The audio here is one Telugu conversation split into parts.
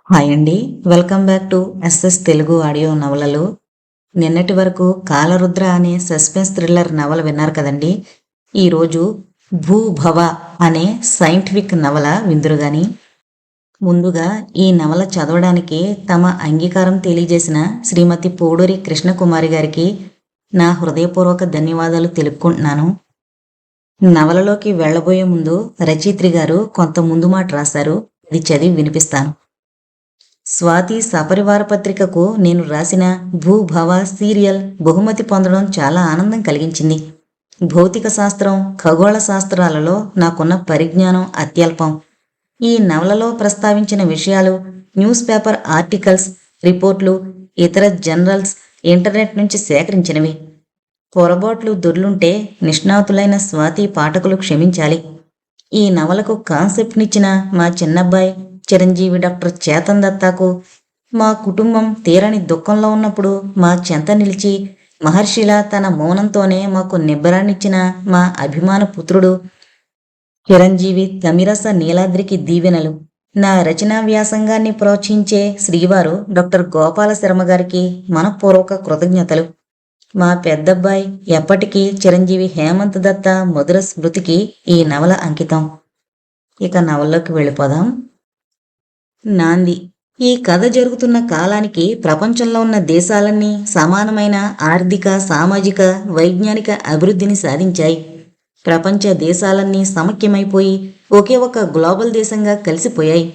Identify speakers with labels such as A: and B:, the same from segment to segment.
A: హాయ్ అండి. Welcome back to SS Telugu audio నవలలు. నిన్నటి వరకు కాలరుద్ర అనే సస్పెన్స్ థ్రిల్లర్ నవల విన్నారు కదండి. ఈరోజు భూభవ అనే సైంటిఫిక్ నవల విందురుగాని. ముందుగా ఈ నవల చదవడానికి తమ అంగీకారం తెలియజేసిన శ్రీమతి పోడూరి కృష్ణకుమారి గారికి నా హృదయపూర్వక ధన్యవాదాలు తెలుపుకుంటున్నాను. నవలలోకి వెళ్లబోయే ముందు రచయిత్రి గారు కొంత ముందు మాట రాశారు. అది చదివి వినిపిస్తాను. స్వాతి సపరివార పత్రికకు నేను రాసిన భూభవ సీరియల్ బహుమతి పొందడం చాలా ఆనందం కలిగించింది. భౌతిక శాస్త్రం, ఖగోళ శాస్త్రాలలో నాకున్న పరిజ్ఞానం అత్యల్పం. ఈ నవలలో ప్రస్తావించిన విషయాలు న్యూస్ పేపర్ ఆర్టికల్స్, రిపోర్ట్లు, ఇతర జర్నల్స్, ఇంటర్నెట్ నుంచి సేకరించినవి. పొరపాట్లు దొర్లుంటే నిష్ణాతులైన స్వాతి పాఠకులు క్షమించాలి. ఈ నవలకు కాన్సెప్ట్నిచ్చిన మా చిన్నబ్బాయి చిరంజీవి డాక్టర్ చేతన్ దత్తాకు, మా కుటుంబం తీరని దుఃఖంలో ఉన్నప్పుడు మా చెంత నిలిచి మహర్షిలా తన మౌనంతోనే మాకు నిబ్బరాన్నిచ్చిన మా అభిమాన పుత్రుడు చిరంజీవి తమిరస నీలాద్రికి దీవెనలు. నా రచనా వ్యాసంగాన్ని ప్రోత్సహించే శ్రీవారు డాక్టర్ గోపాల శర్మ గారికి మనఃపూర్వక కృతజ్ఞతలు. మా పెద్దబ్బాయి ఎప్పటికీ చిరంజీవి హేమంత్ దత్త మధుర స్మృతికి ఈ నవల అంకితం. ఇక నవల్లోకి వెళ్ళిపోదాం. నాంది. ఈ కథ జరుగుతున్న కాలానికి ప్రపంచంలో ఉన్న దేశాలన్నీ సమానమైన ఆర్థిక, సామాజిక, వైజ్ఞానిక అభివృద్ధిని సాధించాయి. ప్రపంచ దేశాలన్నీ సమైక్యమైపోయి ఒకే ఒక గ్లోబల్ దేశంగా కలిసిపోయాయి.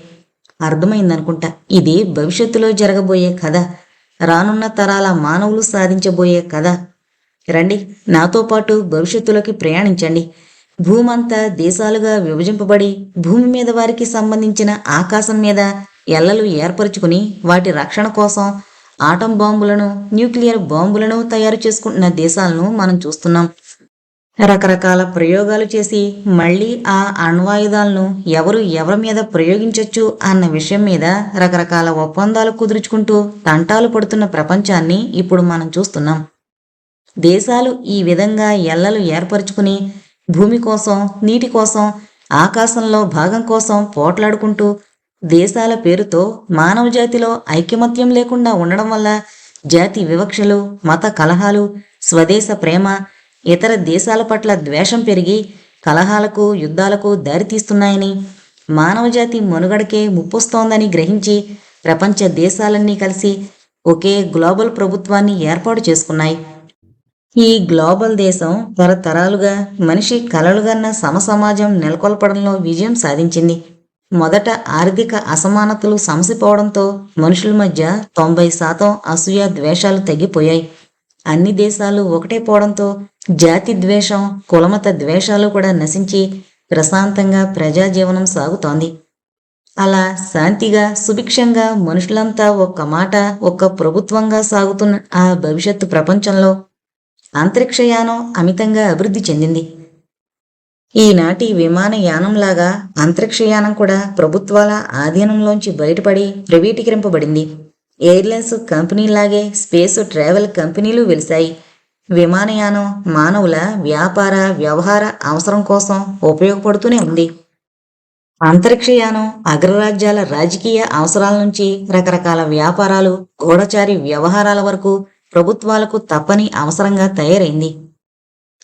A: అర్థమైందనుకుంటా. ఇది భవిష్యత్తులో జరగబోయే కథ, రానున్న తరాల మానవులు సాధించబోయే కథ. రండి, నాతో పాటు భవిష్యత్తులోకి ప్రయాణించండి. భూమంతా దేశాలుగా విభజింపబడి భూమి మీద వారికి సంబంధించిన ఆకాశం మీద ఎల్లలు ఏర్పరచుకుని వాటి రక్షణ కోసం ఆటం బాంబులను, న్యూక్లియర్ బాంబులను తయారు చేసుకుంటున్న దేశాలను మనం చూస్తున్నాం. రకరకాల ప్రయోగాలు చేసి మళ్ళీ ఆ అణ్వాయుధాలను ఎవరి మీద ప్రయోగించవచ్చు అన్న విషయం మీద రకరకాల ఒప్పందాలు కుదుర్చుకుంటూ తంటాలు పడుతున్న ప్రపంచాన్ని ఇప్పుడు మనం చూస్తున్నాం. దేశాలు ఈ విధంగా ఎల్లలు ఏర్పరచుకుని భూమి కోసం, నీటి కోసం, ఆకాశంలో భాగం కోసం పోట్లాడుకుంటూ దేశాల పేరుతో మానవ జాతిలో ఐకమత్యం లేకుండా ఉండడం వల్ల జాతి వివక్షలు, మత కలహాలు, స్వదేశ ప్రేమ, ఇతర దేశాల పట్ల ద్వేషం పెరిగి కలహాలకు, యుద్ధాలకు దారితీస్తున్నాయని, మానవజాతి మనుగడకే ముప్పొస్తోందని గ్రహించి ప్రపంచ దేశాలన్నీ కలిసి ఒకే గ్లోబల్ ప్రభుత్వాన్ని ఏర్పాటు చేసుకున్నాయి. ఈ గ్లోబల్ దేశం తరతరాలుగా మనిషి కలలుగన్న సమసమాజం నెలకొల్పడంలో విజయం సాధించింది. మొదట ఆర్థిక అసమానతలు సమసిపోవడంతో మనుషుల మధ్య 90% అసూయ, ద్వేషాలు తగ్గిపోయాయి. అన్ని దేశాలు ఒకటే పోవడంతో జాతి ద్వేషం, కులమత ద్వేషాలు కూడా నశించి ప్రశాంతంగా ప్రజాజీవనం సాగుతోంది. అలా శాంతిగా, సుభిక్షంగా మనుషులంతా ఒక్క మాట, ఒక్క ప్రభుత్వంగా సాగుతున్న ఆ భవిష్యత్తు ప్రపంచంలో అంతరిక్షయానం అమితంగా అభివృద్ధి చెందింది. ఈనాటి విమానయానంలాగా అంతరిక్షయానం కూడా ప్రభుత్వాల ఆధీనంలోంచి బయటపడి ప్రైవేటీకరింపబడింది. ఎయిర్లైన్స్ కంపెనీలాగే స్పేస్ ట్రావెల్ కంపెనీలు వెలిశాయి. విమానయానం మానవుల వ్యాపార, వ్యవహార అవసరం కోసం ఉపయోగపడుతూనే ఉంది. అంతరిక్షయానం అగ్రరాజ్యాల రాజకీయ అవసరాల నుంచి రకరకాల వ్యాపారాలు, గూఢచారి వ్యవహారాల వరకు ప్రభుత్వాలకు తప్పని అవసరంగా తయారైంది.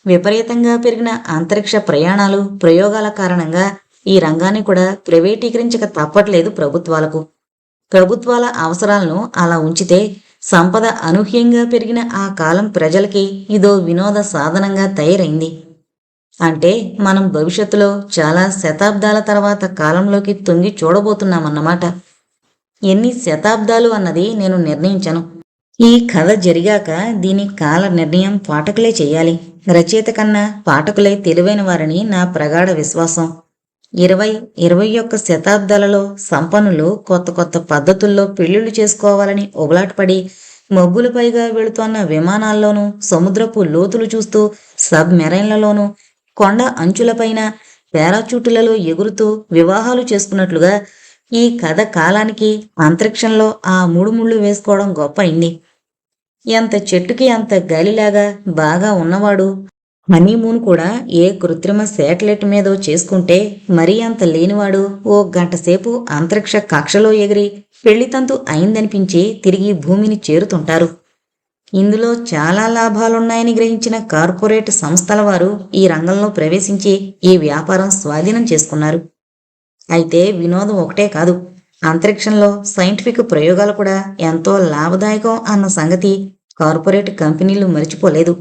A: విపరీతంగా పెరిగిన అంతరిక్ష ప్రయాణాలు, ప్రయోగాల కారణంగా ఈ రంగాన్ని కూడా ప్రైవేటీకరించక తప్పట్లేదు ప్రభుత్వాలకు. ప్రభుత్వాల అవసరాలను అలా ఉంచితే సంపద అనూహ్యంగా పెరిగిన ఆ కాలం ప్రజలకి ఇదో వినోద సాధనంగా తయారైంది. అంటే మనం భవిష్యత్తులో చాలా శతాబ్దాల తర్వాత కాలంలోకి తొంగి చూడబోతున్నామన్నమాట. ఎన్ని శతాబ్దాలు అన్నది నేను నిర్ణయించను. ఈ కథ జరిగాక దీని కాల నిర్ణయం పాఠకులే చేయాలి. రచయిత కన్నా పాఠకులే తెలివైన వారని నా ప్రగాఢ విశ్వాసం. 20-21 శతాబ్దాలలో సంపన్నులు కొత్త కొత్త పద్ధతుల్లో పెళ్లిళ్లు చేసుకోవాలని ఉబలాటపడి మబ్బులపైగా వెళుతోన్న విమానాల్లోనూ, సముద్రపు లోతులు చూస్తూ సబ్ మెరైన్లలోనూ, కొండ అంచులపైన పారాచూటులలో ఎగురుతూ వివాహాలు చేసుకున్నట్లుగా ఈ కథ కాలానికి అంతరిక్షంలో ఆ ముళ్ళు వేసుకోవడం గొప్ప అయింది. ఎంత చెట్టుకి అంత గాలిలాగా బాగా ఉన్నవాడు హనీమూన్ కూడా ఏ కృత్రిమ శాటిలైట్ మీదో చేసుకుంటే మరీ అంత లేనివాడు ఓ గంట సేపు అంతరిక్ష కక్షలో ఎగిరి పెళ్లితంతు అయిందనిపించి తిరిగి భూమిని చేరుతుంటారు. ఇందులో చాలా లాభాలున్నాయని గ్రహించిన కార్పొరేట్ సంస్థల వారు ఈ రంగంలో ప్రవేశించి ఈ వ్యాపారం స్వాధీనం చేసుకున్నారు. అయితే వినోదం ఒకటే కాదు, అంతరిక్షంలో సైంటిఫిక్ ప్రయోగాలు కూడా ఎంతో లాభదాయకం అన్న సంగతి కార్పొరేట్ కంపెనీలు మరిచిపోలేదు.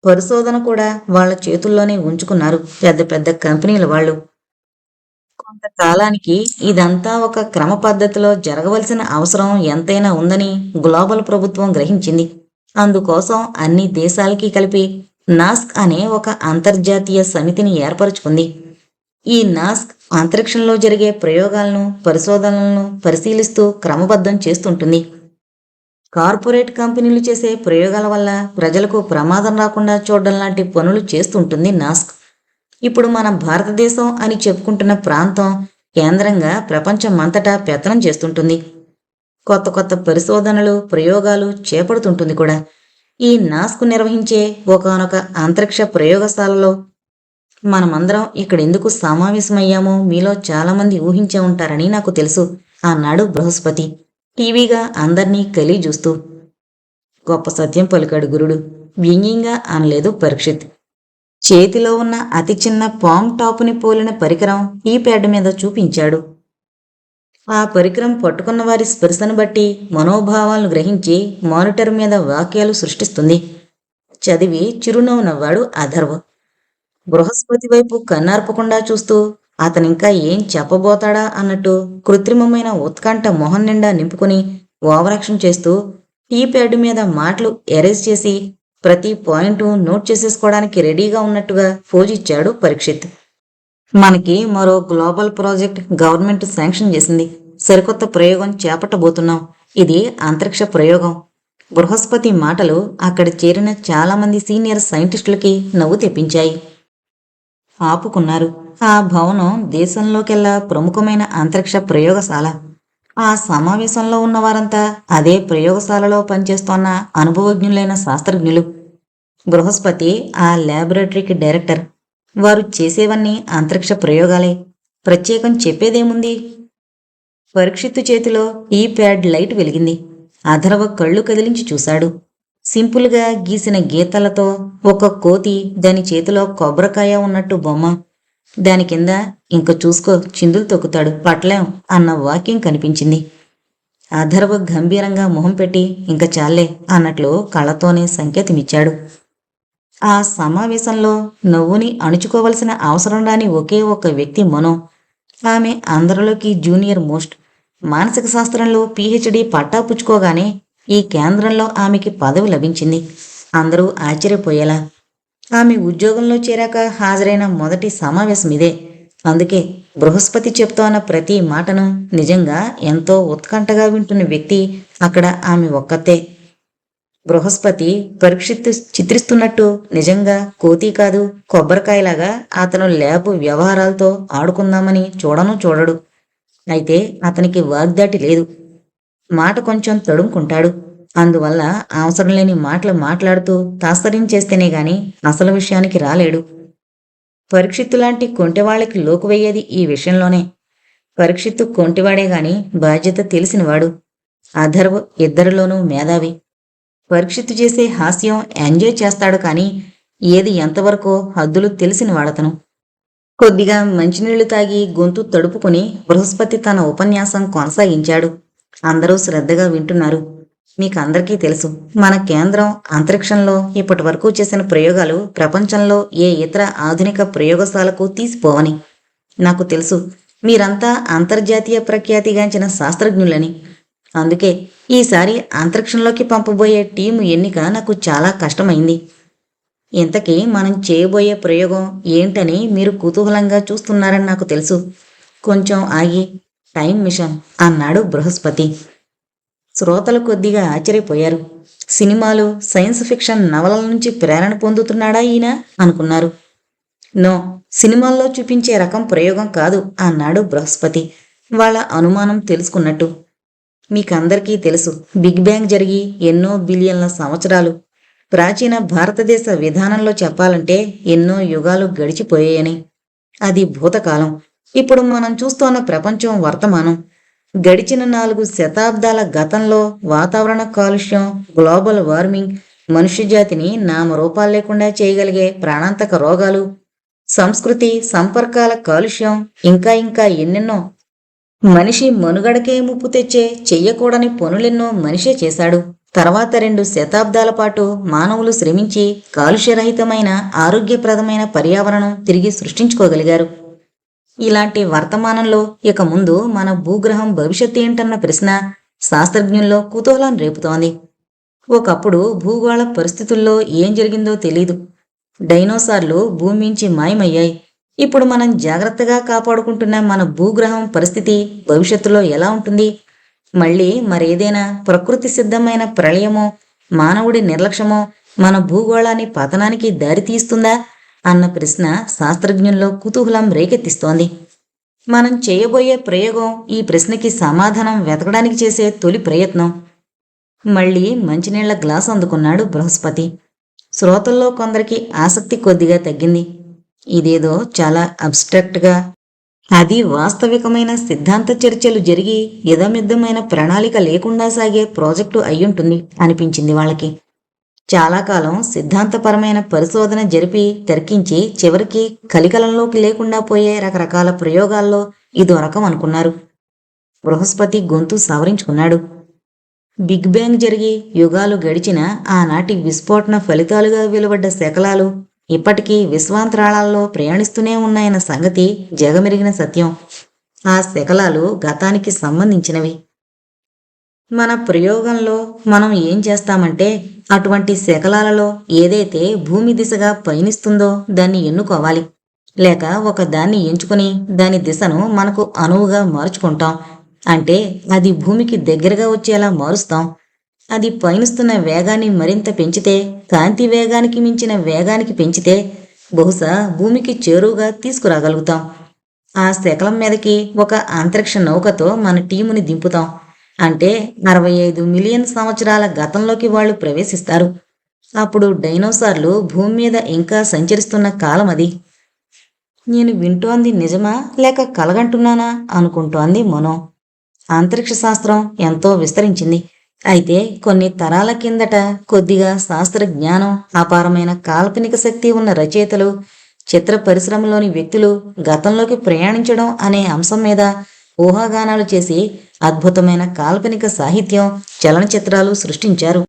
A: పరిశోధన కూడా వాళ్ళ చేతుల్లోనే ఉంచుకున్నారు పెద్ద పెద్ద కంపెనీల వాళ్ళు. కొంతకాలానికి ఇదంతా ఒక క్రమ పద్ధతిలో జరగవలసిన అవసరం ఎంతైనా ఉందని గ్లోబల్ ప్రభుత్వం గ్రహించింది. అందుకోసం అన్ని దేశాలకి కలిపి నాస్క్ అనే ఒక అంతర్జాతీయ సమితిని ఏర్పరచుకుంది. ఈ నాస్క్ అంతరిక్షంలో జరిగే ప్రయోగాలను, పరిశోధనలను పరిశీలిస్తూ క్రమబద్ధం చేస్తుంటుంది. కార్పొరేట్ కంపెనీలు చేసే ప్రయోగాల వల్ల ప్రజలకు ప్రమాదం రాకుండా చూడడం లాంటి పనులు చేస్తుంటుంది నాస్క్. ఇప్పుడు మన భారతదేశం అని చెప్పుకుంటున్న ప్రాంతం కేంద్రంగా ప్రపంచమంతటా పెత్తనం చేస్తుంటుంది. కొత్త కొత్త పరిశోధనలు, ప్రయోగాలు చేపడుతుంటుంది కూడా. ఈ నాస్క్ నిర్వహించే ఒకానొక అంతరిక్ష ప్రయోగశాలలో మనమందరం ఇక్కడెందుకు సమావేశమయ్యామో మీలో చాలామంది ఊహించే ఉంటారని నాకు తెలుసు అన్నాడు బృహస్పతి టీవీగా అందర్నీ కలి చూస్తూ. గొప్ప సత్యం పలికాడు గురుడు, వ్యంగ్యంగా అనలేదు పరీక్షిత్. చేతిలో ఉన్న అతి చిన్న పామ్ టాపుని పోలిన పరికరం ఈ ప్యాడ్ మీద చూపించాడు. ఆ పరికరం పట్టుకున్న వారి స్పర్శను బట్టి మనోభావాలను గ్రహించి మానిటర్ మీద వాక్యాలు సృష్టిస్తుంది. చదివి చిరునవ్వు నవ్వాడు అథర్వ. బృహస్పతి వైపు కన్నార్పకుండా చూస్తూ అతనింకా ఏం చెప్పబోతాడా అన్నట్టు కృత్రిమమైన ఉత్కంఠ మొహం నిండా నింపుకుని ఓవరాక్షన్ చేస్తూ టీ ప్యాడ్ మీద మాటలు ఎరేజ్ చేసి ప్రతి పాయింట్ నోట్ చేసేసుకోవడానికి రెడీగా ఉన్నట్టుగా ఫోజిచ్చాడు పరీక్షిత్. మనకి మరో గ్లోబల్ ప్రాజెక్ట్ గవర్నమెంట్ శాంక్షన్ చేసింది. సరికొత్త ప్రయోగం చేపట్టబోతున్నాం. ఇది అంతరిక్ష ప్రయోగం. బృహస్పతి మాటలు అక్కడ చేరిన చాలామంది సీనియర్ సైంటిస్టులకి నవ్వు తెప్పించాయి. ఆపుకున్నారు. ఆ భవనం దేశంలోకెల్లా ప్రముఖమైన అంతరిక్ష ప్రయోగశాల. ఆ సమావేశంలో ఉన్నవారంతా అదే ప్రయోగశాలలో పనిచేస్తోన్న అనుభవజ్ఞులైన శాస్త్రజ్ఞులు. బృహస్పతి ఆ ల్యాబొరేటరీకి డైరెక్టర్. వారు చేసేవన్నీ అంతరిక్ష ప్రయోగాలే. ప్రత్యేకం చెప్పేదేముంది? పరీక్షిత్తు చేతిలో ఈ ప్యాడ్ లైట్ వెలిగింది. అథర్వ కళ్ళు కదిలించి చూశాడు. సింపుల్గా గీసిన గీతలతో ఒక కోతి, దాని చేతిలో కొబ్బరికాయ ఉన్నట్టు బొమ్మ. దాని కింద ఇంక చూసుకో చిందులు తొక్కుతాడు పట్లేం అన్న వాక్యం కనిపించింది. అథర్వ గంభీరంగా మొహం పెట్టి ఇంక చాలే అన్నట్లు కళ్ళతోనే సంకేతమిచ్చాడు. ఆ సమావేశంలో నవ్వుని అణుచుకోవలసిన అవసరం రాని ఒకే ఒక వ్యక్తి మనో. ఆమె అందరిలోకి జూనియర్ మోస్ట్. మానసిక శాస్త్రంలో PhD పట్టా పుచ్చుకోగానే ఈ కేంద్రంలో ఆమెకి పదవి లభించింది. అందరూ ఆశ్చర్యపోయేలా. ఆమె ఉద్యోగంలో చేరాక హాజరైన మొదటి సమావేశం ఇదే. అందుకే బృహస్పతి చెప్తోన్న ప్రతి మాటను నిజంగా ఎంతో ఉత్కంఠగా వింటున్న వ్యక్తి అక్కడ ఆమె ఒక్కతే. బృహస్పతి పరీక్షిత్తు చిత్రిస్తున్నట్టు నిజంగా కోతి కాదు, కొబ్బరికాయలాగా అతను ల్యాబ్ వ్యవహారాలతో ఆడుకుందామని చూడడు. అయితే అతనికి వాగ్దాటి లేదు. మాట కొంచెం తడుముకుంటాడు. అందువల్ల అవసరం లేని మాటలు మాట్లాడుతూ తాత్సర్యం గాని అసలు విషయానికి రాలేడు. పరీక్షిత్తు లాంటి కొంటెవాళ్లకి లోకు వెయ్యేది ఈ విషయంలోనే. పరీక్షిత్తు కొంటివాడే గాని బాధ్యత తెలిసినవాడు. అథర్వ్ ఇద్దరిలోనూ మేధావి. పరీక్షిత్తు చేసే హాస్యం ఎంజాయ్ చేస్తాడు కానీ ఏది ఎంతవరకో హద్దులు తెలిసినవాడతను. కొద్దిగా మంచినీళ్లు తాగి గొంతు తడుపుకుని బృహస్పతి తన ఉపన్యాసం కొనసాగించాడు. అందరూ శ్రద్ధగా వింటున్నారు. మీకందరికీ తెలుసు, మన కేంద్రం అంతరిక్షంలో ఇప్పటి వరకు చేసిన ప్రయోగాలు ప్రపంచంలో ఏ ఇతర ఆధునిక ప్రయోగశాలకు తీసిపోవని. నాకు తెలుసు మీరంతా అంతర్జాతీయ ప్రఖ్యాతిగాంచిన శాస్త్రజ్ఞులని. అందుకే ఈసారి అంతరిక్షంలోకి పంపబోయే టీము ఎన్నిక నాకు చాలా కష్టమైంది. ఇంతకీ మనం చేయబోయే ప్రయోగం ఏంటని మీరు కుతూహలంగా చూస్తున్నారని నాకు తెలుసు. కొంచెం ఆగి టైం మిషన్ అన్నాడు బృహస్పతి. శ్రోతలు కొద్దిగా ఆశ్చర్యపోయారు. సినిమాలు, సైన్స్ ఫిక్షన్ నవలల నుంచి ప్రేరణ పొందుతున్నాడా ఈయన అనుకున్నారు. నో, సినిమాల్లో చూపించే రకం ప్రయోగం కాదు అన్నాడు బృహస్పతి వాళ్ళ అనుమానం తెలుసుకున్నట్టు. మీకందరికీ తెలుసు, బిగ్ బ్యాంగ్ జరిగి ఎన్నో బిలియన్ల సంవత్సరాలు ప్రాచీన భారతదేశ విధానంలో చెప్పాలంటే ఎన్నో యుగాలు గడిచిపోయాయని. అది భూతకాలం. ఇప్పుడు మనం చూస్తోన్న ప్రపంచం వర్తమానం. గడిచిన 4 శతాబ్దాల గతంలో వాతావరణ కాలుష్యం, గ్లోబల్ వార్మింగ్, మనుష్యజాతిని నామరూపాలు లేకుండా చేయగలిగే ప్రాణాంతక రోగాలు, సంస్కృతి సంపర్కాల కాలుష్యం, ఇంకా ఎన్నెన్నో. మనిషి మనుగడకే ముప్పు తెచ్చే చెయ్యకూడని పనులెన్నో మనిషే చేశాడు. తర్వాత 2 శతాబ్దాల పాటు మానవులు శ్రమించి కాలుష్యరహితమైన ఆరోగ్యప్రదమైన పర్యావరణం తిరిగి సృష్టించుకోగలిగారు. ఇలాంటి వర్తమానంలో ఇక ముందు మన భూగ్రహం భవిష్యత్తు ఏంటన్న ప్రశ్న శాస్త్రజ్ఞుల్లో కుతూహలం రేపుతోంది. ఒకప్పుడు భూగోళ పరిస్థితుల్లో ఏం జరిగిందో తెలీదు. డైనోసార్లు భూమి నుంచి మాయమయ్యాయి. ఇప్పుడు మనం జాగ్రత్తగా కాపాడుకుంటున్న మన భూగ్రహం పరిస్థితి భవిష్యత్తులో ఎలా ఉంటుంది? మళ్ళీ మరేదైనా ప్రకృతి సిద్ధమైన ప్రళయమో, మానవుడి నిర్లక్ష్యమో మన భూగోళాన్ని పతనానికి దారితీస్తుందా అన్న ప్రశ్న శాస్త్రజ్ఞుల్లో కుతూహలం రేకెత్తిస్తోంది. మనం చేయబోయే ప్రయోగం ఈ ప్రశ్నకి సమాధానం వెతకడానికి చేసే తొలి ప్రయత్నం. మళ్ళీ మంచినీళ్ల గ్లాసు అందుకున్నాడు బృహస్పతి. శ్రోతల్లో కొందరికి ఆసక్తి కొద్దిగా తగ్గింది. ఇదేదో చాలా అబ్స్ట్రాక్ట్గా, అది వాస్తవికమైన సిద్ధాంత చర్చలు జరిగి ఇదమిద్దమైన ప్రణాళిక లేకుండా సాగే ప్రాజెక్టు అయ్యుంటుంది అనిపించింది వాళ్ళకి. చాలా కాలం సిద్ధాంతపరమైన పరిశోధన జరిపి తర్కించి చివరికి కలికలంలోకి లేకుండా పోయే రకరకాల ప్రయోగాల్లో ఇదో రకం అనుకున్నారు. బృహస్పతి గొంతు సవరించుకున్నాడు. బిగ్ బ్యాంగ్ జరిగి యుగాలు గడిచిన ఆనాటి విస్ఫోటన ఫలితాలుగా వెలువడ్డ శకలాలు ఇప్పటికీ విశ్వాంతరాళాల్లో ప్రయాణిస్తూనే ఉన్నాయన్న సంగతి జగమెరిగిన సత్యం. ఆ శకలాలు గతానికి సంబంధించినవి. మన ప్రయోగంలో మనం ఏం చేస్తామంటే అటువంటి శకలాలలో ఏదైతే భూమి దిశగా పయనిస్తుందో దాన్ని ఎన్నుకోవాలి. లేక ఒక దాన్ని ఎంచుకుని దాని దిశను మనకు అనువుగా మార్చుకుంటాం. అంటే అది భూమికి దగ్గరగా వచ్చేలా మారుస్తాం. అది పయనిస్తున్న వేగాన్ని మరింత పెంచితే, కాంతి వేగానికి మించిన వేగానికి పెంచితే బహుశా భూమికి చేరువుగా తీసుకురాగలుగుతాం. ఆ శకలం మీదకి ఒక అంతరిక్ష నౌకతో మన టీముని దింపుతాం. అంటే 65 మిలియన్ సంవత్సరాల గతంలోకి వాళ్ళు ప్రవేశిస్తారు. అప్పుడు డైనోసార్లు భూమి మీద ఇంకా సంచరిస్తున్న కాలం అది. నేను వింటోంది నిజమా లేక కలగంటున్నానా అనుకుంటోంది మనో. అంతరిక్ష శాస్త్రం ఎంతో విస్తరించింది. అయితే కొన్ని తరాల కిందట కొద్దిగా శాస్త్ర జ్ఞానం, అపారమైన కాల్పనిక శక్తి ఉన్న రచయితలు, చిత్ర పరిశ్రమలోని వ్యక్తులు గతంలోకి ప్రయాణించడం అనే అంశం మీద ఊహాగానాలు చేసి అద్భుతమైన కాల్పనిక సాహిత్యం, చలనచిత్రాలు సృష్టించారు.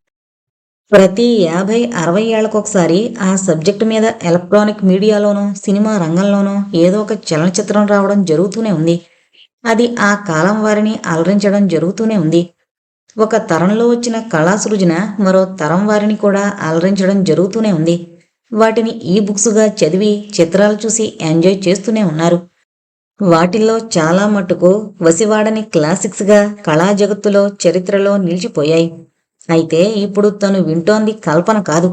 A: ప్రతి 50-60 ఏళ్లకొకసారి ఆ సబ్జెక్టు మీద ఎలక్ట్రానిక్ మీడియాలోనూ సినిమా రంగంలోనూ ఏదో ఒక చలనచిత్రం రావడం జరుగుతూనే ఉంది. అది ఆ కాలం వారిని అలరించడం జరుగుతూనే ఉంది. ఒక తరంలో వచ్చిన కళా సృజన మరో తరం వారిని కూడా అలరించడం జరుగుతూనే ఉంది. వాటిని ఈ బుక్స్గా చదివి చిత్రాలు చూసి ఎంజాయ్ చేస్తూనే ఉన్నారు. వాటిల్లో చాలా మట్టుకు వసివాడని క్లాసిక్స్గా కళా జగత్తులో చరిత్రలో నిలిచిపోయాయి. అయితే ఇప్పుడు తను వింటోంది కల్పన కాదు.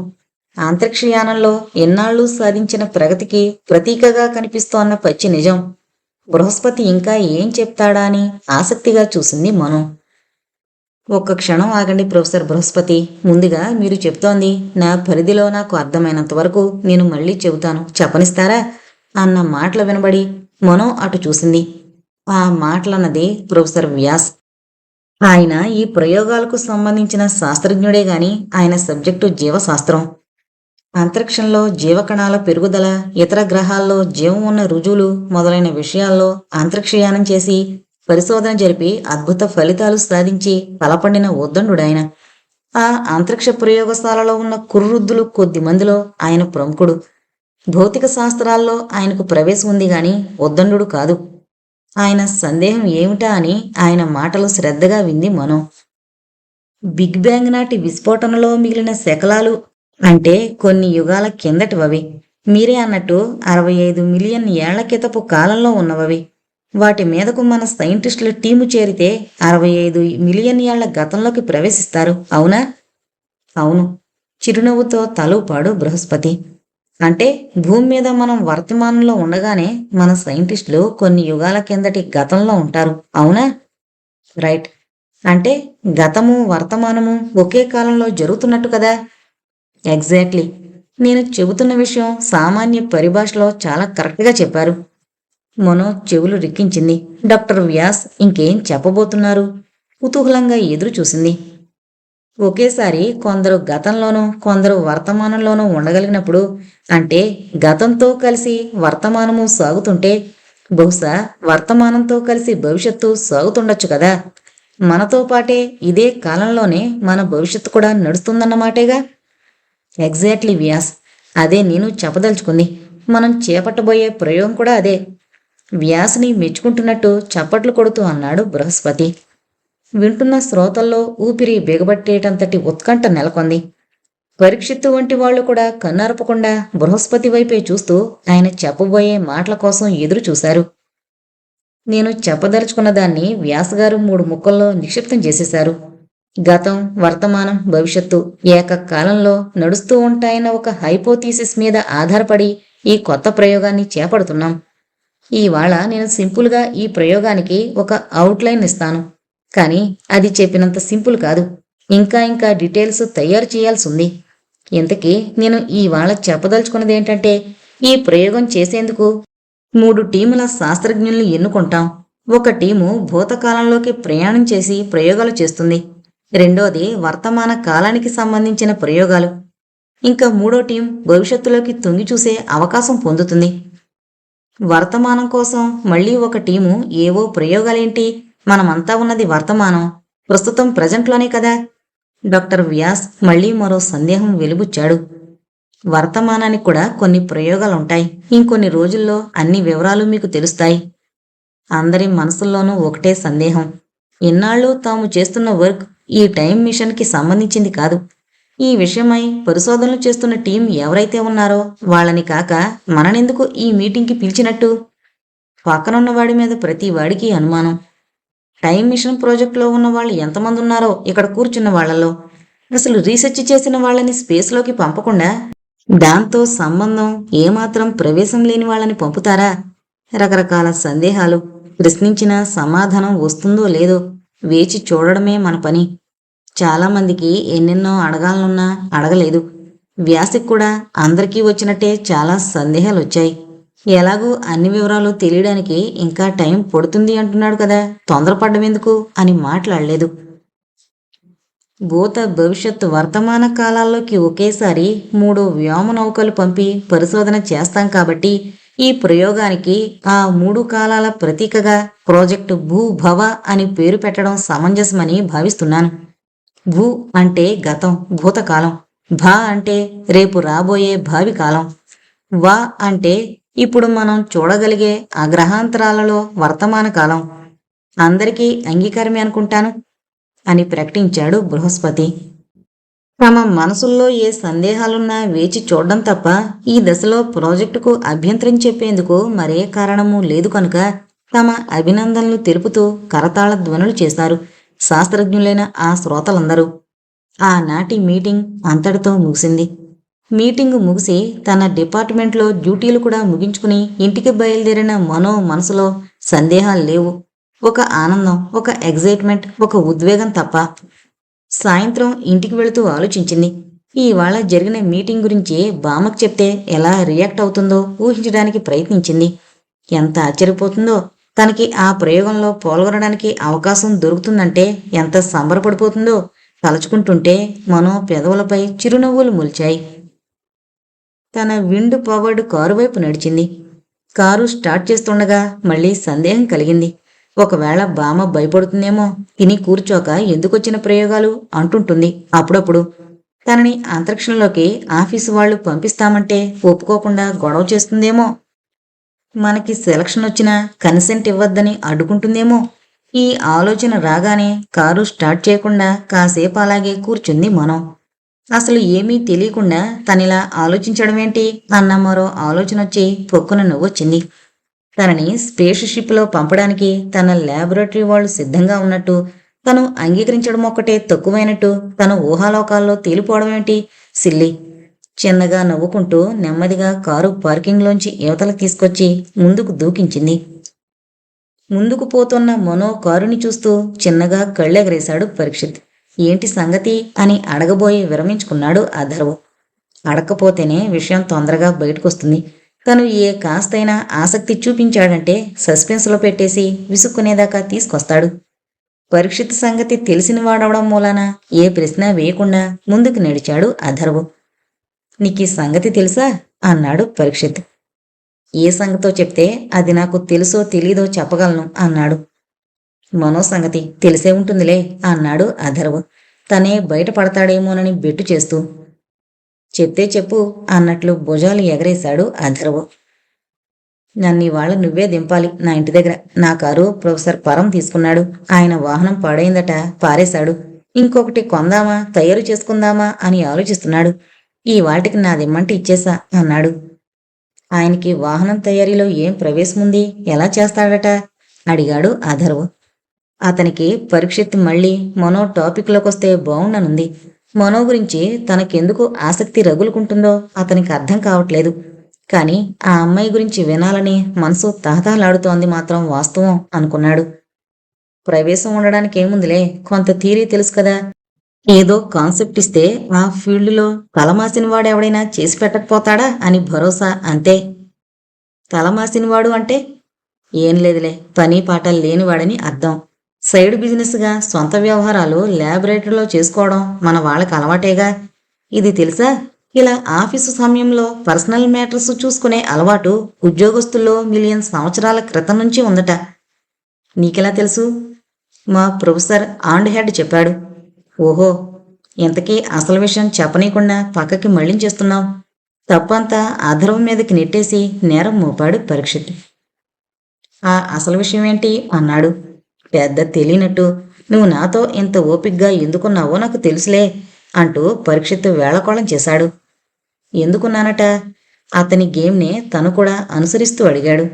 A: అంతరిక్షయానంలో ఎన్నాళ్ళు సాధించిన ప్రగతికి ప్రతీకగా కనిపిస్తోన్న పచ్చి నిజం. బృహస్పతి ఇంకా ఏం చెప్తాడా అని ఆసక్తిగా చూసింది మను. ఒక్క క్షణం ఆగండి ప్రొఫెసర్ బృహస్పతి. ముందుగా మీరు చెప్తోంది నా పరిధిలో నాకు అర్థమైనంత వరకు నేను మళ్ళీ చెబుతాను, చెప్పనిస్తారా అన్న మాటలు వినబడి మనో అటు చూసింది. ఆ మాటలన్నది ప్రొఫెసర్ వ్యాస్. ఆయన ఈ ప్రయోగాలకు సంబంధించిన శాస్త్రజ్ఞుడే గాని ఆయన సబ్జెక్టు జీవశాస్త్రం. అంతరిక్షంలో జీవకణాల పెరుగుదల, ఇతర గ్రహాల్లో జీవం ఉన్న రుజువులు మొదలైన విషయాల్లో అంతరిక్షయానం చేసి పరిశోధన జరిపి అద్భుత ఫలితాలు సాధించి బలపండిన ఉద్దండుడాయన. ఆ అంతరిక్ష ప్రయోగశాలలో ఉన్న కుర్రుద్దులు కొద్ది మందిలో ఆయన ప్రముఖుడు. భౌతిక శాస్త్రాల్లో ఆయనకు ప్రవేశం ఉంది గాని ఉద్దండు కాదు. ఆయన సందేహం ఏమిటా అని ఆయన మాటలు శ్రద్ధగా వింది మనో. బిగ్ బ్యాంగ్ నాటి విస్ఫోటనలో మిగిలిన శకలాలు అంటే కొన్ని యుగాల కిందటివవి. మీరే అన్నట్టు 65 మిలియన్ ఏళ్ల క్రితపు కాలంలో ఉన్నవవి. వాటి మీదకు మన సైంటిస్టుల టీము చేరితే 65 మిలియన్ ఏళ్ల గతంలోకి ప్రవేశిస్తారు, అవునా? అవును, చిరునవ్వుతో తలూపాడు బృహస్పతి. అంటే భూమి మీద మనం వర్తమానంలో ఉండగానే మన సైంటిస్టులు కొన్ని యుగాల కిందటి గతంలో ఉంటారు, అవునా? రైట్. అంటే గతము వర్తమానము ఒకే కాలంలో జరుగుతున్నట్టు కదా. ఎగ్జాక్ట్లీ. నేను చెబుతున్న విషయం సామాన్య పరిభాషలో చాలా కరెక్ట్గా చెప్పారు. మనో చెవులు రిక్కించింది. డాక్టర్ వ్యాస్ ఇంకేం చెప్పబోతున్నారు కుతూహలంగా ఎదురు చూసింది. ఒకేసారి కొందరు గతంలోనూ కొందరు వర్తమానంలోనూ ఉండగలిగినప్పుడు, అంటే గతంతో కలిసి వర్తమానము సాగుతుంటే, బహుశా వర్తమానంతో కలిసి భవిష్యత్తు సాగుతుండొచ్చు కదా. మనతో పాటే ఇదే కాలంలోనే మన భవిష్యత్తు కూడా నడుస్తుందన్నమాటేగా. ఎగ్జాక్ట్లీ వ్యాస్. అదే నేను చెప్పదలుచుకుంది. మనం చేపట్టబోయే ప్రయోగం కూడా అదే. వ్యాస్ని మెచ్చుకుంటున్నట్టు చప్పట్లు కొడుతూ అన్నాడు బృహస్పతి. వింటున్న శ్రోతల్లో ఊపిరి బిగబట్టేటంతటి ఉత్కంఠ నెలకొంది. పరీక్షిత్తు వంటి వాళ్లు కూడా కన్నార్పకుండా బృహస్పతి వైపే చూస్తూ ఆయన చెప్పబోయే మాటల కోసం ఎదురు చూశారు. నేను చెప్పదలుచుకున్న దాన్ని వ్యాసగారు 3 ముక్కల్లో నిక్షిప్తం చేసేశారు. గతం, వర్తమానం, భవిష్యత్తు ఏకకాలంలో నడుస్తూ ఉంటాయన్న ఒక హైపోథీసిస్ మీద ఆధారపడి ఈ కొత్త ప్రయోగాన్ని చేపడుతున్నాం. ఇవాళ నేను సింపుల్గా ఈ ప్రయోగానికి ఒక అవుట్లైన్ ఇస్తాను. కానీ అది చెప్పినంత సింపుల్ కాదు. ఇంకా డీటెయిల్స్ తయారు చేయాల్సి ఉంది. ఇంతకీ నేను ఇవాళ చెప్పదలుచుకున్నది ఏంటంటే, ఈ ప్రయోగం చేసేందుకు 3 టీముల శాస్త్రజ్ఞుల్ని ఎన్నుకుంటాం. ఒక టీము భూతకాలంలోకి ప్రయాణం చేసి ప్రయోగాలు చేస్తుంది. రెండోది వర్తమాన కాలానికి సంబంధించిన ప్రయోగాలు. ఇంకా 3వ టీం భవిష్యత్తులోకి తొంగి చూసే అవకాశం పొందుతుంది. వర్తమానం కోసం మళ్ళీ ఒక టీము ఏవో ప్రయోగాలేంటి, మనమంతా ఉన్నది వర్తమానం, ప్రస్తుతం ప్రజెంట్లోనే కదా. డాక్టర్ వ్యాస్ మళ్ళీ మరో సందేహం వెలుబుచ్చాడు. వర్తమానానికి కూడా కొన్ని ప్రయోగాలుంటాయి. ఇంకొన్ని రోజుల్లో అన్ని వివరాలు మీకు తెలుస్తాయి. అందరి మనసుల్లోనూ ఒకటే సందేహం. ఇన్నాళ్ళు తాము చేస్తున్న వర్క్ ఈ టైం మిషన్కి సంబంధించింది కాదు. ఈ విషయమై పరిశోధనలు చేస్తున్న టీం ఎవరైతే ఉన్నారో వాళ్ళని కాక మననెందుకు ఈ మీటింగ్కి పిలిచినట్టు? పక్కనున్న వాడి మీద ప్రతి వాడికి అనుమానం. టైం మిషన్ ప్రాజెక్టులో ఉన్న వాళ్ళు ఎంతమంది ఉన్నారో ఇక్కడ కూర్చున్న వాళ్లలో, అసలు రీసెర్చ్ చేసిన వాళ్ళని స్పేస్లోకి పంపకుండా దాంతో సంబంధం ఏమాత్రం ప్రవేశం లేని వాళ్ళని పంపుతారా? రకరకాల సందేహాలు. ప్రశ్నించిన సమాధానం వస్తుందో లేదో వేచి చూడడమే మన పని. చాలామందికి ఎన్నెన్నో అడగాలనున్నా అడగలేదు. వ్యాసికి కూడా అందరికీ వచ్చినట్టే చాలా సందేహాలు వచ్చాయి. ఎలాగూ అన్ని వివరాలు తెలియడానికి ఇంకా టైం పడుతుంది అంటున్నాడు కదా, తొందరపడ్డం ఎందుకు అని మాట్లాడలేదు. భూత, భవిష్యత్తు, వర్తమాన కాలాల్లోకి ఒకేసారి 3 వ్యోమనౌకలు పంపి పరిశోధన చేస్తాం కాబట్టి ఈ ప్రయోగానికి ఆ 3 కాలాల ప్రతీకగా ప్రాజెక్టు భూభవ అని పేరు పెట్టడం సమంజసమని భావిస్తున్నాను. భూ అంటే గతం, భూతకాలం. భ అంటే రేపు రాబోయే భావి కాలం. వా అంటే ఇప్పుడు మనం చూడగలిగే ఆ గ్రహాంతరాలలో వర్తమాన కాలం. అందరికీ అంగీకారమే అనుకుంటాను అని ప్రకటించాడు బృహస్పతి. తమ మనసుల్లో ఏ సందేహాలున్నా వేచి చూడడం తప్ప ఈ దశలో ప్రాజెక్టుకు అభ్యంతరం చెప్పేందుకు మరే కారణమూ లేదు కనుక తమ అభినందనలు తెలుపుతూ కరతాళ ధ్వనులు చేశారు శాస్త్రజ్ఞులైన ఆ శ్రోతలందరూ. ఆనాటి మీటింగ్ అంతటితో ముగిసింది. మీటింగు ముగిసి తన డిపార్ట్మెంట్లో డ్యూటీలు కూడా ముగించుకుని ఇంటికి బయలుదేరిన మనో మనసులో సందేహాలు లేవు. ఒక ఆనందం, ఒక ఎగ్జైట్మెంట్, ఒక ఉద్వేగం తప్ప. సాయంత్రం ఇంటికి వెళుతూ ఆలోచించింది. ఇవాళ జరిగిన మీటింగ్ గురించి బామ్మకు చెప్తే ఎలా రియాక్ట్ అవుతుందో ఊహించడానికి ప్రయత్నించింది. ఎంత ఆశ్చర్యపోతుందో, తనకి ఆ ప్రయోగంలో పాల్గొనడానికి అవకాశం దొరుకుతుందంటే ఎంత సంబరపడిపోతుందో తలుచుకుంటుంటే మనో పెదవులపై చిరునవ్వులు మొలిచాయి. తన విండ్ పవర్డ్ కారు వైపు నడిచింది. కారు స్టార్ట్ చేస్తుండగా మళ్ళీ సందేహం కలిగింది. ఒకవేళ బామ్మ భయపడుతుందేమో, తిని కూర్చోక ఎందుకొచ్చిన ప్రయోగాలు అంటుంటుంది అప్పుడప్పుడు. తనని అంతరిక్షంలోకి ఆఫీసు వాళ్ళు పంపిస్తామంటే ఒప్పుకోకుండా గొడవ చేస్తుందేమో, మనకి సెలక్షన్ వచ్చినా కన్సెంట్ ఇవ్వద్దని అడ్డుకుంటుందేమో. ఈ ఆలోచన రాగానే కారు స్టార్ట్ చేయకుండా కాసేపు అలాగే కూర్చుంది మనం. అసలు ఏమీ తెలియకుండా తనిలా ఆలోచించడమేంటి అన్న మరో ఆలోచన వచ్చి పొక్కున నవ్వొచ్చింది. తనని స్పేస్ షిప్లో పంపడానికి తన ల్యాబొరేటరీ వాళ్ళు సిద్ధంగా ఉన్నట్టు, తను అంగీకరించడం ఒక్కటే తక్కువైనట్టు తన ఊహాలోకాల్లో తేలిపోవడమేంటి? సిల్లి. చిన్నగా నవ్వుకుంటూ నెమ్మదిగా కారు పార్కింగ్లోంచి యువతలకు తీసుకొచ్చి ముందుకు దూకించింది. ముందుకు పోతున్న మనో కారుని చూస్తూ చిన్నగా కళ్ళెగరేశాడు పరీక్షిత్. ఏంటి సంగతి అని అడగబోయి విరమించుకున్నాడు అధర్వు. అడక్కపోతేనే విషయం తొందరగా బయటకొస్తుంది. తను ఏ కాస్తైనా ఆసక్తి చూపించాడంటే సస్పెన్స్లో పెట్టేసి విసుక్కునేదాకా తీసుకొస్తాడు. పరీక్షిత్ సంగతి తెలిసిన వాడవడం మూలాన ఏ ప్రశ్న వేయకుండా ముందుకు నడిచాడు అథర్వు. నీకీ సంగతి తెలుసా అన్నాడు పరీక్షిత్. ఏ సంగతో చెప్తే అది నాకు తెలుసో తెలీదో చెప్పగలను అన్నాడు. మనో సంగతి తెలిసే ఉంటుందిలే అన్నాడు అథర్వు తనే బయటపడతాడేమోనని బెట్టు చేస్తూ. చెప్తే చెప్పు అన్నట్లు భుజాలు ఎగరేశాడు అథర్వు. నన్నివాళ నువ్వే దింపాలి నా ఇంటి దగ్గర. నా కారు ప్రొఫెసర్ పరం తీసుకున్నాడు. ఆయన వాహనం పాడైందట, పారేశాడు. ఇంకొకటి కొందామా తయారు చేసుకుందామా అని ఆలోచిస్తున్నాడు. ఈ వాటికి నాదిమ్మంటే ఇచ్చేసా అన్నాడు. ఆయనకి వాహనం తయారీలో ఏం ప్రవేశముంది, ఎలా చేస్తాడట అడిగాడు అథర్వు. అతనికి పరీక్షిత్ మళ్ళీ మనో టాపిక్లోకొస్తే బావుండనుంది. మనో గురించి తనకెందుకు ఆసక్తి రగులుకుంటుందో అతనికి అర్థం కావట్లేదు. కానీ ఆ అమ్మాయి గురించి వినాలని మనసు తహతహలాడుతోంది మాత్రం వాస్తవం అనుకున్నాడు. ప్రవేశం ఉండడానికి ఏముందిలే, కొంత థియరీ తెలుసు కదా. ఏదో కాన్సెప్ట్ ఇస్తే ఆ ఫీల్డ్లో తలమాసిన వాడెవడైనా చేసి పెట్టకపోతాడా అని భరోసా, అంతే. తలమాసినవాడు అంటే ఏం లేదులే, పని పాట లేనివాడని అర్థం. సైడ్ బిజినెస్గా సొంత వ్యవహారాలు ల్యాబొరేటరీలో చేసుకోవడం మన వాళ్ళకి అలవాటేగా. ఇది తెలుసా, ఇలా ఆఫీసు సమయంలో పర్సనల్ మ్యాటర్స్ చూసుకునే అలవాటు ఉద్యోగస్తుల్లో మిలియన్ సంవత్సరాల క్రితం నుంచి ఉందట. నీకెలా తెలుసు? మా ప్రొఫెసర్ ఆండ్ హెడ్ చెప్పాడు. ఓహో, ఇంతకీ అసలు విషయం చెప్పనీయకుండా పక్కకి మళ్లించేస్తున్నావు. తప్పంతా అధర్వం మీదకి నెట్టేసి నేరం మోపాడు పరీక్షిత్. ఆ అసలు విషయం ఏంటి అన్నాడు పెద్ద తెలియనట్టు. నువ్వు నాతో ఇంత ఓపిగ్గా ఎందుకున్నావో నాకు తెలుసులే అంటూ పరీక్షిత్ వేళకోళం చేశాడు. ఎందుకున్నానట? అతని గేమ్నే తను కూడా అనుసరిస్తూ అడిగాడు.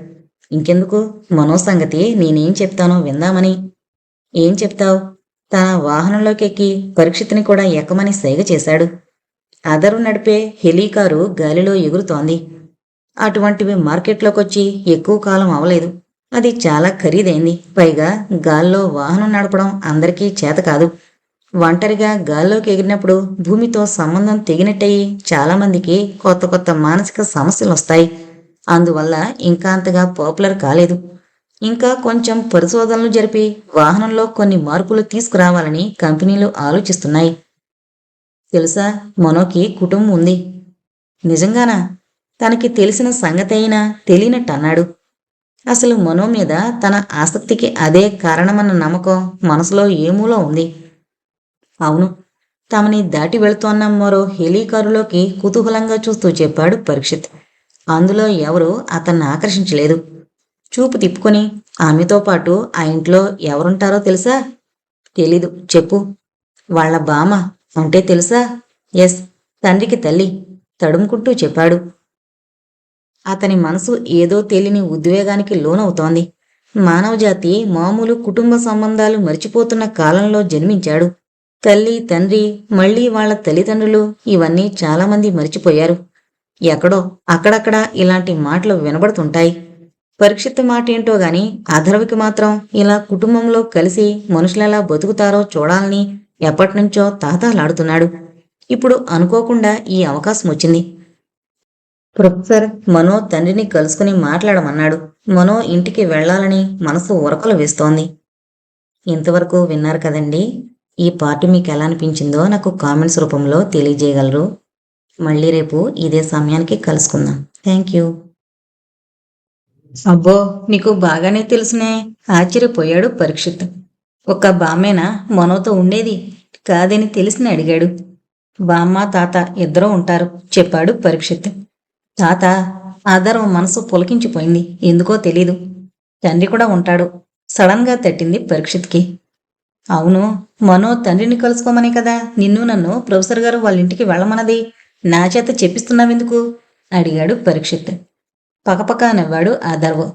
A: ఇంకెందుకు, మనో సంగతి నేనేం చెప్తానో విందామని. ఏం చెప్తావు? తన వాహనంలోకి ఎక్కి పరీక్షిత్ని కూడా ఎక్కమని సైగ చేశాడు. అదరు నడిపే హెలీకారు గాలిలో ఎగురుతోంది. అటువంటివి మార్కెట్లోకొచ్చి ఎక్కువ కాలం అవలేదు. అది చాలా ఖరీదైంది. పైగా గాల్లో వాహనం నడపడం అందరికీ చేత కాదు. ఒంటరిగా గాల్లోకి ఎగిరినప్పుడు భూమితో సంబంధం తెగినట్టయి చాలామందికి కొత్త కొత్త మానసిక సమస్యలు వస్తాయి. అందువల్ల ఇంకా అంతగా పాపులర్ కాలేదు. ఇంకా కొంచెం పరిశోధనలు జరిపి వాహనంలో కొన్ని మార్పులు తీసుకురావాలని కంపెనీలు ఆలోచిస్తున్నాయి. తెలుసా, మనోకి కుటుంబం ఉంది. నిజంగానా? తనకి తెలిసిన సంగతి అయినా తెలియనట్టు అన్నాడు. అసలు మనో మీద తన ఆసక్తికి అదే కారణమన్న నమ్మకం మనసులో ఏమూలో ఉంది. అవును, తమని దాటి వెళుతోన్న మరో హెలీకారులోకి కుతూహలంగా చూస్తూ చెప్పాడు పరీక్షిత్. అందులో ఎవరూ అతన్ని ఆకర్షించలేదు. చూపు తిప్పుకొని, ఆమెతో పాటు ఆ ఇంట్లో ఎవరుంటారో తెలుసా? తెలీదు, చెప్పు. వాళ్ల బామ్మ అంటే తెలుసా? ఎస్, తండ్రికి తల్లి తడుముకుంటూ చెప్పాడు. అతని మనసు ఏదో తెలియని ఉద్వేగానికి లోనవుతోంది. మానవజాతి మామూలు కుటుంబ సంబంధాలు మరిచిపోతున్న కాలంలో జన్మించాడు. తల్లి, తండ్రి, మళ్లీ వాళ్ల తల్లిదండ్రులు ఇవన్నీ చాలామంది మరిచిపోయారు. ఎక్కడో అక్కడక్కడ ఇలాంటి మాటలు వినబడుతుంటాయి. పరీక్షిత్ మాట ఏంటో గాని అధర్వకి మాత్రం ఇలా కుటుంబంలో కలిసి మనుషులెలా బతుకుతారో చూడాలని ఎప్పటినుంచో తాతాలాడుతున్నాడు. ఇప్పుడు అనుకోకుండా ఈ అవకాశం వచ్చింది. ప్రొఫెసర్ మనో తండ్రిని కలుసుకుని మాట్లాడమన్నాడు. మనో ఇంటికి వెళ్లాలని మనసు ఉరకలు వేస్తోంది. ఇంతవరకు విన్నారు కదండి. ఈ పార్ట్ మీకు ఎలా అనిపించిందో నాకు కామెంట్స్ రూపంలో తెలియజేయగలరు. మళ్ళీ రేపు ఇదే సమయానికి కలుసుకుందాం. Thank you. అబ్బో, నీకు బాగానే తెలుసునే, ఆశ్చర్యపోయాడు పరీక్షిత్. ఒక్క బామ్మేనా మనోతో ఉండేది? కాదని తెలిసిని అడిగాడు. బామ్మ తాత ఇద్దరూ ఉంటారు చెప్పాడు పరీక్షిత్. తాత? ఆధారం మనసు పులకించిపోయింది. ఎందుకో తెలీదు. తండ్రి కూడా ఉంటాడు సడన్ గా తట్టింది పరీక్షిత్కి. అవును, మనో తండ్రిని కలుసుకోమనే కదా నిన్ను నన్ను ప్రొఫెసర్ గారు వాళ్ళ ఇంటికి వెళ్ళమన్నది. నా చేత చెప్పిస్తున్నావెందుకు అడిగాడు పరీక్షిత్. పకపక నవ్వాడు ఆదర్వు.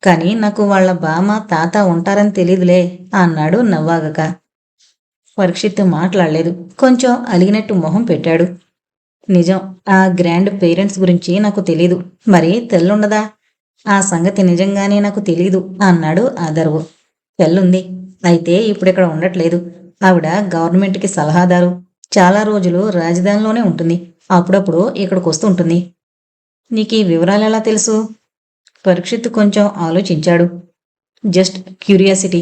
A: కాని నాకు వాళ్ల బామ్మ తాత ఉంటారని తెలీదులే అన్నాడు నవ్వాగక. పరీక్షిత్ మాట్లాడలేదు. కొంచెం అలిగినట్టు మొహం పెట్టాడు. నిజం, ఆ గ్రాండ్ పేరెంట్స్ గురించి నాకు తెలీదు. మరి తెల్లుండదా? ఆ సంగతి నిజంగానే నాకు తెలీదు అన్నాడు ఆదర్వు. తెల్లుంది, అయితే ఇప్పుడిక్కడ ఉండట్లేదు. ఆవిడ గవర్నమెంట్కి సలహాదారు. చాలా రోజులు రాజధానిలోనే ఉంటుంది. అప్పుడప్పుడు ఇక్కడికి వస్తుంటుంది. నీకు ఈ వివరాలు ఎలా తెలుసు? పరీక్షిత్ కొంచెం ఆలోచించాడు. Just curiosity.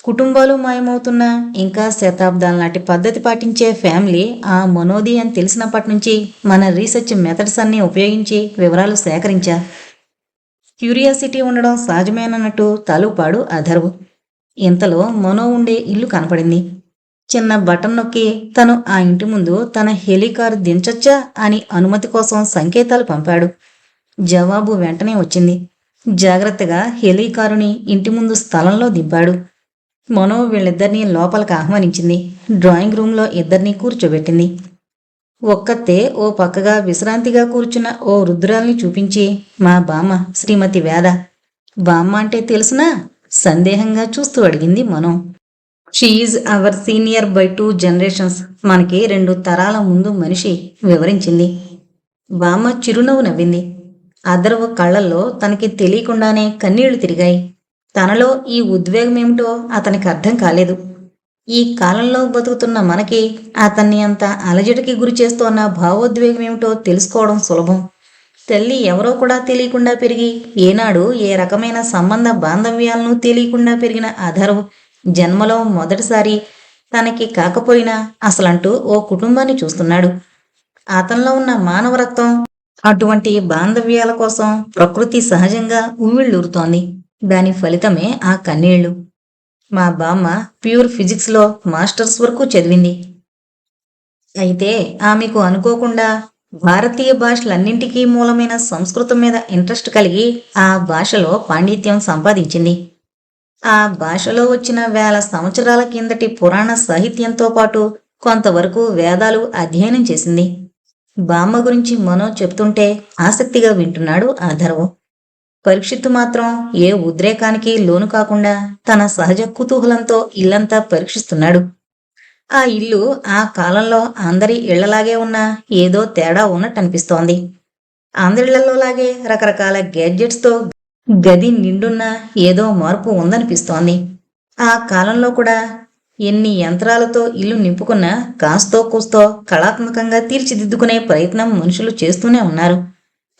A: కుటుంబాలు మాయమవుతున్నా ఇంకా శతాబ్దాల నాటి పద్ధతి పాటించే ఫ్యామిలీ ఆ మనోది అని తెలిసినప్పటి నుంచి మన రీసెర్చ్ మెథడ్స్ అన్నీ ఉపయోగించి వివరాలు సేకరించా. క్యూరియాసిటీ ఉండడం సహజమేనన్నట్టు తలూపాడు అథర్వ్. ఇంతలో మనో ఉండే ఇల్లు కనపడింది. చిన్న బటన్ నొక్కి తను ఆ ఇంటి ముందు తన హెలికారు దించొచ్చా అని అనుమతి కోసం సంకేతాలు పంపాడు. జవాబు వెంటనే వచ్చింది. జాగ్రత్తగా హెలికారుని ఇంటి ముందు స్థలంలో దింపాడు. మనో వీళ్ళిద్దరినీ లోపలికి ఆహ్వానించింది. డ్రాయింగ్ రూంలో ఇద్దరినీ కూర్చోబెట్టింది. ఒక్కతే ఓ పక్కగా విశ్రాంతిగా కూర్చున్న ఓ రుద్రాల్ని చూపించి, మా బామ్మ శ్రీమతి వేద. బామ్మ అంటే తెలుసునా? సందేహంగా చూస్తూ అడిగింది Mano. She is our senior by 2 generations. మనకి 2 తరాల ముందు మనిషి, వివరించింది. బామ్మ చిరునవ్వు నవ్వింది. అథర్వ్ కళ్ళల్లో తనకి తెలియకుండానే కన్నీళ్లు తిరిగాయి. తనలో ఈ ఉద్వేగమేమిటో అతనికి అర్థం కాలేదు. ఈ కాలంలో బతుకుతున్న మనకి అతన్ని అంత అలజడికి గురి చేస్తోన్న భావోద్వేగమేమిటో తెలుసుకోవడం సులభం. తల్లి ఎవరో కూడా తెలియకుండా పెరిగి ఏనాడు ఏ రకమైన సంబంధ బాంధవ్యాలను తెలియకుండా పెరిగిన అథర్వ్ జన్మలో మొదటిసారి తనకి కాకపోయినా అసలంటూ ఓ కుటుంబాన్ని చూస్తున్నాడు. అతనిలో ఉన్న మానవ రక్తం అటువంటి బాంధవ్యాల కోసం ప్రకృతి సహజంగా ఉవ్విళ్ళూరుతోంది. దాని ఫలితమే ఆ కన్నీళ్లు. మా బామ్మ ప్యూర్ ఫిజిక్స్లో మాస్టర్స్ వరకు చదివింది. అయితే ఆమెకు అనుకోకుండా భారతీయ భాషలన్నింటికీ మూలమైన సంస్కృతం మీద ఇంట్రెస్ట్ కలిగి ఆ భాషలో పాండిత్యం సంపాదించింది. ఆ భాషలో వచ్చిన వేల సంవత్సరాల కిందటి పురాణ సాహిత్యంతో పాటు కొంతవరకు వేదాలు అధ్యయనం చేసింది. బామ్మ గురించి మనో చెప్తుంటే ఆసక్తిగా వింటున్నాడు అథర్వ్. పరీక్షిత్తు మాత్రం ఏ ఉద్రేకానికి లోను కాకుండా తన సహజ కుతూహలంతో ఇల్లంతా పరీక్షిస్తున్నాడు. ఆ ఇల్లు ఆ కాలంలో అందరి ఇళ్లలాగే ఉన్నా ఏదో తేడా ఉన్నట్టు అనిపిస్తోంది. అందరిళ్లలోలాగే రకరకాల గ్యాడ్జెట్స్తో గది నిండున్నా ఏదో మార్పు ఉందనిపిస్తోంది. ఆ కాలంలో కూడా ఎన్ని యంత్రాలతో ఇల్లు నింపుకున్నా కాస్తో కూస్తో కళాత్మకంగా తీర్చిదిద్దుకునే ప్రయత్నం మనుషులు చేస్తూనే ఉన్నారు.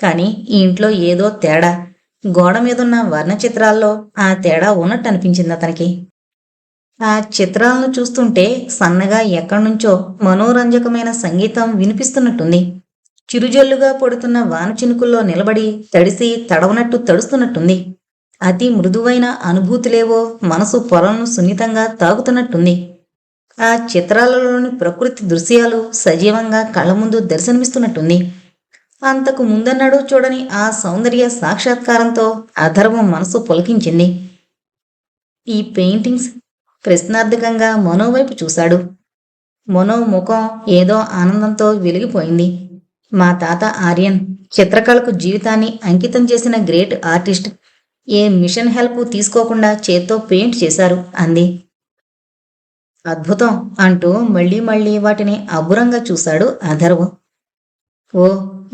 A: కానీ ఈ ఇంట్లో ఏదో తేడా. గోడ మీదున్న వర్ణ చిత్రాల్లో ఆ తేడా ఉన్నట్టు అనిపించింది అతనికి. ఆ చిత్రాలను చూస్తుంటే సన్నగా ఎక్కడ్నుంచో మనోరంజకమైన సంగీతం వినిపిస్తున్నట్టుంది. చిరుజల్లుగా పడుతున్న వాన చినుకుల్లో నిలబడి తడిసి తడవనట్టు తడుస్తున్నట్టుంది. అతి మృదువైన అనుభూతులేవో మనసు పొరలను సున్నితంగా తాకుతున్నట్టుంది. ఆ చిత్రాలలోని ప్రకృతి దృశ్యాలు సజీవంగా కళ్ళ ముందు దర్శనమిస్తున్నట్టుంది. అంతకు ముందన్నాడు చూడని ఆ సౌందర్య సాక్షాత్కారంతో అథర్వం మనసు పులకించింది. ఈ పెయింటింగ్స్? ప్రశ్నార్థకంగా మనోవైపు చూశాడు. మనో ముఖం ఏదో ఆనందంతో వెలిగిపోయింది. మా తాత ఆర్యన్ చిత్రకళకు జీవితాన్ని అంకితం చేసిన గ్రేట్ ఆర్టిస్ట్. ఏ మిషన్ హెల్ప్ తీసుకోకుండా చేత్తో పెయింట్ చేశారు అంది. అద్భుతం అంటూ మళ్ళీ మళ్ళీ వాటిని అబ్బురంగా చూశాడు అథర్వ్. ఓ,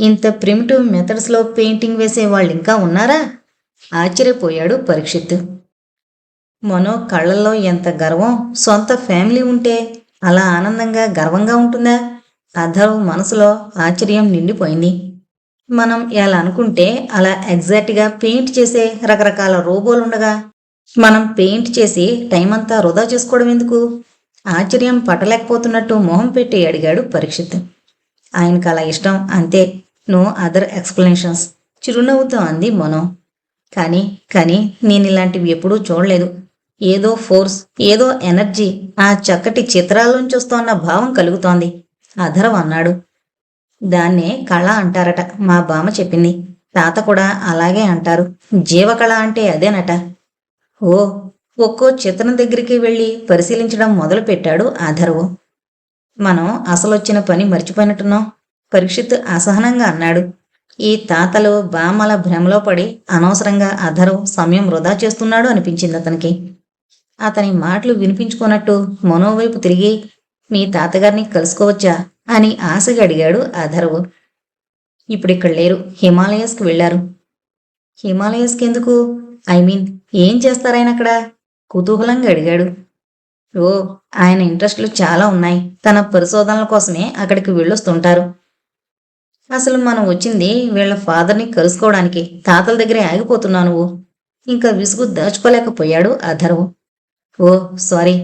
A: ఇంత ప్రిమిటివ్ మెథడ్స్లో పెయింటింగ్ వేసే వాళ్ళింకా ఉన్నారా? ఆశ్చర్యపోయాడు పరీక్షిత్. మనో కళ్ళల్లో ఎంత గర్వం. సొంత ఫ్యామిలీ ఉంటే అలా ఆనందంగా గర్వంగా ఉంటుందా? అథర్వ్ మనసులో ఆశ్చర్యం నిండిపోయింది. మనం ఎలా అనుకుంటే అలా ఎగ్జాక్ట్గా పెయింట్ చేసే రకరకాల రోబోలుండగా మనం పెయింట్ చేసి టైం అంతా వృధా చేసుకోవడం ఎందుకు? ఆశ్చర్యం పట్టలేకపోతున్నట్టు మొహం పెట్టి అడిగాడు పరీక్షిత్. ఆయనకు అలా ఇష్టం అంతే. No other explanations. చిరునవ్వుతో అంది మనో. కానీ నేను ఇలాంటివి ఎప్పుడూ చూడలేదు. ఏదో ఫోర్స్, ఏదో ఎనర్జీ ఆ చక్కటి చిత్రాల్లోంచి వస్తోన్న భావం కలుగుతోంది అథర్వ్ అన్నాడు. దాన్నే కళ అంటారట, మా బామ్మ చెప్పింది. తాత కూడా అలాగే అంటారు. జీవకళ అంటే అదేనట. ఓ, ఒక్కో చిత్రం దగ్గరికి వెళ్ళి పరిశీలించడం మొదలుపెట్టాడు అథర్వ్. మనం అసలొచ్చిన పని మర్చిపోయినట్టున్నాం, పరీక్షిత్ అసహనంగా అన్నాడు. ఈ తాతలు బామ్మల భ్రమలో పడి అనవసరంగా అథర్వ్ సమయం వృధా చేస్తున్నాడు అనిపించింది అతనికి. అతని మాటలు వినిపించుకున్నట్టు మనోవైపు తిరిగి, మీ తాతగారిని కలుసుకోవచ్చా అని ఆశగా అడిగాడు అథర్వ్. ఇప్పుడిక్కడ లేరు, హిమాలయస్కి వెళ్లారు. హిమాలయస్కి ఎందుకు? ఏం చేస్తారాయన అక్కడ? కుతూహలంగా అడిగాడు. ఓ, ఆయన ఇంట్రెస్ట్లు చాలా ఉన్నాయి. తన పరిశోధనల కోసమే అక్కడికి వెళ్ళొస్తుంటారు. అసలు మనం వచ్చింది వీళ్ళ ఫాదర్ని కలుసుకోవడానికి, తాతల దగ్గరే ఆగిపోతున్నావు నువ్వు. ఇంకా విసుగు దాచుకోలేకపోయాడు అధర్వ్. ఓ సారీ,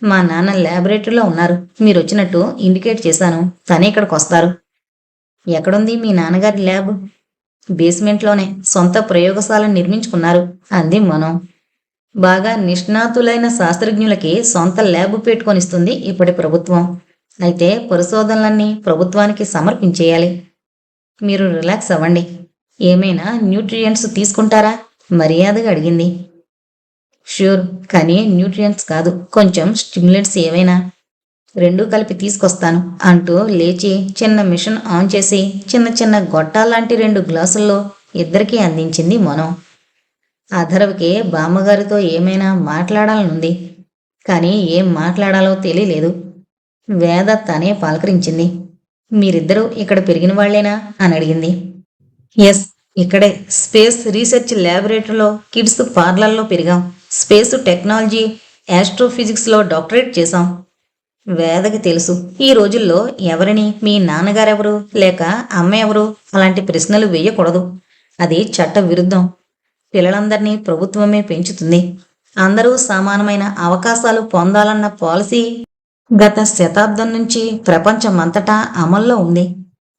A: మా నాన్న ల్యాబొరేటరీలో ఉన్నారు. మీరొచ్చినట్టు ఇండికేట్ చేశాను. తనే ఇక్కడికొస్తారు. ఎక్కడుంది మీ నాన్నగారి ల్యాబ్? బేస్మెంట్లోనే సొంత ప్రయోగశాలను నిర్మించుకున్నారు అంది మనం. బాగా నిష్ణాతులైన శాస్త్రజ్ఞులకి సొంత ల్యాబ్ పెట్టుకొనిస్తుంది ఇప్పటి ప్రభుత్వం. అయితే పరిశోధనలన్నీ ప్రభుత్వానికి సమర్పించేయాలి. మీరు రిలాక్స్ అవ్వండి. ఏమైనా న్యూట్రియంట్స్ తీసుకుంటారా? మర్యాదగా అడిగింది. ష్యూర్, కానీ న్యూట్రియంట్స్ కాదు, కొంచెం స్టిమ్యులెంట్స్ ఏవైనా. రెండూ కలిపి తీసుకొస్తాను అంటూ లేచి చిన్న మిషన్ ఆన్ చేసి చిన్న చిన్న గొట్టాల్లాంటి 2 గ్లాసుల్లో ఇద్దరికీ అందించింది మనం. అధర్వకి బామ్మగారితో ఏమైనా మాట్లాడాలనుంది, కానీ ఏం మాట్లాడాలో తెలియలేదు. వేద తనే పలకరించింది. మీరిద్దరూ ఇక్కడ పెరిగిన వాళ్లేనా అని అడిగింది. ఎస్, ఇక్కడే స్పేస్ రీసెర్చ్ ల్యాబొరేటరీలో కిడ్స్ పార్లర్లో పెరిగాం. స్పేస్ టెక్నాలజీ, ఆస్ట్రోఫిజిక్స్లో డాక్టరేట్ చేశాం. వేదకి తెలుసు, ఈ రోజుల్లో ఎవరిని మీ నాన్నగారెవరు లేక అమ్మ ఎవరు అలాంటి ప్రశ్నలు వేయకూడదు. అది చట్ట విరుద్ధం. పిల్లలందరినీ ప్రభుత్వమే పెంచుతుంది. అందరూ సమానమైన అవకాశాలు పొందాలన్న పాలసీ గత శతాబ్దం నుంచి ప్రపంచమంతటా అమల్లో ఉంది.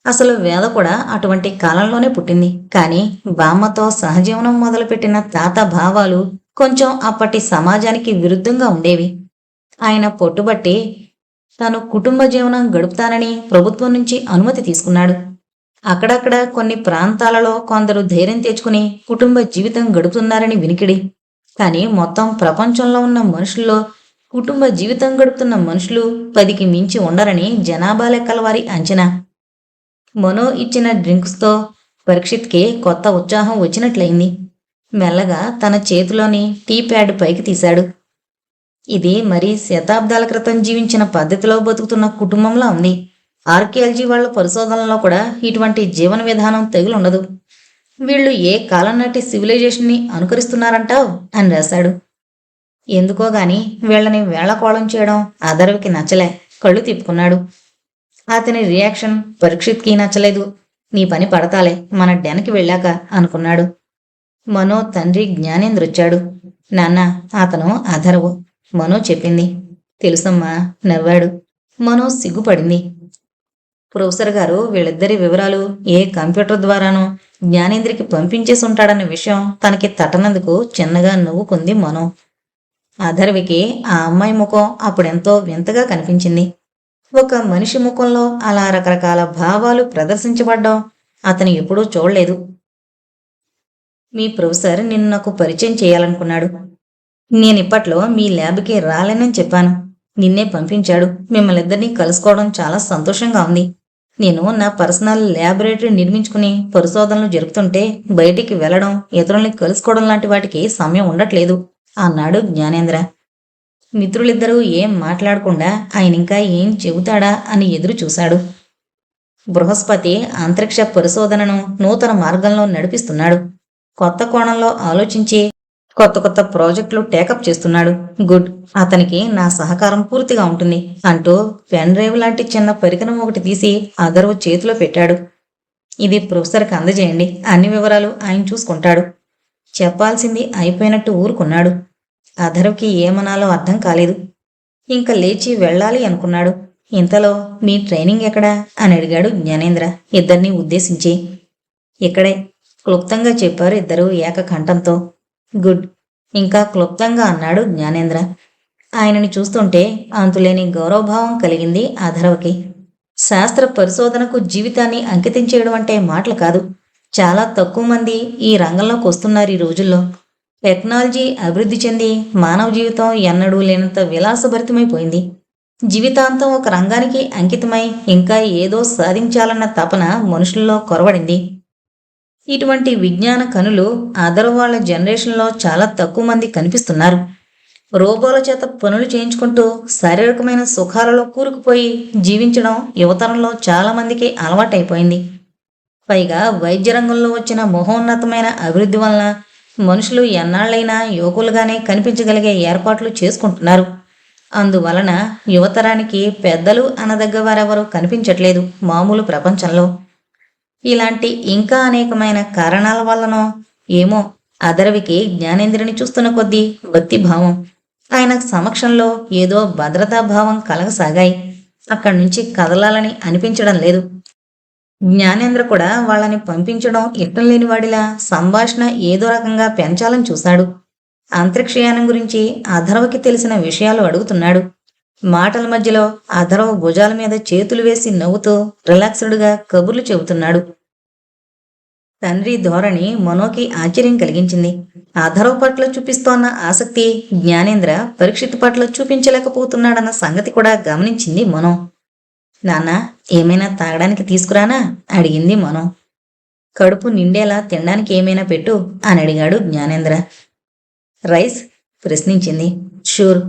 A: అసలు వేద కూడా అటువంటి కాలంలోనే పుట్టింది. కానీ బామ్మతో సహజీవనం మొదలుపెట్టిన తాత భావాలు కొంచెం అప్పటి సమాజానికి విరుద్ధంగా ఉండేవి. ఆయన పొట్టుబట్టి తను కుటుంబ జీవనం గడుపుతానని ప్రభుత్వం నుంచి అనుమతి తీసుకున్నాడు. అక్కడక్కడ కొన్ని ప్రాంతాలలో కొందరు ధైర్యం తెచ్చుకుని కుటుంబ జీవితం గడుపుతున్నారని వినికిడి. కానీ మొత్తం ప్రపంచంలో ఉన్న మనుషుల్లో కుటుంబ జీవితం గడుపుతున్న మనుషులు 10కి మించి ఉండరని జనాభా లెక్కల వారి అంచనా. మనో ఇచ్చిన డ్రింక్స్తో పరీక్షిత్కి కొత్త ఉత్సాహం వచ్చినట్లయింది. మెల్లగా తన చేతిలోని టీ ప్యాడ్ పైకి తీశాడు. ఇది మరి శతాబ్దాల క్రితం జీవించిన పద్ధతిలో బతుకుతున్న కుటుంబంలా ఉంది. ఆర్కియాలజీ వాళ్ళ పరిశోధనలో కూడా ఇటువంటి జీవన విధానం తెగులుండదు. వీళ్ళు ఏ కాలం నాటి సివిలైజేషన్ని అనుకరిస్తున్నారంటావు అని రాశాడు. ఎందుకో గాని వీళ్ళని వేళకోళం చేయడం అధర్వకి నచ్చలే. కళ్ళు తిప్పుకున్నాడు. అతని రియాక్షన్ పరీక్షిత్కి నచ్చలేదు. నీ పని పడతాలే మన డెనకి వెళ్ళాక అనుకున్నాడు. మనో తండ్రి జ్ఞానేంద్ర వచ్చాడు. నాన్న, అతను అధర్వు, మనో చెప్పింది. తెలుసమ్మా నవ్వాడు. మనో సిగ్గుపడింది. ప్రొఫెసర్ గారు వీళ్ళిద్దరి వివరాలు ఏ కంప్యూటర్ ద్వారానో జ్ఞానేంద్రికి పంపించేసి ఉంటాడన్న విషయం తనకి తట్టనందుకు చిన్నగా నవ్వుకుంది మనో. అధర్వికి ఆ అమ్మాయి ముఖం అప్పుడెంతో వింతగా కనిపించింది. ఒక మనిషి ముఖంలో అలా రకరకాల భావాలు ప్రదర్శించబడ్డం అతను ఎప్పుడూ చూడలేదు. మీ ప్రొఫెసర్ నిన్ను నాకు పరిచయం చేయాలనుకున్నాడు. నేనిప్పట్లో మీ ల్యాబ్కి రాలేనని చెప్పాను. నిన్నే పంపించాడు. మిమ్మల్నిద్దరినీ కలుసుకోవడం చాలా సంతోషంగా ఉంది. నేను నా పర్సనల్ ల్యాబొరేటరీ నిర్మించుకుని పరిశోధనలు జరుపుతుంటే బయటికి వెళ్లడం, ఇతరుల్ని కలుసుకోవడం లాంటి వాటికి సమయం ఉండట్లేదు అన్నాడు జ్ఞానేంద్ర. మిత్రులిద్దరూ ఏం మాట్లాడకుండా ఆయన ఇంకా ఏం చెబుతాడా అని ఎదురు చూశాడు. బృహస్పతి అంతరిక్ష పరిశోధనను నూతన మార్గంలో నడిపిస్తున్నాడు. కొత్త కోణంలో ఆలోచించి కొత్త కొత్త ప్రాజెక్టులు టేకప్ చేస్తున్నాడు. గుడ్, అతనికి నా సహకారం పూర్తిగా ఉంటుంది అంటూ పెన్ డ్రైవ్ లాంటి చిన్న పరికరం ఒకటి తీసి అధర్వ్ చేతిలో పెట్టాడు. ఇది ప్రొఫెసర్కి అందజేయండి, అన్ని వివరాలు ఆయన చూసుకుంటాడు. చెప్పాల్సింది అయిపోయినట్టు ఊరుకున్నాడు. అధర్వ్కి ఏమనాలో అర్థం కాలేదు. ఇంకా లేచి వెళ్ళాలి అనుకున్నాడు. ఇంతలో మీ ట్రైనింగ్ ఎక్కడా అని అడిగాడు జ్ఞానేంద్ర ఇద్దరినీ ఉద్దేశించి. ఇక్కడే, క్లుప్తంగా చెప్పారు ఇద్దరు ఏకకంఠంతో. గుడ్, ఇంకా క్లుప్తంగా అన్నాడు జ్ఞానేంద్ర. ఆయనని చూస్తుంటే అంతులేని గౌరవభావం కలిగింది అధర్వకి. శాస్త్ర పరిశోధనకు జీవితాన్ని అంకితం చేయడం అంటే మాటలు కాదు. చాలా తక్కువ మంది ఈ రంగంలోకి వస్తున్నారు ఈ రోజుల్లో. టెక్నాలజీ అభివృద్ధి చెంది మానవ జీవితం ఎన్నడూ లేనంత విలాసభరితమైపోయింది. జీవితాంతం ఒక రంగానికి అంకితమై ఇంకా ఏదో సాధించాలన్న తపన మనుషుల్లో కొరవడింది. ఇటువంటి విజ్ఞాన కనులు అధర్వ్ వాళ్ళ జనరేషన్లో చాలా తక్కువ మంది కనిపిస్తున్నారు. రోబోల చేత పనులు చేయించుకుంటూ శారీరకమైన సుఖాలలో కూరుకుపోయి జీవించడం యువతరంలో చాలా మందికి అలవాటైపోయింది. పైగా వైద్య రంగంలో వచ్చిన మహోన్నతమైన అభివృద్ధి వలన మనుషులు ఎన్నాళ్ళైనా యువకులుగానే కనిపించగలిగే ఏర్పాట్లు చేసుకుంటున్నారు. అందువలన యువతరానికి పెద్దలు అనదగ్గ వారెవరూ కనిపించట్లేదు మామూలు ప్రపంచంలో. ఇలాంటి ఇంకా అనేకమైన కారణాల వల్లనో ఏమో అధర్వికి జ్ఞానేంద్రుని చూస్తున్న కొద్దీ భక్తిభావం, ఆయన సమక్షంలో ఏదో భద్రతాభావం కలగసాగాయి. అక్కడి నుంచి కదలాలని అనిపించడం లేదు. జ్ఞానేంద్ర కూడా వాళ్ళని పంపించడం ఇష్టం లేనివాడిలా సంభాషణ ఏదో రకంగా పెంచాలని చూశాడు. అంతరిక్షయానం గురించి అధర్వకి తెలిసిన విషయాలు అడుగుతున్నాడు. మాటల మధ్యలో అధర్వ భుజాల మీద చేతులు వేసి నవ్వుతూ రిలాక్స్డ్గా కబుర్లు చెబుతున్నాడు. తండ్రి ధోరణి మనోకి ఆశ్చర్యం కలిగించింది. అధర్వ పట్ల చూపిస్తోన్న ఆసక్తి జ్ఞానేంద్ర పరీక్షిత్ పట్ల చూపించలేకపోతున్నాడన్న సంగతి కూడా గమనించింది మనో. నాన్న, ఏమైనా తాగడానికి తీసుకురానా అడిగింది మనో. కడుపు నిండేలా తినడానికి ఏమైనా పెట్టు అని అడిగాడు జ్ఞానేంద్ర. రైస్ ప్రశ్నించింది. షూర్.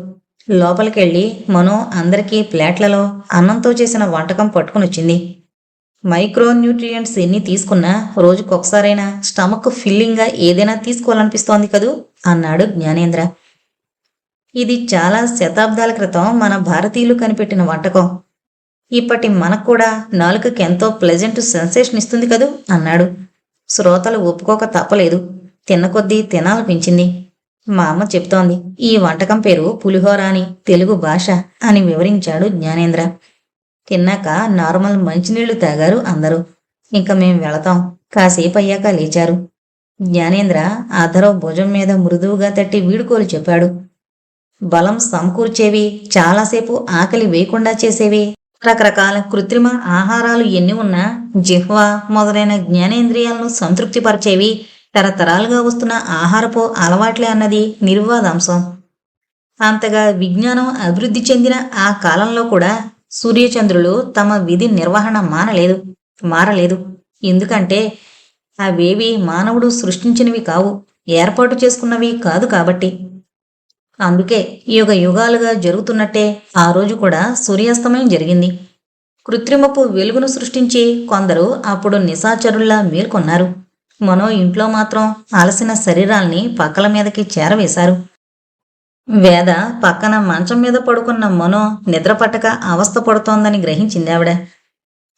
A: లోపలికెళ్ళి మనో అందరికీ ప్లేట్లలో అన్నంతో చేసిన వంటకం పట్టుకుని వచ్చింది. మైక్రో న్యూట్రియంట్స్ ఎన్ని తీసుకున్నా రోజుకొకసారైనా స్టమక్ ఫిల్లింగ్గా ఏదైనా తీసుకోవాలనిపిస్తోంది కదూ అన్నాడు జ్ఞానేంద్ర. ఇది చాలా శతాబ్దాల క్రితం మన భారతీయులు కనిపెట్టిన వంటకం. ఇప్పటి మనకు కూడా నాలుకకి ఎంతో ప్లెజెంట్ సెన్సేషన్ ఇస్తుంది కదూ అన్నాడు. శ్రోతలు ఒప్పుకోక తప్పలేదు. తిన్న కొద్దీ తినాలనిపించింది. మా అమ్మ చెప్తోంది, ఈ వంటకం పేరు పులిహోర అని, తెలుగు భాష అని వివరించాడు జ్ఞానేంద్ర. తిన్నాక నార్మల్ మంచినీళ్లు తాగారు అందరూ. ఇంక మేం వెళతాం. కాసేపు అయ్యాక లేచారు. జ్ఞానేంద్ర అధర్వ భుజం మీద మృదువుగా తట్టి వీడుకోలు చెప్పాడు. బలం సమకూర్చేవి, చాలాసేపు ఆకలి వేయకుండా చేసేవి, రకరకాల కృత్రిమ ఆహారాలు ఎన్ని ఉన్నా జిహ్వ మొదలైన జ్ఞానేంద్రియాలను సంతృప్తిపరిచేవి తరతరాలుగా వస్తున్న ఆహారపు అలవాట్లే అన్నది నిర్వాదాంశం. అంతగా విజ్ఞానం అభివృద్ధి చెందిన ఆ కాలంలో కూడా సూర్యచంద్రులు తమ విధి నిర్వహణ మారలేదు. ఎందుకంటే అవేవి మానవుడు సృష్టించినవి కావు, ఏర్పాటు చేసుకున్నవి కాదు కాబట్టి. అందుకే యుగ యుగాలుగా జరుగుతున్నట్టే ఆ రోజు కూడా సూర్యాస్తమయం జరిగింది. కృత్రిమపు వెలుగును సృష్టించి కొందరు అప్పుడు నిశాచరుల్లా మేల్కొన్నారు. మనో ఇంట్లో మాత్రం అలసిన శరీరాల్ని పక్కల మీదకి చేరవేశారు. వేద పక్కన మంచం మీద పడుకున్న మనో నిద్రపట్టక అవస్థ పడుతోందని గ్రహించింది ఆవిడ.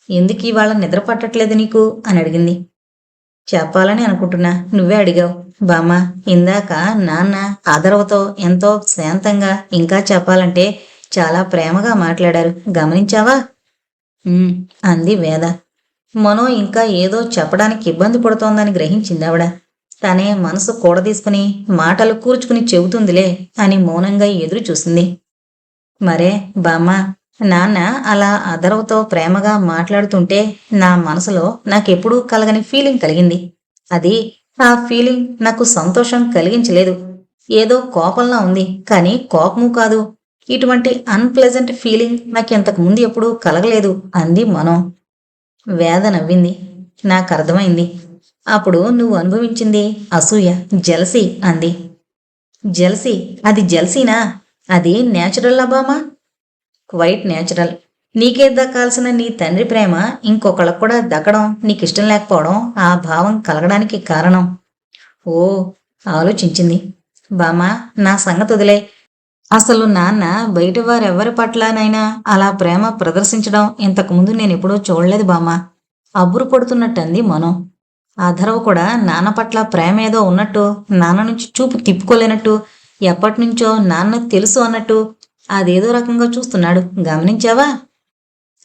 A: ఎందుకు ఇవాళ నిద్ర పట్టట్లేదు నీకు అని అడిగింది. చెప్పాలని అనుకుంటున్నా, నువ్వే అడిగావు. బామ్మ, ఇందాక నాన్న అధర్వతో ఎంతో శాంతంగా, ఇంకా చెప్పాలంటే చాలా ప్రేమగా మాట్లాడారు, గమనించావా అంది వేద. మనో ఇంకా ఏదో చెప్పడానికి ఇబ్బంది పడుతోందని గ్రహించింది ఆవిడ. తనే మనసు కూడదీసుకుని మాటలు కూర్చుకుని చెబుతుందిలే అని మౌనంగా ఎదురు చూసింది. మరే బామ్మ, నాన్న అలా అధర్వతో ప్రేమగా మాట్లాడుతుంటే నా మనసులో నాకెప్పుడూ కలగని ఫీలింగ్ కలిగింది. ఆ ఫీలింగ్ నాకు సంతోషం కలిగించలేదు. ఏదో కోపంలా ఉంది, కానీ కోపము కాదు. ఇటువంటి అన్ప్లెజెంట్ ఫీలింగ్ నాకింతకు ముందు ఎప్పుడూ కలగలేదు అంది మనో. వేద నవ్వింది. నాకు అర్థమైంది. అప్పుడు నువ్వు అనుభవించింది అసూయ, జెలసీ అంది. జెలసీ? అది జెలసీనా? అది నేచురల్ అబామా? Quiet natural. నీకే దక్కాల్సిన నీ తండ్రి ప్రేమ ఇంకొకళ్ళకు కూడా దక్కడం నీకిష్టం లేకపోవడం ఆ భావం కలగడానికి కారణం. ఓ, ఆలోచించింది. బామా, నా సంగతి వదిలే. అసలు నాన్న బయట వారెవ్వరి పట్లనైనా అలా ప్రేమ ప్రదర్శించడం ఇంతకుముందు నేనెప్పుడూ చూడలేదు బామ్మ. అబ్బురు పడుతున్నట్టంది మనో. అధర్వ కూడా నాన్న పట్ల ప్రేమ ఏదో ఉన్నట్టు, నాన్న నుంచి చూపు తిప్పుకోలేనట్టు, ఎప్పటినుంచో నాన్న తెలుసు అన్నట్టు అదేదో రకంగా చూస్తున్నాడు, గమనించావా?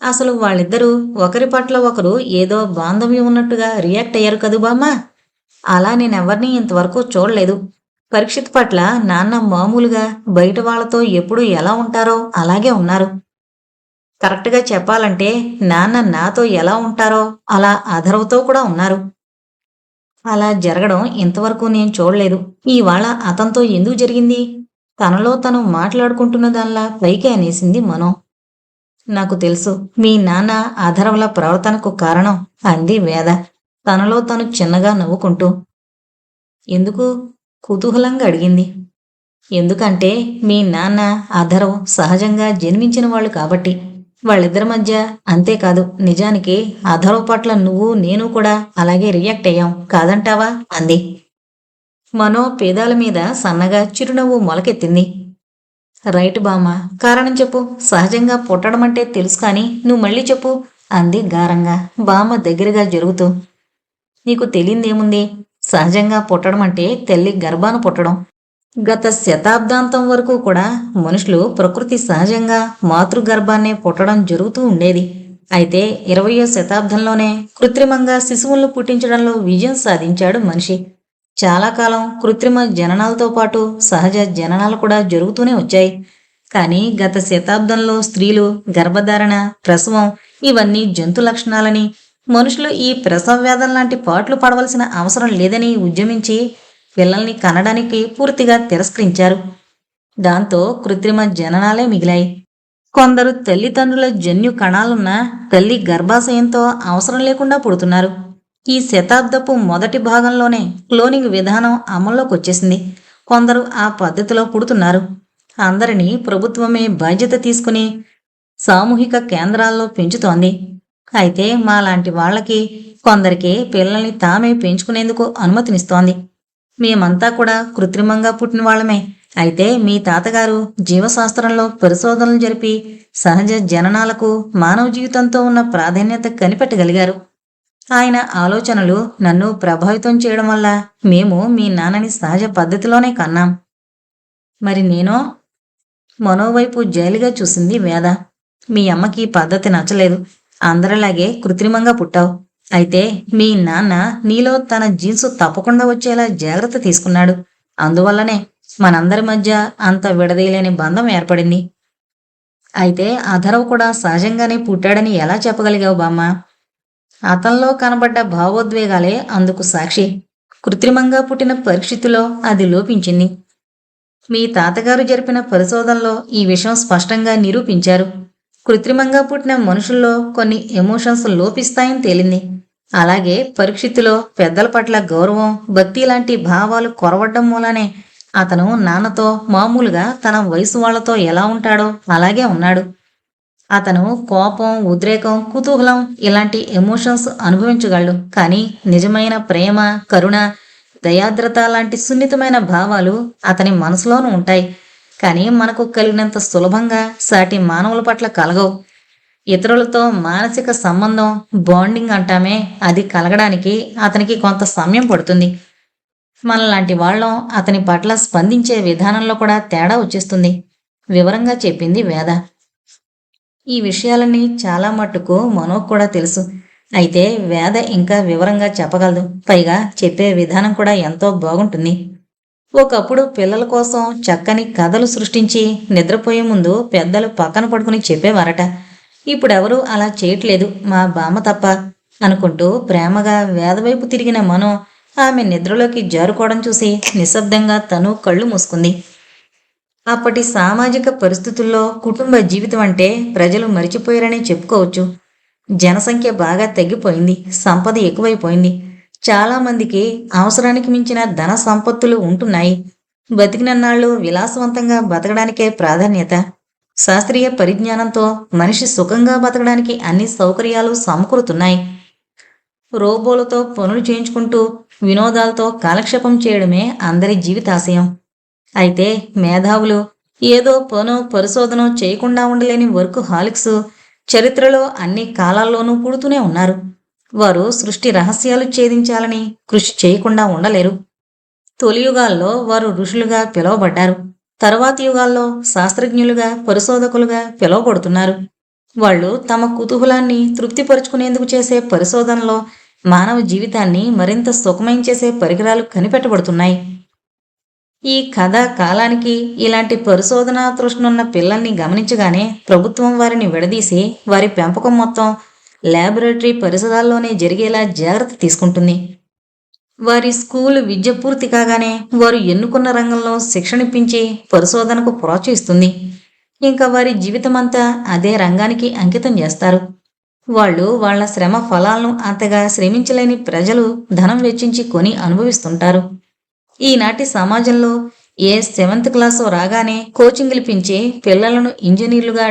A: అసలు వాళ్ళిద్దరూ ఒకరి పట్ల ఒకరు ఏదో బాంధవ్యం ఉన్నట్టుగా రియాక్ట్ అయ్యారు కదూ బామ్మ. అలా నేనెవరినీ ఇంతవరకు చూడలేదు. పరీక్షిత్ పట్ల నాన్న మామూలుగా బయట వాళ్లతో ఎప్పుడు ఎలా ఉంటారో అలాగే ఉన్నారు. కరెక్ట్గా చెప్పాలంటే నాన్న నాతో ఎలా ఉంటారో అలా అధర్వతో కూడా ఉన్నారు. అలా జరగడం ఇంతవరకు నేను చూడలేదు. ఇవాళ అతనితో ఎందుకు జరిగింది? తనలో తను మాట్లాడుకుంటున్న దానిలా పైకి అనేసింది మనో. నాకు తెలుసు మీ నాన్న అధర్వల ప్రవర్తనకు కారణం అంది వేద తనలో తను చిన్నగా నవ్వుకుంటూ. ఎందుకు? కుతూహలంగా అడిగింది. ఎందుకంటే మీ నాన్న అధర్వ్ సహజంగా జన్మించిన వాళ్ళు కాబట్టి. వాళ్ళిద్దరి మధ్య. అంతేకాదు, నిజానికి అధర్వ్ పట్ల నువ్వు నేను కూడా అలాగే రియాక్ట్ అయ్యాం, కాదంటావా అంది. మనో పేదాల మీద సన్నగా చిరునవ్వు మొలకెత్తింది. రైట్ బామ్మ, కారణం చెప్పు. సహజంగా పుట్టడం అంటే తెలుసు, కానీ నువ్వు మళ్ళీ చెప్పు అంది గారంగా బామ్మ దగ్గరగా జరుగుతూ. నీకు తెలియందేముంది? సహజంగా పుట్టడం అంటే తల్లి గర్భాన పుట్టడం. గత శతాబ్దాంతం వరకు కూడా మనుషులు ప్రకృతి సహజంగా మాతృగర్భాన్నే పుట్టడం జరుగుతూ ఉండేది. అయితే 20వ శతాబ్దంలోనే కృత్రిమంగా శిశువులను పుట్టించడంలో విజయం సాధించాడు మనిషి. చాలా కాలం కృత్రిమ జననాలతో పాటు సహజ జననాలు కూడా జరుగుతూనే వచ్చాయి. కానీ గత శతాబ్దంలో స్త్రీలు గర్భధారణ, ప్రసవం ఇవన్నీ జంతు లక్షణాలని, మనుషులు ఈ ప్రసవ వేదన లాంటి పాట్లు పడవలసిన అవసరం లేదని ఉద్యమించి పిల్లల్ని కనడానికి పూర్తిగా తిరస్కరించారు. దాంతో కృత్రిమ జననాలే మిగిలాయి. కొందరు తల్లిదండ్రుల జన్యు కణాలున్న తల్లి గర్భాశయంతో అవసరం లేకుండా పుడుతున్నారు. ఈ శతాబ్దపు మొదటి భాగంలోనే క్లోనింగ్ విధానం అమల్లోకి వచ్చేసింది. కొందరు ఆ పద్ధతిలో పుడుతున్నారు. అందరినీ ప్రభుత్వమే బాధ్యత తీసుకుని సామూహిక కేంద్రాల్లో పెంచుతోంది. అయితే మాలాంటి వాళ్ళకి కొందరికి పిల్లల్ని తామే పెంచుకునేందుకు అనుమతినిస్తోంది. మేమంతా కూడా కృత్రిమంగా పుట్టిన వాళ్ళమే. అయితే మీ తాతగారు జీవశాస్త్రంలో పరిశోధనలు జరిపి సహజ జననాలకు మానవ జీవితంతో ఉన్న ప్రాధాన్యత కనిపెట్టగలిగారు. ఆయన ఆలోచనలు నన్ను ప్రభావితం చేయడం వల్ల మేము మీ నాన్నని సహజ పద్ధతిలోనే కన్నాం. మరి నేనో? మనోవైపు జైలుగా చూసింది వేద. మీ అమ్మకి పద్ధతి నచ్చలేదు. అందరిలాగే కృత్రిమంగా పుట్టావు. అయితే మీ నాన్న నీలో తన జీన్స్ తప్పకుండా వచ్చేలా జాగ్రత్త తీసుకున్నాడు. అందువల్లనే మనందరి మధ్య అంత విడదీయలేని బంధం ఏర్పడింది. అయితే అధర్వ కూడా సహజంగానే పుట్టాడని ఎలా చెప్పగలిగావు బామ్మ? అతనిలో కనబడ్డ భావోద్వేగాలే అందుకు సాక్షి. కృత్రిమంగా పుట్టిన పరీక్షితులో అది లోపించింది. మీ తాతగారు జరిపిన పరిశోధనలో ఈ విషయం స్పష్టంగా నిరూపించారు. కృత్రిమంగా పుట్టిన మనుషుల్లో కొన్ని ఎమోషన్స్ లోపిస్తాయని తేలింది. అలాగే పరీక్షితులో పెద్దల పట్ల గౌరవం, భక్తి లాంటి భావాలు కొరవడ్డం మూలానే అతను నాన్నతో మామూలుగా తన వయసు వాళ్లతో ఎలా ఉంటాడో అలాగే ఉన్నాడు. అతను కోపం, ఉద్రేకం, కుతూహలం ఇలాంటి ఎమోషన్స్ అనుభవించగలడు. కానీ నిజమైన ప్రేమ, కరుణ, దయాద్రత లాంటి సున్నితమైన భావాలు అతని మనసులోనూ ఉంటాయి. కానీ మనకు కలిగినంత సులభంగా సాటి మానవుల పట్ల కలగవు. ఇతరులతో మానసిక సంబంధం, బాండింగ్ అంటామే, అది కలగడానికి అతనికి కొంత సమయం పడుతుంది. మనలాంటి వాళ్ళం అతని పట్ల స్పందించే విధానంలో కూడా తేడా వచ్చేస్తుంది. వివరంగా చెప్పింది వేద. ఈ విషయాలన్నీ చాలా మట్టుకు మనోకు కూడా తెలుసు. అయితే వేద ఇంకా వివరంగా చెప్పగలదు. పైగా చెప్పే విధానం కూడా ఎంతో బాగుంటుంది. ఒకప్పుడు పిల్లల కోసం చక్కని కథలు సృష్టించి నిద్రపోయే ముందు పెద్దలు పక్కన పడుకుని చెప్పేవారట. ఇప్పుడెవరూ అలా చేయట్లేదు, మా బామ్మ తప్ప అనుకుంటూ ప్రేమగా వేదవైపు తిరిగిన మనో ఆమె నిద్రలోకి జారుకోవడం చూసి నిశ్శబ్దంగా తను కళ్ళు మూసుకుంది. అప్పటి సామాజిక పరిస్థితుల్లో కుటుంబ జీవితం అంటే ప్రజలు మరిచిపోయారని చెప్పుకోవచ్చు. జనసంఖ్య బాగా తగ్గిపోయింది, సంపద ఎక్కువైపోయింది. చాలామందికి అవసరానికి మించిన ధన సంపత్తులు ఉంటున్నాయి. బతికినన్నాళ్ళు విలాసవంతంగా బతకడానికే ప్రాధాన్యత. శాస్త్రీయ పరిజ్ఞానంతో మనిషి సుఖంగా బతకడానికి అన్ని సౌకర్యాలు సమకూరుతున్నాయి. రోబోలతో పనులు చేయించుకుంటూ వినోదాలతో కాలక్షేపం చేయడమే అందరి జీవితాశయం. అయితే మేధావులు ఏదో పనో పరిశోధనో చేయకుండా ఉండలేని వర్క్ హాలిక్స్ చరిత్రలో అన్ని కాలాల్లోనూ పుడుతూనే ఉన్నారు. వారు సృష్టి రహస్యాలు ఛేదించాలని కృషి చేయకుండా ఉండలేరు. తొలి యుగాల్లో వారు ఋషులుగా పిలువబడ్డారు. తరువాతి యుగాల్లో శాస్త్రజ్ఞులుగా, పరిశోధకులుగా పిలువబడుతున్నారు. వాళ్ళు తమ కుతూహలాన్ని తృప్తిపరుచుకునేందుకు చేసే పరిశోధనలో మానవ జీవితాన్ని మరింత సుఖమయం చేసే పరికరాలు కనిపెట్టబడుతున్నాయి. ఈ కథ కాలానికి ఇలాంటి పరిశోధనా తృష్ణున్న పిల్లల్ని గమనించగానే ప్రభుత్వం వారిని విడదీసి వారి పెంపకం మొత్తం ల్యాబొరేటరీ పరిసరాల్లోనే జరిగేలా జాగ్రత్త తీసుకుంటుంది. వారి స్కూలు విద్య పూర్తి కాగానే వారు ఎన్నుకున్న రంగంలో శిక్షణిప్పించి పరిశోధనకు ప్రోత్సహిస్తుంది. ఇంకా వారి జీవితమంతా అదే రంగానికి అంకితం చేస్తారు. వాళ్ళు వాళ్ల శ్రమ ఫలాలను అంతగా శ్రమించలేని ప్రజలు ధనం వెచ్చించి కొని అనుభవిస్తుంటారు. ఈనాటి సమాజంలో ఏ 7th క్లాసు రాగానే కోచింగ్ ఇప్పించి పిల్లలను ఇంజనీర్లుగా,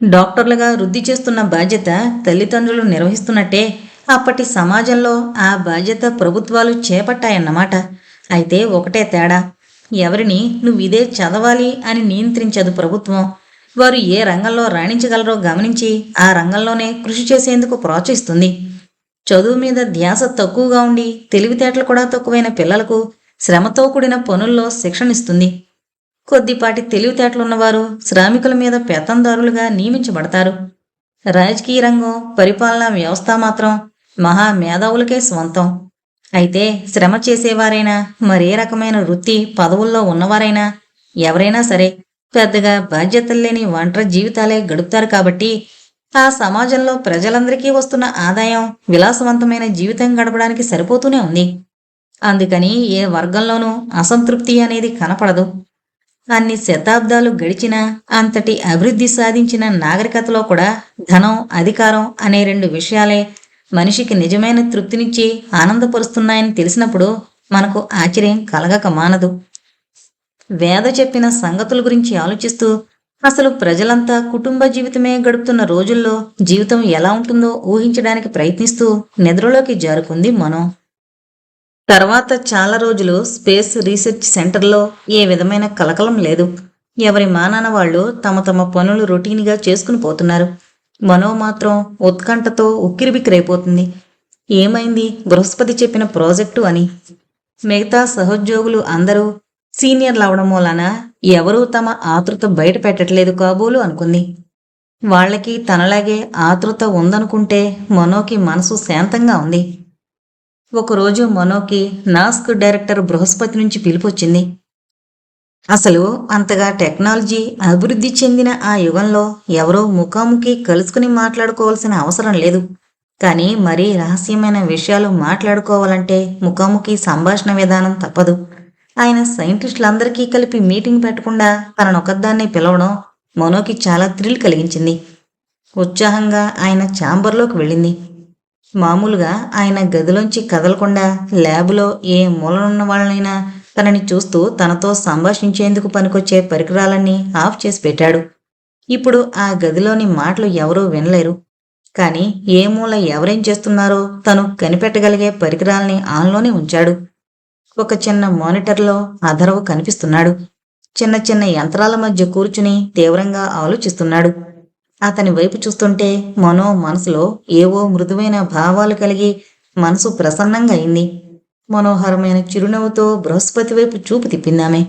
A: డాక్టర్లుగా వృద్ధి చేస్తున్న బాధ్యత తల్లిదండ్రులు నిర్వహిస్తున్నట్టే అప్పటి సమాజంలో ఆ బాధ్యత ప్రభుత్వాలు చేపట్టాయన్నమాట. అయితే ఒకటే తేడా, ఎవరిని నువ్విదే చదవాలి అని నియంత్రించదు ప్రభుత్వం. వారు ఏ రంగంలో రాణించగలరో గమనించి ఆ రంగంలోనే కృషి చేసేందుకు ప్రోత్సహిస్తుంది. చదువు మీద ధ్యాస తక్కువగా ఉండి తెలివితేటలు కూడా తక్కువైన పిల్లలకు శ్రమతో కూడిన పనుల్లో శిక్షణిస్తుంది. కొద్దిపాటి తెలివితేటలున్నవారు శ్రామికుల మీద పెత్తందారులుగా నియమించబడతారు. రాజకీయ రంగం, పరిపాలనా వ్యవస్థ మాత్రం మహా మేధావులకే స్వంతం. అయితే శ్రమ చేసేవారైనా, మరే రకమైన వృత్తి పదవుల్లో ఉన్నవారైనా, ఎవరైనా సరే పెద్దగా బాధ్యతలు లేని ఒంటరి జీవితాలే గడుపుతారు. కాబట్టి ఆ సమాజంలో ప్రజలందరికీ వస్తున్న ఆదాయం విలాసవంతమైన జీవితం గడపడానికి సరిపోతూనే ఉంది. అందుకని ఏ వర్గంలోనూ అసంతృప్తి అనేది కనపడదు. అన్ని శతాబ్దాలు గడిచినా అంతటి అభివృద్ధి సాధించిన నాగరికతలో కూడా ధనం, అధికారం అనే రెండు విషయాలే మనిషికి నిజమైన తృప్తినిచ్చి ఆనందపరుస్తున్నాయని తెలిసినప్పుడు మనకు ఆశ్చర్యం కలగక మానదు. వేద చెప్పిన సంగతుల గురించి ఆలోచిస్తూ అసలు ప్రజలంతా కుటుంబ జీవితమే గడుపుతున్న రోజుల్లో జీవితం ఎలా ఉంటుందో ఊహించడానికి ప్రయత్నిస్తూ నిద్రలోకి జారుకుంది మనం. తర్వాత చాలా రోజులు స్పేస్ రీసెర్చ్ సెంటర్లో ఏ విధమైన కలకలం లేదు. ఎవరి మానాన వాళ్ళు తమ తమ పనులు రొటీన్గా చేసుకుని పోతున్నారు. మనో మాత్రం ఉత్కంఠతో ఉక్కిరిబిక్కిరైపోతుంది. ఏమైంది బృహస్పతి చెప్పిన ప్రాజెక్టు అని. మిగతా సహోద్యోగులు అందరూ సీనియర్లు అవడం వలన ఎవరూ తమ ఆతృత బయట పెట్టట్లేదు కాబోలు అనుకుంది. వాళ్ళకి తనలాగే ఆతృత ఉందనుకుంటే మనోకి మనసు శాంతంగా ఉంది. ఒకరోజు మనోకి నాస్క్ డైరెక్టర్ బృహస్పతి నుంచి పిలుపొచ్చింది. అసలు అంతగా టెక్నాలజీ అభివృద్ధి చెందిన ఆ యుగంలో ఎవరో ముఖాముఖి కలుసుకుని మాట్లాడుకోవాల్సిన అవసరం లేదు. కానీ మరీ రహస్యమైన విషయాలు మాట్లాడుకోవాలంటే ముఖాముఖి సంభాషణ విధానం తప్పదు. ఆయన సైంటిస్టులందరికీ కలిపి మీటింగ్ పెట్టకుండా తననొకదాన్ని పిలవడం మనోకి చాలా థ్రిల్ కలిగించింది. ఉత్సాహంగా ఆయన ఛాంబర్లోకి వెళ్ళింది. మామూలుగా ఆయన గదిలోంచి కదలకుండా ల్యాబులో ఏ మూలనున్న వాళ్ళనైనా తనని చూస్తూ తనతో సంభాషించేందుకు పనికొచ్చే పరికరాలన్నీ ఆఫ్ చేసి పెట్టాడు. ఇప్పుడు ఆ గదిలోని మాటలు ఎవరూ వినలేరు. కానీ ఏ మూల ఎవరేం చేస్తున్నారో తను కనిపెట్టగలిగే పరికరాల్ని ఆన్లోనే ఉంచాడు. ఒక చిన్న మానిటర్లో అధర్వ కనిపిస్తున్నాడు. చిన్న చిన్న యంత్రాల మధ్య కూర్చుని తీవ్రంగా ఆలోచిస్తున్నాడు. అతని వైపు చూస్తుంటే మనో మనసులో ఏవో మృదువైన భావాలు కలిగి మనసు ప్రసన్నంగా అయింది. మనోహరమైన చిరునవ్వుతో బృహస్పతి వైపు చూపు తిప్పిందామె.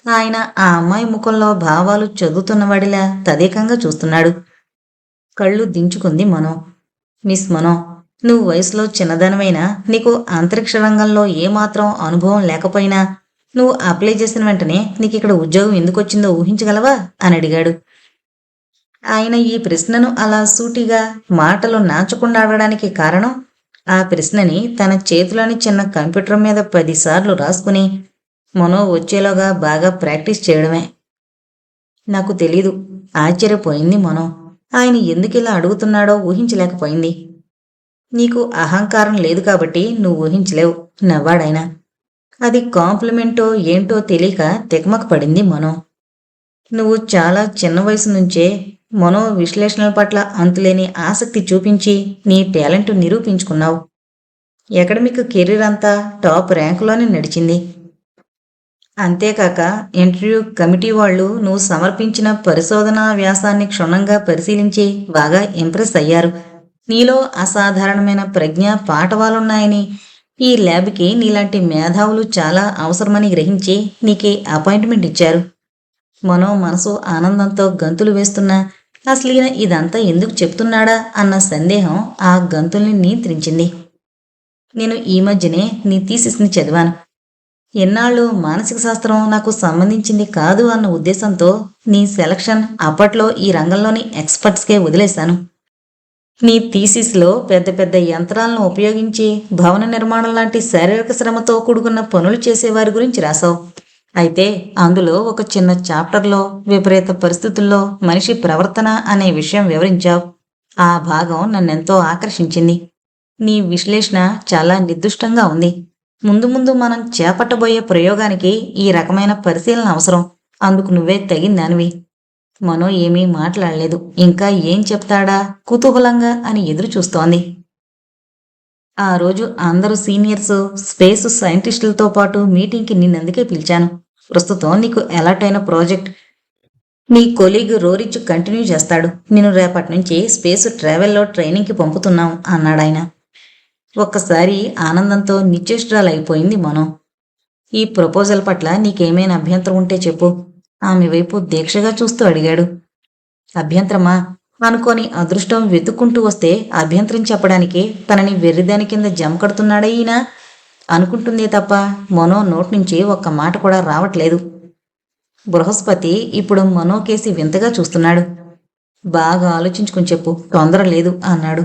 A: ఆయన ఆ అమ్మాయి ముఖంలో భావాలు చదువుతున్నవాడిలా తదేకంగా చూస్తున్నాడు. కళ్ళు దించుకుంది మనో. మిస్ మనో, నువ్వు వయసులో చిన్నదనమైనా, నీకు అంతరిక్ష రంగంలో ఏమాత్రం అనుభవం లేకపోయినా నువ్వు అప్లై చేసిన వెంటనే నీకు ఇక్కడ ఉద్యోగం ఎందుకొచ్చిందో ఊహించగలవా అని అడిగాడు. ఆయన ఈ ప్రశ్నను అలా సూటిగా మాటలు నాచకుండా అడగడానికి కారణం ఆ ప్రశ్నని తన చేతిలోని చిన్న కంప్యూటర్ మీద 10 సార్లు రాసుకుని మనో వచ్చేలోగా బాగా ప్రాక్టీస్ చేయడమే. నాకు తెలీదు, ఆశ్చర్యపోయింది మనో. ఆయన ఎందుకు ఇలా అడుగుతున్నాడో ఊహించలేకపోయింది. నీకు అహంకారం లేదు కాబట్టి నువ్వు ఊహించలేవు, నవ్వాడాయన. అది కాంప్లిమెంటో ఏంటో తెలియక తికమక పడింది మనో. నువ్వు చాలా చిన్న వయసు నుంచే మనో విశ్లేషణల పట్ల అంతులేని ఆసక్తి చూపించి నీ టాలెంట్ నిరూపించుకున్నావు. అకాడమిక్ కెరీర్ అంతా టాప్ ర్యాంకులోనే నడిచింది. అంతేకాక ఇంటర్వ్యూ కమిటీ వాళ్ళు నువ్వు సమర్పించిన పరిశోధనా వ్యాసాన్ని క్షుణ్ణంగా పరిశీలించి బాగా ఇంప్రెస్ అయ్యారు. నీలో అసాధారణమైన ప్రజ్ఞ పాఠవాలున్నాయని, ఈ ల్యాబ్కి నీలాంటి మేధావులు చాలా అవసరమని గ్రహించి నీకే అపాయింట్మెంట్ ఇచ్చారు. మనో మనసు ఆనందంతో గంతులు వేస్తున్నా అసలు ఈయన ఇదంతా ఎందుకు చెప్తున్నాడా అన్న సందేహం ఆ గంతుల్ని నియంత్రించింది. నేను ఈ మధ్యనే నీ థీసిస్ని చదివాను. ఎన్నాళ్ళు మానసిక శాస్త్రం నాకు సంబంధించింది కాదు అన్న ఉద్దేశంతో నీ సెలక్షన్ అప్పట్లో ఈ రంగంలోని ఎక్స్పర్ట్స్కే వదిలేశాను. నీ థీసిస్లో పెద్ద పెద్ద యంత్రాలను ఉపయోగించి భవన నిర్మాణం లాంటి శారీరక శ్రమతో కూడుకున్న పనులు చేసేవారి గురించి రాసావు. అయితే అందులో ఒక చిన్న చాప్టర్లో విపరీత పరిస్థితుల్లో మనిషి ప్రవర్తన అనే విషయం వివరించావు. ఆ భాగం నన్నెంతో ఆకర్షించింది. నీ విశ్లేషణ చాలా నిర్దుష్టంగా ఉంది. ముందు ముందు మనం చేపట్టబోయే ప్రయోగానికి ఈ రకమైన పరిశీలన అవసరం. అందుకు నువ్వే తగిందానివి. మనో ఏమీ మాట్లాడలేదు. ఇంకా ఏం చెప్తాడా కుతూహలంగా అని ఎదురు చూస్తోంది. ఆ రోజు అందరూ సీనియర్స్, స్పేస్ సైంటిస్టులతో పాటు మీటింగ్కి నిన్నందుకే పిలిచాను. ప్రస్తుతం నీకు అలాట్ అయిన ప్రాజెక్ట్ నీ కొలీగ్ రోరిచ్ కంటిన్యూ చేస్తాడు. నేను రేపటి నుంచి స్పేస్ ట్రావెల్లో ట్రైనింగ్కి పంపుతున్నాం అన్నాడాయన. ఒక్కసారి ఆనందంతో నిశ్చేష్టురాలైపోయింది మనో. ఈ ప్రపోజల్ పట్ల నీకేమైనా అభ్యంతరం ఉంటే చెప్పు, ఆమె వైపు దీక్షగా చూస్తూ అడిగాడు. అభ్యంతరమా అనుకొని అదృష్టం వెతుక్కుంటూ వస్తే అభ్యంతరం చెప్పడానికి తనని వెర్రిదాని కింద జమ కడుతున్నాడే ఈయన అనుకుంటుందే తప్ప మనో నోటి నుంచి ఒక్క మాట కూడా రావట్లేదు. బృహస్పతి ఇప్పుడు మనో కేసి వింతగా చూస్తున్నాడు. బాగా ఆలోచించుకుని చెప్పు, తొందర లేదు అన్నాడు.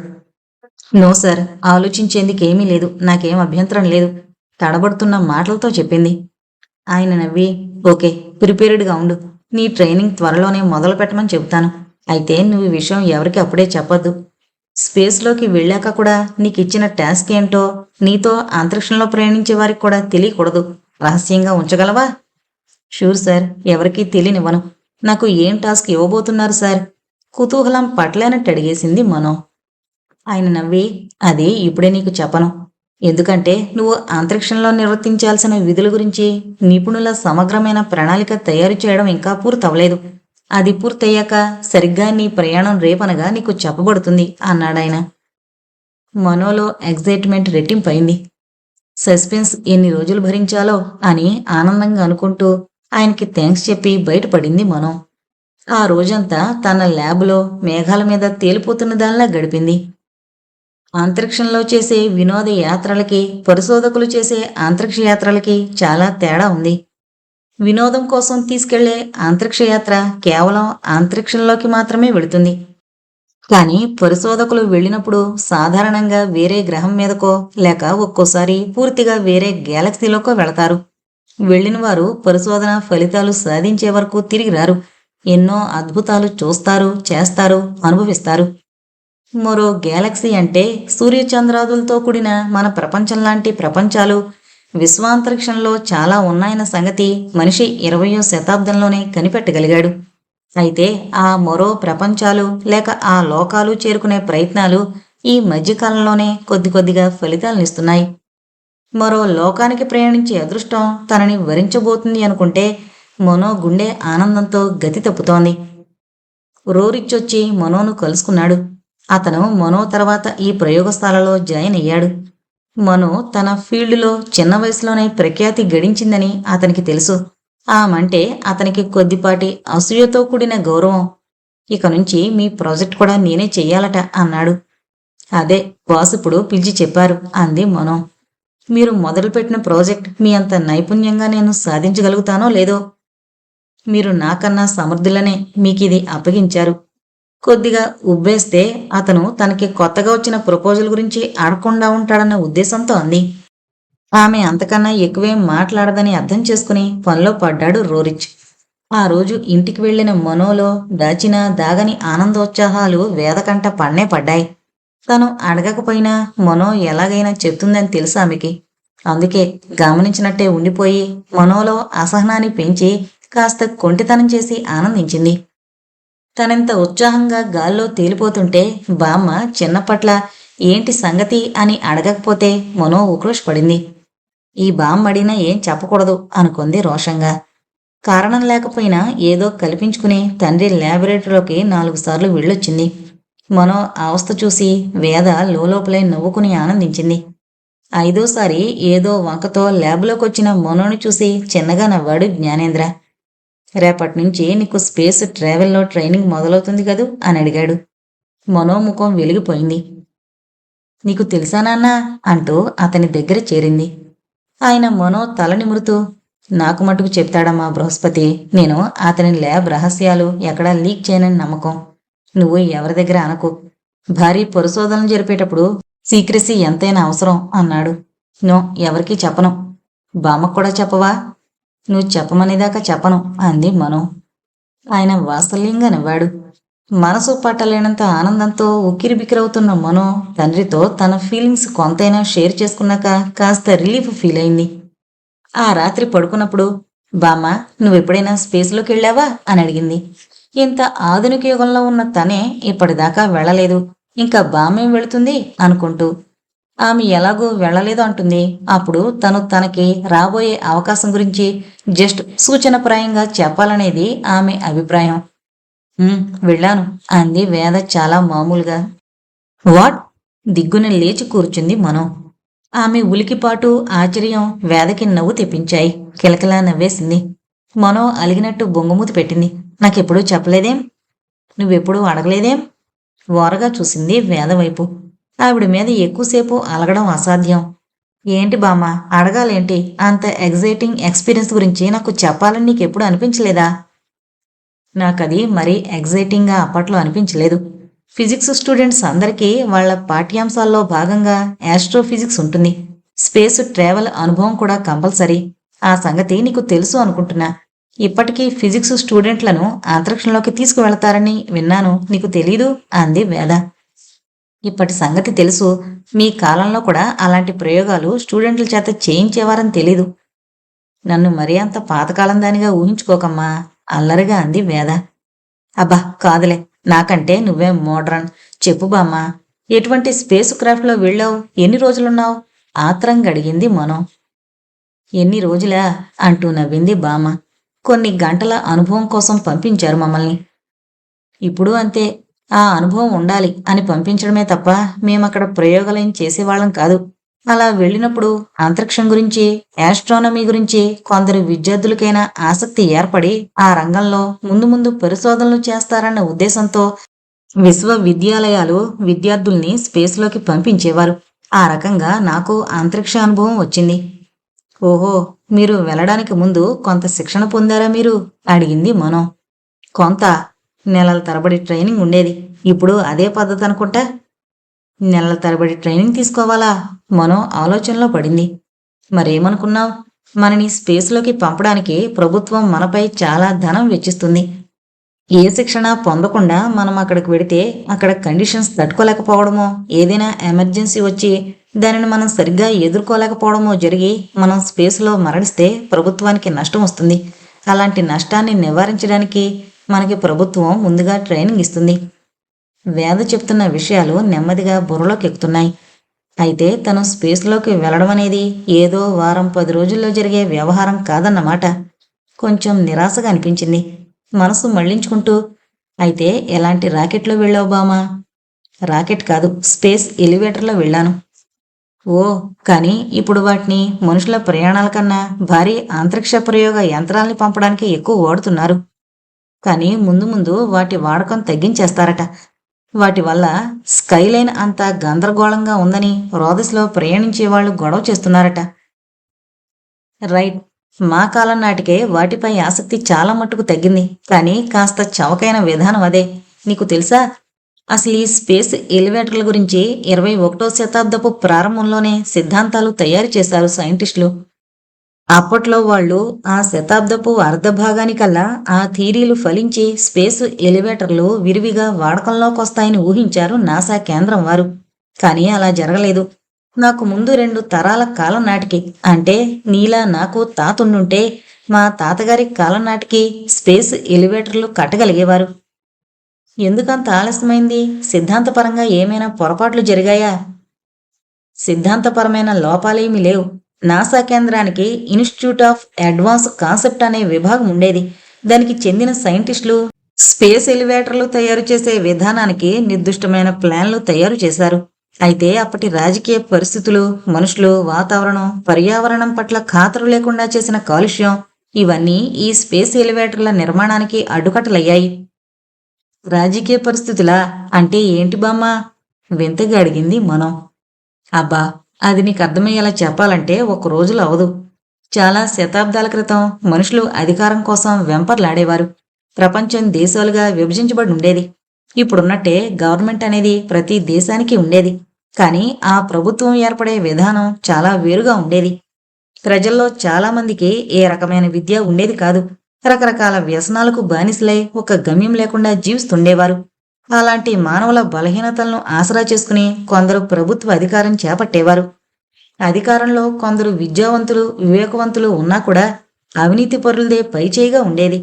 A: నో సార్, ఆలోచించేందుకేమీ లేదు, నాకేం అభ్యంతరం లేదు తడబడుతున్న మాటలతో చెప్పింది. ఆయన నవ్వి, ఓకే, ప్రిపేర్డ్గా ఉండు. నీ ట్రైనింగ్ త్వరలోనే మొదలు పెట్టమని చెబుతాను. అయితే నువ్వు ఈ విషయం ఎవరికి అప్పుడే చెప్పొద్దు. స్పేస్లోకి వెళ్ళాక కూడా నీకు ఇచ్చిన టాస్క్ ఏంటో నీతో అంతరిక్షంలో ప్రయాణించే వారికి కూడా తెలియకూడదు. రహస్యంగా ఉంచగలవా? షూర్ సార్, ఎవరికీ తెలియనివ్వను. నాకు ఏం టాస్క్ ఇవ్వబోతున్నారు సార్? కుతూహలం పట్లేనట్టు అడిగేసింది మనో. ఆయన నవ్వి, అది ఇప్పుడే నీకు చెప్పను. ఎందుకంటే నువ్వు అంతరిక్షంలో నిర్వర్తించాల్సిన విధుల గురించి నిపుణుల సమగ్రమైన ప్రణాళిక తయారు చేయడం ఇంకా పూర్తవలేదు. అది పూర్తయ్యాక సరిగ్గా నీ ప్రయాణం రేపనగా నీకు చెప్పబడుతుంది అన్నాడాయన. మనోలో ఎగ్జైట్మెంట్ రెట్టింపైంది. సస్పెన్స్ ఎన్ని రోజులు భరించాలో అని ఆనందంగా అనుకుంటూ ఆయనకి థ్యాంక్స్ చెప్పి బయటపడింది మనో. ఆ రోజంతా తన ల్యాబ్లో మేఘాల మీద తేలిపోతున్న దానిలా గడిపింది. అంతరిక్షంలో చేసే వినోద యాత్రలకి, పరిశోధకులు చేసే అంతరిక్ష యాత్రలకి చాలా తేడా ఉంది. వినోదం కోసం తీసుకెళ్లే అంతరిక్ష యాత్ర కేవలం అంతరిక్షంలోకి మాత్రమే వెళుతుంది. కానీ పరిశోధకులు వెళ్ళినప్పుడు సాధారణంగా వేరే గ్రహం మీదకో లేక ఒక్కోసారి పూర్తిగా వేరే గ్యాలక్సీలోకో వెళతారు. వెళ్ళిన వారు పరిశోధన ఫలితాలు సాధించే వరకు తిరిగి రారు. ఎన్నో అద్భుతాలు చూస్తారు, చేస్తారు, అనుభవిస్తారు. మరో గ్యాలక్సీ అంటే సూర్యచంద్రాదులతో కూడిన మన ప్రపంచం లాంటి ప్రపంచాలు విశ్వాంతరిక్షంలో చాలా ఉన్నాయన్న సంగతి మనిషి 20వ శతాబ్దంలోనే కనిపెట్టగలిగాడు. అయితే ఆ మరో ప్రపంచాలు లేక ఆ లోకాలు చేరుకునే ప్రయత్నాలు ఈ మధ్యకాలంలోనే కొద్ది కొద్దిగా ఫలితాలనిస్తున్నాయి. మరో లోకానికి ప్రయాణించే అదృష్టం తనని వరించబోతుంది అనుకుంటే మనో గుండె ఆనందంతో గతి తప్పుతోంది. రోరిచ్చొచ్చి మనోను కలుసుకున్నాడు. అతను మనో తర్వాత ఈ ప్రయోగశాలలో జాయిన్ అయ్యాడు. మనో తన ఫీల్డ్లో చిన్న వయసులోనే ప్రఖ్యాతి గడించిందని అతనికి తెలుసు. ఆమంటే అతనికి కొద్దిపాటి అసూయతో కూడిన గౌరవం. ఇక నుంచి మీ ప్రాజెక్ట్ కూడా నేనే చెయ్యాలట అన్నాడు. అదే బాస్ ఇప్పుడు పిలిచి చెప్పారు అంది మనో. మీరు మొదలుపెట్టిన ప్రాజెక్ట్ మీ అంత నైపుణ్యంగా నేను సాధించగలుగుతానో లేదో. మీరు నాకన్నా సమర్థులనే మీకిది అప్పగించారు. కొద్దిగా ఉబ్బేస్తే అతను తనకి కొత్తగా వచ్చిన ప్రపోజల్ గురించి అడగకుండా ఉంటాడన్న ఉద్దేశంతో అంది. ఆమె అంతకన్నా ఎక్కువేం మాట్లాడదని అర్థం చేసుకుని పనిలో పడ్డాడు రోరిచ్. ఆ రోజు ఇంటికి వెళ్లిన మనోలో దాచిన దాగని ఆనందోత్సాహాలు వేదకంట పన్నే పడ్డాయి. తను అడగకపోయినా మనో ఎలాగైనా చెప్తుందని తెలుసు ఆమెకి. అందుకే గమనించినట్టే ఉండిపోయి మనోలో అసహనాన్ని పెంచి కాస్త కొంటితనం చేసి ఆనందించింది. తనంత ఉత్సాహంగా గాల్లో తేలిపోతుంటే బామ్మ చిన్నపట్ల ఏంటి సంగతి అని అడగకపోతే మనో ఉక్రోషపడింది. ఈ బామ్మ అడిగినా ఏం చెప్పకూడదు అనుకుంది రోషంగా. కారణం లేకపోయినా ఏదో కల్పించుకుని తండ్రి ల్యాబొరేటరీలోకి 4 సార్లు వెళ్ళొచ్చింది. మనో అవస్థ చూసి వేద లోపలే నవ్వుకుని ఆనందించింది. 5వ సారి ఏదో వంకతో ల్యాబ్లోకొచ్చిన మనోని చూసి చిన్నగా నవ్వాడు జ్ఞానేంద్ర. రేపటి నుంచి నీకు స్పేస్ ట్రావెల్లో ట్రైనింగ్ మొదలవుతుంది కదూ అని అడిగాడు. మనోముఖం వెలిగిపోయింది. నీకు తెలుసా నాన్నా అంటూ అతని దగ్గర చేరింది. ఆయన మనో తల నిమురుతూ, నాకు మటుకు చెప్తాడమ్మా బృహస్పతి. నేను అతని ల్యాబ్ రహస్యాలు ఎక్కడా లీక్ చేయనని నమ్మకం. నువ్వు ఎవరి దగ్గర అనకు. భారీ పరిశోధనలు జరిపేటప్పుడు సీక్రెసీ ఎంతైనా అవసరం అన్నాడు. నో, ఎవరికీ చెప్పను. బామ్మకు కూడా చెప్పవా? నువ్వు చెప్పమనేదాకా చెప్పను అంది మనో. ఆయన వాత్సల్యంగా నవ్వాడు. మనసు పట్టలేనంత ఆనందంతో ఉక్కిరిబిక్కిరవుతున్న మనో తండ్రితో తన ఫీలింగ్స్ కొంతైనా షేర్ చేసుకున్నాక కాస్త రిలీఫ్ ఫీల్ అయింది. ఆ రాత్రి పడుకున్నప్పుడు, బామ్మ నువ్వెప్పుడైనా స్పేస్లోకి వెళ్ళావా అని అడిగింది. ఇంత ఆధునిక యుగంలో ఉన్న తనే ఇప్పటిదాకా వెళ్ళలేదు, ఇంకా బామ్మేం వెళుతుంది అనుకుంటూ. ఆమె ఎలాగో వెళ్ళలేదు అంటుంది. అప్పుడు తను తనకి రాబోయే అవకాశం గురించి జస్ట్ సూచనప్రాయంగా చెప్పాలనేది ఆమె అభిప్రాయం. వెళ్ళాను అంది వేద చాలా మామూలుగా. వాట్? దిగ్గున లేచి కూర్చుంది మనో. ఆమె ఉలికిపాటు ఆశ్చర్యం వేదకి నవ్వు తెప్పించాయి. కిలకిలా నవ్వేసింది. మనో అలిగినట్టు బొంగుమూతి పెట్టింది. నాకెప్పుడూ చెప్పలేదేం? నువ్వెప్పుడూ అడగలేదేం? ఓరగా చూసింది వేద వైపు. ఆవిడ మీద ఎక్కువసేపు అలగడం అసాధ్యం. ఏంటి బామ్మ, అడగాలేంటి? అంత ఎగ్జైటింగ్ ఎక్స్పీరియన్స్ గురించి నాకు చెప్పాలని నీకెప్పుడు అనిపించలేదా? నాకది మరీ ఎగ్జైటింగ్గా అప్పట్లో అనిపించలేదు. ఫిజిక్స్ స్టూడెంట్స్ అందరికీ వాళ్ళ పాఠ్యాంశాల్లో భాగంగా ఆస్ట్రోఫిజిక్స్ ఉంటుంది. స్పేస్ ట్రావెల్ అనుభవం కూడా కంపల్సరీ. ఆ సంగతి నీకు తెలుసు అనుకుంటున్నా. ఇప్పటికీ ఫిజిక్స్ స్టూడెంట్లను అంతరిక్షంలోకి తీసుకువెళతారని విన్నాను. నీకు తెలీదు? అంది వేద. ఇప్పటి సంగతి తెలుసు. మీ కాలంలో కూడా అలాంటి ప్రయోగాలు స్టూడెంట్ల చేత చేయించేవారని తెలీదు. నన్ను మరీ అంత పాతకాలం దానిగా ఊహించుకోకమ్మా, అల్లరిగా అంది వేద. అబ్బా కాదులే, నాకంటే నువ్వే మోడ్రన్. చెప్పు బామ్మా, ఎటువంటి స్పేస్ క్రాఫ్ట్లో వెళ్ళావు? ఎన్ని రోజులున్నావు? ఆత్రంగా అడిగింది మనో. ఎన్ని రోజులా అంటూ నవ్వింది బామ్మ. కొన్ని గంటల అనుభవం కోసం పంపించారు మమ్మల్ని. ఇప్పుడు అంతే. ఆ అనుభవం ఉండాలి అని పంపించడమే తప్ప మేమక్కడ ప్రయోగాలేం చేసేవాళ్ళం కాదు. అలా వెళ్ళినప్పుడు అంతరిక్షం గురించి, ఆస్ట్రానమీ గురించి కొందరు విద్యార్థులకైనా ఆసక్తి ఏర్పడి ఆ రంగంలో ముందు ముందు పరిశోధనలు చేస్తారన్న ఉద్దేశంతో విశ్వవిద్యాలయాలు విద్యార్థుల్ని స్పేస్లోకి పంపించేవారు. ఆ రకంగా నాకు అంతరిక్ష అనుభవం వచ్చింది. ఓహో, మీరు వెళ్ళడానికి ముందు కొంత శిక్షణ పొందారా మీరు? అడిగింది మనో. కొంత. నెలల తరబడి ట్రైనింగ్ ఉండేది. ఇప్పుడు అదే పద్ధతి అనుకుంటా. నెలల తరబడి ట్రైనింగ్ తీసుకోవాలా? మనో ఆలోచనలో పడింది. మరేమనుకున్నావు? మనని స్పేస్లోకి పంపడానికి ప్రభుత్వం మనపై చాలా ధనం వెచ్చిస్తుంది. ఏ శిక్షణ పొందకుండా మనం అక్కడికి వెడితే అక్కడ కండిషన్స్ తట్టుకోలేకపోవడమో, ఏదైనా ఎమర్జెన్సీ వచ్చి దానిని మనం సరిగ్గా ఎదుర్కోలేకపోవడమో జరిగి మనం స్పేస్లో మరణిస్తే ప్రభుత్వానికి నష్టం వస్తుంది. అలాంటి నష్టాన్ని నివారించడానికి మనకి ప్రభుత్వం ముందుగా ట్రైనింగ్ ఇస్తుంది. వేద చెప్తున్న విషయాలు నెమ్మదిగా బుర్రలోకి ఎక్కుతున్నాయి. అయితే తను స్పేస్లోకి వెళ్ళడం అనేది ఏదో వారం 10 రోజుల్లో జరిగే వ్యవహారం కాదన్నమాట. కొంచెం నిరాశగా అనిపించింది. మనసు మళ్లించుకుంటూ, అయితే ఎలాంటి రాకెట్లో వెళ్ళావు బామా? రాకెట్ కాదు, స్పేస్ ఎలివేటర్లో వెళ్ళాను. ఓ, కానీ ఇప్పుడు వాటిని మనుషుల ప్రయాణాల కన్నా భారీ అంతరిక్ష ప్రయోగ యంత్రాల్ని పంపడానికి ఎక్కువ వాడుతున్నారు. కానీ ముందు ముందు వాటి వాడకం తగ్గించేస్తారట. వాటి వల్ల స్కైలైన్ అంతా గందరగోళంగా ఉందని రోదస్లో ప్రయాణించే వాళ్ళు గొడవ చేస్తున్నారట. రైట్. మా కాలం నాటికే వాటిపై ఆసక్తి చాలా మట్టుకు తగ్గింది. కానీ కాస్త చవకైన విధానం అదే. నీకు తెలుసా, అసలు ఈ స్పేస్ ఎలివేటర్ల గురించి 21వ శతాబ్దపు ప్రారంభంలోనే సిద్ధాంతాలు తయారు చేశారు సైంటిస్టులు. అప్పట్లో వాళ్ళు ఆ శతాబ్దపు అర్ధభాగానికల్లా ఆ థీరీలు ఫలించి స్పేస్ ఎలివేటర్లు విరివిగా వాడకంలోకి వస్తాయని ఊహించారు నాసా కేంద్రం వారు. కానీ అలా జరగలేదు. నాకు ముందు 2 తరాల కాలం నాటికి, అంటే నీలా నాకు తాతుండుంటే మా తాతగారి కాలం నాటికి స్పేస్ ఎలివేటర్లు కట్టగలిగేవారు. ఎందుకంత ఆలస్యమైంది? సిద్ధాంతపరంగా ఏమైనా పొరపాట్లు జరిగాయా? సిద్ధాంతపరమైన లోపాలేమీ లేవు. నాసా కేంద్రానికి ఇన్స్టిట్యూట్ ఆఫ్ అడ్వాన్స్ కాన్సెప్ట్ అనే విభాగం ఉండేది. దానికి చెందిన సైంటిస్టులు స్పేస్ ఎలివేటర్లు తయారు చేసే విధానానికి నిర్దిష్టమైన ప్లాన్లు తయారు చేశారు. అయితే అప్పటి రాజకీయ పరిస్థితులు, మనుషులు, వాతావరణం, పర్యావరణం పట్ల ఖాతరు లేకుండా చేసిన కాలుష్యం, ఇవన్నీ ఈ స్పేస్ ఎలివేటర్ల నిర్మాణానికి అడ్డుకట్టలయ్యాయి. రాజకీయ పరిస్థితులా? అంటే ఏంటి బామ్మా? వింతగా అడిగింది మనం. అబ్బా, అది నీకు అర్థమయ్యేలా చెప్పాలంటే 1 రోజులో అవదు. చాలా శతాబ్దాల క్రితం మనుషులు అధికారం కోసం వెంపర్లాడేవారు. ప్రపంచం దేశాలుగా విభజించబడి ఉండేది. ఇప్పుడున్నట్టే గవర్నమెంట్ అనేది ప్రతి దేశానికి ఉండేది. కానీ ఆ ప్రభుత్వం ఏర్పడే విధానం చాలా వేరుగా ఉండేది. ప్రజల్లో చాలామందికి ఏ రకమైన విద్య ఉండేది కాదు. రకరకాల వ్యసనాలకు బానిసలై ఒక గమ్యం లేకుండా జీవిస్తుండేవారు. అలాంటి మానవుల బలహీనతలను ఆసరా చేసుకుని కొందరు ప్రభుత్వ అధికారం చేపట్టేవారు. అధికారంలో కొందరు విద్యావంతులు, వివేకవంతులు ఉన్నా కూడా అవినీతి పరులదే పైచేయిగా ఉండేది.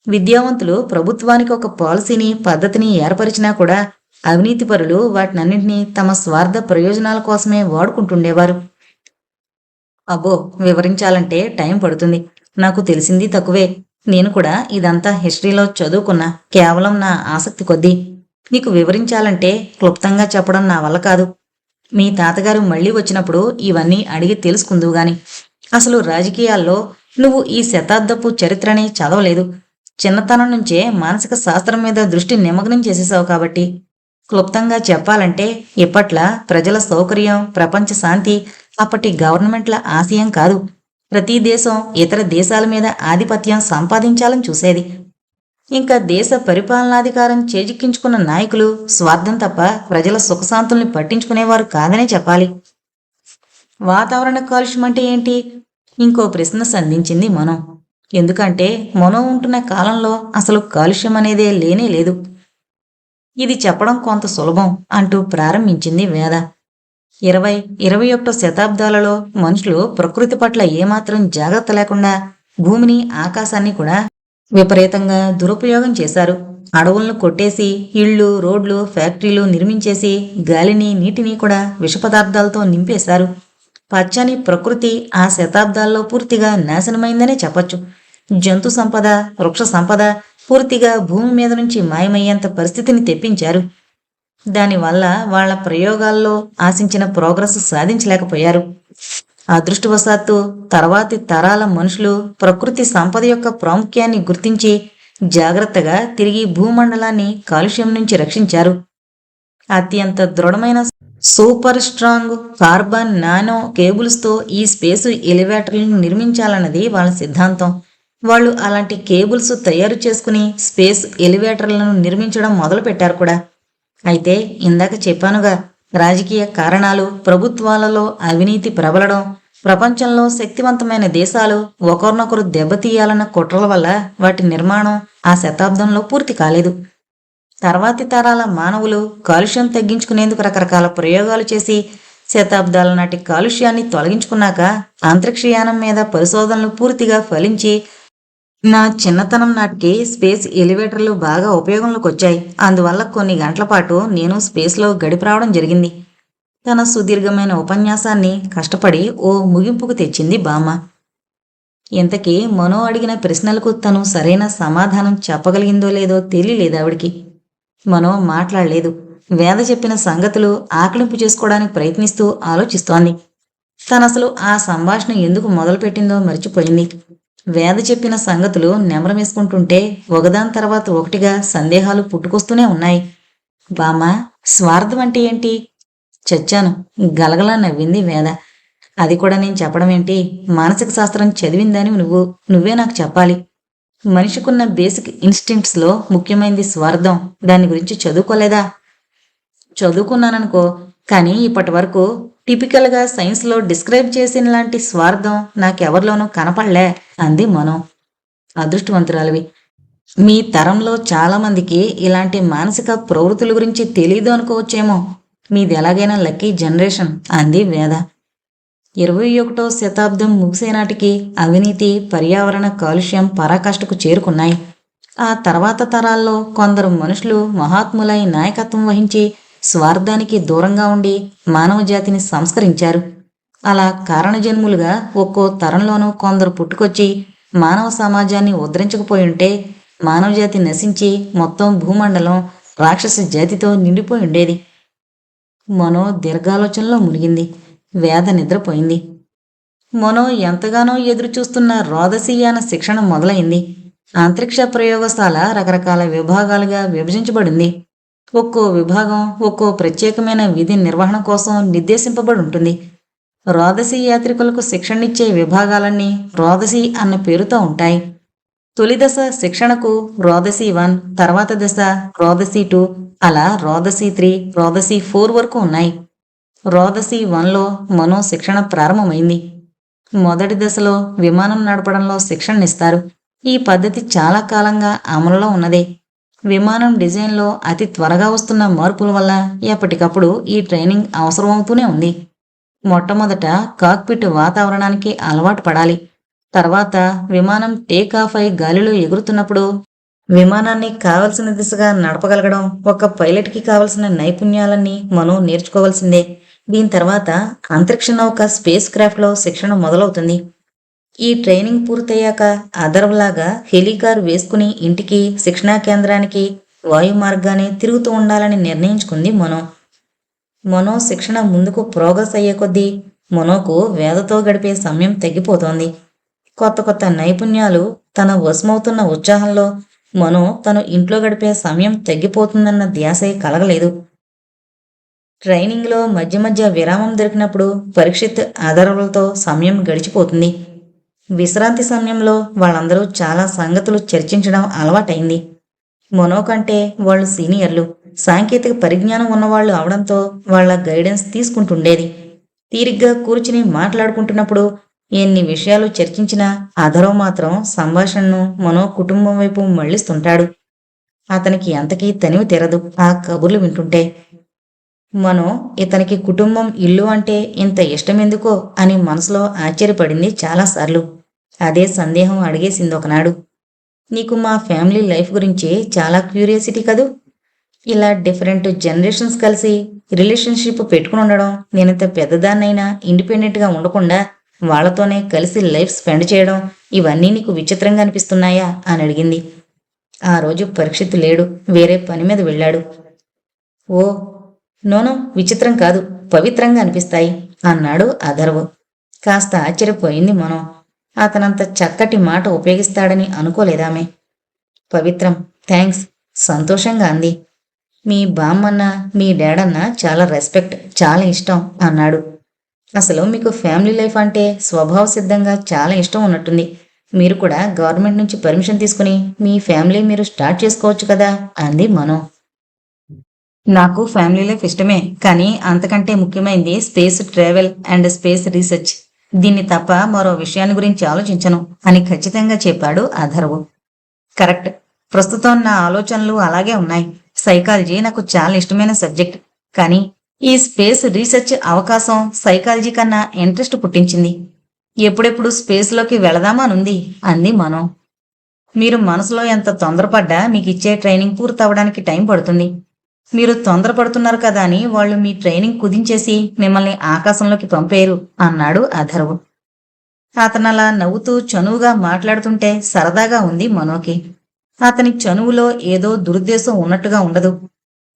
A: విద్యావంతులు ప్రభుత్వానికి ఒక పాలసీని, పద్ధతిని ఏర్పరిచినా కూడా అవినీతిపరులు వాటినన్నింటినీ తమ స్వార్థ ప్రయోజనాల కోసమే వాడుకుంటుండేవారు. అబ్బో, వివరించాలంటే టైం పడుతుంది. నాకు తెలిసింది తక్కువే. నేను కూడా ఇదంతా హిస్టరీలో చదువుకున్నా, కేవలం నా ఆసక్తి కొద్దీ. నీకు వివరించాలంటే క్లుప్తంగా చెప్పడం నా వల్ల కాదు. మీ తాతగారు మళ్ళీ వచ్చినప్పుడు ఇవన్నీ అడిగి తెలుసుకుందువు గాని. అసలు రాజకీయాల్లో నువ్వు ఈ శతాబ్దపు చరిత్రని చదవలేదు. చిన్నతనం నుంచే మానసిక శాస్త్రం మీద దృష్టి నిమగ్నం చేసేసావు కాబట్టి. క్లుప్తంగా చెప్పాలంటే ఇప్పట్ల ప్రజల సౌకర్యం, ప్రపంచ శాంతి అప్పటి గవర్నమెంట్ల ఆశయం కాదు. ప్రతి దేశం ఇతర దేశాల మీద ఆధిపత్యం సంపాదించాలని చూసేది. ఇంకా దేశ పరిపాలనాధికారం చేజిక్కించుకున్న నాయకులు స్వార్థం తప్ప ప్రజల సుఖశాంతుల్ని పట్టించుకునేవారు కాదనే చెప్పాలి. వాతావరణ కాలుష్యం అంటే ఏంటి? ఇంకో ప్రశ్న సంధించింది మనం. ఎందుకంటే మనం ఉంటున్న కాలంలో అసలు కాలుష్యం అనేదే లేనే లేదు. ఇది చెప్పడం కొంత సులభం అంటూ ప్రారంభించింది వేద. 20, 21 శతాబ్దాలలో మనుషులు ప్రకృతి పట్ల ఏమాత్రం జాగ్రత్త లేకుండా భూమిని, ఆకాశాన్ని కూడా విపరీతంగా దురుపయోగం చేశారు. అడవులను కొట్టేసి ఇళ్ళు, రోడ్లు, ఫ్యాక్టరీలు నిర్మించేసి గాలిని, నీటిని కూడా విష పదార్థాలతో నింపేశారు. పచ్చని ప్రకృతి ఆ శతాబ్దాల్లో పూర్తిగా నాశనమైందనే చెప్పొచ్చు. జంతు సంపద, వృక్ష సంపద పూర్తిగా భూమి మీద నుంచి మాయమయ్యేంత పరిస్థితిని తెప్పించారు. దానివల్ల వాళ్ల ప్రయోగాల్లో ఆశించిన ప్రోగ్రెస్ సాధించలేకపోయారు. అదృష్టవశాత్తు తర్వాతి తరాల మనుషులు ప్రకృతి సంపద యొక్క ప్రాముఖ్యాన్ని గుర్తించి జాగ్రత్తగా తిరిగి భూమండలాన్ని కాలుష్యం నుంచి రక్షించారు. అత్యంత దృఢమైన సూపర్ స్ట్రాంగ్ కార్బన్ నానో కేబుల్స్తో ఈ స్పేస్ ఎలివేటర్లను నిర్మించాలన్నది వాళ్ళ సిద్ధాంతం. వాళ్ళు అలాంటి కేబుల్స్ తయారు చేసుకుని స్పేస్ ఎలివేటర్లను నిర్మించడం మొదలుపెట్టారు కూడా. అయితే ఇందాక చెప్పానుగా, రాజకీయ కారణాలు, ప్రభుత్వాలలో అవినీతి ప్రబలడం, ప్రపంచంలో శక్తివంతమైన దేశాలు ఒకరినొకరు దెబ్బతీయాలన్న కుట్రల వల్ల వాటి నిర్మాణం ఆ శతాబ్దంలో పూర్తి కాలేదు. తర్వాతి తరాల మానవులు కాలుష్యం తగ్గించుకునేందుకు రకరకాల ప్రయోగాలు చేసి శతాబ్దాల నాటి కాలుష్యాన్ని తొలగించుకున్నాక అంతరిక్షయానం మీద పరిశోధనలు పూర్తిగా ఫలించి నా చిన్నతనం నాటికి స్పేస్ ఎలివేటర్లు బాగా ఉపయోగంలోకి వచ్చాయి. అందువల్ల కొన్ని గంటల పాటు నేను స్పేస్లో గడిపరావడం జరిగింది. తన సుదీర్ఘమైన ఉపన్యాసాన్ని కష్టపడి ఓ ముగింపుకు తెచ్చింది బామ్మ. ఇంతకీ మనో అడిగిన ప్రశ్నలకు తను సరైన సమాధానం చెప్పగలిగిందో లేదో తెలియలేదు ఆవిడికి. మనో మాట్లాడలేదు. వేద చెప్పిన సంగతులు ఆకలింపు చేసుకోవడానికి ప్రయత్నిస్తూ ఆలోచిస్తోంది. తనసలు ఆ సంభాషణ ఎందుకు మొదలుపెట్టిందో మర్చిపోయింది. వేద చెప్పిన సంగతులు నెమరమేసుకుంటుంటే ఒకదాని తర్వాత ఒకటిగా సందేహాలు పుట్టుకొస్తూనే ఉన్నాయి. బామ్మ, స్వార్థం అంటే ఏంటి? చచ్చాను, గలగలా నవ్వింది వేద. అది కూడా నేను చెప్పడం ఏంటి? మానసిక శాస్త్రం చదివిందని నువ్వే నాకు చెప్పాలి. మనిషికున్న బేసిక్ ఇన్స్టింక్ట్స్లో ముఖ్యమైనది స్వార్థం. దాని గురించి చదువుకోలేదా? చదువుకున్నాననుకో, కానీ ఇప్పటి వరకు టిపికల్గా సైన్స్లో డిస్క్రైబ్ చేసిన లాంటి స్వార్థం నాకెవరిలోనూ కనపడలే అంది మనో. అదృష్టవంతురాలివి. మీ తరంలో చాలామందికి ఇలాంటి మానసిక ప్రవృత్తుల గురించి తెలీదు అనుకోవచ్చేమో. మీది ఎలాగైనా లక్కీ జనరేషన్ అంది వేద. 21వ శతాబ్దం ముగిసేనాటికి అవినీతి, పర్యావరణ కాలుష్యం పరాకాష్ఠకు చేరుకున్నాయి. ఆ తర్వాత తరాల్లో కొందరు మనుషులు మహాత్ములై నాయకత్వం వహించి స్వార్థానికి దూరంగా ఉండి మానవ జాతిని సంస్కరించారు. అలా కారణజన్ములుగా ఒక్కో తరంలోనూ కొందరు పుట్టుకొచ్చి మానవ సమాజాన్ని ఉద్ధరించకపోయుంటే మానవజాతి నశించి మొత్తం భూమండలం రాక్షస జాతితో నిండిపోయి ఉండేది. మనో దీర్ఘాలోచనలో మునిగింది. వేద నిద్రపోయింది. మనో ఎంతగానో ఎదురుచూస్తున్న రోదసీయాన శిక్షణ మొదలైంది. అంతరిక్ష ప్రయోగశాల రకరకాల విభాగాలుగా విభజించబడింది. ఒక్కో విభాగం ఒక్కో ప్రత్యేకమైన విధి నిర్వహణ కోసం నిర్దేశింపబడి ఉంటుంది. రోదసీ యాత్రికులకు శిక్షణనిచ్చే విభాగాలన్నీ రోదసీ అన్న పేరుతో ఉంటాయి. తొలి దశ శిక్షణకు రోదసీ 1, తర్వాత దశ రోదసీ 2, అలా రోదసీ 3, రోదసీ 4 వరకు ఉన్నాయి. రోదసీ 1లో మనో శిక్షణ ప్రారంభమైంది. మొదటి దశలో విమానం నడపడంలో శిక్షణనిస్తారు. ఈ పద్ధతి చాలా కాలంగా అమలులో ఉన్నదే. విమానం డిజైన్లో అతి త్వరగా వస్తున్న మార్పుల వల్ల ఎప్పటికప్పుడు ఈ ట్రైనింగ్ అవసరమవుతూనే ఉంది. మొట్టమొదట కాక్పిట్ వాతావరణానికి అలవాటు పడాలి. తర్వాత విమానం టేక్ ఆఫ్ అయి గాలిలో ఎగురుతున్నప్పుడు విమానాన్ని కావలసిన దిశగా నడపగలగడం, ఒక పైలట్కి కావలసిన నైపుణ్యాలన్నీ మనం నేర్చుకోవాల్సిందే. దీని తర్వాత అంతరిక్ష నౌక స్పేస్ క్రాఫ్ట్లో శిక్షణ మొదలవుతుంది. ఈ ట్రైనింగ్ పూర్తయ్యాక అదర్వలాగా హెలికార్ వేసుకుని ఇంటికి, శిక్షణా కేంద్రానికి వాయు మార్గానే తిరుగుతూ ఉండాలని నిర్ణయించుకుంది మనో. మనో శిక్షణ ముందుకు ప్రోగ్రెస్ అయ్యే కొద్దీ మనోకు వేదతో గడిపే సమయం తగ్గిపోతోంది. కొత్త కొత్త నైపుణ్యాలు తన వశమవుతున్న ఉత్సాహంలో మనో తను ఇంట్లో గడిపే సమయం తగ్గిపోతుందన్న ధ్యాసే కలగలేదు. ట్రైనింగ్లో మధ్య మధ్య విరామం దొరికినప్పుడు పరీక్షిత్ ఆధారాలతో సమయం గడిచిపోతుంది. విశ్రాంతి సమయంలో వాళ్ళందరూ చాలా సంగతులు చర్చించడం అలవాటైంది. మనో కంటే వాళ్ళు సీనియర్లు, సాంకేతిక పరిజ్ఞానం ఉన్నవాళ్లు అవడంతో వాళ్ల గైడెన్స్ తీసుకుంటుండేది. తీరిగ్గా కూర్చుని మాట్లాడుకుంటున్నప్పుడు ఎన్ని విషయాలు చర్చించినా అధరవ్ మాత్రం సంభాషణను మనో కుటుంబం వైపు మళ్లిస్తుంటాడు. అతనికి అంతకీ తనివి తెరదు ఆ కబుర్లు వింటుంటే. మనో ఇతనికి కుటుంబం, ఇల్లు అంటే ఇంత ఇష్టమెందుకో అని మనసులో ఆశ్చర్యపడింది చాలాసార్లు. అదే సందేహం అడిగేసింది ఒకనాడు. నీకు మా ఫ్యామిలీ లైఫ్ గురించి చాలా క్యూరియాసిటీ కదూ. ఇలా డిఫరెంట్ జనరేషన్స్ కలిసి రిలేషన్షిప్ పెట్టుకుని ఉండడం, నేనింత పెద్దదాన్నైనా ఇండిపెండెంట్గా ఉండకుండా వాళ్లతోనే కలిసి లైఫ్ స్పెండ్ చేయడం, ఇవన్నీ నీకు విచిత్రంగా అనిపిస్తున్నాయా అని అడిగింది. ఆ రోజు పరీక్షిత్ లేడు, వేరే పని మీద వెళ్ళాడు. ఓ నోనో, విచిత్రం కాదు, పవిత్రంగా అనిపిస్తాయి అన్నాడు అధర్వ్. కాస్త ఆశ్చర్యపోయింది మనం. అతనంత చక్కటి మాట ఉపయోగిస్తాడని అనుకోలేదామె. పవిత్రం, థ్యాంక్స్, సంతోషంగా అంది. మీ బామ్మన్న, మీ డాడన్న చాలా రెస్పెక్ట్, చాలా ఇష్టం అన్నాడు. అసలు మీకు ఫ్యామిలీ లైఫ్ అంటే స్వభావ సిద్ధంగా చాలా ఇష్టం ఉన్నట్టుంది. మీరు కూడా గవర్నమెంట్ నుంచి పర్మిషన్ తీసుకుని మీ ఫ్యామిలీ మీరు స్టార్ట్ చేసుకోవచ్చు కదా అంది మనో. నాకు ఫ్యామిలీ లైఫ్ ఇష్టమే, కానీ అంతకంటే ముఖ్యమైనది space travel and space research. దీన్ని తప్ప మరో విషయాన్ని గురించి ఆలోచించను అని ఖచ్చితంగా చెప్పాడు అధర్వ్. కరెక్ట్, ప్రస్తుతం నా ఆలోచనలు అలాగే ఉన్నాయి. సైకాలజీ నాకు చాలా ఇష్టమైన సబ్జెక్ట్, కానీ ఈ స్పేస్ రీసెర్చ్ అవకాశం సైకాలజీ కన్నా ఇంట్రెస్ట్ పుట్టించింది. ఎప్పుడెప్పుడు స్పేస్లోకి వెళదామానుంది అంది మనో. మీరు మనసులో ఎంత తొందరపడ్డా మీకు ఇచ్చే ట్రైనింగ్ పూర్తవడానికి టైం పడుతుంది. మీరు తొందరపడుతున్నారు కదా అని వాళ్ళు మీ ట్రైనింగ్ కుదించేసి మిమ్మల్ని ఆకాశంలోకి పంపేరు అన్నాడు అధర్వ్. అతనలా నవ్వుతూ చనువుగా మాట్లాడుతుంటే సరదాగా ఉంది మనోకి. అతని చనువులో ఏదో దురుద్దేశం ఉన్నట్టుగా ఉండదు.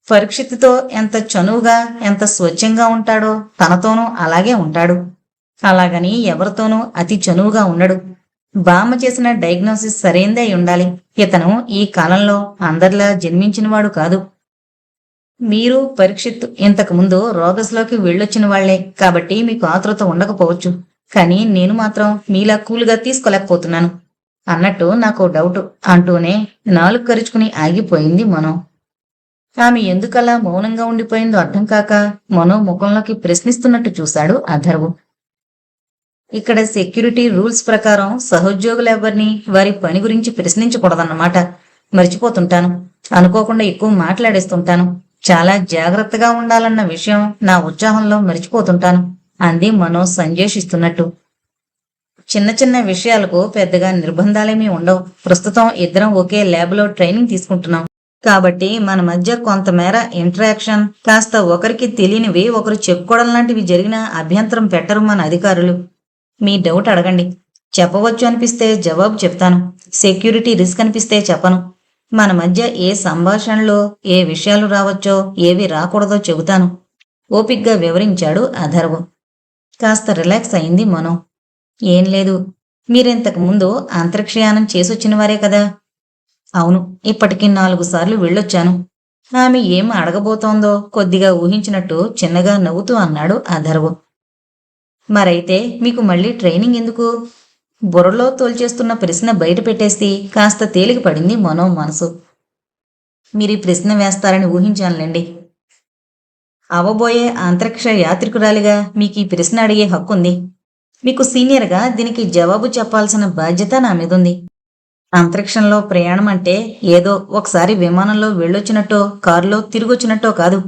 A: పరీక్షిత్తుతో ఎంత చనువుగా, ఎంత స్వచ్ఛంగా ఉంటాడో తనతోనూ అలాగే ఉంటాడు. అలాగని ఎవరితోనూ అతి చనువుగా ఉండడు. బామ్మ చేసిన డయాగ్నోసిస్ సరైందే ఉండాలి. ఇతను ఈ కాలంలో అందరిలా జన్మించినవాడు కాదు. మీరు పరీక్షిత్ ఇంతకుముందు రోగస్లోకి వెళ్ళొచ్చిన వాళ్లే కాబట్టి మీకు ఆతృత ఉండకపోవచ్చు. కానీ నేను మాత్రం మీలా కూల్గా తీసుకోలేకపోతున్నాను అన్నట్టు నాకు డౌట్ అంటూనే నాలుగు కరుచుకుని ఆగిపోయింది మనో. ఆమె ఎందుకలా మౌనంగా ఉండిపోయిందో అర్థం కాక మనో ముఖంలోకి ప్రశ్నిస్తున్నట్టు చూశాడు అధర్వ్. ఇక్కడ సెక్యూరిటీ రూల్స్ ప్రకారం సహోద్యోగులెవ్వరినీ వారి పని గురించి ప్రశ్నించకూడదన్నమాట. మర్చిపోతుంటాను, అనుకోకుండా ఎక్కువ మాట్లాడేస్తుంటాను. చాలా జాగ్రత్తగా ఉండాలన్న విషయం నా ఉత్సాహంలో మర్చిపోతుంటాను అంది మనో సంజేషిస్తున్నట్టు. చిన్న చిన్న విషయాలకు పెద్దగా నిర్బంధాలేమీ ఉండవు. ప్రస్తుతం ఇద్దరం ఒకే ల్యాబ్లో ట్రైనింగ్ తీసుకుంటున్నాం కాబట్టి మన మధ్య కొంతమేర ఇంటరాక్షన్, కాస్త ఒకరికి తెలియనివి ఒకరు చెప్పుకోవడం లాంటివి జరిగిన అభ్యంతరం పెట్టరు మన అధికారులు. మీ డౌట్ అడగండి, చెప్పవచ్చు అనిపిస్తే జవాబు చెప్తాను, సెక్యూరిటీ రిస్క్ అనిపిస్తే చెప్పను. మన మధ్య ఏ సంభాషణలో ఏ విషయాలు రావచ్చో ఏవి రాకూడదో చెబుతాను ఓపిగ్గా వివరించాడు అధర్వ్. కాస్త రిలాక్స్ అయింది మనో. ఏం లేదు, మీరింతకు ముందు అంతరిక్షయానం చేసొచ్చిన వారే కదా. అవును, ఇప్పటికి 4 సార్లు వెళ్ళొచ్చాను. ఆమె ఏం అడగబోతోందో కొద్దిగా ఊహించినట్టు చిన్నగా నవ్వుతూ అన్నాడు అధర్వ్. మరైతే మీకు మళ్ళీ ట్రైనింగ్ ఎందుకు? బుర్రలో తోల్చేస్తున్న ప్రశ్న బయట పెట్టేసి కాస్త తేలిక పడింది మనో మనసు. మీరు ఈ ప్రశ్న వేస్తారని ఊహించానులేండి. అవబోయే అంతరిక్ష యాత్రికురాలిగా మీకు ఈ ప్రశ్న అడిగే హక్కుంది. మీకు సీనియర్గా దీనికి జవాబు చెప్పాల్సిన బాధ్యత నా మీదుంది. అంతరిక్షంలో ప్రయాణం అంటే ఏదో ఒకసారి విమానంలో వెళ్ళొచ్చినట్టో కారులో తిరిగొచ్చినట్టో కాదు.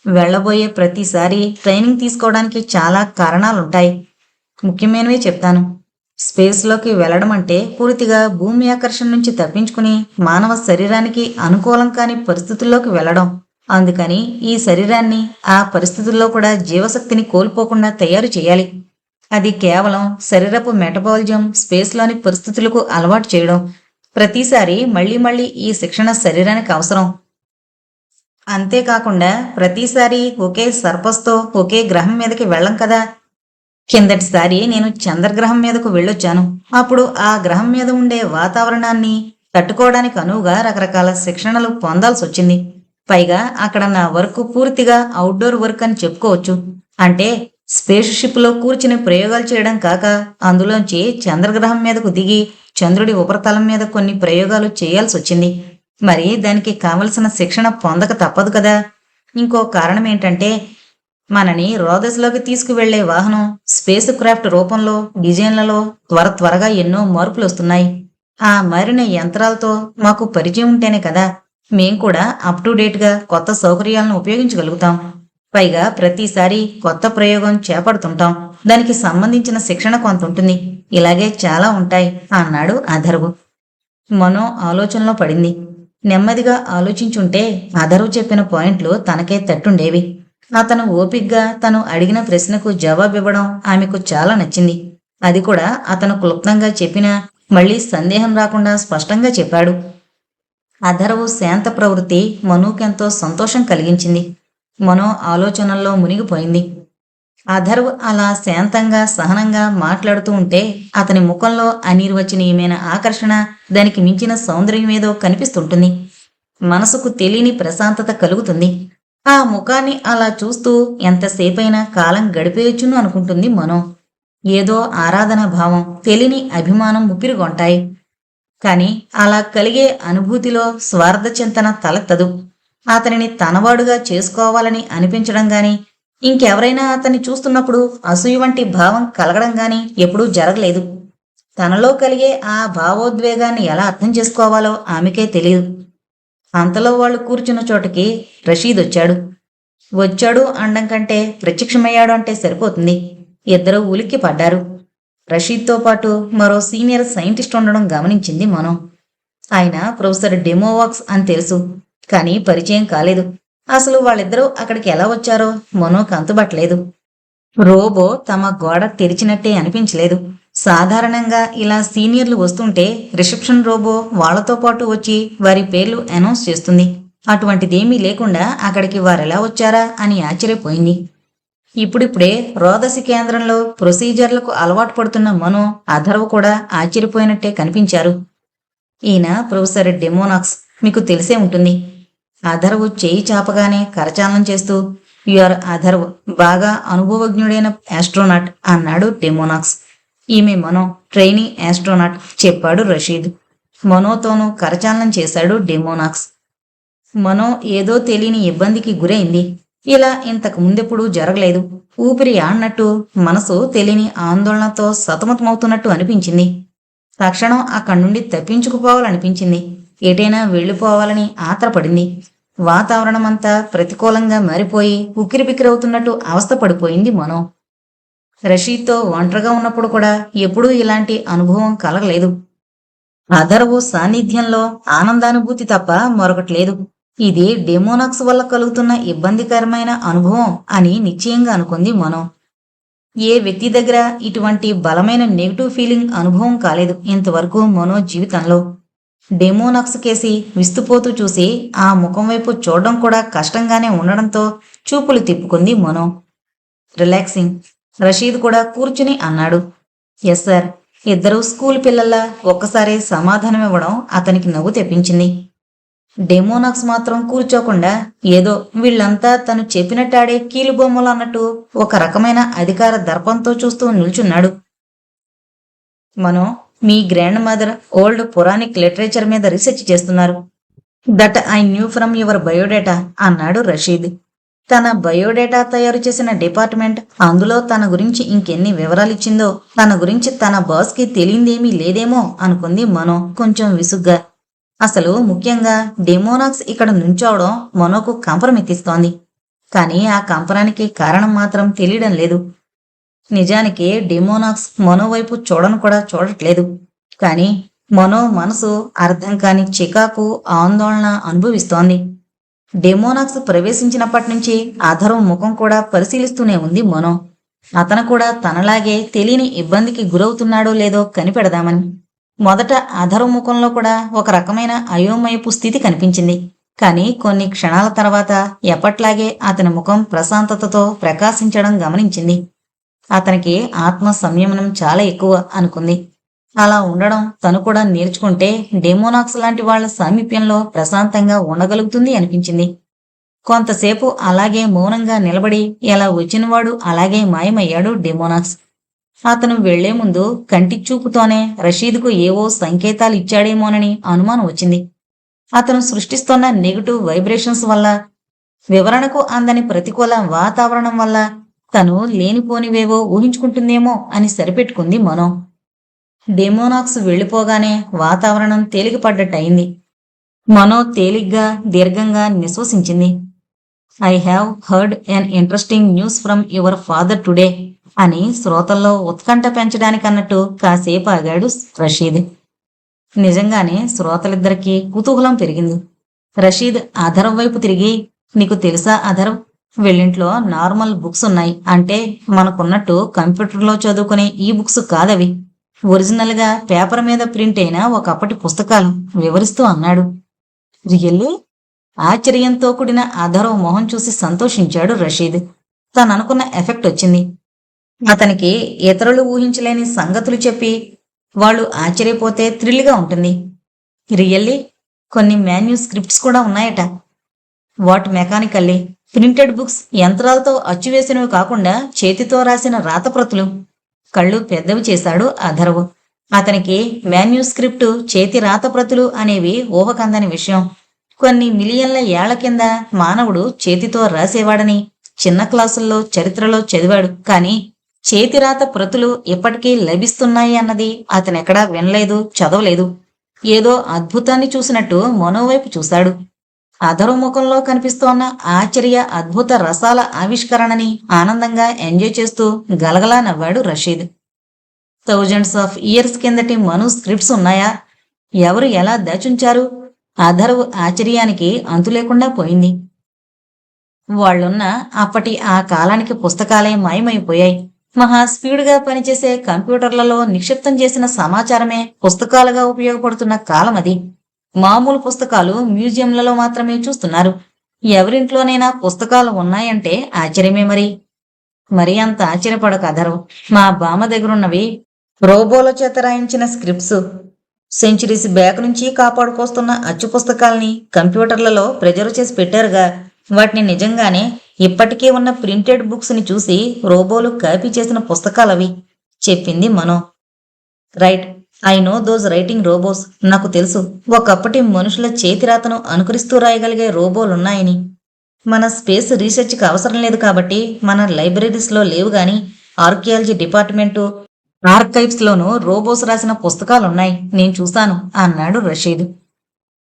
A: వెళ్లబోయే ప్రతిసారి ట్రైనింగ్ తీసుకోవడానికి చాలా కారణాలుంటాయి. ముఖ్యమైనవే చెప్తాను. స్పేస్లోకి వెళ్లడం అంటే పూర్తిగా భూమి ఆకర్షణ నుంచి తప్పించుకుని మానవ శరీరానికి అనుకూలం కాని పరిస్థితుల్లోకి వెళ్లడం. అందుకని ఈ శరీరాన్ని ఆ పరిస్థితుల్లో కూడా జీవశక్తిని కోల్పోకుండా తయారు చేయాలి. అది కేవలం శరీరపు మెటబాలిజం స్పేస్లోని పరిస్థితులకు అలవాటు చేయడం. ప్రతిసారి మళ్ళీ మళ్ళీ ఈ శిక్షణ శరీరానికి అవసరం. అంతేకాకుండా ప్రతిసారి ఒకే సర్పస్తో ఒకే గ్రహం మీదకి వెళ్ళం కదా. కిందటిసారి నేను చంద్రగ్రహం మీదకు వెళ్ళొచ్చాను. అప్పుడు ఆ గ్రహం మీద ఉండే వాతావరణాన్ని తట్టుకోవడానికి అనువుగా రకరకాల శిక్షణలు పొందాల్సి వచ్చింది. పైగా అక్కడ నా వర్క్ పూర్తిగా అవుట్డోర్ వర్క్ అని చెప్పుకోవచ్చు. అంటే స్పేస్ షిప్లో కూర్చుని ప్రయోగాలు చేయడం కాక, అందులోంచి చంద్రగ్రహం మీదకు దిగి చంద్రుడి ఉపరితలం మీద కొన్ని ప్రయోగాలు చేయాల్సి వచ్చింది. మరి దానికి కావలసిన శిక్షణ పొందక తప్పదు కదా. ఇంకో కారణం ఏంటంటే, మనని రోదస్లోకి తీసుకువెళ్లే వాహనం స్పేస్ క్రాఫ్ట్ రూపంలో డిజైన్లలో త్వరగా ఎన్నో మార్పులు వస్తున్నాయి. ఆ మారిన యంత్రాలతో మాకు పరిచయం ఉంటేనే కదా మేం కూడా అప్ టు డేట్గా కొత్త సౌకర్యాలను ఉపయోగించగలుగుతాం. పైగా ప్రతిసారి కొత్త ప్రయోగం చేపడుతుంటాం. దానికి సంబంధించిన శిక్షణ కొంత ఉంటుంది. ఇలాగే చాలా ఉంటాయి అన్నాడు అథర్వ్. మనో ఆలోచనలో పడింది. నెమ్మదిగా ఆలోచించుంటే అథర్వ్ చెప్పిన పాయింట్లు తనకే తట్టుండేవి. అతను ఓపిగ్గా తను అడిగిన ప్రశ్నకు జవాబివ్వడం ఆమెకు చాలా నచ్చింది. అది కూడా అతను క్లుప్తంగా చెప్పినా మళ్లీ సందేహం రాకుండా స్పష్టంగా చెప్పాడు. అథర్వ్ శాంత ప్రవృత్తి మనోకెంతో సంతోషం కలిగించింది. మనో ఆలోచనల్లో మునిగిపోయింది. అథర్వ్ అలా శాంతంగా సహనంగా మాట్లాడుతూ ఉంటే అతని ముఖంలో అనిర్వచనీయమైన ఆకర్షణ, దానికి మించిన సౌందర్యమేదో కనిపిస్తుంటుంది. మనసుకు తెలియని ప్రశాంతత కలుగుతుంది. ఆ ముఖాన్ని అలా చూస్తూ ఎంతసేపైనా కాలం గడిపేయచ్చును అనుకుంటుంది మనో. ఏదో ఆరాధన భావం, తెలియని అభిమానం ముప్పిరిగొంటాయి. కాని అలా కలిగే అనుభూతిలో స్వార్థ చింతన తలెత్తదు. అతనిని తనవాడుగా చేసుకోవాలని అనిపించడం గాని, ఇంకెవరైనా అతన్ని చూస్తున్నప్పుడు అసూయ వంటి భావం కలగడం గాని ఎప్పుడూ జరగలేదు. తనలో కలిగే ఆ భావోద్వేగాన్ని ఎలా అర్థం చేసుకోవాలో ఆమెకే తెలియదు. అంతలో వాళ్ళు కూర్చున్న చోటకి రషీద్ వచ్చాడు అండం కంటే ప్రత్యక్షమయ్యాడు అంటే సరిపోతుంది. ఇద్దరూ ఉలిక్కి పడ్డారు. రషీద్తో పాటు మరో సీనియర్ సైంటిస్ట్ ఉండడం గమనించింది మనో. ఆయన ప్రొఫెసర్ డెమోవాక్స్ అని తెలుసు, కానీ పరిచయం కాలేదు. అసలు వాళ్ళిద్దరూ అక్కడికి ఎలా వచ్చారో మనోకు అంతుబట్టలేదు. రోబో తమ గోడ తెరిచినట్టే అనిపించలేదు. సాధారణంగా ఇలా సీనియర్లు వస్తుంటే రిసెప్షన్ రోబో వాళ్లతో పాటు వచ్చి వారి పేర్లు అనౌన్స్ చేస్తుంది. అటువంటిదేమీ లేకుండా అక్కడికి వారెలా వచ్చారా అని ఆశ్చర్యపోయింది. ఇప్పుడిప్పుడే రోదసి కేంద్రంలో ప్రొసీజర్లకు అలవాటు పడుతున్న మనో, అథర్వ్ కూడా ఆశ్చర్యపోయినట్టే కనిపించారు. ఈయన ప్రొఫెసర్ డెమోనాక్స్, మీకు తెలిసే ఉంటుంది. అథర్వ్ చేయి చాపగానే కరచాలనం చేస్తూ, యువర్ అథర్వ్, బాగా అనుభవజ్ఞుడైన ఆస్ట్రోనాట్ అన్నాడు డెమోనాక్స్. ఈమె మనో, ట్రైనీ ఆస్ట్రోనాట్ చెప్పాడు రషీద్. మనోతోనూ కరచాలనం చేశాడు డెమోనాక్స్. మనో ఏదో తెలియని ఇబ్బందికి గురైంది. ఇలా ఇంతకు ముందెప్పుడూ జరగలేదు. ఊపిరి ఆడినట్టు, మనసు తెలియని ఆందోళనతో సతమతమవుతున్నట్టు అనిపించింది. తక్షణం అక్కడి నుండి తప్పించుకుపోవాలనిపించింది. ఎటైనా వెళ్ళిపోవాలని ఆత్రపడింది. వాతావరణమంతా ప్రతికూలంగా మారిపోయి ఉక్కిరిబిక్కిరవుతున్నట్టు అవస్థపడిపోయింది మనో. రషీద్తో ఒంటరిగా ఉన్నప్పుడు కూడా ఎప్పుడూ ఇలాంటి అనుభవం కలగలేదు. అథర్వ్ సాన్నిధ్యంలో ఆనందానుభూతి తప్ప మరొకట్లేదు. ఇది డెమోనాక్స్ వల్ల కలుగుతున్న ఇబ్బందికరమైన అనుభవం అని నిశ్చయంగా అనుకుంది మనో. ఏ వ్యక్తి దగ్గర ఇటువంటి బలమైన నెగిటివ్ ఫీలింగ్ అనుభవం కాలేదు ఇంతవరకు మనో జీవితంలో. డెమోనాక్స్ కేసి విస్తుపోతూ చూసి ఆ ముఖం వైపు చూడడం కూడా కష్టంగానే ఉండడంతో చూపులు తిప్పుకుంది మనో. రిలాక్సింగ్, రషీద్ కూడా కూర్చుని అన్నాడు. Yes sir. ఇద్దరూ స్కూల్ పిల్లల్లా ఒక్కసారి సమాధానమివ్వడం అతనికి నవ్వు తెప్పించింది. డెమోనాక్స్ మాత్రం కూర్చోకుండా ఏదో వీళ్ళంతా తను చెప్పినట్టాడే కీలుబొమ్మలు అన్నట్టు ఒక రకమైన అధికార దర్పంతో చూస్తూ నిల్చున్నాడు. మనో, మీ grandmother old Puranic literature మీద రీసెర్చ్ చేస్తున్నారు. That I knew from your biodata అన్నాడు రషీద్. తన బయోడేటా తయారు చేసిన డిపార్ట్మెంట్ అందులో తన గురించి ఇంకెన్ని వివరాలిచ్చిందో, తన గురించి తన బాస్కి తెలియందేమీ లేదేమో అనుకుంది మనో కొంచెం విసుగ్గా. అసలు ముఖ్యంగా డెమోనాక్స్ ఇక్కడ నుంచోవడం మనోకు కంపరమెత్తిస్తోంది. కానీ ఆ కంపరానికి కారణం మాత్రం తెలియడం లేదు. నిజానికి డెమోనాక్స్ మనో వైపు చూడను కూడా చూడట్లేదు. కానీ మనో మనసు అర్థం కాని చికాకు, ఆందోళన అనుభవిస్తోంది. డెమోనాక్స్ ప్రవేశించినప్పటి నుంచి అథర్వ్ ముఖం కూడా పరిశీలిస్తూనే ఉంది మనో. అతను కూడా తనలాగే తెలియని ఇబ్బందికి గురవుతున్నాడో లేదో కనిపెడదామని. మొదట అధరు ముఖంలో కూడా ఒక రకమైన అయోమయపు స్థితి కనిపించింది. కానీ కొన్ని క్షణాల తర్వాత ఎప్పట్లాగే అతని ముఖం ప్రశాంతతతో ప్రకాశించడం గమనించింది. అతనికి ఆత్మ సంయమనం చాలా ఎక్కువ అనుకుంది. అలా ఉండడం తను కూడా నేర్చుకుంటే డెమోనాక్స్ లాంటి వాళ్ల సామీప్యంలో ప్రశాంతంగా ఉండగలుగుతుంది అనిపించింది. కొంతసేపు అలాగే మౌనంగా నిలబడి ఎలా వచ్చినవాడు అలాగే మాయమయ్యాడు డెమోనాక్స్. అతను వెళ్లే ముందు కంటి చూపుతోనే రషీద్కు ఏవో సంకేతాలు ఇచ్చాడేమోనని అనుమానం వచ్చింది. అతను సృష్టిస్తున్న నెగటివ్ వైబ్రేషన్స్ వల్ల, వివరణకు అందని ప్రతికూల వాతావరణం వల్ల తను లేనిపోనివేవో ఊహించుకుంటుందేమో అని సరిపెట్టుకుంది మనో. డెమోనాక్స్ వెళ్లిపోగానే వాతావరణం తేలికపడ్డట్టయింది. మనో తేలిగ్గా దీర్ఘంగా నిశ్వసించింది. I have heard an interesting news from your father today అని శ్రోతల్లో ఉత్కంఠ పెంచడానికన్నట్టు కాసేపు ఆగాడు రషీద్. నిజంగానే శ్రోతలిద్దరికీ కుతూహలం పెరిగింది. రషీద్ అధరం వైపు తిరిగి, నీకు తెలుసా అధరం, వెళ్ళింట్లో నార్మల్ బుక్స్ ఉన్నాయి. అంటే మనకున్నట్టు కంప్యూటర్లో చదువుకునే ఈ బుక్స్ కాదవి, ఒరిజినల్ గా పేపర్ మీద ప్రింట్ అయిన ఒకప్పటి పుస్తకాలు వివరిస్తూ అన్నాడు. రియల్లీ? ఆశ్చర్యంతో కూడిన అధరం మొహం చూసి సంతోషించాడు రషీద్. తననుకున్న ఎఫెక్ట్ వచ్చింది. అతనికి ఇతరులు ఊహించలేని సంగతులు చెప్పి వాళ్ళు ఆశ్చర్యపోతే థ్రిల్గా ఉంటుంది. రియల్లీ? కొన్ని మాన్యుస్క్రిప్ట్స్ కూడా ఉన్నాయట. What mechanically? ప్రింటెడ్ బుక్స్, యంత్రాలతో అచ్చువేసినవి కాకుండా చేతితో రాసిన రాతప్రతులు. కళ్ళు పెద్దవి చేశాడు అధర్వ్. అతనికి మాన్యుస్క్రిప్ట్, చేతి రాతప్రతులు అనేవి ఊహకందని విషయం. కొన్ని మిలియన్ల ఏళ్ల కింద మానవుడు చేతితో రాసేవాడని చిన్న క్లాసుల్లో చరిత్రలో చదివాడు. కానీ చేతిరాత ప్రతులు ఇప్పటికీ లభిస్తున్నాయి అన్నది అతనెక్కడా వినలేదు, చదవలేదు. ఏదో అద్భుతాన్ని చూసినట్టు మనోవైపు చూశాడు. అధరు ముఖంలో కనిపిస్తోన్న ఆశ్చర్య అద్భుత రసాల ఆవిష్కరణని ఆనందంగా ఎంజాయ్ చేస్తూ గలగలా నవ్వాడు రషీద్. థౌజండ్స్ ఆఫ్ ఇయర్స్ కిందటి మనుస్క్రిప్ట్స్ ఉన్నాయా? ఎవరు ఎలా దాచుంచారు? అధర్వ్ ఆశ్చర్యానికి అంతులేకుండా పోయింది. వాళ్లున్న అప్పటి ఆ కాలానికి పుస్తకాలే మాయమైపోయాయి. మహా స్పీడ్గా పనిచేసే కంప్యూటర్లలో నిక్షిప్తం చేసిన సమాచారమే పుస్తకాలుగా ఉపయోగపడుతున్న కాలం అది. మామూలు పుస్తకాలు మ్యూజియంలలో మాత్రమే చూస్తున్నారు. ఎవరింట్లోనైనా పుస్తకాలు ఉన్నాయంటే ఆశ్చర్యమే. మరి అంత ఆశ్చర్యపడక అధర్వ్. మా బామ్మ దగ్గరున్నవి రోబోల చేత రాయించిన స్క్రిప్ట్స్. సెంచురీస్ బ్యాక్ నుంచి కాపాడుకొస్తున్న అచ్చు పుస్తకాల్ని కంప్యూటర్లలో ప్రిజర్వ్ చేసి పెట్టారుగా. వాటిని నిజంగానే ఇప్పటికే ఉన్న ప్రింటెడ్ బుక్స్ ని చూసి రోబోలు కాపీ చేసిన పుస్తకాలవి, చెప్పింది Mano. Right, I know those writing robots. నాకు తెలుసు ఒకప్పటి మనుషుల చేతిరాతను అనుకరిస్తూ రాయగలిగే రోబోలున్నాయని. మన స్పేస్ రీసెర్చ్కి అవసరం లేదు కాబట్టి మన లైబ్రరీస్లో లేవు గాని ఆర్కియాలజీ డిపార్ట్మెంటు ఆర్కైవ్స్లోనూ రోబోస్ రాసిన పుస్తకాలున్నాయి, నేను చూశాను అన్నాడు రషీద్.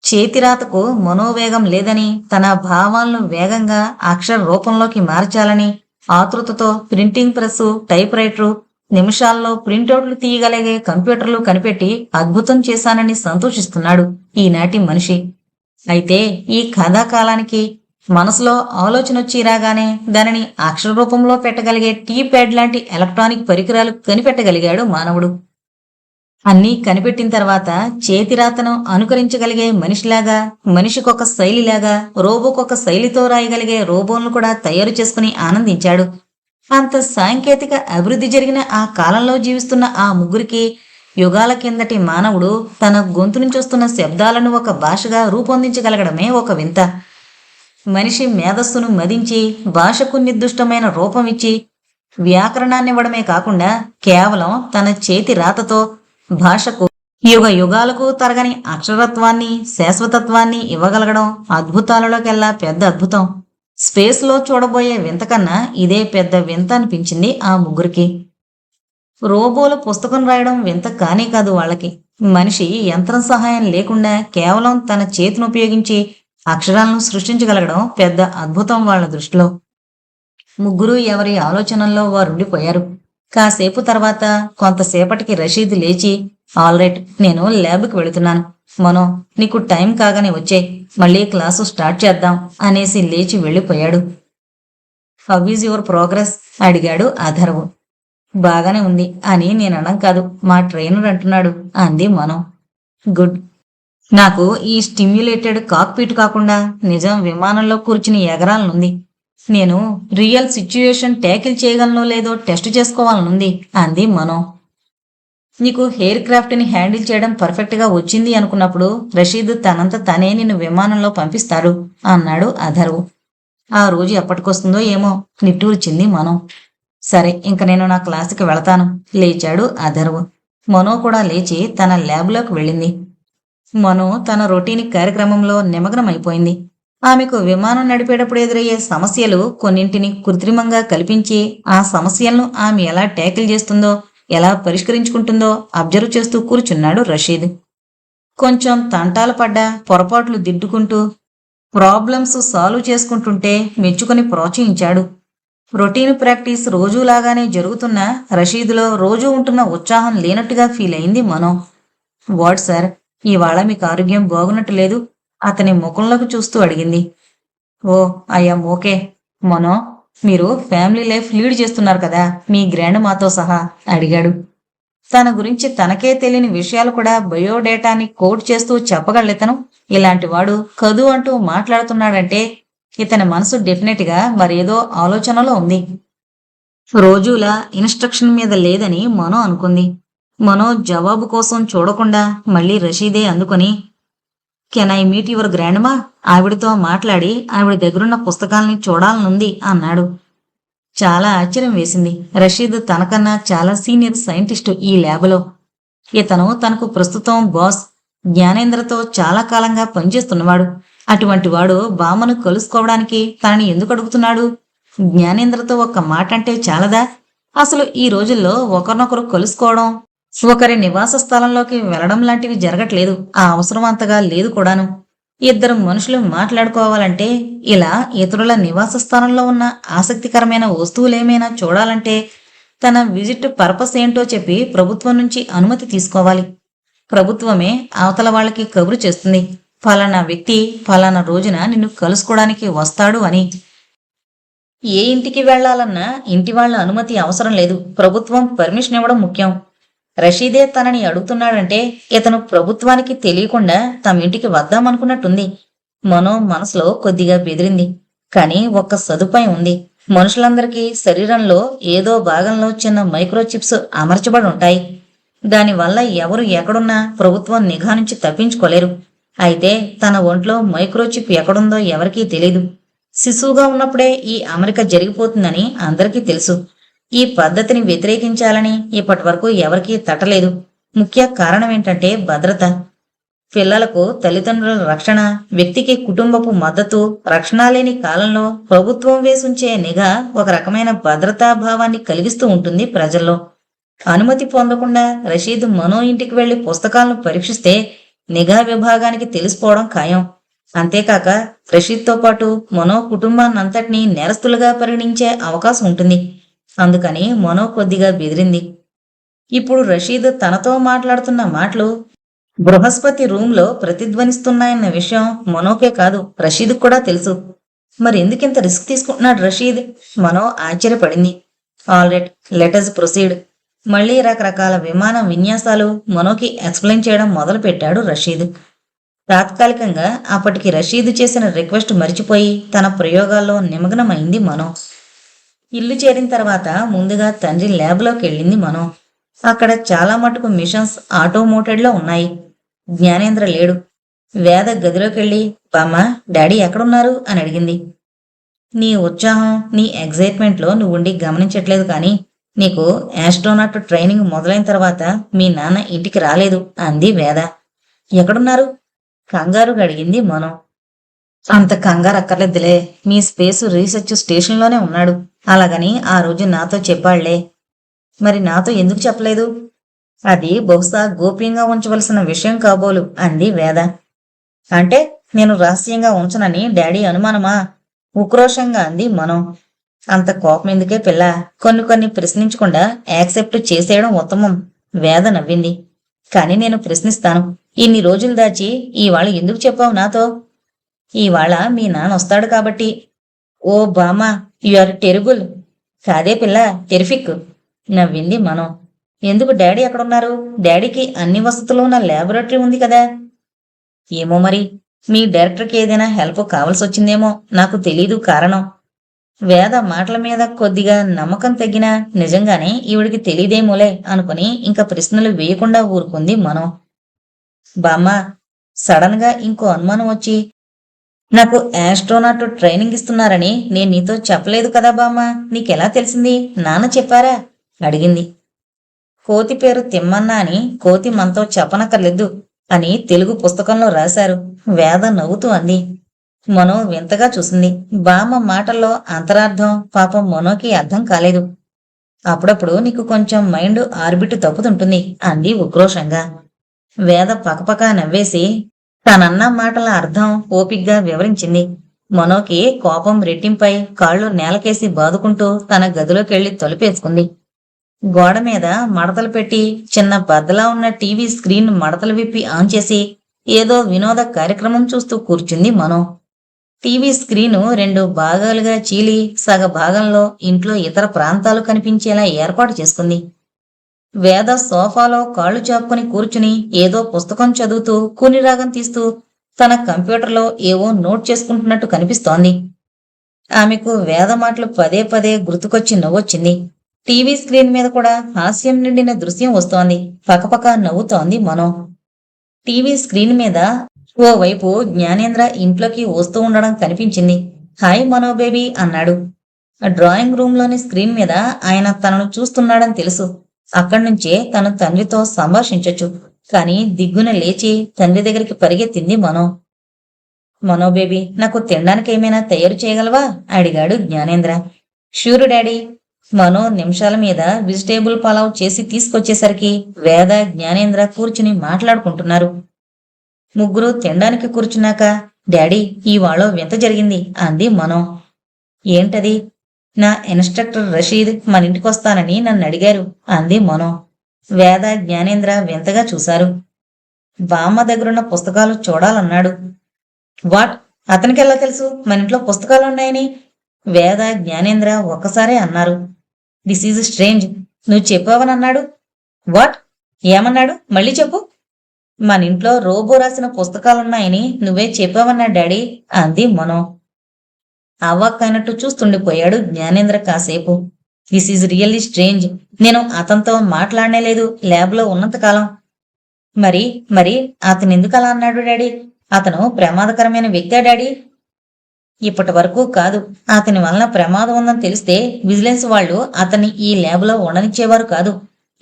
A: చేతిరాతకు మనోవేగం లేదని, తన భావాలను వేగంగా అక్షర రూపంలోకి మార్చాలని ఆతృతతో ప్రింటింగ్ ప్రెస్సు, టైప్ రైటరు, నిమిషాల్లో ప్రింటౌట్లు తీయగలిగే కంప్యూటర్లు కనిపెట్టి అద్భుతం చేశానని సంతోషిస్తున్నాడు ఈనాటి మనిషి. అయితే ఈ కథాకాలానికి మనసులో ఆలోచనొచ్చి రాగానే దానిని అక్షర రూపంలో పెట్టగలిగే టీ ప్యాడ్ లాంటి ఎలక్ట్రానిక్ పరికరాలు కనిపెట్టగలిగాడు మానవుడు. అన్నీ కనిపెట్టిన తర్వాత చేతిరాతను అనుకరించగలిగే మనిషిలాగా, మనిషికొక శైలిలాగా, రోబోకొక శైలితో రాయగలిగే రోబోలను కూడా తయారు చేసుకుని ఆనందించాడు. అంత సాంకేతిక అభివృద్ధి జరిగిన ఆ కాలంలో జీవిస్తున్న ఆ ముగ్గురికి యుగాల కిందటి మానవుడు తన గొంతు నుంచి వస్తున్న శబ్దాలను ఒక భాషగా రూపొందించగలగడమే ఒక వింత. మనిషి మేధస్సును మదించి భాషకు నిర్దిష్టమైన రూపం ఇచ్చి వ్యాకరణాన్నివ్వడమే కాకుండా కేవలం తన చేతి రాతతో భాషకు యుగ యుగాలకు తరగని అక్షరత్వాన్ని, శాశ్వతత్వాన్ని ఇవ్వగలగడం అద్భుతాలలోకెల్లా పెద్ద అద్భుతం. స్పేస్లో చూడబోయే వింత కన్నా ఇదే పెద్ద వింత అనిపించింది ఆ ముగ్గురికి. రోబోలు పుస్తకం రాయడం వింత కానే కాదు వాళ్ళకి. మనిషి యంత్రం సహాయం లేకుండా కేవలం తన చేతిని ఉపయోగించి అక్షరాలను సృష్టించగలగడం పెద్ద అద్భుతం వాళ్ళ దృష్టిలో. ముగ్గురు ఎవరి ఆలోచనల్లో వారుండిపోయారు. కాసేపు తర్వాత కొంతసేపటికి రషీద్ లేచి, ఆల్రైట్, నేను ల్యాబ్కి వెళుతున్నాను. మనో, నీకు టైం కాగానే వచ్చే, మళ్ళీ క్లాసు స్టార్ట్ చేద్దాం అనేసి లేచి వెళ్ళిపోయాడు. హౌ ఈజ్ యువర్ ప్రోగ్రెస్ అడిగాడు అథర్వ్. బాగానే ఉంది అని నేను అనడం కాదు, మా ట్రైనర్ అంటున్నాడు అంది మనం. గుడ్. నాకు ఈ స్టిమ్యులేటెడ్ కాక్పీట్ కాకుండా నిజం విమానంలో కూర్చుని ఎగరాలనుంది. నేను రియల్ సిచ్యుయేషన్ ట్యాకిల్ చేయగలనో లేదో టెస్ట్ చేసుకోవాలనుంది అంది మనం. నీకు హెయిర్ క్రాఫ్ట్ని హ్యాండిల్ చేయడం పర్ఫెక్ట్గా వచ్చింది అనుకున్నప్పుడు రషీద్ తనంత తనే నిన్ను విమానంలో పంపిస్తాడు అన్నాడు అథర్వ్. ఆ రోజు ఎప్పటికొస్తుందో ఏమో నిట్టూర్చింది మనం. సరే, ఇంక నేను నా క్లాసుకి వెళతాను లేచాడు అథర్వ్. మనో కూడా లేచి తన ల్యాబ్లోకి వెళ్ళింది. మనో తన రొటీన్ కార్యక్రమంలో నిమగ్నమైపోయింది. ఆమెకు విమానం నడిపేటప్పుడు ఎదురయ్యే సమస్యలు కొన్నింటిని కృత్రిమంగా కల్పించి ఆ సమస్యలను ఆమె ఎలా ట్యాకిల్ చేస్తుందో, ఎలా పరిష్కరించుకుంటుందో అబ్జర్వ్ చేస్తూ కూర్చున్నాడు రషీద్. కొంచెం తంటాలు పడ్డా పొరపాట్లు దిద్దుకుంటూ ప్రాబ్లమ్స్ సాల్వ్ చేసుకుంటుంటే మెచ్చుకొని ప్రోత్సహించాడు. రొటీన్ ప్రాక్టీస్ రోజూలాగానే జరుగుతున్న రషీద్లో రోజూ ఉంటున్న ఉత్సాహం లేనట్టుగా ఫీల్ అయింది మనో. వాట్ సార్, ఇవాళ మీకు ఆరోగ్యం బాగున్నట్టు లేదు అతని ముఖంలోకి చూస్తూ అడిగింది. ఓ, ఐఎమ్ ఓకే. మనో, మీరు ఫ్యామిలీ లైఫ్ లీడ్ చేస్తున్నారు కదా మీ గ్రాండ్ మాతో సహా అడిగాడు. తన గురించి తనకే తెలియని విషయాలు కూడా బయోడేటాని కోడ్ చేస్తూ చెప్పగలితను. ఇలాంటి వాడు కదు అంటూ మాట్లాడుతున్నాడంటే ఇతని మనసు డెఫినెట్గా మరేదో ఆలోచనలో ఉంది. రోజులా ఇన్స్ట్రక్షన్ మీద లేదని మనో అనుకుంది. మనో జవాబు కోసం చూడకుండా మళ్ళీ రషీదే అందుకొని, can I meet your grandma? ఆవిడతో మాట్లాడి ఆవిడ దగ్గరున్న పుస్తకాలని చూడాలనుంది అన్నాడు. చాలా ఆశ్చర్యం వేసింది. రషీద్ తనకన్నా చాలా సీనియర్ సైంటిస్టు ఈ ల్యాబ్లో. ఇతను తనకు ప్రస్తుతం బాస్ జ్ఞానేంద్రతో చాలా కాలంగా పనిచేస్తున్నవాడు. అటువంటి వాడు బామ్మను కలుసుకోవడానికి తనని ఎందుకు అడుగుతున్నాడు? జ్ఞానేంద్రతో ఒక్క మాట అంటే చాలదా? అసలు ఈ రోజుల్లో ఒకరినొకరు కలుసుకోవడం, ఒకరి నివాస స్థలంలోకి వెళ్లడం లాంటివి జరగట్లేదు. ఆ అవసరం అంతగా లేదు కూడాను. ఇద్దరు మనుషులు మాట్లాడుకోవాలంటే, ఇలా ఇతరుల నివాస స్థానంలో ఉన్న ఆసక్తికరమైన వస్తువులేమైనా చూడాలంటే తన విజిట్ పర్పస్ ఏంటో చెప్పి ప్రభుత్వం నుంచి అనుమతి తీసుకోవాలి. ప్రభుత్వమే అవతల వాళ్ళకి కబురు చేస్తుంది, ఫలానా వ్యక్తి ఫలానా రోజున నిన్ను కలుసుకోవడానికి వస్తాడు అని. ఏ ఇంటికి వెళ్లాలన్నా ఇంటి వాళ్ళ అనుమతి అవసరం లేదు, ప్రభుత్వం పర్మిషన్ ఇవ్వడం ముఖ్యం. రషీదే తనని అడుగుతున్నాడంటే ఇతను ప్రభుత్వానికి తెలియకుండా తమ ఇంటికి వద్దామనుకున్నట్టుంది. మనో మనసులో కొద్దిగా బెదిరింది. కాని ఒక్క సదుపాయం ఉంది. మనుషులందరికీ శరీరంలో ఏదో భాగంలో చిన్న మైక్రోచిప్స్ అమర్చబడి ఉంటాయి. దానివల్ల ఎవరు ఎక్కడున్నా ప్రభుత్వం నిఘా నుంచి తప్పించుకోలేరు. అయితే తన ఒంట్లో మైక్రోచిప్ ఎక్కడుందో ఎవరికీ తెలీదు. శిశువుగా ఉన్నప్పుడే ఈ అమరిక జరిగిపోతుందని అందరికీ తెలుసు. ఈ పద్ధతిని వ్యతిరేకించాలని ఇప్పటి వరకు ఎవరికీ తట్టలేదు. ముఖ్య కారణం ఏంటంటే భద్రత. పిల్లలకు తల్లిదండ్రుల రక్షణ, వ్యక్తికి కుటుంబపు మద్దతు, రక్షణ లేని కాలంలో ప్రభుత్వం వేసుంచే నిఘా ఒక రకమైన భద్రతాభావాన్ని కలిగిస్తూ ఉంటుంది ప్రజల్లో. అనుమతి పొందకుండా రషీద్ మనో ఇంటికి వెళ్లి పుస్తకాలను పరీక్షిస్తే నిఘా విభాగానికి తెలిసిపోవడం ఖాయం. అంతేకాక రషీద్తో పాటు మనో కుటుంబాన్నంతటినీ నేరస్తులుగా పరిగణించే అవకాశం ఉంటుంది. అందుకని మనో కొద్దిగా బెదిరింది. ఇప్పుడు రషీద్ తనతో మాట్లాడుతున్న మాటలు బృహస్పతి రూంలో ప్రతిధ్వనిస్తున్నాయన్న విషయం మనోకే కాదు, రషీద్ కూడా తెలుసు. మరి ఎందుకింత రిస్క్ తీసుకుంటున్నాడు రషీద్? మనో ఆశ్చర్యపడింది. All right, let us proceed. మళ్లీ రకరకాల విమాన విన్యాసాలు మనోకి ఎక్స్ప్లెయిన్ చేయడం మొదలుపెట్టాడు రషీద్. తాత్కాలికంగా అప్పటికి రషీద్ చేసిన రిక్వెస్ట్ మరిచిపోయి తన ప్రయోగాల్లో నిమగ్నమైంది మనో. ఇల్లు చేరిన తర్వాత ముందుగా తండ్రి ల్యాబ్లోకి వెళ్ళింది మనో. అక్కడ చాలా మటుకు మిషన్స్ ఆటోమోటెడ్లో ఉన్నాయి. జ్ఞానేంద్ర లేడు. వేద గదిలోకెళ్ళి, బామ్మ, డాడీ ఎక్కడున్నారు అని అడిగింది. నీ ఉత్సాహం, నీ ఎగ్జైట్మెంట్లో నువ్వుండి గమనించట్లేదు, కానీ నీకు యాస్ట్రోనాట్ ట్రైనింగ్ మొదలైన తర్వాత మీ నాన్న ఇంటికి రాలేదు అంది వేద. ఎక్కడున్నారు? కంగారుగా అడిగింది మనో. అంత కంగారు అక్కర్లేదులే, మీ స్పేస్ రీసెర్చ్ స్టేషన్లోనే ఉన్నాడు. అలాగని ఆ రోజు నాతో చెప్పాళ్లే. మరి నాతో ఎందుకు చెప్పలేదు? అది బహుశా గోప్యంగా ఉంచవలసిన విషయం కాబోలు అంది వేద. అంటే నేను రహస్యంగా ఉంచనని డాడీ అనుమానమా? ఉక్రోషంగా అంది మనో. అంత కోపం ఎందుకే పిల్ల, కొన్ని ప్రశ్నించకుండా యాక్సెప్ట్ చేసేయడం ఉత్తమం. వేద నవ్వింది. కాని నేను ప్రశ్నిస్తాను. ఇన్ని రోజులు దాచి ఇవాళ ఎందుకు చెప్పావు నాతో? ఇవాళ మీ నాన్న వస్తాడు కాబట్టి. ఓ బామా, యు ఆర్ టెరిబుల్. కాదే పిల్ల, టెరిఫిక్. నవ్వింది మనం. ఎందుకు డాడీ ఎక్కడున్నారు? డాడీకి అన్ని వసతులు ఉన్న ల్యాబొరేటరీ ఉంది కదా. ఏమో మరి, మీ డైరెక్టర్కి ఏదైనా హెల్ప్ కావాల్సొచ్చిందేమో, నాకు తెలీదు కారణం. వేద మాటల మీద కొద్దిగా నమ్మకం తగ్గినా నిజంగానే ఈవిడికి తెలీదేమోలే అనుకుని ఇంకా ప్రశ్నలు వేయకుండా ఊరుకుంది మనం. బామ్మ, సడన్ గా ఇంకో అనుమానం వచ్చి, నాకు ఆస్ట్రోనాట్ ట్రైనింగ్ ఇస్తున్నారని నేను నీతో చెప్పలేదు కదా బామ్మ, నీకెలా తెలిసింది? నాన్న చెప్పారా? అడిగింది. కోతి పేరు తిమ్మన్న అని కోతి మనతో చెప్పనక్కర్లేదు అని తెలుగు పుస్తకంలో రాశారు. వేద నవ్వుతూ అంది. మనో వింతగా చూసింది. బామ్మ మాటల్లో అంతరార్థం పాపం మనోకి అర్థం కాలేదు. అప్పుడప్పుడు నీకు కొంచెం మైండ్ ఆర్బిట్ తప్పుతుంటుంది అంది ఉక్రోషంగా. వేద పకపక నవ్వేసి తనన్న మాటల అర్థం ఓపిగ్గా వివరించింది. మనోకి కోపం రెట్టింపై కాళ్ళు నేలకేసి బాదుకుంటూ తన గదిలోకెళ్లి తలుపేసుకుంది. గోడ మీద మడతలు పెట్టి చిన్న బద్దలా ఉన్న టీవీ స్క్రీన్ మడతలు విప్పి ఆన్ చేసి ఏదో వినోద కార్యక్రమం చూస్తూ కూర్చుంది మనో. టీవీ స్క్రీను 2 భాగాలుగా చీలి సగ భాగంలో ఇంట్లో ఇతర ప్రాంతాలు కనిపించేలా ఏర్పాటు చేసుకుంది. వేద సోఫాలో కాళ్ళు చాపుకుని కూర్చుని ఏదో పుస్తకం చదువుతూ కూనిరాగం తీస్తూ తన కంప్యూటర్లో ఏవో నోట్ చేసుకుంటున్నట్టు కనిపిస్తోంది. ఆమెకు వేద మాటలు పదే పదే గుర్తుకొచ్చి నవ్వొచ్చింది. టీవీ స్క్రీన్ మీద కూడా హాస్యం నిండిన దృశ్యం వస్తోంది. పకపక నవ్వుతోంది మనో. టీవీ స్క్రీన్ మీద ఓవైపు జ్ఞానేంద్ర ఇంట్లోకి వస్తూ ఉండడం కనిపించింది. హాయ్ మనో బేబీ అన్నాడు. డ్రాయింగ్ రూమ్ లోని స్క్రీన్ మీద ఆయన తనను చూస్తున్నాడని తెలుసు. అక్కడి నుంచే తను తండ్రితో సంభాషించొచ్చు. కాని దిగ్గున లేచి తండ్రి దగ్గరికి పరిగెత్తింది మనో. మనో బేబీ, నాకు తినడానికి ఏమైనా తయారు చేయగలవా? అడిగాడు జ్ఞానేంద్ర. ష్యూరు డాడీ. మనో నిమిషాల మీద వెజిటేబుల్ పలావ్ చేసి తీసుకొచ్చేసరికి వేద జ్ఞానేంద్ర కూర్చుని మాట్లాడుకుంటున్నారు. ముగ్గురు తినడానికి కూర్చున్నాక, డాడీ, ఇవాళ వింత జరిగింది అంది మనో. ఏంటది? నా ఇన్స్ట్రక్టర్ రషీద్ మన ఇంటికొస్తానని నన్ను అడిగారు అంది మనో. వేద జ్ఞానేంద్ర వింతగా చూశారు. బామ్మ దగ్గరున్న పుస్తకాలు చూడాలన్నాడు. వాట్? అతనికెలా తెలుసు మన ఇంట్లో పుస్తకాలున్నాయని? వేద జ్ఞానేంద్ర ఒక్కసారే అన్నారు. This is strange. నువ్వు చెప్పావనన్నాడు. వాట్? ఏమన్నాడు? మళ్ళీ చెప్పు. మన ఇంట్లో రోబో రాసిన పుస్తకాలున్నాయని నువ్వే చెప్పావన్నా డాడీ అంది మనో. అవాక్కైనట్టు చూస్తుండిపోయాడు జ్ఞానేంద్ర కాసేపు. This is really strange. నేను అతనితో మాట్లాడనేలేదు ల్యాబ్లో ఉన్నంతకాలం. మరి మరి అతను ఎందుకు అలా అన్నాడు డాడీ? అతను ప్రమాదకరమైన వ్యక్తే డాడీ? ఇప్పటి వరకు కాదు. అతని వలన ప్రమాదం ఉందని తెలిస్తే విజిలెన్స్ వాళ్ళు అతన్ని ఈ ల్యాబ్లో ఉండనిచ్చేవారు కాదు.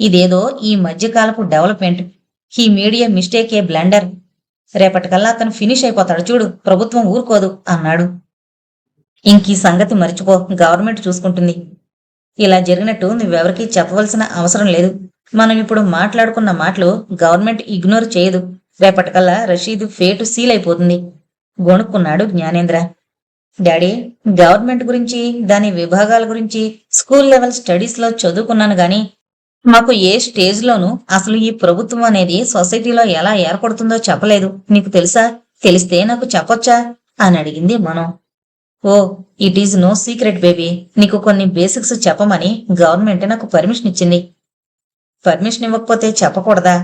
A: ఇదేదో ఈ మధ్యకాలపు development. He made a mistake, a blunder. రేపటికల్లా అతను ఫినిష్ అయిపోతాడు చూడు, ప్రభుత్వం ఊరుకోదు అన్నాడు. ఇంకీ సంగతి మర్చిపో, గవర్నమెంట్ చూసుకుంటుంది. ఇలా జరిగినట్టు నువ్వెవరికీ చెప్పవలసిన అవసరం లేదు. మనం ఇప్పుడు మాట్లాడుకున్న మాటలు గవర్నమెంట్ ఇగ్నోర్ చేయదు. రేపటికల్లా రషీద్ ఫేటు సీల్ అయిపోతుంది గొణుక్కున్నాడు జ్ఞానేంద్ర. డాడీ, గవర్నమెంట్ గురించి దాని విభాగాల గురించి స్కూల్ లెవెల్ స్టడీస్లో చదువుకున్నాను గాని మాకు ఏ స్టేజ్లోనూ అసలు ఈ ప్రభుత్వం అనేది సొసైటీలో ఎలా ఏర్పడుతుందో చెప్పలేదు. నీకు తెలుసా? తెలిస్తే నాకు చెప్పొచ్చా అని అడిగింది మనం. Oh, it is no secret baby. నీకు కొన్ని బేసిక్స్ చెప్పమని గవర్నమెంట్ నాకు పర్మిషన్ ఇచ్చింది. పర్మిషన్ ఇవ్వకపోతే చెప్పకూడదా?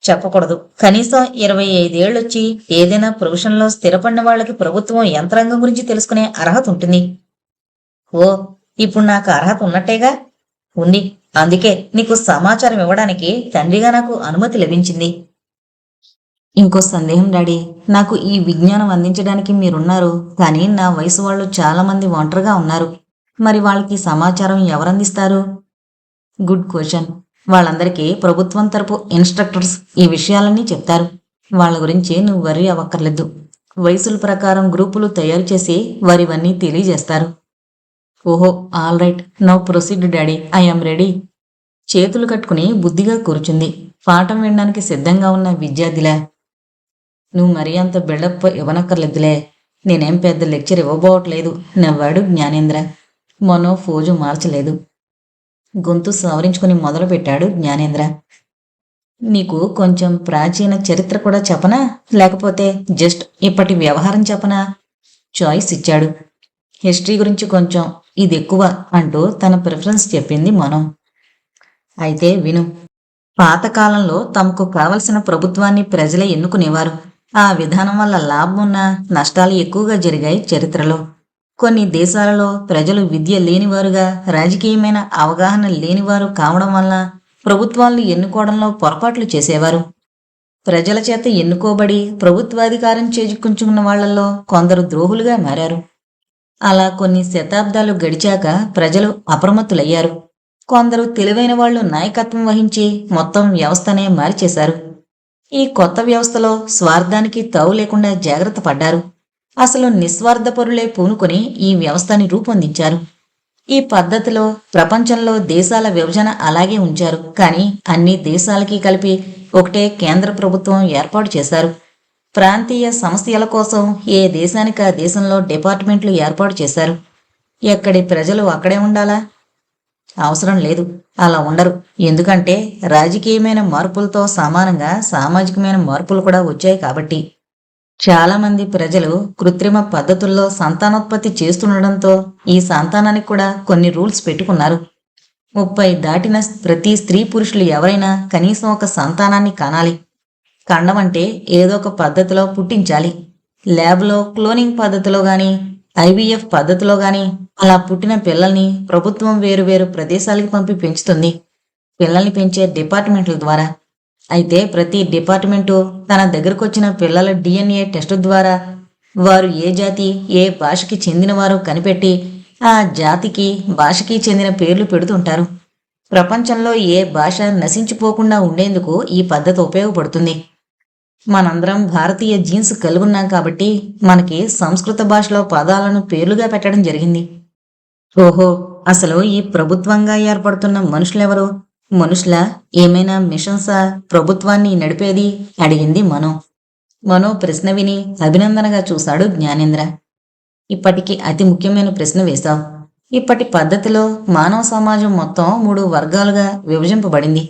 A: చెప్పకూడదు. కనీసం 25 ఏళ్ళొచ్చి ఏదైనా ప్రొఫెషన్లో స్థిరపడిన వాళ్ళకి ప్రభుత్వం యంత్రాంగం గురించి తెలుసుకునే అర్హత ఉంటుంది. ఓ, ఇప్పుడు నాకు అర్హత ఉన్నట్టేగా? ఉంది. అందుకే నీకు సమాచారం ఇవ్వడానికి తండ్రిగా నాకు అనుమతి లభించింది. ఇంకో సందేహం డాడీ. నాకు ఈ విజ్ఞానం అందించడానికి మీరున్నారు, కానీ నా వయసు వాళ్ళు చాలా మంది ఒంటరిగా ఉన్నారు. మరి వాళ్ళకి సమాచారం ఎవరందిస్తారు? Good question. వాళ్ళందరికీ ప్రభుత్వం తరపు ఇన్స్ట్రక్టర్స్ ఈ విషయాలన్నీ చెప్తారు. వాళ్ళ గురించి నువ్వు వర్రీ అవ్వక్కర్లేదు. వయసుల ప్రకారం గ్రూపులు తయారు చేసి వారివన్నీ తెలియజేస్తారు. ఓహో, all right. Now proceed daddy, I'm ready. చేతులు కట్టుకుని బుద్ధిగా కూర్చుంది, పాఠం వినడానికి సిద్ధంగా ఉన్న విద్యార్థిలా. నువ్వు మరీ అంత బిల్డప్ ఇవ్వనక్కర్లేదులే. నేనేం పెద్ద లెక్చర్ ఇవ్వబోవట్లేదు నవ్వాడు జ్ఞానేంద్ర. మనో ఫోజు మార్చలేదు. గొంతు సవరించుకుని మొదలుపెట్టాడు జ్ఞానేంద్ర. నీకు కొంచెం ప్రాచీన చరిత్ర కూడా చెప్పనా, లేకపోతే జస్ట్ ఇప్పటి వ్యవహారం చెప్పనా? చాయిస్ ఇచ్చాడు. హిస్టరీ గురించి కొంచెం, ఇది ఎక్కువ అంటూ తన ప్రిఫరెన్స్ చెప్పింది మనో. అయితే విను. పాతకాలంలో తమకు కావలసిన ప్రభుత్వాన్ని ప్రజలే ఎన్నుకునేవారు. ఆ విధానం వల్ల లాభం ఉన్న నష్టాలు ఎక్కువగా జరిగాయి చరిత్రలో. కొన్ని దేశాలలో ప్రజలు విద్య లేనివారుగా, రాజకీయమైన అవగాహన లేనివారు కావడం వల్ల ప్రభుత్వాలను ఎన్నుకోవడంలో పొరపాట్లు చేసేవారు. ప్రజల చేత ఎన్నుకోబడి ప్రభుత్వాధికారం చేజిక్కుంచుకున్న వాళ్లలో కొందరు ద్రోహులుగా మారారు. అలా కొన్ని శతాబ్దాలు గడిచాక ప్రజలు అప్రమత్తులయ్యారు. కొందరు తెలివైన వాళ్లు నాయకత్వం వహించి మొత్తం వ్యవస్థనే మార్చేశారు. ఈ కొత్త వ్యవస్థలో స్వార్థానికి తావు లేకుండా జాగ్రత్త పడ్డారు. అసలు నిస్వార్థపరులే పూనుకొని ఈ వ్యవస్థని రూపొందించారు. ఈ పద్ధతిలో ప్రపంచంలో దేశాల విభజన అలాగే ఉంచారు. కానీ అన్ని దేశాలకి కలిపి ఒకటే కేంద్ర ప్రభుత్వం ఏర్పాటు చేశారు. ప్రాంతీయ సమస్యల కోసం ఏ దేశానికి ఆ దేశంలో డిపార్ట్మెంట్లు ఏర్పాటు చేశారు. ఎక్కడి ప్రజలు అక్కడే ఉండాలా? అవసరం లేదు. అలా ఉండరు. ఎందుకంటే రాజకీయమైన మార్పులతో సమానంగా సామాజికమైన మార్పులు కూడా వచ్చాయి కాబట్టి. చాలామంది ప్రజలు కృత్రిమ పద్ధతుల్లో సంతానోత్పత్తి చేస్తుండడంతో ఈ సంతానానికి కూడా కొన్ని రూల్స్ పెట్టుకున్నారు. 30 దాటిన ప్రతి స్త్రీ పురుషులు ఎవరైనా కనీసం ఒక సంతానాన్ని కనాలి. కండం అంటే ఏదో ఒక పద్ధతిలో పుట్టించాలి. ల్యాబ్లో క్లోనింగ్ పద్ధతిలో గాని, ఐవీఎఫ్ పద్ధతిలో గాని అలా పుట్టిన పిల్లల్ని ప్రభుత్వం వేరువేరు ప్రదేశాలకు పంపి పెంచుతుంది, పిల్లల్ని పెంచే డిపార్ట్మెంట్ల ద్వారా. అయితే ప్రతి డిపార్ట్మెంటు తన దగ్గరకొచ్చిన పిల్లల డిఎన్ఏ టెస్టు ద్వారా వారు ఏ జాతి, ఏ భాషకి చెందినవారో కనిపెట్టి ఆ జాతికి, భాషకి చెందిన పేర్లు పెడుతుంటారు. ప్రపంచంలో ఏ భాష నశించిపోకుండా ఉండేందుకు ఈ పద్ధతి ఉపయోగపడుతుంది. మనందరం భారతీయ జీన్స్ కలుగున్నాం కాబట్టి మనకి సంస్కృత భాషలో పదాలను పేర్లుగా పెట్టడం జరిగింది. ఓహో, అసలు ఈ ప్రభుత్వంగా ఏర్పడుతున్న మనుషులెవరు? మనుషుల ఏమైనా మిషన్సా ప్రభుత్వాన్ని నడిపేది? అడిగింది మనో. మనో ప్రశ్న విని అభినందనగా చూశాడు జ్ఞానేంద్ర. ఇప్పటికి అతి ముఖ్యమైన ప్రశ్న వేశావు. ఇప్పటి పద్ధతిలో మానవ సమాజం మొత్తం 3 వర్గాలుగా విభజింపబడింది.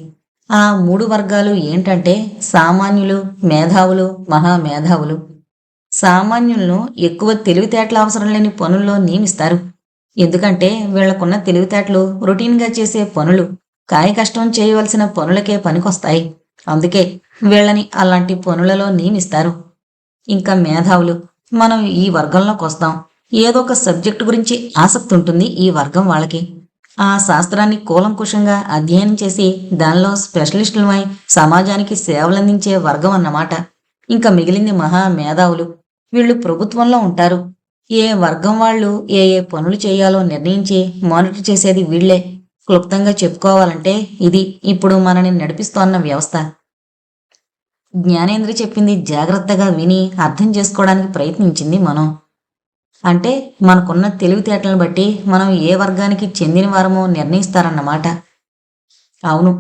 A: ఆ 3 వర్గాలు ఏంటంటే సామాన్యులు, మేధావులు, మహామేధావులు. సామాన్యులను ఎక్కువ తెలివితేటల అవసరం లేని పనుల్లో నియమిస్తారు. ఎందుకంటే వీళ్లకున్న తెలివితేటలు రొటీన్గా చేసే పనులు, కాయ కష్టం చేయవలసిన పనులకే పనికొస్తాయి. అందుకే వీళ్ళని అలాంటి పనులలో నియమిస్తారు. ఇంకా మేధావులు, మనం ఈ వర్గంలోకి వస్తాం. ఏదో ఒక సబ్జెక్టు గురించి ఆసక్తి ఉంటుంది ఈ వర్గం వాళ్ళకి. ఆ శాస్త్రాన్ని కూలంకుషంగా అధ్యయనం చేసి దానిలో స్పెషలిస్టులమై సమాజానికి సేవలందించే వర్గం అన్నమాట. ఇంకా మిగిలింది మహా మేధావులు. వీళ్ళు ప్రభుత్వంలో ఉంటారు. ఏ వర్గం వాళ్ళు ఏ ఏ పనులు చేయాలో నిర్ణయించి మానిటర్ చేసేది వీళ్లే. క్లుప్తంగా చెప్పుకోవాలంటే ఇది ఇప్పుడు మనని నడిపిస్తోన్న వ్యవస్థ. జ్ఞానేంద్ర చెప్పింది జాగ్రత్తగా విని అర్థం చేసుకోవడానికి ప్రయత్నించింది మనం. అంటే మనకున్న తెలివితేటలను బట్టి మనం ఏ వర్గానికి చెందిన వారమో నిర్ణయిస్తారన్నమాట. అవును,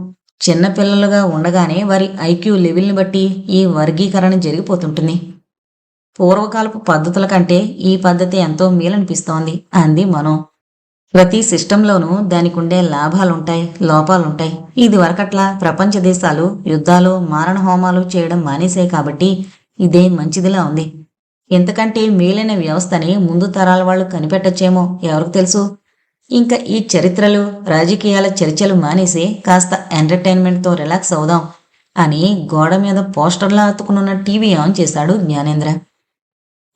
A: చిన్నపిల్లలుగా ఉండగానే వారి ఐక్యూ లెవెల్ని బట్టి ఈ వర్గీకరణ జరిగిపోతుంటుంది. పూర్వకాలపు పద్ధతుల కంటే ఈ పద్ధతి ఎంతో మేలనిపిస్తోంది అంది మనో. ప్రతి సిస్టంలోనూ దానికుండే లాభాలుంటాయి, లోపాలుంటాయి. ఇది వరకట్లా ప్రపంచ దేశాలు యుద్ధాలు, మారణ హోమాలు చేయడం మానేశాయి కాబట్టి ఇదే మంచిదిలా ఉంది. ఎంతకంటే మేలైన వ్యవస్థని ముందు తరాల వాళ్ళు కనిపెట్టొచ్చేమో ఎవరికి తెలుసు. ఇంకా ఈ చరిత్రలు, రాజకీయాల చర్చలు మానేసి కాస్త ఎంటర్టైన్మెంట్తో రిలాక్స్ అవుదాం అని గోడ మీద పోస్టర్లా అతుకునున్న టీవీ ఆన్ చేశాడు జ్ఞానేంద్ర.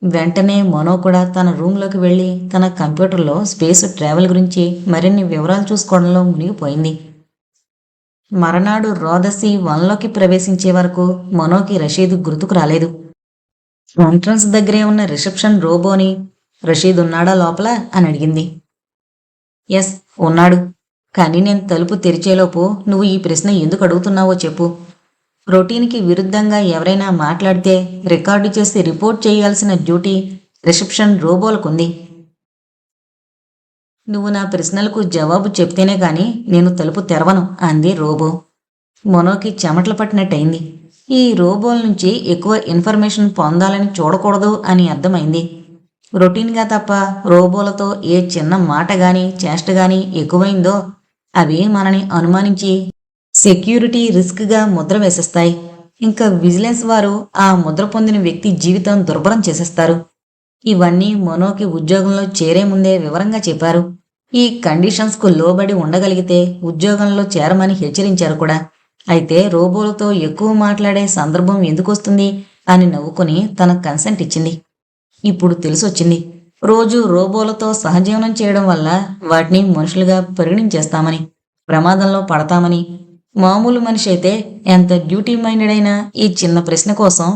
A: వెంటనే మనో కూడా తన రూంలోకి వెళ్ళి తన కంప్యూటర్లో స్పేస్ ట్రావెల్ గురించి మరిన్ని వివరాలు చూసుకోవడంలో మునిగిపోయింది. మరనాడు రోదసి 1లోకి ప్రవేశించే వరకు మనోకి రషీద్ గుర్తుకు రాలేదు. ఎంట్రన్స్ దగ్గరే ఉన్న రిసెప్షన్ రోబోని, రషీద్ ఉన్నాడా లోపల అని అడిగింది. ఎస్, ఉన్నాడు. కానీ నేను తలుపు తెరిచేలోపు నువ్వు ఈ ప్రశ్న ఎందుకు అడుగుతున్నావో చెప్పు. రొటీన్కి విరుద్ధంగా ఎవరైనా మాట్లాడితే రికార్డు చేసి రిపోర్ట్ చేయాల్సిన డ్యూటీ రిసెప్షన్ రోబోలకుంది. నువ్వు నా ప్రశ్నలకు జవాబు చెప్తేనే కానీ నేను తలుపు తెరవను అంది రోబో. మనోకి చెమటలు పట్టినట్టయింది. ఈ రోబోల నుంచి ఎక్కువ ఇన్ఫర్మేషన్ పొందాలని చూడకూడదు అని అర్థమైంది. రొటీన్గా తప్ప రోబోలతో ఏ చిన్న మాట గాని చేష్ట గాని ఎక్కువైందో అవి మనని అనుమానించి సెక్యూరిటీ రిస్క్గా ముద్ర వేసేస్తాయి. ఇంకా విజిలెన్స్ వారు ఆ ముద్ర పొందిన వ్యక్తి జీవితం దుర్భరం చేసేస్తారు. ఇవన్నీ మనోకి ఉద్యోగంలో చేరే ముందే వివరంగా చెప్పారు. ఈ కండిషన్స్కు లోబడి ఉండగలిగితే ఉద్యోగంలో చేరమని హెచ్చరించారు కూడా. అయితే రోబోలతో ఎక్కువ మాట్లాడే సందర్భం ఎందుకొస్తుంది అని నవ్వుకుని తన కన్సెంట్ ఇచ్చింది. ఇప్పుడు తెలిసొచ్చింది, రోజు రోబోలతో సహజీవనం చేయడం వల్ల వాటిని మనుషులుగా పరిగణించేస్తామని, ప్రమాదంలో పడతామని. మామూలు మనిషి అయితే ఎంత డ్యూటీ మైండెడ్ అయినా ఈ చిన్న ప్రశ్న కోసం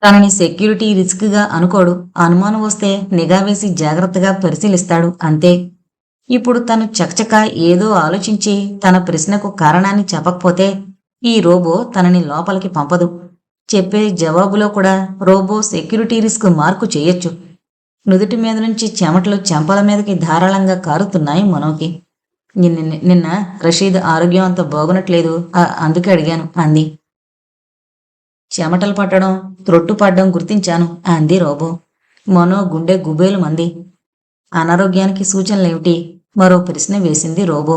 A: తనని సెక్యూరిటీ రిస్క్గా అనుకోడు. అనుమానం వస్తే నిఘా వేసి జాగ్రత్తగా పరిశీలిస్తాడు, అంతే. ఇప్పుడు తను చకచక ఏదో ఆలోచించి తన ప్రశ్నకు కారణాన్ని చెప్పకపోతే ఈ రోబో తనని లోపలికి పంపదు. చెప్పే జవాబులో కూడా రోబో సెక్యూరిటీ రిస్క్ మార్కు చేయొచ్చు. నుదుటి మీద నుంచి చెమటలు చెంపల మీదకి ధారాళంగా కారుతున్నాయి మనోకి. నిన్న రషీద్ ఆరోగ్యం అంత బాగునట్లేదు, అందుకే అడిగాను అంది. చెమటలు పట్టడం, త్రొట్టు పడ్డం గుర్తించాను అంది రోబో. మనో గుండె గుబేలు మంది. అనారోగ్యానికి సూచనలేమిటి? మరో ప్రశ్న వేసింది రోబో.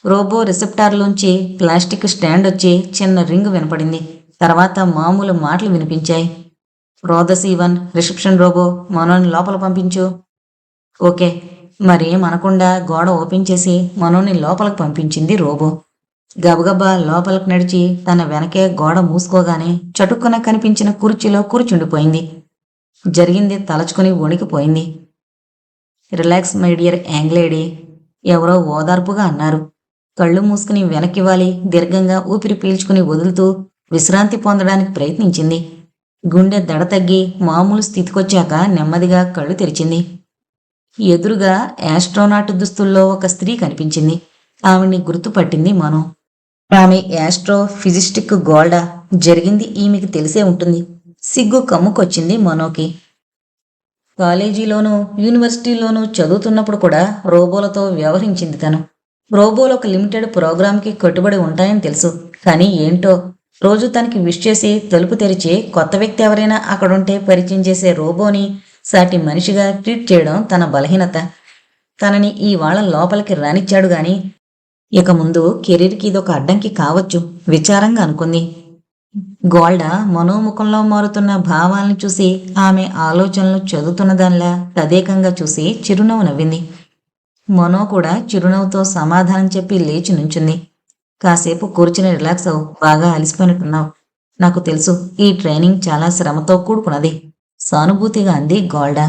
A: రోబో రిసెప్టార్లోంచి ప్లాస్టిక్ స్టాండ్ వచ్చి చిన్న రింగ్ వినపడింది. తర్వాత మామూలు మాటలు వినిపించాయి. రోదసీవన్, రిసెప్షన్ రోబో, మనోని లోపల పంపించు. ఓకే. మరేం అనకుండా గోడ ఓపెన్ చేసి మనోని లోపలికి పంపించింది రోబో. గబగబా లోపలికి నడిచి తన వెనకే గోడ మూసుకోగానే చటుక్కున కనిపించిన కుర్చీలో కూర్చుండిపోయింది. జరిగింది తలచుకుని వణికిపోయింది. రిలాక్స్ మై డియర్ యాంగ్లేడీ, ఎవరో ఓదార్పుగా అన్నారు. కళ్ళు మూసుకుని వెనక్కివాలి దీర్ఘంగా ఊపిరి పీల్చుకుని వదులుతూ విశ్రాంతి పొందడానికి ప్రయత్నించింది. గుండె దడ తగ్గి మామూలు స్థితికొచ్చాక నెమ్మదిగా కళ్ళు తెరిచింది. ఎదురుగా యాస్ట్రోనాట్ దుస్తుల్లో ఒక స్త్రీ కనిపించింది. ఆవిడ్ని గుర్తుపట్టింది మనో. ఆమె యాస్ట్రో ఫిజిస్టిక్ గోల్డా. జరిగింది ఈమెకి తెలిసే ఉంటుంది. సిగ్గు కమ్ముకొచ్చింది మనోకి. కాలేజీలోనూ యూనివర్సిటీలోనూ చదువుతున్నప్పుడు కూడా రోబోలతో వ్యవహరించింది తను. రోబోలు ఒక లిమిటెడ్ ప్రోగ్రామ్కి కట్టుబడి ఉంటాయని తెలుసు. కానీ ఏంటో రోజు తనకి విష్ చేసి తలుపు తెరిచి కొత్త వ్యక్తి ఎవరైనా అక్కడుంటే పరిచయం చేసే రోబోని సాటి మనిషిగా ట్రీట్ చేయడం తన బలహీనత. తనని ఇవాళ లోపలికి రానిచ్చాడు గాని ఇక ముందు కెరీర్కి ఇదొక అడ్డంకి కావచ్చు విచారంగా అనుకుంది. గోల్డా మనోముఖంలో మారుతున్న భావాలను చూసి ఆమె ఆలోచనలు చదువుతున్న దానిలా తదేకంగా చూసి చిరునవ్వు నవ్వింది. మనో కూడా చిరునవ్వుతో సమాధానం చెప్పి లేచి నుంచుంది. కాసేపు కూర్చుని రిలాక్స్ అవ్వు, బాగా అలిసిపోయినట్టున్నావు. నాకు తెలుసు, ఈ ట్రైనింగ్ చాలా శ్రమతో కూడుకున్నది సానుభూతిగా అంది గోల్డా.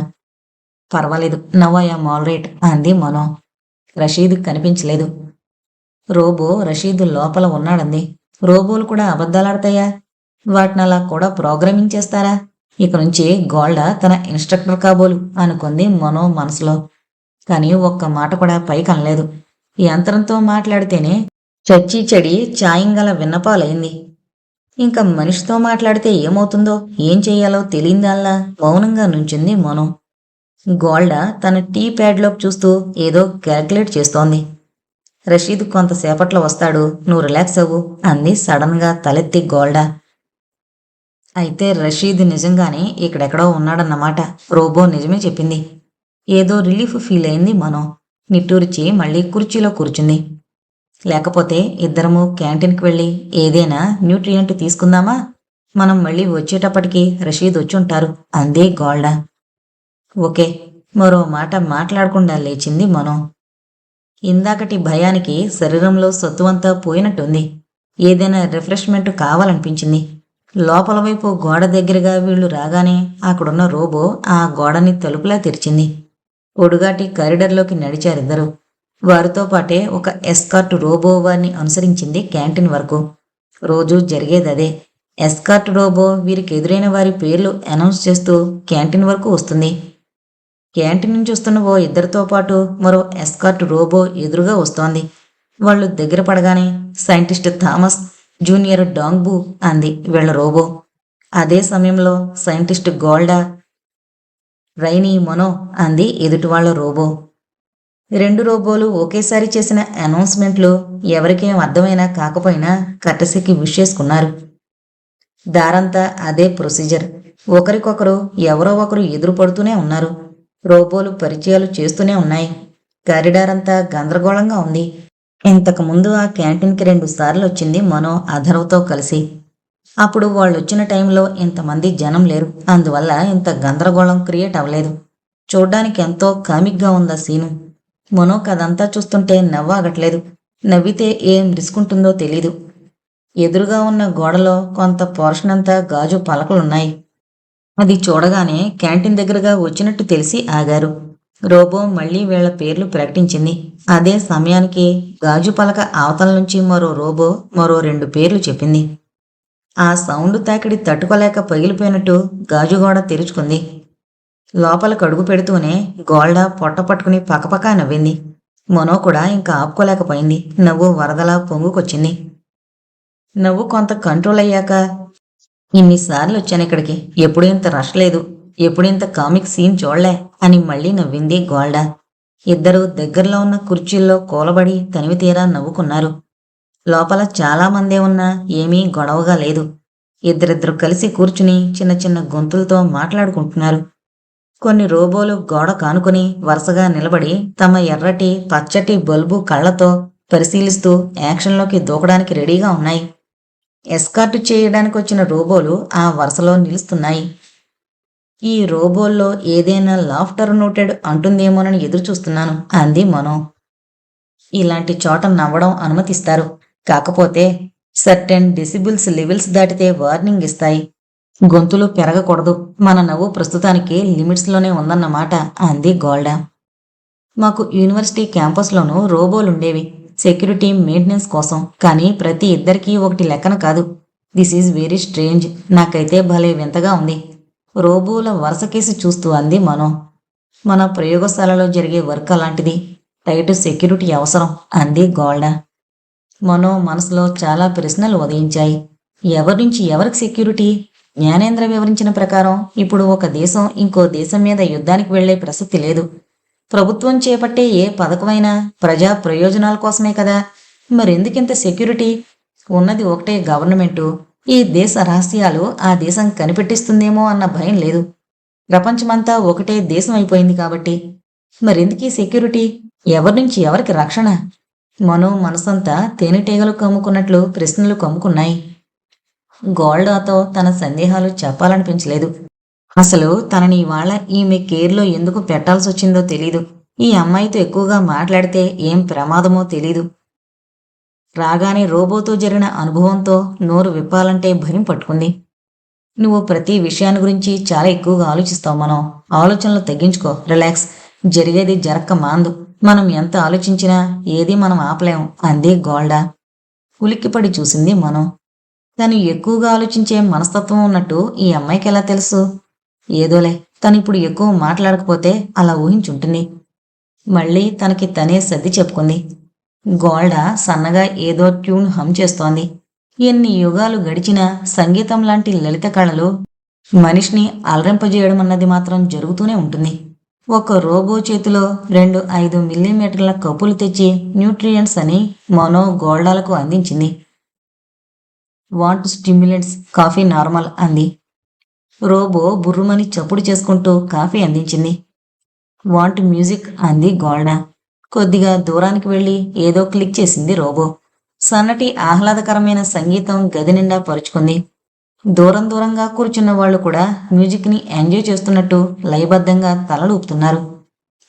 A: పర్వాలేదు, now I am all right అంది మనో. రషీద్ కనిపించలేదు. రోబో రషీద్ లోపల ఉన్నాడంది. రోబోలు కూడా అబద్ధాలాడతాయా? వాటిని అలా కూడా ప్రోగ్రామింగ్ చేస్తారా? ఇక నుంచి గోల్డా తన ఇన్స్ట్రక్టర్ కాబోలు అనుకుంది మనో మనసులో. కానీ ఒక్క మాట కూడా పైకి అనలేదు. ఈ యంత్రంతో మాట్లాడితేనే చచ్చి చెడి ఛాయింగల విన్నపాలైంది. ఇంకా మనిషితో మాట్లాడితే ఏమవుతుందో ఏం చెయ్యాలో తెలియందాల్లా మౌనంగా నుంచింది మనో. గోల్డా తన టీ ప్యాడ్లోకి చూస్తూ ఏదో క్యాల్కులేట్ చేస్తోంది. రషీద్ కొంతసేపట్లో వస్తాడు, నువ్వు రిలాక్స్ అవ్వు అంది సడన్గా తలెత్తి గోల్డా. అయితే రషీద్ నిజంగానే ఇక్కడెక్కడో ఉన్నాడన్నమాట. రోబో నిజమే చెప్పింది. ఏదో రిలీఫ్ ఫీల్ అయింది మనో. నిట్టూర్చి మళ్ళీ కుర్చీలో కూర్చుంది. లేకపోతే ఇద్దరము క్యాంటీన్కి వెళ్ళి ఏదైనా న్యూట్రియంట్ తీసుకుందామా? మనం మళ్ళీ వచ్చేటప్పటికి రషీద్ వచ్చుంటారు అంది గోల్డా. ఓకే. మరో మాట మాట్లాడకుండా లేచింది మనో. ఇందాకటి భయానికి శరీరంలో సత్తువంతా పోయినట్టుంది. ఏదైనా రిఫ్రెష్మెంట్ కావాలనిపించింది. లోపల వైపు గోడ దగ్గరగా వీళ్లు రాగానే అక్కడున్న రోబో ఆ గోడని తలుపులా తెరిచింది. ఒడుగాటి కారిడర్లోకి నడిచారిద్దరు. వారితో పాటే ఒక ఎస్కార్ట్ రోబో వారిని అనుసరించింది క్యాంటీన్ వరకు. రోజూ జరిగేదదే. ఎస్కార్ట్ రోబో వీరికి ఎదురైన వారి పేర్లు అనౌన్స్ చేస్తూ క్యాంటీన్ వరకు వస్తుంది. క్యాంటీన్ నుంచి వస్తున్న ఓ ఇద్దరితో పాటు మరో ఎస్కార్ట్ రోబో ఎదురుగా వస్తోంది. వాళ్ళు దగ్గర పడగానే సైంటిస్ట్ థామస్, జూనియర్ డాంగ్బూ అంది వీళ్ళ రోబో. అదే సమయంలో సైంటిస్ట్ గోల్డా, రైనీ మనో అంది ఎదుటివాళ్ల రోబో. రెండు రోబోలు ఒకేసారి చేసిన అనౌన్స్మెంట్లు ఎవరికేం అర్థమైనా కాకపోయినా కట్టసికి విష్ చేసుకున్నారు. దారంతా అదే ప్రొసీజర్. ఒకరికొకరు ఎవరో ఒకరు ఎదురు పడుతూనే ఉన్నారు. రోబోలు పరిచయాలు చేస్తూనే ఉన్నాయి. కారిడార్ అంతా గందరగోళంగా ఉంది. ఇంతకుముందు ఆ క్యాంటీన్కి 2 సార్లు వచ్చింది మనో అధర్వతో కలిసి. అప్పుడు వాళ్ళొచ్చిన టైంలో ఇంతమంది జనం లేరు. అందువల్ల ఇంత గందరగోళం క్రియేట్ అవ్వలేదు. చూడ్డానికి ఎంతో కామిక్గా ఉందా సీను. మనోక్ అదంతా చూస్తుంటే నవ్వాగట్లేదు. నవ్వితే ఏం రిస్క్ ఉంటుందో తెలీదు. ఎదురుగా ఉన్న గోడలో కొంత పోర్షన్ అంతా గాజు పలకలున్నాయి. అది చూడగానే క్యాంటీన్ దగ్గరగా వచ్చినట్టు తెలిసి ఆగారు. రోబో మళ్ళీ వీళ్ల పేర్లు ప్రకటించింది. అదే సమయానికి గాజు పలక అవతల నుంచి మరో రోబో మరో 2 పేర్లు చెప్పింది. ఆ సౌండ్ తాకిడి తట్టుకోలేక పగిలిపోయినట్టు గాజుగోడ తెరుచుకుంది. లోపలికి అడుగు పెడుతూనే గోల్డా పొట్ట పట్టుకుని పకపకా నవ్వింది. మనో కూడా ఇంకా ఆపుకోలేకపోయింది. నవ్వు వరదలా పొంగుకొచ్చింది. నవ్వు కొంత కంట్రోల్ అయ్యాక, ఇన్నిసార్లు వచ్చాను ఇక్కడికి, ఎప్పుడు ఇంత రష్ లేదు, ఎప్పుడు ఇంత కామిక్ సీన్ చూడలే అని మళ్ళీ నవ్వింది గోల్డా. ఇద్దరూ దగ్గరలో ఉన్న కుర్చీల్లో కూలబడి తనివి తీరా నవ్వుకున్నారు. లోపల చాలా మందే ఉన్నా ఏమీ గొడవగా లేదు. ఇద్దరిద్దరు కలిసి కూర్చుని చిన్న చిన్న గొంతులతో మాట్లాడుకుంటున్నారు. కొన్ని రోబోలు గోడ కానుకొని వరుసగా నిలబడి తమ ఎర్రటి పచ్చటి బల్బు కళ్లతో పరిశీలిస్తూ యాక్షన్లోకి దూకడానికి రెడీగా ఉన్నాయి. ఎస్కార్ట్ చేయడానికి వచ్చిన రోబోలు ఆ వరుసలో నిలుస్తున్నాయి. ఈ రోబోల్లో ఏదైనా లాఫ్టర్ నోటెడ్ అంటుందేమోనని ఎదురుచూస్తున్నాను అంది మనో. ఇలాంటి చోట నవ్వడం అనుమతిస్తారు, కాకపోతే సర్టెన్ డెసిబుల్స్ లెవెల్స్ దాటితే వార్నింగ్ ఇస్తాయి. గొంతులు పెరగకూడదు. మన నవ్వు ప్రస్తుతానికి లిమిట్స్లోనే ఉందన్నమాట అంది గోల్డా. మాకు యూనివర్సిటీ క్యాంపస్లోనూ రోబోలుండేవి, సెక్యూరిటీ మెయింటెనెన్స్ కోసం. కానీ ప్రతి ఇద్దరికీ ఒకటి లెక్కన కాదు. This is very strange. నాకైతే భలే వింతగా ఉంది. రోబోల వరుసకేసి చూస్తూ అంది మనో. మన ప్రయోగశాలలో జరిగే వర్క్ అలాంటిది. టైట్ సెక్యూరిటీ అవసరం అంది గోల్డా. మనో మనసులో చాలా ప్రశ్నలు ఉదయించాయి. ఎవరి నుంచి ఎవరికి సెక్యూరిటీ? జ్ఞానేంద్ర వివరించిన ప్రకారం ఇప్పుడు ఒక దేశం ఇంకో దేశం మీద యుద్ధానికి వెళ్లే ప్రసక్తి లేదు. ప్రభుత్వం చేపట్టే ఏ పథకమైనా ప్రజా ప్రయోజనాల కోసమే కదా. మరెందుకింత సెక్యూరిటీ? ఉన్నది ఒకటే గవర్నమెంటు. ఈ దేశ రహస్యాలు ఆ దేశం కనిపెట్టిస్తుందేమో అన్న భయం లేదు. ప్రపంచమంతా ఒకటే దేశం అయిపోయింది కాబట్టి. మరెందుకీ సెక్యూరిటీ? ఎవరి నుంచి ఎవరికి రక్షణ? మనో మనసంతా తేనెటీగలు కమ్ముకున్నట్లు ప్రశ్నలు కమ్ముకున్నాయి. గోల్డాతో తన సందేహాలు చెప్పాలనిపించలేదు. అసలు తనని ఇవాళ ఈమె కేర్లో ఎందుకు పెట్టాల్సి వచ్చిందో తెలీదు. ఈ అమ్మాయితో ఎక్కువగా మాట్లాడితే ఏం ప్రమాదమో తెలీదు. రాగానే రోబోతో జరిగిన అనుభవంతో నోరు విప్పాలంటే భయం పట్టుకుంది. నువ్వు ప్రతి విషయాన్ని గురించి చాలా ఎక్కువగా ఆలోచిస్తావు. మనం ఆలోచనలు తగ్గించుకో, రిలాక్స్. జరిగేది జరక్క మాందు. మనం ఎంత ఆలోచించినా ఏది మనం ఆపలేం అంది గోల్డా. ఉలిక్కిపడి చూసింది మనం. తను ఎక్కువగా ఆలోచించే మనస్తత్వం ఉన్నట్టు ఈ అమ్మాయికి ఎలా తెలుసు? ఏదోలే, తనిప్పుడు ఎక్కువ మాట్లాడకపోతే అలా ఊహించుంటుంది. మళ్ళీ తనకి తనే సర్ది చెప్పుకుంది. గోల్డా సన్నగా ఏదో ట్యూన్ హమ్ చేస్తోంది. ఎన్ని యుగాలు గడిచినా సంగీతం లాంటి లలిత కళలు మనిషిని అలరింపజేయడం అన్నది మాత్రం జరుగుతూనే ఉంటుంది. ఒక రోబో చేతిలో 2 5 మిల్లీమీటర్ల కప్పులు తెచ్చి న్యూట్రియంట్స్ అని మనో గోల్డాలకు అందించింది. వాంట్ స్టిమ్యులెంట్స్, కాఫీ నార్మల్ అంది. రోబో బుర్రుమని చప్పుడు చేసుకుంటూ కాఫీ అందించింది. వాంట్ మ్యూజిక్ అంది గోల్డా. కొద్దిగా దూరానికి వెళ్లి ఏదో క్లిక్ చేసింది రోబో. సన్నటి ఆహ్లాదకరమైన సంగీతం గది నిండా పరుచుకుంది. దూరం దూరంగా కూర్చున్న వాళ్ళు కూడా మ్యూజిక్ని ఎంజాయ్ చేస్తున్నట్టు లయబద్ధంగా తలలూపుతున్నారు.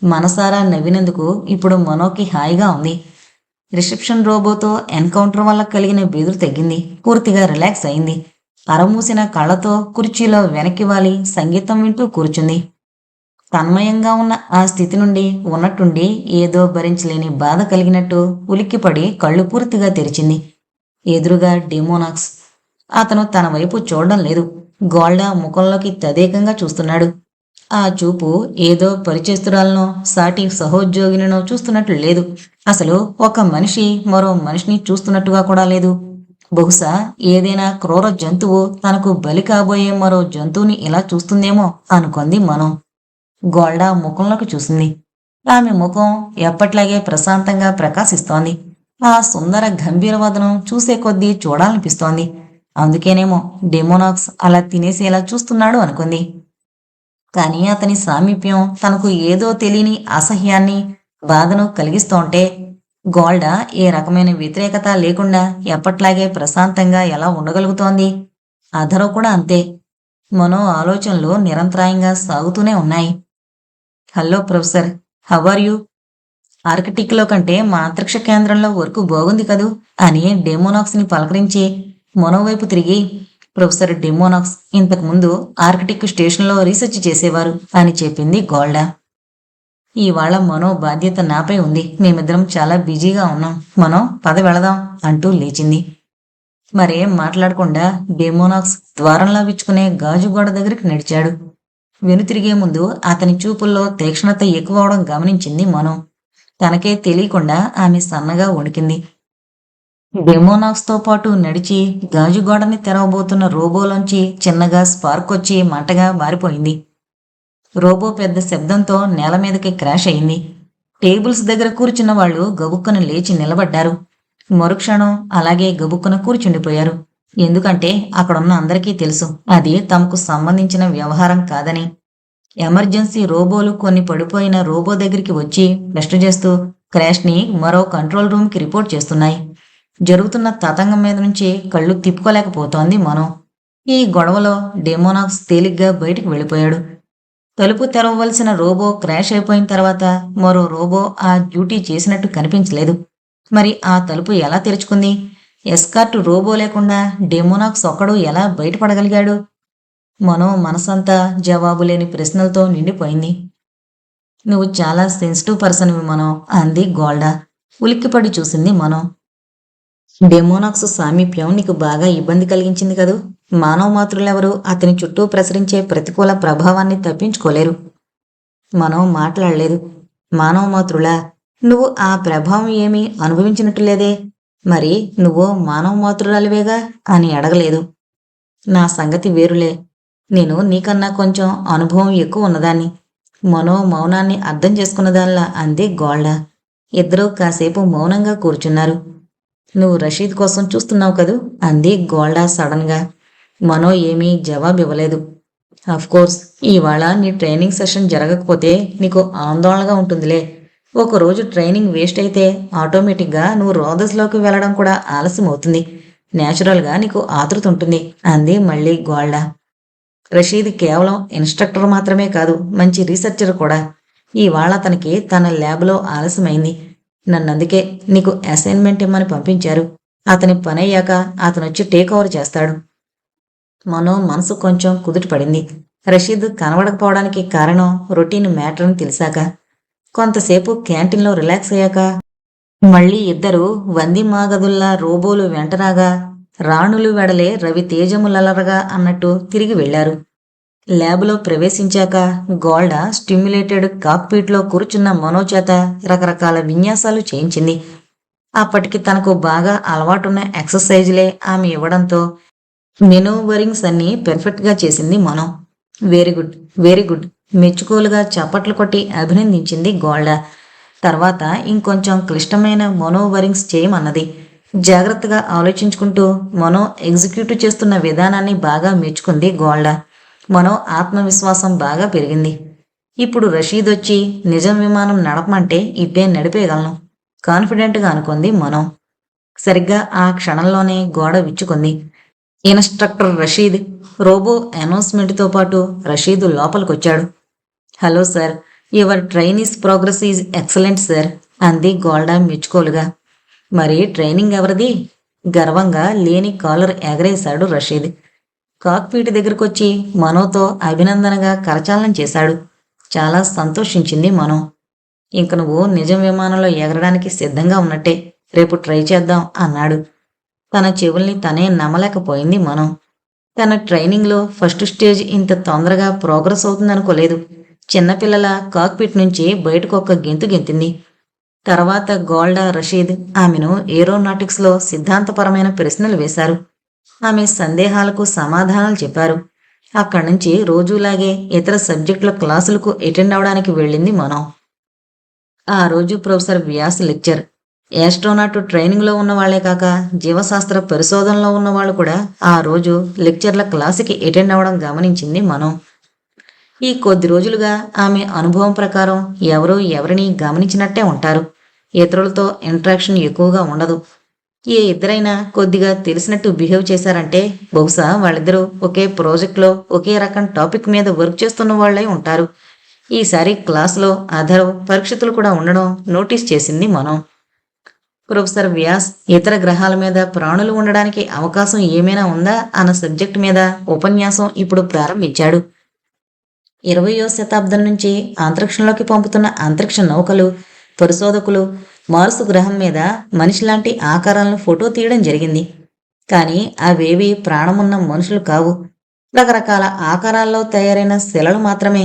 A: మనసారా నవ్వినందుకు ఇప్పుడు మనోకి హాయిగా ఉంది. రిసెప్షన్ రోబోతో ఎన్కౌంటర్ వల్ల కలిగిన బెదురు తగ్గింది. పూర్తిగా రిలాక్స్ అయింది. అరమూసిన కళ్ళతో కుర్చీలో వెనక్కి వాలి సంగీతం వింటూ కూర్చుంది. తన్మయంగా ఉన్న ఆ స్థితి నుండి ఉన్నట్టుండి ఏదో భరించలేని బాధ కలిగినట్టు ఉలిక్కిపడి కళ్ళు పూర్తిగా తెరిచింది. ఎదురుగా డెమోనాక్స్. అతను తన వైపు చూడడం లేదు. గోల్డా ముఖంలోకి తదేకంగా చూస్తున్నాడు. ఆ చూపు ఏదో పరిచేస్తురాలనో సాటి సహోద్యోగినో చూస్తున్నట్లు లేదు. అసలు ఒక మనిషి మరో మనిషిని చూస్తున్నట్టుగా కూడా లేదు. బహుశా ఏదైనా క్రూర జంతువు తనకు బలి కాబోయే మరో జంతువుని ఇలా చూస్తుందేమో అనుకుంది మనం. గోల్డా ముఖంలోకి చూసింది. ఆమె ముఖం ఎప్పట్లాగే ప్రశాంతంగా ప్రకాశిస్తోంది. ఆ సుందర గంభీరవదనం చూసే కొద్దీ చూడాలనిపిస్తోంది. అందుకేనేమో డెమోనాక్స్ అలా తినేసేలా చూస్తున్నాడు అనుకుంది. కానీ అతని సామీప్యం తనకు ఏదో తెలియని అసహ్యాన్ని, బాధను కలిగిస్తోంటే గోల్డా ఏ రకమైన వ్యతిరేకత లేకుండా ఎప్పట్లాగే ప్రశాంతంగా ఎలా ఉండగలుగుతోంది? అధరవ్ కూడా అంతే. మనో ఆలోచనలు నిరంతరాయంగా సాగుతూనే ఉన్నాయి. Hello professor, how are you? ఆర్కిటిక్లో కంటే మా అంతరిక్ష కేంద్రంలో వర్క్ బాగుంది కదూ అని డెమోనాక్స్ని పలకరించి మనో వైపు తిరిగి, ప్రొఫెసర్ డెమోనాక్స్ ఇంతకుముందు ఆర్కిటిక్ స్టేషన్లో రీసెర్చ్ చేసేవారు అని చెప్పింది గోల్డా. ఇవాళ మనో బాధ్యత నాపై ఉంది. మేమిద్దరం చాలా బిజీగా ఉన్నాం. మనో పద వెళదాం అంటూ లేచింది. మరేం మాట్లాడకుండా డెమోనాక్స్ ద్వారంలా విచ్చుకునే గాజు గోడ దగ్గరికి నడిచాడు. వెనుతిరిగే ముందు అతని చూపుల్లో తీక్ష్ణత ఎక్కువ అవడం గమనించింది మనో. తనకే తెలియకుండా ఆమె సన్నగా వణికింది. డెమోనాక్స్తో పాటు నడిచి గాజు గోడని తెరవబోతున్న రోబోలోంచి చిన్నగా స్పార్క్ వచ్చి మంటగా మారిపోయింది. రోబో పెద్ద శబ్దంతో నేల మీదకి క్రాష్ అయింది. టేబుల్స్ దగ్గర కూర్చున్న వాళ్ళు గబుక్కున లేచి నిలబడ్డారు. మరుక్షణం అలాగే గబుక్కున కూర్చుండిపోయారు. ఎందుకంటే అక్కడున్న అందరికీ తెలుసు అది తమకు సంబంధించిన వ్యవహారం కాదని. ఎమర్జెన్సీ రోబోలు కొన్ని పడిపోయిన రోబో దగ్గరికి వచ్చి టెస్ట్ చేస్తూ క్రాష్ని మరో కంట్రోల్ రూమ్కి రిపోర్ట్ చేస్తున్నాయి. జరుగుతున్న తతంగం మీద నుంచి కళ్ళు తిప్పుకోలేకపోతోంది మనో. ఈ గొడవలో డెమోనాక్స్ తేలిగ్గా బయటికి వెళ్ళిపోయాడు. తలుపు తెరవవలసిన రోబో క్రాష్ అయిపోయిన తర్వాత మరో రోబో ఆ డ్యూటీ చేసినట్టు కనిపించలేదు. మరి ఆ తలుపు ఎలా తెరుచుకుంది? ఎస్కార్ట్ రోబో లేకుండా డెమోనాక్స్ ఒక్కడు ఎలా బయటపడగలిగాడు? మనో మనసంతా జవాబు లేని ప్రశ్నలతో నిండిపోయింది. నువ్వు చాలా సెన్సిటివ్ పర్సన్వి మనో అంది గోల్డా. ఉలిక్కిపడి చూసింది మనో. డెమోనాక్స్ సామీప్యం నీకు బాగా ఇబ్బంది కలిగించింది కదూ. మానవ మాతృలెవరూ అతని చుట్టూ ప్రసరించే ప్రతికూల ప్రభావాన్ని తప్పించుకోలేరు. మనం మాట్లాడలేదు. మానవ మాతృలా? నువ్వు ఆ ప్రభావం ఏమీ అనుభవించినట్టు లేదే. మరి నువ్వు మానవ మాతృరాలివేగా అని అడగలేదు. నా సంగతి వేరులే. నేను నీకన్నా కొంచెం అనుభవం ఎక్కువ ఉన్నదాన్ని. మనో మౌనాన్ని అర్థం చేసుకున్నదానిలా అంది గోల్డా. ఇద్దరూ కాసేపు మౌనంగా కూర్చున్నారు. నువ్వు రషీద్ కోసం చూస్తున్నావు కదూ అంది గోల్డా సడన్గా. మనో ఏమీ జవాబివ్వలేదు. కోర్స్ ఇవాళ నీ ట్రైనింగ్ సెషన్ జరగకపోతే నీకు ఆందోళనగా ఉంటుందిలే. ఒకరోజు ట్రైనింగ్ వేస్ట్ అయితే ఆటోమేటిక్గా నువ్వు రోదస్లోకి వెళ్ళడం కూడా ఆలస్యం అవుతుంది. న్యాచురల్గా నీకు ఆతృత ఉంటుంది అంది మళ్ళీ గోల్డా. రషీద్ కేవలం ఇన్స్ట్రక్టర్ మాత్రమే కాదు, మంచి రీసెర్చర్ కూడా. ఇవాళ అతనికి తన ల్యాబ్లో ఆలస్యమైంది. నన్నందుకే నీకు అసైన్మెంట్ ఇమ్మని పంపించారు. అతని పని అయ్యాక అతనొచ్చి టేక్ ఓవర్ చేస్తాడు. మనో మనసు కొంచెం కుదుట పడింది. రషీద్ కనబడకపోవడానికి కారణం రొటీన్ మ్యాటర్ అని తెలిసాక. కొంతసేపు క్యాంటీన్లో రిలాక్స్ అయ్యాక మళ్ళీ ఇద్దరు వందిమాగదుల్లా రోబోలు వెంటరాగా రాణులు వెడలే రవి తేజములలరగా అన్నట్టు తిరిగి వెళ్లారు. ల్యాబ్లో ప్రవేశించాక గోల్డా స్టిమ్యులేటెడ్ కాక్పీట్లో కూర్చున్న మనో చేత రకరకాల విన్యాసాలు చేయించింది. అప్పటికి తనకు బాగా అలవాటున్న ఎక్సర్సైజులే ఆమె ఇవ్వడంతో మెనూవరింగ్స్ అన్నీ పెర్ఫెక్ట్గా చేసింది మనో. వెరీ గుడ్, వెరీ గుడ్ మెచ్చుకోలుగా చప్పట్లు కొట్టి అభినందించింది గోల్డా. తర్వాత ఇంకొంచెం క్లిష్టమైన మనోవరింగ్స్ చేయమన్నది. జాగ్రత్తగా ఆలోచించుకుంటూ మనో ఎగ్జిక్యూట్ చేస్తున్న విధానాన్ని బాగా మెచ్చుకుంది గోల్డా. మనో ఆత్మవిశ్వాసం బాగా పెరిగింది. ఇప్పుడు రషీద్ వచ్చి నిజం విమానం నడపమంటే ఇట్టే నడిపేయగలను కాన్ఫిడెంట్గా అనుకుంది మనో. సరిగ్గా ఆ క్షణంలోనే గోడ విచ్చుకుంది. ఇన్స్ట్రక్టర్ రషీద్. రోబో అనౌన్స్మెంట్తో పాటు రషీద్ లోపలికొచ్చాడు. Hello sir, your trainees progress is excellent sir అంది గోల్డా మెచ్చుకోలుగా. మరి ట్రైనింగ్ ఎవరిది? గర్వంగా లేని కాలర్ ఎగరేశాడు రషీద్. కాక్పీట్ దగ్గరకొచ్చి మనోతో అభినందనగా కరచాలనం చేశాడు. చాలా సంతోషించింది మనో. ఇంక నువ్వు నిజం విమానంలో ఎగరడానికి సిద్ధంగా ఉన్నట్టే, రేపు ట్రై చేద్దాం అన్నాడు. తన చెవుల్ని తనే నమ్మలేకపోయింది మనో. తన ట్రైనింగ్లో ఫస్ట్ స్టేజ్ ఇంత తొందరగా ప్రోగ్రెస్ అవుతుందనుకోలేదు. చిన్నపిల్లల కాక్పిట్ నుంచి బయటకు ఒక్క గెంతు గెంతింది. తర్వాత గోల్డా రషీద్ ఆమెను ఏరోనాటిక్స్లో సిద్ధాంతపరమైన ప్రశ్నలు వేశారు. ఆమె సందేహాలకు సమాధానాలు చెప్పారు. అక్కడి నుంచి రోజులాగే ఇతర సబ్జెక్టుల క్లాసులకు అటెండ్ అవడానికి వెళ్ళింది మనో. ఆ రోజు ప్రొఫెసర్ వ్యాస్ లెక్చర్. యాస్ట్రోనాట్ ట్రైనింగ్లో ఉన్న వాళ్లే కాక జీవశాస్త్ర పరిశోధనలో ఉన్నవాళ్ళు కూడా ఆ రోజు లెక్చర్ల క్లాసుకి అటెండ్ అవ్వడం గమనించింది మనో. ఈ కొద్ది రోజులుగా ఆమె అనుభవం ప్రకారం ఎవరూ ఎవరిని గమనించినట్టే ఉంటారు. ఇతరులతో ఇంట్రాక్షన్ ఎక్కువగా ఉండదు. ఏ ఇద్దరైనా కొద్దిగా తెలిసినట్టు బిహేవ్ చేశారంటే బహుశా వాళ్ళిద్దరూ ఒకే ప్రాజెక్ట్లో ఒకే రకం టాపిక్ మీద వర్క్ చేస్తున్న వాళ్ళై ఉంటారు. ఈసారి క్లాసులో అధర్వ్ పరీక్షితులు కూడా ఉండడం నోటీస్ చేసింది మనం. ప్రొఫెసర్ వ్యాస్ ఇతర గ్రహాల మీద ప్రాణులు ఉండడానికి అవకాశం ఏమైనా ఉందా అన్న సబ్జెక్టు మీద ఉపన్యాసం ఇప్పుడు ప్రారంభించాడు. 20వ శతాబ్దం నుంచి అంతరిక్షంలోకి పంపుతున్న అంతరిక్ష నౌకలు, పరిశోధకులు మార్సు గ్రహం మీద మనిషిలాంటి ఆకారాలను ఫోటో తీయడం జరిగింది. కానీ అవేవి ప్రాణమున్న మనుషులు కావు, రకరకాల ఆకారాల్లో తయారైన శిలలు మాత్రమే.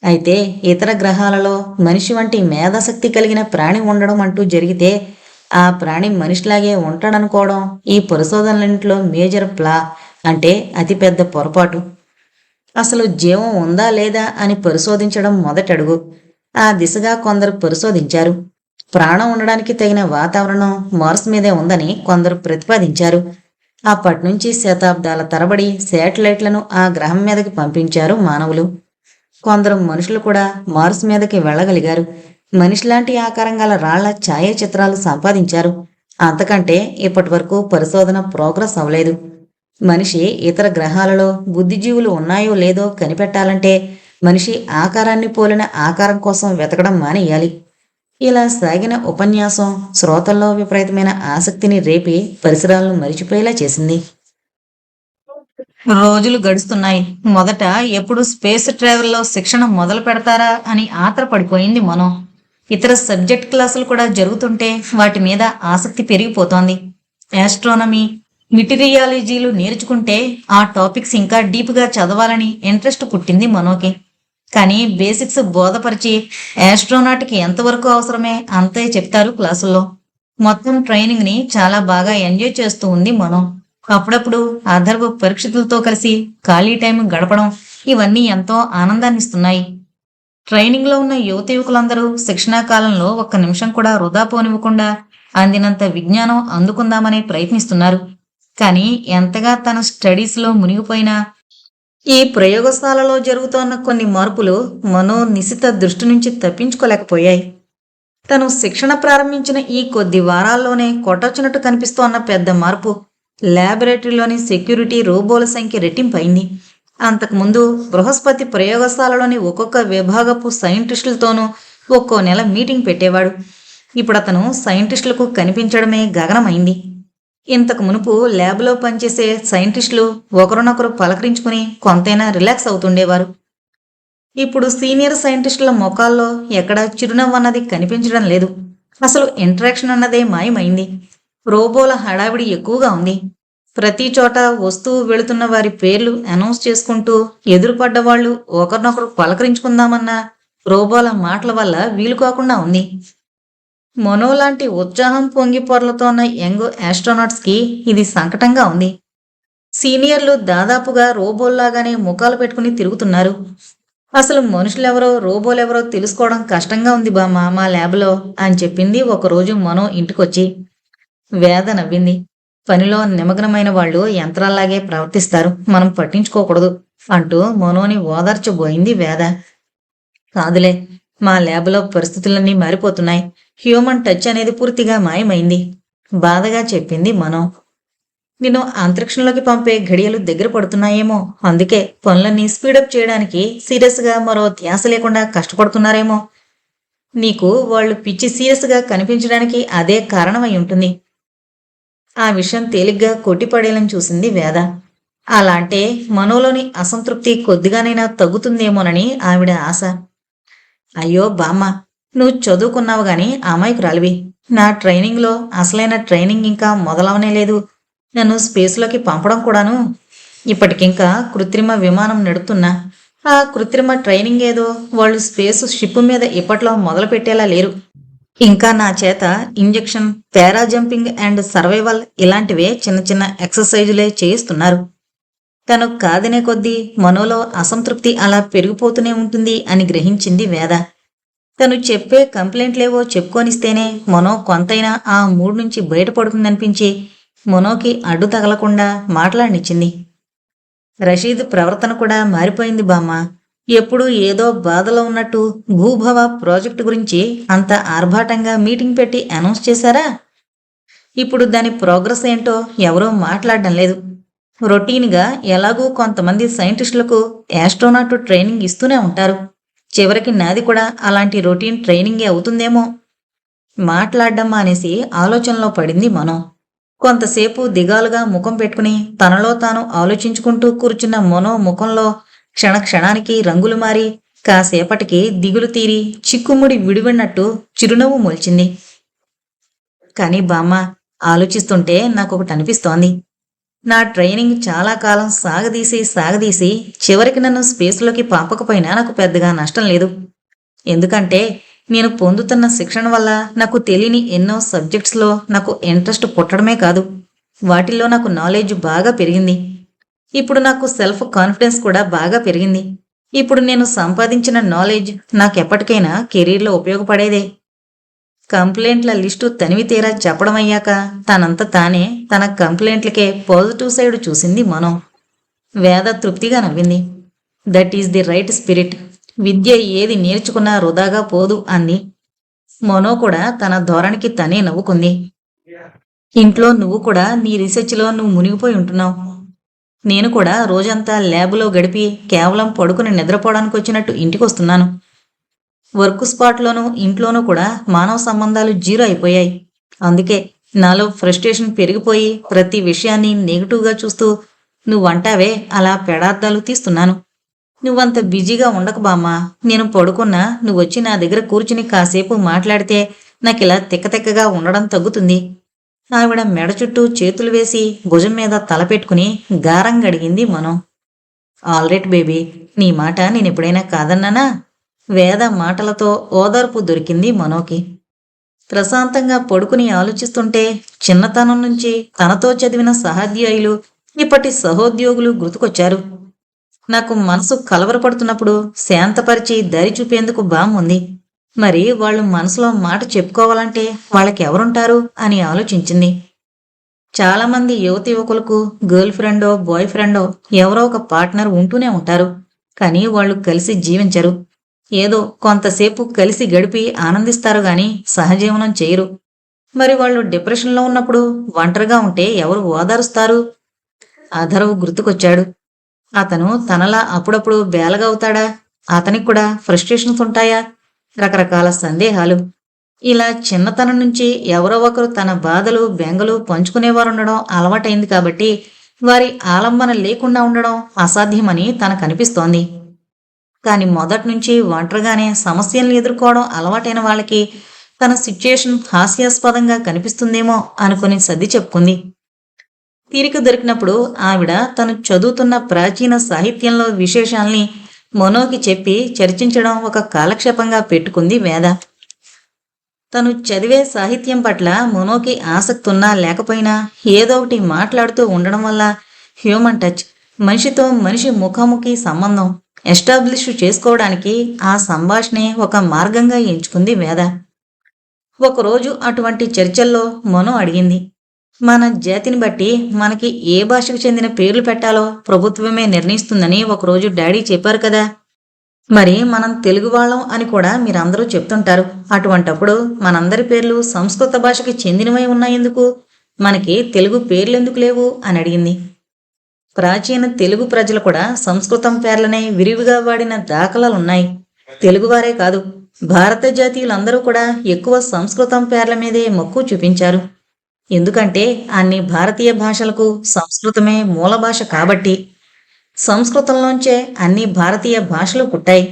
A: అయితే ఇతర గ్రహాలలో మనిషి వంటి మేధాశక్తి కలిగిన ప్రాణి ఉండడం అంటూ జరిగితే ఆ ప్రాణి మనిషిలాగే ఉంటాడనుకోవడం ఈ పరిశోధనలన్నింటిలో మేజర్ ప్లా, అంటే అతిపెద్ద పొరపాటు. అసలు జీవం ఉందా లేదా అని పరిశోధించడం మొదటడుగు. ఆ దిశగా కొందరు పరిశోధించారు. ప్రాణం ఉండడానికి తగిన వాతావరణం మార్స్ మీదే ఉందని కొందరు ప్రతిపాదించారు. అప్పట్నుంచి శతాబ్దాల తరబడి శాటిలైట్లను ఆ గ్రహం మీదకి పంపించారు మానవులు. కొందరు మనుషులు కూడా మార్స్ మీదకి వెళ్ళగలిగారు. మనిషిలాంటి ఆకారం గల రాళ్ల ఛాయాచిత్రాలు సంపాదించారు. అంతకంటే ఇప్పటి వరకు పరిశోధన ప్రోగ్రెస్ అవ్వలేదు. మనిషి ఇతర గ్రహాలలో బుద్ధిజీవులు ఉన్నాయో లేదో కనిపెట్టాలంటే మనిషి ఆకారాన్ని పోలిన ఆకారం కోసం వెతకడం మానేయాలి. ఇలా సాగిన ఉపన్యాసం శ్రోతల్లో విపరీతమైన ఆసక్తిని రేపి పరిసరాలను మరిచిపోయేలా చేసింది. రోజులు గడుస్తున్నాయి. మొదట ఎప్పుడు స్పేస్ ట్రావెల్లో శిక్షణ మొదలు పెడతారా అని ఆత్రపడిపోయింది మనం. ఇతర సబ్జెక్ట్ క్లాసులు కూడా జరుగుతుంటే వాటి మీద ఆసక్తి పెరిగిపోతోంది. ఆస్ట్రానమీ, మిటీరియాలజీలు నేర్చుకుంటే ఆ టాపిక్స్ ఇంకా డీప్గా చదవాలని ఇంట్రెస్ట్ పుట్టింది మనోకి. కానీ బేసిక్స్ బోధపరిచి ఆస్ట్రోనాట్కి ఎంతవరకు అవసరమే అంతే చెప్తారు క్లాసుల్లో. మొత్తం ట్రైనింగ్ని చాలా బాగా ఎంజాయ్ చేస్తూ ఉంది మనం. అప్పుడప్పుడు అధర్వ పరీక్షలతో కలిసి ఖాళీ టైం గడపడం ఇవన్నీ ఎంతో ఆనందాన్నిస్తున్నాయి. ట్రైనింగ్లో ఉన్న యువత యువకులందరూ శిక్షణా కాలంలో ఒక్క నిమిషం కూడా వృధా పోనివ్వకుండా అందినంత విజ్ఞానం అందుకుందామని ప్రయత్నిస్తున్నారు. కానీ ఎంతగా తన స్టడీస్లో మునిగిపోయినా ఈ ప్రయోగశాలలో జరుగుతోన్న కొన్ని మార్పులు మనో నిశిత దృష్టి నుంచి తప్పించుకోలేకపోయాయి. తను శిక్షణ ప్రారంభించిన ఈ కొద్ది వారాల్లోనే కొట్టొచ్చినట్టు కనిపిస్తోన్న పెద్ద మార్పు ల్యాబొరేటరీలోని సెక్యూరిటీ రోబోల సంఖ్య రెట్టింపైంది. అంతకుముందు బృహస్పతి ప్రయోగశాలలోని ఒక్కొక్క విభాగపు సైంటిస్టులతోనూ ఒక్కో నెల మీటింగ్ పెట్టేవాడు. ఇప్పుడు అతను సైంటిస్టులకు కనిపించడమే గగనమైంది. ఇంతకు మునుపు ల్యాబ్లో పనిచేసే సైంటిస్టులు ఒకరినొకరు పలకరించుకుని కొంతైనా రిలాక్స్ అవుతుండేవారు. ఇప్పుడు సీనియర్ సైంటిస్టుల ముఖాల్లో ఎక్కడా చిరునవ్వు అన్నది కనిపించడం లేదు. అసలు ఇంటరాక్షన్ అన్నదే మాయమైంది. రోబోల హడావిడి ఎక్కువగా ఉంది. ప్రతి చోట వస్తూ వెళుతున్న వారి పేర్లు అనౌన్స్ చేసుకుంటూ ఎదురుపడ్డవాళ్లు ఒకరినొకరు పలకరించుకుందామన్న రోబోల మాటల వల్ల వీలు కాకుండా ఉంది. మనోలాంటి ఉత్సాహం పొంగి పొరలుతోన్న యంగ్ ఆస్ట్రోనాట్స్కి ఇది సంకటంగా ఉంది. సీనియర్లు దాదాపుగా రోబోల్లాగానే ముఖాలు పెట్టుకుని తిరుగుతున్నారు. అసలు మనుషులెవరో రోబోలెవరో తెలుసుకోవడం కష్టంగా ఉంది బామ్మ మా ల్యాబ్లో అని చెప్పింది ఒకరోజు మనో ఇంటికొచ్చి. వేద నవ్వింది. పనిలో నిమగ్నమైన వాళ్ళు యంత్రాల్లాగే ప్రవర్తిస్తారు, మనం పట్టించుకోకూడదు అంటూ మనోని ఓదార్చబోయింది వేద. కాదులే, మా ల్యాబ్లో పరిస్థితులన్నీ మారిపోతున్నాయి. హ్యూమన్ టచ్ అనేది పూర్తిగా మాయమైంది బాధగా చెప్పింది మనో. నిన్ను అంతరిక్షంలోకి పంపే ఘడియలు దగ్గర పడుతున్నాయేమో, అందుకే పనులన్నీ స్పీడప్ చేయడానికి సీరియస్గా మరో ధ్యాస లేకుండా కష్టపడుతున్నారేమో. నీకు వాళ్ళు పిచ్చి సీరియస్గా కనిపించడానికి అదే కారణమై ఉంటుంది. ఆ విషయం తేలిగ్గా కొట్టిపడేయాలని చూసింది వేద. అలా అంటే మనోలోని అసంతృప్తి కొద్దిగానైనా తగ్గుతుందేమోనని ఆవిడ ఆశ. అయ్యో బామ్మ, నువ్వు చదువుకున్నావు గాని అమాయకురాలివి. నా ట్రైనింగ్లో అసలైన ట్రైనింగ్ ఇంకా మొదలవనే లేదు. నన్ను స్పేస్లోకి పంపడం కూడాను. ఇప్పటికింకా కృత్రిమ విమానం నడుపుతున్నా. ఆ కృత్రిమ ట్రైనింగ్ ఏదో వాళ్ళు స్పేస్ షిప్ మీద ఇప్పట్లో మొదలు పెట్టేలా లేరు. ఇంకా నా చేత injection, para jumping and survival ఇలాంటివే చిన్న చిన్న ఎక్సర్సైజులే చేయిస్తున్నారు. తను కాదనే కొద్దీ మనోలో అసంతృప్తి అలా పెరిగిపోతూనే ఉంటుంది అని గ్రహించింది వేద. తను చెప్పే కంప్లైంట్లేవో చెప్పుకొనిస్తేనే మనో కొంతైనా ఆ మూడ్ నుంచి బయటపడుతుందనిపించి మనోకి అడ్డు తగలకుండా మాట్లాడనిచ్చింది. రషీద్ ప్రవర్తన కూడా మారిపోయింది బామ్మ. ఎప్పుడు ఏదో బాధలో ఉన్నట్టు భూభవ ప్రాజెక్టు గురించి అంత ఆర్భాటంగా మీటింగ్ పెట్టి అనౌన్స్ చేశారా? ఇప్పుడు దాని ప్రోగ్రెస్ ఏంటో ఎవరూ మాట్లాడడం లేదు. రొటీన్గా ఎలాగూ కొంతమంది సైంటిస్టులకు యాస్ట్రోనాట్ ట్రైనింగ్ ఇస్తూనే ఉంటారు. చివరికి నాది కూడా అలాంటి రొటీన్ ట్రైనింగే అవుతుందేమో. మాట్లాడడం మానేసి ఆలోచనలో పడింది మనో. కొంతసేపు దిగాలుగా ముఖం పెట్టుకుని తనలో తాను ఆలోచించుకుంటూ కూర్చున్న మనో ముఖంలో క్షణక్షణానికి రంగులు మారి కాసేపటికి దిగులు తీరి చిక్కుముడి విడివిన్నట్టు చిరునవ్వు మొలిచింది. కానీ బామ్మ, ఆలోచిస్తుంటే నాకొకటి అనిపిస్తోంది. నా ట్రైనింగ్ చాలా కాలం సాగదీసి చివరికి నన్ను స్పేస్లోకి పంపకపోయినా నాకు పెద్దగా నష్టం లేదు. ఎందుకంటే నేను పొందుతున్న శిక్షణ వల్ల నాకు తెలియని ఎన్నో సబ్జెక్ట్స్లో నాకు ఇంట్రెస్ట్ పుట్టడమే కాదు, వాటిల్లో నాకు నాలెడ్జ్ బాగా పెరిగింది. ఇప్పుడు నాకు సెల్ఫ్ కాన్ఫిడెన్స్ కూడా బాగా పెరిగింది. ఇప్పుడు నేను సంపాదించిన నాలెడ్జ్ నాకెప్పటికైనా కెరీర్లో ఉపయోగపడేదే. కంప్లైంట్ల లిస్టు తనివి తీరా చెప్పడమయ్యాక తనంత తానే తన కంప్లైంట్లకే పాజిటివ్ సైడ్ చూసింది మనం. వేద తృప్తిగా నవ్వింది. That is the right spirit. విద్య ఏది నేర్చుకున్నా వృధాగా పోదు అంది. మనో కూడా తన ధోరణికి తనే నవ్వుకుంది. ఇంట్లో నువ్వు కూడా నీ రీసెర్చ్లో నువ్వు మునిగిపోయి ఉంటున్నావు. నేను కూడా రోజంతా ల్యాబులో గడిపి కేవలం పడుకుని నిద్రపోవడానికి వచ్చినట్టు ఇంటికి వస్తున్నాను. వర్క్ స్పాట్లోనూ ఇంట్లోనూ కూడా మానవ సంబంధాలు జీరో అయిపోయాయి. అందుకే నాలో ఫ్రస్ట్రేషన్ పెరిగిపోయి ప్రతి విషయాన్ని నెగిటివ్గా చూస్తూ నువ్వంటావే అలా పెడార్థాలు తీస్తున్నాను. నువ్వంత బిజీగా ఉండకు బామ్మా. నేను పడుకున్నా నువ్వొచ్చి నా దగ్గర కూర్చుని కాసేపు మాట్లాడితే నాకిలా తిక్కతిక్కగా ఉండడం తగ్గుతుంది. ఆవిడ మెడ చుట్టూ చేతులు వేసి భుజం మీద తలపెట్టుకుని గారంగా అడిగింది మనం. ఆల్రైట్ బేబీ, నీ మాట నేనెప్పుడైనా కాదన్నానా? వేద మాటలతో ఓదార్పు దొరికింది మనోకి. ప్రశాంతంగా పడుకుని ఆలోచిస్తుంటే చిన్నతనం నుంచి తనతో చదివిన సహాధ్యాయులు, ఇప్పటి సహోద్యోగులు గుర్తుకొచ్చారు. నాకు మనసు కలవరపడుతున్నప్పుడు శాంతపరిచి దారి చూపేందుకు బామ్ముంది. మరి వాళ్ళు మనసులో మాట చెప్పుకోవాలంటే వాళ్ళకి ఎవరుంటారు అని ఆలోచించింది. చాలామంది యువకులకు గర్ల్ ఫ్రెండో బాయ్ ఫ్రెండో ఎవరో ఒక పార్ట్నర్ ఉంటూనే ఉంటారు. కానీ వాళ్ళు కలిసి జీవించరు. ఏదో కొంతసేపు కలిసి గడిపి ఆనందిస్తారు గాని సహజీవనం చేయరు. మరి వాళ్ళు డిప్రెషన్లో ఉన్నప్పుడు ఒంటరిగా ఉంటే ఎవరు ఓదారుస్తారు? అధర్వ్ గుర్తుకొచ్చాడు. అతను తనలా అప్పుడప్పుడు బేలగా అవుతాడా? అతనికి కూడా ఫ్రస్ట్రేషన్స్ ఉంటాయా? రకరకాల సందేహాలు. ఇలా చిన్నతనం నుంచి ఎవరో ఒకరు తన బాధలు బెంగలు పంచుకునేవారుండడం అలవాటైంది కాబట్టి వారి ఆలంబన లేకుండా ఉండడం అసాధ్యమని తనకనిపిస్తోంది. కానీ మొదటి నుంచి ఒంటరిగానే సమస్యలను ఎదుర్కోవడం అలవాటైన వాళ్ళకి తన సిచ్యుయేషన్ హాస్యాస్పదంగా కనిపిస్తుందేమో అనుకుని సర్ది చెప్పుకుంది. తీరిక దొరికినప్పుడు ఆవిడ తను చదువుతున్న ప్రాచీన సాహిత్యంలో విశేషాల్ని మనోకి చెప్పి చర్చించడం ఒక కాలక్షేపంగా పెట్టుకుంది వేద. తను చదివే సాహిత్యం పట్ల మనోకి ఆసక్తి ఉన్నా లేకపోయినా ఏదో ఒకటి మాట్లాడుతూ ఉండడం వల్ల హ్యూమన్ టచ్, మనిషితో మనిషి ముఖాముఖి సంబంధం ఎస్టాబ్లిష్ చేసుకోవడానికి ఆ సంభాషణే ఒక మార్గంగా ఎంచుకుంది వేద. ఒకరోజు అటువంటి చర్చల్లో మనో అడిగింది, మన జాతిని బట్టి మనకి ఏ భాషకు చెందిన పేర్లు పెట్టాలో ప్రభుత్వమే నిర్ణయిస్తుందని ఒకరోజు డాడీ చెప్పారు కదా. మరి మనం తెలుగు వాళ్ళం అని కూడా మీరందరూ చెప్తుంటారు. అటువంటప్పుడు మనందరి పేర్లు సంస్కృత భాషకి చెందినవై ఉన్నాయెందుకు? మనకి తెలుగు పేర్లెందుకు లేవు అని అడిగింది. ప్రాచీన తెలుగు ప్రజలు కూడా సంస్కృతం పేర్లనే విరివిగా వాడిన దాఖలాలున్నాయి. తెలుగువారే కాదు, భారత జాతీయులందరూ కూడా ఎక్కువ సంస్కృతం పేర్ల మీదే మక్కువ చూపించారు. ఎందుకంటే అన్ని భారతీయ భాషలకు సంస్కృతమే మూల భాష కాబట్టి. సంస్కృతంలోంచే అన్ని భారతీయ భాషలు పుట్టాయి.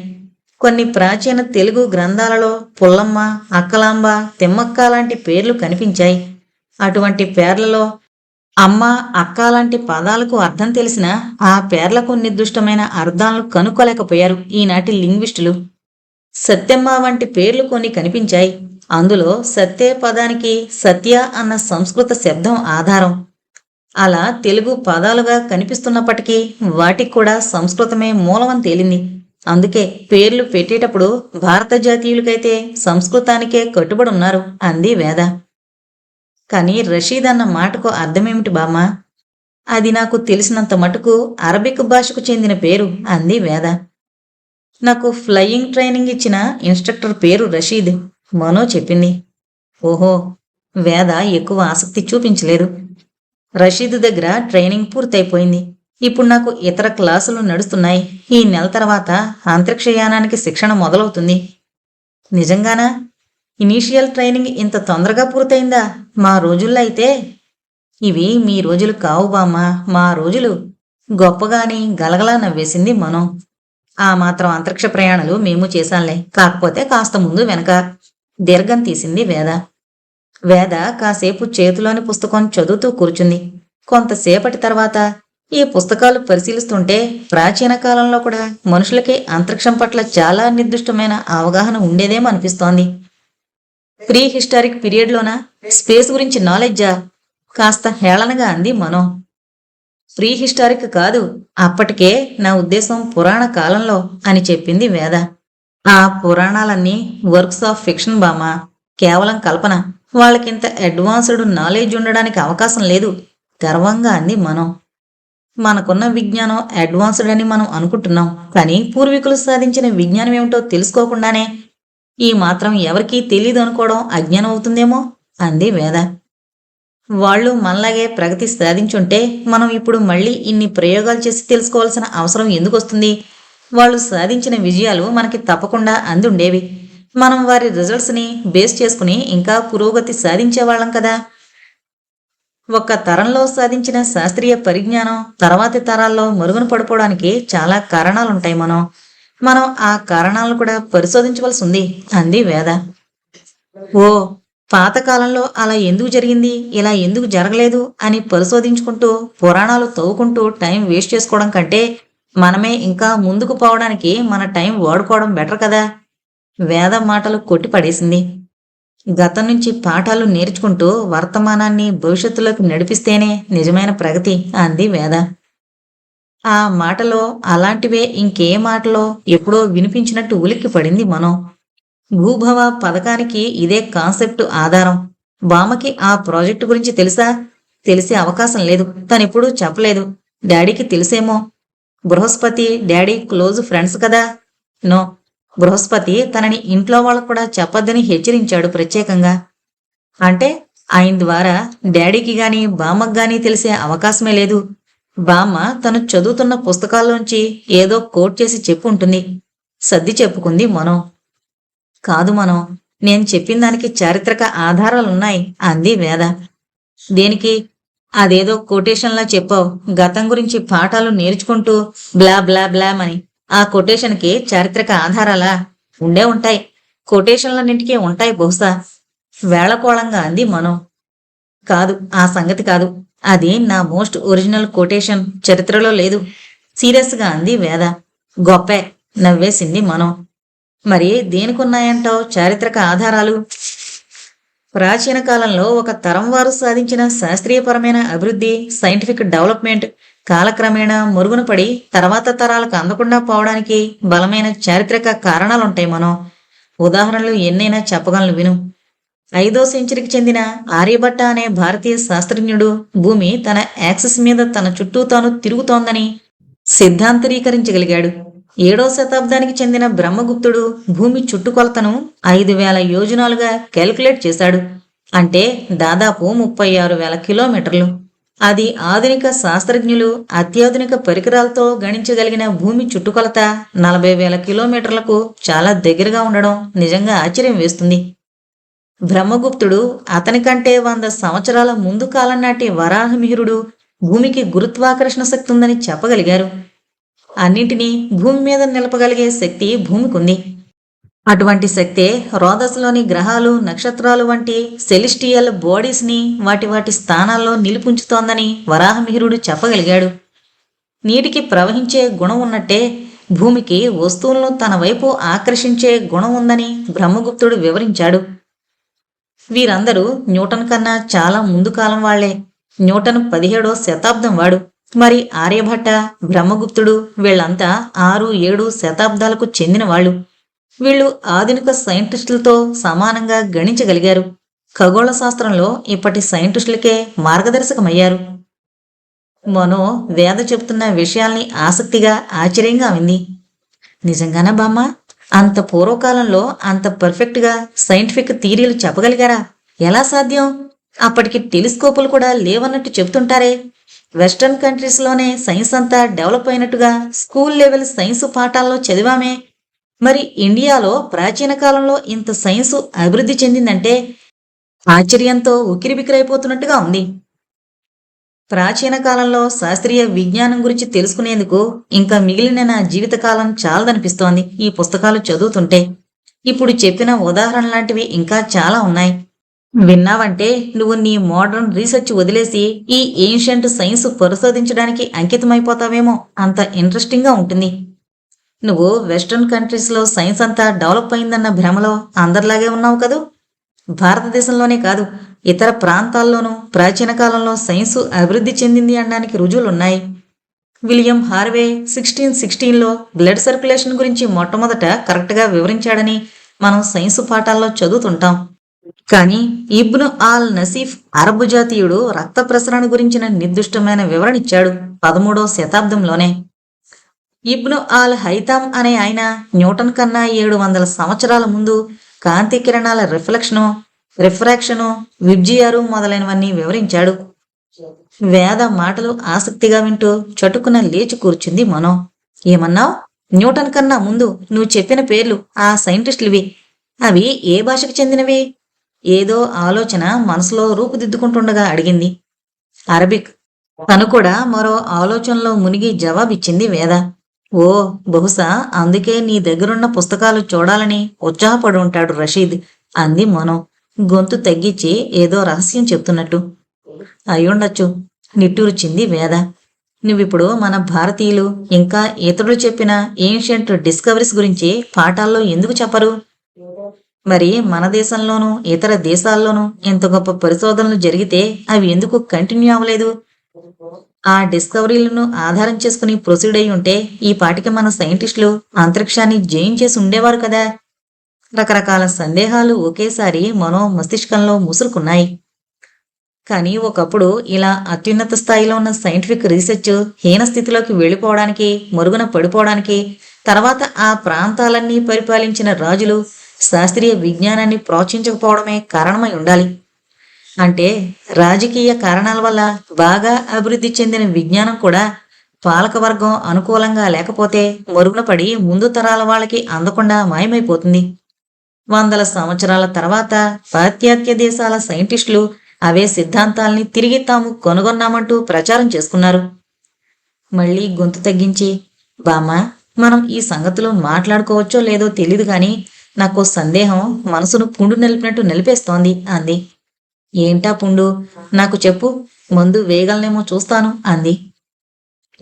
A: కొన్ని ప్రాచీన తెలుగు గ్రంథాలలో పుల్లమ్మ, అక్కలాంబ, తిమ్మక్క లాంటి పేర్లు కనిపించాయి. అటువంటి పేర్లలో అమ్మ, అక్క లాంటి పదాలకు అర్థం తెలిసినా ఆ పేర్లకు నిర్దిష్టమైన అర్థాలను కనుక్కోలేకపోయారు ఈనాటి లింగ్విస్టులు. సత్యమ్మ వంటి పేర్లు కొన్ని కనిపించాయి. అందులో సత్య పదానికి సత్య అన్న సంస్కృత శబ్దం ఆధారం. అలా తెలుగు పదాలుగా కనిపిస్తున్నప్పటికీ వాటికి కూడా సంస్కృతమే మూలమని తేలింది. అందుకే పేర్లు పెట్టేటప్పుడు భారత జాతీయులకైతే సంస్కృతానికే కట్టుబడి ఉన్నారు అంది వేద. కానీ రషీద్ అన్న మాటకు అర్థమేమిటి బామ్మ? అది నాకు తెలిసినంత మటుకు అరబిక్ భాషకు చెందిన పేరు అంది వేద. నాకు ఫ్లయింగ్ ట్రైనింగ్ ఇచ్చిన ఇన్స్ట్రక్టర్ పేరు రషీద్, మనో చెప్పింది. ఓహో, వేద ఎక్కువ ఆసక్తి చూపించలేదు. రషీద్ దగ్గర ట్రైనింగ్ పూర్తయిపోయింది. ఇప్పుడు నాకు ఇతర క్లాసులు నడుస్తున్నాయి. ఈ నెల తర్వాత అంతరిక్షయానానికి శిక్షణ మొదలవుతుంది. నిజంగానా? ఇనీషియల్ ట్రైనింగ్ ఇంత తొందరగా పూర్తయిందా? మా రోజుల్లో అయితే ఇవి మీ రోజులు కావు బామ్మ, మా రోజులు. గొప్పగాని గలగలా నవ్వేసింది మనం. ఆ మాత్రం అంతరిక్ష ప్రయాణాలు మేము చేశాంలే, కాకపోతే కాస్త ముందు వెనక. దీర్ఘం తీసింది వేద. వేద కాసేపు చేతిలోని పుస్తకం చదువుతూ కూర్చుంది. కొంతసేపటి తర్వాత ఈ పుస్తకాలు పరిశీలిస్తుంటే ప్రాచీన కాలంలో కూడా మనుషులకి అంతరిక్షం పట్ల చాలా నిర్దిష్టమైన అవగాహన ఉండేదేమో అనిపిస్తోంది. ప్రీ హిస్టారిక్ పీరియడ్లోనా స్పేస్ గురించి నాలెడ్జా? కాస్త హేళనగా అంది మనో. ప్రీ హిస్టారిక్ కాదు, అప్పటికే నా ఉద్దేశం పురాణ కాలంలో అని చెప్పింది వేద. ఆ పురాణాలన్నీ వర్క్స్ ఆఫ్ ఫిక్షన్ బామ్మ, కేవలం కల్పన. వాళ్ళకింత అడ్వాన్స్డ్ నాలెడ్జ్ ఉండడానికి అవకాశం లేదు, గర్వంగా అంది మనం. మనకున్న విజ్ఞానం అడ్వాన్స్డ్ అని మనం అనుకుంటున్నాం, కానీ పూర్వీకులు సాధించిన విజ్ఞానం ఏమిటో తెలుసుకోకుండానే ఈ మాత్రం ఎవరికీ తెలీదు అనుకోవడం అజ్ఞానం అవుతుందేమో అంది వేద. వాళ్ళు మనలాగే ప్రగతి సాధించుంటే మనం ఇప్పుడు మళ్ళీ ఇన్ని ప్రయోగాలు చేసి తెలుసుకోవాల్సిన అవసరం ఎందుకు వస్తుంది? వాళ్ళు సాధించిన విజయాలు మనకి తప్పకుండా అందుండేవి. మనం వారి రిజల్ట్స్ని బేస్ చేసుకుని ఇంకా పురోగతి సాధించేవాళ్ళం కదా. ఒక్క తరంలో సాధించిన శాస్త్రీయ పరిజ్ఞానం తర్వాతి తరాల్లో మరుగున పడిపోవడానికి చాలా కారణాలుంటాయి. మనం ఆ కారణాలను కూడా పరిశోధించవలసి ఉంది అంది వేద. ఓ, పాతకాలంలో అలా ఎందుకు జరిగింది, ఇలా ఎందుకు జరగలేదు అని పరిశోధించుకుంటూ పురాణాలు తవ్వుకుంటూ టైం వేస్ట్ చేసుకోవడం కంటే మనమే ఇంకా ముందుకు పోవడానికి మన టైం వాడుకోవడం బెటర్ కదా. వేద మాటలు కొట్టిపడేసింది. గతం నుంచి పాఠాలు నేర్చుకుంటూ వర్తమానాన్ని భవిష్యత్తులోకి నడిపిస్తేనే నిజమైన ప్రగతి అంది వేద. ఆ మాటలో అలాంటివే ఇంకే మాటలో ఎప్పుడో వినిపించినట్టు ఉలిక్కి పడింది మనం. భూభవ పథకానికి ఇదే కాన్సెప్ట్ ఆధారం. బామ్మకి ఆ ప్రాజెక్టు గురించి తెలుసా? తెలిసే అవకాశం లేదు, తనెప్పుడూ చెప్పలేదు. డాడీకి తెలిసేమో. బృహస్పతి డాడీ క్లోజ్ ఫ్రెండ్స్ కదా. నో, బృహస్పతి తనని ఇంట్లో వాళ్ళకు కూడా చెప్పొద్దని హెచ్చరించాడు ప్రత్యేకంగా. అంటే ఆయన ద్వారా డాడీకి గాని బామ్మకు గాని తెలిసే అవకాశమే లేదు. బామ్మ తను చదువుతున్న పుస్తకాల్లోంచి ఏదో కోట్ చేసి చెప్పు ఉంటుంది. సర్ది చెప్పుకుంది మనం. కాదు మనం, నేను చెప్పిన దానికి చారిత్రక ఆధారాలున్నాయి అంది వేద. దేనికి? అదేదో కొటేషన్లా చెప్పావు, గతం గురించి పాఠాలు నేర్చుకుంటూ బ్లా బ్లా బ్లామని. ఆ కొటేషన్కి చారిత్రక ఆధారాలా? ఉండే ఉంటాయి, కొటేషన్లన్నింటికీ ఉంటాయి బహుశా. వేళకోళంగా అంది మనం. కాదు, ఆ సంగతి కాదు. అది నా మోస్ట్ ఒరిజినల్ కొటేషన్, చరిత్రలో లేదు సీరియస్గా అంది వేద. గొప్పే, నవ్వేసింది మనం. మరి దేనికున్నాయంటావు చారిత్రక ఆధారాలు? ప్రాచీన కాలంలో ఒక తరం వారు సాధించిన శాస్త్రీయపరమైన అభివృద్ధి, సైంటిఫిక్ డెవలప్మెంట్ కాలక్రమేణా మరుగున పడి తర్వాత తరాలకు అందకుండా పోవడానికి బలమైన చారిత్రక కారణాలుంటాయి మనం. ఉదాహరణలు ఎన్నైనా చెప్పగలను విను. 5వ సెంచరీకి చెందిన ఆర్యభట్ట అనే భారతీయ శాస్త్రజ్ఞుడు భూమి తన యాక్సిస్ మీద తన చుట్టూ తాను తిరుగుతోందని సిద్ధాంతరీకరించగలిగాడు. 7వ శతాబ్దానికి చెందిన బ్రహ్మగుప్తుడు భూమి చుట్టుకొలతను 5,000 యోజనాలుగా క్యాల్కులేట్ చేశాడు. అంటే దాదాపు 36,000 కిలోమీటర్లు. అది ఆధునిక శాస్త్రజ్ఞులు అత్యాధునిక పరికరాలతో గణించగలిగిన భూమి చుట్టుకొలత 40,000 కిలోమీటర్లకు చాలా దగ్గరగా ఉండడం నిజంగా ఆశ్చర్యం వేస్తుంది. బ్రహ్మగుప్తుడు అతని కంటే 100 సంవత్సరాల ముందు కాలం నాటి వరాహమిహిరుడు భూమికి గురుత్వాకర్షణ శక్తి ఉందని చెప్పగలిగారు. అన్నింటినీ భూమి మీద నిలపగలిగే శక్తి భూమికుంది. అటువంటి శక్తే రోదస్లోని గ్రహాలు, నక్షత్రాలు వంటి సెలిస్టియల్ బాడీస్ని వాటి వాటి స్థానాల్లో నిలుపుంచుతోందని వరాహమిహిరుడు చెప్పగలిగాడు. నీటికి ప్రవహించే గుణం ఉన్నట్టే భూమికి వస్తువులను తన వైపు ఆకర్షించే గుణం ఉందని బ్రహ్మగుప్తుడు వివరించాడు. వీరందరూ న్యూటన్ కన్నా చాలా ముందు కాలం వాళ్లే. న్యూటన్ 17వ శతాబ్దం వాడు. మరి ఆర్యభట్ట, బ్రహ్మగుప్తుడు వీళ్ళంతా 6, 7 శతాబ్దాలకు చెందిన వాళ్ళు. వీళ్ళు ఆధునిక సైంటిస్టులతో సమానంగా గణించగలిగారు. ఖగోళ శాస్త్రంలో ఇప్పటి సైంటిస్టులకే మార్గదర్శకమయ్యారు. మనో వేద చెప్తున్న విషయాల్ని ఆసక్తిగా ఆశ్చర్యంగా వింది. నిజంగానా బామ్మ? అంత పూర్వకాలంలో అంత పర్ఫెక్ట్గా సైంటిఫిక్ థియరీలు చెప్పగలిగారా ఎలా సాధ్యం? అప్పటికి టెలిస్కోపులు కూడా లేవన్నట్టు చెప్తుంటారే. వెస్టర్న్ కంట్రీస్లోనే సైన్స్ అంతా డెవలప్ అయినట్టుగా స్కూల్ లెవెల్ సైన్స్ పాఠాల్లో చదివామే. మరి ఇండియాలో ప్రాచీన కాలంలో ఇంత సైన్సు అభివృద్ధి చెందిందంటే ఆశ్చర్యంతో ఉక్కిరిబిక్కిరైపోతున్నట్టుగా ఉంది. ప్రాచీన కాలంలో శాస్త్రీయ విజ్ఞానం గురించి తెలుసుకునేందుకు ఇంకా మిగిలిన నా జీవితకాలం చాలదనిపిస్తోంది ఈ పుస్తకాలు చదువుతుంటే. ఇప్పుడు చెప్పిన ఉదాహరణ లాంటివి ఇంకా చాలా ఉన్నాయి. విన్నావంటే నువ్వు నీ మోడర్న్ రీసెర్చ్ వదిలేసి ఈ ఏన్షియంట్ సైన్స్ పరిశోధించడానికి అంకితమైపోతావేమో, అంత ఇంట్రెస్టింగ్గా ఉంటుంది. నువ్వు వెస్ట్రన్ కంట్రీస్లో సైన్స్ అంతా డెవలప్ అయిందన్న భ్రమలో అందరిలాగే ఉన్నావు కదూ. భారతదేశంలోనే కాదు, ఇతర ప్రాంతాల్లోనూ ప్రాచీన కాలంలో సైన్సు అభివృద్ధి చెందింది అనడానికి రుజువులున్నాయి. విలియం హార్వే 1616లో బ్లడ్ సర్క్యులేషన్ గురించి మొట్టమొదట కరెక్ట్గా వివరించాడని మనం సైన్సు పాఠాల్లో చదువుతుంటాం. కానీ ఇబ్ను ఆల్ నసీఫ్ అరబ్ జాతీయుడు రక్త ప్రసరణ గురించిన నిర్దిష్టమైన వివరణ ఇచ్చాడు 13వ శతాబ్దంలోనే. ఇబ్ను ఆల్ హైతామ్ అనే ఆయన న్యూటన్ కన్నా 700 సంవత్సరాల ముందు కాంతి కిరణాల రిఫ్రాక్షను, విబ్జియారు మొదలైనవన్నీ వివరించాడు. వేద మాటలు ఆసక్తిగా వింటూ చటుకున లేచి కూర్చుంది మనో. ఏమన్నావు? న్యూటన్ కన్నా ముందు నువ్వు చెప్పిన పేర్లు ఆ సైంటిస్టులివి. అవి ఏ భాషకు చెందినవి? ఏదో ఆలోచన మనసులో రూపుదిద్దుకుంటుండగా అడిగింది. అరబిక్. తను కూడా మరో ఆలోచనలో మునిగి జవాబిచ్చింది వేద. ఓ, బహుశా అందుకే నీ దగ్గరున్న పుస్తకాలు చూడాలని ఉత్సాహపడి ఉంటాడు రషీద్, అంది మనో గొంతు తగ్గించి ఏదో రహస్యం చెప్తున్నట్టు. అయ్యుండొచ్చు, నిట్టూర్చింది వేద. నువ్విప్పుడు మన భారతీయులు ఇంకా ఇతరులు చెప్పిన ఏన్షియంట్ డిస్కవరీస్ గురించి పాఠాల్లో ఎందుకు చెప్పరు? మరి మన దేశంలోనూ ఇతర దేశాల్లోనూ ఎంత గొప్ప పరిశోధనలు జరిగితే అవి ఎందుకు కంటిన్యూ అవ్వలేదు? ఆ డిస్కవరీలను ఆధారం చేసుకుని ప్రొసీడ్ అయి ఉంటే ఈ పాటికి మన సైంటిస్టులు అంతరిక్షాన్ని జయించేసి ఉండేవారు కదా. రకరకాల సందేహాలు ఒకేసారి మనో మస్తిష్కంలో ముసురుకున్నాయి. కానీ ఒకప్పుడు ఇలా అత్యున్నత స్థాయిలో ఉన్న సైంటిఫిక్ రీసెర్చ్ హీన స్థితిలోకి వెళ్ళిపోవడానికి, మరుగున పడిపోవడానికి తర్వాత ఆ ప్రాంతాలన్నీ పరిపాలించిన రాజులు శాస్త్రీయ విజ్ఞానాన్ని ప్రోత్సహించకపోవడమే కారణమై ఉండాలి. అంటే రాజకీయ కారణాల వల్ల బాగా అభివృద్ధి చెందిన విజ్ఞానం కూడా పాలకవర్గం అనుకూలంగా లేకపోతే మరుగున పడి ముందు తరాల వాళ్ళకి అందకుండా మాయమైపోతుంది. 100 సంవత్సరాల తర్వాత పాశ్చాత్య దేశాల సైంటిస్టులు అవే సిద్ధాంతాల్ని తిరిగి తాము కనుగొన్నామంటూ ప్రచారం చేసుకున్నారు. మళ్ళీ గొంతు తగ్గించి, బామ్మ, మనం ఈ సంగతులు మాట్లాడుకోవచ్చో లేదో తెలీదు కానీ నాకు సందేహం మనసును పుండు నలిపినట్టు నిలిపేస్తోంది, అంది. ఏంటా పుండు? నాకు చెప్పు, ముందు వేయగలనేమో చూస్తాను, అంది.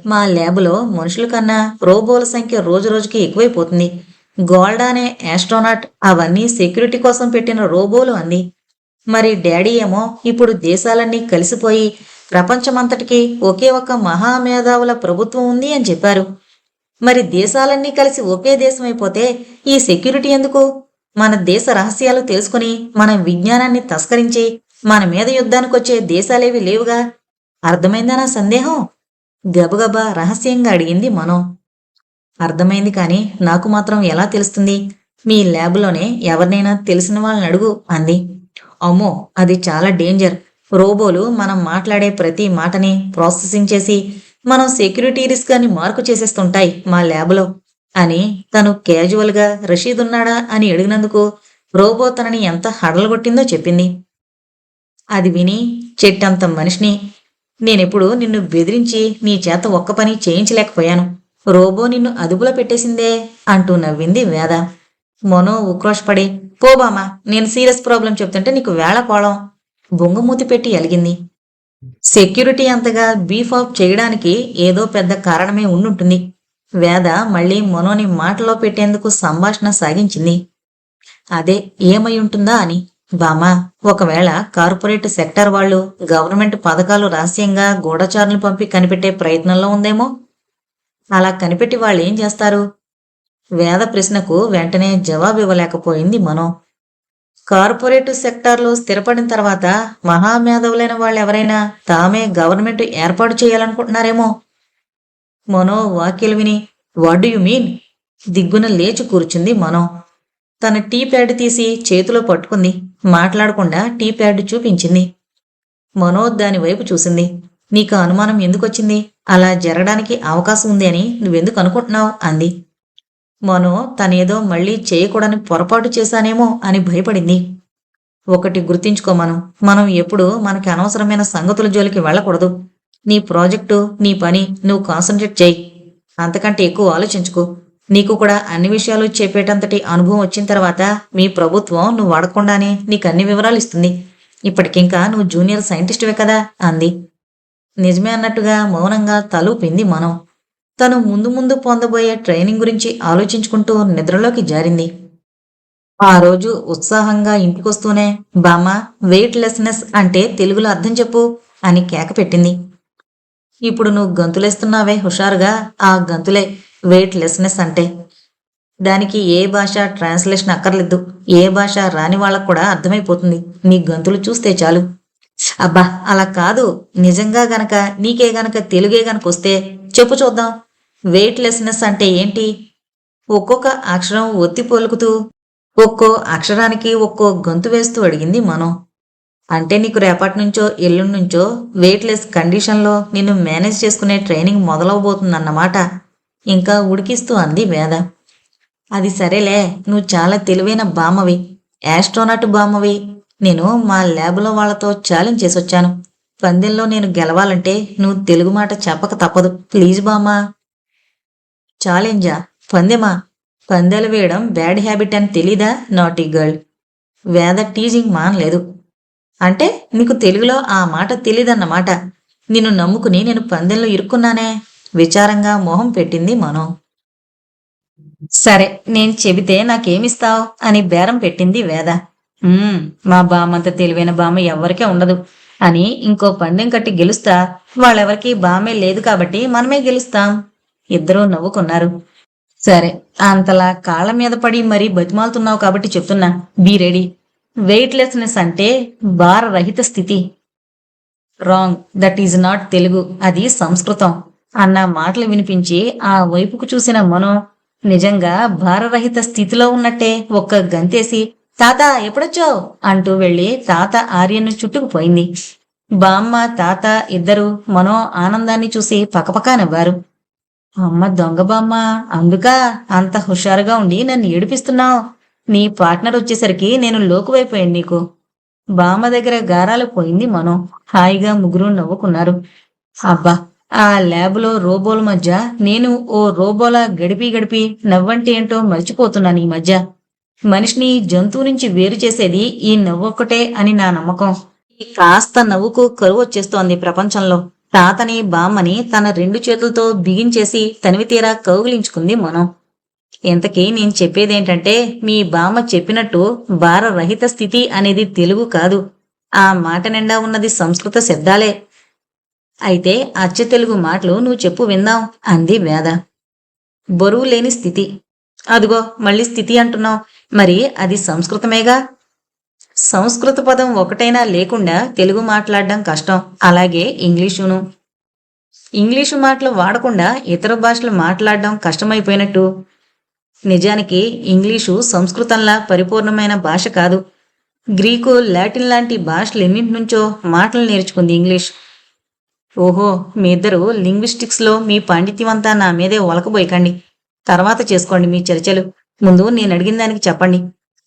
A: మా ల్యాబులో మనుషుల కన్నా రోబోల సంఖ్య రోజురోజుకి ఎక్కువైపోతుంది. గోల్డా అనే ఆస్ట్రోనాట్ అవన్నీ సెక్యూరిటీ కోసం పెట్టిన రోబోలు, అంది. మరి డాడీ ఏమో ఇప్పుడు దేశాలన్నీ కలిసిపోయి ప్రపంచమంతటికి ఒకే ఒక్క మహామేధావుల ప్రభుత్వం ఉంది అని చెప్పారు. మరి దేశాలన్నీ కలిసి ఒకే దేశమైపోతే ఈ సెక్యూరిటీ ఎందుకు? మన దేశ రహస్యాలు తెలుసుకుని మన విజ్ఞానాన్ని తస్కరించి మన మీద యుద్ధానికొచ్చే దేశాలేవి లేవుగా. అర్థమైందా నా సందేహం? గబగబా రహస్యంగా అడిగింది మనో. అర్థమైంది, కానీ నాకు మాత్రం ఎలా తెలుస్తుంది? మీ ల్యాబ్లోనే ఎవరినైనా తెలిసిన వాళ్ళని అడుగు, అంది. అమ్మో, అది చాలా డేంజర్. రోబోలు మనం మాట్లాడే ప్రతి మాటని ప్రాసెసింగ్ చేసి మనం సెక్యూరిటీ రిస్క్ అని మార్కు చేసేస్తుంటాయి మా ల్యాబ్లో అని తను క్యాజువల్గా రషీద్ ఉన్నాడా అని అడిగినందుకు రోబో తనని ఎంత హడలగొట్టిందో చెప్పింది. అది విని చెట్టంత మనిషిని నేనెప్పుడు నిన్ను బెదిరించి నీ చేత ఒక్క పని చేయించలేకపోయాను. రోబో నిన్ను అదుపులో పెట్టేసిందే, అంటూ నవ్వింది వేద. మనో ఉక్రోషపడి, పోబామా, నేను సీరియస్ ప్రాబ్లం చెప్తుంటే నీకు వేళకోళం, బొంగుమూతి పెట్టి అలిగింది. సెక్యూరిటీ అంతగా బీఫ్ ఆఫ్ చేయడానికి ఏదో పెద్ద కారణమే ఉండుంటుంది. వేద మళ్ళీ మనోని మాటలో పెట్టేందుకు సంభాషణ సాగించింది. అదే ఏమై ఉంటుందా అని. బామా, ఒకవేళ కార్పొరేట్ సెక్టర్ వాళ్ళు గవర్నమెంట్ పథకాలు రహస్యంగా గూఢచారులు పంపి కనిపెట్టే ప్రయత్నంలో ఉందేమో. అలా కనిపెట్టి వాళ్ళు ఏం చేస్తారు? వేద ప్రశ్నకు వెంటనే జవాబు ఇవ్వలేకపోయింది మనో. కార్పొరేట్ సెక్టార్లో స్థిరపడిన తర్వాత మహామేధవులైన వాళ్ళు ఎవరైనా తామే గవర్నమెంట్ ఏర్పాటు చేయాలనుకుంటున్నారేమో. మనో వాక్యలు విని, వాట్ డూ యు మీన్? దిగ్గున లేచి కూర్చుంది మనో. తన టీ ప్యాడ్ తీసి చేతిలో పట్టుకుంది. మాట్లాడకుండా టీ ప్యాడ్ చూపించింది. మనోజ్ దాని వైపు చూసింది. నీకు అనుమానం ఎందుకొచ్చింది? అలా జరగడానికి అవకాశం ఉంది అని నువ్వెందుకు అనుకుంటున్నావు అంది. మనో తనేదో మళ్ళీ చేయకూడని పొరపాటు చేశానేమో అని భయపడింది. ఒకటి గుర్తించుకో మనం ఎప్పుడూ మనకి అనవసరమైన సంగతుల జోలికి వెళ్ళకూడదు. నీ ప్రాజెక్టు, నీ పని నువ్వు కాన్సన్ట్రేట్ చేయి. అంతకంటే ఎక్కువ ఆలోచించుకో. నీకు కూడా అన్ని విషయాలు చెప్పేటంతటి అనుభవం వచ్చిన తర్వాత మీ ప్రభుత్వం నువ్వు అడగకుండానే నీకు అన్ని వివరాలు ఇస్తుంది. ఇప్పటికింకా నువ్వు జూనియర్ సైంటిస్టువే కదా అంది. నిజమే అన్నట్టుగా మౌనంగా తలూపింది మనం. తను ముందు ముందు పొందబోయే ట్రైనింగ్ గురించి ఆలోచించుకుంటూ నిద్రలోకి జారింది. ఆ రోజు ఉత్సాహంగా ఇంటికొస్తూనే బామ్మ, వెయిట్ లెస్నెస్ అంటే తెలుగులో అర్థం చెప్పు అని కేక పెట్టింది. ఇప్పుడు నువ్వు గంతులేస్తున్నావే హుషారుగా, ఆ గంతులే వెయిట్ లెస్నెస్ అంటే. దానికి ఏ భాష ట్రాన్స్లేషన్ అక్కర్లేదు. ఏ భాష రాని వాళ్ళకు కూడా అర్థమైపోతుంది. నీ గంతులు చూస్తే చాలు. అబ్బా అలా కాదు. నిజంగా గనక నీకే గనక తెలుగే గనక వస్తే చెప్పు చూద్దాం. వెయిట్ లెస్నెస్ అంటే ఏంటి? ఒక్కొక్క అక్షరం ఒత్తి పలుకుతూ ఒక్కో అక్షరానికి ఒక్కో గొంతు వేస్తూ అడిగింది మనం. అంటే నీకు రేపటి నుంచో ఎల్లుండి నుంచో వెయిట్లెస్ కండిషన్లో నిన్ను మేనేజ్ చేసుకునే ట్రైనింగ్ మొదలవబోతుందన్నమాట. ఇంకా ఉడికిస్తూ అంది వేద. అది సరేలే, నువ్వు చాలా తెలివైన బామ్మవి, యాస్ట్రోనాట్ బామ్మవి. నేను మా ల్యాబ్లో వాళ్లతో ఛాలెంజ్ చేసొచ్చాను. పందెంలో నేను గెలవాలంటే నువ్వు తెలుగు మాట చెప్పక తప్పదు. ప్లీజ్ బామ్మా. ఛాలెంజా? పందెమా? పందెలు వేయడం బ్యాడ్ హ్యాబిట్ అని తెలీదా నాటీ గర్ల్? వేద టీజింగ్ మానలేదు. అంటే నీకు తెలుగులో ఆ మాట తెలీదన్నమాట. నిన్ను నమ్ముకుని నేను పందెంలో ఇరుక్కున్నానే. విచారంగా మొహం పెట్టింది మనం. సరే నేను చెబితే నాకేమిస్తావు అని బేరం పెట్టింది వేద. మా బామ్మంత తెలివైన బామ్మ ఎవ్వరికే ఉండదు అని ఇంకో పందెం కట్టి గెలుస్తా. వాళ్ళెవరికీ బామ్మే లేదు కాబట్టి మనమే గెలుస్తాం. ఇద్దరూ నవ్వుకున్నారు. సరే, అంతలా కాళ్ళ మీద పడి మరీ బతిమాలుతున్నావు కాబట్టి చెప్తున్నా, బీ రెడీ. వెయిట్లెస్నెస్ అంటే భారరహిత స్థితి. Wrong, that is not Telugu, అది సంస్కృతం అన్న మాటలు వినిపించి ఆ వైపుకు చూసిన మనం నిజంగా భారరహిత స్థితిలో ఉన్నట్టే ఒక్క గంతేసి తాత ఎప్పుడొచ్చావు అంటూ వెళ్లి తాత ఆర్యను చుట్టుకుపోయింది. బామ్మ తాత ఇద్దరు మనో ఆనందాన్ని చూసి పకపకా నవ్వారు. అమ్మ దొంగ బామ్మ, అందుకా అంత హుషారుగా ఉండి నన్ను ఏడిపిస్తున్నావు? నీ పార్ట్నర్ వచ్చేసరికి నేను లోకువైపోయాను నీకు. బామ్మ దగ్గర గారాలు పోయింది మనం. హాయిగా ముగ్గురు నవ్వుకున్నారు. అబ్బా, ఆ ల్యాబ్లో రోబోల మధ్య నేను ఓ రోబోలా గడిపి గడిపి నవ్వంటే ఏంటో మర్చిపోతున్నాను ఈ మధ్య. మనిషిని జంతువు నుంచి వేరు చేసేది ఈ నవ్వొక్కటే అని నా నమ్మకం. ఈ కాస్త నవ్వుకు కరువు వచ్చేస్తోంది ప్రపంచంలో. తాతని బామ్మని తన 2 చేతులతో బిగించేసి తనివి తీరా కౌగిలించుకుంది మనం. ఇంతకీ నేను చెప్పేదేంటంటే, మీ బామ్మ చెప్పినట్టు భారరహిత స్థితి అనేది తెలుగు కాదు. ఆ మాట నిండా ఉన్నది సంస్కృత శబ్దాలే. అయితే అచ్చ తెలుగు మాటలు నువ్వు చెప్పు విందాం అంది వేద. బరువు లేని స్థితి. అదిగో మళ్ళీ స్థితి అంటున్నావు. మరి అది సంస్కృతమేగా. సంస్కృత పదం ఒకటైనా లేకుండా తెలుగు మాట్లాడడం కష్టం. అలాగే ఇంగ్లీషును. ఇంగ్లీషు మాటలు వాడకుండా ఇతర భాషలు మాట్లాడడం కష్టమైపోయినట్టు. నిజానికి ఇంగ్లీషు సంస్కృతంలా పరిపూర్ణమైన భాష కాదు. గ్రీకు, లాటిన్ లాంటి భాషలెన్నింటి నుంచో మాటలు నేర్చుకుంది ఇంగ్లీష్. ఓహో, మీ ఇద్దరు లింగ్విస్టిక్స్లో మీ పాండిత్యమంతా నా మీదే ఒలకబోయకండి. తర్వాత చేసుకోండి మీ చర్చలు. ముందు నేను అడిగిన దానికి చెప్పండి.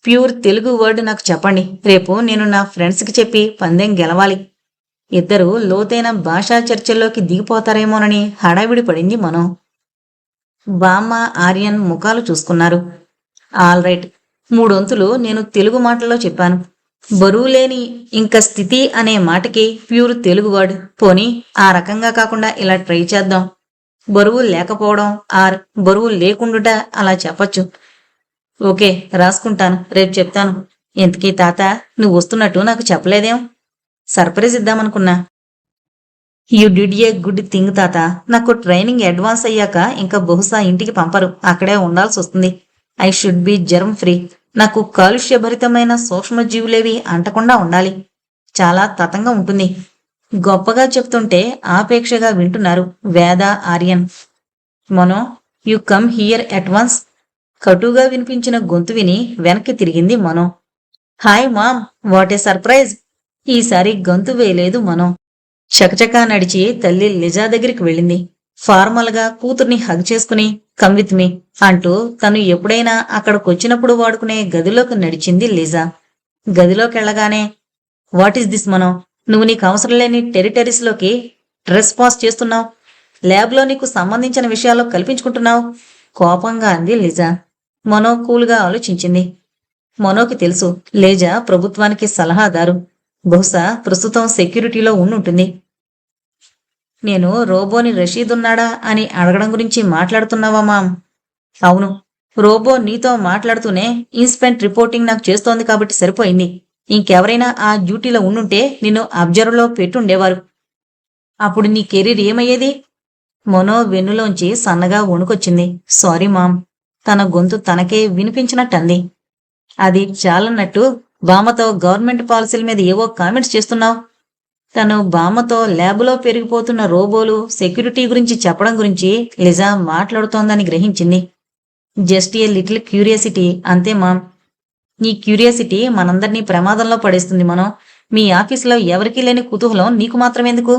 A: ప్యూర్ తెలుగు వర్డ్ నాకు చెప్పండి. రేపు నేను నా ఫ్రెండ్స్కి చెప్పి పందెం గెలవాలి. ఇద్దరు లోతైన భాషా చర్చల్లోకి దిగిపోతారేమోనని హడావిడి పడింది మనం. బామ్మ, ఆర్యన్ ముఖాలు చూసుకున్నారు. ఆల్ రైట్, 3 వంతులు నేను తెలుగు మాటల్లో చెప్పాను. బరువు లేని ఇంకా స్థితి అనే మాటకి ప్యూర్ తెలుగు వర్డ్. పోనీ ఆ రకంగా కాకుండా ఇలా ట్రై చేద్దాం. బరువు లేకపోవడం ఆర్ బరువు లేకుండుట అలా చెప్పచ్చు. ఓకే, రాసుకుంటాను, రేపు చెప్తాను. ఇంతకీ తాత నువ్వు వస్తున్నట్టు నాకు చెప్పలేదేం? సర్ప్రైజ్ ఇద్దామనుకున్నా. You did a good thing తాత. నాకు ట్రైనింగ్ అడ్వాన్స్ అయ్యాక ఇంకా బహుశా ఇంటికి పంపరు, అక్కడే ఉండాల్సి వస్తుంది. I should be germ free. నాకు కాలుష్యభరితమైన సూక్ష్మజీవులేవి అంటకుండా ఉండాలి. చాలా తతంగా ఉంటుంది. గొప్పగా చెప్తుంటే ఆపేక్షగా వింటున్నారు Veda, Aryan. Mano, you come here at once. కటుగా వినిపించిన గొంతు విని వెనక్కి తిరిగింది Mano. Hi mom, what a surprise! ఈసారి గంతు వేయలేదు మనో. చకచకా నడిచి తల్లి లిజా దగ్గరికి వెళ్ళింది. ఫార్మల్ గా కూతుర్ని హగ్ చేసుకుని కమ్ విత్ మీ అంటూ తను ఎప్పుడైనా అక్కడికొచ్చినప్పుడు వాడుకునే గదిలోకి నడిచింది లిజా. గదిలోకెళ్లగానే వాట్ ఈస్ దిస్ మనో, నువ్వు నీకు అవసరం లేని టెరిటరీస్ లోకి డ్రెస్ పాస్ చేస్తున్నావు, ల్యాబ్లో నీకు సంబంధించిన విషయాల్లో కల్పించుకుంటున్నావు కోపంగా అంది లిజా. మనో కూల్గా ఆలోచించింది. మనోకి తెలుసు లేజా ప్రభుత్వానికి సలహాదారు, బహుశా ప్రస్తుతం సెక్యూరిటీలో ఉండుంటుంది. నేను రోబోని రషీద్ ఉన్నాడా అని అడగడం గురించి మాట్లాడుతున్నావా మామ్? అవును, రోబో నీతో మాట్లాడుతూనే ఇన్స్పెక్ట్ రిపోర్టింగ్ నాకు చేస్తోంది కాబట్టి సరిపోయింది. ఇంకెవరైనా ఆ డ్యూటీలో ఉండుంటే నిన్ను అబ్జర్వ్లో పెట్టుండేవారు. అప్పుడు నీ కెరీర్ ఏమయ్యేది? మనో వెన్నులోంచి సన్నగా వణుకొచ్చింది. Sorry ma'am. తన గొంతు తనకే వినిపించినట్టంది. అది చాలన్నట్టు బామ్మతో గవర్నమెంట్ పాలసీల మీద ఏవో కామెంట్స్ చేస్తున్నావు. తను బామ్మతో ల్యాబులో పెరిగిపోతున్న రోబోలు, సెక్యూరిటీ గురించి చెప్పడం గురించి లిజా మాట్లాడుతోందని గ్రహించింది. జస్ట్ ఏ లిటిల్ క్యూరియాసిటీ అంతే మామ్. నీ క్యూరియాసిటీ మనందరినీ ప్రమాదంలో పడేస్తుంది మనం. మీ ఆఫీసులో ఎవరికీ లేని కుతూహలం నీకు మాత్రమేందుకు?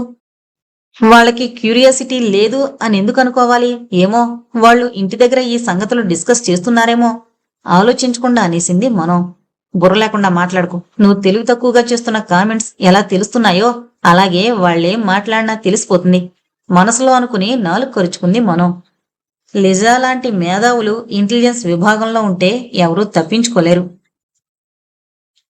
A: వాళ్ళకి క్యూరియాసిటీ లేదు అని ఎందుకు అనుకోవాలి? ఏమో, వాళ్ళు ఇంటి దగ్గర ఈ సంగతులు డిస్కస్ చేస్తున్నారేమో ఆలోచించకుండా అనేసింది మనం. బుర్ర లేకుండా మాట్లాడుకు. నువ్వు తెలివి తక్కువగా చేస్తున్న కామెంట్స్ ఎలా తెలుస్తున్నాయో అలాగే వాళ్ళేం మాట్లాడినా తెలిసిపోతుంది. మనసులో అనుకుని నాలుగు ఖర్చుకుంది మనం. లిజా లాంటి మేధావులు ఇంటెలిజెన్స్ విభాగంలో ఉంటే ఎవరూ తప్పించుకోలేరు.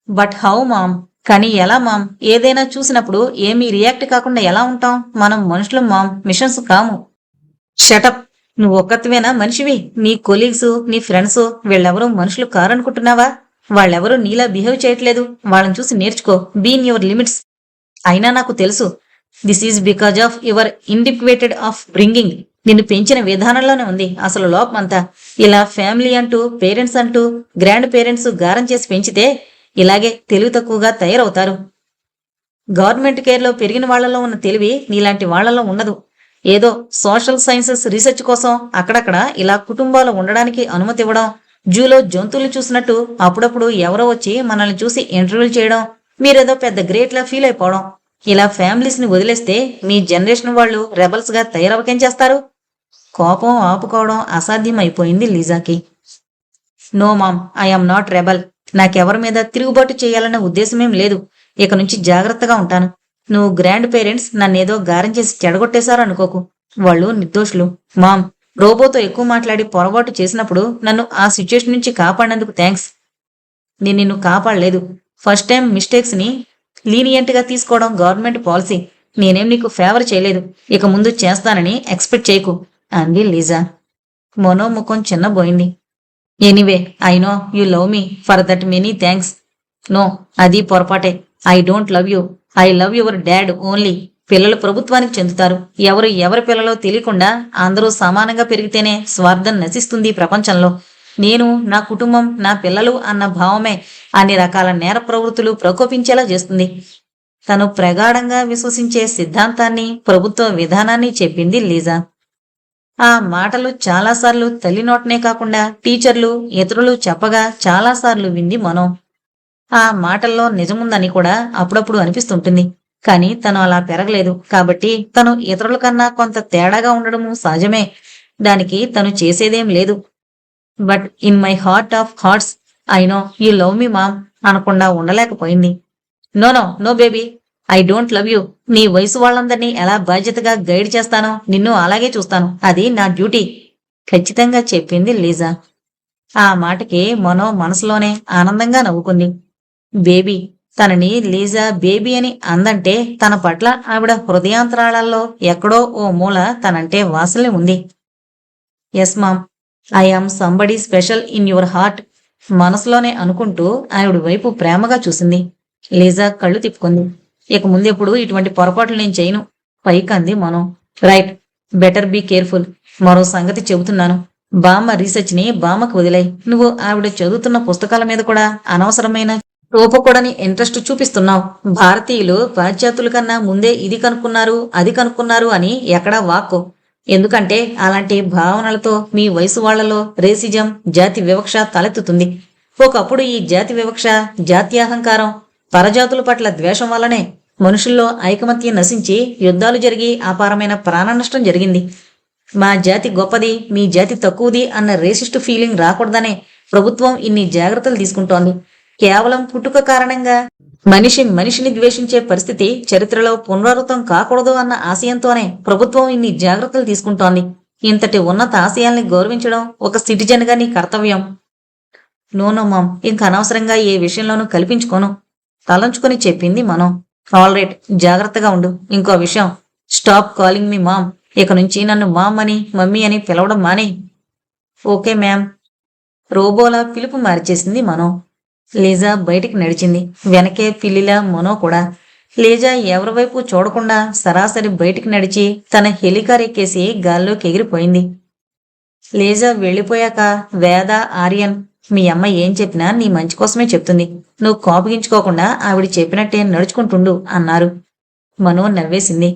A: But how mom? కానీ ఎలా మామ్? ఏదైనా చూసినప్పుడు ఏమీ రియాక్ట్ కాకుండా ఎలా ఉంటాం? మనం మనుషులు మామ్, మిషన్స్ కాము. షటప్. నువ్వు ఒక్కత్వేనా మనిషివి? నీ కొలీగ్స్, నీ ఫ్రెండ్స్ వీళ్ళెవరూ మనుషులు కారనుకుంటున్నావా? వాళ్ళెవరూ నీలా బిహేవ్ చేయట్లేదు. వాళ్ళని చూసి నేర్చుకో. Be in your limits. అయినా నాకు తెలుసు, this is because of your indicated of bringing. నిన్ను పెంచిన విధానంలోనే ఉంది అసలు లోపమంతా. ఇలా ఫ్యామిలీ అంటూ, పేరెంట్స్ అంటూ, గ్రాండ్ పేరెంట్స్ గారం చేసి పెంచితే ఇలాగే తెలివి తక్కువగా తయారవుతారు. గవర్నమెంట్ కేర్లో పెరిగిన వాళ్లలో ఉన్న తెలివి నీలాంటి వాళ్లలో ఉండదు. ఏదో సోషల్ సైన్సెస్ రీసెర్చ్ కోసం అక్కడక్కడ ఇలా కుటుంబాలు ఉండడానికి అనుమతి ఇవ్వడం, జూలో జంతువులు చూసినట్టు అప్పుడప్పుడు ఎవరో వచ్చి మనల్ని చూసి ఇంటర్వ్యూలు చేయడం, మీరేదో పెద్ద గ్రేట్లా ఫీల్ అయిపోవడం. ఇలా ఫ్యామిలీస్ ని వదిలేస్తే మీ జనరేషన్ వాళ్ళు రెబల్స్ గా తయారవకేం చేస్తారు? కోపం ఆపుకోవడం అసాధ్యం అయిపోయింది లిజాకి. No mom, I'm not rebel. నాకెవరి మీద తిరుగుబాటు చేయాలన్న ఉద్దేశమేం లేదు. ఇక నుంచి జాగ్రత్తగా ఉంటాను. నువ్వు గ్రాండ్ పేరెంట్స్ నన్నేదో గారం చేసి చెడగొట్టేశారు అనుకోకు. వాళ్ళు నిర్దోషులు. మామ్, రోబోతో ఎక్కువ మాట్లాడి పొరపాటు చేసినప్పుడు నన్ను ఆ సిచ్యుయేషన్ నుంచి కాపాడినందుకు థ్యాంక్స్. నేను నిన్ను కాపాడలేదు. ఫస్ట్ టైం మిస్టేక్స్ ని లీనియంట్ గా తీసుకోవడం గవర్నమెంట్ పాలసీ. నేనేం నీకు ఫేవర్ చేయలేదు, ఇక ముందు చేస్తానని ఎక్స్పెక్ట్ చేయకు అంది లిజా. మనో ముఖం చిన్నబోయింది. Anyway, I know you love me, for that many thanks. No, అది పొరపాటే. I don't love you, I love your dad only. పిల్లలు ప్రభుత్వానికి చెందుతారు. ఎవరి పిల్లలో తెలియకుండా అందరూ సమానంగా పెరిగితేనే స్వార్థం నశిస్తుంది ప్రపంచంలో. నేను, నా కుటుంబం, నా పిల్లలు అన్న భావమే అన్ని రకాల నేర ప్రవృత్తులు ప్రకోపించేలా చేస్తుంది. తను ప్రగాఢంగా విశ్వసించే సిద్ధాంతాన్ని, ప్రభుత్వ విధానాన్ని చెప్పింది లీజా. ఆ మాటలు చాలాసార్లు తల్లి నోటనే కాకుండా టీచర్లు, ఇతరులు చెప్పగా చాలాసార్లు వింది మనో. ఆ మాటల్లో నిజముందని కూడా అప్పుడప్పుడు అనిపిస్తుంటుంది. కాని తను అలా పెరగలేదు కాబట్టి తను ఇతరుల కన్నా కొంత తేడాగా ఉండడము సహజమే. దానికి తను చేసేదేం లేదు. But in my heart of hearts I know you love me mom అనకుండా ఉండలేకపోయింది. No no no baby, I don't love you. నీ వయసు వాళ్ళందరినీ ఎలా బాధ్యతగా గైడ్ చేస్తానో నిన్ను అలాగే చూస్తాను. అది నా డ్యూటీ ఖచ్చితంగా చెప్పింది లీజా. ఆ మాటకి మనో మనసులోనే ఆనందంగా నవ్వుకుంది. బేబీ, తనని లీజా బేబీ అని అందంటే తన పట్ల ఆవిడ హృదయాంతరాళాల్లో ఎక్కడో ఓ మూల తనంటే వాసల్ని ఉంది. Yes ma'am, I am somebody special in your heart మనసులోనే అనుకుంటూ ఆవిడ వైపు ప్రేమగా చూసింది. లీజా కళ్ళు తిప్పుకుంది. ఇక ముందెప్పుడు ఇటువంటి పొరపాట్లు నేను చేయను పైకంది మనం. Right, better be careful. మరో సంగతి చెబుతున్నాను. బామ్మ రీసెర్చ్ ని బామ్మకు వదిలాయి. నువ్వు ఆవిడ చదువుతున్న పుస్తకాల మీద కూడా అనవసరమైన రూపకూడని ఇంట్రెస్ట్ చూపిస్తున్నావు. భారతీయులు పాశ్చాత్యుల కన్నా ముందే ఇది కనుక్కున్నారు, అది కనుక్కున్నారు అని ఎక్కడా వాక్కు. ఎందుకంటే అలాంటి భావనలతో మీ వయసు వాళ్లలో రేసిజం, జాతి వివక్ష తలెత్తుతుంది. ఒకప్పుడు ఈ జాతి వివక్ష, జాత్యాహంకారం, పరజాతుల పట్ల ద్వేషం వల్లనే మనుషుల్లో ఐకమత్యం నశించి యుద్ధాలు జరిగి అపారమైన ప్రాణ నష్టం జరిగింది. మా జాతి గొప్పది, మీ జాతి తక్కువది అన్న రేసిస్టు ఫీలింగ్ రాకూడదనే ప్రభుత్వం ఇన్ని జాగ్రత్తలు తీసుకుంటోంది. కేవలం పుట్టుక కారణంగా మనిషిని ద్వేషించే పరిస్థితి చరిత్రలో పునరావృతం కాకూడదు అన్న ఆశయంతోనే ప్రభుత్వం ఇన్ని జాగ్రత్తలు తీసుకుంటోంది. ఇంతటి ఉన్నత ఆశయాల్ని గౌరవించడం ఒక సిటిజన్గా నీ కర్తవ్యం. నో మామ్, ఇంక అనవసరంగా ఏ విషయంలోనూ కల్పించుకోను, తలంచుకొని చెప్పింది మనం. ఆల్ రైట్, జాగ్రత్తగా ఉండు. ఇంకో విషయం, స్టాప్ కాలింగ్ మీ మామ్. ఇక నుంచి నన్ను మామ్ అని, మమ్మీ అని పిలవడం మానే. Okay ma'am. రోబోలా పిలుపు మార్చేసింది మనో. లీజా బయటికి నడిచింది. వెనకే పిల్లిలా మనో కూడా. లీజా ఎవరి వైపు చూడకుండా సరాసరి బయటికి నడిచి తన హెలికార్ ఎక్కేసి గాల్లోకి ఎగిరిపోయింది. లీజా వెళ్ళిపోయాక వేద, ఆర్యన్, మీ అమ్మ ఏం చెప్పినా నీ మంచి కోసమే చెప్తుంది, నువ్వు కోపగించుకోకుండా ఆవిడ చెప్పినట్టే నడుచుకుంటుండు అన్నారు. మనో నవ్వేసింది.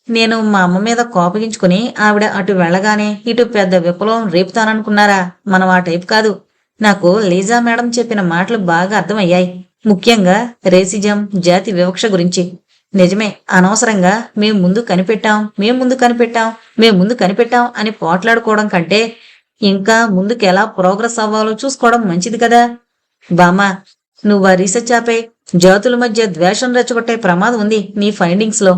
A: నేను మా అమ్మ మీద కోపగించుకుని ఆవిడ అటు వెళ్ళగానే ఇటు పెద్ద విప్లవం రేపుతాననుకున్నారా? మనం ఆ టైపు కాదు. నాకు లీజా మేడం చెప్పిన మాటలు బాగా అర్థమయ్యాయి. ముఖ్యంగా రేసిజం, జాతి వివక్ష గురించి. నిజమే, అనవసరంగా మేం ముందు కనిపెట్టాం అని పోట్లాడుకోవడం కంటే ఇంకా ముందుకెలా ప్రోగ్రెస్ అవ్వాలో చూసుకోవడం మంచిది కదా. బామ్మా, నువ్వు ఆ రీసెర్చ్ ఆపే. జాతుల మధ్య ద్వేషం రెచ్చగొట్టే ప్రమాదం ఉంది నీ ఫైండింగ్స్ లో.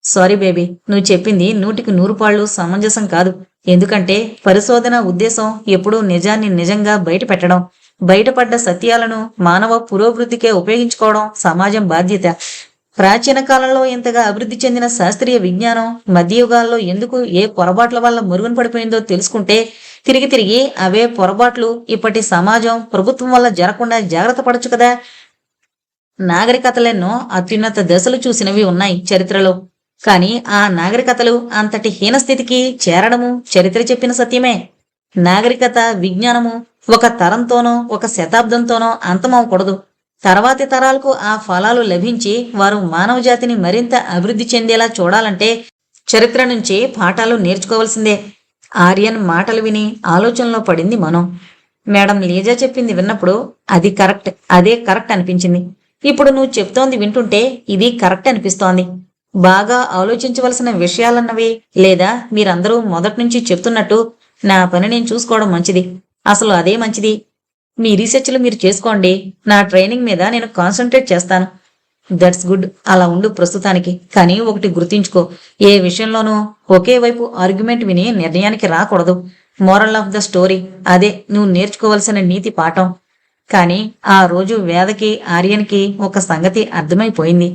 A: సారీ బేబీ, నువ్వు చెప్పింది 100కి 100 సమంజసం కాదు. ఎందుకంటే పరిశోధన ఉద్దేశం ఎప్పుడూ నిజాన్ని నిజంగా బయట పెట్టడం, బయటపడ్డ సత్యాలను మానవ పురోభివృద్ధికే ఉపయోగించుకోవడం సమాజం బాధ్యత. ప్రాచీన కాలంలో ఇంతగా అభివృద్ధి చెందిన శాస్త్రీయ విజ్ఞానం మధ్యయుగాల్లో ఎందుకు ఏ పొరపాట్ల వల్ల మరుగున పడిపోయిందో తెలుసుకుంటే తిరిగి అవే పొరపాట్లు ఇప్పటి సమాజం, ప్రభుత్వం వల్ల జరగకుండా జాగ్రత్త పడచ్చు కదా. నాగరికతలెన్నో అత్యున్నత దశలు చూసినవి ఉన్నాయి చరిత్రలో. కాని ఆ నాగరికతలు అంతటి హీనస్థితికి చేరడము చరిత్ర చెప్పిన సత్యమే. నాగరికత, విజ్ఞానము ఒక తరంతోనో ఒక శతాబ్దంతోనో అంతమవకూడదు. తర్వాతి తరాలకు ఆ ఫలాలు లభించి వారు మానవ జాతిని మరింత అభివృద్ధి చెందేలా చూడాలంటే చరిత్ర నుంచి పాఠాలు నేర్చుకోవాల్సిందే. ఆర్యన్ మాటలు విని ఆలోచనలో పడింది మనం. మేడం లీజా చెప్పింది విన్నప్పుడు అదే కరెక్ట్ అనిపించింది. ఇప్పుడు నువ్వు చెప్తోంది వింటుంటే ఇది కరెక్ట్ అనిపిస్తోంది. బాగా ఆలోచించవలసిన విషయాలన్నవి, లేదా మీరందరూ మొదటి నుంచి చెప్తున్నట్టు నా పని నేను చూసుకోవడం మంచిది. అసలు అదే మంచిది. మీ రీసెర్చ్లు మీరు చేసుకోండి, నా ట్రైనింగ్ మీద నేను కాన్సన్ట్రేట్ చేస్తాను. దట్స్ గుడ్, అలా ఉండు ప్రస్తుతానికి. కానీ ఒకటి గుర్తించుకో, ఏ విషయంలోనూ ఒకే వైపు ఆర్గ్యుమెంట్ విని నిర్ణయానికి రాకూడదు. మోరల్ ఆఫ్ ద స్టోరీ అదే నువ్వు నేర్చుకోవలసిన నీతి పాఠం. కానీ ఆ రోజు వేదకి, ఆర్యన్కి ఒక సంగతి అర్థమైపోయింది.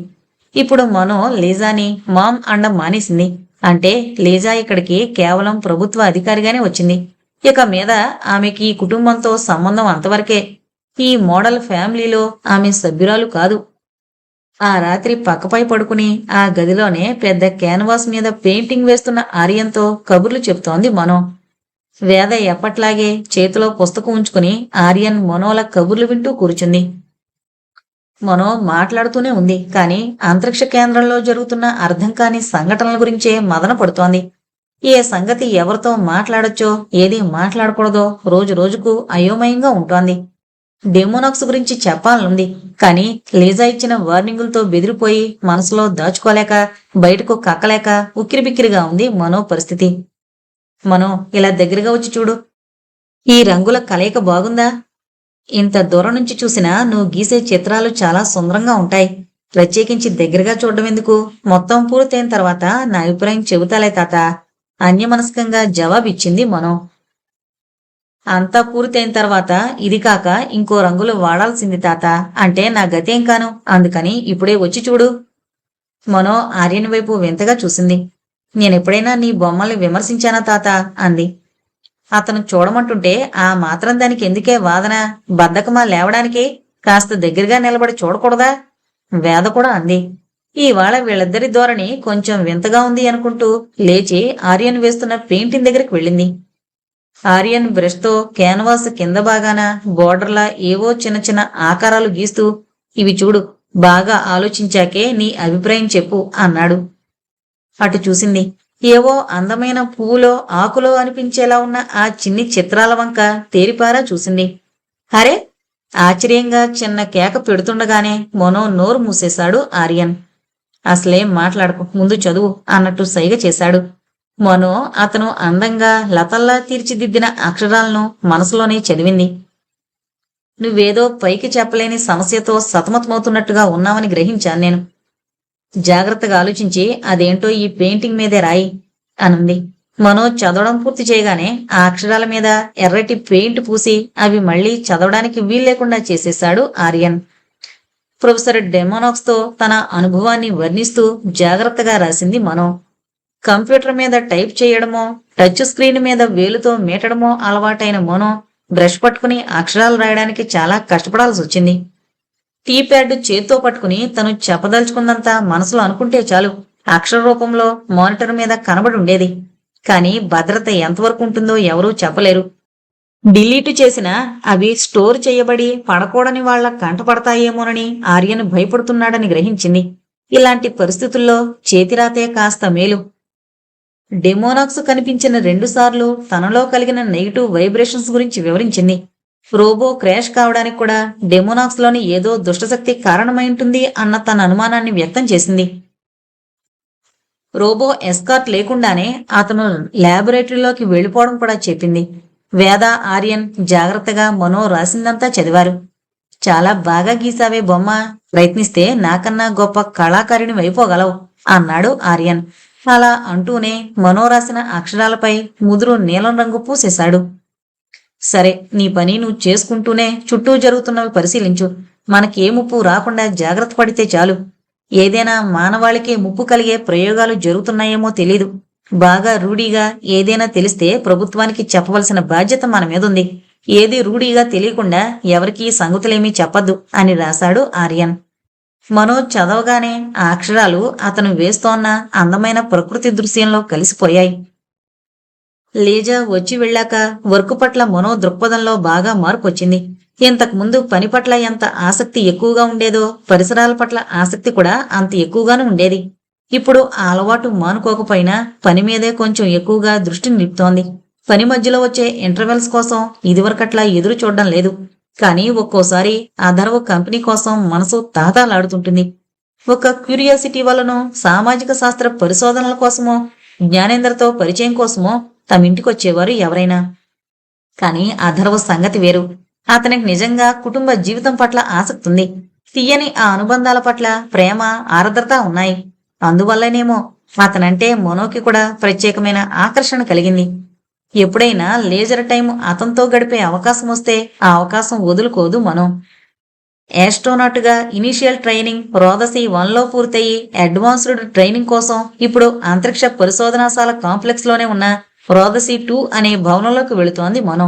A: ఇప్పుడు మనో లీజాని మామ్ అండం మానేసింది. అంటే లీజా ఇక్కడికి కేవలం ప్రభుత్వ అధికారిగానే వచ్చింది. ఇక మీద ఆమెకి ఈ కుటుంబంతో సంబంధం అంతవరకే. ఈ మోడల్ ఫ్యామిలీలో ఆమె సభ్యురాలు కాదు. ఆ రాత్రి పక్కపై పడుకుని ఆ గదిలోనే పెద్ద క్యాన్వాస్ మీద పెయింటింగ్ వేస్తున్న ఆర్యంతో కబుర్లు చెప్తోంది మనో. వేద ఎప్పట్లాగే చేతిలో పుస్తకం ఉంచుకుని ఆర్యన్ మనోల కబుర్లు వింటూ కూర్చుంది. మనో మాట్లాడుతూనే ఉంది, కానీ అంతరిక్ష కేంద్రంలో జరుగుతున్న అర్థం కాని సంఘటనల గురించే మదన పడుతోంది. ఏ సంగతి ఎవరితో మాట్లాడొచ్చో, ఏది మాట్లాడకూడదో రోజు రోజుకు అయోమయంగా ఉంటోంది. డెమోనాక్స్ గురించి చెప్పాలనుంది, కానీ లీజా ఇచ్చిన వార్నింగులతో బెదిరిపోయి మనసులో దాచుకోలేక, బయటకు కక్కలేక ఉక్కిరిబిక్కిరిగా ఉంది మనో పరిస్థితి. మనో, ఇలా దగ్గరగా వచ్చి చూడు. ఈ రంగుల కలయిక బాగుందా? ఇంత దూరం నుంచి చూసినా నువ్వు గీసే చిత్రాలు చాలా సుందరంగా ఉంటాయి. ప్రత్యేకించి దగ్గరగా చూడడం ఎందుకు? మొత్తం పూర్తయిన తర్వాత నా అభిప్రాయం చెబుతాలే తాత, అన్యమనస్కంగా జవాబిచ్చింది మనో. అంతా పూర్తయిన తర్వాత ఇది కాక ఇంకో రంగులు వాడాల్సింది తాత, అంటే నా గతేం కాను. అందుకని ఇప్పుడే వచ్చి చూడు. మనో ఆర్యన్ వైపు వింతగా చూసింది. నేనెప్పుడైనా నీ బొమ్మల్ని విమర్శించానా తాత అంది. అతను చూడమంటుంటే ఆ మాత్రం దానికి ఎందుకే వాదన? బద్ధకమా లేవడానికి? కాస్త దగ్గరగా నిలబడి చూడకూడదా? వేద కూడా అంది. ఇవాళ వీళ్ళిద్దరి ధోరణి కొంచెం వింతగా ఉంది అనుకుంటూ లేచి ఆర్యన్ వేస్తున్న పెయింటింగ్ దగ్గరికి వెళ్ళింది. ఆర్యన్ బ్రష్తో క్యాన్వాస్ కింద భాగాన బోర్డర్లా ఏవో చిన్న చిన్న ఆకారాలు గీస్తూ, ఇవి చూడు, బాగా ఆలోచించాకే నీ అభిప్రాయం చెప్పు అన్నాడు. అటు చూసింది. ఏవో అందమైన పువ్వులో ఆకులో అనిపించేలా ఉన్న ఆ చిన్ని చిత్రాల వంక తేరిపారా చూసింది. అరే, ఆశ్చర్యంగా చిన్న కేక పెడుతుండగానే మనో నోరు మూసేశాడు ఆర్యన్. అసలేం మాట్లాడకు, ముందు చదువు అన్నట్టు సైగ చేశాడు. మనో అతను అందంగా లతల్లా తీర్చిదిద్దిన అక్షరాలను మనసులోనే చదివింది. నువ్వేదో పైకి చెప్పలేని సమస్యతో సతమతమవుతున్నట్టుగా ఉన్నావని గ్రహించాను నేను. జాగ్రత్తగా ఆలోచించి అదేంటో ఈ పెయింటింగ్ మీదే రాయి అనుంది. మనో చదవడం పూర్తి చేయగానే ఆ అక్షరాల మీద ఎర్రటి పెయింట్ పూసి అవి మళ్లీ చదవడానికి వీల్లేకుండా చేసేశాడు ఆర్యన్. ప్రొఫెసర్ డెమోనాక్స్ తో తన అనుభవాన్ని వర్ణిస్తూ జాగ్రత్తగా రాసింది మనో. కంప్యూటర్ మీద టైప్ చేయడమో, టచ్ స్క్రీన్ మీద వేలుతో మీటడమో అలవాటైన మనో బ్రష్ పట్టుకుని అక్షరాలు రాయడానికి చాలా కష్టపడాల్సి వచ్చింది. టీ ప్యాడ్ చేత్తో పట్టుకుని తను చెప్పదలుచుకున్నంత మనసులో అనుకుంటే చాలు, అక్షర రూపంలో మానిటర్ మీద కనబడి ఉండేది. కానీ భద్రత ఎంతవరకు ఉంటుందో ఎవరూ చెప్పలేరు. డిలీట్ చేసినా అవి స్టోర్ చేయబడి పడకూడని వాళ్ల కంటపడతాయేమోనని ఆర్యన్ భయపడుతున్నాడని గ్రహించింది. ఇలాంటి పరిస్థితుల్లో చేతిరాతే కాస్త మేలు. డెమోనాక్స్ కనిపించిన 2 సార్లు తనలో కలిగిన నెగిటివ్ వైబ్రేషన్స్ గురించి వివరించింది. రోబో క్రాష్ కావడానికి కూడా డెమోనాక్స్ లోని ఏదో దుష్టశక్తి కారణమైంటుంది అన్న తన అనుమానాన్ని వ్యక్తం చేసింది. రోబో ఎస్కార్ట్ లేకుండానే అతను ల్యాబొరేటరీలోకి వెళ్లిపోవడం కూడా చెప్పింది. వేద, ఆర్యన్ జాగ్రత్తగా మనో రాసిందంతా చదివారు. చాలా బాగా గీసావే బొమ్మ, ప్రయత్నిస్తే నాకన్నా గొప్ప కళాకారిణి అయిపోగలవు అన్నాడు ఆర్యన్. అలా అంటూనే మనో రాసిన అక్షరాలపై ముదురు నీలం రంగు పూసేశాడు. సరే, నీ పని నువ్వు చేసుకుంటూనే చుట్టూ జరుగుతున్నవి పరిశీలించు. మనకే ముప్పు రాకుండా జాగ్రత్త పడితే చాలు. ఏదైనా మానవాళికే ముప్పు కలిగే ప్రయోగాలు జరుగుతున్నాయేమో తెలీదు. బాగా రూఢీగా ఏదైనా తెలిస్తే ప్రభుత్వానికి చెప్పవలసిన బాధ్యత మన మీదుంది. ఏది రూఢీగా తెలియకుండా ఎవరికీ సంగతులేమీ చెప్పద్దు అని రాశాడు ఆర్యన్. మనో చదవగానే ఆ అక్షరాలు అతను వేస్తోన్న అందమైన ప్రకృతి దృశ్యంలో కలిసిపోయాయి. లేజా వచ్చి వెళ్ళాక వర్క్ పట్ల మనో దృక్పథంలో బాగా మార్పు వచ్చింది. ఇంతకుముందు పని పట్ల ఎంత ఆసక్తి ఎక్కువగా ఉండేదో పరిసరాల పట్ల ఆసక్తి కూడా అంత ఎక్కువగానే ఉండేది. ఇప్పుడు ఆ అలవాటు మానుకోకపోయినా పని మీదే కొంచెం ఎక్కువగా దృష్టి నిలుపుతోంది. పని మధ్యలో వచ్చే ఇంటర్వెల్స్ కోసం ఇదివరకట్లా ఎదురు చూడడం లేదు. కానీ ఒక్కోసారి అధర్వ కంపెనీ కోసం మనసు తాతాలాడుతుంటుంది. ఒక క్యూరియాసిటీ వల్లనో, సామాజిక శాస్త్ర పరిశోధనల కోసమో, జ్ఞానేంద్రతో పరిచయం కోసమో తమింటికొచ్చేవారు ఎవరైనా. కానీ అధర్వ సంగతి వేరు. అతనికి నిజంగా కుటుంబ జీవితం పట్ల ఆసక్తి ఉంది. తీయని ఆ అనుబంధాల పట్ల ప్రేమ, ఆర్ద్రత ఉన్నాయి. అందువల్లనేమో అతనంటే మనోకి కూడా ప్రత్యేకమైన ఆకర్షణ కలిగింది. ఎప్పుడైనా లేజర్ టైం అతనితో గడిపే అవకాశం వస్తే ఆ అవకాశం వదులుకోదు మనో. యాస్ట్రోనాట్ గా ఇనీషియల్ ట్రైనింగ్ రోదసి 1లో పూర్తయి అడ్వాన్స్డ్ ట్రైనింగ్ కోసం ఇప్పుడు అంతరిక్ష పరిశోధనాశాల కాంప్లెక్స్ లోనే ఉన్న రోదసి 2 అనే భవనంలోకి వెళుతోంది మనో.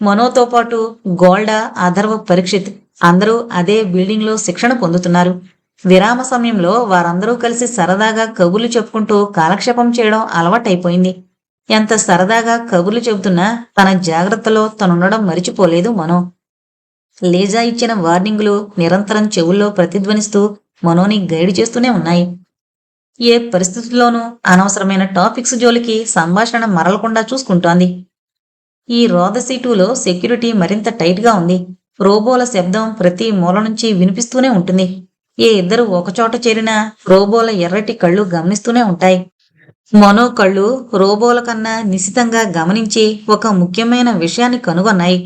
A: మనోతో పాటు గోల్డా, అధర్వ, పరీక్షిత్ అందరూ అదే బిల్డింగ్ లో శిక్షణ పొందుతున్నారు. విరామ సమయంలో వారందరూ కలిసి సరదాగా కబుర్లు చెప్పుకుంటూ కాలక్షేపం చేయడం అలవాటైపోయింది. ఎంత సరదాగా కబుర్లు చెబుతున్నా తన జాగ్రత్తలో తనుండడం మరిచిపోలేదు మనో. లేజా ఇచ్చిన వార్నింగులు నిరంతరం చెవుల్లో ప్రతిధ్వనిస్తూ మనోని గైడ్ చేస్తూనే ఉన్నాయి. ఏ పరిస్థితుల్లోనూ అనవసరమైన టాపిక్స్ జోలికి సంభాషణ మరలకుండా చూసుకుంటోంది. ఈ రోదసి 2లో సెక్యూరిటీ మరింత టైట్ గా ఉంది. రోబోల శబ్దం ప్రతి మూల నుంచి వినిపిస్తూనే ఉంటుంది. ఏ ఇద్దరు ఒకచోట చేరినా రోబోల ఎర్రటి కళ్ళు గమనిస్తూనే ఉంటాయి. మనో కళ్ళు రోబోల కన్నా నిశితంగా గమనించి ఒక ముఖ్యమైన విషయాన్ని కనుగొన్నాయి.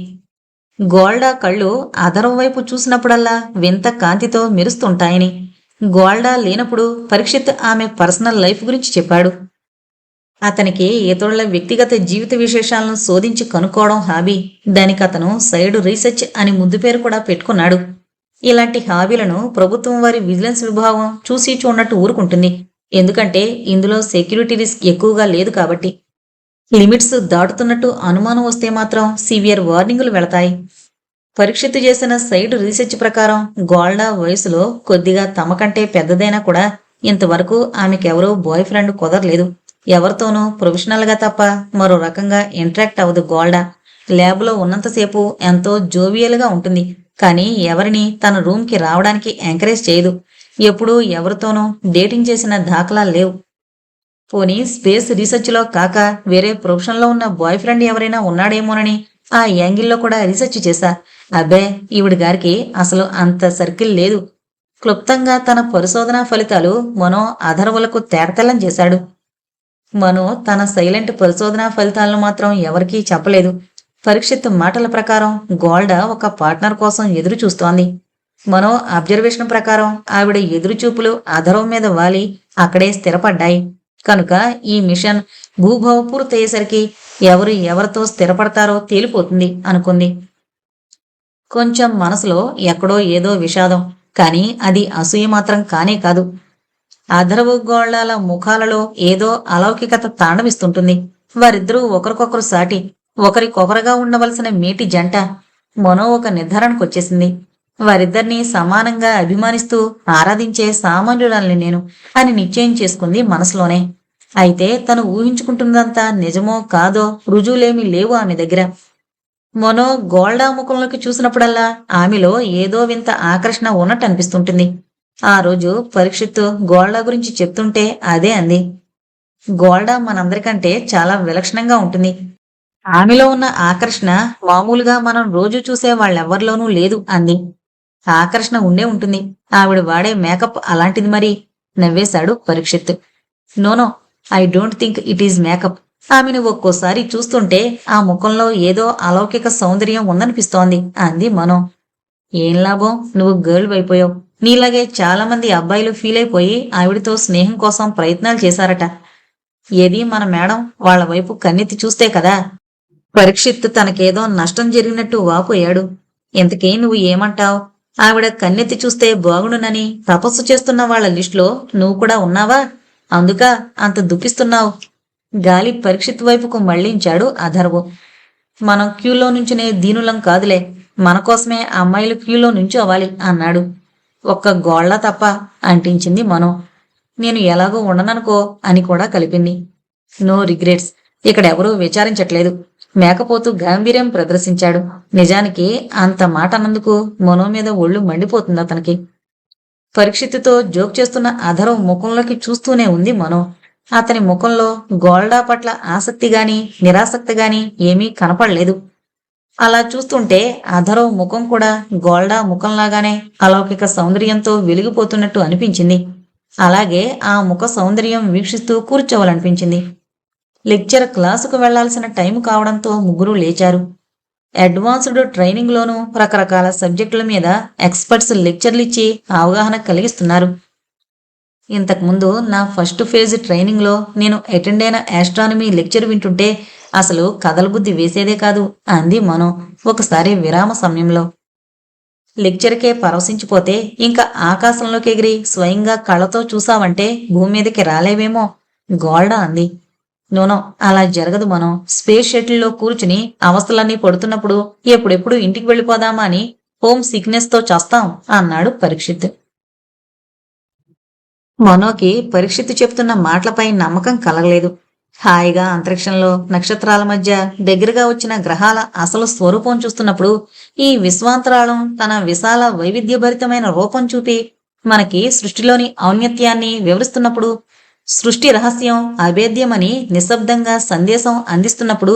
A: గోల్డా కళ్ళు అధర్వ వైపు చూసినప్పుడల్లా వింత కాంతితో మెరుస్తుంటాయని. గోల్డా లేనప్పుడు పరీక్షిత్ ఆమె పర్సనల్ లైఫ్ గురించి చెప్పాడు. అతనికి ఇతరుల వ్యక్తిగత జీవిత విశేషాలను శోధించి కనుక్కోవడం హాబీ. దానికి అతను సైడ్ రీసెర్చ్ అని ముద్దు పేరు కూడా పెట్టుకున్నాడు. ఇలాంటి హాబీలను ప్రభుత్వం వారి విజిలెన్స్ విభాగం చూసి చూడనట్టు ఊరుకుంటుంది. ఎందుకంటే ఇందులో సెక్యూరిటీ రిస్క్ ఎక్కువగా లేదు కాబట్టి. లిమిట్స్ దాటుతున్నట్టు అనుమానం వస్తే మాత్రం సివియర్ వార్నింగులు వెళతాయి. పరీక్షిత్ చేసిన సైడ్ రీసెర్చ్ ప్రకారం గోల్డా వయసులో కొద్దిగా తమకంటే పెద్దదైనా కూడా ఇంతవరకు ఆమెకెవరూ బాయ్ ఫ్రెండ్ కుదరలేదు. ఎవరితోనూ ప్రొఫెషనల్ గా తప్ప మరో రకంగా ఇంటరాక్ట్ అవ్వదు గోల్డా. ల్యాబ్లో ఉన్నంతసేపు ఎంతో జోవియల్ గా ఉంటుంది. కానీ ఎవరిని తన రూమ్ కి రావడానికి ఎంకరేజ్ చేయదు. ఎప్పుడూ ఎవరితోనూ డేటింగ్ చేసిన దాఖలాలు లేవు. పోనీ స్పేస్ రీసెర్చ్లో కాక వేరే ప్రొఫెషన్లో ఉన్న బాయ్ ఫ్రెండ్ ఎవరైనా ఉన్నాడేమోనని ఆ యాంగిల్లో కూడా రీసెర్చ్ చేశా. అబ్బే, ఈవిడి గారికి అసలు అంత సర్కిల్ లేదు. క్లుప్తంగా తన పరిశోధనా ఫలితాలు మనో అధర్వలకు తేటతెల్లం చేశాడు. మనో తన సైలెంట్ పరిశోధనా ఫలితాలను మాత్రం ఎవరికీ చెప్పలేదు. పరీక్షిత్ మాటల ప్రకారం గోల్డా ఒక పార్ట్నర్ కోసం ఎదురు చూస్తోంది. మనో అబ్జర్వేషన్ ప్రకారం ఆవిడ ఎదురుచూపులు అధర్వం మీద వాలి అక్కడే స్థిరపడ్డాయి. కనుక ఈ మిషన్ భూభావ పూర్తయ్యేసరికి ఎవరు ఎవరితో స్థిరపడతారో తేలిపోతుంది అనుకుంది. కొంచెం మనసులో ఎక్కడో ఏదో విషాదం, కానీ అది అసూయ మాత్రం కానే కాదు. అధర్వ గోళ్లాల ముఖాలలో ఏదో అలౌకికత తాండవిస్తుంటుంది. వారిద్దరూ ఒకరికొకరు సాటి, ఒకరికొకరుగా ఉండవలసిన మేటి జంట. మనో ఒక నిర్ధారణకొచ్చేసింది. వారిద్దరినీ సమానంగా అభిమానిస్తూ ఆరాధించే సామాన్యురాల్ని నేను అని నిశ్చయం చేసుకుంది మనసులోనే. అయితే తను ఊహించుకుంటున్నదంతా నిజమో కాదో రుజువులేమీ లేవు ఆమె దగ్గర. మనో గోల్డా ముఖంలోకి చూసినప్పుడల్లా ఆమెలో ఏదో వింత ఆకర్షణ ఉన్నట్టు అనిపిస్తుంటుంది. ఆ రోజు పరీక్షిత్తు గోల్డా గురించి చెప్తుంటే అదే అంది. గోల్డా మనందరికంటే చాలా విలక్షణంగా ఉంటుంది. ఆమెలో ఉన్న ఆకర్షణ మామూలుగా మనం రోజు చూసే వాళ్ళెవ్వరిలోనూ లేదు అంది. ఆకర్షణ ఉండే ఉంటుంది, ఆవిడ వాడే మేకప్ అలాంటిది మరి, నవ్వేశాడు Parikshit. No no, I don't think it is makeup. ఆమెను ఒక్కోసారి చూస్తుంటే ఆ ముఖంలో ఏదో అలౌకిక సౌందర్యం ఉందనిపిస్తోంది అంది మనో. ఏం లాభం, నువ్వు గర్ల్ అయిపోయావు. నీలాగే చాలా మంది అబ్బాయిలు ఫీల్ అయిపోయి ఆవిడతో స్నేహం కోసం ప్రయత్నాలు చేశారట. ఏది మన మేడం వాళ్ల వైపు కన్నెత్తి చూస్తే కదా. పరీక్షిత్ తనకేదో నష్టం జరిగినట్టు వాపోయాడు. ఇంతకీ నువ్వు ఏమంటావ్? ఆవిడ కన్నెత్తి చూస్తే బాగుండునని తపస్సు చేస్తున్న వాళ్ల లిస్టులో నువ్వు కూడా ఉన్నావా? అందుక అంత దుఃఖిస్తున్నావు. గాలి పరీక్షిత్ వైపుకు మళ్లించాడు అధర్వు. మనం క్యూలో నుంచునే దీనులం కాదులే, మన కోసమే అమ్మాయిలు క్యూలో నుంచి అవ్వాలి అన్నాడు. ఒక్క గోళ్ల తప్ప అంటించింది మనో. నేను ఎలాగో ఉండననుకో అని కూడా కలిపింది. No regrets, ఇక్కడెవరూ విచారించట్లేదు. మేకపోతూ గాంభీర్యం ప్రదర్శించాడు. నిజానికి అంత మాట అన్నందుకు మనో మీద ఒళ్ళు మండిపోతుంది అతనికి. పరీక్షిత్తుతో జోక్ చేస్తున్న అధరం ముఖంలోకి చూస్తూనే ఉంది మనో. అతని ముఖంలో గోల్డా పట్ల ఆసక్తి గాని నిరాసక్తి గాని ఏమీ కనపడలేదు. అలా చూస్తుంటే అధరవ్ ముఖం కూడా గోల్డా ముఖంలాగానే అలౌకిక సౌందర్యంతో వెలిగిపోతున్నట్టు అనిపించింది. అలాగే ఆ ముఖ సౌందర్యం వీక్షిస్తూ కూర్చోవాలనిపించింది. లెక్చర్ క్లాసుకు వెళ్లాల్సిన టైం కావడంతో ముగ్గురు లేచారు. అడ్వాన్స్డ్ ట్రైనింగ్లోనూ రకరకాల సబ్జెక్టుల మీద ఎక్స్పర్ట్స్ లెక్చర్లిచ్చి అవగాహన కలిగిస్తున్నారు. ఇంతకుముందు నా ఫస్ట్ ఫేజ్ ట్రైనింగ్లో నేను అటెండ్ అయిన ఆస్ట్రానమీ లెక్చర్ వింటుంటే అసలు కథల బుద్ధి వేసేదే కాదు అంది మనో ఒకసారి విరామ సమయంలో. లెక్చర్కే పరవశించిపోతే ఇంకా ఆకాశంలోకి ఎగిరి స్వయంగా కళ్ళతో చూసావంటే భూమి మీదకి రాలేవేమో, గోల్డా అంది. నోనో, అలా జరగదు. మనం స్పేస్ షటిల్లో కూర్చుని అవస్థలన్నీ పడుతున్నప్పుడు ఎప్పుడెప్పుడు ఇంటికి వెళ్ళిపోదామా అని హోమ్ సిక్నెస్ తో చస్తాం అన్నాడు పరీక్షిత్. మనోకి పరీక్షిత్ చెప్తున్న మాటలపై నమ్మకం కలగలేదు. హాయిగా అంతరిక్షంలో నక్షత్రాల మధ్య దగ్గరగా వచ్చిన గ్రహాల అసలు స్వరూపం చూస్తున్నప్పుడు ఈ విశ్వాంతరాళం తన విశాల వైవిధ్యభరితమైన రూపం చూపి మనకి సృష్టిలోని ఔన్నత్యాన్ని వివరిస్తున్నప్పుడు, సృష్టి రహస్యం అభేద్యమని నిశ్శబ్దంగా సందేశం అందిస్తున్నప్పుడు,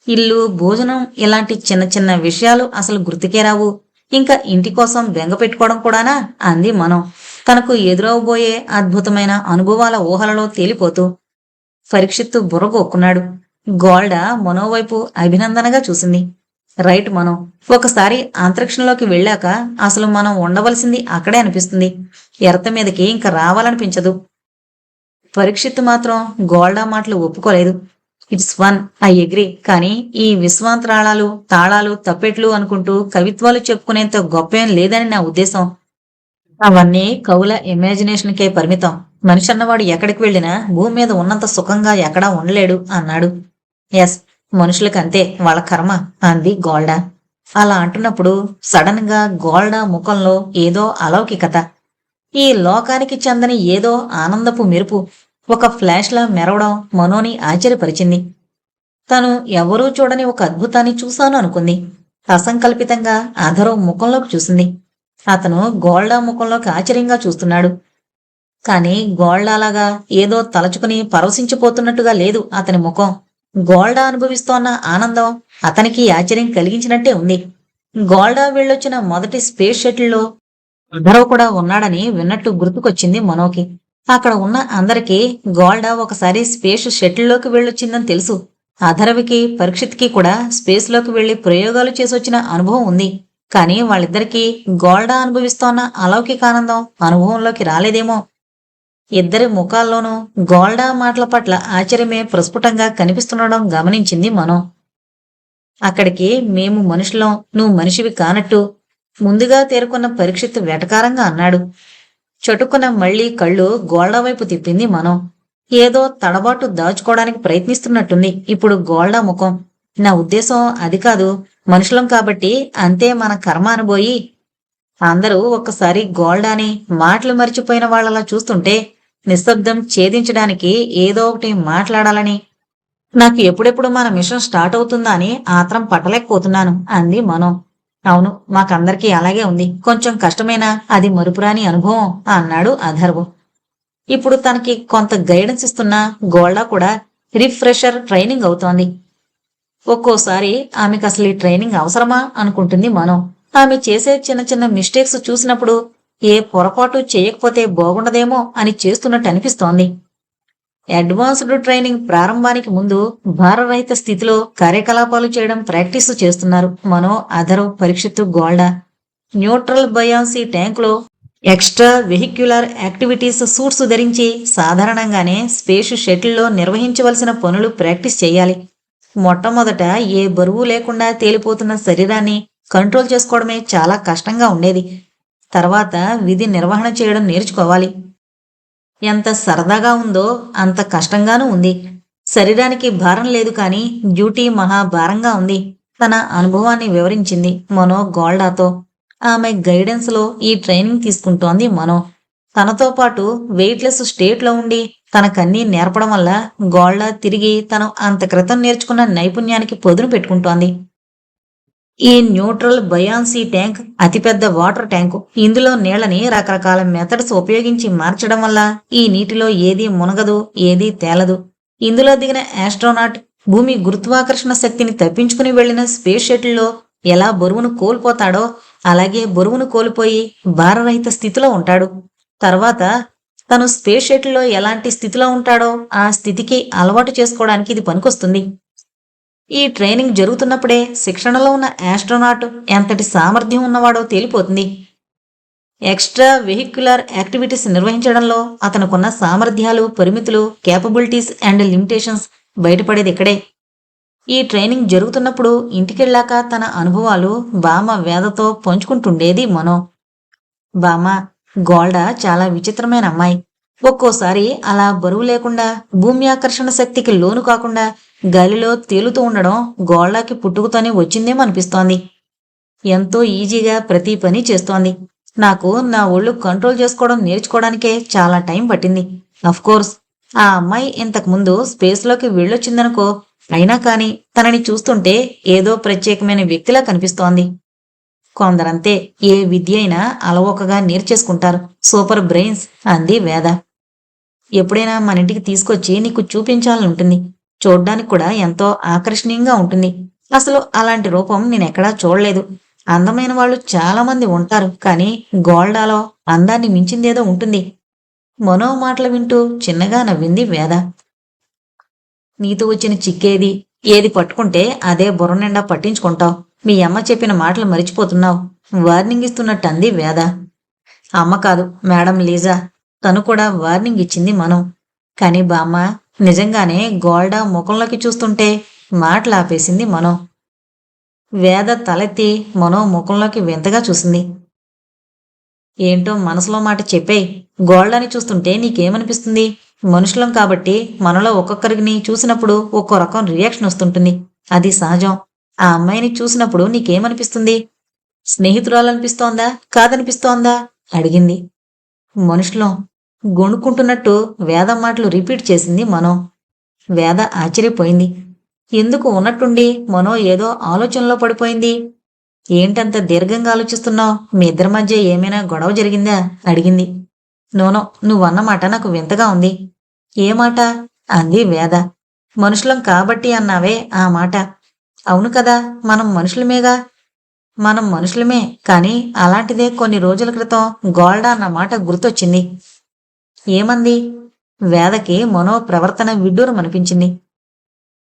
A: ఇల్లు భోజనం ఇలాంటి చిన్న చిన్న విషయాలు అసలు గుర్తుకే రావు. ఇంకా ఇంటి కోసం బెంగ పెట్టుకోవడం కూడానా అంది మనం తనకు ఎదురవబోయే అద్భుతమైన అనుభవాల ఊహలలో తేలిపోతూ. పరీక్షిత్తు బుర్రగొక్కున్నాడు. గోల్డా మనోవైపు అభినందనగా చూసింది. రైట్ మనో, ఒకసారి అంతరిక్షంలోకి వెళ్ళాక అసలు మనం ఉండవలసింది అక్కడే అనిపిస్తుంది. ఎర్త మీదకి ఇంకా రావాలనిపించదు. పరీక్షిత్తు మాత్రం గోల్డా మాటలు ఒప్పుకోలేదు. It's fun, I agree. కానీ ఈ విశ్వాంతరాళాలు తాళాలు తప్పెట్లు అనుకుంటూ కవిత్వాలు చెప్పుకునేంత గొప్పేం లేదని నా ఉద్దేశం. అవన్నీ కవుల ఇమాజినేషన్కే పరిమితం. మనిషి అన్నవాడు ఎక్కడికి వెళ్ళినా భూమి మీద ఉన్నంత సుఖంగా ఎక్కడా ఉండలేడు అన్నాడు. ఎస్, మనుషులకంతే, వాళ్ళ కర్మ అంది గోల్డా. అలా అంటున్నప్పుడు సడన్ గా గోల్డా ముఖంలో ఏదో అలౌకికత, ఈ లోకానికి చెందని ఏదో ఆనందపు మెరుపు ఒక ఫ్లాష్ లా మెరవడం మనోని ఆశ్చర్యపరిచింది. తను ఎవరూ చూడని ఒక అద్భుతాన్ని చూశాను అనుకుంది. అసంకల్పితంగా అధరవ్ ముఖంలోకి చూసింది. అతను గోల్డా ముఖంలోకి ఆశ్చర్యంగా చూస్తున్నాడు. కాని గోల్డాలాగా ఏదో తలచుకుని పరవశించిపోతున్నట్టుగా లేదు అతని ముఖం. గోల్డా అనుభవిస్తోన్న ఆనందం అతనికి ఆశ్చర్యం కలిగించినట్టే ఉంది. గోల్డా వెళ్ళొచ్చిన మొదటి స్పేస్ షటిల్లో అధర్వ కూడా ఉన్నాడని విన్నట్టు గుర్తుకొచ్చింది మనోకి. అక్కడ ఉన్న అందరికీ గోల్డా ఒకసారి స్పేస్ షటిల్లోకి వెళ్ళొచ్చిందని తెలుసు. అధర్వకి, పరీక్షిత్కి కూడా స్పేస్ లోకి వెళ్లి ప్రయోగాలు చేసొచ్చిన అనుభవం ఉంది. కానీ వాళ్ళిద్దరికీ గోల్డా అనుభవిస్తోన్న అలౌకికానందం అనుభవంలోకి రాలేదేమో. ఇద్దరి ముఖాల్లోనూ గోల్డా మాటల పట్ల ఆశ్చర్యమే ప్రస్ఫుటంగా కనిపిస్తుండడం గమనించింది మనో. అక్కడికి మేము మనుషులం, నువ్వు మనిషివి కానట్టు ముందుగా తేరుకున్న పరీక్షిత్ వెటకారంగా అన్నాడు. చటుక్కున మళ్లీ కళ్ళు గోల్డా వైపు తిప్పింది మనో. ఏదో తడబాటు దాచుకోవడానికి ప్రయత్నిస్తున్నట్టుంది ఇప్పుడు గోల్డా ముఖం. నా ఉద్దేశం అది కాదు, మనుషులం కాబట్టి అంతే, మన కర్మ అనుబోయి. అందరూ ఒక్కసారి గోల్డాని మాటలు మరిచిపోయిన వాళ్ళలా చూస్తుంటే నిశ్శబ్దం ఛేదించడానికి ఏదో ఒకటి మాట్లాడాలని, నాకు ఎప్పుడెప్పుడు మన మిషన్ స్టార్ట్ అవుతుందా అని ఆత్రం పట్టలేకపోతున్నాను అంది మనో. అవును, మాకందరికీ అలాగే ఉంది, కొంచెం కష్టమైనా అది మరుపురాని అనుభవం అన్నాడు అధర్వు. ఇప్పుడు తనకి కొంత గైడెన్స్ ఇస్తున్న గోల్డా కూడా రిఫ్రెషర్ ట్రైనింగ్ అవుతోంది. ఒక్కోసారి ఆమెకు అసలు ఈ ట్రైనింగ్ అవసరమా అనుకుంటుంది మనం. ఆమె చేసే చిన్న చిన్న మిస్టేక్స్ చూసినప్పుడు ఏ పొరపాటు చేయకపోతే బాగుండదేమో అని చేస్తున్నట్టు అనిపిస్తోంది. అడ్వాన్స్డ్ ట్రైనింగ్ ప్రారంభానికి ముందు భారరహిత స్థితిలో కార్యకలాపాలు చేయడం ప్రాక్టీస్ చేస్తున్నారు Mano, Atharv, Parikshit, Golda. Neutral buoyancy ట్యాంకులో ఎక్స్ట్రా వెహిక్యులర్ యాక్టివిటీస్ సూట్స్ ధరించి సాధారణంగానే స్పేస్ షటిల్లో నిర్వహించవలసిన పనులు ప్రాక్టీస్ చేయాలి. మొట్టమొదట ఏ బరువు లేకుండా తేలిపోతున్న శరీరాన్ని కంట్రోల్ చేసుకోవడమే చాలా కష్టంగా ఉండేది. తర్వాత విధి నిర్వహణ చేయడం నేర్చుకోవాలి. ఎంత సరదాగా ఉందో అంత కష్టంగానూ ఉంది. శరీరానికి భారం లేదు కానీ డ్యూటీ మహాభారంగా ఉంది. తన అనుభవాన్ని వివరించింది మనో గోల్డాతో. ఆమె గైడెన్స్ లో ఈ ట్రైనింగ్ తీసుకుంటోంది మనో. తనతో పాటు వెయిట్లెస్ స్టేట్ లో ఉండి తనకన్నీ నేర్పడం వల్ల గోల్డా తిరిగి తను అంత క్రితం నేర్చుకున్న నైపుణ్యానికి పొదును పెట్టుకుంటోంది. ఈ న్యూట్రల్ బయాన్సీ ట్యాంక్ అతిపెద్ద వాటర్ ట్యాంకు. ఇందులో నీళ్లని రకరకాల మెథడ్స్ ఉపయోగించి మార్చడం వల్ల ఈ నీటిలో ఏదీ మునగదు, ఏదీ తేలదు. ఇందులో దిగిన ఆస్ట్రోనాట్ భూమి గురుత్వాకర్షణ శక్తిని తప్పించుకుని వెళ్లిన స్పేస్ షటిల్లో ఎలా బరువును కోల్పోతాడో అలాగే బరువును కోల్పోయి భారరహిత స్థితిలో ఉంటాడు. తర్వాత తను స్పేస్ షటిల్లో ఎలాంటి స్థితిలో ఉంటాడో ఆ స్థితికి అలవాటు చేసుకోవడానికి ఇది పనికొస్తుంది. ఈ ట్రైనింగ్ జరుగుతున్నప్పుడే శిక్షణలో ఉన్న ఆస్ట్రోనాట్ ఎంతటి సామర్థ్యం ఉన్నవాడో తేలిపోతుంది. ఎక్స్ట్రా వెహిక్యులర్ యాక్టివిటీస్ నిర్వహించడంలో అతనుకున్న సామర్థ్యాలు, పరిమితులు, కేపబిలిటీస్ అండ్ లిమిటేషన్స్ బయటపడేది ఇక్కడే. ఈ ట్రైనింగ్ జరుగుతున్నప్పుడు ఇంటికెళ్ళాక తన అనుభవాలు బామ్మ వేదతో పంచుకుంటుండేది మనో. బామ్మ, గోల్డా చాలా విచిత్రమైన అమ్మాయి. ఒక్కోసారి అలా బరువు లేకుండా భూమి ఆకర్షణ శక్తికి లోను కాకుండా గాలిలో తేలుతూ ఉండడం గోల్డాకి పుట్టుకతోనే వచ్చిందేమో అనిపిస్తోంది. ఎంతో ఈజీగా ప్రతి పని చేస్తోంది. నాకు నా ఒళ్ళు కంట్రోల్ చేసుకోవడం నేర్చుకోవడానికే చాలా టైం పట్టింది. కోర్స్ ఆ అమ్మాయి ఇంతకుముందు స్పేస్లోకి వెళ్ళొచ్చిందనుకో, అయినా కానీ తనని చూస్తుంటే ఏదో ప్రత్యేకమైన వ్యక్తిలా కనిపిస్తోంది. కొందరంతే, ఏ విద్య అయినా అలవోకగా నేర్చేసుకుంటారు. సూపర్ బ్రెయిన్స్ అంది వేద. ఎప్పుడైనా మన ఇంటికి తీసుకొచ్చి నీకు చూపించాలని ఉంటుంది. చూడ్డానికి కూడా ఎంతో ఆకర్షణీయంగా ఉంటుంది. అసలు అలాంటి రూపం నేనెక్కడా చూడలేదు. అందమైన వాళ్ళు చాలా మంది ఉంటారు, కానీ గోల్డాలో అందాన్ని మించిందేదో ఉంటుంది. మనో మాటలు వింటూ చిన్నగా నవ్వింది వేద. నీతో వచ్చిన చిక్కేది, ఏది పట్టుకుంటే అదే బుర్ర నిండా పట్టించుకుంటావు. మీ అమ్మ చెప్పిన మాటలు మరిచిపోతున్నావు, వార్నింగ్ ఇస్తున్నట్టు అంది వేద. అమ్మ కాదు, మేడం లీజా. తను కూడా వార్నింగ్ ఇచ్చింది మనం. కాని బామ్మ, నిజంగానే గోల్డా ముఖంలోకి చూస్తుంటే మాటలు ఆపేసింది మనో. వేద తలెత్తి మనో ముఖంలోకి వింతగా చూసింది. ఏంటో మనసులో మాట చెప్పేయ్. గోల్డాని చూస్తుంటే నీకేమనిపిస్తుంది? మనుషులం కాబట్టి మనలో ఒక్కొక్కరిని చూసినప్పుడు ఒక్కో రకం రియాక్షన్ వస్తుంటుంది. అది సహజం. ఆ అమ్మాయిని చూసినప్పుడు నీకేమనిపిస్తుంది? స్నేహితురాలనిపిస్తోందా, కాదనిపిస్తోందా అడిగింది. మనుషులం గొణుక్కుంటున్నట్టు వేద మాటలు రిపీట్ చేసింది మనో. వేద ఆశ్చర్యపోయింది. ఎందుకు ఉన్నట్టుండి మనో ఏదో ఆలోచనలో పడిపోయింది. ఏంటంత దీర్ఘంగా ఆలోచిస్తున్నావు? మీ ఇద్దరి మధ్య ఏమైనా గొడవ జరిగిందా అడిగింది. నోనో, నువ్వన్నమాట నాకు వింతగా ఉంది. ఏ మాట? అంది వేద. మనుషులం కాబట్టి అన్నావే ఆ మాట. అవును కదా, మనం మనుషులమేగా. మనం మనుషులమే, కాని అలాంటిదే కొన్ని రోజుల క్రితం గోల్డా అన్న మాట గుర్తొచ్చింది. ఏమంది? వేదకి మనో ప్రవర్తన విడ్డూరమనిపించింది.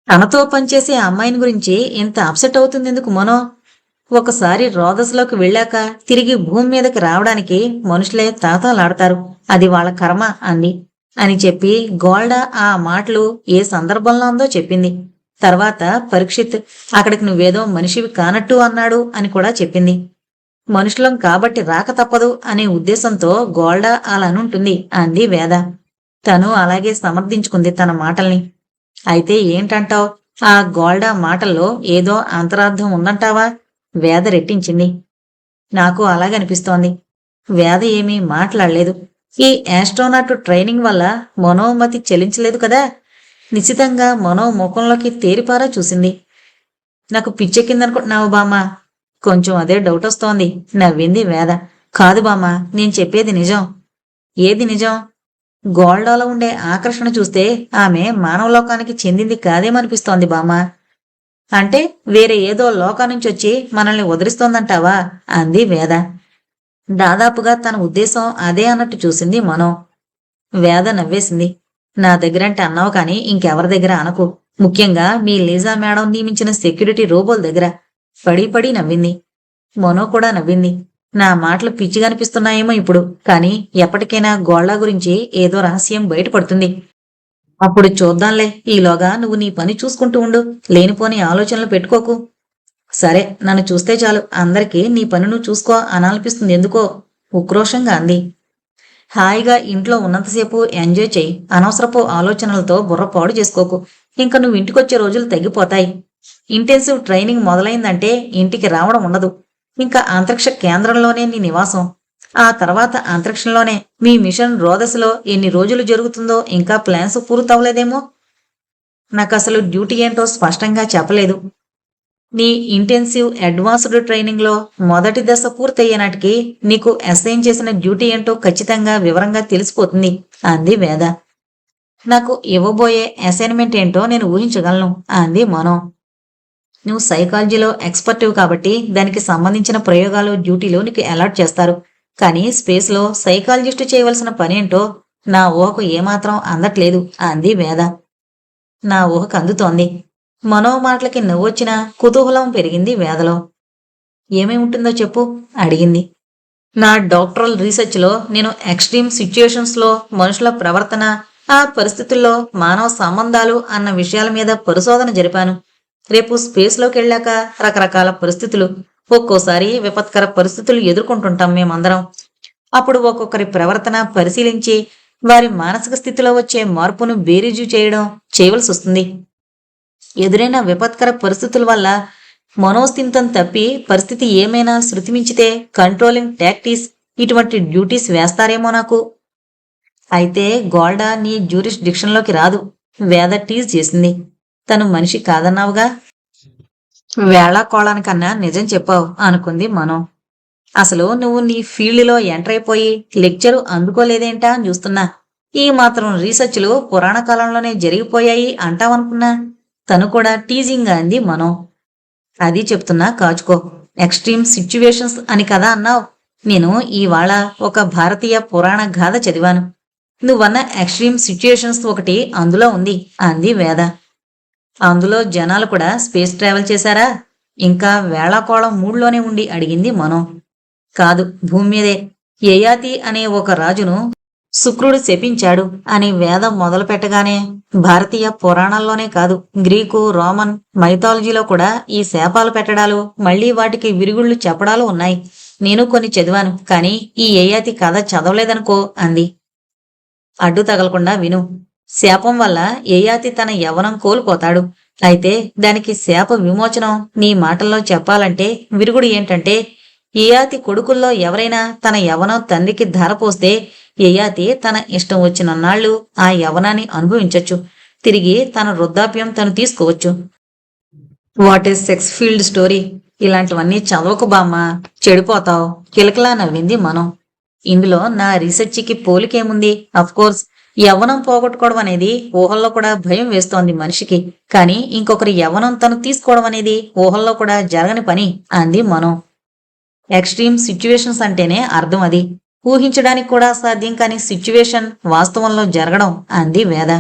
A: తనతో పనిచేసే అమ్మాయిని గురించి ఇంత అప్సెట్ అవుతుందెందుకు మనో? ఒకసారి రోదస్లోకి వెళ్ళాక తిరిగి భూమి మీదకి రావడానికి మనుషులే తాతాలాడతారు. అది వాళ్ళ కర్మ అంది. అని చెప్పి గోల్డా ఆ మాటలు ఏ సందర్భంలో ఉందో చెప్పింది. తర్వాత పరీక్షిత్ అక్కడికి నువ్వేదో మనిషివి కానట్టు అన్నాడు అని కూడా చెప్పింది. మనుషులం కాబట్టి రాక తప్పదు అనే ఉద్దేశంతో గోల్డా అలా అనుంటుంది అంది వేద. తను అలాగే సమర్థించుకుంది తన మాటల్ని. అయితే ఏంటంటావ్? ఆ గోల్డా మాటల్లో ఏదో అంతరార్థం ఉందంటావా? వేద రెట్టించింది. నాకు అలాగనిపిస్తోంది. వేద ఏమీ మాట్లాడలేదు. ఈ యాస్ట్రోనాట్ ట్రైనింగ్ వల్ల మనోమతి చెలించలేదు కదా. నిశ్చితంగా మనో ముఖంలోకి తేరిపారా చూసింది. నాకు పిచ్చెక్కిందనుకుంటున్నావు బామ్మా? కొంచెం అదే డౌట్ వస్తోంది నవ్వింది వేద. కాదు బామ్మా, నేను చెప్పేది నిజం. ఏది నిజం? గోల్డాలో ఉండే ఆకర్షణ చూస్తే ఆమె మానవలోకానికి చెందింది కాదేమనిపిస్తోంది బామ్మ. అంటే వేరే ఏదో లోకానుంచొచ్చి మనల్ని వదిలిస్తోందంటావా? అంది వేద. దాదాపుగా తన ఉద్దేశం అదే అన్నట్టు చూసింది మనో. వేద నవ్వేసింది. నా దగ్గరంటే అన్నావు కాని ఇంకెవరి దగ్గర అనకు. ముఖ్యంగా మీ లీజా మేడం నియమించిన సెక్యూరిటీ రోబోల దగ్గర. పడి పడి నవ్వింది. మనో కూడా నవ్వింది. నా మాటలు పిచ్చిగనిపిస్తున్నాయేమో ఇప్పుడు, కాని ఎప్పటికైనా గోళ్ల గురించి ఏదో రహస్యం బయటపడుతుంది. అప్పుడు చూద్దాంలే. ఈలోగా నువ్వు నీ పని చూసుకుంటూ ఉండు. లేనిపోని ఆలోచనలు పెట్టుకోకు. సరే, నన్ను చూస్తే చాలు అందరికీ నీ పని నువ్వు చూసుకో అనాలనిపిస్తుంది ఎందుకో ఉక్రోషంగా అంది. హాయిగా ఇంట్లో ఉన్నంతసేపు ఎంజాయ్ చెయ్యి. అనవసరపు ఆలోచనలతో బుర్ర పాడు చేసుకోకు. ఇంక నువ్వు ఇంటికొచ్చే రోజులు తగ్గిపోతాయి. ఇంటెన్సివ్ ట్రైనింగ్ మొదలైందంటే ఇంటికి రావడం ఉండదు. ఇంకా అంతరిక్ష కేంద్రంలోనే నీ నివాసం. ఆ తర్వాత అంతరిక్షంలోనే మీ మిషన్ రోదస్లో ఎన్ని రోజులు జరుగుతుందో ఇంకా ప్లాన్స్ పూర్తవలేదేమో. నాకసలు డ్యూటీ ఏంటో స్పష్టంగా చెప్పలేదు. నీ ఇంటెన్సివ్ అడ్వాన్స్డ్ ట్రైనింగ్లో మొదటి దశ పూర్తయ్యే నాటికి నీకు అసైన్ చేసిన డ్యూటీ ఏంటో ఖచ్చితంగా వివరంగా తెలిసిపోతుంది అంది వేద. నాకు ఇవ్వబోయే అసైన్మెంట్ ఏంటో నేను ఊహించగలను అంది మనో. నువ్వు సైకాలజీలో ఎక్స్పర్టివ్ కాబట్టి దానికి సంబంధించిన ప్రయోగాలు డ్యూటీలు నీకు అలాట్ చేస్తారు. కానీ స్పేస్లో సైకాలజిస్టు చేయవలసిన పనేంటో నా ఊహకు ఏమాత్రం అందట్లేదు అంది వేద. నా ఊహకు అందుతోంది. మనో మాటలకి నవ్వొచ్చినా కుతూహలం పెరిగింది వేదలో. ఏమై ఉంటుందో చెప్పు అడిగింది. నా డాక్టరల్ రీసెర్చ్లో నేను ఎక్స్ట్రీమ్ సిచ్యుయేషన్స్లో మనుషుల ప్రవర్తన, ఆ పరిస్థితుల్లో మానవ సంబంధాలు అన్న విషయాల మీద పరిశోధన జరిపాను. రేపు స్పేస్లోకి వెళ్ళాక రకరకాల పరిస్థితులు, ఒక్కోసారి విపత్కర పరిస్థితులు ఎదుర్కొంటుంటాం మేమందరం. అప్పుడు ఒక్కొక్కరి ప్రవర్తన పరిశీలించి వారి మానసిక స్థితిలో వచ్చే మార్పును బేరీజు చేయవలసి వస్తుంది. ఎదురైన విపత్కర పరిస్థితుల వల్ల మనోస్థిమితం తప్పి పరిస్థితి ఏమైనా శృతిమించితే కంట్రోలింగ్ టాక్టిక్స్ ఇటువంటి డ్యూటీస్ వేస్తారేమో నాకు. అయితే గోల్డా నీ జ్యూరిస్డిక్షన్లోకి రాదు. వేద టీజ్ చేసింది. తను మనిషి కాదన్నావుగా. వేళాకోళానికన్నా నిజం చెప్పావు అనుకుంది మనో. అసలు నువ్వు నీ ఫీల్డ్లో ఎంటర్ అయిపోయి లెక్చరు అందుకోలేదేంటా అని చూస్తున్నా. ఈ మాత్రం రీసెర్చ్లు పురాణ కాలంలోనే జరిగిపోయాయి అంటావనుకున్నా. తను కూడా టీజింగ్ అంది మనో. అది చెప్తున్నా కాచుకో. ఎక్స్ట్రీమ్ సిచ్యువేషన్స్ అని కదా అన్నావు. నేను ఇవాళ ఒక భారతీయ పురాణ గాథ చదివాను. నువ్వన్న ఎక్స్ట్రీమ్ సిచ్యుయేషన్స్ ఒకటి అందులో ఉంది అంది వేద. అందులో జనాలు కూడా స్పేస్ ట్రావెల్ చేశారా? ఇంకా వేళాకోళం మూడ్లోనే ఉండి అడిగింది మనో. కాదు, భూమి మీదే. యయాతి అనే ఒక రాజును శుక్రుడు శపించాడు అని వేదం మొదలు పెట్టగానే భారతీయ పురాణాల్లోనే కాదు, గ్రీకు, రోమన్ మైథాలజీలో కూడా ఈ శాపాలు పెట్టడాలు, మళ్లీ వాటికి విరుగుళ్లు చెప్పడాలు ఉన్నాయి. నేను కొన్ని చదివాను, కానీ ఈ యయాతి కథ చదవలేదనుకో అంది. అడ్డు తగలకుండా విను. శాపం వల్ల యయాతి తన యవ్వనం కోల్పోతాడు. అయితే దానికి శాప విమోచనం నీ మాటల్లో చెప్పాలంటే విరుగుడు ఏంటంటే, యయాతి కొడుకుల్లో ఎవరైనా తన యవ్వనం తండ్రికి ధారపోస్తే యయాతి తన ఇష్టం వచ్చినన్నాళ్లు ఆ యవ్వనాన్ని అనుభవించొచ్చు. తిరిగి తన వృద్ధాప్యం తను తీసుకోవచ్చు. What is sex field story? ఇలాంటివన్నీ చదవకు బామ్మ, చెడిపోతావు కిలకలా నవ్వింది మనం. ఇందులో నా రీసెర్చ్కి పోలికేముంది? కోర్స్ యవ్వనం పోగొట్టుకోవడం అనేది ఊహల్లో కూడా భయం వేస్తోంది మనిషికి. కానీ ఇంకొకరి యవ్వనం తను తీసుకోవడం అనేది ఊహల్లో కూడా జరగని పని అంది మనో. ఎక్స్ట్రీమ్ సిచ్యువేషన్స్ అంటేనే అర్థం అది. ఊహించడానికి కూడా సాధ్యం కాని సిచ్యువేషన్ వాస్తవంలో జరగడం అంది వేద.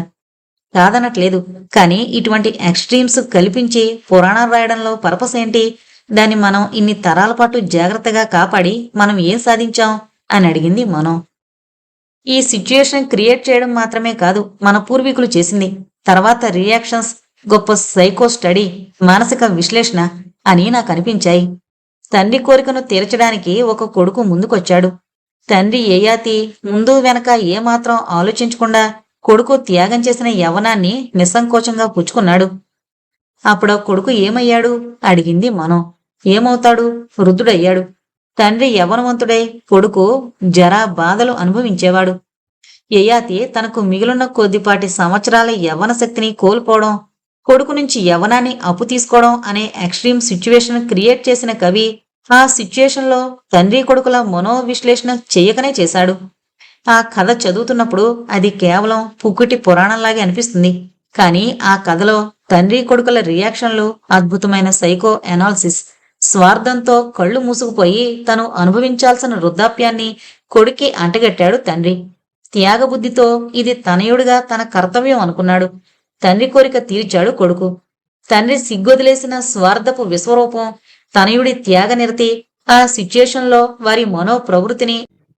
A: కాదనట్లేదు. కానీ ఇటువంటి ఎక్స్ట్రీమ్స్ కల్పించి పురాణం రాయడంలో పర్పస్ ఏంటి? దాన్ని మనం ఇన్ని తరాల పాటు జాగ్రత్తగా కాపాడి మనం ఏం సాధించాం అని అడిగింది మనం. ఈ సిచ్యుయేషన్ క్రియేట్ చేయడం మాత్రమే కాదు మన పూర్వీకులు చేసింది. తర్వాత రియాక్షన్స్, గొప్ప సైకో స్టడీ, మానసిక విశ్లేషణ అని నాకు అనిపించాయి. తండ్రి కోరికను తీర్చడానికి ఒక కొడుకు ముందుకొచ్చాడు. తండ్రి యయాతి ముందు వెనక ఏమాత్రం ఆలోచించకుండా కొడుకు త్యాగం చేసిన యవ్వనాన్ని నిస్సంకోచంగా పుచ్చుకున్నాడు. అప్పుడో కొడుకు ఏమయ్యాడు అడిగింది మనం. ఏమవుతాడు? వృద్ధుడయ్యాడు. తండ్రి యవ్వనవంతుడై కొడుకు జరా బాధలు అనుభవించేవాడు. యయాతి తనకు మిగిలిన కొద్దిపాటి సంవత్సరాల యవ్వన శక్తిని కోల్పోవడం, కొడుకు నుంచి యవ్వనాన్ని అప్పు తీసుకోవడం అనే ఎక్స్ట్రీమ్ సిచ్యువేషన్ క్రియేట్ చేసిన కవి ఆ సిచ్యుయేషన్లో తండ్రి కొడుకుల మనోవిశ్లేషణ చెయ్యకనే చేశాడు. ఆ కథ చదువుతున్నప్పుడు అది కేవలం పుక్కుటి పురాణంలాగే అనిపిస్తుంది. కానీ ఆ కథలో తండ్రి కొడుకుల రియాక్షన్లు అద్భుతమైన సైకో ఎనాలిసిస్. స్వార్థంతో కళ్ళు మూసుకుపోయి తను అనుభవించాల్సిన వృద్ధాప్యాన్ని కొడుక్కి అంటగట్టాడు తండ్రి. త్యాగబుద్ధితో ఇది తనయుడిగా తన కర్తవ్యం అనుకున్నాడు. తండ్రి కోరిక తీర్చాడు కొడుకు. తండ్రి సిగ్గొదిలేసిన స్వార్థపు విశ్వరూపం తనయుడి త్యాగనిరతి. ఆ సిచ్యుయేషన్లో వారి మనో ప్రవృత్తిని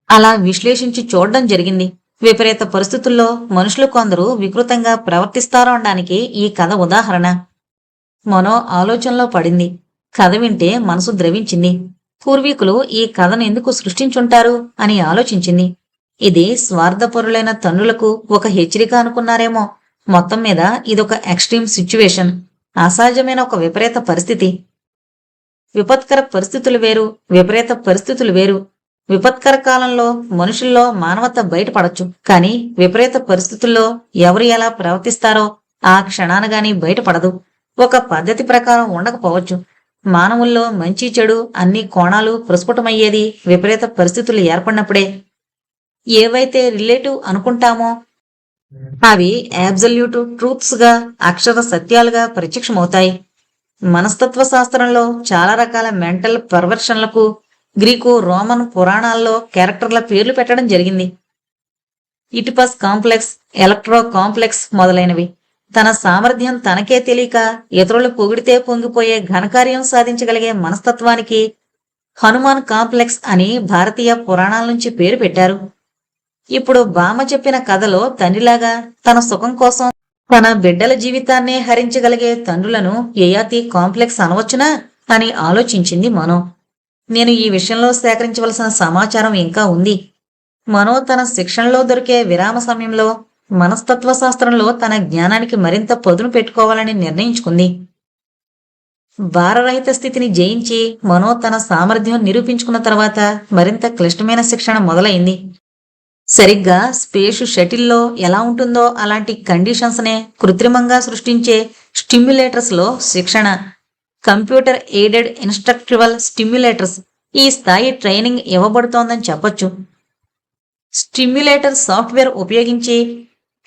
A: అలా విశ్లేషించి చూడడం జరిగింది. విపరీత పరిస్థితుల్లో మనుషులు కొందరు వికృతంగా ప్రవర్తిస్తారో అనడానికి ఈ కథ ఉదాహరణ. మనో ఆలోచనలో పడింది. కథ వింటే మనసు ద్రవించింది. పూర్వీకులు ఈ కథను ఎందుకు సృష్టించుంటారు అని ఆలోచించింది. ఇది స్వార్థపరులైన తండ్రులకు ఒక హెచ్చరిక అనుకున్నారేమో. మొత్తం మీద ఇదొక ఎక్స్ట్రీమ్ సిచ్యువేషన్, అసహజమైన ఒక విపరీత పరిస్థితి. విపత్కర పరిస్థితులు వేరు, విపరీత పరిస్థితులు వేరు. విపత్కర కాలంలో మనుషుల్లో మానవత బయటపడచ్చు. కానీ విపరీత పరిస్థితుల్లో ఎవరు ఎలా ప్రవర్తిస్తారో ఆ క్షణానగాని బయటపడదు. ఒక పద్ధతి ప్రకారం ఉండకపోవచ్చు. మానవుల్లో మంచి చెడు అన్ని కోణాలు ప్రస్ఫుటమయ్యేది విపరీత పరిస్థితులు ఏర్పడినప్పుడే. ఏవైతే రిలేటివ్ అనుకుంటామో అవి యాబ్సల్యూట్ ట్రూత్స్ గా, అక్షర సత్యాలుగా ప్రత్యక్షమవుతాయి. మనస్తత్వ శాస్త్రంలో చాలా రకాల మెంటల్ పర్వర్షన్లకు గ్రీకు, రోమన్ పురాణాల్లో క్యారెక్టర్ల పేర్లు పెట్టడం జరిగింది. ఇటిపస్ కాంప్లెక్స్, ఎలక్ట్రో కాంప్లెక్స్ మొదలైనవి. తన సామర్థ్యం తనకే తెలియక ఇతరులు పొగిడితే పొంగిపోయే ఘనకార్యం సాధించగలిగే మనస్తత్వానికి హనుమాన్ కాంప్లెక్స్ అని భారతీయ పురాణాల నుంచి పేరు పెట్టారు. ఇప్పుడు బామ్మ చెప్పిన కథలో తండ్రిలాగా తన సుఖం కోసం తన బిడ్డల జీవితాన్నే హరించగలిగే తండ్రులను యయాతి కాంప్లెక్స్ అనవచ్చునా అని ఆలోచించింది మనో. నేను ఈ విషయంలో సేకరించవలసిన సమాచారం ఇంకా ఉంది. మనో తన శిక్షణలో దొరికే విరామ సమయంలో మనస్తత్వ శాస్త్రంలో తన జ్ఞానానికి మరింత పదును పెట్టుకోవాలని నిర్ణయించుకుంది. భారరహిత స్థితిని జయించి మనో తన సామర్థ్యం నిరూపించుకున్న తర్వాత మరింత క్లిష్టమైన శిక్షణ మొదలైంది. సరిగ్గా స్పేస్ షటిల్లో ఎలా ఉంటుందో అలాంటి కండిషన్స్నే కృత్రిమంగా సృష్టించే స్టిమ్యులేటర్స్ లో శిక్షణ. Computer aided instructional stimulators. ఈ స్థాయి ట్రైనింగ్ ఇవ్వబడుతోందని చెప్పొచ్చు. స్టిమ్యులేటర్ సాఫ్ట్వేర్ ఉపయోగించి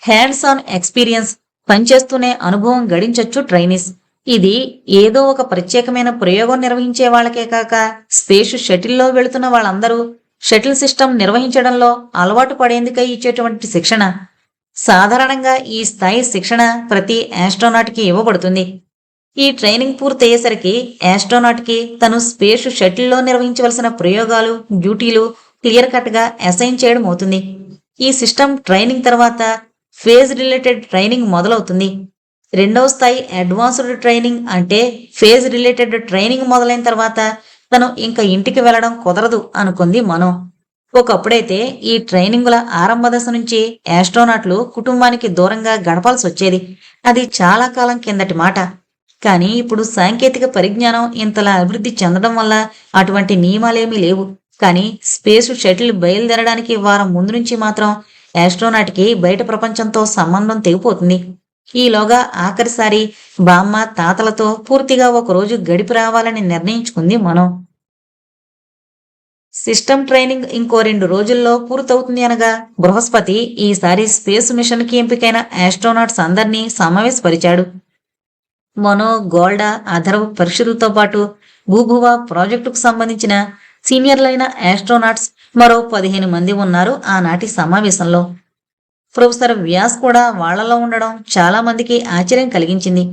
A: హ్యాండ్స్ ఆన్ ఎక్స్పీరియన్స్, పనిచేస్తూనే అనుభవం గడించొచ్చు ట్రైనీస్. ఇది ఏదో ఒక ప్రత్యేకమైన ప్రయోగం నిర్వహించే వాళ్ళకే కాక స్పేస్ షటిల్లో వెళుతున్న వాళ్ళందరూ షటిల్ సిస్టమ్ నిర్వహించడంలో అలవాటు పడేందుకై ఇచ్చేటువంటి శిక్షణ. సాధారణంగా ఈ స్థాయి శిక్షణ ప్రతి ఆస్ట్రోనాట్కి ఇవ్వబడుతుంది. ఈ ట్రైనింగ్ పూర్తయ్యేసరికి ఆస్ట్రోనాట్కి తను స్పేస్ షటిల్లో నిర్వహించవలసిన ప్రయోగాలు, డ్యూటీలు క్లియర్ కట్ గా అసైన్ చేయడం అవుతుంది. ఈ సిస్టమ్ ట్రైనింగ్ తర్వాత ఫేజ్ రిలేటెడ్ ట్రైనింగ్ మొదలవుతుంది. రెండవ స్థాయి అడ్వాన్స్డ్ ట్రైనింగ్. అంటే ఫేజ్ రిలేటెడ్ ట్రైనింగ్ మొదలైన తర్వాత తను ఇంకా ఇంటికి వెళ్లడం కుదరదు అనుకుంది మనో. ఒకప్పుడైతే ఈ ట్రైనింగుల ఆరంభ దశ నుంచి ఆస్ట్రోనాట్లు కుటుంబానికి దూరంగా గడపాల్సి వచ్చేది. అది చాలా కాలం కిందటి మాట. కానీ ఇప్పుడు సాంకేతిక పరిజ్ఞానం ఇంతలా అభివృద్ధి చెందడం వల్ల అటువంటి నియమాలేమీ లేవు. కానీ స్పేస్ షటిల్ బయలుదేరడానికి వారం ముందు నుంచి మాత్రం ఆస్ట్రోనాట్కి బయట ప్రపంచంతో సంబంధం తెగిపోతుంది. ఈలోగా ఆఖరిసారి బామ్మ, తాతలతో పూర్తిగా ఒకరోజు గడిపి రావాలని నిర్ణయించుకుంది మనో. సిస్టమ్ ట్రైనింగ్ ఇంకో 2 రోజుల్లో పూర్తవుతుంది అనగా బృహస్పతి ఈసారి స్పేస్ మిషన్కి ఎంపికైన ఆస్ట్రోనాట్స్ అందరినీ సమావేశపరిచాడు. మనో, గోల్డా, అథర్వ్ పరీక్షలతో పాటు భూభువ ప్రాజెక్టుకు సంబంధించిన సీనియర్లైన ఆస్ట్రోనాట్స్ మరో 15 మంది ఉన్నారు ఆనాటి సమావేశంలో. ప్రొఫెసర్ వ్యాస్ కూడా వాళ్లలో ఉండడం చాలా మందికి ఆశ్చర్యం కలిగించింది.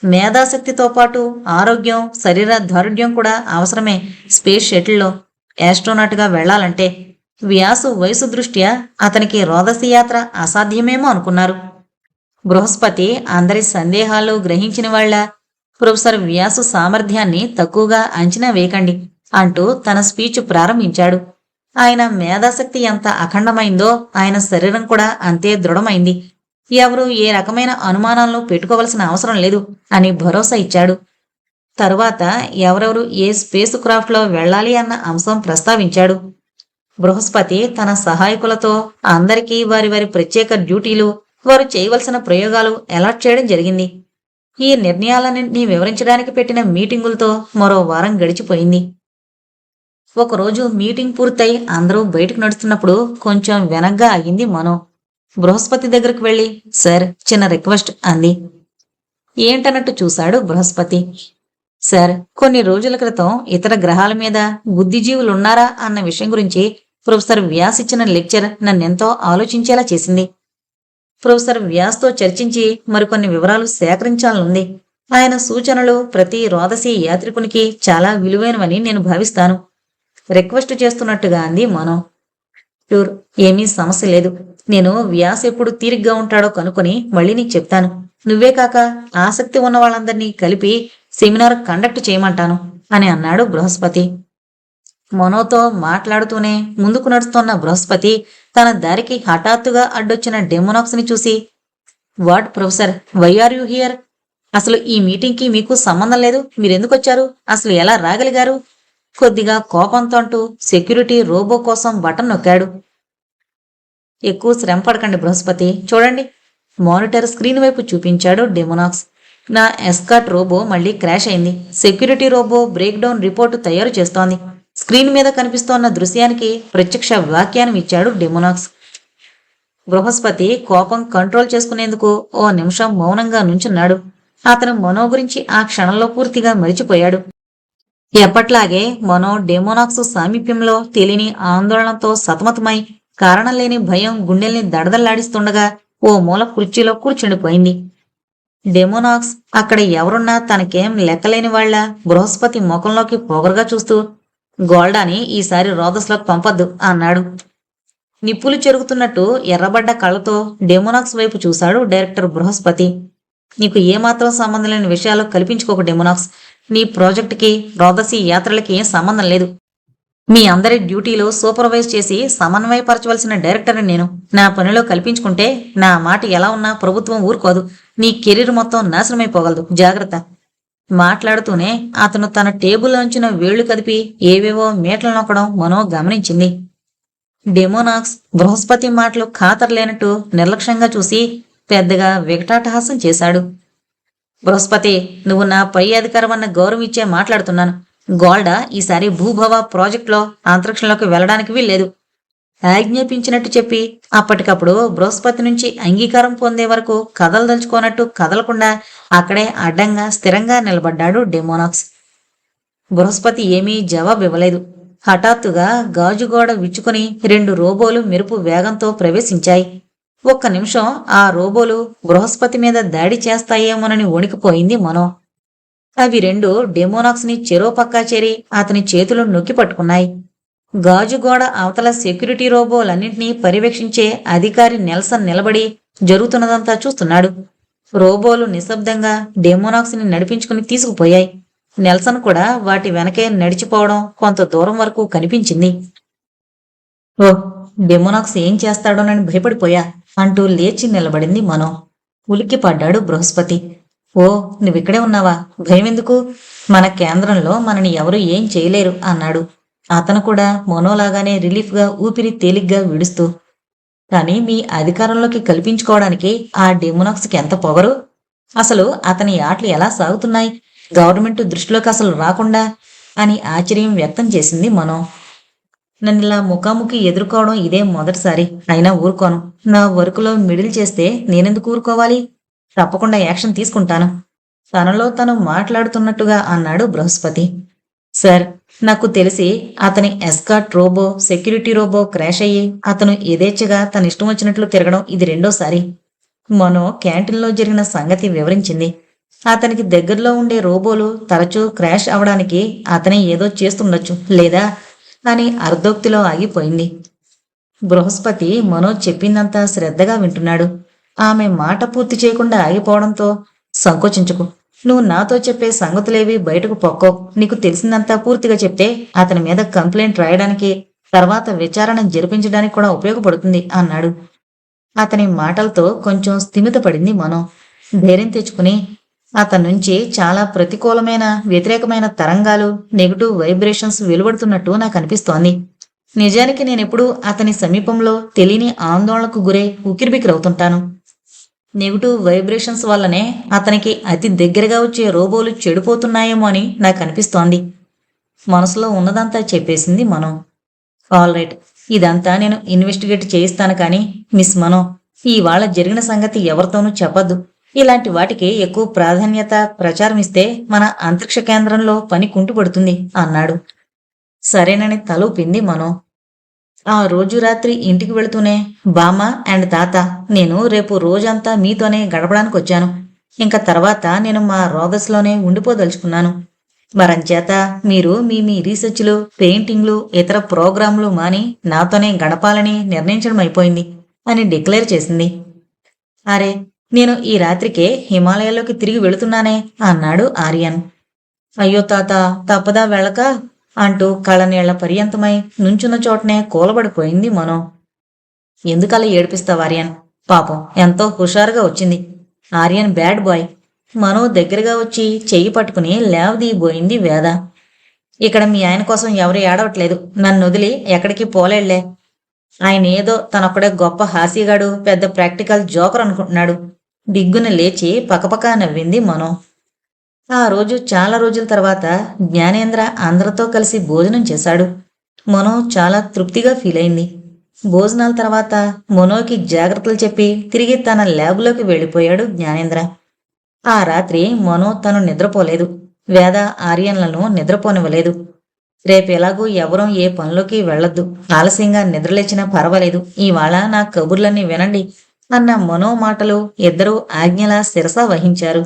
A: మేధాశక్తితో పాటు ఆరోగ్యం, శరీర దారుఢ్యం కూడా అవసరమే స్పేస్ షటిల్లో ఆస్ట్రోనాట్గా వెళ్లాలంటే. వ్యాసు వయసు దృష్ట్యా అతనికి రోదసి యాత్ర అసాధ్యమేమో అనుకున్నారు. బృహస్పతి అందరి సందేహాలు గ్రహించిన వాళ్ళ, ప్రొఫెసర్ వ్యాసు సామర్థ్యాన్ని తక్కువగా అంచనా వేయకండి అంటూ తన స్పీచ్ ప్రారంభించాడు. ఆయన మేధాశక్తి ఎంత అఖండమైందో ఆయన శరీరం కూడా అంతే దృఢమైంది. ఎవరూ ఏ రకమైన అనుమానాలను పెట్టుకోవలసిన అవసరం లేదు అని భరోసా ఇచ్చాడు. తరువాత ఎవరెవరు ఏ స్పేస్ క్రాఫ్ట్లో వెళ్లాలి అన్న అంశం ప్రస్తావించాడు. బృహస్పతి తన సహాయకులతో అందరికీ వారి వారి ప్రత్యేక డ్యూటీలు, వారు చేయవలసిన ప్రయోగాలు అలాట్ చేయడం జరిగింది. ఈ నిర్ణయాలన్నింటినీ వివరించడానికి పెట్టిన మీటింగులతో మరో వారం గడిచిపోయింది. ఒకరోజు మీటింగ్ పూర్తయి అందరూ బయటకు నడుస్తున్నప్పుడు కొంచెం వెనగ్గా ఆగింది మనో. బృహస్పతి దగ్గరకు వెళ్ళి, సార్, చిన్న రిక్వెస్ట్ అంది. ఏంటన్నట్టు చూశాడు బృహస్పతి. సార్, కొన్ని రోజుల క్రితం ఇతర గ్రహాల మీద బుద్ధిజీవులున్నారా అన్న విషయం గురించి ప్రొఫెసర్ వ్యాస్ ఇచ్చిన లెక్చర్ నన్నెంతో ఆలోచించేలా చేసింది. ప్రొఫెసర్ వ్యాస్తో చర్చించి మరికొన్ని వివరాలు సేకరించాలనుంది. ఆయన సూచనలు ప్రతి రోదసి యాత్రికునికి చాలా విలువైనవని నేను భావిస్తాను. రిక్వెస్ట్ చేస్తున్నట్టుగా అంది మనో. షూర్, ఏమీ సమస్య లేదు. నేను వ్యాస్ ఎప్పుడు తీరిగ్గా ఉంటాడో కనుక్కొని మళ్ళీ నీకు చెప్తాను. నువ్వే కాక ఆసక్తి ఉన్న వాళ్ళందరినీ కలిపి సెమినార్ కండక్ట్ చేయమంటాను అని అన్నాడు బృహస్పతి. మనోతో మాట్లాడుతూనే ముందుకు నడుస్తున్న బృహస్పతి తన దారికి హఠాత్తుగా అడ్డొచ్చిన డెమోనాక్స్ ని చూసి, what professor, why are you here? అసలు ఈ మీటింగ్కి మీకు సంబంధం లేదు. మీరెందుకొచ్చారు? అసలు ఎలా రాగలిగారు? కొద్దిగా కోపంతో అంటూ సెక్యూరిటీ రోబో కోసం బటన్ నొక్కాడు. ఎక్కువ శ్రమ పడకండి బృహస్పతి, చూడండి. మానిటర్ స్క్రీన్ వైపు చూపించాడు డెమోనాక్స్. నా ఎస్కాట్ రోబో మళ్ళీ క్రాష్ అయింది. Security robot break down report తయారు చేస్తోంది. స్క్రీన్ మీద కనిపిస్తోన్న దృశ్యానికి ప్రత్యక్ష వ్యాఖ్యానం ఇచ్చాడు డెమోనాక్స్. బృహస్పతి కోపం కంట్రోల్ చేసుకునేందుకు ఓ నిమిషం మౌనంగా నుంచున్నాడు. అతను మనో గురించి ఆ క్షణంలో పూర్తిగా మరిచిపోయాడు. ఎప్పట్లాగే మనో డెమోనాక్స్ సామీప్యంలో తెలియని ఆందోళనతో సతమతమై కారణం లేని భయం గుండెల్ని దడదల్లాడిస్తుండగా ఓ మూల కుర్చీలో కూర్చుండిపోయింది. డెమోనాక్స్ అక్కడ ఎవరున్నా తనకేం లెక్కలేని వాళ్ల బృహస్పతి ముఖంలోకి పొగరుగా చూస్తూ, గోల్డాని ఈసారి రోదస్లోకి పంపొద్దు అన్నాడు. నిప్పులు చెరుగుతున్నట్టు ఎర్రబడ్డ కళ్ళతో డెమోనాక్స్ వైపు చూశాడు డైరెక్టర్ బృహస్పతి. నీకు ఏమాత్రం సంబంధం లేని విషయాలు కల్పించుకోకు డెమోనాక్స్. నీ ప్రాజెక్టుకి, రోదసి యాత్రలకి ఏం సంబంధం లేదు. మీ అందరి డ్యూటీలు సూపర్వైజ్ చేసి సమన్వయపరచవలసిన డైరెక్టర్ని నేను. నా పనిలో కల్పించుకుంటే నా మాట ఎలా ఉన్నా ప్రభుత్వం ఊరుకోదు. నీ కెరీర్ మొత్తం నాశనమైపోగలదు, జాగ్రత్త. మాట్లాడుతూనే అతను తన టేబుల్లోంచిన వేళ్లు కదిపి ఏవేవో మేటలు నొక్కడం మనో గమనించింది. డెమోనాక్స్ బృహస్పతి మాటలు ఖాతర్లేనట్టు నిర్లక్ష్యంగా చూసి పెద్దగా వికటాటహాసం చేశాడు. బృహస్పతి, నువ్వు నా పై అధికారం అన్న గౌరవం ఇచ్చే మాట్లాడుతున్నాను. గోల్డా ఈసారి భూభవ ప్రాజెక్టులో అంతరిక్షంలోకి వెళ్లడానికి వీల్లేదు. ఆజ్ఞాపించినట్టు చెప్పి అప్పటికప్పుడు బృహస్పతి నుంచి అంగీకారం పొందే వరకు కదలదలుచుకోనట్టు కదలకుండా అక్కడే అడ్డంగా స్థిరంగా నిలబడ్డాడు డెమోనాక్స్. బృహస్పతి ఏమీ జవాబు ఇవ్వలేదు. హఠాత్తుగా గాజుగోడ విచ్చుకుని 2 రోబోలు మెరుపు వేగంతో ప్రవేశించాయి. ఒక్క నిమిషం ఆ రోబోలు బృహస్పతి మీద దాడి చేస్తాయేమోనని వణికిపోయింది మనో. అవి 2 డెమోనాక్స్ ని చెరో పక్కా చేరి అతని చేతులు నొక్కి పట్టుకున్నాయి. గాజుగోడ అవతల సెక్యూరిటీ రోబోలన్నింటినీ పర్యవేక్షించే అధికారి నెల్సన్ నిలబడి జరుగుతున్నదంతా చూస్తున్నాడు. రోబోలు నిశ్శబ్దంగా డెమోనాక్స్ ని నడిపించుకుని తీసుకుపోయాయి. నెల్సన్ కూడా వాటి వెనకే నడిచిపోవడం కొంత దూరం వరకు కనిపించింది. ఓ, డెమోనాక్స్ ఏం చేస్తాడోనని భయపడిపోయా అంటూ లేచి నిలబడింది మనో. ఉలిక్కిపడ్డాడు బృహస్పతి. ఓ, నువ్విక్కడే ఉన్నావా? భయమెందుకు? మన కేంద్రంలో మనని ఎవరు ఏం చేయలేరు అన్నాడు. అతను కూడా మనోలాగానే రిలీఫ్గా ఊపిరి తేలిగ్గా విడుస్తూ. కానీ మీ అధికారంలోకి కల్పించుకోవడానికి ఆ డెమోనాక్స్కి ఎంత పొగరు! అసలు అతని ఆటలు ఎలా సాగుతున్నాయి? గవర్నమెంట్ దృష్టిలోకి అసలు రాకుండా అని ఆశ్చర్యం వ్యక్తం చేసింది మనో. నన్నిలా ముఖాముఖి ఎదుర్కోవడం ఇదే మొదటిసారి. అయినా ఊరుకోను. నా వర్కులో మిడిల్ చేస్తే నేనెందుకు ఊరుకోవాలి? తప్పకుండా యాక్షన్ తీసుకుంటాను. తనలో తను మాట్లాడుతున్నట్టుగా అన్నాడు బృహస్పతి. సార్, నాకు తెలిసి అతని escort robot, security robot crash అయ్యి అతను యథేచ్ఛగా తన ఇష్టం వచ్చినట్లు తిరగడం ఇది రెండోసారి. మనో క్యాంటీన్లో జరిగిన సంగతి వివరించింది. అతనికి దగ్గరలో ఉండే రోబోలు తరచూ క్రాష్ అవడానికి అతనే ఏదో చేస్తుండొచ్చు లేదా అని అర్ధోక్తిలో ఆగిపోయింది. బృహస్పతి మనోజ్ చెప్పిందంతా శ్రద్ధగా వింటున్నాడు. ఆమె మాట పూర్తి చేయకుండా ఆగిపోవడంతో, సంకోచించుకు, నువ్వు నాతో చెప్పే సంగతులేవి బయటకు పొక్కో. నీకు తెలిసిందంతా పూర్తిగా చెప్తే అతని మీద కంప్లైంట్ రాయడానికి, తర్వాత విచారణ జరిపించడానికి కూడా ఉపయోగపడుతుంది అన్నాడు. అతని మాటలతో కొంచెం స్థిమితపడింది మనో. ధైర్యం తెచ్చుకుని, అతని నుంచి చాలా ప్రతికూలమైన వ్యతిరేకమైన తరంగాలు, నెగిటివ్ వైబ్రేషన్స్ వెలువడుతున్నట్టు నాకు అనిపిస్తోంది. నిజానికి నేనెప్పుడు అతని సమీపంలో తెలియని ఆందోళనకు గురై ఉక్కిరిబిక్కిరవుతుంటాను. నెగిటివ్ వైబ్రేషన్స్ వల్లనే అతనికి అతి దగ్గరగా వచ్చే రోబోలు చెడిపోతున్నాయేమో అని నాకు అనిపిస్తోంది. మనసులో ఉన్నదంతా చెప్పేసింది మనో. ఆల్ రైట్, ఇదంతా నేను ఇన్వెస్టిగేట్ చేయిస్తాను, కానీ మిస్ మనో, ఇవాళ జరిగిన సంగతి ఎవరితోనూ చెప్పద్దు. ఇలాంటి వాటికి ఎక్కువ ప్రాధాన్యత, ప్రచారం ఇస్తే మన అంతరిక్ష కేంద్రంలో పని కుంటుపడుతుంది అన్నాడు. సరేనని తలూపింది మనో. ఆ రోజు రాత్రి ఇంటికి వెళుతూనే, బామ్మ అండ్ తాత, నేను రేపు రోజంతా మీతోనే గడపడానికి వచ్చాను. ఇంకా తర్వాత నేను మా రోగస్లోనే ఉండిపోదలుచుకున్నాను. మరంచేత మీరు మీ రీసెర్చ్లు, పెయింటింగ్లు, ఇతర ప్రోగ్రాంలు మాని నాతోనే గడపాలని నిర్ణయించడం అయిపోయింది అని డిక్లేర్ చేసింది. అరే, నేను ఈ రాత్రికే హిమాలయాల్లోకి తిరిగి వెళుతున్నానే అన్నాడు ఆర్యన్. అయ్యో తాత, తప్పదా వెళ్ళక అంటూ కళ్ళనీళ్ల పర్యంతమై నుంచున్న చోటనే కూలబడిపోయింది మనో. ఎందుకలా ఏడిపిస్తావు ఆర్యన్? పాపం ఎంతో హుషారుగా వచ్చింది. Aryan bad boy. మనో దగ్గరగా వచ్చి చెయ్యి పట్టుకుని లేవదీయబోయింది వేద. ఇక్కడ మీ ఆయన కోసం ఎవరు ఏడవట్లేదు. నన్ను వదిలి ఎక్కడికి పోలేళ్లే. ఆయన ఏదో తనొక్కడే గొప్ప హాస్యగాడు, పెద్ద ప్రాక్టికల్ జోకర్ అనుకుంటున్నాడు. బిగ్గున లేచి పకపకా నవ్వింది మనో. ఆ రోజు చాలా రోజుల తర్వాత జ్ఞానేంద్ర అందరితో కలిసి భోజనం చేశాడు. మనో చాలా తృప్తిగా ఫీల్ అయింది. భోజనాల తర్వాత మనోకి జాగ్రత్తలు చెప్పి తిరిగి తన ల్యాబ్లోకి వెళ్ళిపోయాడు జ్ఞానేంద్ర. ఆ రాత్రి మనో తను నిద్రపోలేదు. వేద ఆర్యన్లను నిద్రపోనివ్వలేదు. రేపు ఎలాగూ ఎవరూ ఏ పనిలోకి వెళ్లొద్దు. ఆలస్యంగా నిద్రలేచినా పర్వాలేదు. ఇవాళ నా కబుర్లన్నీ వినండి అన్న మనో మాటలు ఇద్దరూ ఆజ్ఞలా శిరసా వహించారు.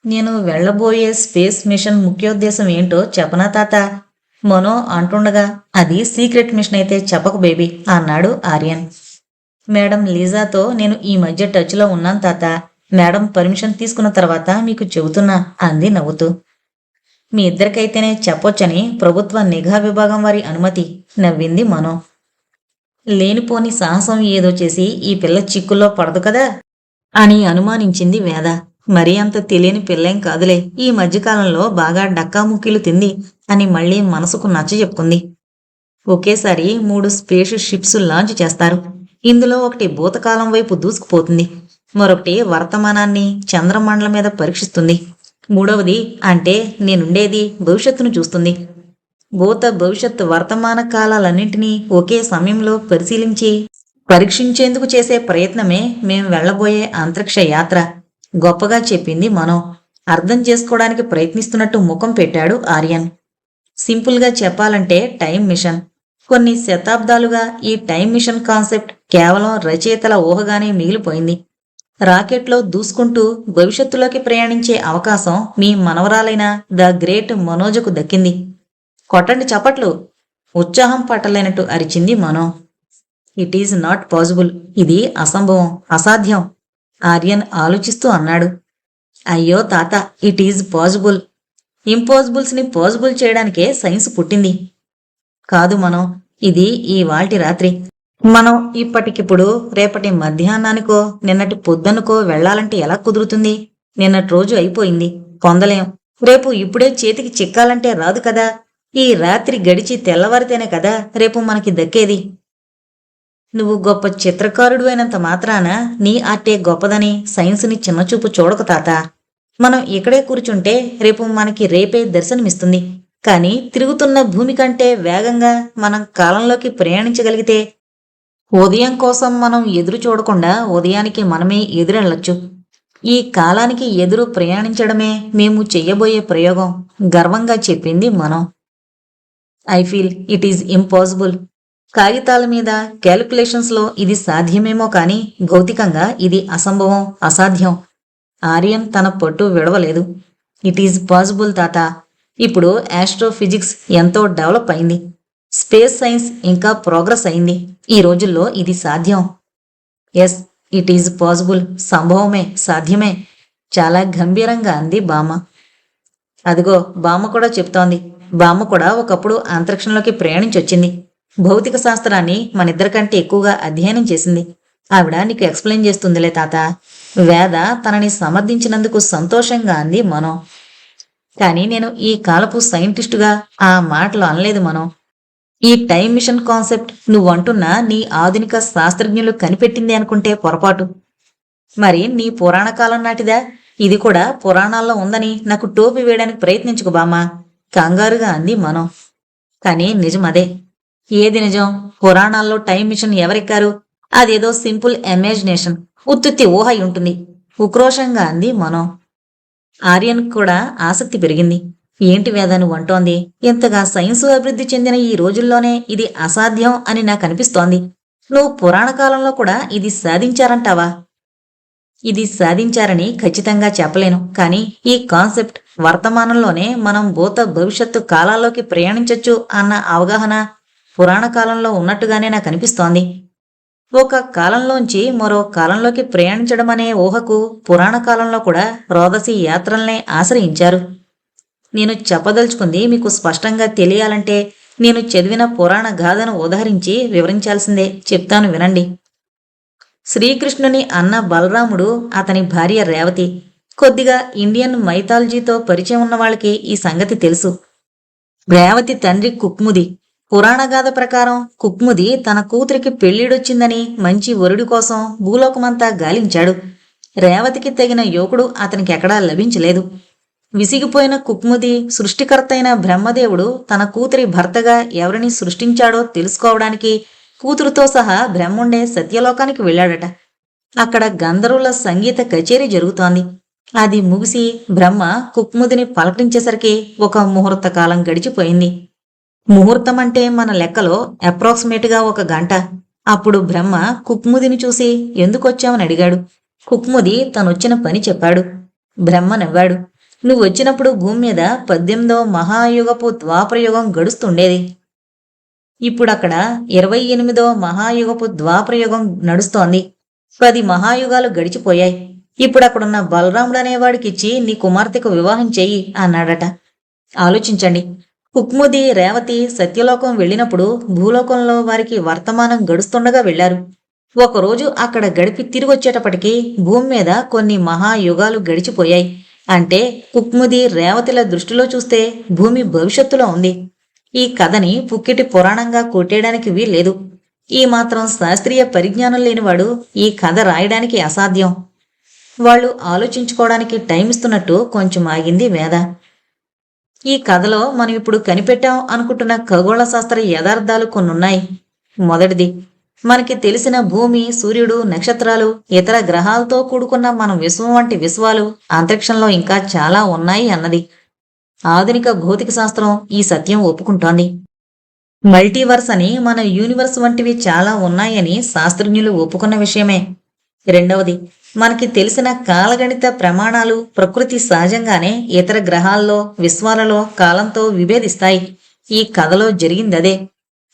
A: నేను వెళ్లబోయే స్పేస్ మిషన్ ముఖ్యోద్దేశం ఏంటో చెప్పనా తాత? మనో అంటుండగా, అది సీక్రెట్ మిషన్ అయితే చెప్పకు బేబీ అన్నాడు ఆర్యన్. మేడం లీజాతో నేను ఈ మధ్య టచ్లో ఉన్నాను తాత. మేడం పర్మిషన్ తీసుకున్న తర్వాత మీకు చెబుతున్నా అంది నవ్వుతూ. మీ ఇద్దరికైతేనే చెప్పొచ్చని ప్రభుత్వ నిఘా విభాగం వారి అనుమతి నవ్వింది మనో. లేనిపోని సాహసం ఏదో చేసి ఈ పిల్ల చిక్కుల్లో పడదు కదా అని అనుమానించింది వేద. మరీ అంత తెలియని పిల్లేం కాదులే, ఈ మధ్యకాలంలో బాగా డక్కాముక్కీలు తింది అని మళ్లీ మనసుకు నచ్చ చెప్పుకుంది. ఒకేసారి 3 స్పేస్ షిప్స్ లాంచ్ చేస్తారు. ఇందులో ఒకటి భూతకాలం వైపు దూసుకుపోతుంది, మరొకటి వర్తమానాన్ని చంద్రమండలం మీద పరీక్షిస్తుంది, మూడవది అంటే నేనుండేది భవిష్యత్తును చూస్తుంది. భూత భవిష్యత్ వర్తమాన కాలాలన్నింటినీ ఒకే సమయంలో పరీక్షించేందుకు చేసే ప్రయత్నమే మేం వెళ్లబోయే అంతరిక్ష యాత్ర గొప్పగా చెప్పింది మనో. అర్థం చేసుకోవడానికి ప్రయత్నిస్తున్నట్టు ముఖం పెట్టాడు ఆర్యన్. సింపుల్గా చెప్పాలంటే టైం మిషన్. కొన్ని శతాబ్దాలుగా ఈ టైం మిషన్ కాన్సెప్ట్ కేవలం రచయితల ఊహగానే మిగిలిపోయింది. రాకెట్లో దూసుకుంటూ భవిష్యత్తులోకి ప్రయాణించే అవకాశం మీ మనవరాలైన ద గ్రేట్ మనోజకు దక్కింది. కొట్టండి చప్పట్లు, ఉత్సాహం పట్టలేనట్టు అరిచింది Mano. It is not possible. ఇది అసంభవం, అసాధ్యం ఆర్యన్ ఆలోచిస్తూ అన్నాడు. అయ్యో తాత, ఇట్ ఈజ్ పాసిబుల్. ఇంపాసిబుల్స్ ని పాసిబుల్ చేయడానికే సైన్స్ పుట్టింది. కాదు మనో, ఇది ఈ వాల్టి రాత్రి. మనం ఇప్పటికిప్పుడు రేపటి మధ్యాహ్నానికో నిన్నటి పొద్దున్నకో వెళ్లాలంటే ఎలా కుదురుతుంది? నిన్నటి రోజు అయిపోయింది, పొందలేం. రేపు ఇప్పుడే చేతికి చిక్కాలంటే రాదు కదా. ఈ రాత్రి గడిచి తెల్లవారితేనే కదా రేపు మనకి దక్కేది. నువ్వు గొప్ప చిత్రకారుడు అయినంత మాత్రాన నీ ఆర్టే గొప్పదని సైన్స్ని చిన్నచూపు చూడకు తాత. మనం ఇక్కడే కూర్చుంటే రేపు మనకి రేపే దర్శనమిస్తుంది. కానీ తిరుగుతున్న భూమి కంటే వేగంగా మనం కాలంలోకి ప్రయాణించగలిగితే ఉదయం కోసం మనం ఎదురు చూడకుండా ఉదయానికి మనమే ఎదురెళ్ళొచ్చు. ఈ కాలానికి ఎదురు ప్రయాణించడమే మేము చెయ్యబోయే ప్రయోగం, గర్వంగా చెప్పింది మనం. I feel it is impossible. కాగితాల మీద క్యాలిక్యులేషన్స్లో ఇది సాధ్యమేమో కానీ భౌతికంగా ఇది అసంభవం, అసాధ్యం. ఆర్యన్ తన పట్టు విడవలేదు. ఇట్ ఈజ్ పాసిబుల్ తాత. ఇప్పుడు ఆస్ట్రోఫిజిక్స్ ఎంతో డెవలప్ అయింది. స్పేస్ సైన్స్ ఇంకా ప్రోగ్రెస్ అయింది. ఈ రోజుల్లో ఇది సాధ్యం. Yes, it is possible. సంభవమే, సాధ్యమే. చాలా గంభీరంగా అంది బామ్మ. అదిగో బామ్మ కూడా చెప్తోంది. బామ్మ కూడా ఒకప్పుడు అంతరిక్షంలోకి ప్రయాణించొచ్చింది. భౌతిక శాస్త్రాన్ని మనిద్దరికంటే ఎక్కువగా అధ్యయనం చేసింది. ఆవిడ నీకు ఎక్స్ప్లెయిన్ చేస్తుందిలే తాత. వేద తనని సమర్థించినందుకు సంతోషంగా అంది మనం. కానీ నేను ఈ కాలపు సైంటిస్టుగా ఆ మాటలు అనలేదు మనం. ఈ టైం మిషన్ కాన్సెప్ట్ నువ్వంటున్నా నీ ఆధునిక శాస్త్రజ్ఞులు కనిపెట్టింది అనుకుంటే పొరపాటు. మరి నీ పురాణ కాలం నాటిదా? ఇది కూడా పురాణాల్లో ఉందని నాకు టోపీ వేయడానికి ప్రయత్నించుకు బామ్మా, కంగారుగా అంది మనం. కానీ నిజం అదే. ఏది నిజం? పురాణాల్లో టైం మిషన్ ఎవరెక్కారు? అదేదో సింపుల్ ఇమాజినేషన్, ఉత్తుత్తి ఊహ ఉంటుంది, ఉక్రోషంగా అంది మనం. ఆర్యన్ కూడా ఆసక్తి పెరిగింది. ఏంటి వేద నువ్వు అంటోంది? ఇంతగా సైన్సు అభివృద్ధి చెందిన ఈ రోజుల్లోనే ఇది అసాధ్యం అని నాకు అనిపిస్తోంది. నువ్వు పురాణ కాలంలో కూడా ఇది సాధించారంటావా? ఇది సాధించారని ఖచ్చితంగా చెప్పలేను, కానీ ఈ కాన్సెప్ట్ వర్తమానంలోనే మనం భూత భవిష్యత్తు కాలాల్లోకి ప్రయాణించొచ్చు అన్న అవగాహన పురాణ కాలంలో ఉన్నట్టుగానే నాకు అనిపిస్తోంది. ఒక కాలంలోంచి మరో కాలంలోకి ప్రయాణించడం అనే ఊహకు పురాణ కాలంలో కూడా రోదసి యాత్రల్నే ఆశ్రయించారు. నేను చెప్పదలుచుకుంది మీకు స్పష్టంగా తెలియాలంటే నేను చదివిన పురాణ గాథను ఉదహరించి వివరించాల్సిందే. చెప్తాను వినండి. శ్రీకృష్ణుని అన్న బలరాముడు, అతని భార్య రేవతి. కొద్దిగా ఇండియన్ మైథాలజీతో పరిచయం ఉన్న వాళ్ళకి ఈ సంగతి తెలుసు. రేవతి తండ్రి కుక్ముది. పురాణగాథ ప్రకారం కుక్ముది తన కూతురికి పెళ్లిడొచ్చిందని మంచి వరుడి కోసం భూలోకమంతా గాలించాడు. రేవతికి తగిన యువకుడు అతనికి ఎక్కడా లభించలేదు. విసిగిపోయిన కుక్ముది సృష్టికర్తైన బ్రహ్మదేవుడు తన కూతురి భర్తగా ఎవరిని సృష్టించాడో తెలుసుకోవడానికి కూతురుతో సహా బ్రహ్ముండే సత్యలోకానికి వెళ్ళాడట. అక్కడ గంధర్వుల సంగీత కచేరీ జరుగుతోంది. అది ముగిసి బ్రహ్మ కుక్ముదిని పలకరించేసరికి ఒక ముహూర్త కాలం గడిచిపోయింది. ముహూర్తం అంటే మన లెక్కలో అప్రాక్సిమేట్గా 1 గంట. అప్పుడు బ్రహ్మ కుక్ముదిని చూసి ఎందుకొచ్చావని అడిగాడు. కుక్ముది తనొచ్చిన పని చెప్పాడు. బ్రహ్మ నవ్వాడు. నువ్వొచ్చినప్పుడు భూమి మీద 18వ మహాయుగపు ద్వాపరయుగం గడుస్తుండేది. ఇప్పుడక్కడ 28వ మహాయుగపు ద్వాపరయుగం నడుస్తోంది. 10 మహాయుగాలు గడిచిపోయాయి. ఇప్పుడక్కడున్న బలరాముడనేవాడికిచ్చి నీ కుమార్తెకు వివాహం చెయ్యి అన్నాడట. ఆలోచించండి. కుక్ముది రేవతి సత్యలోకం వెళ్ళినప్పుడు భూలోకంలో వారికి వర్తమానం గడుస్తుండగా వెళ్లారు. ఒకరోజు అక్కడ గడిపి తిరిగొచ్చేటప్పటికి భూమి మీద కొన్ని మహాయుగాలు గడిచిపోయాయి. అంటే కుక్ముది రేవతిల దృష్టిలో చూస్తే భూమి భవిష్యత్తులో ఉంది. ఈ కథని పుక్కిటి పురాణంగా కొట్టేయడానికి వీల్లేదు. ఈ మాత్రం శాస్త్రీయ పరిజ్ఞానం లేనివాడు ఈ కథ రాయడానికి అసాధ్యం. వాళ్ళు ఆలోచించుకోవడానికి టైం ఇస్తున్నట్టు కొంచెం ఆగింది వేద. ఈ కథలో మనం ఇప్పుడు కనిపెట్టాం అనుకుంటున్న ఖగోళ శాస్త్ర యథార్థాలు కొన్నున్నాయి. మొదటిది, మనకి తెలిసిన భూమి, సూర్యుడు, నక్షత్రాలు, ఇతర గ్రహాలతో కూడుకున్న మన విశ్వం వంటి విశ్వాలు అంతరిక్షంలో ఇంకా చాలా ఉన్నాయి అన్నది. ఆధునిక భౌతిక శాస్త్రం ఈ సత్యం ఒప్పుకుంటోంది. మల్టీవర్స్ అని మన యూనివర్స్ వంటివి చాలా ఉన్నాయని శాస్త్రజ్ఞులు ఒప్పుకున్న విషయమే. రెండవది, మనకి తెలిసిన కాలగణిత ప్రమాణాలు ప్రకృతి సహజంగానే ఇతర గ్రహాల్లో, విశ్వాలలో కాలంతో విభేదిస్తాయి. ఈ కథలో జరిగిందదే.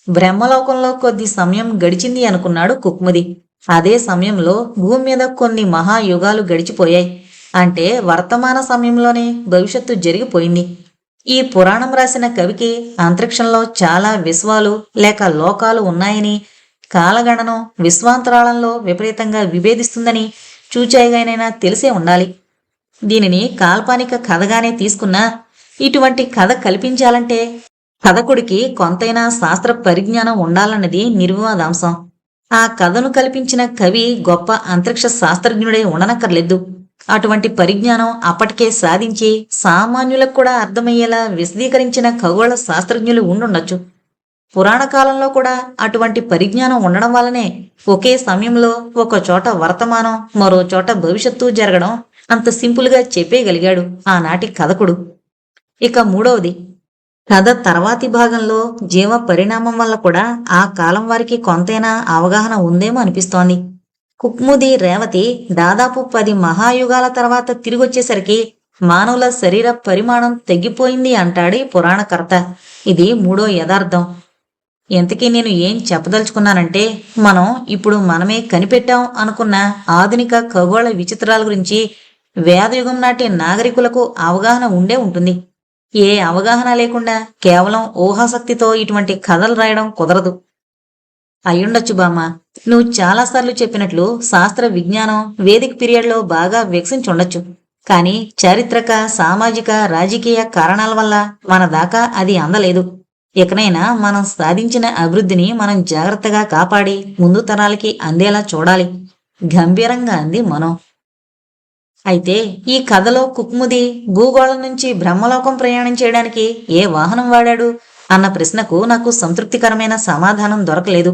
A: బ్రహ్మలోకంలో కొద్ది సమయం గడిచింది అనుకున్నాడు కుక్ముది. అదే సమయంలో భూమి మీద కొన్ని మహాయుగాలు గడిచిపోయాయి. అంటే వర్తమాన సమయంలోనే భవిష్యత్తు జరిగిపోయింది. ఈ పురాణం రాసిన కవికి అంతరిక్షంలో చాలా విశ్వాలు లేక లోకాలు ఉన్నాయని, కాలగణనం విశ్వాంతరాళంలో విపరీతంగా విభేదిస్తుందని చూచాయిగానైనా తెలిసే ఉండాలి. దీనిని కాల్పనిక కథగానే తీసుకున్నా ఇటువంటి కథ కల్పించాలంటే కథకుడికి కొంతైనా శాస్త్ర పరిజ్ఞానం ఉండాలన్నది నిర్వివాదాంశం. ఆ కథను కల్పించిన కవి గొప్ప అంతరిక్ష శాస్త్రజ్ఞుడై ఉండనక్కర్లేదు. అటువంటి పరిజ్ఞానం అప్పటికే సాధించి సామాన్యులకు కూడా అర్థమయ్యేలా విశదీకరించిన ఖగోళ శాస్త్రజ్ఞులు ఉండుండొచ్చు. పురాణ కాలంలో కూడా అటువంటి పరిజ్ఞానం ఉండడం వల్లనే ఒకే సమయంలో ఒక చోట వర్తమానం, మరో చోట భవిష్యత్తు జరగడం అంత సింపుల్గా చెప్పేయగలిగాడు ఆనాటి కథకుడు. ఇక మూడవది, కథ తర్వాతి భాగంలో జీవ పరిణామం వల్ల కూడా ఆ కాలం వారికి కొంతైనా అవగాహన ఉందేమో అనిపిస్తోంది. కుక్ముది రేవతి దాదాపు 10 మహాయుగాల తర్వాత తిరిగొచ్చేసరికి మానవుల శరీర పరిమాణం తగ్గిపోయింది అంటాడు పురాణకర్త. ఇది మూడో యథార్థం. ఎంతకీ నేను ఏం చెప్పదలుచుకున్నానంటే, మనం ఇప్పుడు మనమే కనిపెట్టాం అనుకున్న ఆధునిక ఖగోళ విచిత్రాల గురించి వేదయుగం నాటి నాగరికులకు అవగాహన ఉండే ఉంటుంది. ఏ అవగాహన లేకుండా కేవలం ఊహాశక్తితో ఇటువంటి కథలు రాయడం కుదరదు. అయ్యుండొచ్చు బామ్మ, నువ్వు చాలాసార్లు చెప్పినట్లు శాస్త్ర విజ్ఞానం వేదిక పీరియడ్లో బాగా వికసించుండొచ్చు. కానీ చారిత్రక, సామాజిక, రాజకీయ కారణాల వల్ల మన దాకా అది అందలేదు. ఇకనైనా మనం సాధించిన అభివృద్ధిని మనం జాగ్రత్తగా కాపాడి ముందు తరాలకి అందేలా చూడాలి, గంభీరంగా అంది మనో. అయితే ఈ కథలో కుక్ముది భూగోళం నుంచి బ్రహ్మలోకం ప్రయాణం చేయడానికి ఏ వాహనం వాడాడు అన్న ప్రశ్నకు నాకు సంతృప్తికరమైన సమాధానం దొరకలేదు.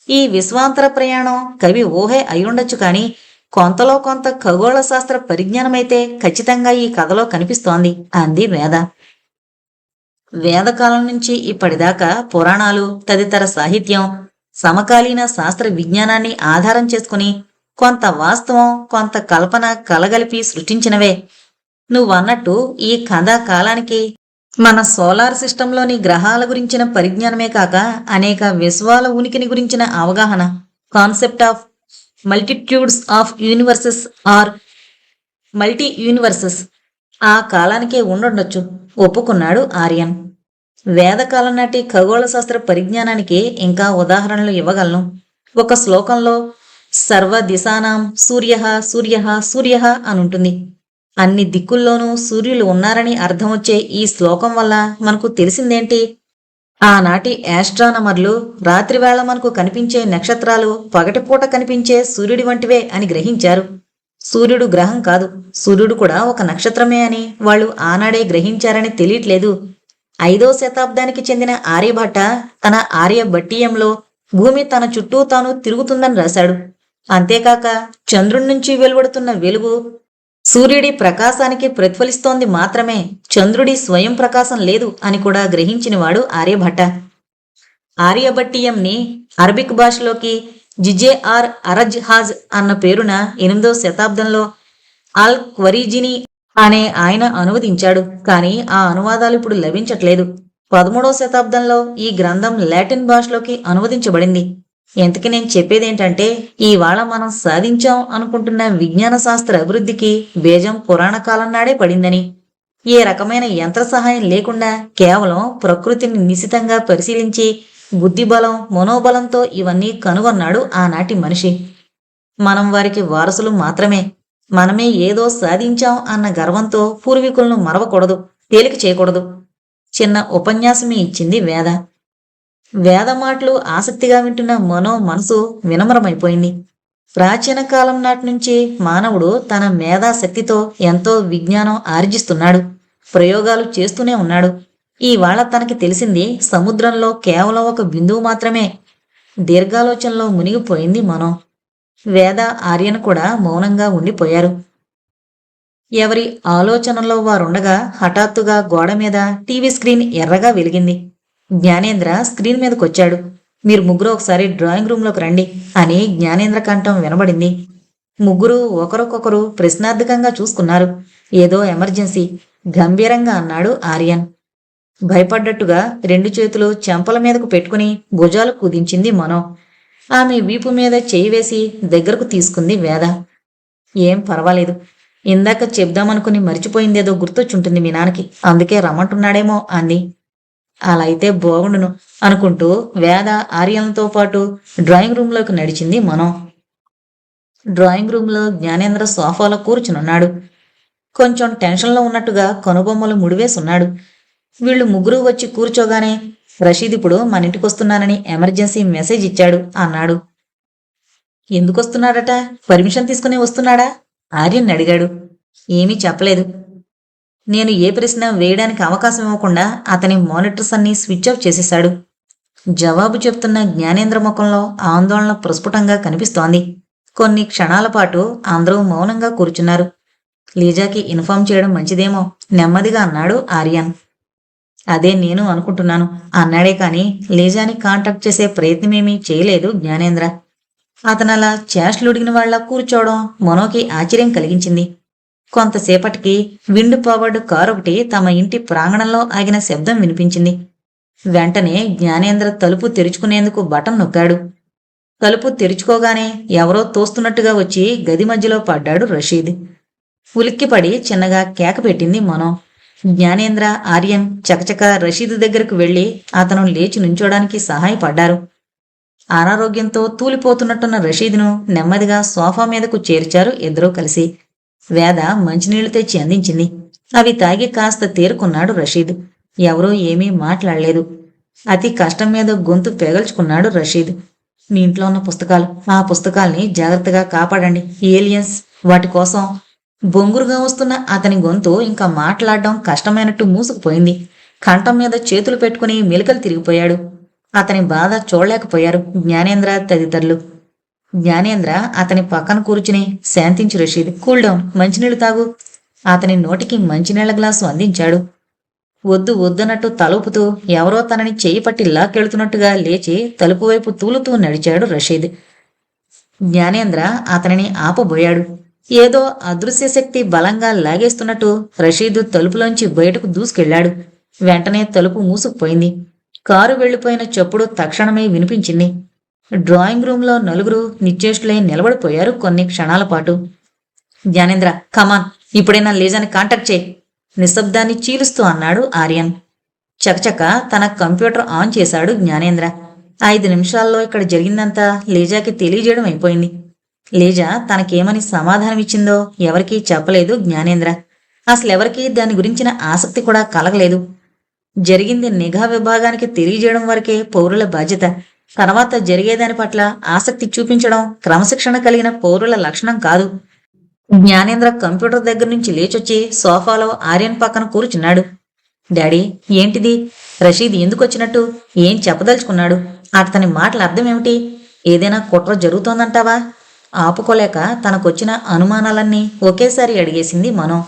A: ఈ విశ్వాంతర ప్రయాణం కవి ఊహే అయ్యుండొచ్చు, కానీ కొంతలో కొంత ఖగోళ శాస్త్ర పరిజ్ఞానమైతే ఖచ్చితంగా ఈ కథలో కనిపిస్తోంది అంది వేద. వేదకాలం నుంచి ఇప్పటిదాకా పురాణాలు, తదితర సాహిత్యం సమకాలీన శాస్త్ర విజ్ఞానాన్ని ఆధారం చేసుకుని కొంత వాస్తవం, కొంత కల్పన కలగలిపి సృష్టించినవే. నువ్వన్నట్టు ఈ కథా కాలానికి మన సోలార్ సిస్టంలోని గ్రహాల గురించిన పరిజ్ఞానమే కాక అనేక విశ్వాల ఉనికిని గురించిన అవగాహన, concept of multitudes of universes or multi universes ఆ కాలానికే ఉండుండొచ్చు, ఒప్పుకున్నాడు ఆర్యన్. వేదకాలం నాటి ఖగోళ శాస్త్ర పరిజ్ఞానానికి ఇంకా ఉదాహరణలు ఇవ్వగలను. ఒక శ్లోకంలో సర్వ దిశానాం సూర్య సూర్య సూర్య అనుంటుంది. అన్ని దిక్కుల్లోనూ సూర్యులు ఉన్నారని అర్థం వచ్చే ఈ శ్లోకం వల్ల మనకు తెలిసిందేంటి? ఆనాటి యాస్ట్రానమర్లు రాత్రివేళ మనకు కనిపించే నక్షత్రాలు పగటిపూట కనిపించే సూర్యుడి వంటివే అని గ్రహించారు. సూర్యుడు గ్రహం కాదు, సూర్యుడు కూడా ఒక నక్షత్రమే అని వాళ్ళు ఆనాడే గ్రహించారని తెలియట్లేదు. 5వ శతాబ్దానికి చెందిన ఆర్యభట్ట తన ఆర్యభట్టీయంలో భూమి తన చుట్టూ తాను తిరుగుతుందని రాశాడు. అంతేకాక చంద్రుడి నుంచి వెలువడుతున్న వెలుగు సూర్యుడి ప్రకాశానికి ప్రతిఫలిస్తోంది మాత్రమే, చంద్రుడి స్వయం ప్రకాశం లేదు అని కూడా గ్రహించినవాడు ఆర్యభట్ట. ఆర్యభట్టీయంని అరబిక్ భాషలోకి జిజేఆర్ అరజ్హాజ్ అన్న పేరున 8వ శతాబ్దంలో అల్ క్వరీజిని అనే ఆయన అనువదించాడు. కానీ ఆ అనువాదాలు ఇప్పుడు లభించట్లేదు. 13వ శతాబ్దంలో ఈ గ్రంథం లాటిన్ భాషలోకి అనువదించబడింది. ఎంతకి నేను చెప్పేదేంటంటే, ఇవాళ మనం సాధించాం అనుకుంటున్న విజ్ఞాన శాస్త్ర అభివృద్ధికి బీజం పురాణ కాలం నాడే పడిందని, ఏ రకమైన యంత్ర సహాయం లేకుండా కేవలం ప్రకృతిని నిశితంగా పరిశీలించి బుద్ధిబలం, మనోబలంతో ఇవన్నీ కనుగొన్నాడు ఆనాటి మనిషి. మనం వారికి వారసులు మాత్రమే. మనమే ఏదో సాధించాం అన్న గర్వంతో పూర్వీకులను మరవకూడదు, తేలిక చేయకూడదు. చిన్న ఉపన్యాసమే ఇచ్చింది వేద. వేద మాటలు ఆసక్తిగా వింటున్న మనసు వినమ్రమైపోయింది. ప్రాచీన కాలం నాటి నుంచి మానవుడు తన మేధాశక్తితో ఎంతో విజ్ఞానం ఆర్జిస్తున్నాడు, ప్రయోగాలు చేస్తూనే ఉన్నాడు. ఇవాళ తనకి తెలిసింది సముద్రంలో కేవలం ఒక బిందువు మాత్రమే. దీర్ఘాలోచనలో మునిగిపోయింది వేద, ఆర్యన్ కూడా మౌనంగా ఉండిపోయారు. ఎవరి ఆలోచనలో వారుండగా హఠాత్తుగా గోడ మీద టీవీ స్క్రీన్ ఎర్రగా వెలిగింది. జ్ఞానేంద్ర స్క్రీన్ మీదకొచ్చాడు. మీరు ముగ్గురు ఒకసారి డ్రాయింగ్ రూమ్లోకి రండి అని జ్ఞానేంద్ర కంఠం వినబడింది. ముగ్గురు ఒకరికొకరు ప్రశ్నార్థకంగా చూసుకున్నారు. ఏదో ఎమర్జెన్సీ, గంభీరంగా అన్నాడు ఆర్యన్. భయపడ్డట్టుగా 2 చేతులు చెంపల మీదకు పెట్టుకుని భుజాలు కుదించింది ఆమె వీపు మీద చేయి వేసి దగ్గరకు తీసుకుంది వేద. ఏం పర్వాలేదు, ఇందాక చెప్దామనుకుని మర్చిపోయిందేదో గుర్తొచ్చుంటుంది మీ నాన్నకి, అందుకే రమ్మంటున్నాడేమో అంది. అలా అయితే బాగుండును అనుకుంటూ వేద ఆర్యంతో పాటు డ్రాయింగ్ రూమ్లోకి నడిచింది డ్రాయింగ్ రూమ్లో జ్ఞానేంద్ర సోఫాలో కూర్చునున్నాడు. కొంచెం టెన్షన్లో ఉన్నట్టుగా కనుబొమ్మలు ముడివేసున్నాడు. వీళ్ళు ముగ్గురు వచ్చి కూర్చోగానే రషీద్ ఇప్పుడు మన ఇంటికొస్తున్నానని ఎమర్జెన్సీ మెసేజ్ ఇచ్చాడు అన్నాడు. ఎందుకొస్తున్నాడట? పర్మిషన్ తీసుకుని వస్తున్నాడా ఆర్యన్ అడిగాడు. ఏమీ చెప్పలేదు. నేను ఏ ప్రశ్న వేయడానికి అవకాశం ఇవ్వకుండా అతని మానిటర్స్ అన్నీ స్విచ్ ఆఫ్ చేసేశాడు. జవాబు చెప్తున్న జ్ఞానేంద్ర ముఖంలో ఆందోళన ప్రస్ఫుటంగా కనిపిస్తోంది. కొన్ని క్షణాల పాటు అందరూ మౌనంగా కూర్చున్నారు. లీజాకి ఇన్ఫార్మ్ చేయడం మంచిదేమో నెమ్మదిగా అన్నాడు ఆర్యన్. అదే నేను అనుకుంటున్నాను అన్నాడే కాని లీజాని కాంటాక్ట్ చేసే ప్రయత్నమేమీ చేయలేదు జ్ఞానేంద్ర. అతనలా చేష్టలుడిగిన వాళ్ళ కూర్చోవడం మనోకి ఆశ్చర్యం కలిగించింది. కొంతసేపటికి విండ్ పవర్డ్ కారు ఒకటి తమ ఇంటి ప్రాంగణంలో ఆగిన శబ్దం వినిపించింది. వెంటనే జ్ఞానేంద్ర తలుపు తెరుచుకునేందుకు బటన్ నొక్కాడు. తలుపు తెరుచుకోగానే ఎవరో తోస్తున్నట్టుగా వచ్చి గది మధ్యలో పడ్డాడు రషీద్. ఉలిక్కిపడి చిన్నగా కేక పెట్టింది మనో. జ్ఞానేంద్ర, ఆర్యన్ చకచక రషీద్ దగ్గరకు వెళ్లి అతను లేచి నుంచోడానికి సహాయపడ్డారు. అనారోగ్యంతో తూలిపోతున్నట్టున్న రషీద్ను నెమ్మదిగా సోఫా మీదకు చేర్చారు ఇద్దరూ కలిసి. వేద మంచినీళ్లు తెచ్చి అందించింది. అవి తాగి కాస్త తేరుకున్నాడు రషీద్. ఎవరూ ఏమీ మాట్లాడలేదు. అతి కష్టం మీద గొంతు పెగల్చుకున్నాడు రషీద్. మీ ఇంట్లో ఉన్న పుస్తకాలు, ఆ పుస్తకాల్ని జాగ్రత్తగా కాపాడండి. ఏలియన్స్ వాటి కోసం. బొంగురుగా వస్తున్న అతని గొంతు ఇంకా మాట్లాడడం కష్టమైనట్టు మూసుకుపోయింది. కంఠం మీద చేతులు పెట్టుకుని మెలికలు తిరిగిపోయాడు. అతని బాధ చూడలేకపోయారు జ్ఞానేంద్ర తదితరులు. జ్ఞానేంద్ర అతని పక్కన కూర్చుని శాంతించు రషీద్, కూల్ డౌన్, మంచినీళ్లు తాగు. అతని నోటికి మంచినీళ్ల గ్లాసు అందించాడు. వద్దు వద్దన్నట్టు తలుపుతూ ఎవరో తనని చేయి పట్టి లాక్కెళ్తున్నట్టుగా లేచి తలుపు వైపు తూలుతూ నడిచాడు రషీద్. జ్ఞానేంద్ర అతనిని ఆపబోయాడు. ఏదో అదృశ్య శక్తి బలంగా లాగేస్తున్నట్టు రషీద్ తలుపులోంచి బయటకు దూసుకెళ్లాడు. వెంటనే తలుపు మూసుకుపోయింది. కారు వెళ్లిపోయిన చప్పుడు తక్షణమే వినిపించింది. డ్రాయింగ్ రూంలో నలుగురు నిశ్చేష్టులై నిలబడిపోయారు కొన్ని క్షణాల పాటు. జ్ఞానేంద్ర, కమాన్, ఇప్పుడైనా లీజాని కాంటాక్ట్ చేయి, నిశ్శబ్దాన్ని చీలుస్తూ అన్నాడు ఆర్యన్. చకచక తన కంప్యూటర్ ఆన్ చేశాడు జ్ఞానేంద్ర. 5 నిమిషాల్లో ఇక్కడ జరిగిందంతా లీజాకి తెలియజేయడం అయిపోయింది. లీజా తనకేమని సమాధానమిచ్చిందో ఎవరికీ చెప్పలేదు జ్ఞానేంద్ర. అసలెవరికీ దాని గురించిన ఆసక్తి కూడా కలగలేదు. జరిగింది నిఘా విభాగానికి తెలియజేయడం వరకే పౌరుల బాధ్యత. తర్వాత జరిగేదాని పట్ల ఆసక్తి చూపించడం క్రమశిక్షణ కలిగిన పౌరుల లక్షణం కాదు. జ్ఞానేంద్ర కంప్యూటర్ దగ్గర నుంచి లేచొచ్చి సోఫాలో ఆర్యన్ పక్కన కూర్చున్నాడు. డాడీ, ఏంటిది? రషీద్ ఎందుకొచ్చినట్టు? ఏం చెప్పదలుచుకున్నాడు? అతని మాటల అర్థమేమిటి? ఏదైనా కుట్ర జరుగుతోందంటావా? ఆపుకోలేక తనకొచ్చిన అనుమానాలన్నీ ఒకేసారి అడిగేసింది మనో.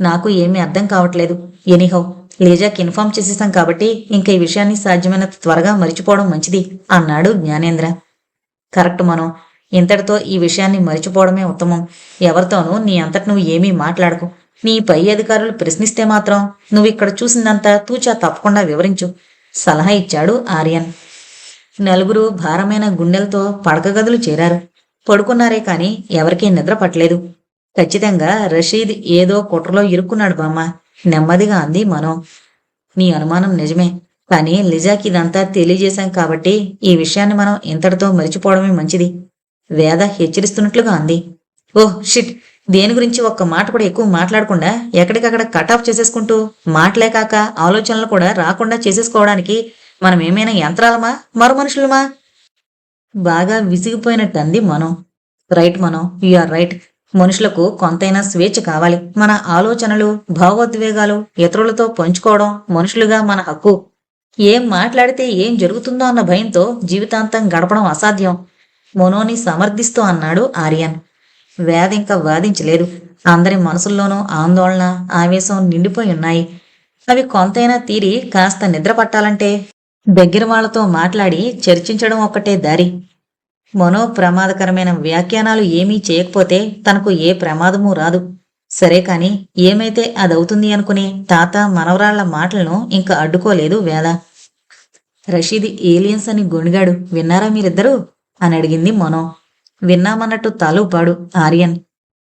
A: నాకు ఏమీ అర్థం కావట్లేదు. ఎనీహౌ, లీజాకి ఇన్ఫార్మ్ చేసేసాం కాబట్టి ఇంక ఈ విషయాన్ని సాధ్యమైనంత త్వరగా మరిచిపోవడం మంచిది అన్నాడు జ్ఞానేంద్ర. కరెక్ట్ మనో, ఇంతటితో ఈ విషయాన్ని మరిచిపోవడమే ఉత్తమం. ఎవరితోనూ నీ అంతటి నువ్వు ఏమీ మాట్లాడకు. నీ పై అధికారులు ప్రశ్నిస్తే మాత్రం నువ్విక్కడ చూసిందంతా తూచా తప్పకుండా వివరించు సలహా ఇచ్చాడు ఆర్యన్. నలుగురు భారమైన గుండెలతో పడక గదులు చేరారు. పడుకున్నారే కాని ఎవరికీ నిద్ర పట్టలేదు. ఖచ్చితంగా రషీద్ ఏదో కుట్రలో ఇరుక్కున్నాడు బామ్మ, నెమ్మదిగా అంది మనో. నీ అనుమానం నిజమే, కానీ లిజాకి ఇదంతా తెలియజేశాం కాబట్టి ఈ విషయాన్ని మనం ఇంతటితో మరిచిపోవడమే మంచిది, వేద హెచ్చరిస్తున్నట్లుగా అంది. ఓహ్ షిట్, దేని గురించి ఒక్క మాట కూడా ఎక్కువ మాట్లాడకుండా ఎక్కడికక్కడ కట్ ఆఫ్ చేసేసుకుంటూ మాటలేకాక ఆలోచనలు కూడా రాకుండా చేసేసుకోవడానికి మనం ఏమైనా యంత్రాలమా, మరో మనుషులమా? బాగా విసిగిపోయినట్టు అంది Mano. Right Mano, you are right. మనుషులకు కొంతైనా స్వేచ్ఛ కావాలి. మన ఆలోచనలు, భావోద్వేగాలు ఇతరులతో పంచుకోవడం మనుషులుగా మన హక్కు. ఏం మాట్లాడితే ఏం జరుగుతుందో అన్న భయంతో జీవితాంతం గడపడం అసాధ్యం, మనోని సమర్థిస్తూ అన్నాడు ఆర్యన్. వేద ఇంకా వాదించలేదు. అందరి మనసుల్లోనూ ఆందోళన, ఆవేశం నిండిపోయి ఉన్నాయి. అవి కొంతైనా తీరి కాస్త నిద్ర పట్టాలంటే దగ్గర వాళ్లతో మాట్లాడి చర్చించడం ఒక్కటే దారి. మనో ప్రమాదకరమైన వ్యాఖ్యానాలు ఏమీ చేయకపోతే తనకు ఏ ప్రమాదమూ రాదు. సరే కాని ఏమైతే అదవుతుంది అనుకుని తాత మనవరాళ్ల మాటలను ఇంకా అడ్డుకోలేదు వేద. రషీద్ ఏలియన్స్ అని గొణిగాడు, విన్నారా మీరిద్దరూ అని అడిగింది మనో. విన్నామన్నట్టు తలూపాడు ఆర్యన్.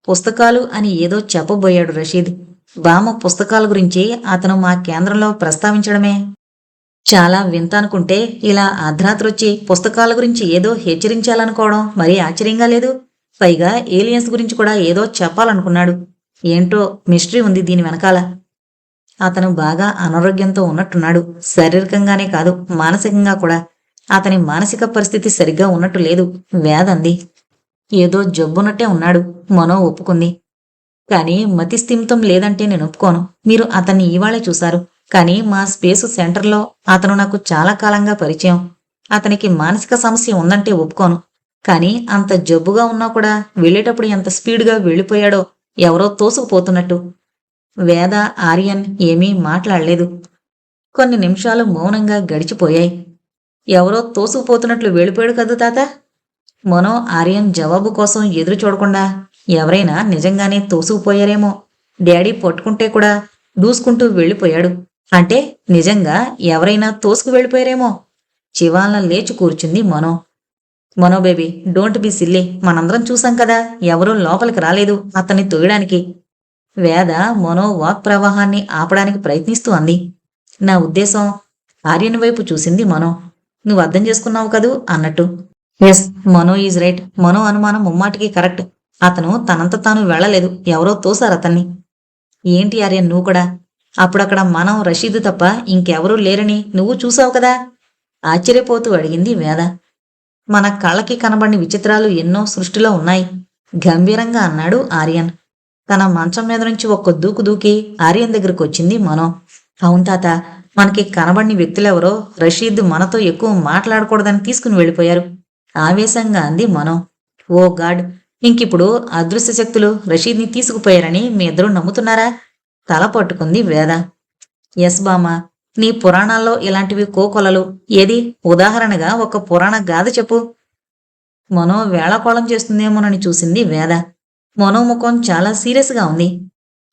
A: పుస్తకాలు అని ఏదో చెప్పబోయాడు రషీద్. బామ్మ పుస్తకాల గురించి అతను మా కేంద్రంలో ప్రస్తావించడమే చాలా వింత అనుకుంటే ఇలా అర్ధరాత్రొచ్చి పుస్తకాల గురించి ఏదో హెచ్చరించాలనుకోవడం మరీ ఆశ్చర్యంగా లేదు. పైగా ఏలియన్స్ గురించి కూడా ఏదో చెప్పాలనుకున్నాడు. ఏంటో మిస్టరీ ఉంది దీని వెనకాల. అతను బాగా అనారోగ్యంతో ఉన్నట్టున్నాడు, శారీరకంగానే కాదు మానసికంగా కూడా. అతని మానసిక పరిస్థితి సరిగ్గా ఉన్నట్టు లేదు, వేదంది. ఏదో జబ్బునట్టే ఉన్నాడు, మనో ఒప్పుకుంది. కానీ మతిస్థిమితం లేదంటే నేను ఒప్పుకోను. మీరు అతన్ని ఇవాళే చూశారు. కానీ మా స్పేసు సెంటర్లో అతను నాకు చాలా కాలంగా పరిచయం. అతనికి మానసిక సమస్య ఉందంటే ఒప్పుకోను. కానీ అంత జబ్బుగా ఉన్నా కూడా వెళ్ళేటప్పుడు ఎంత స్పీడ్గా వెళ్ళిపోయాడో, ఎవరో తోసుకుపోతున్నట్టు. వేద, ఆర్యన్ ఏమీ మాట్లాడలేదు. కొన్ని నిమిషాలు మౌనంగా గడిచిపోయాయి. ఎవరో తోసుకుపోతున్నట్లు వెళ్ళిపోయాడు కదూ తాత. మనో, ఆర్యన్ జవాబు కోసం ఎదురు చూడకుండా ఎవరైనా నిజంగానే తోసుకుపోయారేమో. డాడీ పట్టుకుంటే కూడా దూసుకుంటూ వెళ్ళిపోయాడు. అంటే నిజంగా ఎవరైనా తోసుకు వెళ్ళిపోయారేమో. చివాలన లేచి కూర్చుంది మనో. మనో బేబీ, డోంట్ బీ సిల్లీ. మనందరం చూసాం కదా, ఎవరూ లోపలికి రాలేదు అతన్ని తొయ్యడానికి. వేద మనో వాక్ ప్రవాహాన్ని ఆపడానికి ప్రయత్నిస్తూ అంది. నా ఉద్దేశం, ఆర్యన్ వైపు చూసింది మనో. నువ్వు అర్థం చేసుకున్నావు కదూ అన్నట్టు. Yes, Mano is right. Mano అనుమానం ముమ్మాటికి కరెక్ట్. అతను తనంత తాను వెళ్ళలేదు, ఎవరో తోసారు అతన్ని. ఏంటి ఆర్యన్, నువ్వు కూడా? అప్పుడక్కడ మనం, రషీదు తప్ప ఇంకెవరూ లేరని నువ్వు చూసావు కదా? ఆశ్చర్యపోతూ అడిగింది వేద. మన కళ్ళకి కనబడిన విచిత్రాలు ఎన్నో సృష్టిలో ఉన్నాయి, గంభీరంగా అన్నాడు ఆర్యన్. తన మంచం మీద నుంచి ఒక్క దూకు దూకి ఆర్యన్ దగ్గరకు వచ్చింది మనో. అవును తాత, మనకి కనబడిన వ్యక్తులెవరో రషీద్ మనతో ఎక్కువ మాట్లాడకూడదని తీసుకుని వెళ్ళిపోయారు, ఆవేశంగా అంది మనో. ఓ గాడ్, ఇంకిప్పుడు అదృశ్య శక్తులు రషీద్ని తీసుకుపోయారని మీ ఇద్దరూ నమ్ముతున్నారా? తల పట్టుకుంది వేద. ఎస్ బామ్మ, నీ పురాణాల్లో ఇలాంటివి కోకొలలు. ఏది ఉదాహరణగా ఒక పురాణ గాథ చెప్పు. మనో వేళాకోళం చేస్తుందేమోనని చూసింది వేద. మనో ముఖం చాలా సీరియస్గా ఉంది.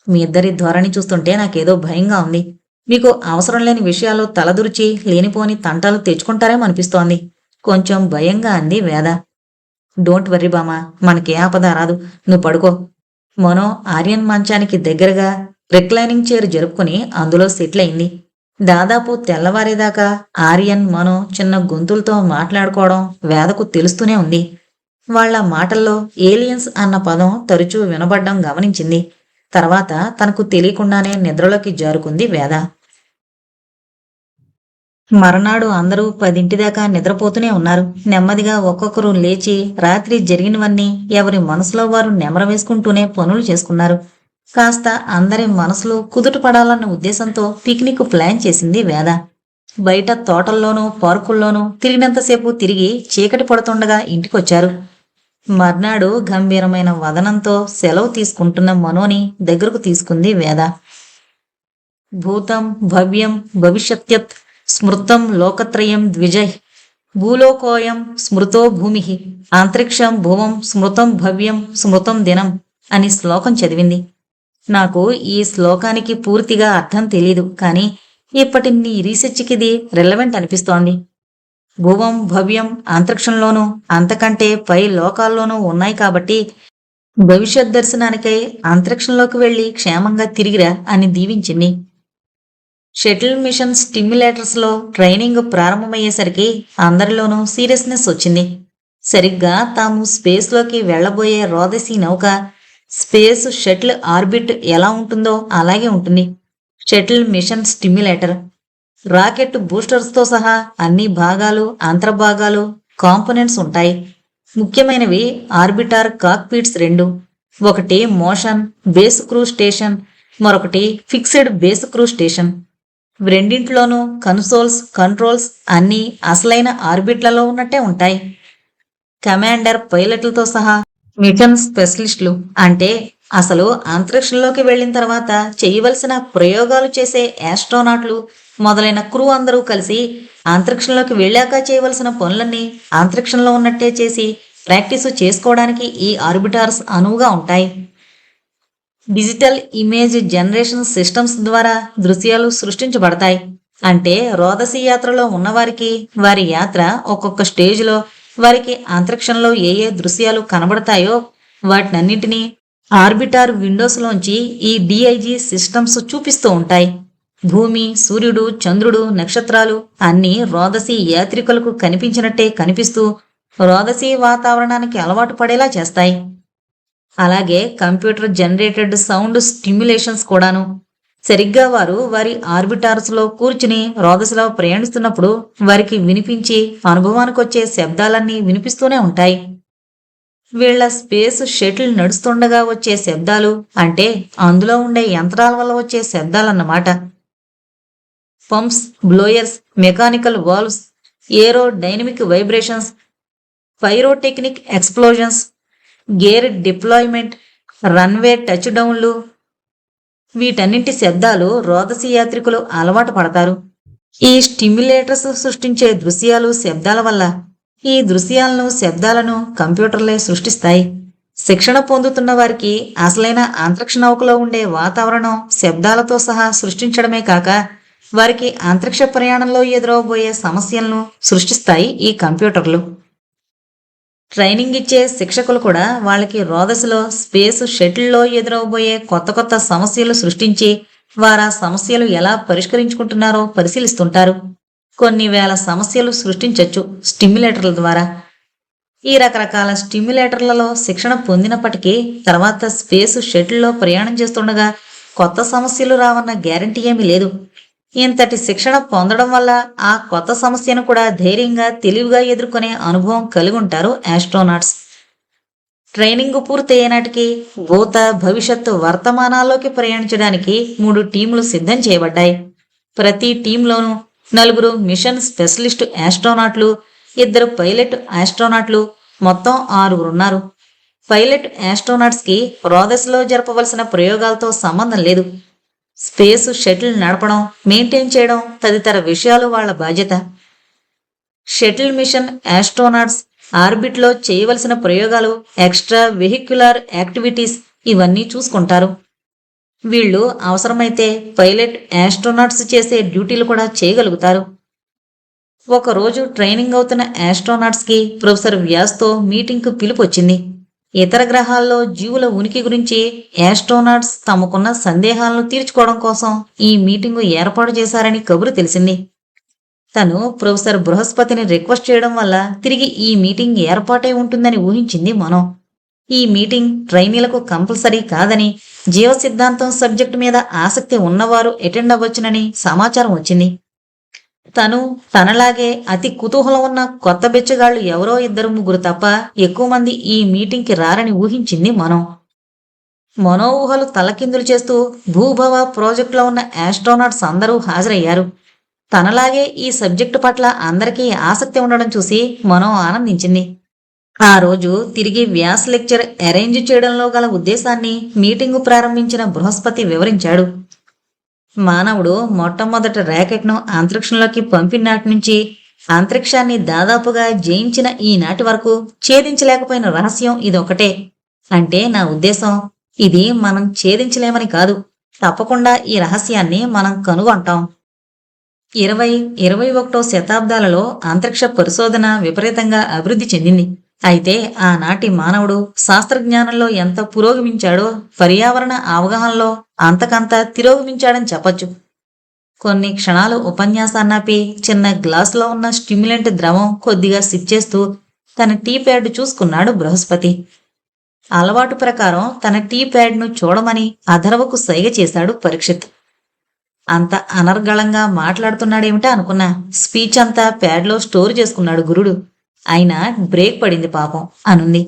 A: మీ ఇద్దరి ధోరణి చూస్తుంటే నాకేదో భయంగా ఉంది. మీకు అవసరం లేని విషయాలు తలదురిచి లేనిపోని తంటాలు తెచ్చుకుంటారేమో అనిపిస్తోంది, కొంచెం భయంగా అంది వేద. డోంట్ వర్రీ బామా, మనకే ఆపద రాదు, నువ్వు పడుకో. మనో ఆర్యన్ మంచానికి దగ్గరగా రిక్లైనింగ్ చైర్ జరుపుకుని అందులో సెటిల్ అయింది. దాదాపు తెల్లవారేదాకా ఆర్యన్, మనో చిన్న గొంతులతో మాట్లాడుకోవడం వేదకు తెలుస్తూనే ఉంది. వాళ్ల మాటల్లో ఏలియన్స్ అన్న పదం తరచూ వినబడ్డం గమనించింది. తర్వాత తనకు తెలియకుండానే నిద్రలోకి జారుకుంది వేద. మరునాడు అందరూ 10 దాకా నిద్రపోతూనే ఉన్నారు. నెమ్మదిగా ఒక్కొక్కరు లేచి రాత్రి జరిగినవన్నీ ఎవరి మనసులో వారు నెమర వేసుకుంటూనే పనులు చేసుకున్నారు. కాస్త అందరి మనసులు కుదుట పడాలన్న ఉద్దేశంతో పిక్నిక్ ప్లాన్ చేసింది వేద. బయట తోటల్లోనూ పార్కుల్లోనూ తిరిగినంతసేపు తిరిగి చీకటి పడుతుండగా ఇంటికొచ్చారు. మర్నాడు గంభీరమైన వదనంతో సెలవు తీసుకుంటున్న మనోని దగ్గరకు తీసుకుంది వేద. భూతం భవ్యం భవిష్యత్యత్ స్మృతం లోకత్రయం ద్విజై భూలోకోయం స్మృతో భూమి అంతరిక్షం భువం స్మృతం భవ్యం స్మృతం దినం అని శ్లోకం చదివింది. నాకు ఈ శ్లోకానికి పూర్తిగా అర్థం తెలీదు, కానీ ఇప్పటి నీ రీసెర్చ్కి ఇది రిలవెంట్ అనిపిస్తోంది. భువం భవ్యం అంతరిక్షంలోనూ అంతకంటే పై లోకాల్లోనూ ఉన్నాయి కాబట్టి భవిష్యత్ దర్శనానికై అంతరిక్షంలోకి వెళ్లి క్షేమంగా తిరిగిరా అని దీవించింది. షటిల్ మిషన్ స్టిమ్యులేటర్స్లో ట్రైనింగ్ ప్రారంభమయ్యేసరికి అందరిలోనూ సీరియస్నెస్ వచ్చింది. సరిగ్గా తాము స్పేస్లోకి వెళ్లబోయే రోదసీ నౌక, స్పేస్ షటిల్ ఆర్బిట్ ఎలా ఉంటుందో అలాగే ఉంటుంది. షటిల్ మిషన్ స్టిమ్యులేటర్, రాకెట్ బూస్టర్స్తో సహా అన్ని భాగాలు, అంతర్భాగాలు, కాంపోనెంట్స్ ఉంటాయి. ముఖ్యమైనవి ఆర్బిటార్ కాక్పిట్స్ 2, ఒకటి మోషన్ బేస్ క్రూ స్టేషన్, మరొకటి ఫిక్స్డ్ బేస్ క్రూ స్టేషన్. రెండింటిలోనూ కన్సోల్స్, కంట్రోల్స్ అన్నీ అసలైన ఆర్బిట్లలో ఉన్నట్టే ఉంటాయి. కమాండర్, పైలట్లతో సహా మిషన్ స్పెషలిస్టులు, అంటే అసలు అంతరిక్షంలోకి వెళ్లిన తర్వాత చేయవలసిన ప్రయోగాలు చేసే ఆస్ట్రోనాట్లు మొదలైన క్రూ అందరూ కలిసి అంతరిక్షంలోకి వెళ్ళాక చేయవలసిన పనులన్నీ అంతరిక్షంలో ఉన్నట్టే చేసి ప్రాక్టీసు చేసుకోవడానికి ఈ ఆర్బిటార్స్ అనువుగా ఉంటాయి. డిజిటల్ ఇమేజ్ జనరేషన్ సిస్టమ్స్ ద్వారా దృశ్యాలు సృష్టించబడతాయి. అంటే రోదసీ యాత్రలో ఉన్నవారికి వారి యాత్ర ఒక్కొక్క స్టేజ్లో వారికి అంతరిక్షంలో ఏ ఏ దృశ్యాలు కనబడతాయో వాటినన్నింటినీ ఆర్బిటార్ విండోస్లోంచి ఈ డిఐజీ సిస్టమ్స్ చూపిస్తూ ఉంటాయి. భూమి, సూర్యుడు, చంద్రుడు, నక్షత్రాలు అన్నీ రోదసీ యాత్రికులకు కనిపించినట్టే కనిపిస్తూ రోదసీ వాతావరణానికి అలవాటు పడేలా చేస్తాయి. అలాగే కంప్యూటర్ జనరేటెడ్ సౌండ్ స్టిమ్యులేషన్స్ కూడాను. సరిగ్గా వారు వారి ఆర్బిటార్స్లో కూర్చుని రోదసిలో ప్రయాణిస్తున్నప్పుడు వారికి వినిపించి అనుభవానికొచ్చే శబ్దాలన్నీ వినిపిస్తూనే ఉంటాయి. వీళ్ళ స్పేస్ షటిల్ నడుస్తుండగా వచ్చే శబ్దాలు అంటే అందులో ఉండే యంత్రాల వల్ల వచ్చే శబ్దాలన్నమాట. Pumps, blowers, mechanical valves, aerodynamic vibrations, pyrotechnic explosions, gear deployment, runway touch డౌన్లు, వీటన్నింటి శబ్దాలు రోదసి యాత్రికులు అలవాటు పడతారు. ఈ స్టిమ్యులేటర్స్ సృష్టించే దృశ్యాలు శబ్దాల వల్ల ఈ దృశ్యాలను శబ్దాలను కంప్యూటర్లే సృష్టిస్తాయి. శిక్షణ పొందుతున్న వారికి అసలైన అంతరిక్ష నౌకలో ఉండే వాతావరణం శబ్దాలతో సహా సృష్టించడమే కాక వారికి అంతరిక్ష ప్రయాణంలో ఎదురవబోయే సమస్యలను సృష్టిస్తాయి ఈ కంప్యూటర్లు. ట్రైనింగ్ ఇచ్చే శిక్షకులు కూడా వాళ్ళకి రోదసిలో స్పేస్ షటిల్లో ఎదురవబోయే కొత్త కొత్త సమస్యలు సృష్టించి వారా సమస్యలు ఎలా పరిష్కరించుకుంటున్నారో పరిశీలిస్తుంటారు. కొన్ని వేల సమస్యలు సృష్టించవచ్చు స్టిమ్యులేటర్ల ద్వారా. ఈ రకరకాల స్టిమ్యులేటర్లలో శిక్షణ పొందినప్పటికీ తర్వాత స్పేస్ షటిల్లో ప్రయాణం చేస్తుండగా కొత్త సమస్యలు రావన్న గ్యారంటీ ఏమీ లేదు. ఇంతటి శిక్షణ పొందడం వల్ల ఆ కొత్త సమస్యను కూడా ధైర్యంగా తెలివిగా ఎదుర్కొనే అనుభవం కలిగి ఉంటారు ఆస్ట్రోనాట్స్. ట్రైనింగ్ పూర్తయ్యే నాటికి భూత భవిష్యత్తు వర్తమానాల్లోకి ప్రయాణించడానికి 3 టీంలు సిద్ధం చేయబడ్డాయి. ప్రతి టీంలోనూ 4 మిషన్ స్పెషలిస్ట్ ఆస్ట్రోనాట్లు, 2 పైలట్ ఆస్ట్రోనాట్లు, మొత్తం 6 ఉన్నారు. పైలట్ ఆస్ట్రోనాట్స్కి రోదసిలో జరపవలసిన ప్రయోగాలతో సంబంధం లేదు. స్పేస్ షటిల్ నడపడం, మెయింటైన్ చేయడం తదితర విషయాలు వాళ్ల బాధ్యత. షటిల్ మిషన్ ఆస్ట్రోనాట్స్ ఆర్బిట్లో చేయవలసిన ప్రయోగాలు, ఎక్స్ట్రా వెహిక్యులర్ యాక్టివిటీస్ ఇవన్నీ చూసుకుంటారు. వీళ్ళు అవసరమైతే పైలట్ ఆస్ట్రోనాట్స్ చేసే డ్యూటీలు కూడా చేయగలుగుతారు. ఒకరోజు ట్రైనింగ్ అవుతున్న ఆస్ట్రోనాట్స్కి ప్రొఫెసర్ వ్యాస్తో మీటింగ్కు పిలుపు వచ్చింది. ఇతర గ్రహాల్లో జీవుల ఉనికి గురించి ఆస్ట్రోనాట్స్ తమకున్న సందేహాలను తీర్చుకోవడం కోసం ఈ మీటింగు ఏర్పాటు చేశారని కబురు తెలిసింది. తను ప్రొఫెసర్ బృహస్పతిని రిక్వెస్ట్ చేయడం వల్ల తిరిగి ఈ మీటింగ్ ఏర్పాటై ఉంటుందని ఊహించింది మనం. ఈ మీటింగ్ ట్రైనీలకు కంపల్సరీ కాదని, జీవ సిద్ధాంతం సబ్జెక్టు మీద ఆసక్తి ఉన్నవారు అటెండ్ అవ్వచ్చునని సమాచారం వచ్చింది. తనలాగే అతి కుతూహలం ఉన్న కొత్త బెచ్చగాళ్లు ఎవరో 2-3 తప్ప ఎక్కువ మంది ఈ మీటింగ్కి రారని ఊహించింది మనం. మనోఊహలు తలకిందులు చేస్తూ భూభవ ప్రాజెక్టులో ఉన్న ఆస్ట్రోనాట్స్ అందరూ హాజరయ్యారు. తనలాగే ఈ సబ్జెక్టు పట్ల అందరికీ ఆసక్తి ఉండడం చూసి మనం ఆనందించింది. ఆ రోజు తిరిగి వ్యాస్ లెక్చర్ అరేంజ్ చేయడంలో గల ఉద్దేశాన్ని మీటింగు ప్రారంభించిన బృహస్పతి వివరించాడు. మానవుడు మొట్టమొదటి ర్యాకెట్ను అంతరిక్షంలోకి పంపినాటి నుంచి అంతరిక్షాన్ని దాదాపుగా జయించిన ఈనాటి వరకు ఛేదించలేకపోయిన రహస్యం ఇదొకటే. అంటే నా ఉద్దేశం ఇది మనం ఛేదించలేమని కాదు, తప్పకుండా ఈ రహస్యాన్ని మనం కనుగొంటాం. 20-21వ శతాబ్దాలలో అంతరిక్ష పరిశోధన విపరీతంగా అభివృద్ధి చెందింది. అయితే ఆనాటి మానవుడు శాస్త్రజ్ఞానంలో ఎంత పురోగమించాడో పర్యావరణ అవగాహనలో అంతకంత తిరోగమించాడని చెప్పచ్చు. కొన్ని క్షణాలు ఉపన్యాసాన్నాపి చిన్న గ్లాసులో ఉన్న స్టిమ్యులెంట్ ద్రవం కొద్దిగా సిప్ చేస్తూ తన టీ ప్యాడ్ చూసుకున్నాడు బృహస్పతి. అలవాటు ప్రకారం తన టీ ప్యాడ్ను చూడమని అధర్వకు సైగ చేశాడు పరీక్షిత్. అంత అనర్గళంగా మాట్లాడుతున్నాడేమిటా అనుకున్నా. స్పీచ్ అంతా ప్యాడ్లో స్టోర్ చేసుకున్నాడు గురుడు. అయినా బ్రేక్ పడింది పాపం అనుంది.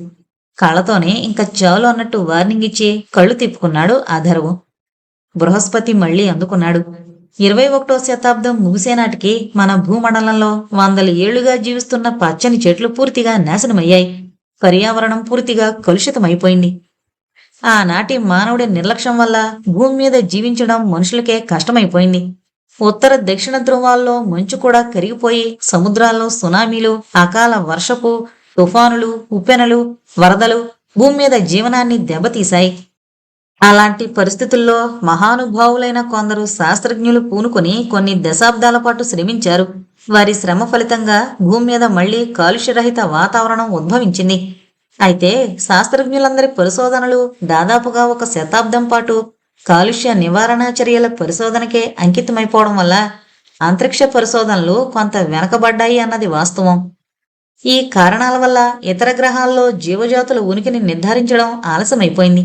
A: కళ్ళతోనే ఇంకా చాలు అన్నట్టు వార్నింగ్ ఇచ్చి కళ్ళు తిప్పుకున్నాడు అధర్వు. బృహస్పతి మళ్లీ అందుకున్నాడు. 21వ శతాబ్దం ముగిసేనాటికి మన భూమండలంలో 100 ఏళ్లుగా జీవిస్తున్న పచ్చని చెట్లు పూర్తిగా నాశనమయ్యాయి. పర్యావరణం పూర్తిగా కలుషితమైపోయింది. ఆనాటి మానవుడి నిర్లక్ష్యం వల్ల భూమి మీద జీవించడం మనుషులకే కష్టమైపోయింది. ఉత్తర దక్షిణ ధ్రువాల్లో మంచు కూడా కరిగిపోయి సముద్రాల్లో సునామీలు, అకాల వర్షపు తుఫానులు, ఉప్పెనలు, వరదలు భూమి మీద జీవనాన్ని దెబ్బతీశాయి. అలాంటి పరిస్థితుల్లో మహానుభావులైన కొందరు శాస్త్రజ్ఞులు పూనుకొని కొన్ని దశాబ్దాల పాటు శ్రమించారు. వారి శ్రమ ఫలితంగా భూమి మీద మళ్లీ కాలుష్యరహిత వాతావరణం ఉద్భవించింది. అయితే శాస్త్రజ్ఞులందరి పరిశోధనలు దాదాపుగా 1 శతాబ్దం పాటు కాలుష్య నివారణ చర్యల పరిశోధనకే అంకితమైపోవడం వల్ల అంతరిక్ష పరిశోధనలు కొంత వెనకబడ్డాయి అన్నది వాస్తవం. ఈ కారణాల వల్ల ఇతర గ్రహాల్లో జీవజాతుల ఉనికిని నిర్ధారించడం ఆలస్యమైపోయింది.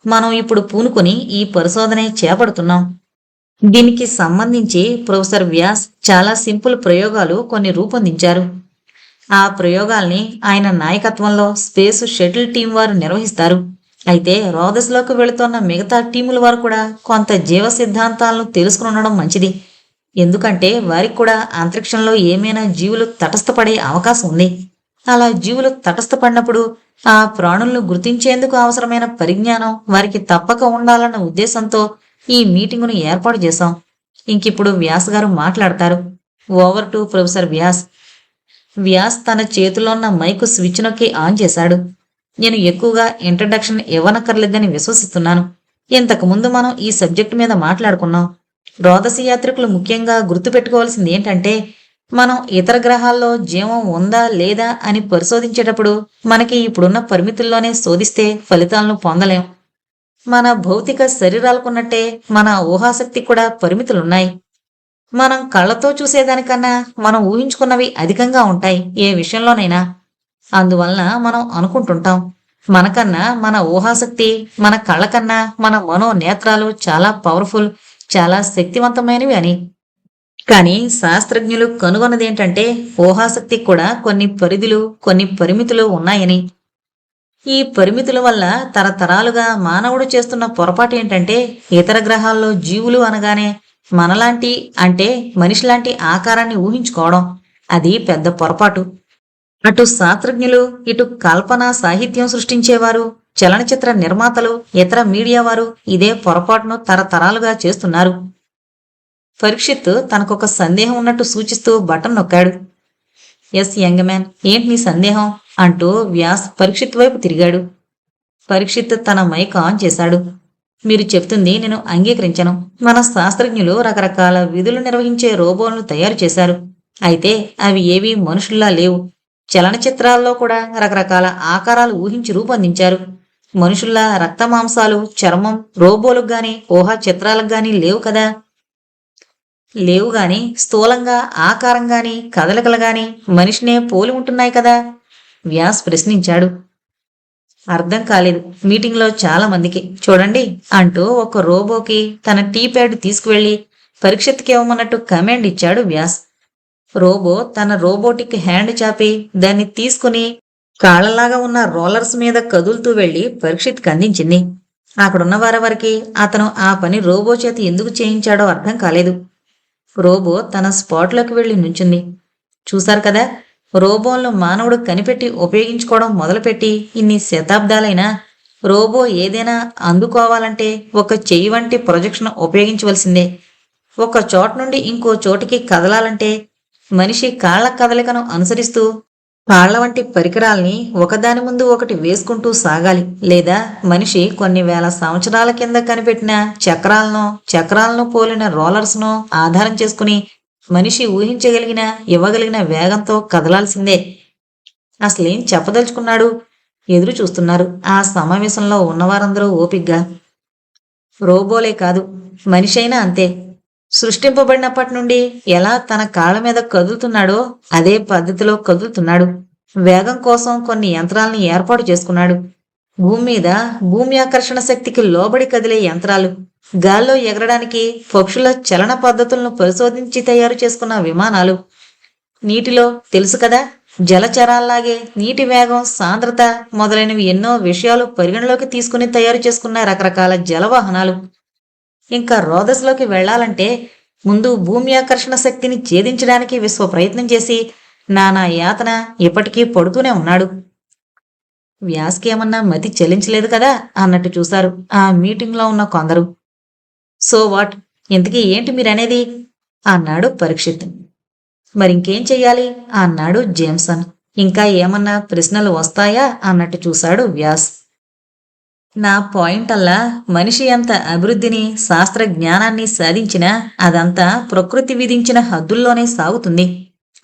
A: మనం ఇప్పుడు పూనుకొని ఈ పరిశోధనే చేపడుతున్నాం. దీనికి సంబంధించి ప్రొఫెసర్ వ్యాస్ చాలా సింపుల్ ప్రయోగాలు కొన్ని రూపొందించారు. ఆ ప్రయోగాల్ని ఆయన నాయకత్వంలో స్పేస్ షటిల్ టీం వారు నిర్వహిస్తారు. అయితే రోదస్లోకి వెళుతున్న మిగతా టీముల వారు కూడా కొంత జీవ సిద్ధాంతాలను తెలుసుకుని ఉండడం మంచిది. ఎందుకంటే వారికి కూడా అంతరిక్షంలో ఏమైనా జీవులు తటస్థపడే అవకాశం ఉంది. అలా జీవులు తటస్థపడినప్పుడు ఆ ప్రాణులను గుర్తించేందుకు అవసరమైన పరిజ్ఞానం వారికి తప్పక ఉండాలన్న ఉద్దేశంతో ఈ మీటింగును ఏర్పాటు చేశాం. ఇంకిప్పుడు వ్యాస్ గారు మాట్లాడతారు. Over to professor Vyas. Vyas తన చేతిలో ఉన్న మైకు స్విచ్ నొక్కి ఆన్ చేశాడు. నేను ఎక్కువగా ఇంట్రడక్షన్ ఇవ్వనక్కర్లేదని విశ్వసిస్తున్నాను. ఇంతకుముందు మనం ఈ సబ్జెక్టు మీద మాట్లాడుకున్నాం. రోదసి యాత్రికులు ముఖ్యంగా గుర్తుపెట్టుకోవాల్సింది ఏంటంటే, మనం ఇతర గ్రహాల్లో జీవం ఉందా లేదా అని పరిశోధించేటప్పుడు మనకి ఇప్పుడున్న పరిమితుల్లోనే శోధిస్తే ఫలితాలను పొందలేం. మన భౌతిక శరీరాలకున్నట్టే మన ఊహాశక్తి కూడా పరిమితులున్నాయి. మనం కళ్ళతో చూసేదానికన్నా మనం ఊహించుకున్నవి అధికంగా ఉంటాయి ఏ విషయంలోనైనా. అందువలన మనం అనుకుంటుంటాం, మనకన్నా మన ఊహాశక్తి, మన కళ్ళకన్నా మన మనోనేత్రాలు చాలా పవర్ఫుల్, చాలా శక్తివంతమైనవి అని. కానీ శాస్త్రజ్ఞులు కనుగొన్నదేంటంటే ఊహాశక్తి కూడా కొన్ని పరిధులు, కొన్ని పరిమితులు ఉన్నాయని. ఈ పరిమితుల వల్ల తరతరాలుగా మానవుడు చేస్తున్న పొరపాటు ఏంటంటే, ఇతర గ్రహాల్లో జీవులు అనగానే మనలాంటి, అంటే మనిషిలాంటి ఆకారాన్ని ఊహించుకోవడం. అది పెద్ద పొరపాటు. అటు శాస్త్రజ్ఞులు, ఇటు కల్పన సాహిత్యం సృష్టించేవారు, చలనచిత్ర నిర్మాతలు, ఇతర మీడియా వారు ఇదే పొరపాటును తరతరాలుగా చేస్తున్నారు. పరీక్షిత్ తనకొక సందేహం ఉన్నట్టు సూచిస్తూ బటన్ నొక్కాడు. ఎస్ యంగ్ మ్యాన్, ఏంటి నీ సందేహం అంటూ వ్యాస్ పరీక్షిత్ వైపు తిరిగాడు. పరీక్షిత్ తన మైక్ ఆన్ చేశాడు. మీరు చెప్తుంది నేను అంగీకరించను. మన శాస్త్రజ్ఞులు రకరకాల విధులు నిర్వహించే రోబోలను తయారు చేశారు. అయితే అవి ఏవీ మనుషుల్లా లేవు. చలనచిత్రాల్లో కూడా రకరకాల ఆకారాలు ఊహించి రూపొందించారు. మనుషుల్లా రక్తమాంసాలు, చర్మం రోబోలకు గాని ఊహా చిత్రాలకు గాని లేవు కదా. లేవు గాని స్థూలంగా ఆకారంగాని కదలికలు గాని మనిషినే పోలి ఉంటున్నాయి కదా. వ్యాస్ ప్రశ్నించాడు. అర్థం కాలేదు మీటింగ్లో చాలా మందికి. చూడండి అంటూ ఒక రోబోకి తన టీ ప్యాడ్ తీసుకువెళ్లి పరీక్షత్కి ఇవ్వమన్నట్టు కమాండ్ ఇచ్చాడు వ్యాస్. రోబో తన రోబోటిక్ హ్యాండ్ చాపి దాన్ని తీసుకుని కాళ్లలాగా ఉన్న రోలర్స్ మీద కదులుతూ వెళ్లి పరీక్షిత్కి అందించింది. అక్కడున్న వారెవరికి అతను ఆ పని రోబో చేత ఎందుకు చేయించాడో అర్థం కాలేదు. రోబో తన స్పాట్లోకి వెళ్లి నుంచుంది. చూశారు కదా, రోబోలను మానవుడు కనిపెట్టి ఉపయోగించుకోవడం మొదలుపెట్టి ఇన్ని శతాబ్దాలైనా రోబో ఏదైనా అందుకోవాలంటే ఒక చెయ్యి వంటి ప్రొజెక్షన్ ఉపయోగించవలసిందే. ఒక చోట నుండి ఇంకో చోటికి కదలాలంటే మనిషి కాళ్ల కదలికను అనుసరిస్తూ కాళ్ల వంటి పరికరాల్ని ఒకదాని ముందు ఒకటి వేసుకుంటూ సాగాలి. లేదా మనిషి కొన్ని వేల సంవత్సరాల కింద కనిపెట్టిన చక్రాలను పోలిన రోలర్స్ను ఆధారం చేసుకుని మనిషి ఊహించగలిగిన, ఇవ్వగలిగిన వేగంతో కదలాల్సిందే. అసలేం చెప్పదలుచుకున్నాడు? ఎదురు చూస్తున్నారు ఆ సమావేశంలో ఉన్నవారందరూ ఓపిగ్గా. రోబోలే కాదు, మనిషి అయినా అంతే. సృష్టింపబడినప్పటి నుండి ఎలా తన కాళ్ళ మీద కదులుతున్నాడో అదే పద్ధతిలో కదులుతున్నాడు. వేగం కోసం కొన్ని యంత్రాలని ఏర్పాటు చేసుకున్నాడు. భూమి మీద భూమి ఆకర్షణ శక్తికి లోబడి కదిలే యంత్రాలు, గాల్లో ఎగరడానికి పక్షుల చలన పద్ధతులను పరిశోధించి తయారు చేసుకున్న విమానాలు, నీటిలో తెలుసు కదా జలచరాల్లాగే నీటి వేగం, సాంద్రత మొదలైనవి ఎన్నో విషయాలు పరిగణలోకి తీసుకుని తయారు చేసుకున్న రకరకాల జలవాహనాలు. ఇంకా రోదస్లోకి వెళ్లాలంటే ముందు భూమి ఆకర్షణ శక్తిని ఛేదించడానికి విశ్వ ప్రయత్నం చేసి నానా యాతన ఇప్పటికీ పడుతూనే ఉన్నాడు. వ్యాస్కి ఏమన్నా మతి చెల్లించలేదు కదా అన్నట్టు చూశారు ఆ మీటింగ్లో ఉన్న కొందరు. సో వాట్, ఇంతకీ ఏంటి మీరనేది అన్నాడు పరీక్షిత్. మరింకేం చెయ్యాలి అన్నాడు జేమ్సన్. ఇంకా ఏమన్నా ప్రశ్నలు వస్తాయా అన్నట్టు చూశాడు వ్యాస్. నా పాయింట్ అల్లా మనిషి ఎంత అభివృద్ధిని, శాస్త్ర జ్ఞానాన్ని సాధించినా అదంతా ప్రకృతి విధించిన హద్దుల్లోనే సాగుతుంది.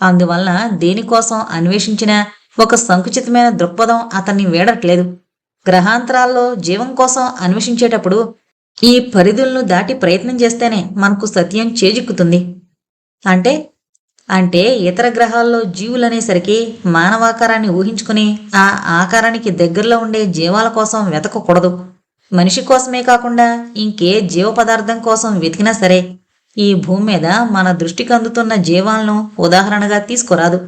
A: అందువలన దేనికోసం అన్వేషించినా ఒక సంకుచితమైన దృక్పథం అతన్ని వేడట్లేదు. గ్రహాంతరాల్లో జీవం కోసం అన్వేషించేటప్పుడు ఈ పరిధులను దాటి ప్రయత్నం చేస్తేనే మనకు సత్యం చేజిక్కుతుంది. అంటే ఇతర గ్రహాల్లో జీవులనేసరికి మానవాకారాన్ని ఊహించుకుని ఆ ఆకారానికి దగ్గరలో ఉండే జీవాల కోసం వెతకకూడదు. మనిషి కోసమే కాకుండా ఇంకే జీవ పదార్థం కోసం వెతికినా సరే ఈ భూమి మీద మన దృష్టికి అందుతున్న జీవాలను ఉదాహరణగా తీసుకురాదు.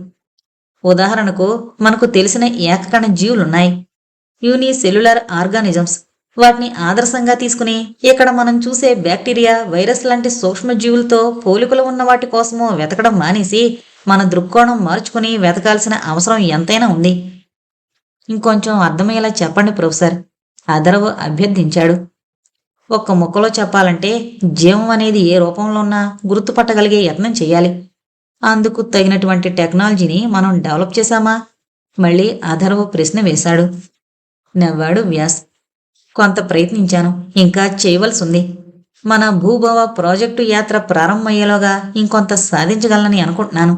A: ఉదాహరణకు మనకు తెలిసిన ఏకకణ జీవులున్నాయి, యూనిసెల్యులర్ ఆర్గానిజమ్స్. వాటిని ఆదర్శంగా తీసుకుని ఇక్కడ మనం చూసే బ్యాక్టీరియా, వైరస్ లాంటి సూక్ష్మజీవులతో పోలికలు ఉన్న వాటి కోసమో వెతకడం మానేసి మన దృక్కోణం మార్చుకుని వెతకాల్సిన అవసరం ఎంతైనా ఉంది. ఇంకొంచెం అర్థమయ్యేలా చెప్పండి ప్రొఫెసర్, అధర్వ్ అభ్యర్థించాడు. ఒక్క ముక్కలో చెప్పాలంటే జీవం అనేది ఏ రూపంలో ఉన్నా గుర్తుపట్టగలిగే యత్నం చేయాలి. అందుకు తగినటువంటి టెక్నాలజీని మనం డెవలప్ చేశామా? మళ్ళీ అధర్వ్ ప్రశ్న వేశాడు. నవ్వాడు వ్యాస్. కొంత ప్రయత్నించాను, ఇంకా చేయవలసి ఉంది. మన భూభవ ప్రాజెక్టు యాత్ర ప్రారంభమయ్యేలోగా ఇంకొంత సాధించగలనని అనుకుంటున్నాను.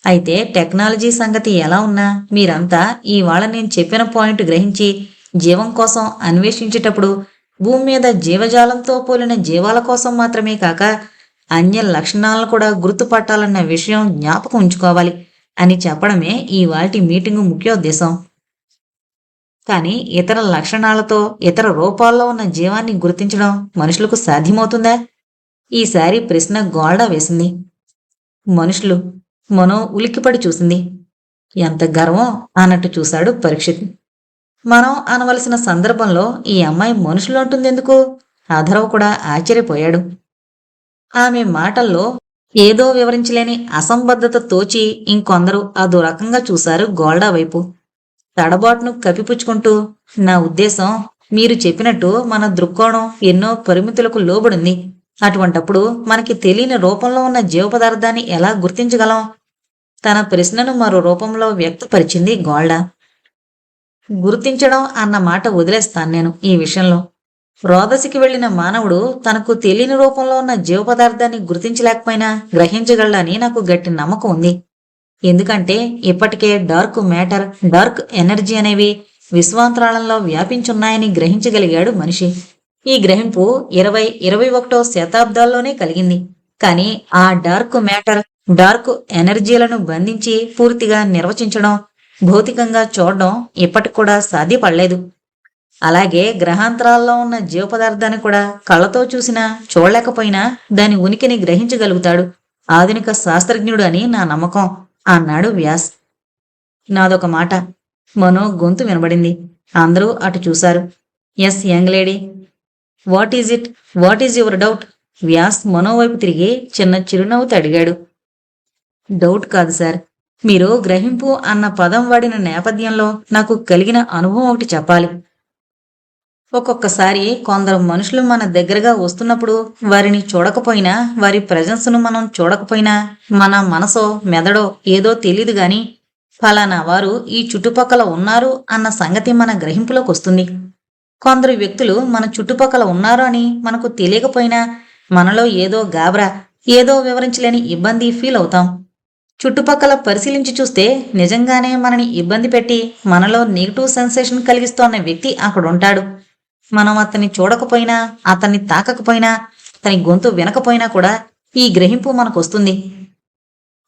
A: అయితే టెక్నాలజీ సంగతి ఎలా ఉన్నా మీరంతా ఇవాళ నేను చెప్పిన పాయింట్ గ్రహించి జీవం కోసం అన్వేషించేటప్పుడు భూమి మీద జీవజాలంతో పోలిన జీవాల కోసం మాత్రమే కాక అన్య లక్షణాలను కూడా గుర్తుపట్టాలన్న విషయం జ్ఞాపకం ఉంచుకోవాలి అని చెప్పడమే ఇవాల్టి మీటింగు ముఖ్యోద్దేశం. కానీ ఇతర లక్షణాలతో ఇతర రూపాల్లో ఉన్న జీవాన్ని గుర్తించడం మనుషులకు సాధ్యమవుతుందా? ఈసారి ప్రశ్న గోల్డా వేసింది. మనుషులు. మనో ఉలిక్కిపడి చూసింది. ఎంత గర్వం అన్నట్టు చూశాడు పరీక్షిత్. మనం అనవలసిన సందర్భంలో ఈ అమ్మాయి మనుషులు అంటుందెందుకు? అధర్వ్ కూడా ఆశ్చర్యపోయాడు. ఆమె మాటల్లో ఏదో వివరించలేని అసంబద్ధత తోచి ఇంకొందరు అదో రకంగా చూశారు గోల్డా వైపు. తడబాటును కప్పిపుచ్చుకుంటూ, నా ఉద్దేశం మీరు చెప్పినట్టు మన దృక్కోణం ఎన్నో పరిమితులకు లోబడింది. అటువంటప్పుడు మనకి తెలియని రూపంలో ఉన్న జీవ పదార్థాన్ని ఎలా గుర్తించగలం? తన ప్రశ్నను మరో రూపంలో వ్యక్తపరిచింది గోల్డా. గుర్తించడం అన్న మాట వదిలేస్తాను నేను ఈ విషయంలో. రోదసికి వెళ్లిన మానవుడు తనకు తెలియని రూపంలో ఉన్న జీవ పదార్థాన్ని గుర్తించలేకపోయినా గ్రహించగలడని నాకు గట్టి నమ్మకం ఉంది. ఎందుకంటే ఇప్పటికే డార్క్ మ్యాటర్, డార్క్ ఎనర్జీ అనేవి విశ్వాంతరాళంలో వ్యాపించున్నాయని గ్రహించగలిగాడు మనిషి. ఈ గ్రహింపు 20-21వ శతాబ్దాల్లోనే కలిగింది. కానీ ఆ డార్క్ మ్యాటర్, డార్క్ ఎనర్జీలను బంధించి పూర్తిగా నిర్వచించడం, భౌతికంగా చూడడం ఇప్పటికి కూడా సాధ్యపడలేదు. అలాగే గ్రహాంతరాల్లో ఉన్న జీవ పదార్థాన్ని కూడా కళ్ళతో చూసినా చూడలేకపోయినా దాని ఉనికిని గ్రహించగలుగుతాడు ఆధునిక శాస్త్రజ్ఞుడు అని నా నమ్మకం అన్నాడు వ్యాస్. నాదొక మాట. మనో గొంతు వినబడింది. అందరూ అటు చూశారు. Yes young lady, what is it? What is your doubt? Vyas మనోవైపు తిరిగి చిన్న చిరునవ్వుతో అడిగాడు. డౌట్ కాదు సార్, మీరు గ్రహింపు అన్న పదం వాడిన నేపథ్యంలో నాకు కలిగిన అనుభవం ఒకటి చెప్పాలి. ఒక్కొక్కసారి కొందరు మనుషులు మన దగ్గరగా వస్తున్నప్పుడు వారిని చూడకపోయినా, వారి ప్రెజెన్స్ను మనం చూడకపోయినా మన మనసో మెదడో ఏదో తెలీదు గాని ఫలానా వారు ఈ చుట్టుపక్కల ఉన్నారు అన్న సంగతి మన గ్రహింపులోకి వస్తుంది. కొందరు వ్యక్తులు మన చుట్టుపక్కల ఉన్నారు అని మనకు తెలియకపోయినా మనలో ఏదో గాబరా, ఏదో వివరించలేని ఇబ్బంది ఫీల్ అవుతాం. చుట్టుపక్కల పరిశీలించి చూస్తే నిజంగానే మనని ఇబ్బంది పెట్టి మనలో నెగిటివ్ సెన్సేషన్ కలిగిస్తోన్న వ్యక్తి అక్కడుంటాడు. మనం అతన్ని చూడకపోయినా, అతన్ని తాకకపోయినా, అతని గొంతు వినకపోయినా కూడా ఈ గ్రహింపు మనకు వస్తుంది.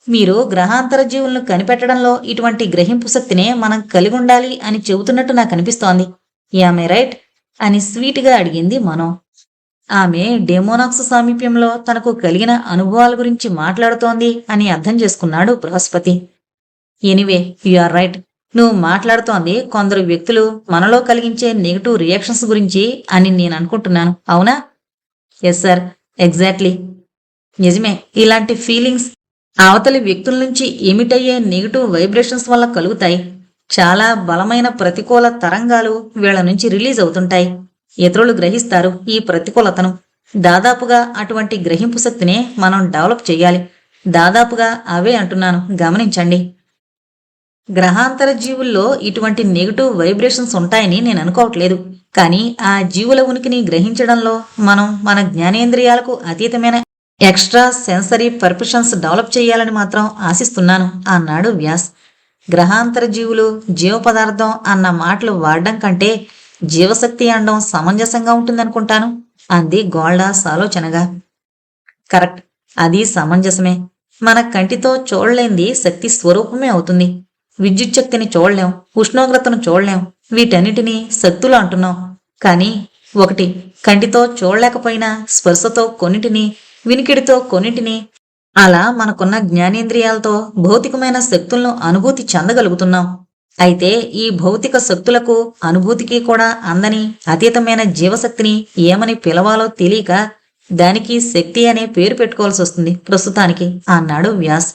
A: మీరు గ్రహాంతర జీవులను కనిపెట్టడంలో ఇటువంటి గ్రహింపు శక్తినే మనం కలిగి ఉండాలి అని చెబుతున్నట్టు నాకు అనిపిస్తోంది. యామే రైట్ అని స్వీట్గా అడిగింది మనో. ఆమె డెమోనాక్స్ సామీప్యంలో తనకు కలిగిన అనుభవాల గురించి మాట్లాడుతోంది అని అర్థం చేసుకున్నాడు Brihaspati. Anyway, you are right. నువ్వు మాట్లాడుతోంది కొందరు వ్యక్తులు మనలో కలిగించే నెగిటివ్ రియాక్షన్స్ గురించి అని నేను అనుకుంటున్నాను, అవునా? Yes sir, exactly. నిజమే. ఇలాంటి ఫీలింగ్స్ అవతలి వ్యక్తుల నుంచి ఎమిటయ్యే నెగిటివ్ వైబ్రేషన్స్ వల్ల కలుగుతాయి. చాలా బలమైన ప్రతికూల తరంగాలు వీళ్ళ నుంచి రిలీజ్ అవుతుంటాయి. ఇతరులు గ్రహిస్తారు ఈ ప్రతికూలతను. దాదాపుగా అటువంటి గ్రహింపు శక్తినే మనం డెవలప్ చేయాలి. దాదాపుగా అవే అంటున్నాను, గమనించండి. గ్రహాంతర జీవుల్లో ఇటువంటి నెగిటివ్ వైబ్రేషన్స్ ఉంటాయని నేను అనుకోవట్లేదు. కానీ ఆ జీవుల ఉనికిని గ్రహించడంలో మనం మన జ్ఞానేంద్రియాలకు అతీతమైన ఎక్స్ట్రా సెన్సరీ పర్మిషన్స్ డెవలప్ చేయాలని మాత్రం ఆశిస్తున్నాను అన్నాడు వ్యాస్. గ్రహాంతర జీవులు, జీవ పదార్థం అన్న మాటలు వాడడం కంటే జీవశక్తి అనడం సమంజసంగా ఉంటుందనుకుంటాను అంది గోల్డా సాలోచనగా. కరెక్ట్, అది సమంజసమే. మన కంటితో చూడలేంది శక్తి స్వరూపమే అవుతుంది. విద్యుత్ శక్తిని చూడలేం, ఉష్ణోగ్రతను చూడలేం, వీటన్నిటినీ శక్తులు అంటున్నాం. కానీ ఒకటి, కంటితో చూడలేకపోయినా స్పర్శతో కొన్నిటిని, వినికిడితో కొన్నిటిని, అలా మనకున్న జ్ఞానేంద్రియాలతో భౌతికమైన శక్తులను అనుభూతి చెందగలుగుతున్నాం. అయితే ఈ భౌతిక శక్తులకు అనుభూతికి కూడా అందని అతీతమైన జీవశక్తిని ఏమని పిలవాలో తెలియక దానికి శక్తి అనే పేరు పెట్టుకోవాల్సి వస్తుంది ప్రస్తుతానికి అన్నాడు వ్యాస్.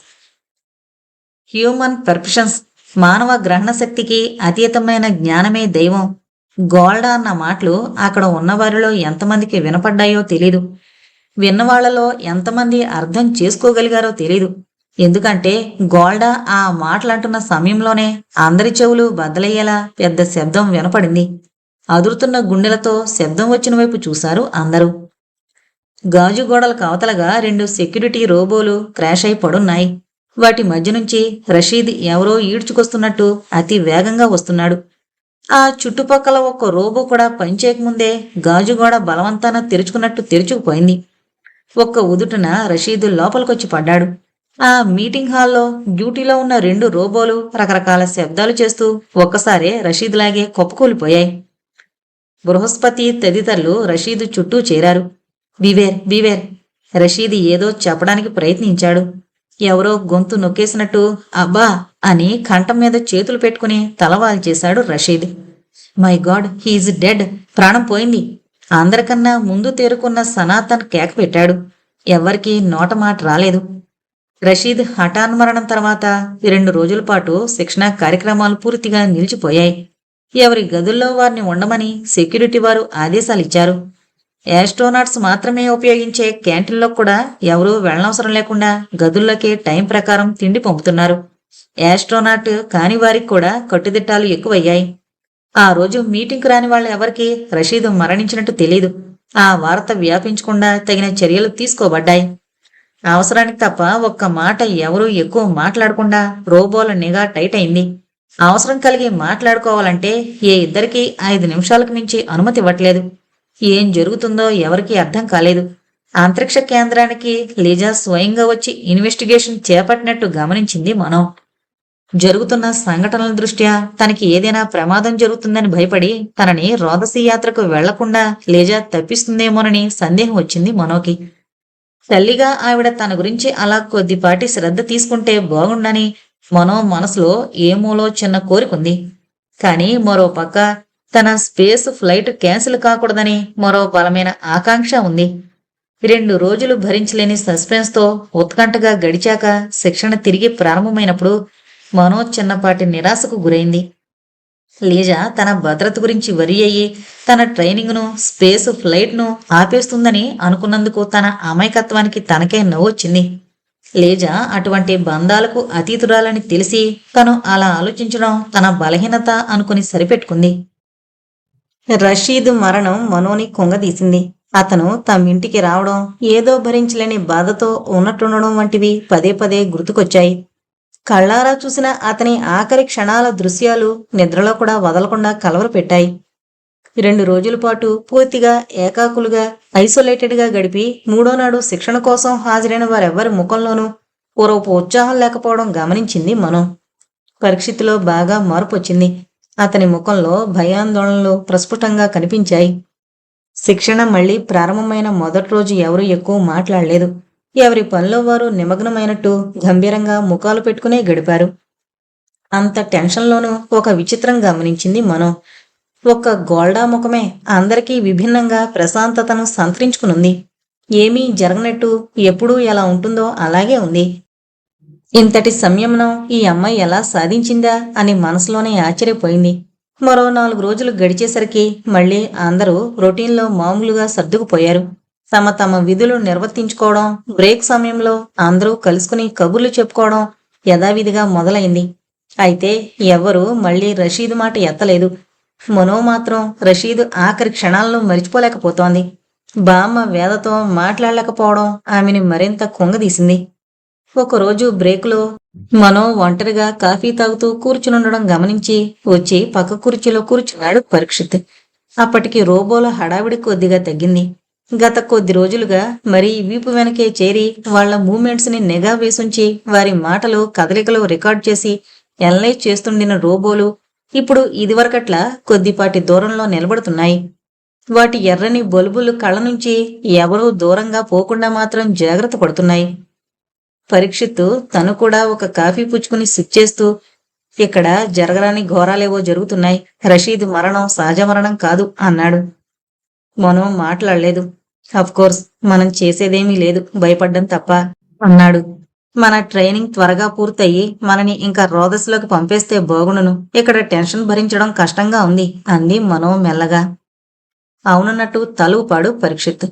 A: హ్యూమన్ పర్ఫెక్షన్స్, మానవ గ్రహణ శక్తికి అతీతమైన జ్ఞానమే దైవం. గోల్డా అన్న మాటలు అక్కడ ఉన్నవారిలో ఎంతమందికి వినపడ్డాయో తెలీదు. విన్నవాళ్లలో ఎంతమంది అర్థం చేసుకోగలిగారో తెలీదు. ఎందుకంటే గోల్డా ఆ మాటలంటున్న సమయంలోనే అందరి చెవులు బద్దలయ్యేలా పెద్ద శబ్దం వినపడింది. అదురుతున్న గుండెలతో శబ్దం వచ్చిన వైపు చూశారు అందరూ. గాజు గోడలకు అవతలగా 2 సెక్యూరిటీ రోబోలు క్రాష్ అయి పడున్నాయి. వాటి మధ్య నుంచి రషీద్ ఎవరో ఈడ్చుకొస్తున్నట్టు అతి వేగంగా వస్తున్నాడు. ఆ చుట్టుపక్కల ఒక్క రోబో కూడా పనిచేయకముందే గాజుగోడ బలవంతాన తెరుచుకున్నట్టు తెరుచుకుపోయింది. ఒక్క ఉదుటున రషీద్ లోపలికొచ్చి పడ్డాడు. ఆ మీటింగ్ హాల్లో డ్యూటీలో ఉన్న 2 రోబోలు రకరకాల శబ్దాలు చేస్తూ ఒక్కసారే రషీద్ లాగే కుప్పకూలిపోయాయి. బృహస్పతి తదితరులు రషీద్ చుట్టూ చేరారు. బివేర్ బివేర్, రషీద్ ఏదో చెప్పడానికి ప్రయత్నించాడు. ఎవరో గొంతు నొక్కేసినట్టు అబ్బా అని కంఠం మీద చేతులు పెట్టుకుని తలవాల్చేశాడు Rasheed. My god, he is dead, ప్రాణం పోయింది. అందరికన్నా ముందు తేరుకున్న సనాతన్ కేక పెట్టాడు. ఎవ్వరికీ నోటమాట రాలేదు. రషీద్ హఠాన్మరణం తర్వాత 2 రోజుల పాటు శిక్షణా కార్యక్రమాలు పూర్తిగా నిలిచిపోయాయి. ఎవరి గదుల్లో వారిని ఉండమని సెక్యూరిటీ వారు ఆదేశాలిచ్చారు. యాస్ట్రోనాట్స్ మాత్రమే ఉపయోగించే క్యాంటీన్లో కూడా ఎవరూ వెళ్ళనవసరం లేకుండా గదుల్లోకే టైం ప్రకారం తిండి పంపుతున్నారు. యాస్ట్రోనాట్ కాని వారికి కూడా కట్టుదిట్టాలు ఎక్కువయ్యాయి. ఆ రోజు మీటింగ్కు రాని వాళ్ళ ఎవరికీ రషీద్ మరణించినట్టు తెలీదు. ఆ వార్త వ్యాపించకుండా తగిన చర్యలు తీసుకోబడ్డాయి. అవసరానికి తప్ప ఒక్క మాట ఎవరూ ఎక్కువ మాట్లాడకుండా రోబోల నిఘా టైట్ అయింది. అవసరం కలిగి మాట్లాడుకోవాలంటే ఏ ఇద్దరికీ 5 నిమిషాలకు మించి అనుమతి ఇవ్వట్లేదు. ఏం జరుగుతుందో ఎవరికీ అర్థం కాలేదు. అంతరిక్ష కేంద్రానికి లిజా స్వయంగా వచ్చి ఇన్వెస్టిగేషన్ చేపట్టినట్టు గమనించింది మనం. జరుగుతున్న సంఘటనల దృష్ట్యా తనకి ఏదైనా ప్రమాదం జరుగుతుందని భయపడి తనని రోదసీ యాత్రకు వెళ్లకుండా లిజా తప్పిస్తుందేమోనని సందేహం వచ్చింది మనోకి. తల్లిగా ఆవిడ తన గురించి అలా కొద్దిపాటి శ్రద్ధ తీసుకుంటే బాగుండని మనో మనసులో ఏమోలో చిన్న కోరికుంది. కానీ మరో పక్క తన స్పేస్ ఫ్లైట్ క్యాన్సిల్ కాకూడదని మరో బలమైన ఆకాంక్ష ఉంది. 2 రోజులు భరించలేని సస్పెన్స్తో ఉత్కంఠగా గడిచాక శిక్షణ తిరిగి ప్రారంభమైనప్పుడు మనో చిన్నపాటి నిరాశకు గురైంది. లీజా తన భద్రత గురించి వరి అయ్యి తన ట్రైనింగ్ను, స్పేస్ ఫ్లైట్ను ఆపేస్తుందని అనుకున్నందుకు తన అమాయకత్వానికి తనకే నవ్వొచ్చింది. లీజా అటువంటి బంధాలకు అతీతురాలని తెలిసి తను అలా ఆలోచించడం తన బలహీనత అనుకుని సరిపెట్టుకుంది. రషీద్ మరణం మనోని కుంగదీసింది. అతను తమింటికి రావడం, ఏదో భరించలేని బాధతో ఉన్నట్టుండడం వంటివి పదే పదే గుర్తుకొచ్చాయి. కళ్ళారా చూసిన అతని ఆఖరి క్షణాల దృశ్యాలు నిద్రలో కూడా వదలకుండా కలవరపెట్టాయి. 2 రోజుల పాటు పూర్తిగా ఏకాకులుగా ఐసోలేటెడ్గా గడిపి 3వ నాడు శిక్షణ కోసం హాజరైన వారెవ్వరి ముఖంలోనూ పూర్వపు ఉత్సాహం లేకపోవడం గమనించింది మనం. పరీక్షిత్తులో బాగా మార్పు వచ్చింది. అతని ముఖంలో భయాందోళనలు ప్రస్ఫుటంగా కనిపించాయి. శిక్షణ మళ్లీ ప్రారంభమైన మొదటి రోజు ఎవరూ ఎక్కువ మాట్లాడలేదు. ఎవరి పనిలో వారు నిమగ్నమైనట్టు గంభీరంగా ముఖాలు పెట్టుకునే గడిపారు. అంత టెన్షన్లోనూ ఒక విచిత్రం గమనించింది మనం. ఒక్క గోల్డా ముఖమే అందరికీ విభిన్నంగా ప్రశాంతతను సంతరించుకునుంది. ఏమీ జరగనట్టు ఎప్పుడూ ఎలా ఉంటుందో అలాగే ఉంది. ఇంతటి సంయమనం ఈ అమ్మాయి ఎలా సాధించిందా అని మనసులోనే ఆశ్చర్యపోయింది. మరో 4 రోజులు గడిచేసరికి మళ్లీ అందరూ రొటీన్లో మామూలుగా సర్దుకుపోయారు. తమ తమ విధులు నిర్వర్తించుకోవడం, బ్రేక్ సమయంలో అందరూ కలుసుకుని కబుర్లు చెప్పుకోవడం యథావిధిగా మొదలైంది. అయితే ఎవ్వరూ మళ్లీ రషీద్ మాట ఎత్తలేదు. మనో మాత్రం రషీద్ ఆఖరి క్షణాలను మరిచిపోలేకపోతోంది. బామ్మ వేదతో మాట్లాడలేకపోవడం ఆమెని మరింత కుంగదీసింది. ఒకరోజు బ్రేకులో మనో ఒంటరిగా కాఫీ తాగుతూ కూర్చునుండడం గమనించి వచ్చి పక్క కుర్చీలో కూర్చున్నాడు పరీక్షిత్. అప్పటికి రోబోల హడావిడి కొద్దిగా తగ్గింది. గత కొద్ది రోజులుగా మరీ వీపు వెనకే చేరి వాళ్ల మూమెంట్స్ ని నిఘా వేసుంచి వారి మాటలు, కదలికలు రికార్డ్ చేసి ఎనలైజ్ చేస్తుండిన రోబోలు ఇప్పుడు ఇదివరకట్లా కొద్దిపాటి దూరంలో నిలబడుతున్నాయి. వాటి ఎర్రని బొలుబులు కళ్ళ నుంచి ఎవరూ దూరంగా పోకుండా మాత్రం జాగ్రత్త పడుతున్నాయి. పరీక్షిత్తు తను కూడా ఒక కాఫీ పుచ్చుకుని సిప్ చేస్తూ, ఇక్కడ జరగరాని ఘోరాలేవో జరుగుతున్నాయి. రషీద్ మరణం సహజ మరణం కాదు అన్నాడు. మనో మాట్లాడలేదు. కోర్స్ మనం చేసేదేమీ లేదు, భయపడ్డం తప్ప అన్నాడు. మన ట్రైనింగ్ త్వరగా పూర్తయి మనని ఇంకా రోదస్లోకి పంపేస్తే బాగుండును. ఇక్కడ టెన్షన్ భరించడం కష్టంగా ఉంది అంది మనో మెల్లగా. అవునన్నట్టు తల ఊపాడు పరీక్షిత్.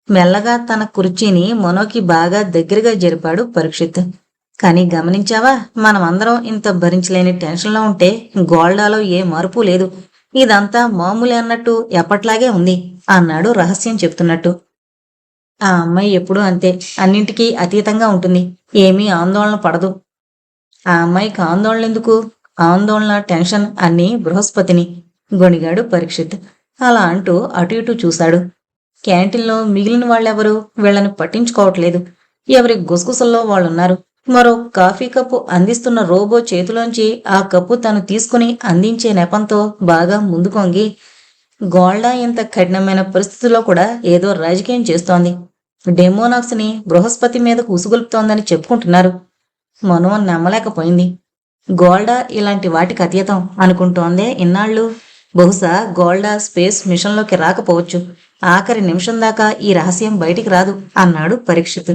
A: మెల్లగా తన కుర్చీని మనోకి బాగా దగ్గరగా జరిపాడు పరీక్షిత్. కానీ గమనించావా, మనమందరం ఇంత భరించలేని టెన్షన్లో ఉంటే గోల్డాలో ఏ మార్పు లేదు. ఇదంతా మామూలే అన్నట్టు ఎప్పట్లాగే ఉంది అన్నాడు రహస్యం చెప్తున్నట్టు. ఆ అమ్మాయి ఎప్పుడూ అంతే, అన్నింటికీ అతీతంగా ఉంటుంది. ఏమీ ఆందోళన పడదు. ఆ అమ్మాయికి ఆందోళన ఎందుకు? ఆందోళన, టెన్షన్ అన్నీ బృహస్పతిని గొణిగాడు పరీక్షిత్. అలా అంటూ అటు ఇటు చూశాడు. క్యాంటీన్లో మిగిలిన వాళ్ళెవరూ వీళ్ళని పట్టించుకోవట్లేదు. ఎవరి గుసగుసల్లో వాళ్ళున్నారు. మరో కాఫీ కప్పు అందిస్తున్న రోబో చేతిలోంచి ఆ కప్పు తను తీసుకుని అందించే నెపంతో బాగా ముందుకొంగి, గోల్డా ఇంత కఠినమైన పరిస్థితుల్లో కూడా ఏదో రాజకీయం చేస్తోంది. డెమోనాక్స్ ని బృహస్పతి మీదకు ఉసుగొల్పుతోందని చెప్పుకుంటున్నారు. మనో నమ్మలేకపోయింది. గోల్డా ఇలాంటి వాటికి అతీతం అనుకుంటోందే ఇన్నాళ్ళు. బహుశా గోల్డా స్పేస్ మిషన్లోకి రాకపోవచ్చు. ఆఖరి నిమిషం దాకా ఈ రహస్యం బయటికి రాదు అన్నాడు పరీక్షిత్.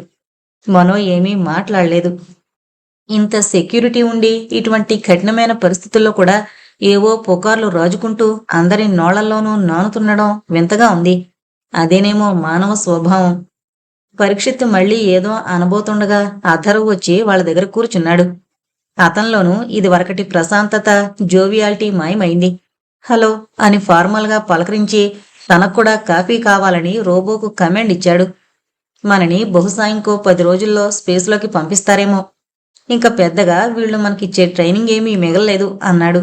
A: మనో ఏమీ మాట్లాడలేదు. ఇంత సెక్యూరిటీ ఉండి ఇటువంటి కఠినమైన పరిస్థితుల్లో కూడా ఏవో పుకార్లు రాజుకుంటూ అందరి నోళ్లల్లోనూ నానుతుండడం వింతగా ఉంది. అదేనేమో మానవ స్వభావం. పరీక్షిత్ మళ్ళీ ఏదో అనబోతుండగా అథర్వ్ వచ్చి వాళ్ళ దగ్గర కూర్చున్నాడు. అతనిలోనూ ఇది వరకటి ప్రశాంతత, జోవియాలిటీ మాయమైంది. హలో అని ఫార్మల్గా పలకరించి తనకు కూడా కాఫీ కావాలని రోబోకు కమాండ్ ఇచ్చాడు. మనని బహుశా ఇంకో 10 రోజుల్లో స్పేస్లోకి పంపిస్తారేమో. ఇంకా పెద్దగా వీళ్ళు మనకిచ్చే ట్రైనింగ్ ఏమీ మిగలలేదు అన్నాడు.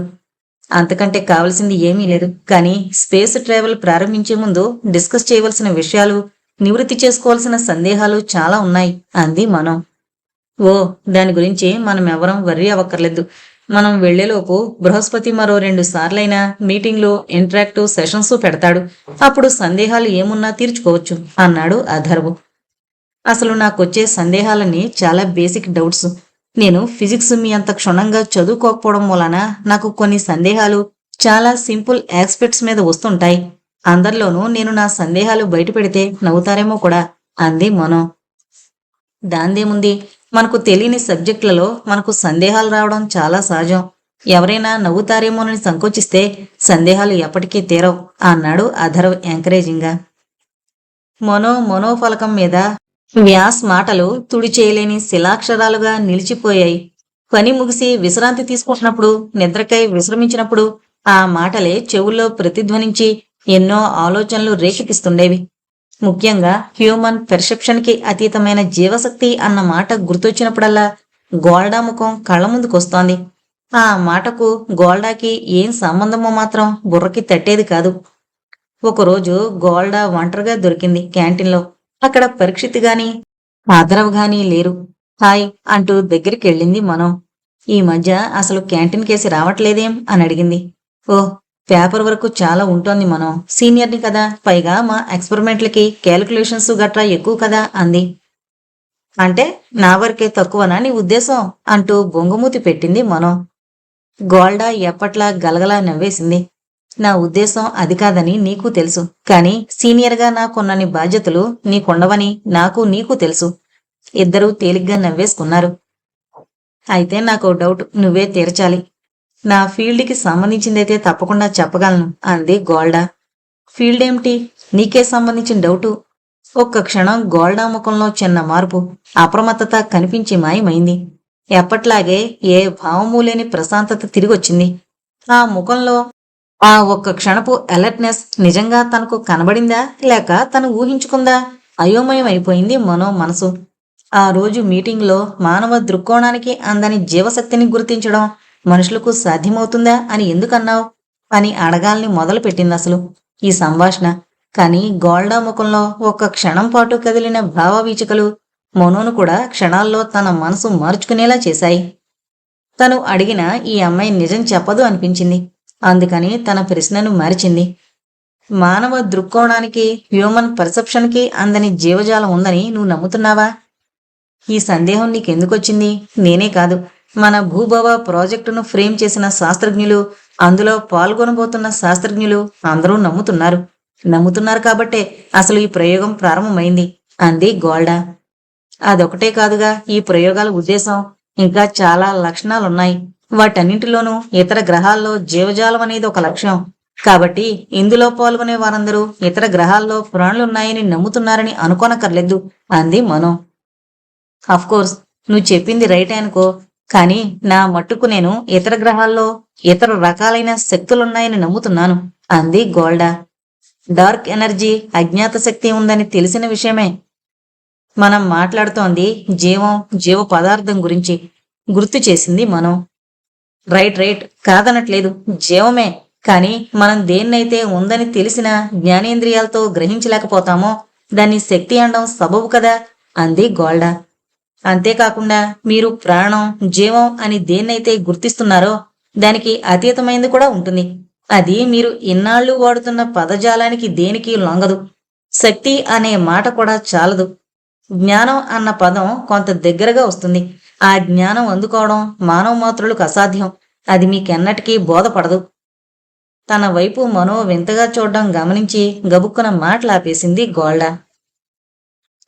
A: అంతకంటే కావలసింది ఏమీ లేదు. కానీ స్పేస్ ట్రావెల్ ప్రారంభించే ముందు డిస్కస్ చేయవలసిన విషయాలు, నివృత్తి చేసుకోవాల్సిన సందేహాలు చాలా ఉన్నాయి అంది మనో. ఓ, దాని గురించి మనం ఎవరం వర్రీ అవ్వక్కర్లేదు. మనం వెళ్లేలోపు బృహస్పతి మరో 2 సార్లైనా మీటింగ్లు, ఇంటరాక్టివ్ సెషన్స్ పెడతాడు. అప్పుడు సందేహాలు ఏమున్నా తీర్చుకోవచ్చు అన్నాడు అథర్వ్. అసలు నాకొచ్చే సందేహాలన్నీ చాలా బేసిక్ డౌట్స్. నేను ఫిజిక్స్ మీ అంత క్షుణ్ణంగా చదువుకోకపోవడం వలన నాకు కొన్ని సందేహాలు చాలా సింపుల్ ఆస్పెక్ట్స్ మీద వస్తుంటాయి. అందరిలోనూ నేను నా సందేహాలు బయట పెడితే నవ్వుతారేమో కూడా అంది మనో. దాందేముంది, మనకు తెలియని సబ్జెక్టులలో మనకు సందేహాలు రావడం చాలా సహజం. ఎవరైనా నవ్వుతారేమోనని సంకోచిస్తే సందేహాలు ఎప్పటికీ తీరవు అన్నాడు అథర్వ్ ఎంకరేజింగ్గా. మనోఫలకం మీద వ్యాస్ మాటలు తుడి చేయలేని శిలాక్షరాలుగా నిలిచిపోయాయి. పని ముగిసి విశ్రాంతి తీసుకుంటున్నప్పుడు, నిద్రకై విశ్రమించినప్పుడు ఆ మాటలే చెవుల్లో ప్రతిధ్వనించి ఎన్నో ఆలోచనలు రేకెత్తిస్తుండేవి. ముఖ్యంగా హ్యూమన్ పెర్సెప్షన్కి అతీతమైన జీవశక్తి అన్న మాట గుర్తొచ్చినప్పుడల్లా గోల్డా ముఖం కళ్ళ ముందుకొస్తోంది. ఆ మాటకు గోల్డాకి ఏం సంబంధమో మాత్రం బుర్రకి తట్టేది కాదు. ఒకరోజు గోల్డా ఒంటరిగా దొరికింది క్యాంటీన్లో. అక్కడ పరీక్షిత్ గాని ఆదరవ్ గాని లేరు. హాయ్ అంటూ దగ్గరికి వెళ్ళింది మనో. ఈ మధ్య అసలు క్యాంటీన్ కేసి రావట్లేదేం అని అడిగింది. ఓ, పేపర్ వరకు చాలా ఉంటోంది మనో. సీనియర్ని కదా, పైగా మా ఎక్స్పెరిమెంట్లకి క్యాలిక్యులేషన్స్ గట్రా ఎక్కువ కదా అంది. అంటే నా వరకే తక్కువనా నీ ఉద్దేశం అంటూ బొంగుమూతి పెట్టింది మనో. గోల్డా ఎప్పట్లా గలగలా నవ్వేసింది. నా ఉద్దేశం అది కాదని నీకు తెలుసు. కానీ సీనియర్గా నాకున్నన్ని బాధ్యతలు నీకుండవని నాకు నీకు తెలుసు. ఇద్దరూ తేలిగ్గా నవ్వేసుకున్నారు. అయితే నాకు డౌట్, నువ్వే తీర్చాలి. నా ఫీల్డ్కి సంబంధించిందైతే తప్పకుండా చెప్పగలను అంది గోల్డా. ఫీల్డ్ ఏమిటి? నీకే సంబంధించిన డౌటు. ఒక్క క్షణం గోల్డా ముఖంలో చిన్న మార్పు, అప్రమత్తత కనిపించి మాయమైంది. ఎప్పట్లాగే ఏ భావమూ లేని ప్రశాంతత తిరిగొచ్చింది. ఆ ముఖంలో ఆ ఒక్క క్షణపు అలర్ట్నెస్ నిజంగా తనకు కనబడిందా లేక తను ఊహించుకుందా? అయోమయం అయిపోయింది మనో మనసు. ఆ రోజు మీటింగ్లో మానవ దృక్కోణానికి అందని జీవశక్తిని గుర్తించడం మనుషులకు సాధ్యమవుతుందా అని ఎందుకన్నావు అని అడగాలని మొదలు పెట్టింది అసలు ఈ సంభాషణ. కానీ గోల్డా ముఖంలో ఒక్క క్షణం పాటు కదిలిన భావవీచికలు మనోను కూడా క్షణాల్లో తన మనసు మార్చుకునేలా చేశాయి. తను అడిగిన ఈ అమ్మాయి నిజం చెప్పదు అనిపించింది. అందుకని తన ప్రశ్నను మార్చింది. మానవ దృక్కోణానికి, హ్యూమన్ పర్సెప్షన్కి అందని జీవజాలం ఉందని నువ్వు నమ్ముతున్నావా? ఈ సందేహం నీకెందుకొచ్చింది? నేనే కాదు, మన భూభవ ప్రాజెక్టును ఫ్రేమ్ చేసిన శాస్త్రజ్ఞులు, అందులో పాల్గొనబోతున్న శాస్త్రజ్ఞులు అందరూ నమ్ముతున్నారు కాబట్టే అసలు ఈ ప్రయోగం ప్రారంభమైంది అంది గోల్డా. అదొకటే కాదుగా ఈ ప్రయోగాల ఉద్దేశం. ఇంకా చాలా లక్షణాలున్నాయి. వాటన్నింటిలోనూ ఇతర గ్రహాల్లో జీవజాలం అనేది ఒక లక్ష్యం. కాబట్టి ఇందులో పాల్గొనే వారందరూ ఇతర గ్రహాల్లో ప్రాణులున్నాయని నమ్ముతున్నారని అనుకోనక్కర్లేదు అంది మనో. కోర్స్ నువ్వు చెప్పింది రైట్ అనుకో, కానీ నా మట్టుకు నేను ఇతర గ్రహాల్లో ఇతర రకాలైన శక్తులున్నాయని నమ్ముతున్నాను అంది గోల్డా. డార్క్ ఎనర్జీ, అజ్ఞాత శక్తి ఉందని తెలిసిన విషయమే. మనం మాట్లాడుతోంది జీవ పదార్థం గురించి గుర్తు చేసింది మనం. రైట్ కాదనట్లేదు, జీవమే. కానీ మనం దేన్నైతే ఉందని తెలిసిన జ్ఞానేంద్రియాలతో గ్రహించలేకపోతామో దాన్ని శక్తి అనడం సబబు కదా అంది గోల్డా. అంతేకాకుండా మీరు ప్రాణం, జీవం అని దేన్నైతే గుర్తిస్తున్నారో దానికి అతీతమైంది కూడా ఉంటుంది. అది మీరు ఇన్నాళ్ళు వాడుతున్న పదజాలానికి దేనికి లొంగదు. శక్తి అనే మాట కూడా చాలదు. జ్ఞానం అన్న పదం కొంత దగ్గరగా వస్తుంది. ఆ జ్ఞానం అందుకోవడం మానవ మాత్రులకు అసాధ్యం. అది మీకెన్నటికీ బోధపడదు. తన వైపు మనో వింతగా చూడడం గమనించి గబుక్కున మాటలాపేసింది గోల్డా.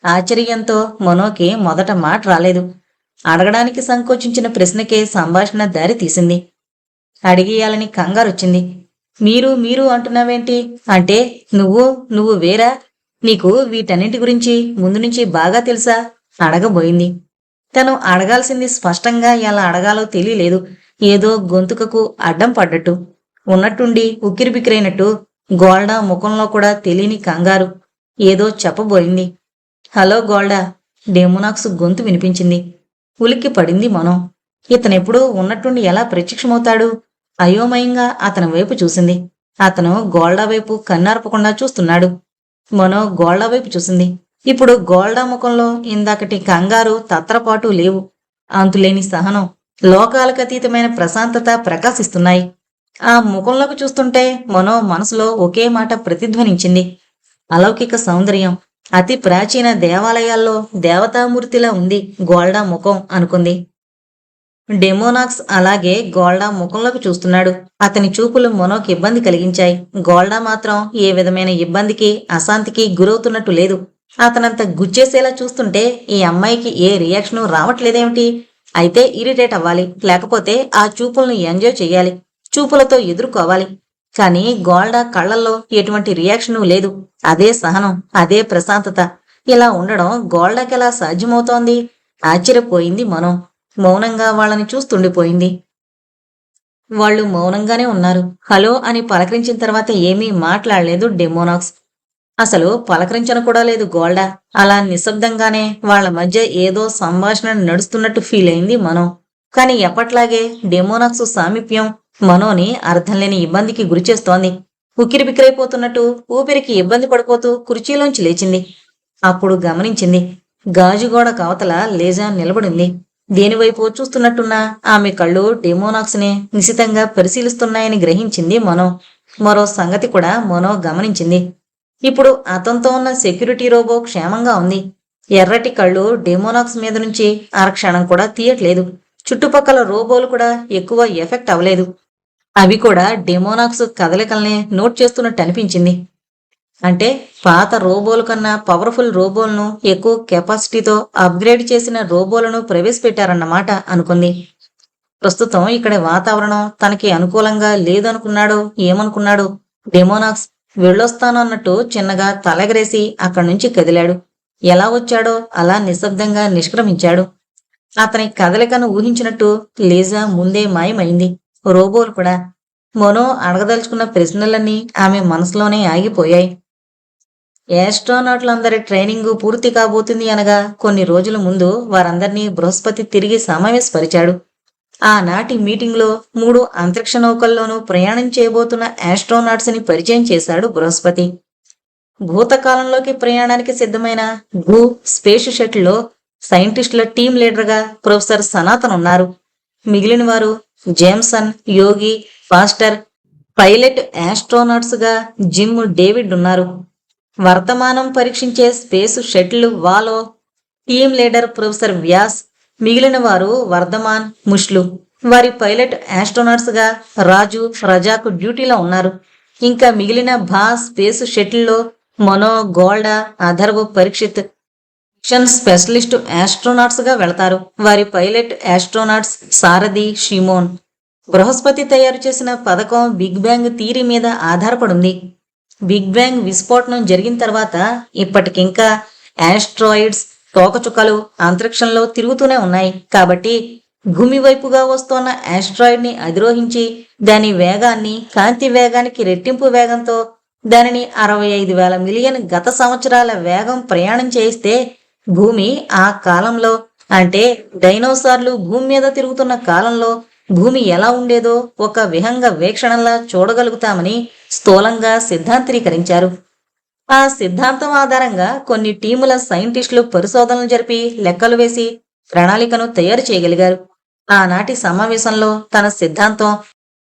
A: ఆశ్చర్యంతో మనోకి మొదట మాట రాలేదు. అడగడానికి సంకోచించిన ప్రశ్నకే సంభాషణ దారి తీసింది. అడిగేయాలని కంగారొచ్చింది. మీరు అంటున్నావేంటి? అంటే నువ్వు వేరా? నీకు వీటన్నింటి గురించి ముందు నుంచి బాగా తెలుసా? అడగబోయింది. తను అడగాల్సింది స్పష్టంగా ఎలా అడగాలో తెలియలేదు. ఏదో గొంతుకకు అడ్డం పడ్డట్టు, ఉన్నట్టుండి ఉక్కిరిబిక్కిరైనట్టు గోల్డా ముఖంలో కూడా తెలియని కంగారు. ఏదో చెప్పబోయింది. హలో గోల్డా, డెమోనాక్స్ గొంతు వినిపించింది. ఉలిక్కి పడింది మనం. ఇతనెప్పుడూ ఉన్నట్టుండి ఎలా ప్రత్యక్షమవుతాడు? అయోమయంగా అతని వైపు చూసింది. అతను గోల్డా వైపు కన్నార్పకుండా చూస్తున్నాడు. మనో గోల్డా వైపు చూసింది. ఇప్పుడు గోల్డా ముఖంలో ఇందాకటి కంగారు, తత్రపాటు లేవు. అంతులేని సహనం, లోకాలకతీతమైన ప్రశాంతత ప్రకాశిస్తున్నాయి. ఆ ముఖంలోకి చూస్తుంటే మనో మనసులో ఒకే మాట ప్రతిధ్వనించింది. అలౌకిక సౌందర్యం, అతి ప్రాచీన దేవాలయాల్లో దేవతామూర్తిలా ఉంది గోల్డా ముఖం అనుకుంది. డెమోనాక్స్ అలాగే గోల్డా ముఖంలోకి చూస్తున్నాడు. అతని చూపులు మనోకి ఇబ్బంది కలిగించాయి. గోల్డా మాత్రం ఏ విధమైన ఇబ్బందికి, అశాంతికి గురవుతున్నట్టు లేదు. అతనంత గుచ్చేసేలా చూస్తుంటే ఈ అమ్మాయికి ఏ రియాక్షను రావట్లేదేమిటి? అయితే ఇరిటేట్ అవ్వాలి, లేకపోతే ఆ చూపులను ఎంజాయ్ చెయ్యాలి, చూపులతో ఎదుర్కోవాలి. కానీ గోల్డా కళ్లల్లో ఎటువంటి రియాక్షను లేదు. అదే సహనం, అదే ప్రశాంతత. ఇలా ఉండడం గోల్డాకెలా సాధ్యమవుతోంది? ఆశ్చర్యపోయింది మనం. మౌనంగా వాళ్ళని చూస్తుండిపోయింది. వాళ్ళు మౌనంగానే ఉన్నారు. హలో అని పలకరించిన తర్వాత ఏమీ మాట్లాడలేదు డెమోనాక్స్. అసలు పలకరించను కూడా లేదు గోల్డా. అలా నిశ్శబ్దంగానే వాళ్ల మధ్య ఏదో సంభాషణ నడుస్తున్నట్టు ఫీల్ అయింది మనం. కాని ఎప్పట్లాగే డెమోనాక్స్ సామీప్యం మనోని అర్థంలేని ఇబ్బందికి గురిచేస్తోంది. ఉక్కిరిబిక్కిరైపోతున్నట్టు ఊపిరికి ఇబ్బంది పడిపోతూ కుర్చీలోంచి లేచింది. అప్పుడు గమనించింది, గాజుగోడ కవతల లేజా నిలబడింది. దేనివైపు చూస్తున్నట్టున్నా ఆమె కళ్ళు డెమోనాక్స్ ని నిశితంగా పరిశీలిస్తున్నాయని గ్రహించింది మనో. మరో సంగతి కూడా మనో గమనించింది. ఇప్పుడు అతనితో ఉన్న సెక్యూరిటీ రోబో క్షేమంగా ఉంది. ఎర్రటి కళ్ళు డెమోనాక్స్ మీద నుంచి అరక్షణం కూడా తీయట్లేదు. చుట్టుపక్కల రోబోలు కూడా ఎక్కువ ఎఫెక్ట్ అవ్వలేదు. అవి కూడా డెమోనాక్స్ కదలికల్ని నోట్ చేస్తున్నట్టు అనిపించింది. అంటే పాత రోబోల కన్నా పవర్ఫుల్ రోబోలను, ఎక్కువ కెపాసిటీతో అప్గ్రేడ్ చేసిన రోబోలను ప్రవేశపెట్టారన్నమాట అనుకుంది. ప్రస్తుతం ఇక్కడ వాతావరణం తనకి అనుకూలంగా లేదనుకున్నాడో ఏమనుకున్నాడో డెమోనాక్స్ వెళ్ళొస్తాను అన్నట్టు చిన్నగా తలెగరేసి అక్కడి నుంచి కదిలాడు. ఎలా వచ్చాడో అలా నిశ్శబ్దంగా నిష్క్రమించాడు. అతని కదలికను ఊహించినట్టు లేజా ముందే మాయమైంది. రోబోలు కూడా. మనో అడగదలుచుకున్న ప్రశ్నలన్నీ ఆమె మనసులోనే ఆగిపోయాయి. యాస్ట్రోనాట్లందరి ట్రైనింగు పూర్తి కాబోతుంది అనగా కొన్ని రోజుల ముందు వారందర్నీ బృహస్పతి తిరిగి సమావేశపరిచాడు. ఆనాటి మీటింగ్లో 3 అంతరిక్ష నౌకల్లోనూ ప్రయాణం చేయబోతున్న యాస్ట్రోనాట్స్ ని పరిచయం చేశాడు బృహస్పతి. భూతకాలంలోకి ప్రయాణానికి సిద్ధమైన భూ స్పేస్ షటిల్లో సైంటిస్టుల టీం లీడర్గా ప్రొఫెసర్ సనాతన్ ఉన్నారు. మిగిలిన వారు Jameson, Yogi, Foster, pilot astronauts గా జిమ్, డేవిడ్ ఉన్నారు. వర్తమానం పరీక్షించే స్పేస్ షటిల్ వాలో టీం లీడర్ ప్రొఫెసర్ వ్యాస్, మిగిలిన వారు వర్ధమాన్, ముష్లు. వారి పైలట్ ఆస్ట్రోనాట్స్ గా రాజు, రజాకు డ్యూటీలో ఉన్నారు. ఇంకా మిగిలిన స్పేస్ షటిల్లో Mano, Golda, Atharv, Parikshit mission specialist astronauts గా వెళతారు. వారి pilot astronauts Sarathi, Shimon. Brihaspati తయారు చేసిన పథకం బిగ్ బ్యాంగ్ థియరీ మీద ఆధారపడింది. బిగ్ బ్యాంగ్ విస్ఫోటనం జరిగిన తర్వాత ఇప్పటికింకా ఆస్ట్రాయిడ్స్, తోకచుక్కలు అంతరిక్షంలో తిరుగుతూనే ఉన్నాయి. కాబట్టి భూమి వైపుగా వస్తున్న ఆస్ట్రాయిడ్ ని అధిరోహించి దాని వేగాన్ని కాంతి వేగానికి రెట్టింపు వేగంతో దానిని 65,000 మిలియన్ గత సంవత్సరాల వేగం ప్రయాణం చేయిస్తే భూమి ఆ కాలంలో, అంటే డైనోసార్లు భూమి మీద తిరుగుతున్న కాలంలో భూమి ఎలా ఉండేదో ఒక విహంగ వీక్షణంలా చూడగలుగుతామని స్థూలంగా సిద్ధాంతీకరించారు. ఆ సిద్ధాంతం ఆధారంగా కొన్ని టీముల సైంటిస్టులు పరిశోధనలు జరిపి లెక్కలు వేసి ప్రణాళికను తయారు చేయగలిగారు. ఆనాటి సమావేశంలో తన సిద్ధాంతం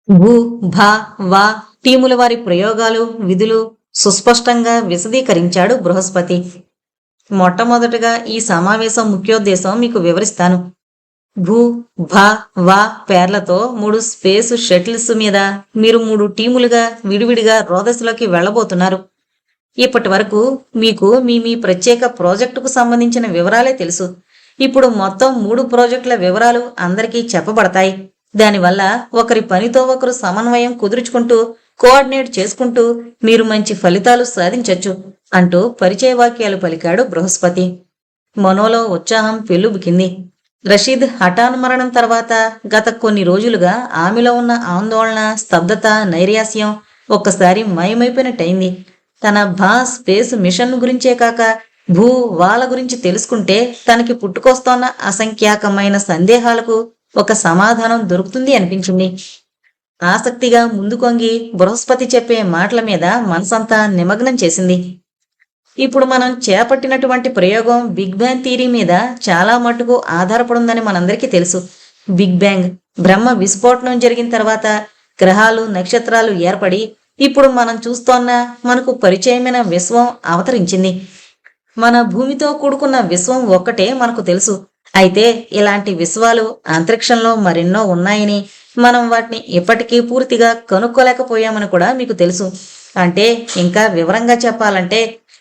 A: భూ భా వా టీముల వారి ప్రయోగాలు, విధులు సుస్పష్టంగా విశదీకరించాడు బృహస్పతి. మొట్టమొదటగా ఈ సమావేశం ముఖ్యోద్దేశం మీకు వివరిస్తాను. భూ భా వా పేర్లతో 3 స్పేస్ షటిల్స్ మీద మీరు 3 టీములుగా విడివిడిగా రోదస్లోకి వెళ్లబోతున్నారు. ఇప్పటి వరకు మీకు మీ ప్రత్యేక ప్రాజెక్టుకు సంబంధించిన వివరాలే తెలుసు. ఇప్పుడు మొత్తం 3 ప్రాజెక్టుల వివరాలు అందరికీ చెప్పబడతాయి. దానివల్ల ఒకరి పనితో ఒకరు సమన్వయం కుదుర్చుకుంటూ, కోఆర్డినేట్ చేసుకుంటూ మీరు మంచి ఫలితాలు సాధించొచ్చు అంటూ పరిచయ వాక్యాలు పలికాడు బృహస్పతి. మనోలో ఉత్సాహం పెల్లుబికింది. రషీద్ హఠాన్ మరణం తర్వాత గత కొన్ని రోజులుగా ఆమెలో ఉన్న ఆందోళన, స్తబ్దత, నైరాస్యం ఒక్కసారి మాయమైపోయినట్టయింది. తన స్పేస్ మిషన్ గురించే కాక వాళ్ళ గురించి తెలుసుకుంటే తనకి పుట్టుకొస్తోన్న అసంఖ్యాకమైన సందేహాలకు ఒక సమాధానం దొరుకుతుంది అనిపించింది. ఆసక్తిగా ముందుకొంగి బృహస్పతి చెప్పే మాటల మీద మనసంతా నిమగ్నం చేసింది. ఇప్పుడు మనం చేపట్టినటువంటి ప్రయోగం బిగ్ బ్యాంగ్ థియరీ మీద చాలా మట్టుకు ఆధారపడుందని మనందరికీ తెలుసు. బిగ్ బ్యాంగ్ బ్రహ్మ విస్ఫోటనం జరిగిన తర్వాత గ్రహాలు, నక్షత్రాలు ఏర్పడి ఇప్పుడు మనం చూస్తోన్న మనకు పరిచయమైన విశ్వం అవతరించింది. మన భూమితో కూడుకున్న విశ్వం ఒక్కటే మనకు తెలుసు. అయితే ఇలాంటి విశ్వాలు అంతరిక్షంలో మరెన్నో ఉన్నాయని, మనం వాటిని ఇప్పటికీ పూర్తిగా కనుక్కోలేకపోయామని కూడా మీకు తెలుసు. అంటే ఇంకా వివరంగా చెప్పాలంటే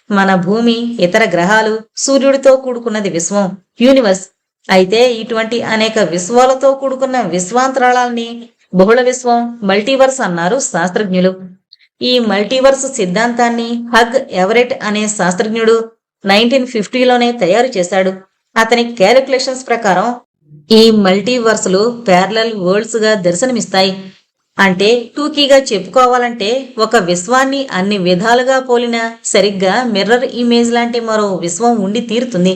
A: మన భూమి, ఇతర గ్రహాలు, సూర్యుడితో కూడుకున్నది విశ్వం, యూనివర్స్. అయితే ఇటువంటి అనేక విశ్వాలతో కూడుకున్న విశ్వాంతరాళాల్ని బహుళ విశ్వం, మల్టీవర్స్ అన్నారు శాస్త్రజ్ఞులు. ఈ మల్టీవర్స్ సిద్ధాంతాన్ని హగ్ ఎవరెట్ అనే శాస్త్రజ్ఞుడు 1950లోనే తయారు చేశాడు. అతని క్యాలిక్యులేషన్స్ ప్రకారం ఈ మల్టీవర్సులు ప్యారలల్ వరల్డ్స్ గా దర్శనమిస్తాయి. అంటే టూకీగా చెప్పుకోవాలంటే ఒక విశ్వాన్ని అన్ని విధాలుగా పోలిన సరిగ్గా మిర్రర్ ఇమేజ్ లాంటి మరో విశ్వం ఉండి తీరుతుంది.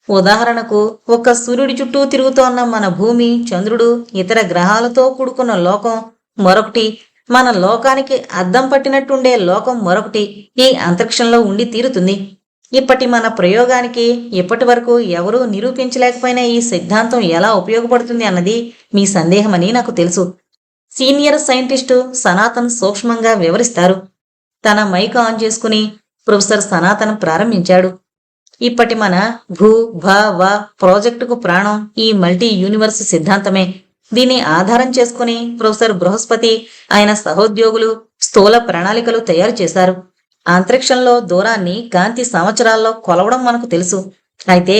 A: ఉదాహరణకు ఒక సూర్యుడి చుట్టూ తిరుగుతోన్న మన భూమి, చంద్రుడు, ఇతర గ్రహాలతో కూడుకున్న లోకం మరొకటి, మన లోకానికి అద్దం పట్టినట్టుండే లోకం మరొకటి ఈ అంతరిక్షంలో ఉండి తీరుతుంది. ఇప్పటి మన ప్రయోగానికి ఇప్పటి వరకు ఎవరూ నిరూపించలేకపోయిన ఈ సిద్ధాంతం ఎలా ఉపయోగపడుతుంది అన్నది మీ సందేహమని నాకు తెలుసు. సీనియర్ సైంటిస్టు సనాతన్ సూక్ష్మంగా వివరిస్తారు. తన మైక్ ఆన్ చేసుకుని ప్రొఫెసర్ సనాతన్ ప్రారంభించాడు. ఇప్పటి మన వా ప్రాజెక్టుకు ప్రాణం ఈ మల్టీ యూనివర్స్ సిద్ధాంతమే. దీన్ని ఆధారం చేసుకుని ప్రొఫెసర్ బృహస్పతి, ఆయన సహోద్యోగులు స్థూల ప్రణాళికలు తయారు చేశారు. అంతరిక్షంలో దూరాన్ని కాంతి సంవత్సరాల్లో కొలవడం మనకు తెలుసు. అయితే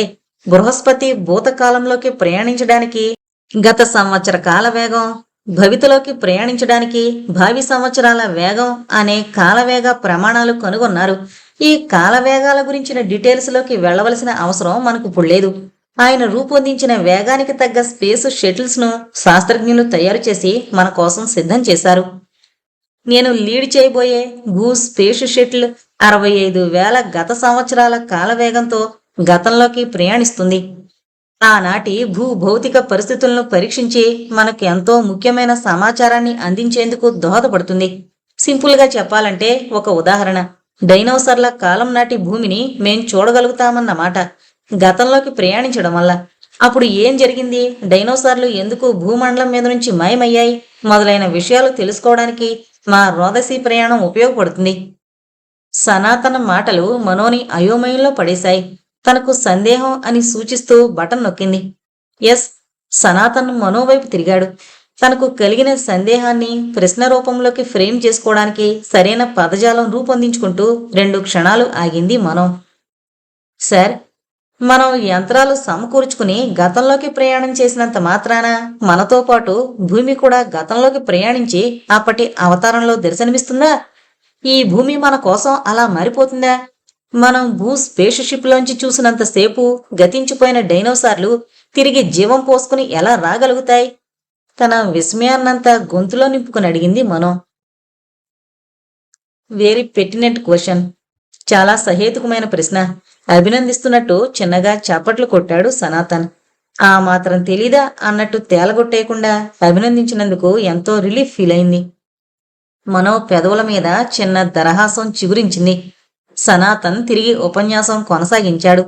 A: బృహస్పతి భూతకాలంలోకి ప్రయాణించడానికి గత సంవత్సర కాల వేగం, భవితలోకి ప్రయాణించడానికి భావి సంవత్సరాల వేగం అనే కాలవేగ ప్రమాణాలు కనుగొన్నారు. ఈ కాలవేగాల గురించిన డీటెయిల్స్ లోకి వెళ్లవలసిన అవసరం మనకు ఇప్పుడు లేదు. ఆయన రూపొందించిన వేగానికి తగ్గ స్పేస్ షటిల్స్ ను శాస్త్రజ్ఞులు తయారు చేసి మన కోసం సిద్ధం చేశారు. నేను లీడ్ చేయబోయే స్పేస్ షటిల్ 65,000 గత సంవత్సరాల కాలవేగంతో గతంలోకి ప్రయాణిస్తుంది. ఆనాటి భౌతిక పరిస్థితులను పరీక్షించి మనకు ఎంతో ముఖ్యమైన సమాచారాన్ని అందించేందుకు దోహదపడుతుంది. సింపుల్ గా చెప్పాలంటే ఒక ఉదాహరణ, డైనోసార్ల కాలం నాటి భూమిని మేం చూడగలుగుతామన్నమాట గతంలోకి ప్రయాణించడం వల్ల. అప్పుడు ఏం జరిగింది, డైనోసార్లు ఎందుకు భూమండలం మీద నుంచి మాయమయ్యాయి మొదలైన విషయాలు తెలుసుకోవడానికి మా రోదసీ ప్రయాణం ఉపయోగపడుతుంది. సనాతన మాటలు మనోని అయోమయంలో పడేశాయి. తనకు సందేహం అని సూచిస్తూ బటన్ నొక్కింది. ఎస్. సనాతన్ మనోవైపు తిరిగాడు. తనకు కలిగిన సందేహాన్ని ప్రశ్న రూపంలోకి ఫ్రేమ్ చేసుకోవడానికి సరైన పదజాలం రూపొందించుకుంటూ 2 క్షణాలు ఆగింది మనో. సార్, మనం యంత్రాలు సమకూర్చుకుని గతంలోకి ప్రయాణం చేసినంత మాత్రాన మనతో పాటు భూమి కూడా గతంలోకి ప్రయాణించి అప్పటి అవతారంలో దర్శనమిస్తుందా? ఈ భూమి మన కోసం అలా మారిపోతుందా? మనం స్పేస్ షిప్ లోంచి చూసినంతసేపు గతించిపోయిన డైనోసార్లు తిరిగి జీవం పోసుకుని ఎలా రాగలుగుతాయి? తన విస్మయాన్నంతా గొంతులో నింపుకుని అడిగింది మనో. Very pertinent question. చాలా సహేతుకమైన ప్రశ్న. అభినందిస్తున్నట్టు చిన్నగా చప్పట్లు కొట్టాడు సనాతన్. ఆ మాత్రం తెలీదా అన్నట్టు తేలగొట్టేయకుండా అభినందించినందుకు ఎంతో రిలీఫ్ ఫీల్ అయింది. మనో పెదవుల మీద చిన్న దరహాసం చిగురించింది. సనాతన్ తిరిగి ఉపన్యాసం కొనసాగించాడు.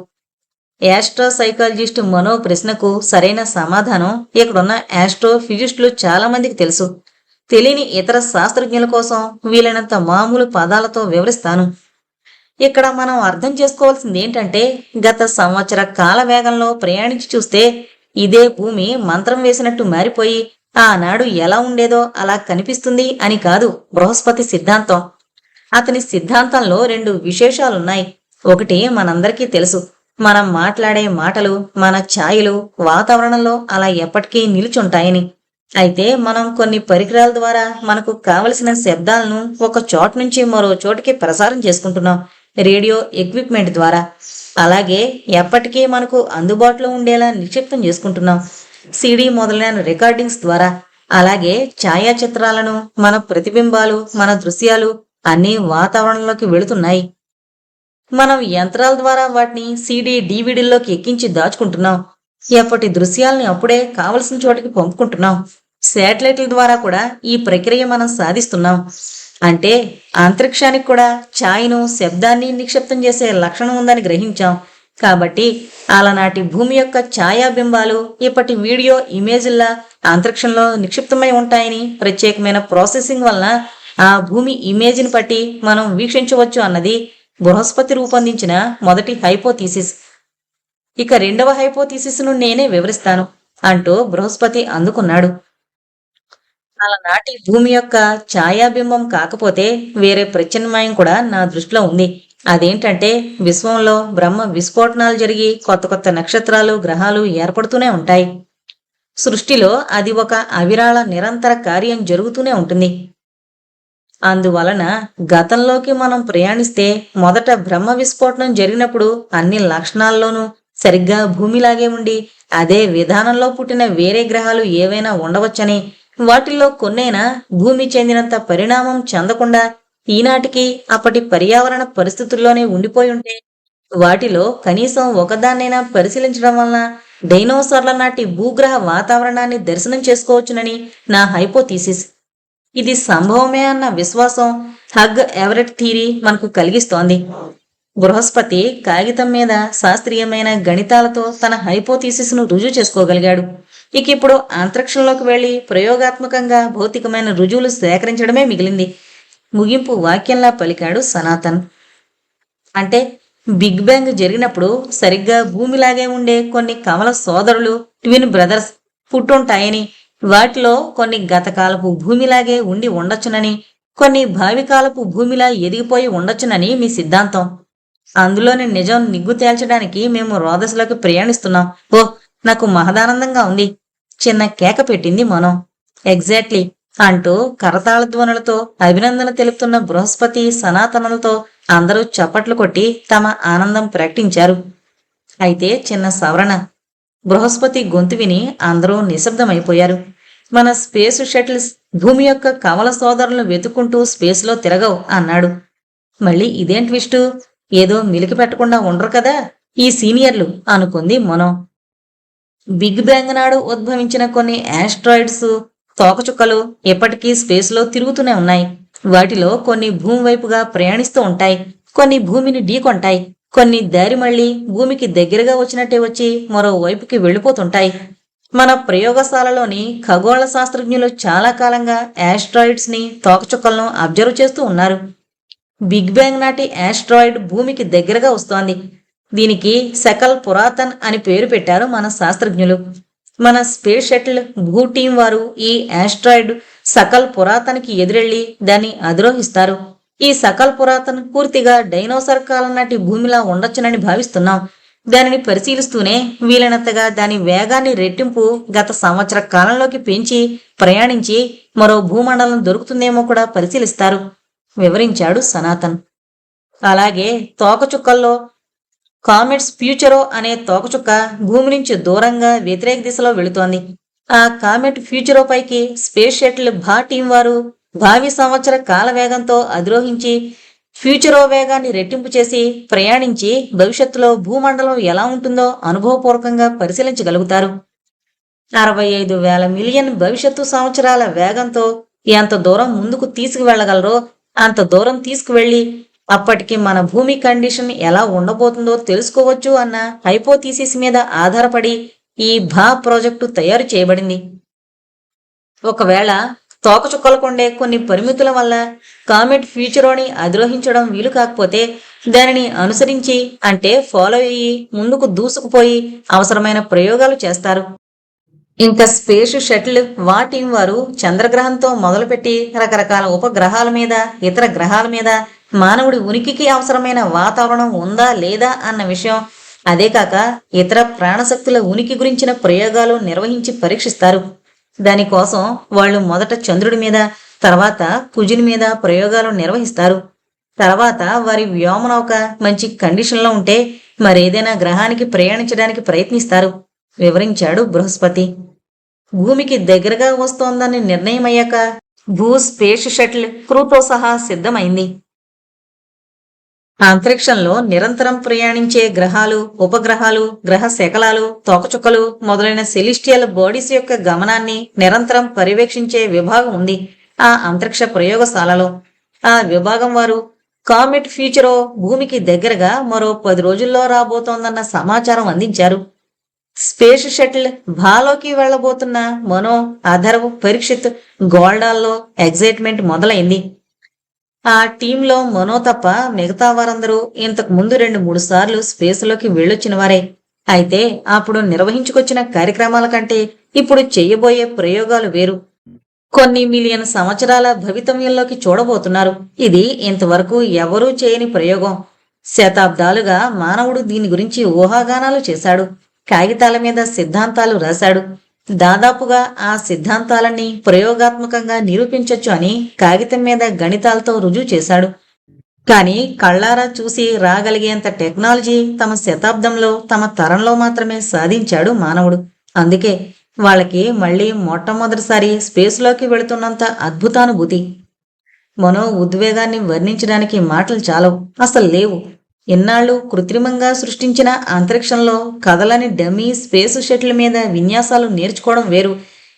A: యాస్ట్రోసైకాలజిస్ట్ మనో ప్రశ్నకు సరైన సమాధానం ఇక్కడున్న యాస్ట్రోఫిజిస్టులు చాలా మందికి తెలుసు. తెలియని ఇతర శాస్త్రజ్ఞుల కోసం వీలైనంత మామూలు పదాలతో వివరిస్తాను. ఇక్కడ మనం అర్థం చేసుకోవాల్సింది ఏంటంటే, గత సంవత్సర కాల వేగంలో ప్రయాణించి చూస్తే ఇదే భూమి మంత్రం వేసినట్టు మారిపోయి ఆనాడు ఎలా ఉండేదో అలా కనిపిస్తుంది అని కాదు బృహస్పతి సిద్ధాంతం. అతని సిద్ధాంతంలో 2 విశేషాలున్నాయి. ఒకటి మనందరికీ తెలుసు. మనం మాట్లాడే మాటలు, మన ఛాయలు వాతావరణంలో అలా ఎప్పటికీ నిలుచుంటాయని. అయితే మనం కొన్ని పరికరాల ద్వారా మనకు కావలసిన శబ్దాలను ఒక చోట నుంచి మరో చోటికి ప్రసారం చేసుకుంటున్నాం, రేడియో ఎక్విప్మెంట్ ద్వారా. అలాగే ఎప్పటికీ మనకు అందుబాటులో ఉండేలా నిక్షిప్తం చేసుకుంటున్నాం, సిడి మొదలైన రికార్డింగ్స్ ద్వారా. అలాగే ఛాయాచిత్రాలను, మన ప్రతిబింబాలు, మన దృశ్యాలు అన్నీ వాతావరణంలోకి వెళుతున్నాయి. మనం యంత్రాల ద్వారా వాటిని సిడి డివిడీల్లోకి ఎక్కించి దాచుకుంటున్నాం. ఎప్పటి దృశ్యాల్ని అప్పుడే కావలసిన చోటికి పంపుకుంటున్నాం. శాటిలైట్ల ద్వారా కూడా ఈ ప్రక్రియ మనం సాధిస్తున్నాం. అంటే అంతరిక్షానికి కూడా ఛాయను, శబ్దాన్ని నిక్షిప్తం చేసే లక్షణం ఉందని గ్రహించాం. కాబట్టి అలనాటి భూమి యొక్క ఛాయాబింబాలు ఇప్పటి వీడియో ఇమేజ్లా అంతరిక్షంలో నిక్షిప్తమై ఉంటాయని ప్రత్యేకమైన ప్రాసెసింగ్ వలన ఆ భూమి ఇమేజ్ని బట్టి మనం వీక్షించవచ్చు అన్నది బృహస్పతి రూపొందించిన మొదటి హైపోథీసిస్. ఇక 2వ హైపోథీసిస్ను నేనే వివరిస్తాను అంటూ బృహస్పతి అందుకున్నాడు. అలనాటి భూమి యొక్క ఛాయాబింబం కాకపోతే వేరే ప్రత్యామ్నాయం కూడా నా దృష్టిలో ఉంది. అదేంటంటే, విశ్వంలో బ్రహ్మ విస్ఫోటనాలు జరిగి కొత్త కొత్త నక్షత్రాలు, గ్రహాలు ఏర్పడుతూనే ఉంటాయి. సృష్టిలో అది ఒక అవిరాళ నిరంతర కార్యం జరుగుతూనే ఉంటుంది. అందువలన గతంలోకి మనం ప్రయాణిస్తే మొదట బ్రహ్మ విస్ఫోటనం జరిగినప్పుడు అన్ని లక్షణాల్లోనూ సరిగ్గా భూమిలాగే ఉండి అదే విధానంలో పుట్టిన వేరే గ్రహాలు ఏవైనా ఉండవచ్చని, వాటిల్లో కొన్నైనా భూమి చెందినంత పరిణామం చెందకుండా ఈనాటికి అప్పటి పర్యావరణ పరిస్థితుల్లోనే ఉండిపోయి ఉంటే వాటిలో కనీసం ఒకదాన్నైనా పరిశీలించడం వలన డైనోసార్ల నాటి భూగ్రహ వాతావరణాన్ని దర్శనం చేసుకోవచ్చునని నా హైపోథీసిస్. ఇది సంభవమే అన్న విశ్వాసం హగ్ ఎవరెట్ థియరీ మనకు కలిగిస్తోంది. బృహస్పతి కాగితం మీద శాస్త్రీయమైన గణితాలతో తన హైపోథీసిస్ను రుజువు చేసుకోగలిగాడు. ఇక ఇప్పుడు అంతరిక్షంలోకి వెళ్లి ప్రయోగాత్మకంగా భౌతికమైన రుజువులు సేకరించడమే మిగిలింది. ముగింపు వాక్యంలా పలికాడు సనాతన్. అంటే బిగ్ బ్యాంగ్ జరిగినప్పుడు సరిగ్గా భూమిలాగే ఉండే కొన్ని కమల సోదరులు, ట్విన్ బ్రదర్స్ పుట్టుంటాయని, వాటిలో కొన్ని గతకాలపు భూమిలాగే ఉండి ఉండొచ్చునని, కొన్ని భావికాలపు భూమిలా ఎదిగిపోయి ఉండొచ్చునని మీ సిద్ధాంతం. అందులోని నిజం నిగ్గు తేల్చడానికి మేము రోదస్లోకి ప్రయాణిస్తున్నాం. ఓ, నాకు మహదానందంగా ఉంది. చిన్న కేక పెట్టింది మనం. ఎగ్జాక్ట్లీ అంటూ కరతాళ ధ్వనులతో అభినందన తెలుపుతున్న బృహస్పతి, సనాతనులతో అందరూ చప్పట్లు కొట్టి తమ ఆనందం ప్రకటించారు. అయితే చిన్న సవరణ. బృహస్పతి గొంతు విని అందరూ నిశ్శబ్దమైపోయారు. మన స్పేస్ షటిల్స్ భూమి యొక్క కవల సోదరులను వెతుక్కుంటూ స్పేస్లో తిరగవు అన్నాడు. మళ్ళీ ఇదేం ట్విస్టు? ఏదో మిలికి పెట్టకుండా ఉండరు కదా ఈ సీనియర్లు అనుకుంది మనో. బిగ్ బ్యాంగ్ నాడు ఉద్భవించిన కొన్ని ఆస్ట్రాయిడ్స్, తోకచుక్కలు ఎప్పటికీ స్పేస్లో తిరుగుతూనే ఉన్నాయి. వాటిలో కొన్ని భూమి వైపుగా ప్రయాణిస్తూ ఉంటాయి, కొన్ని భూమిని ఢీకొంటాయి, కొన్ని దారి మళ్లీ భూమికి దగ్గరగా వచ్చినట్టే వచ్చి మరో వైపుకి వెళ్ళిపోతుంటాయి. మన ప్రయోగశాలలోని ఖగోళ శాస్త్రజ్ఞులు చాలా కాలంగా ఆస్ట్రాయిడ్స్ ని, తోకచుక్కలను అబ్జర్వ్ చేస్తూ ఉన్నారు. బిగ్ బ్యాంగ్ నాటి ఆస్ట్రాయిడ్ భూమికి దగ్గరగా వస్తోంది. దీనికి సకల్ పురాతన్ అని పేరు పెట్టారు మన శాస్త్రజ్ఞులు. మన స్పేస్ షటిల్ భూ టీం వారు ఈ ఆస్ట్రాయిడ్ సకల్ పురాతన్కి ఎదురెళ్లి దాన్ని అధిరోహిస్తారు. ఈ సకల్ పురాతన్ పూర్తిగా డైనోసార్ కాలం నాటి భూమిలా ఉండొచ్చునని భావిస్తున్నాం. దానిని పరిశీలిస్తూనే వీలైనంతగా దాని వేగాన్ని రెట్టింపు గత సంవత్సర కాలంలోకి పెంచి ప్రయాణించి మరో భూమండలం దొరుకుతుందేమో కూడా పరిశీలిస్తారు, వివరించాడు సనాతన్. అలాగే తోకచుక్కల్లో కామెట్స్ ఫ్యూచరో అనే తోకచుక్క భూమి నుంచి దూరంగా వ్యతిరేక దిశలో వెళుతోంది. ఆ కామెట్ ఫ్యూచరో పైకి స్పేస్ షటిల్ భా టీం వారు భావి సంవత్సర కాల వేగంతో అధిరోహించి ఫ్యూచరో వేగాన్ని రెట్టింపు చేసి ప్రయాణించి భవిష్యత్తులో భూమండలం ఎలా ఉంటుందో అనుభవపూర్వకంగా పరిశీలించగలుగుతారు. 65,000 మిలియన్ భవిష్యత్తు సంవత్సరాల వేగంతో ఎంత దూరం ముందుకు తీసుకువెళ్లగలరో అంత దూరం తీసుకువెళ్లి అప్పటికి మన భూమి కండిషన్ ఎలా ఉండబోతుందో తెలుసుకోవచ్చు అన్న హైపోథీసిస్ మీద ఆధారపడి ఈ భా ప్రాజెక్టు తయారు చేయబడింది. ఒకవేళ తోకచుక్కలకుండే కొన్ని పరిమితుల వల్ల కామెట్ ఫ్యూచరోని అధిరోహించడం వీలు కాకపోతే దానిని అనుసరించి అంటే ఫాలో అయ్యి ముందుకు దూసుకుపోయి అవసరమైన ప్రయోగాలు చేస్తారు. ఇంకా స్పేస్ షటిల్ వా టీం వారు చంద్రగ్రహంతో మొదలుపెట్టి రకరకాల ఉపగ్రహాల మీద ఇతర గ్రహాల మీద మానవుడి ఉనికికి అవసరమైన వాతావరణం ఉందా లేదా అన్న విషయం, అదే కాక ఇతర ప్రాణశక్తుల ఉనికి గురించిన ప్రయోగాలు నిర్వహించి పరీక్షిస్తారు. దానికోసం వాళ్ళు మొదట చంద్రుడి మీద, తర్వాత కుజుని మీద ప్రయోగాలు నిర్వహిస్తారు. తర్వాత వారి వ్యోమనౌక మంచి కండిషన్లో ఉంటే మరేదైనా గ్రహానికి ప్రయాణించడానికి ప్రయత్నిస్తారు, వివరించాడు బృహస్పతి. భూమికి దగ్గరగా వస్తోందని నిర్ణయమయ్యాక భూ స్పేస్ షటిల్ క్రూతో సహా సిద్ధమైంది. అంతరిక్షంలో నిరంతరం ప్రయాణించే గ్రహాలు, ఉపగ్రహాలు, గ్రహ శకలాలు, తోకచుక్కలు మొదలైన సెలిస్టియల్ బాడీస్ యొక్క గమనాన్ని నిరంతరం పర్యవేక్షించే విభాగం ఉంది ఆ అంతరిక్ష ప్రయోగశాలలో. ఆ విభాగం వారు కామెట్ ఫ్యూచరో భూమికి దగ్గరగా మరో 10 రోజుల్లో రాబోతోందన్న సమాచారం అందించారు. స్పేస్ షటిల్ భాలోకి వెళ్లబోతున్న మనో, అధర్వ్, పరీక్షిత్, గోల్డాల్లో ఎగ్జైట్మెంట్ మొదలైంది. ఆ టీంలో మనో తప్ప మిగతా వారందరూ ఇంతకు ముందు 2-3 సార్లు స్పేస్లోకి వెళ్ళొచ్చిన వారే. అయితే అప్పుడు నిర్వహించుకొచ్చిన కార్యక్రమాల కంటే ఇప్పుడు చెయ్యబోయే ప్రయోగాలు వేరు. కొన్ని మిలియన్ సంవత్సరాల భవితవ్యంలోకి చూడబోతున్నారు. ఇది ఇంతవరకు ఎవరూ చేయని ప్రయోగం. శతాబ్దాలుగా మానవుడు దీని గురించి ఊహాగానాలు చేశాడు, కాగితాల మీద సిద్ధాంతాలు రాశాడు. దాదాపుగా ఆ సిద్ధాంతాలన్నీ ప్రయోగాత్మకంగా నిరూపించొచ్చు అని కాగితం మీద గణితాలతో రుజువు చేశాడు. కానీ కళ్ళారా చూసి రాగలిగేంత టెక్నాలజీ తమ శతాబ్దంలో, తమ తరంలో మాత్రమే సాధించాడు మానవుడు. అందుకే వాళ్ళకి మళ్ళీ మొట్టమొదటిసారి స్పేస్లోకి వెళుతున్నంత అద్భుతానుభూతి. మనో ఉద్వేగాన్ని వర్ణించడానికి మాటలు చాలవు, అసలు లేవు. ఇన్నాళ్ళు కృత్రిమంగా సృష్టించిన అంతరిక్షంలో కదలని డమ్మీ స్పేస్ షటిల్ మీద విన్యాసాలు నేర్చుకోవడం వేరు,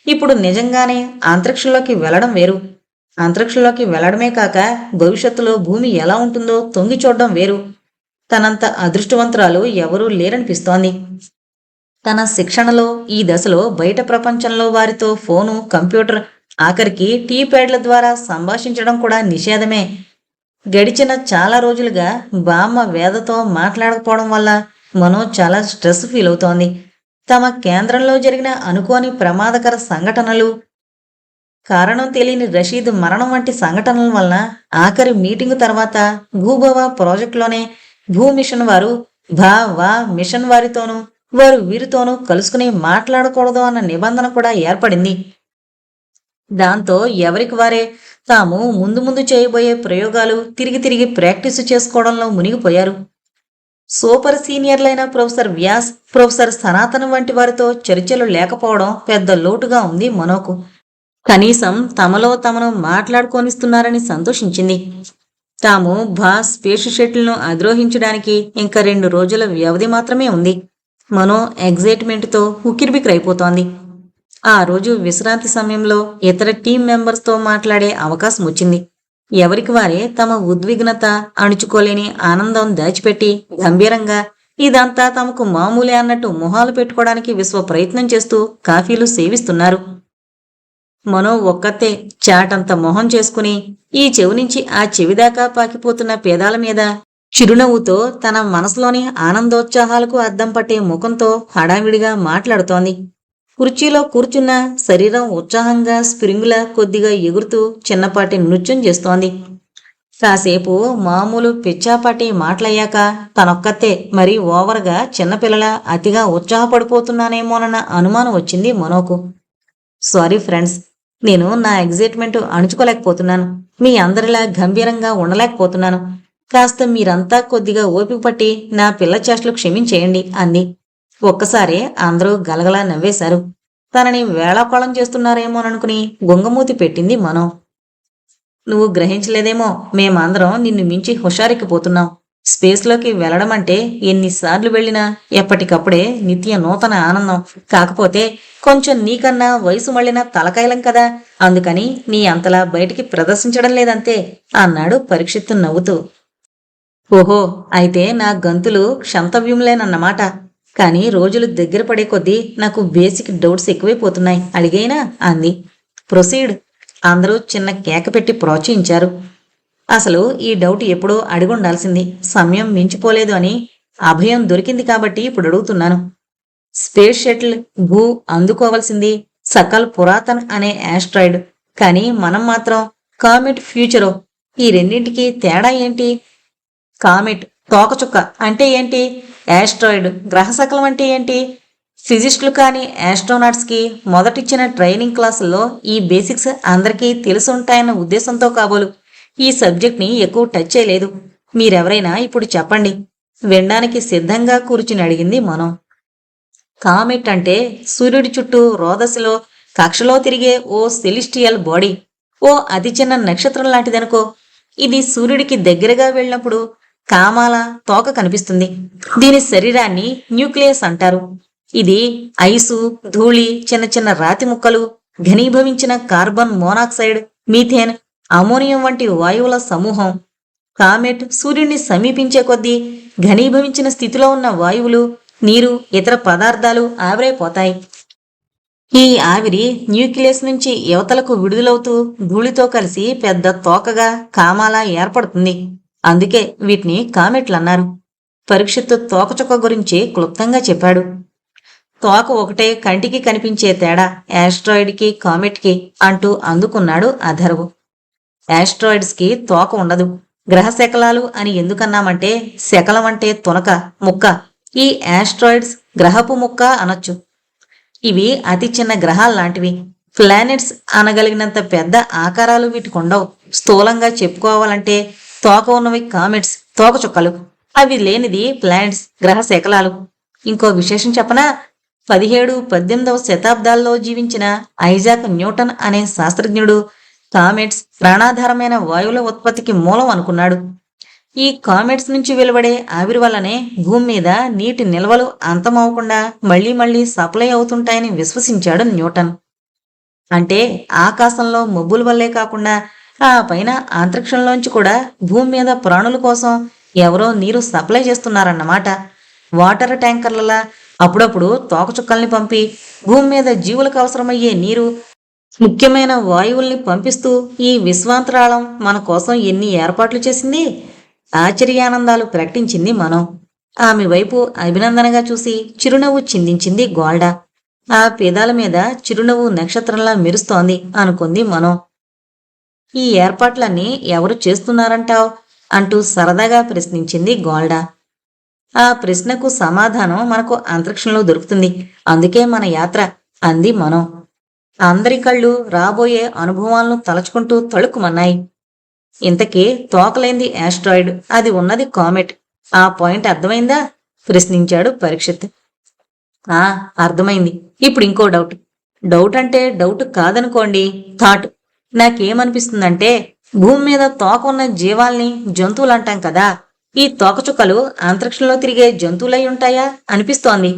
A: ఇప్పుడు నిజంగానే అంతరిక్షంలోకి వెళ్లడం వేరు. అంతరిక్షంలోకి వెళ్లడమే కాక భవిష్యత్తులో భూమి ఎలా ఉంటుందో తొంగి చూడడం వేరు. తనంత అదృష్టవంతురాలు ఎవరూ లేరనిపిస్తోంది. తన శిక్షణలో ఈ దశలో బయట ప్రపంచంలో వారితో ఫోను, కంప్యూటర్, ఆఖరికి టీ ప్యాడ్ల ద్వారా సంభాషించడం కూడా నిషేధమే. గడిచిన చాలా రోజులుగా బామ్మ వేదతో మాట్లాడకపోవడం వల్ల మనో చాలా స్ట్రెస్ ఫీల్ అవుతోంది. తమ కేంద్రంలో జరిగిన అనుకోని ప్రమాదకర సంఘటనలు, కారణం తెలియని రషీద్ మరణం వంటి సంఘటనల వలన ఆఖరి మీటింగు తర్వాత భూభవ ప్రాజెక్టులోనే భూ మిషన్ వారు వా మిషన్ వారితోనూ వారు వీరితోనూ కలుసుకుని మాట్లాడకూడదు అన్న నిబంధన కూడా ఏర్పడింది. దాంతో ఎవరికి వారే తాము ముందు చేయబోయే ప్రయోగాలు తిరిగి ప్రాక్టీసు చేసుకోవడంలో మునిగిపోయారు. సూపర్ సీనియర్లైన ప్రొఫెసర్ వ్యాస్, ప్రొఫెసర్ సనాతన్ వంటి వారితో చర్చలు లేకపోవడం పెద్ద లోటుగా ఉంది మనోకు. కనీసం తమలో తమను మాట్లాడుకోనిస్తున్నారని సంతోషించింది. తాము స్పేస్ షటిల్ను అధిరోహించడానికి ఇంకా 2 రోజుల వ్యవధి మాత్రమే ఉంది. మనో ఎగ్జైట్మెంట్తో ఉక్కిరిబిక్కిరైపోతోంది. ఆ రోజు విశ్రాంతి సమయంలో ఇతర టీం మెంబర్స్తో మాట్లాడే అవకాశం వచ్చింది. ఎవరికి వారే తమ ఉద్విగ్నత, అణుచుకోలేని ఆనందం దాచిపెట్టి గంభీరంగా ఇదంతా తమకు మామూలే అన్నట్టు మొహాలు పెట్టుకోవడానికి విశ్వ ప్రయత్నం చేస్తూ కాఫీలు సేవిస్తున్నారు. మనో ఒక్కతే చాటంత మొహం చేసుకుని ఈ చెవి నుంచి ఆ చెవిదాకా పాకిపోతున్న పేదాల మీద చిరునవ్వుతో తన మనసులోని ఆనందోత్సాహాలకు అద్దం పట్టే ముఖంతో హడావిడిగా మాట్లాడుతోంది. కుర్చీలో కూర్చున్న శరీరం ఉత్సాహంగా స్ప్రింగులా కొద్దిగా ఎగురుతూ చిన్నపాటి నృత్యం చేస్తోంది. కాసేపు మామూలు పిచ్చాపాటి మాటలయ్యాక తనొక్కతే మరీ ఓవర్గా చిన్నపిల్లల అతిగా ఉత్సాహపడిపోతున్నానేమోనన్న అనుమానం వచ్చింది మనోకు. సారీ ఫ్రెండ్స్, నేను నా ఎగ్జైట్మెంట్ అణుచుకోలేకపోతున్నాను. మీ అందరిలా గంభీరంగా ఉండలేకపోతున్నాను. కాస్త మీరంతా కొద్దిగా ఓపిక పట్టి నా పిల్ల చేష్టలు క్షమించేయండి అంది. ఒక్కసారి అందరూ గలగలా నవ్వేశారు. తనని వేళాకోళం చేస్తున్నారేమోననుకుని గొంగమూతి పెట్టింది మనో. నువ్వు గ్రహించలేదేమో, మేమందరం నిన్ను మించి హుషారెక్కిపోతున్నాం. స్పేస్లోకి వెళ్ళడం అంటే ఎన్నిసార్లు వెళ్ళినా ఎప్పటికప్పుడే నిత్య నూతన ఆనందం. కాకపోతే కొంచెం నీకన్నా వయసు మళ్ళిన తలకాయలం కదా, అందుకని నీ అంతలా బయటికి ప్రదర్శించడం లేదంతే అన్నాడు పరీక్షిత్తు నవ్వుతూ. ఓహో, అయితే నా గంతులు క్షంతవ్యంలేనన్నమాట. కానీ రోజులు దగ్గర పడే కొద్దీ నాకు బేసిక్ డౌట్స్ ఎక్కువైపోతున్నాయి. అడిగైనా అంది. ప్రొసీడ్. అందరూ చిన్న కేక పెట్టి ప్రోత్సహించారు. అసలు ఈ డౌట్ ఎప్పుడో అడిగుండాల్సింది. సమయం మించిపోలేదు అని అభయం దొరికింది కాబట్టి ఇప్పుడు అడుగుతున్నాను. స్పేస్ షటిల్ భూ అందుకోవలసింది సకల్ పురాతన్ అనే యాస్ట్రాయిడ్. కానీ మనం మాత్రం కామెట్ ఫ్యూచరో. ఈ రెండింటికి తేడా ఏంటి? కామెట్ తోకచుక్క అంటే ఏంటి? యాస్ట్రాయిడ్ గ్రహశకలం అంటే ఏంటి? ఫిజిస్టులు కానీ ఆస్ట్రోనాట్స్కి మొదటిచ్చిన ట్రైనింగ్ క్లాసుల్లో ఈ బేసిక్స్ అందరికీ తెలుసుంటాయన్న ఉద్దేశంతో కాబోలు ఈ సబ్జెక్ట్ని ఎక్కువ టచ్ చేయలేదు. మీరెవరైనా ఇప్పుడు చెప్పండి. వినడానికి సిద్ధంగా కూర్చుని అడిగింది మనం. కామెట్ అంటే సూర్యుడి చుట్టూ రోదశలో కక్షలో తిరిగే ఓ సెలిస్టియల్ బాడీ. ఓ అతి చిన్న నక్షత్రం లాంటిదనుకో. ఇది సూర్యుడికి దగ్గరగా వెళ్ళినప్పుడు కామాల తోక కనిపిస్తుంది. దీని శరీరాన్ని న్యూక్లియస్ అంటారు. ఇది ఐసు, ధూళి, చిన్న చిన్న రాతి ముక్కలు, ఘనీభవించిన కార్బన్ మోనాక్సైడ్, మీథేన్, అమోనియం వంటి వాయువుల సమూహం. కామెట్ సూర్యుడిని సమీపించే కొద్దీ ఘనీభవించిన స్థితిలో ఉన్న వాయువులు, నీరు, ఇతర పదార్థాలు ఆవిరైపోతాయి. ఈ ఆవిరి న్యూక్లియస్ నుంచి యువతలకు విడుదలవుతూ ధూళితో కలిసి పెద్ద తోకగా కామాలా ఏర్పడుతుంది. అందుకే వీటిని కామెట్లన్నారు. పరీక్షిత్తు తోకచుక్క గురించి క్లుప్తంగా చెప్పాడు. తోక ఒకటే కంటికి కనిపించే తేడా యాస్ట్రాయిడ్కి కామెట్కి అంటూ అందుకున్నాడు అధర్వు. యాస్ట్రాయిడ్స్కి తోక ఉండదు. గ్రహ శకలాలు అని ఎందుకన్నామంటే శకలం అంటే తునక, ముక్క. ఈ యాస్ట్రాయిడ్స్ గ్రహపు ముక్క అనొచ్చు. ఇవి అతి చిన్న గ్రహాల్లాంటివి. ప్లానెట్స్ అనగలిగినంత పెద్ద ఆకారాలు వీటికి ఉండవు. స్థూలంగా చెప్పుకోవాలంటే తోక ఉన్నవి కామెట్స్, తోకచుక్కలు. అవి లేనిది ప్లానెట్స్, గ్రహ శకలాలు. ఇంకో విశేషం చెప్పనా? 17-18వ శతాబ్దాల్లో జీవించిన ఐజాక్ న్యూటన్ అనే శాస్త్రజ్ఞుడు కామెట్స్ ప్రాణాధారమైన వాయువుల ఉత్పత్తికి మూలం అనుకున్నాడు. ఈ కామెట్స్ నుంచి వెలువడే ఆవిరి వల్లనే భూమి మీద నీటి నిల్వలు అంతమవకుండా మళ్లీ మళ్లీ సప్లై అవుతుంటాయని విశ్వసించాడు న్యూటన్. అంటే ఆకాశంలో మబ్బుల వల్లే కాకుండా ఆ పైన అంతరిక్షంలోంచి కూడా భూమి మీద ప్రాణుల కోసం ఎవరో నీరు సప్లై చేస్తున్నారన్నమాట. వాటర్ ట్యాంకర్లలా అప్పుడప్పుడు తోకచుక్కల్ని పంపి భూమి మీద జీవులకు అవసరమయ్యే నీరు, ముఖ్యమైన వాయువుల్ని పంపిస్తూ ఈ విశ్వాంతరాళం మన కోసం ఎన్ని ఏర్పాట్లు చేసింది. ఆశ్చర్యానందాలు ప్రకటించింది మనం. ఆమె వైపు అభినందనగా చూసి చిరునవ్వు చిందించింది గోల్డా. ఆ పేదాల మీద చిరునవ్వు నక్షత్రంలా మెరుస్తోంది అనుకుంది మనం. ఈ ఏర్పాట్లన్నీ ఎవరు చేస్తున్నారంటావ్ అంటూ సరదాగా ప్రశ్నించింది గోల్డా. ఆ ప్రశ్నకు సమాధానం మనకు అంతరిక్షంలో దొరుకుతుంది. అందుకే మన యాత్ర అంది మనం. అందరి కళ్ళు రాబోయే అనుభవాలను తలచుకుంటూ తళుక్కుమన్నాయి. ఇంతకీ తోకలేంది యాస్ట్రాయిడ్, అది ఉన్నది కామెట్. ఆ పాయింట్ అర్థమైందా? ప్రశ్నించాడు పరీక్షిత్. అర్థమైంది. ఇప్పుడు ఇంకో డౌట్. డౌట్ అంటే డౌట్ కాదనుకోండి, థాట్. నాకేమనిపిస్తుందంటే భూమి మీద తోక ఉన్న జీవాల్ని జంతువులు అంటాం కదా. ఈ తోకచుక్కలు అంతరిక్షంలో తిరిగే జంతువులై ఉంటాయా అనిపిస్తోంది.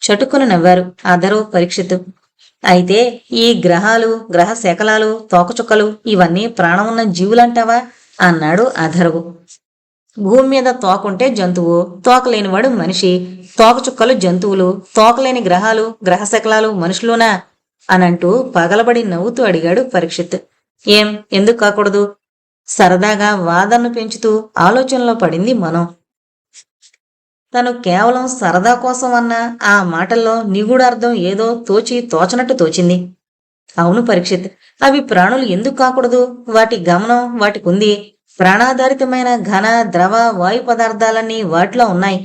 A: చటుక్కున నవ్వారు అధర్వు, పరీక్షిత్. అయితే ఈ గ్రహాలు, గ్రహ శకలాలు, తోకచుక్కలు ఇవన్నీ ప్రాణమున్న జీవులంటావా అన్నాడు అధర్వు. భూమి మీద తోకుంటే జంతువు, తోకలేనివాడు మనిషి. తోకచుక్కలు జంతువులు, తోకలేని గ్రహాలు, గ్రహ శకలాలు మనుషులునా అనంటూ పగలబడి నవ్వుతూ అడిగాడు పరీక్షిత్. ఏం, ఎందుకు కాకూడదు? సరదాగా వాదనను పెంచుతూ ఆలోచనలో పడింది మనో. తను కేవలం సరదా కోసం అన్న ఆ మాటల్లో నిగూఢార్థం ఏదో తోచనట్టు తోచింది. అవును పరీక్షిత్, అవి ప్రాణులు ఎందుకు కాకూడదు? వాటి గమనం వాటికుంది. ప్రాణాధారితమైన ఘన ద్రవ వాయు పదార్థాలన్నీ వాటిలో ఉన్నాయి.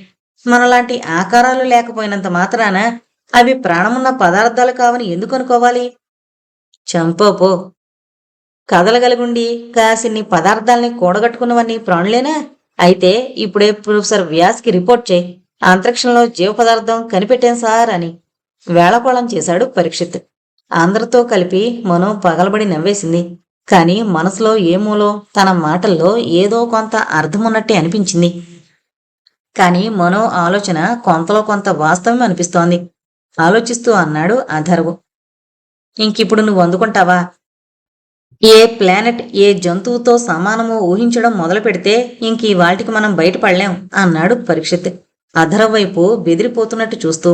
A: మనలాంటి ఆకారాలు లేకపోయినంత మాత్రాన అవి ప్రాణమున్న పదార్థాలు కావని ఎందుకు అనుకోవాలి? చంపోపో, కదలగలిగుండి కాసిన్ని పదార్థాల్ని కూడగట్టుకున్నవన్నీ ప్రాణులేనా? అయితే ఇప్పుడే ప్రొఫెసర్ వ్యాస్కి రిపోర్ట్ చేయి. అంతరిక్షంలో జీవ పదార్థం కనిపెట్టాం సార్ అని వేళకోళం చేశాడు పరీక్షిత్. అందరితో కలిపి మనో పగలబడి నవ్వేసింది. కాని మనసులో ఏమూలో తన మాటల్లో ఏదో కొంత అర్థమున్నట్టే అనిపించింది. కాని మనో ఆలోచన కొంతలో కొంత వాస్తవం అనిపిస్తోంది. ఆలోచిస్తూ అన్నాడు అథర్వ్. ఇంకిప్పుడు నువ్వు అందుకుంటావా? ఏ ప్లానెట్ ఏ జంతువుతో సమానమో ఊహించడం మొదలు పెడితే ఇంక వాటికి మనం బయటపడలేం అన్నాడు పరీక్షిత్ అథర్వ్ వైపు బెదిరిపోతున్నట్టు చూస్తూ.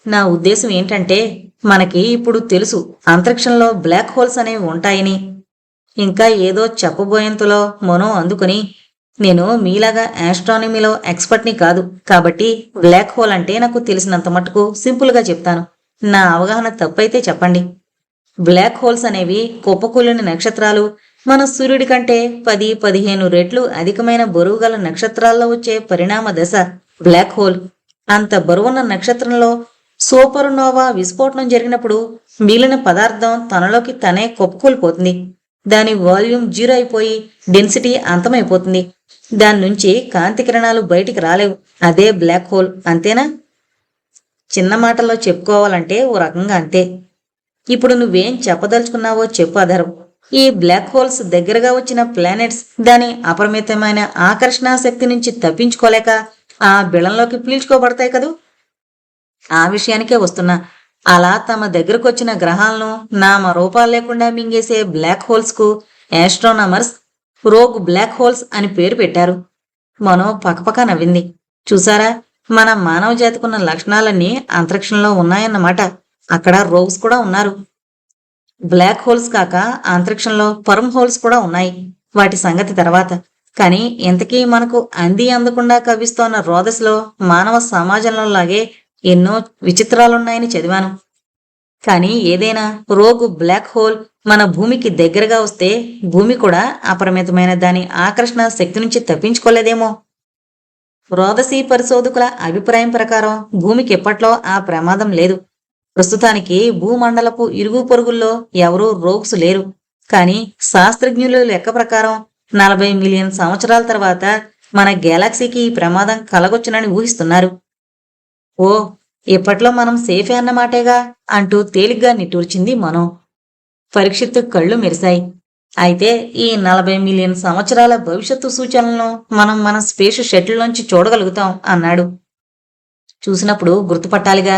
A: నా ఉద్దేశం ఏంటంటే, మనకి ఇప్పుడు తెలుసు అంతరిక్షంలో బ్లాక్ హోల్స్ అనేవి ఉంటాయని. ఇంకా ఏదో చెప్పబోయేంతలో మనో అందుకుని, నేను మీలాగా ఆస్ట్రానమీలో ఎక్స్పర్ట్ని కాదు, కాబట్టి బ్లాక్ హోల్ అంటే నాకు తెలిసినంత మటుకు సింపుల్గా చెప్తాను. నా అవగాహన తప్పైతే చెప్పండి. బ్లాక్ హోల్స్ అనేవి కుప్పకూలిన నక్షత్రాలు. మన సూర్యుడి కంటే 10-15 రెట్లు అధికమైన బరువు గల నక్షత్రాల్లో వచ్చే పరిణామ దశ బ్లాక్ హోల్. అంత బరువున్న నక్షత్రంలో సూపర్నోవా విస్ఫోటనం జరిగినప్పుడు మిగిలిన పదార్థం తనలోకి తనే కుప్పకూలిపోతుంది. దాని వాల్యూమ్ 0 అయిపోయి డెన్సిటీ అంతమైపోతుంది. దాని నుంచి కాంతి కిరణాలు బయటికి రాలేవు. అదే బ్లాక్ హోల్. అంతేనా? చిన్న మాటల్లో చెప్పుకోవాలంటే ఓ రకంగా అంతే. ఇప్పుడు నువ్వేం చెప్పదలుచుకున్నావో చెప్పు అధర్వ్. ఈ బ్లాక్ హోల్స్ దగ్గరగా వచ్చిన ప్లానెట్స్ దాని అపరిమితమైన ఆకర్షణ శక్తి నుంచి తప్పించుకోలేక ఆ బిళంలోకి పీల్చుకోబడతాయి కదూ. ఆ విషయానికే వస్తున్నా. అలా తమ దగ్గరకొచ్చిన గ్రహాలను నామ రూపాలు లేకుండా మింగేసే బ్లాక్ హోల్స్ కు ఆస్ట్రోనామర్స్ రోగ్ బ్లాక్ హోల్స్ అని పేరు పెట్టారు. మనో పకపక నవ్వింది. చూసారా, మన మానవ జాతికున్న లక్షణాలన్నీ అంతరిక్షంలో ఉన్నాయన్నమాట. అక్కడ రోగ్స్ కూడా ఉన్నారు. బ్లాక్ హోల్స్ కాక అంతరిక్షంలో పర్మ్ హోల్స్ కూడా ఉన్నాయి. వాటి సంగతి తర్వాత. కానీ ఇంతకీ మనకు అందకుండా కవ్విస్తోన్న రోదస్లో మానవ సమాజంలో లాగే ఎన్నో విచిత్రాలున్నాయని చదివాను. కానీ ఏదైనా రోగు బ్లాక్ హోల్ మన భూమికి దగ్గరగా వస్తే భూమి కూడా అపరిమితమైన దాని ఆకర్షణ శక్తి నుంచి తప్పించుకోలేదేమో. రోదసీ పరిశోధకుల అభిప్రాయం ప్రకారం భూమికి ఎప్పట్లో ఆ ప్రమాదం లేదు. ప్రస్తుతానికి భూమండలపు ఇరుగు పొరుగుల్లో ఎవరూ రోగ్స్ లేరు. కానీ శాస్త్రజ్ఞుల లెక్క ప్రకారం 40 మిలియన్ సంవత్సరాల తర్వాత మన గెలాక్సీకి ఈ ప్రమాదం కలగొచ్చునని ఊహిస్తున్నారు. ఓ, ఇప్పట్లో మనం సేఫే అన్నమాటేగా అంటూ తేలిగ్గా నిట్టూర్చింది మనో. పరీక్షిత్తు కళ్ళు మెరిశాయి. అయితే ఈ 40 మిలియన్ సంవత్సరాల భవిష్యత్తు సూచనలను మనం మన స్పేస్ షటిల్లోంచి చూడగలుగుతాం అన్నాడు. చూసినప్పుడు గుర్తుపట్టాలిగా.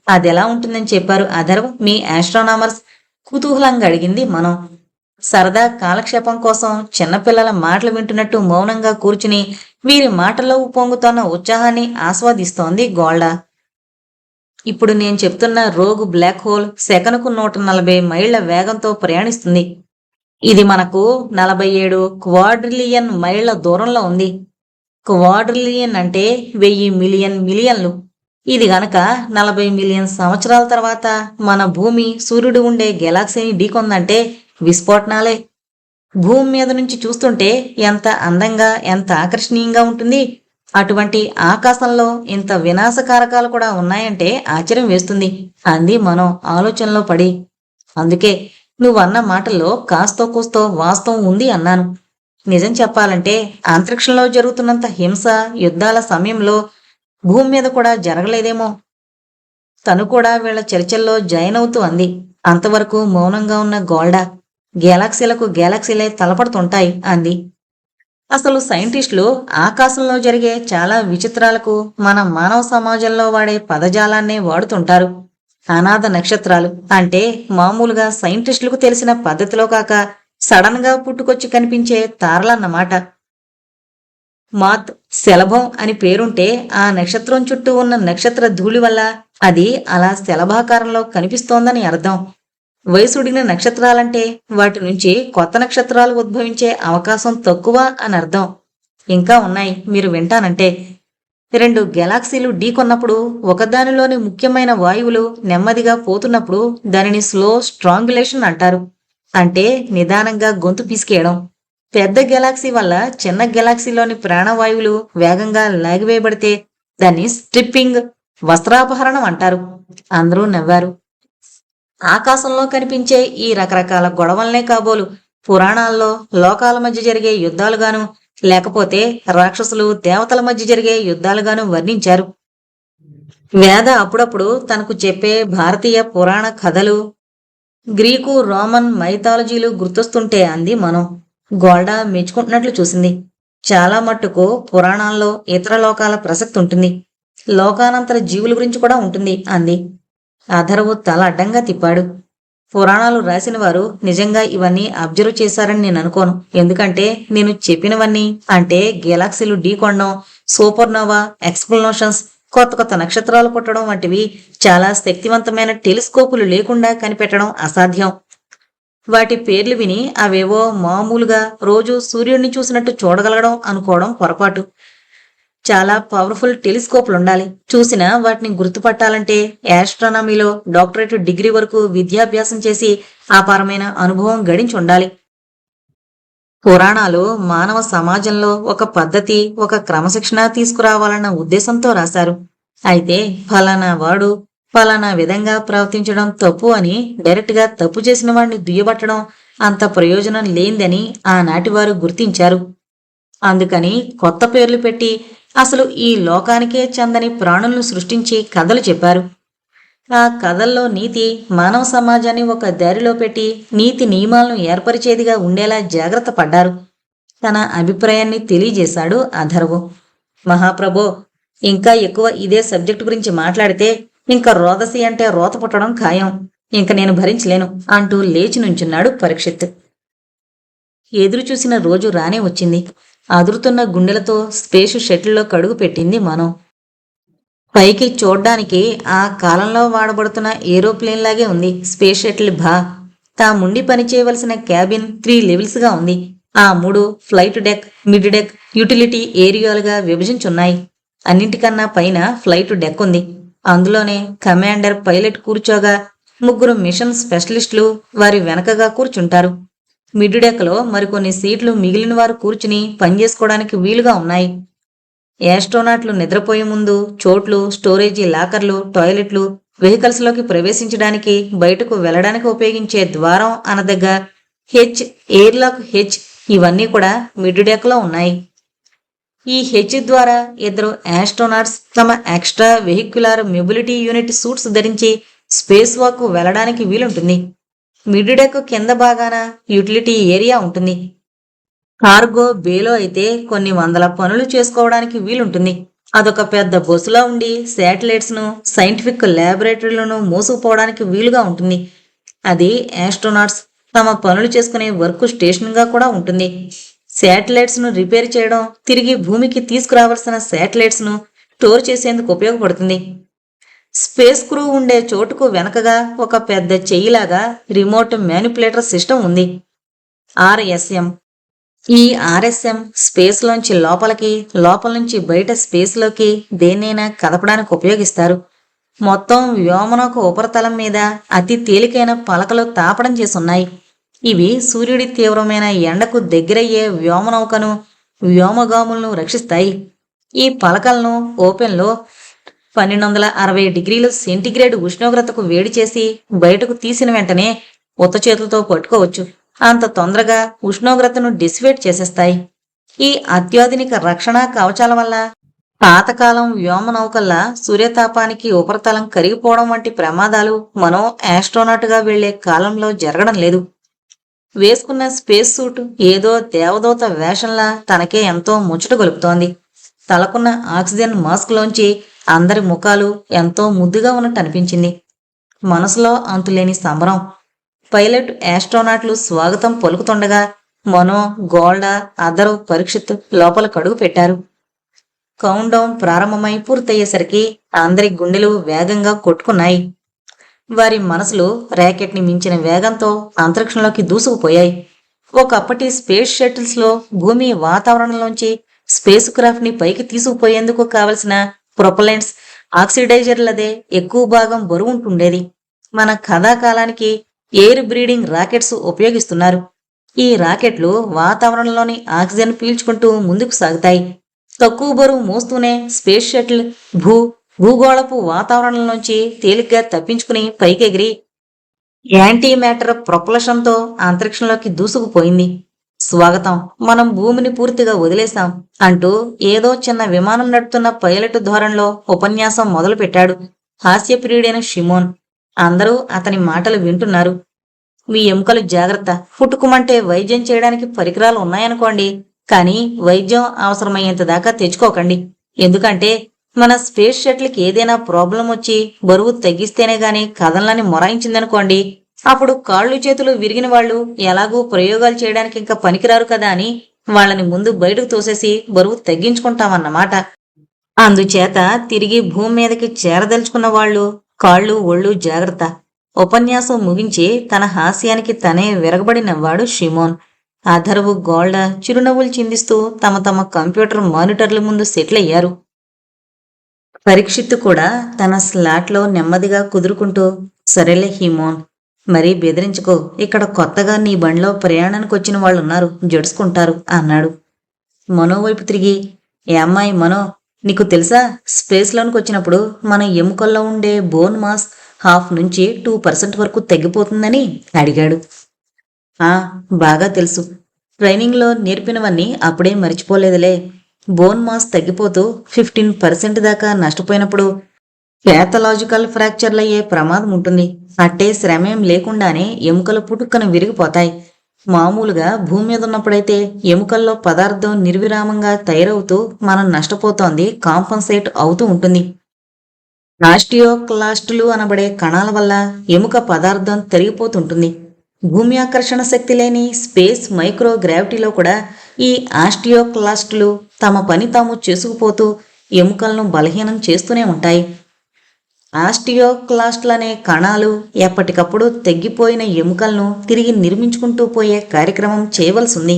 A: అదెలా ఉంటుందని చెప్పారు అథర్వ్ మీ ఆస్ట్రోనామర్స్? కుతూహలంగా అడిగింది మనో. సరదా కాలక్షేపం కోసం చిన్నపిల్లల మాటలు వింటున్నట్టు మౌనంగా కూర్చుని వీరి మాటల్లో ఉప్పొంగుతోన్న ఉత్సాహాన్ని ఆస్వాదిస్తోంది గోల్డా. ఇప్పుడు నేను చెప్తున్న రోగు బ్లాక్ హోల్ సెకనుకు 140 మైళ్ల వేగంతో ప్రయాణిస్తుంది. ఇది మనకు 47 క్వాడ్రిలియన్ మైళ్ల దూరంలో ఉంది. క్వాడ్రిలియన్ అంటే 1000 మిలియన్ మిలియన్లు. ఇది గనక 40 మిలియన్ సంవత్సరాల తర్వాత మన భూమి సూర్యుడు ఉండే గెలాక్సీని ఢీకొందంటే విస్ఫోటనాలే. భూమి మీద నుంచి చూస్తుంటే ఎంత అందంగా ఎంత ఆకర్షణీయంగా ఉంటుంది. అటువంటి ఆకాశంలో ఇంత వినాశకారకాలు కూడా ఉన్నాయంటే ఆశ్చర్యం వేస్తుంది అంది మనో ఆలోచనలో పడి. అందుకే నువ్వన్న మాటల్లో కాస్తో కూస్తో వాస్తవం ఉంది అన్నాను. నిజం చెప్పాలంటే అంతరిక్షంలో జరుగుతున్నంత హింస యుద్ధాల సమయంలో భూమి మీద కూడా జరగలేదేమో. తను కూడా వీళ్ల చర్చల్లో జాయిన్ అవుతూ అంది. అంతవరకు మౌనంగా ఉన్న గోల్డా గెలాక్సీలకు గెలాక్సీలే తలపడుతుంటాయి అంది. అసలు సైంటిస్టులు ఆకాశంలో జరిగే చాలా విచిత్రాలకు మన మానవ సమాజంలో వాడే పదజాలాన్నే వాడుతుంటారు. అనాథ నక్షత్రాలు అంటే మామూలుగా సైంటిస్టులకు తెలిసిన పద్ధతిలో కాక సడన్ గా పుట్టుకొచ్చి కనిపించే తారలన్నమాట. మాత్ శలభం అని పేరుంటే ఆ నక్షత్రం చుట్టూ ఉన్న నక్షత్ర ధూళి వల్ల అది అలా శలభాకారంలో కనిపిస్తోందని అర్థం. వయసుడిగిన నక్షత్రాలంటే వాటి నుంచి కొత్త నక్షత్రాలు ఉద్భవించే అవకాశం తక్కువ అని అర్థం. ఇంకా ఉన్నాయి, మీరు వింటానంటే. రెండు గెలాక్సీలు ఢీకొన్నప్పుడు ఒకదానిలోని ముఖ్యమైన వాయువులు నెమ్మదిగా పోతున్నప్పుడు దానిని స్లో స్ట్రాంగులేషన్ అంటారు. అంటే నిదానంగా గొంతు పిసికేయడం. పెద్ద గెలాక్సీ వల్ల చిన్న గెలాక్సీలోని ప్రాణవాయువులు వేగంగా లాగివేయబడితే దాన్ని స్ట్రిప్పింగ్, వస్త్రాపహరణం అంటారు. అందరూ నవ్వారు. ఆకాశంలో కనిపించే ఈ రకరకాల గొడవలనే కాబోలు పురాణాల్లో లోకాల మధ్య జరిగే యుద్ధాలుగాను, లేకపోతే రాక్షసులు దేవతల మధ్య జరిగే యుద్ధాలుగాను వర్ణించారు. వేద అప్పుడప్పుడు తనకు చెప్పే భారతీయ పురాణ కథలు, గ్రీకు రోమన్ మైథాలజీలు గుర్తొస్తుంటే అంది మనం. గోల్డా మెచ్చుకుంటున్నట్లు చూసింది. చాలా మట్టుకు పురాణాల్లో ఇతర లోకాల ప్రసక్తి ఉంటుంది, లోకానంతర జీవుల గురించి కూడా ఉంటుంది అంది. అధర్వు తల అడ్డంగా తిప్పాడు. పురాణాలు రాసిన వారు నిజంగా ఇవన్నీ అబ్జర్వ్ చేశారని నేను అనుకోను. ఎందుకంటే నేను చెప్పినవన్నీ, అంటే గెలాక్సీలు ఢీకొనడం, సూపర్నోవా ఎక్స్ప్లోషన్స్, కొత్త కొత్త నక్షత్రాలు పుట్టడం వంటివి చాలా శక్తివంతమైన టెలిస్కోపులు లేకుండా కనిపెట్టడం అసాధ్యం. వాటి పేర్లు విని అవేవో మామూలుగా రోజు సూర్యుడిని చూసినట్టు చూడగలగడం అనుకోవడం పొరపాటు. చాలా పవర్ఫుల్ టెలిస్కోప్లు ఉండాలి. చూసినా వాటిని గుర్తుపట్టాలంటే యాస్ట్రానమీలో డాక్టరేట్ డిగ్రీ వరకు విద్యాభ్యాసం చేసి అపారమైన అనుభవం గడించి ఉండాలి. పురాణాలు మానవ సమాజంలో ఒక పద్ధతి, ఒక క్రమశిక్షణ తీసుకురావాలన్న ఉద్దేశంతో రాశారు. అయితే ఫలానా వాడు ఫలానా విధంగా ప్రవర్తించడం తప్పు అని డైరెక్ట్గా తప్పు చేసిన వాడిని దుయ్యబట్టడం అంత ప్రయోజనం లేనిదని ఆనాటి వారు గుర్తించారు. అందుకని కొత్త పేర్లు పెట్టి అసలు ఈ లోకానికే చెందని ప్రాణులను సృష్టించి కథలు చెప్పారు. ఆ కథల్లో నీతి మానవ సమాజాన్ని ఒక దారిలో పెట్టి నీతి నియమాలను ఏర్పరిచేదిగా ఉండేలా జాగ్రత్త పడ్డారు. తన అభిప్రాయాన్ని తెలియజేశాడు అధర్వు. మహాప్రభో, ఇంకా ఎక్కువ ఇదే సబ్జెక్టు గురించి మాట్లాడితే ఇంకా రోదసి అంటే రోత పుట్టడం ఖాయం. ఇంక నేను భరించలేను అంటూ లేచి నుంచున్నాడు పరీక్షిత్. ఎదురు చూసిన రోజు రానే వచ్చింది. అదురుతున్న గుండెలతో స్పేస్ షటిల్లో కడుగు పెట్టింది మనం. పైకి చూడ్డానికి ఆ కాలంలో వాడబడుతున్న ఏరోప్లేన్ లాగే ఉంది స్పేస్ షటిల్ భా. తాముండి పనిచేయవలసిన క్యాబిన్ 3 లెవెల్స్గా ఉంది. ఆ 3 flight deck, mid deck, utility ఏరియాలుగా విభజించున్నాయి. అన్నింటికన్నా పైన ఫ్లైట్ డెక్ ఉంది. అందులోనే కమాండర్, పైలట్ కూర్చోగా 3 మిషన్ స్పెషలిస్టులు వారి వెనకగా కూర్చుంటారు. మిడ్ డెక్లో మరికొన్ని సీట్లు మిగిలిన వారు కూర్చుని పనిచేసుకోవడానికి వీలుగా ఉన్నాయి. యాస్ట్రోనాట్లు నిద్రపోయే ముందు చోట్లు, స్టోరేజీ లాకర్లు, టాయిలెట్లు, వెహికల్స్లోకి ప్రవేశించడానికి, బయటకు వెళ్లడానికి ఉపయోగించే ద్వారం అనదగ్గ హెచ్, ఎయిర్లాక్ హెచ్, ఇవన్నీ కూడా మిడ్ డెక్లో ఉన్నాయి. ఈ హెచ్ ద్వారా 2 యాస్ట్రోనాట్స్ తమ extra vehicular mobility unit suits ధరించి స్పేస్ వాక్ వెళ్లడానికి వీలుంటుంది. మిడ్ డెక్ కింద భాగాన యూటిలిటీ ఏరియా ఉంటుంది. కార్గో బేలో అయితే కొన్ని వందల పనులు చేసుకోవడానికి వీలుంటుంది. అదొక పెద్ద బొసులా ఉండి శాటిలైట్స్ను, సైంటిఫిక్ ల్యాబొరేటరీలను మోసుకుపోవడానికి వీలుగా ఉంటుంది. అది ఆస్ట్రోనాట్స్ తమ పనులు చేసుకునే వర్క్ స్టేషన్గా కూడా ఉంటుంది. శాటిలైట్స్ను రిపేర్ చేయడం, తిరిగి భూమికి తీసుకురావాల్సిన శాటిలైట్స్ను స్టోర్ చేసేందుకు ఉపయోగపడుతుంది. స్పేస్ క్రూ ఉండే చోటుకు వెనకగా ఒక పెద్ద చెయ్యిలాగా రిమోట్ మ్యానిపులేటర్ సిస్టమ్ ఉంది, ఆర్ఎస్ఎం. ఈ ఆర్ఎస్ఎం స్పేస్లోంచి లోపలికి, లోపల నుంచి బయట స్పేస్లోకి దేన్నైనా కదపడానికి ఉపయోగిస్తారు. మొత్తం వ్యోమనౌక ఉపరితలం మీద అతి తేలికైన పలకలు తాపడం చేసున్నాయి. ఇవి సూర్యుడి తీవ్రమైన ఎండకు దగ్గరయ్యే వ్యోమనౌకను, వ్యోమగాములను రక్షిస్తాయి. ఈ పలకలను ఓపెన్లో 1260 డిగ్రీలు సెంటీగ్రేడ్ ఉష్ణోగ్రతకు వేడి చేసి బయటకు తీసిన వెంటనే ఉత్త చేతులతో పట్టుకోవచ్చు. అంత తొందరగా ఉష్ణోగ్రతను డిసివేట్ చేసేస్తాయి. ఈ అత్యాధునిక రక్షణ కవచాల వల్ల పాతకాలం వ్యోమనౌకల్లా సూర్యతాపానికి ఉపరితలం కరిగిపోవడం వంటి ప్రమాదాలు మనం ఆస్ట్రోనాట్గా వెళ్లే కాలంలో జరగడం లేదు. వేసుకున్న స్పేస్ సూట్ ఏదో దేవదూత వేషంలా తనకే ఎంతో ముచ్చట గొలుపుతోంది. తలకున్న ఆక్సిజన్ మాస్క్లోంచి అందరి ముఖాలు ఎంతో ముద్దుగా ఉన్నట్టు అనిపించింది. మనసులో అంతులేని సంబరం. పైలట్, ఆస్ట్రోనాట్లు స్వాగతం పలుకుతుండగా మనో, గోల్డా, అదరు, పరీక్షిత్ లోపల కడుగు పెట్టారు. కౌంట్ డౌన్ ప్రారంభమై పూర్తయ్యేసరికి అందరి గుండెలు వేగంగా కొట్టుకున్నాయి. వారి మనసులు ర్యాకెట్ని మించిన వేగంతో అంతరిక్షంలోకి దూసుకుపోయాయి. ఒకప్పటి స్పేస్ షటిల్స్లో భూమి వాతావరణంలోంచి స్పేస్ క్రాఫ్ట్ని పైకి తీసుకుపోయేందుకు కావలసిన ప్రొపలెంట్స్, ఆక్సిడైజర్లదే ఎక్కువ భాగం బరువు ఉంటుండేది. మన కథాకాలానికి ఎయిర్ బ్రీడింగ్ రాకెట్స్ ఉపయోగిస్తున్నారు. ఈ రాకెట్లు వాతావరణంలోని ఆక్సిజన్ పీల్చుకుంటూ ముందుకు సాగుతాయి. తక్కువ బరువు మోస్తూనే స్పేస్ షటిల్ భూగోళపు వాతావరణంలోంచి తేలిగ్గా తప్పించుకుని పైకెగిరి యాంటీ మ్యాటర్ ప్రొపల్షన్తో అంతరిక్షంలోకి దూసుకుపోయింది. స్వాగతం, మనం భూమిని పూర్తిగా వదిలేశాం అంటూ ఏదో చిన్న విమానం నడుపుతున్న పైలట్ ధోరణిలో ఉపన్యాసం మొదలుపెట్టాడు హాస్యప్రియుడైన షిమోన్. అందరూ అతని మాటలు వింటున్నారు. మీ ఎముకలు జాగ్రత్త, పుట్టుకుమంటే వైద్యం చేయడానికి పరికరాలు ఉన్నాయనుకోండి, కానీ వైద్యం అవసరమయ్యేంత దాకా తెచ్చుకోకండి. ఎందుకంటే మన స్పేస్ షటిల్కి ఏదైనా ప్రాబ్లం వచ్చి బరువు తగ్గిస్తేనే గాని కథనలని మొరాయించిందనుకోండి, అప్పుడు కాళ్ళు చేతులు విరిగిన వాళ్ళు ఎలాగూ ప్రయోగాలు చేయడానికి ఇంకా పనికిరారు కదా అని వాళ్ళని ముందు బయటకు తోసేసి బరువు తగ్గించుకుంటామన్నమాట. అందుచేత తిరిగి భూమి మీదకి చేరదలుచుకున్న వాళ్ళు కాళ్ళు ఒళ్ళు జాగ్రత్త. ఉపన్యాసం ముగించి తన హాస్యానికి తనే విరగబడి నవ్వాడు షిమోన్. అధర్వు గోల్డ చిరునవ్వులు చిందిస్తూ తమ తమ కంప్యూటర్ మానిటర్ల ముందు సెటిల్ అయ్యారు. పరీక్షిత్తు కూడా తన స్లాట్లో నెమ్మదిగా కుదురుకుంటూ, సరేలే హిమోన్, మరీ బెదిరించుకో, ఇక్కడ కొత్తగా నీ బండిలో ప్రయాణానికి వచ్చిన వాళ్ళున్నారు, జడుచుకుంటారు అన్నాడు. మనో వైపు తిరిగి, ఏ అమ్మాయి మనో, నీకు తెలుసా స్పేస్లోనికి వచ్చినప్పుడు మన ఎముకల్లో ఉండే బోన్ మాస్ 1/2 నుంచి 2% వరకు తగ్గిపోతుందని అడిగాడు. బాగా తెలుసు, ట్రైనింగ్లో నేర్పినవన్నీ అప్పుడే మర్చిపోలేదులే. బోన్ మాస్ తగ్గిపోతూ 15% దాకా నష్టపోయినప్పుడు ప్యాథలాజికల్ ఫ్రాక్చర్లయ్యే ప్రమాదం ఉంటుంది. అట్టే శ్రమేం లేకుండానే ఎముకలు పుట్టుక్కన విరిగిపోతాయి. మామూలుగా భూమి మీద ఉన్నప్పుడైతే ఎముకల్లో పదార్థం నిర్విరామంగా తయారవుతూ మనం నష్టపోతోంది కాంపన్సేట్ అవుతూ ఉంటుంది. ఆస్టియోక్లాస్టులు అనబడే కణాల వల్ల ఎముక పదార్థం తరిగిపోతుంటుంది. భూమి ఆకర్షణ శక్తి లేని స్పేస్ మైక్రో గ్రావిటీలో కూడా ఈ ఆస్టియోక్లాస్టులు తమ పని తాము చేసుకుపోతూ ఎముకలను బలహీనం చేస్తూనే ఉంటాయి. ఆస్టియోక్లాస్టులనే కణాలు ఎప్పటికప్పుడు తగ్గిపోయిన ఎముకలను తిరిగి నిర్మించుకుంటూ పోయే కార్యక్రమం చేయవలసి ఉంది.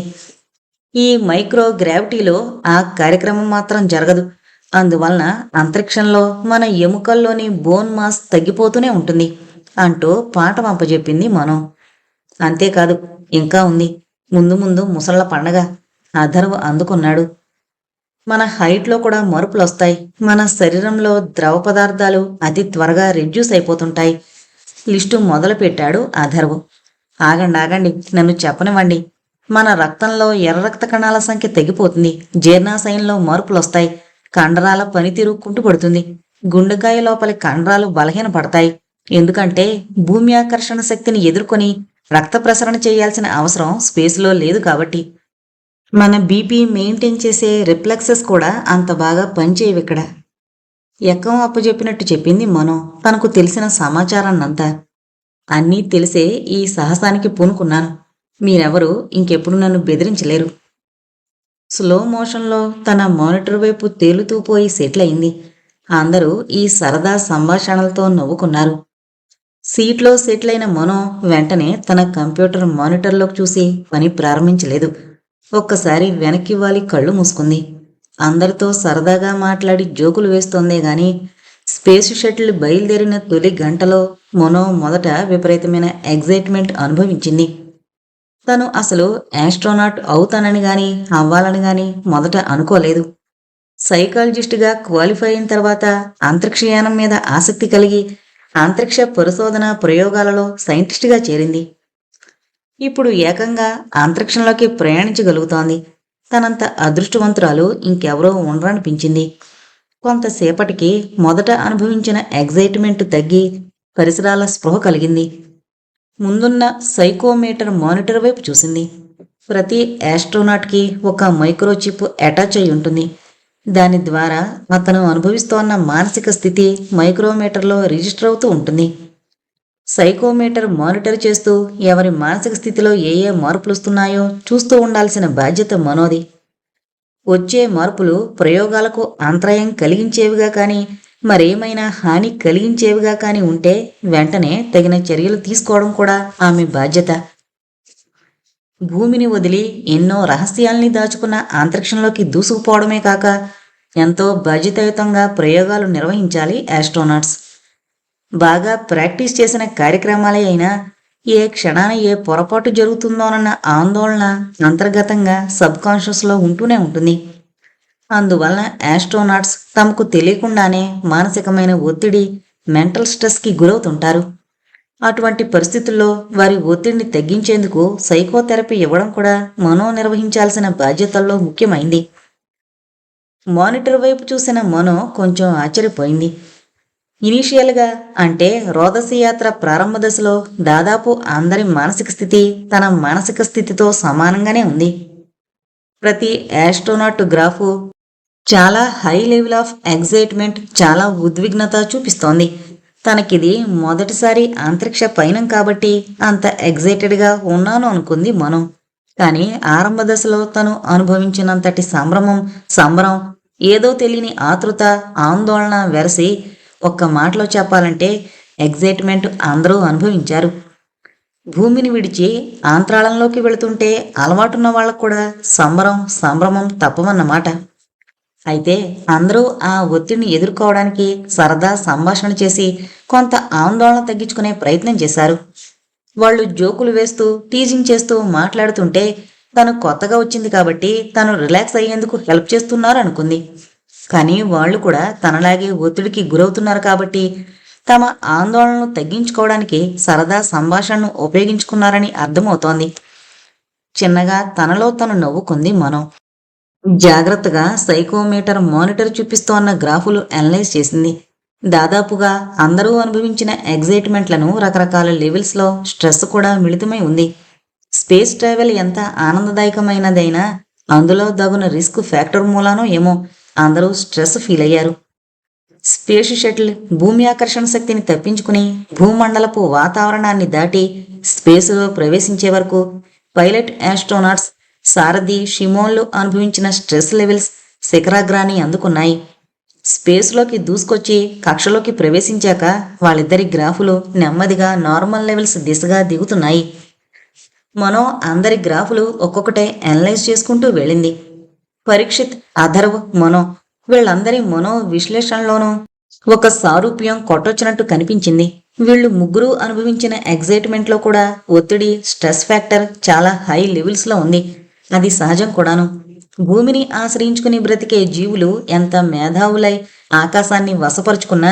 A: ఈ మైక్రో గ్రావిటీలో ఆ కార్యక్రమం మాత్రం జరగదు. అందువలన అంతరిక్షంలో మన ఎముకల్లోని బోన్ మాస్ తగ్గిపోతూనే ఉంటుంది అంటూ పాట పంపజెప్పింది మనం. అంతేకాదు, ఇంకా ఉంది, ముందు ముందు ముసళ్ల పండగ. అధర్వ అందుకున్నాడు. మన హైట్లో కూడా మార్పులు వస్తాయి. మన శరీరంలో ద్రవ పదార్థాలు అతి త్వరగా రెడ్యూస్ అయిపోతుంటాయి. లిస్టు మొదలు పెట్టాడు అధర్వు. ఆగండి, నన్ను చెప్పనివ్వండి. మన రక్తంలో ఎర్ర రక్త కణాల సంఖ్య తగ్గిపోతుంది. జీర్ణాశయంలో మార్పులు వస్తాయి. కండరాల పనితీరు కుంటుపడుతుంది. గుండెకాయ లోపలి కండరాలు బలహీన పడతాయి. ఎందుకంటే భూమి ఆకర్షణ శక్తిని ఎదుర్కొని రక్త ప్రసరణ చేయాల్సిన అవసరం స్పేస్లో లేదు కాబట్టి. మన బీపీ మెయింటైన్ చేసే రిఫ్లెక్సెస్ కూడా అంత బాగా పనిచేయవు ఇక్కడ. ఎక్కం అప్పచెప్పినట్టు చెప్పింది మనో తనకు తెలిసిన సమాచారాన్నంతా. అన్నీ తెలిసే ఈ సాహసానికి పూనుకున్నాను. మీరెవరూ ఇంకెప్పుడు నన్ను బెదిరించలేరు. స్లో మోషన్లో తన మానిటర్ వైపు తేలుతూ పోయి సెటిల్ అయింది. అందరూ ఈ సరదా సంభాషణలతో నవ్వుకున్నారు. సీట్లో సెటిల్ అయిన మనో వెంటనే తన కంప్యూటర్ మానిటర్లోకి చూసి పని ప్రారంభించలేదు. ఒక్కసారి వెనక్కి వాలి కళ్ళు మూసుకుంది. అందరితో సరదాగా మాట్లాడి జోకులు వేస్తోందే గాని స్పేస్ షటిల్ బయలుదేరిన తొలి గంటలో మనో మొదట విపరీతమైన ఎగ్జైట్మెంట్ అనుభవించింది. తను అసలు ఆస్ట్రోనాట్ అవుతానని గాని అవ్వాలని గాని మొదట అనుకోలేదు. సైకాలజిస్టుగా క్వాలిఫై అయిన తర్వాత అంతరిక్షయానం మీద ఆసక్తి కలిగి అంతరిక్ష పరిశోధన ప్రయోగాలలో సైంటిస్టుగా చేరింది. ఇప్పుడు ఏకంగా అంతరిక్షంలోకి ప్రయాణించగలుగుతోంది. తనంత అదృష్టవంతురాలు ఇంకెవరో ఉండరనిపించింది. కొంతసేపటికి మొదట అనుభవించిన ఎగ్జైట్మెంట్ తగ్గి పరిసరాల స్పృహ కలిగింది. ముందున్న సైకోమీటర్ మానిటర్ వైపు చూసింది. ప్రతి ఆస్ట్రోనాట్కి ఒక మైక్రోచిప్ అటాచ్ అయి ఉంటుంది. దాని ద్వారా అతను అనుభవిస్తోన్న మానసిక స్థితి మైక్రోమీటర్లో రిజిస్టర్ అవుతూ ఉంటుంది. సైకోమీటర్ మానిటర్ చేస్తూ ఎవరి మానసిక స్థితిలో ఏ మార్పులు వస్తున్నాయో చూస్తూ ఉండాల్సిన బాధ్యత మనోది. వచ్చే మార్పులు ప్రయోగాలకు అంతరాయం కలిగించేవిగా కానీ మరేమైనా హాని కలిగించేవిగా కాని ఉంటే వెంటనే తగిన చర్యలు తీసుకోవడం కూడా ఆమె బాధ్యత. భూమిని వదిలి ఎన్నో రహస్యాల్ని దాచుకున్న అంతరిక్షంలోకి దూసుకుపోవడమే కాక ఎంతో బాధ్యతాయుతంగా ప్రయోగాలు నిర్వహించాలి ఆస్ట్రోనాట్స్. బాగా ప్రాక్టీస్ చేసిన కార్యక్రమాలే అయినా ఏ క్షణాన ఏ పొరపాటు జరుగుతుందోనన్న ఆందోళన అంతర్గతంగా సబ్కాన్షియస్లో ఉంటూనే ఉంటుంది. అందువలన ఆస్ట్రోనాట్స్ తమకు తెలియకుండానే మానసికమైన ఒత్తిడి, మెంటల్ స్ట్రెస్కి గురవుతుంటారు. అటువంటి పరిస్థితుల్లో వారి ఒత్తిడిని తగ్గించేందుకు సైకోథెరపీ ఇవ్వడం కూడా మనో నిర్వహించాల్సిన బాధ్యతల్లో ముఖ్యమైంది. మానిటర్ వైపు చూసిన మనో కొంచెం ఆశ్చర్యపోయింది. ఇనీషియల్గా అంటే రోదసి యాత్ర ప్రారంభ దశలో దాదాపు అందరి మానసిక స్థితి తన మానసిక స్థితితో సమానంగానే ఉంది. ప్రతి ఆస్ట్రోనాట్ గ్రాఫు చాలా హై లెవెల్ ఆఫ్ ఎగ్జైట్మెంట్, చాలా ఉద్విగ్నత చూపిస్తోంది. తనకిది మొదటిసారి అంతరిక్ష పయనం కాబట్టి అంత ఎగ్జైటెడ్గా ఉన్నాను అనుకుంది మనం. కానీ ఆరంభ దశలో తను అనుభవించినంతటి సంబరం, ఏదో తెలియని ఆతృత, ఆందోళన వెరసి ఒక్క మాటలో చెప్పాలంటే ఎగ్జైట్మెంట్ అందరూ అనుభవించారు. భూమిని విడిచి ఆంతరాళంలోకి వెళుతుంటే అలవాటున్న వాళ్ళకు కూడా సంభ్రమం తప్పవన్నమాట. అయితే అందరూ ఆ ఒత్తిడిని ఎదుర్కోవడానికి సరదా సంభాషణ చేసి కొంత ఆందోళన తగ్గించుకునే ప్రయత్నం చేశారు. వాళ్ళు జోకులు వేస్తూ టీజింగ్ చేస్తూ మాట్లాడుతుంటే తను కొత్తగా వచ్చింది కాబట్టి తను రిలాక్స్ అయ్యేందుకు హెల్ప్ చేస్తున్నారు అనుకుంది. కానీ వాళ్ళు కూడా తనలాగే ఒత్తిడికి గురవుతున్నారు కాబట్టి తమ ఆందోళనను తగ్గించుకోవడానికి సరదా సంభాషణను ఉపయోగించుకున్నారని అర్థమవుతోంది. చిన్నగా తనలో తను నవ్వుకుంది మనం. జాగ్రత్తగా సైకోమీటర్ మానిటర్ చూపిస్తోన్న గ్రాఫులు అనలైజ్ చేసింది. దాదాపుగా అందరూ అనుభవించిన ఎగ్జైట్మెంట్లను రకరకాల లెవెల్స్లో స్ట్రెస్ కూడా మిళితమై ఉంది. స్పేస్ ట్రావెల్ ఎంత ఆనందదాయకమైనదైనా అందులో దగున రిస్క్ ఫ్యాక్టర్ మూలానో ఏమో అందరూ స్ట్రెస్ ఫీల్ అయ్యారు. స్పేస్ షటిల్ భూమి ఆకర్షణ శక్తిని తప్పించుకుని భూమండలపు వాతావరణాన్ని దాటి స్పేస్లో ప్రవేశించే వరకు పైలట్ ఆస్ట్రోనాట్స్ సారథి షిమోన్లు అనుభవించిన స్ట్రెస్ లెవెల్స్ శిఖరాగ్రాన్ని అందుకున్నాయి. స్పేస్లోకి దూసుకొచ్చి కక్షలోకి ప్రవేశించాక వాళ్ళిద్దరి గ్రాఫులు నెమ్మదిగా నార్మల్ లెవెల్స్ దిశగా దిగుతున్నాయి. మనో అందరి గ్రాఫులు ఒక్కొక్కటే అనలైజ్ చేసుకుంటూ వెళ్ళింది. పరీక్షిత్, అథర్వ్, మనో వీళ్ళందరి మనో విశ్లేషణలోనూ ఒక సారూప్యం కొట్టొచ్చినట్టు కనిపించింది. వీళ్ళు ముగ్గురు అనుభవించిన ఎగ్జైట్మెంట్లో కూడా ఒత్తిడి, స్ట్రెస్ ఫ్యాక్టర్ చాలా హై లెవెల్స్లో ఉంది. అది సహజం కూడాను. భూమిని ఆశ్రయించుకుని బ్రతికే జీవులు ఎంత మేధావులై ఆకాశాన్ని వశపరుచుకున్నా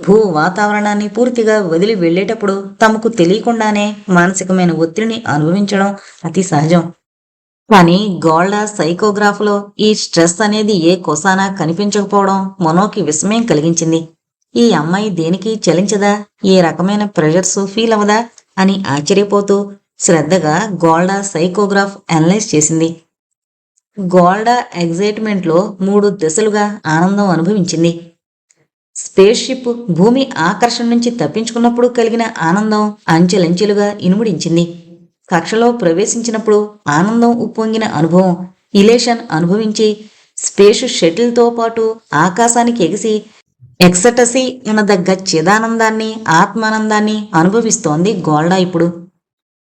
A: భూ వాతావరణాన్ని పూర్తిగా వదిలి వెళ్లేటప్పుడు తమకు తెలియకుండానే మానసికమైన ఒత్తిడిని అనుభవించడం అతి సహజం. కానీ గోల్డా సైకోగ్రాఫ్లో ఈ స్ట్రెస్ అనేది ఏ కొసానా కనిపించకపోవడం మనోకి విస్మయం కలిగించింది. ఈ అమ్మాయి దేనికి చలించదా, ఏ రకమైన ప్రెషర్స్ ఫీల్ అవదా అని ఆశ్చర్యపోతూ శ్రద్ధగా గోల్డా సైకోగ్రాఫ్ అనలైజ్ చేసింది. గోల్డా ఎగ్జైట్మెంట్లో 3 దశలుగా ఆనందం అనుభవించింది. స్పేస్ షిప్ భూమి ఆకర్షణ నుంచి తప్పించుకున్నప్పుడు కలిగిన ఆనందం అంచెలంచెలుగా ఇనుముడించింది. కక్షలో ప్రవేశించినప్పుడు ఆనందం ఉప్పొంగిన అనుభవం, ఇలేషన్ అనుభవించి స్పేస్ షటిల్తో పాటు ఆకాశానికి ఎగిసి ఎక్సటసీ అనదగ్గ చిదానందాన్ని, ఆత్మానందాన్ని అనుభవిస్తోంది గోల్డా. ఇప్పుడు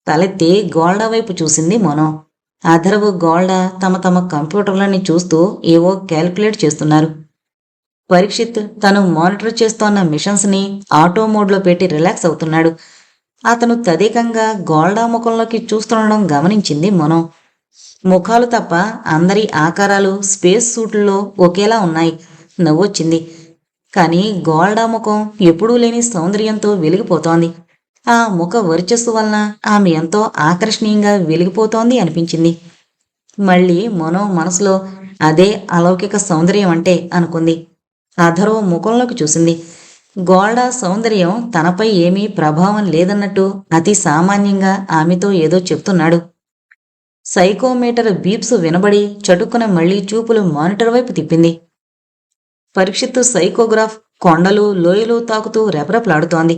A: తలెత్తి గోల్డా వైపు చూసింది మనో. అథర్వ్, గోల్డా తమ కంప్యూటర్లని చూస్తూ ఏవో క్యాల్కులేట్ చేస్తున్నారు. పరీక్షిత్ తను మానిటర్ చేస్తోన్న మిషన్స్ని ఆటో మోడ్లో పెట్టి రిలాక్స్ అవుతున్నాడు. అతను తదేకంగా గోల్డా ముఖంలోకి చూస్తుండడం గమనించింది మనో. ముఖాలు తప్ప అందరి ఆకారాలు స్పేస్ సూట్లలో ఒకేలా ఉన్నాయి. నవ్వొచ్చింది. కానీ గోల్డా ముఖం ఎప్పుడూ లేని సౌందర్యంతో వెలిగిపోతోంది. ఆ ముఖ వర్చస్సు వలన ఆమె ఎంతో ఆకర్షణీయంగా వెలిగిపోతోంది అనిపించింది. మళ్ళీ మనో మనసులో అదే అలౌకిక సౌందర్యం అంటే అనుకుంది. అథర్వ్ ముఖంలోకి చూసింది. గోల్డా సౌందర్యం తనపై ఏమీ ప్రభావం లేదన్నట్టు అతి సామాన్యంగా ఆమెతో ఏదో చెప్తున్నాడు. సైకోమీటర్ బీప్స్ వినబడి చటుక్కున మళ్లీ చూపులు మానిటర్ వైపు తిప్పింది. పరీక్షిత్తు సైకోగ్రాఫ్ కొండలు, లోయలు తాకుతూ రెపరెపలాడుతోంది.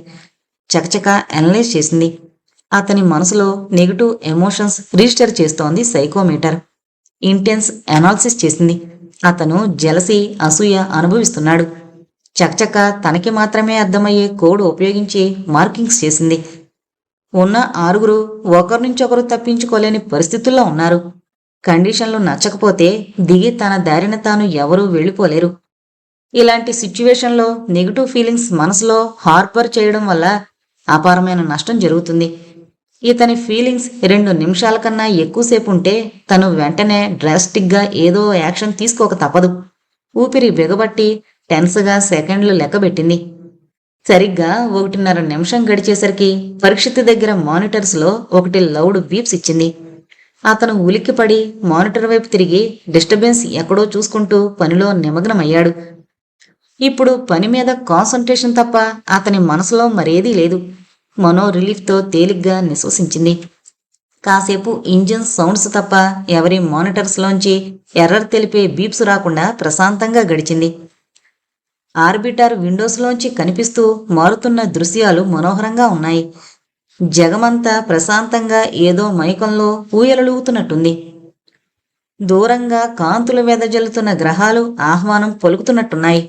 A: చకచక అనలైజ్ చేసింది. అతని మనసులో నెగిటివ్ ఎమోషన్స్ రిజిస్టర్ చేస్తోంది సైకోమీటర్. ఇంటెన్స్ అనాలిసిస్ చేసింది. అతను జెలసీ, అసూయ అనుభవిస్తున్నాడు. చకచక తనకి మాత్రమే అర్థమయ్యే కోడ్ ఉపయోగించి మార్కింగ్స్ చేసింది. ఉన్న 6 ఒకరి నుంచి ఒకరు తప్పించుకోలేని పరిస్థితుల్లో ఉన్నారు. కండిషన్లు నచ్చకపోతే దిగి తన దారిన తాను ఎవరూ వెళ్ళిపోలేరు. ఇలాంటి సిచ్యువేషన్లో నెగిటివ్ ఫీలింగ్స్ మనసులో హార్బర్ చేయడం వల్ల అపారమైన నష్టం జరుగుతుంది. ఇతని ఫీలింగ్స్ 2 నిమిషాల కన్నా ఎక్కువసేపు ఉంటే తను వెంటనే డ్రాస్టిక్గా ఏదో యాక్షన్ తీసుకోక తప్పదు. ఊపిరి బిగబట్టి టెన్స్గా సెకండ్లు లెక్కబెట్టింది. సరిగ్గా 1:30 నిమిషం గడిచేసరికి పరీక్షిత్ దగ్గర మానిటర్స్లో ఒకటి లౌడ్ బీప్స్ ఇచ్చింది. అతను ఉలిక్కిపడి మానిటర్ వైపు తిరిగి డిస్టర్బెన్స్ ఎక్కడో చూసుకుంటూ పనిలో నిమగ్నమయ్యాడు. ఇప్పుడు పని మీద కాన్సంట్రేషన్ తప్ప అతని మనసులో మరేదీ లేదు. మనో రిలీఫ్తో తేలిగ్గా నిశ్వసించింది. కాసేపు ఇంజిన్ సౌండ్స్ తప్ప ఎవరి మానిటర్స్లోంచి ఎర్రర్ తెలిపే బీప్స్ రాకుండా ప్రశాంతంగా గడిచింది. ఆర్బిటర్ విండోస్లోంచి కనిపిస్తూ మారుతున్న దృశ్యాలు మనోహరంగా ఉన్నాయి. జగమంతా ప్రశాంతంగా ఏదో మైకంలో ఊయలలుగుతున్నట్టుంది. దూరంగా కాంతులు వెదజల్లుతున్న గ్రహాలు ఆహ్వానం పలుకుతున్నట్టున్నాయి.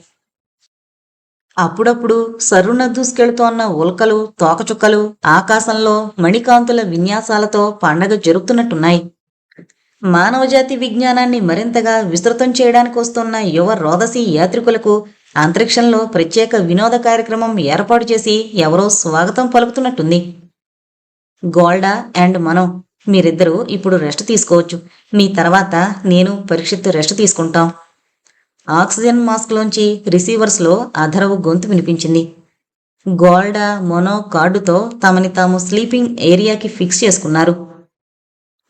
A: అప్పుడప్పుడు సర్రున దూసుకెళ్తోన్న ఉల్కలు, తోకచుక్కలు ఆకాశంలో మణికాంతుల విన్యాసాలతో పండగ జరుపుతున్నట్టున్నాయి. మానవజాతి విజ్ఞానాన్ని మరింతగా విస్తృతం చేయడానికి వస్తున్న యువ రోదసీ యాత్రికులకు అంతరిక్షంలో ప్రత్యేక వినోద కార్యక్రమం ఏర్పాటు చేసి ఎవరో స్వాగతం పలుకుతున్నట్టుంది. గోల్డా అండ్ మనో, మీరిద్దరూ ఇప్పుడు రెస్ట్ తీసుకోవచ్చు. మీ తర్వాత నేను పరీక్షిత్ రెస్ట్ తీసుకుంటాం. ఆక్సిజన్ మాస్క్లోంచి రిసీవర్స్లో అధరవు గొంతు వినిపించింది. గోల్డా, మనో కార్డుతో తమని తాము స్లీపింగ్ ఏరియాకి ఫిక్స్ చేసుకున్నారు.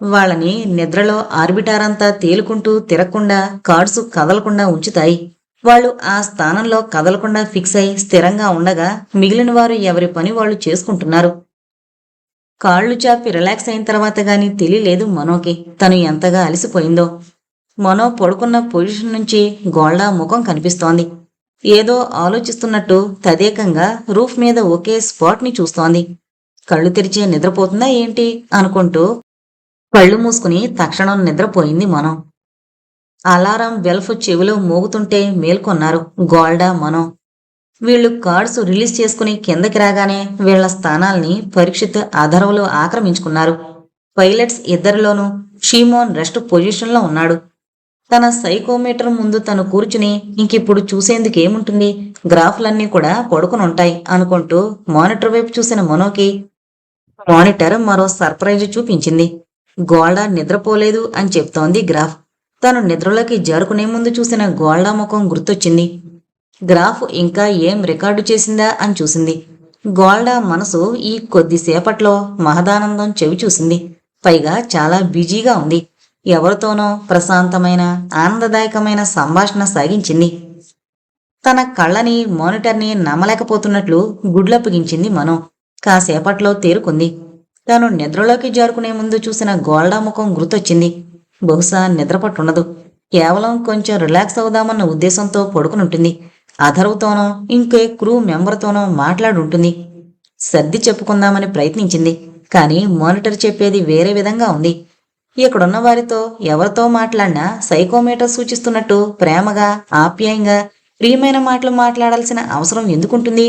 A: వాళ్ళని నిద్రలో ఆర్బిటారంతా తేలుకుంటూ తిరగకుండా కార్డ్స్ కదలకుండా ఉంచుతాయి. వాళ్ళు ఆ స్థానంలో కదలకుండా ఫిక్స్ అయి స్థిరంగా ఉండగా మిగిలిన వారు ఎవరి పని వాళ్ళు చేసుకుంటున్నారు. కాళ్ళు చాపి రిలాక్స్ అయిన తర్వాత గాని తెలియలేదు మనోకి తను ఎంతగా అలసిపోయిందో. మనో పడుకున్న పొజిషన్ నుంచి గోల్డా ముఖం కనిపిస్తోంది. ఏదో ఆలోచిస్తున్నట్టు తదేకంగా రూఫ్ మీద ఒకే స్పాట్ని చూస్తోంది. కళ్ళు తెరిచే నిద్రపోతుందా ఏంటి అనుకుంటూ కళ్ళు మూసుకుని తక్షణం నిద్రపోయింది మనో. అలారం బెల్ఫ్ చెవిలో మోగుతుంటే మేల్కొన్నారు గోల్డా, మనో. వీళ్లు కార్డ్స్ రిలీజ్ చేసుకుని కిందకి రాగానే వీళ్ల స్థానాల్ని పరీక్షిత్ అధర్వలో ఆక్రమించుకున్నారు. పైలట్స్ ఇద్దరిలోనూ షీమోన్ రెస్ట్ పొజిషన్లో ఉన్నాడు. తన సైకోమీటర్ ముందు తను కూర్చుని ఇంకిప్పుడు చూసేందుకేముంటుంది, గ్రాఫ్లన్నీ కూడా పడుకునుంటాయి అనుకుంటూ మానిటర్ వైపు చూసిన మనోకి మానిటర్ మరో సర్ప్రైజ్ చూపించింది. గోల్డా నిద్రపోలేదు అని చెప్తోంది గ్రాఫ్. తను నిద్రలోకి జారుకునే ముందు చూసిన గోల్డా ముఖం గుర్తొచ్చింది. గ్రాఫ్ ఇంకా ఏం రికార్డు చేసిందా అని చూసింది. గోల్డా మనసు ఈ కొద్దిసేపట్లో మహదానందం చెవి చూసింది. పైగా చాలా బిజీగా ఉంది. ఎవరితోనో ప్రశాంతమైన ఆనందదాయకమైన సంభాషణ సాగించింది. తన కళ్ళని మానిటర్ని నమ్మలేకపోతున్నట్లు గుడ్లప్పగించింది మనో. కాసేపట్లో తేరుకుంది. తాను నిద్రలోకి జారుకునే ముందు చూసిన గోల్డా ముఖం గుర్తొచ్చింది. బహుశా నిద్రపట్టుండదు. కేవలం కొంచెం రిలాక్స్ అవుదామన్న ఉద్దేశంతో పడుకునుంటుంది. అధర్వతోనో ఇంకే క్రూ మెంబర్తోనో మాట్లాడుంటుంది. సర్ది చెప్పుకుందామని ప్రయత్నించింది. కానీ మానిటర్ చెప్పేది వేరే విధంగా ఉంది. ఇక్కడున్న వారితో ఎవరితో మాట్లాడినా సైకోమీటర్ సూచిస్తున్నట్టు ప్రేమగా, ఆప్యాయంగా, ప్రియమైన మాటలు మాట్లాడాల్సిన అవసరం ఎందుకుంటుంది?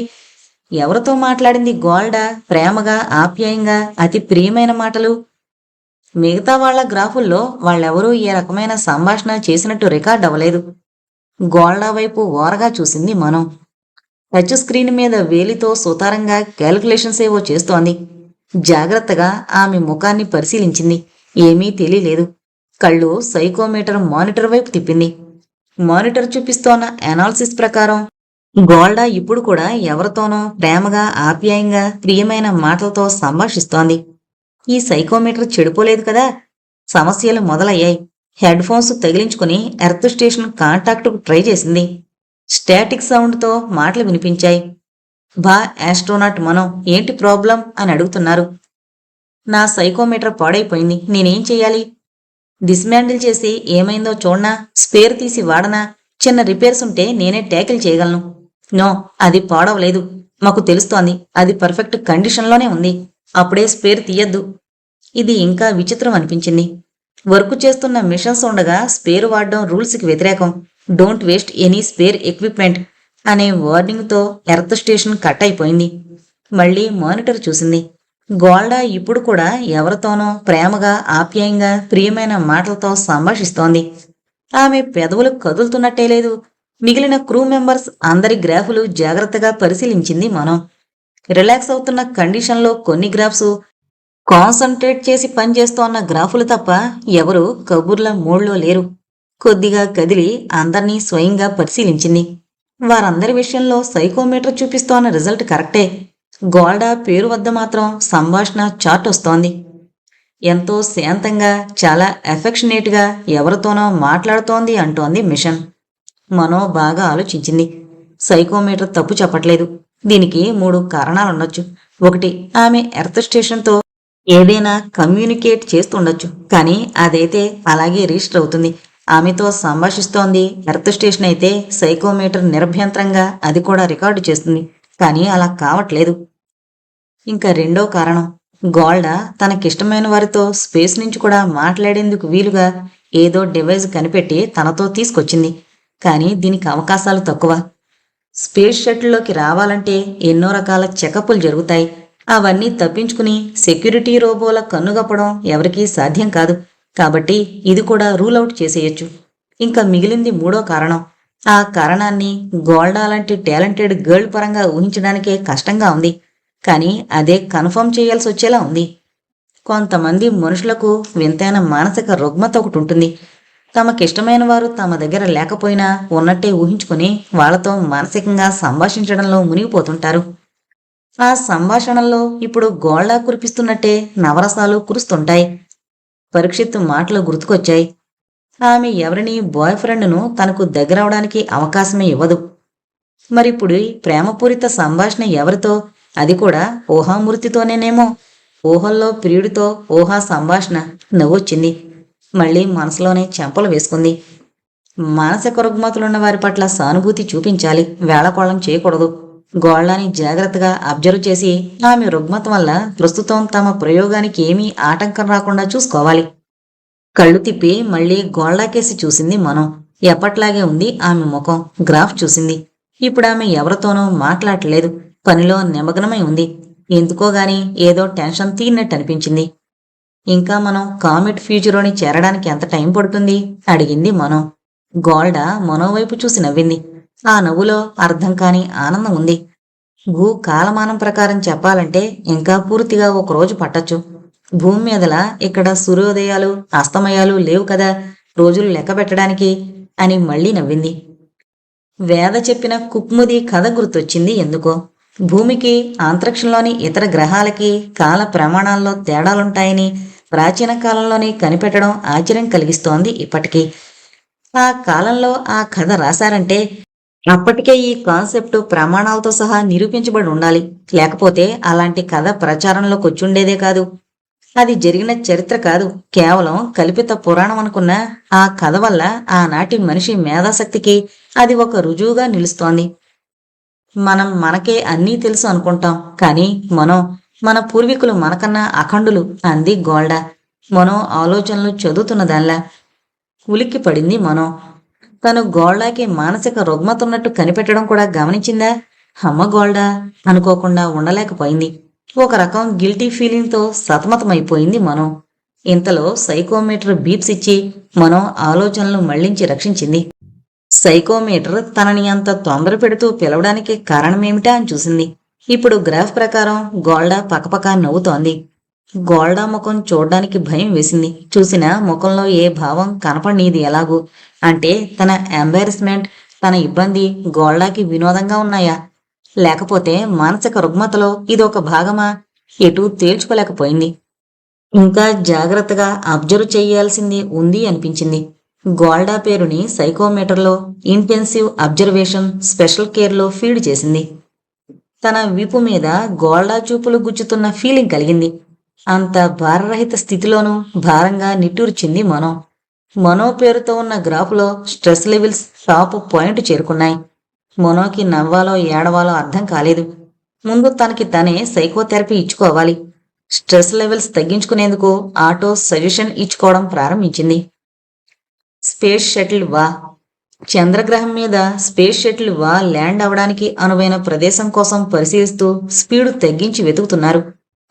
A: ఎవరితో మాట్లాడింది గోల్డా ప్రేమగా, ఆప్యాయంగా, అతి ప్రియమైన మాటలు? మిగతా వాళ్ల గ్రాఫుల్లో వాళ్ళెవరూ ఏ రకమైన సంభాషణ చేసినట్టు రికార్డ్ అవ్వలేదు. గోల్డా వైపు ఓరగా చూసింది మనం. టచ్ స్క్రీన్ మీద వేలితో సుతారంగా క్యాలిక్యులేషన్స్ ఏవో చేస్తోంది. జాగ్రత్తగా ఆమె ముఖాన్ని పరిశీలించింది. ఏమీ తెలియలేదు. కళ్ళు సైకోమీటర్ మానిటర్ వైపు తిప్పింది. మానిటర్ చూపిస్తోన్న అనాలిసిస్ ప్రకారం గోల్డా ఇప్పుడు కూడా ఎవరితోనో ప్రేమగా, ఆప్యాయంగా, ప్రియమైన మాటలతో సంభాషిస్తోంది. ఈ సైకోమీటర్ చెడిపోలేదు కదా? సమస్యలు మొదలయ్యాయి. హెడ్ ఫోన్స్ తగిలించుకుని ఎర్త్ స్టేషన్ కాంటాక్ట్కు ట్రై చేసింది. స్టాటిక్ సౌండ్తో మాటలు వినిపించాయి. బా ఆస్ట్రోనాట్ మనం, ఏంటి ప్రాబ్లం అని అడుగుతున్నారు. నా సైకోమీటర్ పాడైపోయింది, నేనేం చెయ్యాలి? డిస్మాండిల్ చేసి ఏమైందో చూడనా? స్పేర్ తీసి వాడనా? చిన్న రిపేర్స్ ఉంటే నేనే ట్యాకిల్ చేయగలను. నో, అది పాడవలేదు. మాకు తెలుస్తోంది అది పర్ఫెక్ట్ కండిషన్లోనే ఉంది. అప్పుడే స్పేర్ తీయద్దు. ఇది ఇంకా విచిత్రం అనిపించింది. వర్క్ చేస్తున్న మిషన్స్ ఉండగా స్పేర్ వాడడం రూల్స్కి వ్యతిరేకం. Don't waste any spare equipment. అనే వార్నింగ్తో ఎర్త్ స్టేషన్ కట్ అయిపోయింది. మళ్ళీ మానిటర్ చూసింది. గోల్డా ఇప్పుడు కూడా ఎవరితోనో ప్రేమగా, ఆప్యాయంగా, ప్రియమైన మాటలతో సంభాషిస్తోంది. ఆమె పెదవులు కదులుతున్నట్టే లేదు. మిగిలిన క్రూ మెంబర్స్ అందరి గ్రాఫులు జాగ్రత్తగా పరిశీలించింది మనం. రిలాక్స్ అవుతున్న కండిషన్లో కొన్ని గ్రాఫ్స్, కాన్సంట్రేట్ చేసి పనిచేస్తోన్న గ్రాఫులు తప్ప ఎవరూ కబుర్ల మూడ్లో లేరు. కొద్దిగా కదిలి అందర్నీ స్వయంగా పరిశీలించింది. వారందరి విషయంలో సైకోమీటర్ చూపిస్తోన్న రిజల్ట్ కరెక్టే. గోల్డా పేరు వద్ద మాత్రం సంభాషణ చార్ట్ వస్తోంది. ఎంతో శాంతంగా, చాలా ఎఫెక్షనేట్గా ఎవరితోనో మాట్లాడుతోంది అంటోంది మిషన్. మనో బాగా ఆలోచించింది. సైకోమీటర్ తప్పు చెప్పట్లేదు. దీనికి 3 కారణాలుండొచ్చు. 1, ఆమె ఎర్త్ స్టేషన్తో ఏదైనా కమ్యూనికేట్ చేస్తుండొచ్చు. కానీ అదైతే అలాగే రిజిస్టర్ అవుతుంది. ఆమెతో సంభాషిస్తోంది ఎర్త్ స్టేషన్ అయితే సైకోమీటర్ నిరభ్యంతరంగా అది కూడా రికార్డు చేస్తుంది. కానీ అలా కావట్లేదు. ఇంకా 2వ కారణం, గోల్డా తనకిష్టమైన వారితో స్పేస్ నుంచి కూడా మాట్లాడేందుకు వీలుగా ఏదో డివైజ్ కనిపెట్టి తనతో తీసుకొచ్చింది. కానీ దీనికి అవకాశాలు తక్కువ. స్పేస్ షటిల్లోకి రావాలంటే ఎన్నో రకాల చెకప్లు జరుగుతాయి. అవన్నీ తప్పించుకుని సెక్యూరిటీ రోబోల కన్నుగప్పడం ఎవరికీ సాధ్యం కాదు. కాబట్టి ఇది కూడా రూల్ అవుట్ చేసేయచ్చు. ఇంకా మిగిలింది 3వ కారణం. ఆ కారణాన్ని గోల్డా లాంటి టాలెంటెడ్ గర్ల్ పరంగా ఊహించడానికే కష్టంగా ఉంది. కానీ అదే కన్ఫర్మ్ చేయాల్సి వచ్చేలా ఉంది. కొంతమంది మనుషులకు వింతైన మానసిక రుగ్మత ఒకటి ఉంటుంది. తమకిష్టమైన వారు తమ దగ్గర లేకపోయినా ఉన్నట్టే ఊహించుకుని వాళ్లతో మానసికంగా సంభాషించడంలో మునిగిపోతుంటారు. ఆ సంభాషణల్లో ఇప్పుడు గోల్డా కురిపిస్తున్నట్టే నవరసాలు కురుస్తుంటాయి. పరీక్షిత్తు మాటలు గుర్తుకొచ్చాయి. ఆమె ఎవరిని బాయ్ ఫ్రెండ్ను తనకు దగ్గరవడానికి అవకాశమే ఇవ్వదు. మరిప్పుడు ప్రేమపూరిత సంభాషణ ఎవరితో? అది కూడా ఊహామూర్తితోనేనేమో. ఊహల్లో ప్రియుడితో ఊహా సంభాషణ. నవ్వొచ్చింది. మళ్ళీ మనసులోనే చెంపలు వేసుకుంది. మానసిక రుగ్మతులున్న వారి పట్ల సానుభూతి చూపించాలి, వేళకోళం చేయకూడదు. గోల్డాని జాగ్రత్తగా అబ్జర్వ్ చేసి ఆమె రుగ్మత వల్ల ప్రస్తుతం తమ ప్రయోగానికి ఏమీ ఆటంకం రాకుండా చూసుకోవాలి. కళ్ళు తిప్పి మళ్ళీ గోల్డా కేసి చూసింది మనం. ఎప్పట్లాగే ఉంది ఆమె ముఖం. గ్రాఫ్ చూసింది. ఇప్పుడు ఆమె ఎవరితోనూ మాట్లాడలేదు. పనిలో నిమగ్నమై ఉంది. ఎందుకోగాని ఏదో టెన్షన్ తీరినట్టు అనిపించింది. ఇంకా మనం కామెట్ ఫ్యూచర్లోని చేరడానికి ఎంత టైం పడుతుంది? అడిగింది మనో. గోల్డా మనో వైపు చూసి నవ్వింది. ఆ నవ్వులో అర్థం కాని ఆనందం ఉంది. భూ కాలమానం ప్రకారం చెప్పాలంటే ఇంకా పూర్తిగా 1 రోజు పట్టొచ్చు. భూమి మీదలా ఇక్కడ సూర్యోదయాలు అస్తమయాలు లేవు కదా రోజులు లెక్క పెట్టడానికి అని మళ్ళీ నవ్వింది. వేద చెప్పిన కుక్ముది కథ గుర్తొచ్చింది ఎందుకో. భూమికి అంతరిక్షంలోని ఇతర గ్రహాలకి కాల ప్రమాణాల్లో తేడాలుంటాయని ప్రాచీన కాలంలోనే కనిపెట్టడం ఆశ్చర్యం కలిగిస్తోంది ఇప్పటికీ. ఆ కాలంలో ఆ కథ రాశారంటే అప్పటికే ఈ కాన్సెప్ట్ ప్రమాణాలతో సహా నిరూపించబడి ఉండాలి. లేకపోతే అలాంటి కథ ప్రచారంలోకి వచ్చుండేదే కాదు. అది జరిగిన చరిత్ర కాదు, కేవలం కల్పిత పురాణం అనుకున్న ఆ కథ వల్ల ఆనాటి మనిషి మేధాశక్తికి అది ఒక రుజువుగా నిలుస్తోంది. మనం మనకే అన్నీ తెలుసు అనుకుంటాం. కానీ మన పూర్వీకులు మనకన్నా అఖండులు అంది గోల్డా. మనో ఆలోచనలు చదువుతున్నదాల్లా. ఉలిక్కి పడింది మనో. తను గోల్డాకి మానసిక రుగ్మతున్నట్టు కనిపెట్టడం కూడా గమనించిందా? అమ్మ గోల్డా అనుకోకుండా ఉండలేకపోయింది. ఒక రకం గిల్టీ ఫీలింగ్తో సతమతమైపోయింది మనో. ఇంతలో సైకోమీటర్ బీప్స్ ఇచ్చి మనో ఆలోచనలు మళ్లించి రక్షించింది. సైకోమీటర్ తనని అంత తొందర పెడుతూ పిలవడానికి కారణమేమిటా అని చూసింది. ఇప్పుడు గ్రాఫ్ ప్రకారం గోల్డా పకపక నవ్వుతోంది. గోల్డా ముఖం చూడ్డానికి భయం వేసింది. చూసిన ముఖంలో ఏ భావం కనపడనీది ఎలాగూ. అంటే తన ఎంబారస్మెంట్, తన ఇబ్బంది గోల్డాకి వినోదంగా ఉన్నాయా? లేకపోతే మానసిక రుగ్మతలో ఇదొక భాగమా? ఎటూ తేల్చుకోలేకపోయింది. ఇంకా జాగ్రత్తగా అబ్జర్వ్ చేయాల్సింది ఉంది అనిపించింది. గోల్డా పేరుని సైకోమీటర్లో ఇంటెన్సివ్ అబ్జర్వేషన్ స్పెషల్ కేర్లో ఫీడ్ చేసింది. తన వీపు మీద గోల్డా చూపులు గుచ్చుతున్న ఫీలింగ్ కలిగింది. అంత భారరహిత స్థితిలోనూ భారంగా నిట్టూర్చింది మనో పేరుతో ఉన్న గ్రాఫ్లో స్ట్రెస్ లెవెల్స్ టాప్ పాయింట్ చేరుకున్నాయి. మనోకి నవ్వాలో ఏడవాలో అర్థం కాలేదు. ముందు తనకి తనే సైకోథెరపీ ఇచ్చుకోవాలి. స్ట్రెస్ లెవెల్స్ తగ్గించుకునేందుకు ఆటో సజెషన్ ఇచ్చుకోవడం ప్రారంభించింది. స్పేస్ షటిల్ వా చంద్రగ్రహం మీద స్పేస్ షటిల్ ల్యాండ్ అవడానికి అనువైన ప్రదేశం కోసం పరిశీలిస్తూ స్పీడు తగ్గించి వెతుకుతున్నారు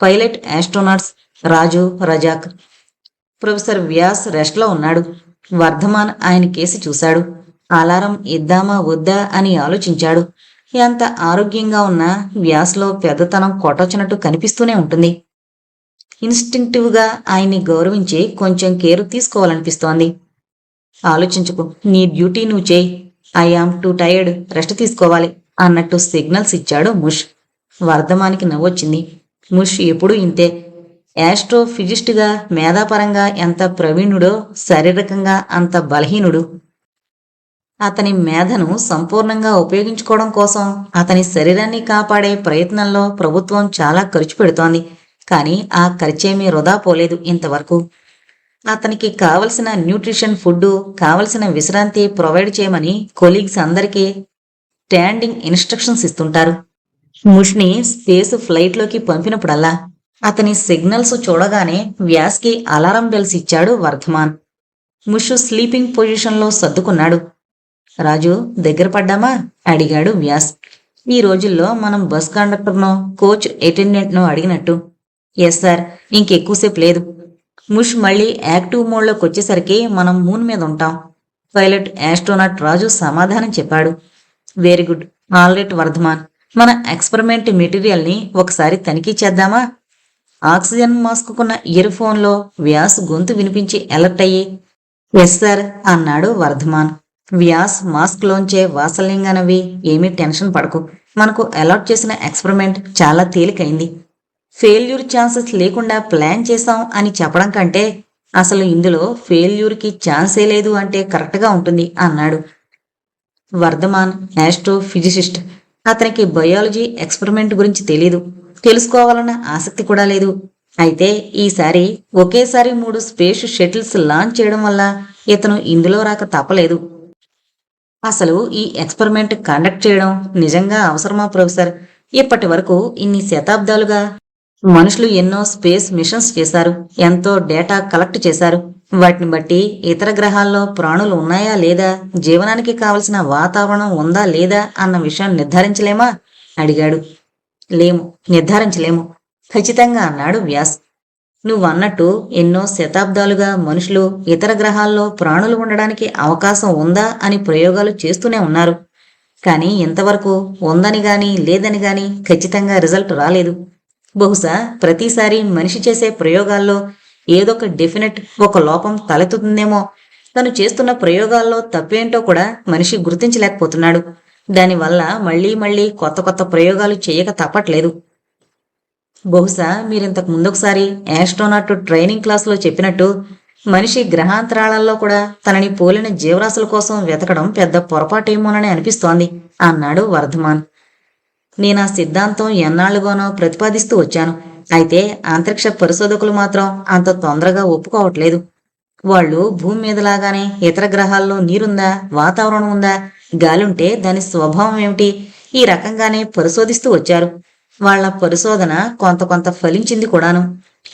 A: పైలట్ ఆస్ట్రోనాట్స్ రాజు రజాక్. ప్రొఫెసర్ వ్యాస్ రెస్ట్లో ఉన్నాడు. వర్ధమాన్ ఆయన కేసి చూశాడు. అలారం ఇద్దామా వద్దా అని ఆలోచించాడు. ఎంత ఆరోగ్యంగా ఉన్నా వ్యాస్లో పెద్దతనం కొట్టొచ్చినట్టు కనిపిస్తూనే ఉంటుంది. ఇన్స్టింక్టివ్గా ఆయన్ని గౌరవించి కొంచెం కేరు తీసుకోవాలనిపిస్తోంది. ఆలోచించుకో, నీ డ్యూటీ నువ్వు చేయి. I am too tired, rest తీసుకోవాలి అన్నట్టు సిగ్నల్స్ ఇచ్చాడు ముష్. వర్ధమానికి నవ్వొచ్చింది. ముష్ ఎప్పుడూ ఇంతే. యాస్ట్రోఫిజిస్ట్గా మేధాపరంగా ఎంత ప్రవీణుడో శారీరకంగా అంత బలహీనుడు. అతని మేధను సంపూర్ణంగా ఉపయోగించుకోవడం కోసం అతని శరీరాన్ని కాపాడే ప్రయత్నంలో ప్రభుత్వం చాలా ఖర్చు పెడుతోంది. కానీ ఆ ఖర్చేమీ వృధా పోలేదు ఇంతవరకు. అతనికి కావలసిన న్యూట్రిషన్ ఫుడ్, కావలసిన విశ్రాంతి ప్రొవైడ్ చేయమని కొలీగ్స్ అందరికీ స్టాండింగ్ ఇన్స్ట్రక్షన్స్ ఇస్తుంటారు. ముష్ని స్పేస్ ఫ్లైట్లోకి పంపినప్పుడల్లా అతని సిగ్నల్స్ చూడగానే వ్యాస్కి అలారం బెల్స్ ఇచ్చాడు వర్ధమాన్. ముష్ స్లీపింగ్ పొజిషన్లో సర్దుకున్నాడు. రాజు, దగ్గర పడ్డామా అడిగాడు వ్యాస్. ఈ రోజుల్లో మనం బస్ కండక్టర్నో కోచ్ అటెండెంట్నో అడిగినట్టు. ఎస్ సార్, ఇంకెక్కువసేపు లేదు. ముష్ మళ్ళీ యాక్టివ్ మోడ్లోకి వచ్చేసరికి మనం మూన్ మీద ఉంటాం. పైలట్ ఆస్ట్రోనాట్ రాజు సమాధానం చెప్పాడు. Very good, all right Vardhaman, మన ఎక్స్పెరిమెంట్ మెటీరియల్ని ఒకసారి తనిఖీ చేద్దామా? ఆక్సిజన్ మాస్కుకున్న ఇయర్ ఫోన్లో వ్యాస్ గొంతు వినిపించి అలర్ట్ అయ్యి ఎస్ సార్ అన్నాడు వర్ధమాన్. వ్యాస్ మాస్క్లోంచే వాసలింగా నవ్వి, ఏమీ టెన్షన్ పడకు, మనకు అలాట్ చేసిన ఎక్స్పెరిమెంట్ చాలా తేలికైంది. ఫెయిల్యూర్ ఛాన్సెస్ లేకుండా ప్లాన్ చేశాం అని చెప్పడం కంటే అసలు ఇందులో ఫెయిల్యూర్కి ఛాన్సే లేదు అంటే కరెక్ట్గా ఉంటుంది అన్నాడు. వర్ధమాన్ ఆస్ట్రోఫిజిసిస్ట్. అతనికి బయాలజీ ఎక్స్పెరిమెంట్ గురించి తెలీదు, తెలుసుకోవాలన్న ఆసక్తి కూడా లేదు. అయితే ఈసారి ఒకేసారి 3 స్పేస్ షటిల్స్ లాంచ్ చేయడం వల్ల ఇతను ఇందులో రాక తప్పలేదు. అసలు ఈ ఎక్స్పెరిమెంట్ కండక్ట్ చేయడం నిజంగా అవసరమా ప్రొఫెసర్? ఇప్పటి వరకు ఇన్ని శతాబ్దాలుగా మనుషులు ఎన్నో స్పేస్ మిషన్స్ చేశారు, ఎంతో డేటా కలెక్ట్ చేశారు. వాటిని బట్టి ఇతర గ్రహాల్లో ప్రాణులు ఉన్నాయా లేదా, జీవనానికి కావలసిన వాతావరణం ఉందా లేదా అన్న విషయం నిర్ధారించలేమా అడిగాడు. లేము, నిర్ధారించలేము ఖచ్చితంగా అన్నాడు వ్యాస్. నువ్వన్నట్టు ఎన్నో శతాబ్దాలుగా మనుషులు ఇతర గ్రహాల్లో ప్రాణులు ఉండడానికి అవకాశం ఉందా అని ప్రయోగాలు చేస్తూనే ఉన్నారు. కానీ ఇంతవరకు ఉందని గాని లేదని గాని ఖచ్చితంగా రిజల్ట్ రాలేదు. బహుశా ప్రతిసారి మనిషి చేసే ప్రయోగాల్లో ఏదొక డెఫినెట్ ఒక లోపం తలెత్తుతుందేమో. తను చేస్తున్న ప్రయోగాల్లో తప్పేంటో కూడా మనిషి గుర్తించలేకపోతున్నాడు. దానివల్ల మళ్లీ మళ్లీ కొత్త కొత్త ప్రయోగాలు చేయక తప్పట్లేదు. బహుశా మీరింతకు ముందొకసారి ఆస్ట్రోనాట్ ట్రైనింగ్ క్లాసులో చెప్పినట్టు మనిషి గ్రహాంతరాళాల్లో కూడా తనని పోలిన జీవరాశుల కోసం వెతకడం పెద్ద పొరపాటేమోనని అనిపిస్తోంది అన్నాడు వర్ధమాన్. నేనా సిద్ధాంతం ఎన్నాళ్లుగానో ప్రతిపాదిస్తూ వచ్చాను. అయితే అంతరిక్ష పరిశోధకులు మాత్రం అంత తొందరగా ఒప్పుకోవట్లేదు. వాళ్ళు భూమి మీదలాగానే ఇతర గ్రహాల్లో నీరుందా, వాతావరణం ఉందా, గాలుంటే దాని స్వభావం ఏమిటి, ఈ రకంగానే పరిశోధిస్తూ వచ్చారు. వాళ్ల పరిశోధన కొంత ఫలించింది కూడాను.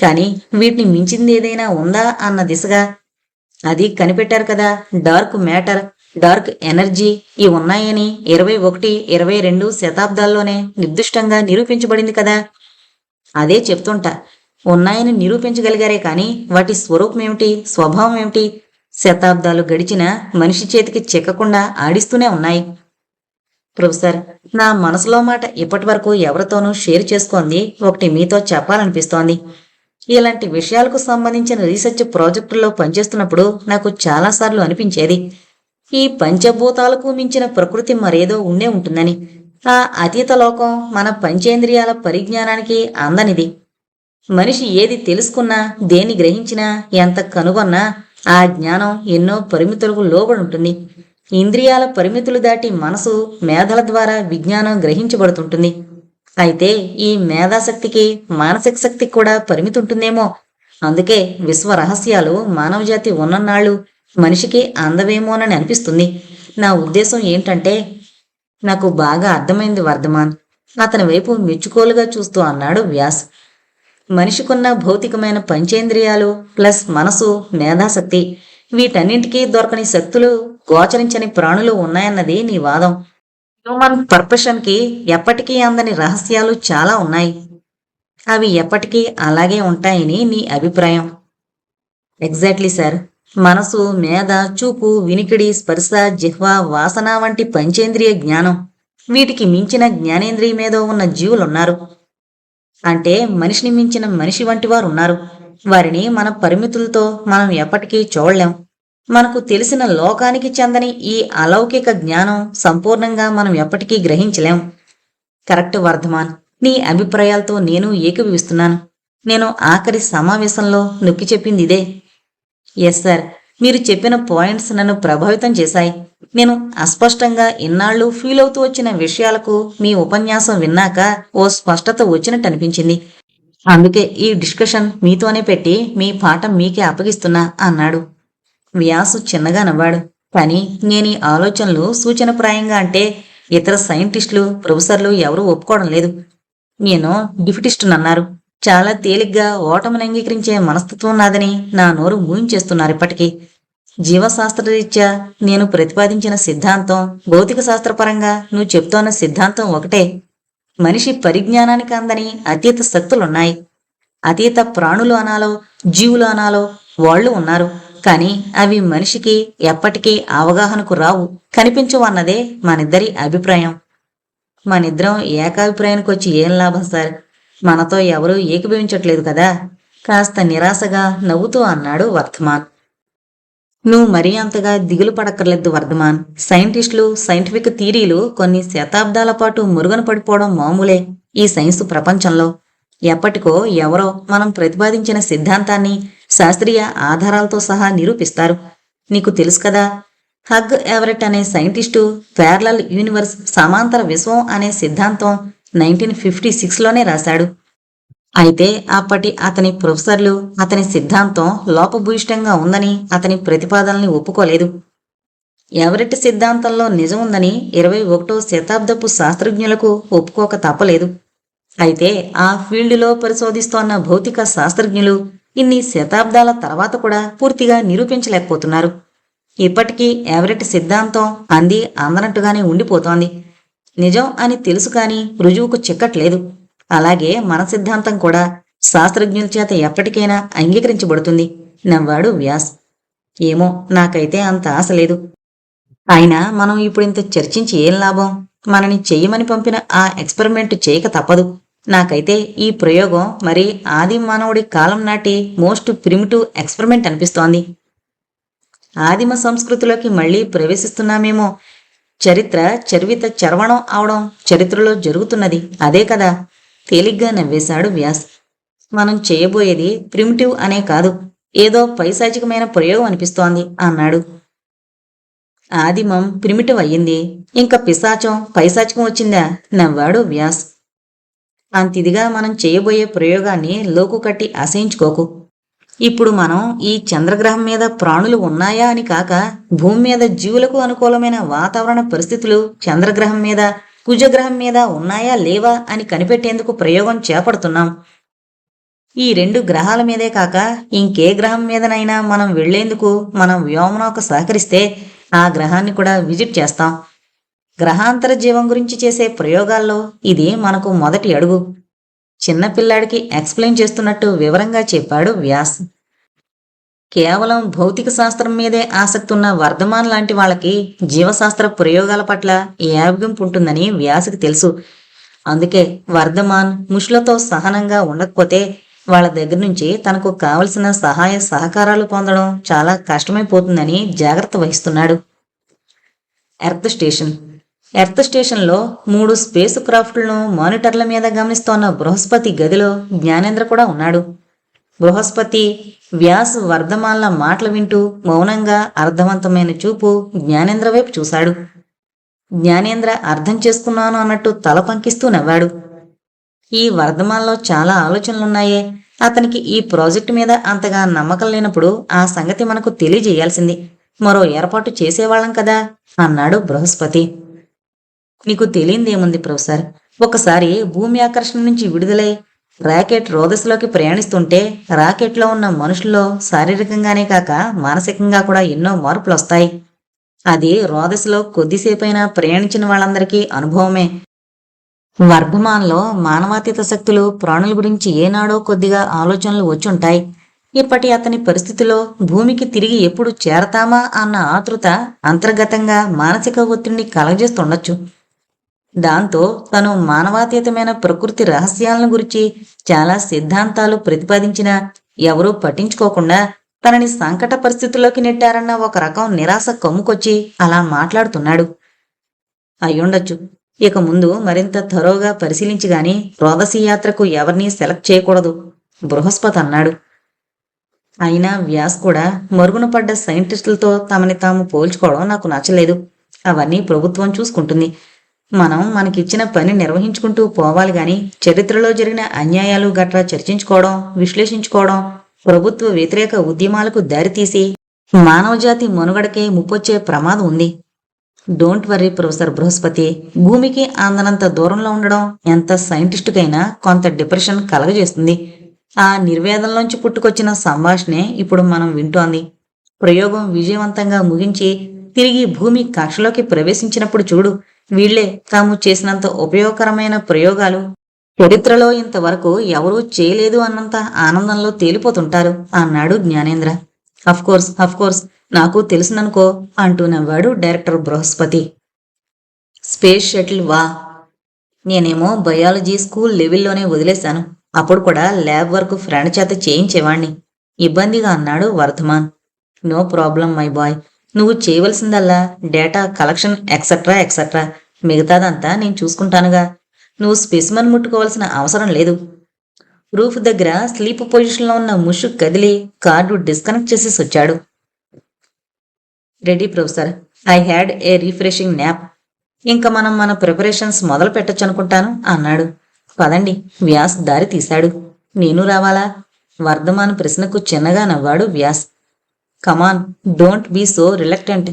A: కానీ వీటిని మించింది ఏదైనా ఉందా అన్న దిశగా అది కనిపెట్టారు కదా. డార్క్ మ్యాటర్, డార్క్ ఎనర్జీ ఇవి ఉన్నాయని 21, 22 శతాబ్దాల్లోనే నిర్దిష్టంగా నిరూపించబడింది కదా. అదే చెప్తుంటా, ఉన్నాయని నిరూపించగలిగారే కానీ వాటి స్వరూపం ఏమిటి, స్వభావం ఏమిటి శతాబ్దాలు గడిచినా మనిషి చేతికి చిక్కకుండా ఆడిస్తూనే ఉన్నాయి. ప్రొఫెసర్, నా మనసులో మాట ఇప్పటి వరకు ఎవరితోనూ షేర్ చేసుకుంది ఒకటి మీతో చెప్పాలనిపిస్తోంది. ఇలాంటి విషయాలకు సంబంధించిన రీసెర్చ్ ప్రాజెక్టుల్లో పనిచేస్తున్నప్పుడు నాకు చాలాసార్లు అనిపించేది, ఈ పంచభూతాలకు మించిన ప్రకృతి మరేదో ఉండే ఉంటుందని. ఆ అతీత లోకం మన పంచేంద్రియాల పరిజ్ఞానానికి అందనిది. మనిషి ఏది తెలుసుకున్నా, దేన్ని గ్రహించినా, ఎంత కనుగొన్నా ఆ జ్ఞానం ఎన్నో పరిమితులకు లోబడి ఉంటుంది. ఇంద్రియాల పరిమితులు దాటి మనసు మేధల ద్వారా విజ్ఞానం గ్రహించబడుతుంటుంది. అయితే ఈ మేధాశక్తికి మానసిక శక్తికి కూడా పరిమితి ఉంటుందేమో. అందుకే విశ్వ రహస్యాలు మానవజాతి ఉన్ననాళ్ళు మనిషికి అందవేమోనని అనిపిస్తుంది. నా ఉద్దేశం ఏంటంటే, నాకు బాగా అర్థమైంది వర్ధమాన్ అతని వైపు మెచ్చుకోలుగా చూస్తూ అన్నాడు వ్యాస్. మనిషికున్న భౌతికమైన పంచేంద్రియాలు ప్లస్ మనసు, మేధాశక్తి వీటన్నింటికీ దొరకని శక్తులు, గోచరించని ప్రాణులు ఉన్నాయన్నది నీ వాదం. హ్యూమన్ పర్పషన్కి ఎప్పటికీ అందని రహస్యాలు చాలా ఉన్నాయి. అవి ఎప్పటికీ అలాగే ఉంటాయని నీ అభిప్రాయం. Exactly sir. మనసు, మేధ, చూపు, వినికిడి, స్పర్శ, జిహ్వ, వాసన వంటి పంచేంద్రియ జ్ఞానం, వీటికి మించిన జ్ఞానేంద్రియమేదో ఉన్న జీవులున్నారు. అంటే మనిషిని మించిన మనిషి వంటి వారు ఉన్నారు. వారిని మన పరిమితులతో మనం ఎప్పటికీ చూడలేం. మనకు తెలిసిన లోకానికి చెందని ఈ అలౌకిక జ్ఞానం సంపూర్ణంగా మనం ఎప్పటికీ గ్రహించలేం. కరెక్ట్ వర్ధమాన్. నీ అభిప్రాయాలతో నేను ఏకీభవిస్తున్నాను. నేను ఆఖరి సమావేశంలో నొక్కి చెప్పింది ఇదే. Yes sir. మీరు చెప్పిన పాయింట్స్ నన్ను ప్రభావితం చేశాయి. నేను అస్పష్టంగా ఇన్నాళ్ళు ఫీల్ అవుతూ వచ్చిన విషయాలకు మీ ఉపన్యాసం విన్నాక ఓ స్పష్టత వచ్చినట్టు అనిపించింది. అందుకే ఈ డిస్కషన్ మీతోనే పెట్టి మీ పాఠం మీకే అప్పగిస్తున్నా అన్నాడు. వ్యాసు చిన్నగా నవ్వాడు. కానీ నేనీ ఆలోచనలు సూచనప్రాయంగా అంటే ఇతర సైంటిస్టులు, ప్రొఫెసర్లు ఎవరూ ఒప్పుకోవడం లేదు. నేను డిఫిటిస్టునన్నారు. చాలా తేలిగ్గా ఓటమిని అంగీకరించే మనస్తత్వం నాదని నా నోరు మూయించేస్తున్నారు ఇప్పటికీ. జీవశాస్త్రరీత్యా నేను ప్రతిపాదించిన సిద్ధాంతం, భౌతిక శాస్త్రపరంగా నువ్వు చెప్తోన్న సిద్ధాంతం ఒకటే. మనిషి పరిజ్ఞానానికి అందని అతీత శక్తులున్నాయి. అతీత ప్రాణులు అనాలో, జీవులు అనాలో వాళ్ళు ఉన్నారు. కానీ అవి మనిషికి ఎప్పటికీ అవగాహనకు రావు, కనిపించవు అన్నదే మనిద్దరి అభిప్రాయం. మనిద్దరం ఏకాభిప్రాయానికి వచ్చి ఏం లాభం సార్? మనతో ఎవరూ ఏకీభవించట్లేదు కదా. కాస్త నిరాశగా నవ్వుతూ అన్నాడు వర్ధమాన్. నువ్వు మరీ అంతగా దిగులు పడక్కర్లేదు వర్ధమాన్. సైంటిస్టులు, సైంటిఫిక్ థీరీలు కొన్ని శతాబ్దాల పాటు మురుగున పడిపోవడం మామూలే ఈ సైన్స్ ప్రపంచంలో. ఎప్పటికో ఎవరో మనం ప్రతిపాదించిన సిద్ధాంతాన్ని శాస్త్రీయ ఆధారాలతో సహా నిరూపిస్తారు. నీకు తెలుసు కదా, హగ్ ఎవరెట్ అనే సైంటిస్టు ప్యారలల్ యూనివర్స్, సమాంతర విశ్వం అనే సిద్ధాంతం 1956లోనే రాశాడు. అయితే అప్పటి అతని ప్రొఫెసర్లు అతని సిద్ధాంతం లోపభూయిష్టంగా ఉందని అతని ప్రతిపాదనల్ని ఒప్పుకోలేదు. ఎవరెట్ సిద్ధాంతంలో నిజం ఉందని 21వ శతాబ్దపు శాస్త్రజ్ఞులకు ఒప్పుకోక తప్పలేదు. అయితే ఆ ఫీల్డ్లో పరిశోధిస్తోన్న భౌతిక శాస్త్రజ్ఞులు ఇన్ని శతాబ్దాల తర్వాత కూడా పూర్తిగా నిరూపించలేకపోతున్నారు. ఇప్పటికీ ఎవరెట్ సిద్ధాంతం అంది అందనట్టుగానే ఉండిపోతోంది. నిజం అని తెలుసు కానీ రుజువుకు చిక్కట్లేదు. అలాగే మన సిద్ధాంతం కూడా శాస్త్రజ్ఞుల చేత ఎప్పటికైనా అంగీకరించబడుతుంది నవ్వాడు వ్యాస్. ఏమో, నాకైతే అంత ఆశ లేదు. అయినా మనం ఇప్పుడింత చర్చించి ఏం లాభం? మనని చెయ్యమని పంపిన ఆ ఎక్స్పెరిమెంట్ చేయక తప్పదు. నాకైతే ఈ ప్రయోగం మరి ఆది మానవుడి కాలం నాటి మోస్ట్ ప్రిమిటివ్ ఎక్స్పెరిమెంట్ అనిపిస్తోంది. ఆదిమ సంస్కృతిలోకి మళ్లీ ప్రవేశిస్తున్నామేమో. చరిత్ర చర్విత చర్వణం అవడం చరిత్రలో జరుగుతున్నది అదే కదా. తేలిగ్గా నవ్వేశాడు వ్యాస్. మనం చేయబోయేది ప్రిమిటివ్ అనే కాదు, ఏదో పైశాచికమైన ప్రయోగం అనిపిస్తోంది అన్నాడు. ఆదిమం ప్రిమిటివ్ అయ్యింది, ఇంకా పిశాచం పైశాచికం వచ్చిందా నవ్వాడు వ్యాస్. అంతిదిగా మనం చేయబోయే ప్రయోగాన్ని లోకు కట్టి అసహించుకోకు. ఇప్పుడు మనం ఈ చంద్రగ్రహం మీద ప్రాణులు ఉన్నాయా అని కాక, భూమి మీద జీవులకు అనుకూలమైన వాతావరణ పరిస్థితులు చంద్రగ్రహం మీద, కుజగ్రహం మీద ఉన్నాయా లేవా అని కనిపెట్టేందుకు ప్రయోగం చేపడుతున్నాం. ఈ 2 గ్రహాల మీదే కాక ఇంకే గ్రహం మీదనైనా మనం వెళ్లేందుకు మనం వ్యోమనౌక సహకరిస్తే ఆ గ్రహాన్ని కూడా విజిట్ చేస్తాం. గ్రహాంతర జీవం గురించి చేసే ప్రయోగాల్లో ఇది మనకు మొదటి అడుగు. చిన్నపిల్లాడికి ఎక్స్ప్లెయిన్ చేస్తున్నట్టు వివరంగా చెప్పాడు వ్యాస్. కేవలం భౌతిక శాస్త్రం మీదే ఆసక్తి ఉన్న వర్ధమాన్ లాంటి వాళ్ళకి జీవశాస్త్ర ప్రయోగాల పట్ల యాభ్యంపు ఉంటుందని వ్యాసుకి తెలుసు. అందుకే వర్ధమాన్ ముష్లతో సహనంగా ఉండకపోతే వాళ్ళ దగ్గర నుంచి తనకు కావలసిన సహాయ సహకారాలు పొందడం చాలా కష్టమైపోతుందని జాగ్రత్త వహిస్తున్నాడు. ఎర్త్ స్టేషన్లో 3 స్పేస్ క్రాఫ్ట్లను మానిటర్ల మీద గమనిస్తోన్న బృహస్పతి గదిలో జ్ఞానేంద్ర కూడా ఉన్నాడు. బృహస్పతి వ్యాస్ వర్ధమాన్ల మాటలు వింటూ మౌనంగా అర్థవంతమైన చూపు జ్ఞానేంద్ర వైపు చూశాడు. జ్ఞానేంద్ర అర్థం చేసుకున్నాను అన్నట్టు తల పంకిస్తూ నవ్వాడు. ఈ వర్ధమాన్లో చాలా ఆలోచనలున్నాయే, అతనికి ఈ ప్రాజెక్టు మీద అంతగా నమ్మకం లేనప్పుడు ఆ సంగతి మనకు తెలియజేయాల్సింది. మరో ఏర్పాటు చేసేవాళ్ళం కదా అన్నాడు బృహస్పతి. నీకు తెలియందేముంది ప్రొఫెసర్, ఒకసారి భూమి ఆకర్షణ నుంచి విడుదలై రాకెట్ రోదస్లోకి ప్రయాణిస్తుంటే రాకెట్లో ఉన్న మనుషుల్లో శారీరకంగానే కాక మానసికంగా కూడా ఎన్నో మార్పులు వస్తాయి. అది రోదస్లో కొద్దిసేపైనా ప్రయాణించిన వాళ్ళందరికీ అనుభవమే. వర్ధమాన్లో మానవాతీత శక్తులు ప్రాణుల గురించి ఏనాడో కొద్దిగా ఆలోచనలు వచ్చుంటాయి. ఇప్పటి అతని పరిస్థితిలో భూమికి తిరిగి ఎప్పుడు చేరతామా అన్న ఆతృత అంతర్గతంగా మానసిక ఒత్తిడిని కలగజేస్తుండొచ్చు. దాంతో తను మానవాతీతమైన ప్రకృతి రహస్యాలను గురించి చాలా సిద్ధాంతాలు ప్రతిపాదించినా ఎవరూ పట్టించుకోకుండా తనని సంకట పరిస్థితుల్లోకి నెట్టారన్న ఒక రకం నిరాశ కమ్ముకొచ్చి అలా మాట్లాడుతున్నాడు. అయ్యుండొచ్చు. ఇక ముందు మరింత థరోగా పరిశీలించి గాని రోదసీ యాత్రకు ఎవరినీ సెలెక్ట్ చేయకూడదు, బృహస్పతి అన్నాడు. అయినా వ్యాస్ కూడా మరుగున పడ్డ సైంటిస్టులతో తమని తాము పోల్చుకోవడం నాకు నచ్చలేదు. అవన్నీ ప్రభుత్వం చూసుకుంటుంది. మనం మనకిచ్చిన పని నిర్వహించుకుంటూ పోవాలి గాని చరిత్రలో జరిగిన అన్యాయాలు గట్రా చర్చించుకోవడం, విశ్లేషించుకోవడం ప్రభుత్వ వ్యతిరేక ఉద్యమాలకు దారితీసి మానవజాతి మనుగడకే ముప్పొచ్చే ప్రమాదం ఉంది. Don't worry professor Brihaspati. భూమికి అందనంత దూరంలో ఉండడం ఎంత సైంటిస్టుకైనా కొంత డిప్రెషన్ కలగజేస్తుంది. ఆ నిర్వేదంలోంచి పుట్టుకొచ్చిన సంభాషణే ఇప్పుడు మనం వింటోంది. ప్రయోగం విజయవంతంగా ముగించి తిరిగి భూమి కక్షలోకి ప్రవేశించినప్పుడు చూడు, వీళ్లే తాము చేసినంత ఉపయోగకరమైన ప్రయోగాలు చరిత్రలో ఇంతవరకు ఎవరూ చేయలేదు అన్నంత ఆనందంలో తేలిపోతుంటారు అన్నాడు జ్ఞానేంద్ర. అఫ్కోర్స్ నాకు తెలుసుననుకో అంటూ నవ్వాడు డైరెక్టర్ బృహస్పతి. స్పేస్ షటిల్ వా. నేనేమో బయాలజీ స్కూల్ లెవెల్లోనే వదిలేశాను. అప్పుడు కూడా ల్యాబ్ వర్క్ ఫ్రెండ్ చేత చేయించేవాణ్ణి ఇబ్బందిగా అన్నాడు Vardhaman. No problem my boy. నువ్వు చేయవలసిందల్లా డేటా కలెక్షన్ ఎక్సెట్రా ఎక్సెట్రా. మిగతాదంతా నేను చూసుకుంటానుగా. నువ్వు స్పెసిమన్ ముట్టుకోవాల్సిన అవసరం లేదు. రూఫ్ దగ్గర స్లీప్ పొజిషన్లో ఉన్న ముషు కదిలి కార్డు డిస్కనెక్ట్ చేసేసి వచ్చాడు. Ready professor. I had a refreshing nap. ఇంకా మనం మన ప్రిపరేషన్స్ మొదలు పెట్టొచ్చు అనుకుంటాను అన్నాడు. పదండి. వ్యాస్ దారి తీశాడు. నేను రావాలా? వర్ధమాన్ ప్రశ్నకు చిన్నగా నవ్వాడు Vyas. Come on, don't be so reluctant.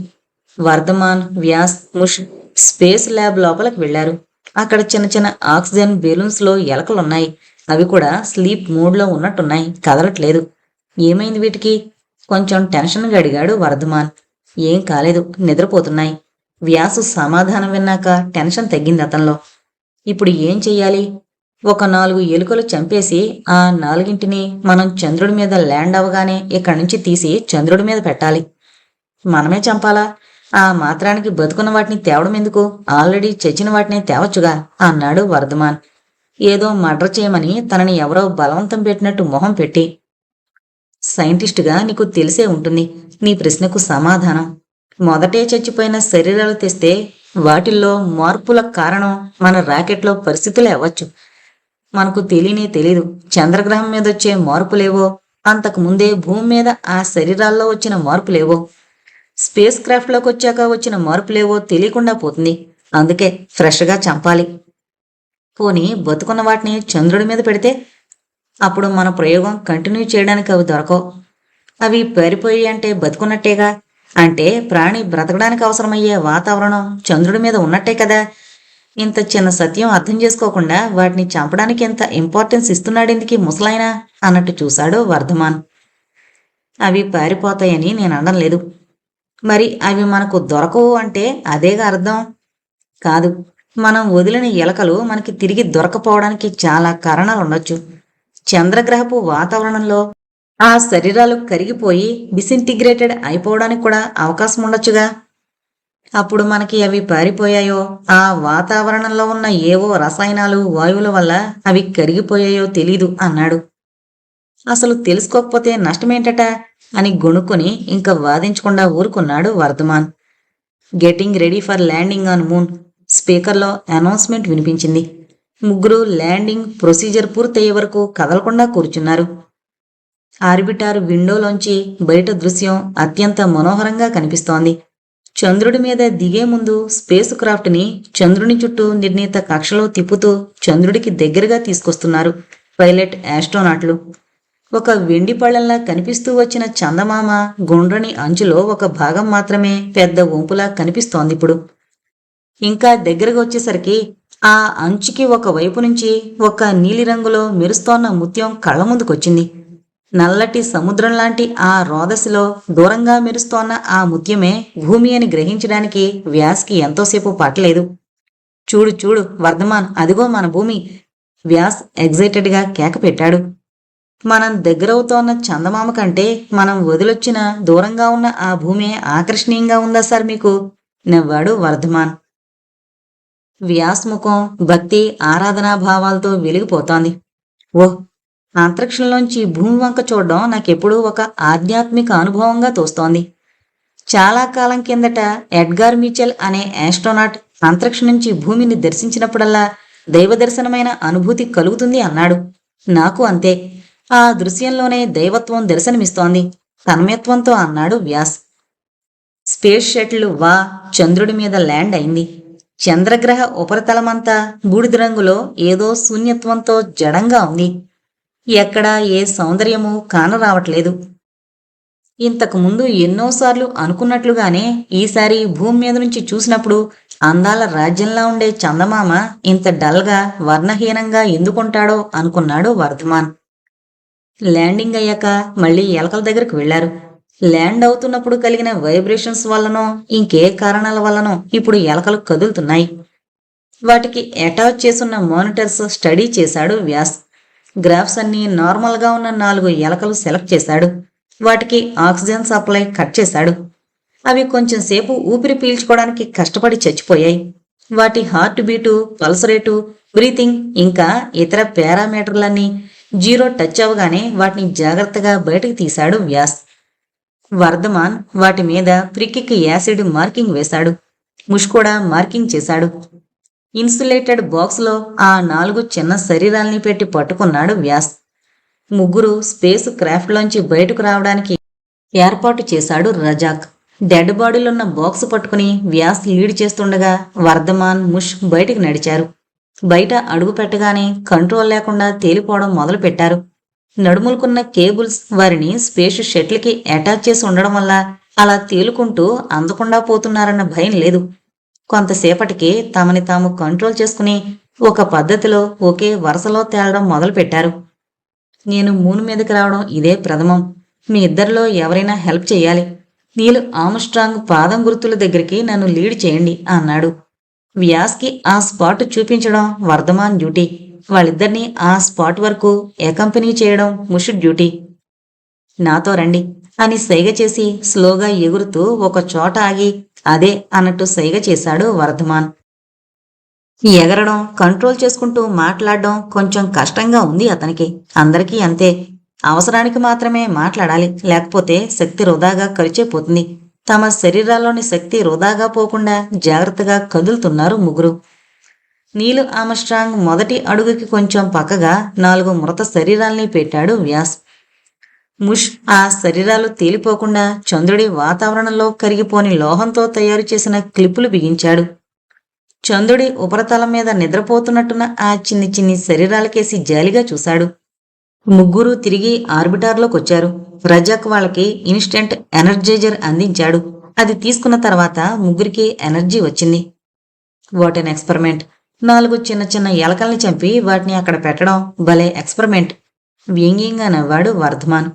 A: Vardhaman, Vyas, ముష్ స్పేస్ ల్యాబ్ లోపలికి వెళ్లారు. అక్కడ చిన్న చిన్న ఆక్సిజన్ బెలూన్స్లో ఎలకలున్నాయి. అవి కూడా స్లీప్ మూడ్లో ఉన్నట్టున్నాయి, కదలట్లేదు. ఏమైంది వీటికి? కొంచెం టెన్షన్గా అడిగాడు వర్ధమాన్. ఏం కాలేదు, నిద్రపోతున్నాయి. వ్యాసు సమాధానం విన్నాక టెన్షన్ తగ్గింది అతనిలో. ఇప్పుడు ఏం చెయ్యాలి? ఒక 4 ఎలుకలు చంపేసి ఆ 4ంటిని మనం చంద్రుడి మీద ల్యాండ్ అవగానే ఇక్కడి నుంచి తీసి చంద్రుడి మీద పెట్టాలి. మనమే చంపాలా? ఆ మాత్రానికి బతుకున్న వాటిని తేవడం ఎందుకు? ఆల్రెడీ చచ్చిన వాటిని తేవచ్చుగా అన్నాడు వర్ధమాన్. ఏదో మర్డర్ చేయమని తనని ఎవరో బలవంతం పెట్టినట్టు మొహం పెట్టి. సైంటిస్టుగా నీకు తెలిసే ఉంటుంది. నీ ప్రశ్నకు సమాధానం. మొదటే చచ్చిపోయిన శరీరాలు తెస్తే వాటిల్లో మార్పుల కారణం మన రాకెట్లో పరిస్థితులే అవ్వచ్చు. మనకు తెలీదు. చంద్రగ్రహం మీద వచ్చే మార్పులేవో, అంతకు ముందే భూమి మీద ఆ శరీరాల్లో వచ్చిన మార్పులేవో, స్పేస్ క్రాఫ్ట్లోకి వచ్చాక వచ్చిన మార్పులేవో తెలియకుండా పోతుంది. అందుకే ఫ్రెష్గా చంపాలి. పోనీ బతుకున్న వాటిని చంద్రుడి మీద పెడితే అప్పుడు మన ప్రయోగం కంటిన్యూ చేయడానికి అవి దొరకవు. అవి పారిపోయి అంటే బతుకున్నట్టేగా. అంటే ప్రాణి బ్రతకడానికి అవసరమయ్యే వాతావరణం చంద్రుడి మీద ఉన్నట్టే కదా. ఇంత చిన్న సత్యం అర్థం చేసుకోకుండా వాటిని చంపడానికి ఎంత ఇంపార్టెన్స్ ఇస్తున్నాడెందుకు ముసలాయనా అన్నట్టు చూశాడు వర్ధమాన్. అవి పారిపోతాయని నేను అనడం లేదు. మరి అవి మనకు దొరకవు అంటే అదేగా అర్థం? కాదు, మనం వదిలిన ఎలకలు మనకి తిరిగి దొరకపోవడానికి చాలా కారణాలు ఉండొచ్చు. చంద్రగ్రహపు వాతావరణంలో ఆ శరీరాలు కరిగిపోయి డిసింటిగ్రేటెడ్ అయిపోవడానికి కూడా అవకాశం ఉండొచ్చుగా. అప్పుడు మనకి అవి పారిపోయాయో, ఆ వాతావరణంలో ఉన్న ఏవో రసాయనాలు, వాయువుల వల్ల అవి కరిగిపోయాయో తెలీదు అన్నాడు. అసలు తెలుసుకోకపోతే నష్టమేంటట అని గొణుక్కొని ఇంకా వాదించకుండా ఊరుకున్నాడు Vardhaman. Getting ready for landing on moon. స్పీకర్లో అనౌన్స్మెంట్ వినిపించింది. ముగ్గురు ల్యాండింగ్ ప్రొసీజర్ పూర్తయ్యే వరకు కదలకుండా కూర్చున్నారు. ఆర్బిటార్ విండోలోంచి బయట దృశ్యం అత్యంత మనోహరంగా కనిపిస్తోంది. చంద్రుడి మీద దిగే ముందు స్పేస్ క్రాఫ్ట్ని చంద్రుని చుట్టూ నిర్ణీత కక్షలో తిప్పుతూ చంద్రుడికి దగ్గరగా తీసుకొస్తున్నారు పైలట్ ఆస్ట్రోనాట్లు. ఒక వెండి పళ్ళంలా కనిపిస్తూ వచ్చిన చందమామ గుండ్రని అంచులో ఒక భాగం మాత్రమే పెద్ద వంపులా కనిపిస్తోంది ఇప్పుడు. ఇంకా దగ్గరకు వచ్చేసరికి ఆ అంచుకి ఒక వైపు నుంచి ఒక నీలిరంగులో మెరుస్తోన్న ముత్యం కళ్ళ ముందుకొచ్చింది. నల్లటి సముద్రం లాంటి ఆ రోదసిలో దూరంగా మెరుస్తోన్న ఆ ముత్యమే భూమి అని గ్రహించడానికి వ్యాస్కి ఎంతోసేపు పట్టలేదు. చూడు చూడు వర్ధమాన్, అదిగో మన భూమి! వ్యాస్ ఎగ్జైటెడ్గా కేక పెట్టాడు. మనం దగ్గరవుతోన్న చందమామ కంటే మనం వదిలొచ్చిన దూరంగా ఉన్న ఆ భూమి ఆకర్షణీయంగా ఉందా సార్ మీకు? నవ్వాడు వర్ధమాన్. వ్యాస్ ముఖం భక్తి ఆరాధనా భావాలతో వెలిగిపోతోంది. ఓహ్! అంతరిక్షంలోంచి భూమి వంక చూడడం నాకెప్పుడూ ఒక ఆధ్యాత్మిక అనుభవంగా తోస్తోంది. చాలా కాలం కిందట ఎడ్గార్ మిచెల్ అనే ఆస్ట్రోనాట్ అంతరిక్షం నుంచి భూమిని దర్శించినప్పుడల్లా దైవదర్శనమైన అనుభూతి కలుగుతుంది అన్నాడు. నాకు అంతే. ఆ దృశ్యంలోనే దైవత్వం దర్శనమిస్తోంది తన్మయత్వంతో అన్నాడు వ్యాస్. స్పేస్ షటిల్ వా చంద్రుడి మీద ల్యాండ్ అయింది. చంద్రగ్రహ ఉపరితలమంతా బూడిద రంగులో ఏదో శూన్యత్వంతో జడంగా ఉంది. ఎక్కడా ఏ సౌందర్యమూ కానరావట్లేదు. ఇంతకుముందు ఎన్నోసార్లు అనుకున్నట్లుగానే ఈసారి భూమి మీద నుంచి చూసినప్పుడు అందాల రాజ్యంలా ఉండే చందమామ ఇంత డల్గా వర్ణహీనంగా ఎందుకుంటాడో అనుకున్నాడు వర్ధమాన్. ల్యాండింగ్ అయ్యాక మళ్ళీ ఎలకల దగ్గరకు వెళ్లారు. ల్యాండ్ అవుతున్నప్పుడు కలిగిన వైబ్రేషన్స్ వల్లనో ఇంకే కారణాల వల్లనో ఇప్పుడు ఎలకలు కదులుతున్నాయి. వాటికి అటాచ్ చేసున్న మానిటర్స్ స్టడీ చేశాడు వ్యాస్. గ్రాఫ్స్ అన్నీ నార్మల్గా ఉన్న 4 ఎలకలు సెలెక్ట్ చేశాడు. వాటికి ఆక్సిజన్ సప్లై కట్ చేశాడు. అవి కొంచెం సేపు ఊపిరి పీల్చుకోవడానికి కష్టపడి చచ్చిపోయాయి. వాటి heart beat, pulse rate, breathing ఇంకా ఇతర పారామీటర్లన్నీ 0 టచ్ అవగానే వాటిని జాగ్రత్తగా బయటకు తీశాడు వ్యాస్. వర్ధమాన్ వాటి మీద ప్రికిక్ యాసిడ్ మార్కింగ్ వేశాడు. ముష్ కూడా మార్కింగ్ చేశాడు. ఇన్సులేటెడ్ బాక్స్లో ఆ 4 చిన్న శరీరాల్ని పెట్టి పట్టుకున్నాడు వ్యాస్. ముగ్గురు స్పేస్ క్రాఫ్ట్లోంచి బయటకు రావడానికి ఏర్పాటు చేశాడు రజాక్. డెడ్ బాడీలున్న బాక్స్ పట్టుకుని వ్యాస్ లీడ్ చేస్తుండగా వర్ధమాన్, ముష్ బయటికి నడిచారు. బయట అడుగు పెట్టగానే కంట్రోల్ లేకుండా తేలిపోవడం మొదలుపెట్టారు. నడుములుకున్న కేబుల్స్ వారిని స్పేస్ షటిల్కి అటాచ్ చేసి ఉండడం వల్ల అలా తేలుకుంటూ అందకుండా పోతున్నారన్న భయం లేదు. కొంతసేపటికి తమని తాము కంట్రోల్ చేసుకుని ఒక పద్ధతిలో ఒకే వరుసలో తేలడం మొదలుపెట్టారు. నేను మూన్ మీదకి రావడం ఇదే ప్రథమం. మీ ఇద్దరిలో ఎవరైనా హెల్ప్ చేయాలి. నీల్ ఆమ్స్ట్రాంగ్ పాదం గుర్తుల దగ్గరికి నన్ను లీడ్ చేయండి అన్నాడు. వ్యాస్కి ఆ స్పాట్ చూపించడం వర్ధమాన్ డ్యూటీ. వాళ్ళిద్దరినీ ఆ స్పాట్ వరకు అకంపెనీ చేయడం ముష్ డ్యూటీ. నాతో రండి అని సైగ చేసి స్లోగా ఎగురుతూ ఒక చోట ఆగి అదే అన్నట్టు సైగ చేశాడు వర్ధమాన్. ఎగరడం, కంట్రోల్ చేసుకుంటూ మాట్లాడడం కొంచెం కష్టంగా ఉంది అతనికి. అందరికీ అంతే. అవసరానికి మాత్రమే మాట్లాడాలి, లేకపోతే శక్తి వృధాగా ఖర్చైపోతుంది. తమ శరీరాల్లోని శక్తి వృధాగా పోకుండా జాగ్రత్తగా కదులుతున్నారు ముగ్గురు. నీల్ ఆమ్స్ట్రాంగ్ మొదటి అడుగుకి కొంచెం పక్కగా 4 మృత శరీరాల్ని పెట్టాడు వ్యాస్. ముష్ ఆ శరీరాలు తేలిపోకుండా చంద్రుడి వాతావరణంలో కరిగిపోని లోహంతో తయారు చేసిన క్లిప్పులు బిగించాడు. చంద్రుడి ఉపరితలం మీద నిద్రపోతున్నట్టున్న ఆ చిన్ని చిన్ని శరీరాలకేసి జాలిగా చూశాడు. ముగ్గురు తిరిగి ఆర్బిటార్లోకొచ్చారు. రజాక్ వాళ్ళకి ఇన్స్టెంట్ ఎనర్జైజర్ అందించాడు. అది తీసుకున్న తర్వాత ముగ్గురికి ఎనర్జీ వచ్చింది. What an experiment! 4 చిన్న చిన్న ఎలకల్ని చంపి వాటిని అక్కడ పెట్టడం భలే ఎక్స్పెరిమెంట్! వ్యంగ్యంగా నవ్వాడు వర్ధమాన్.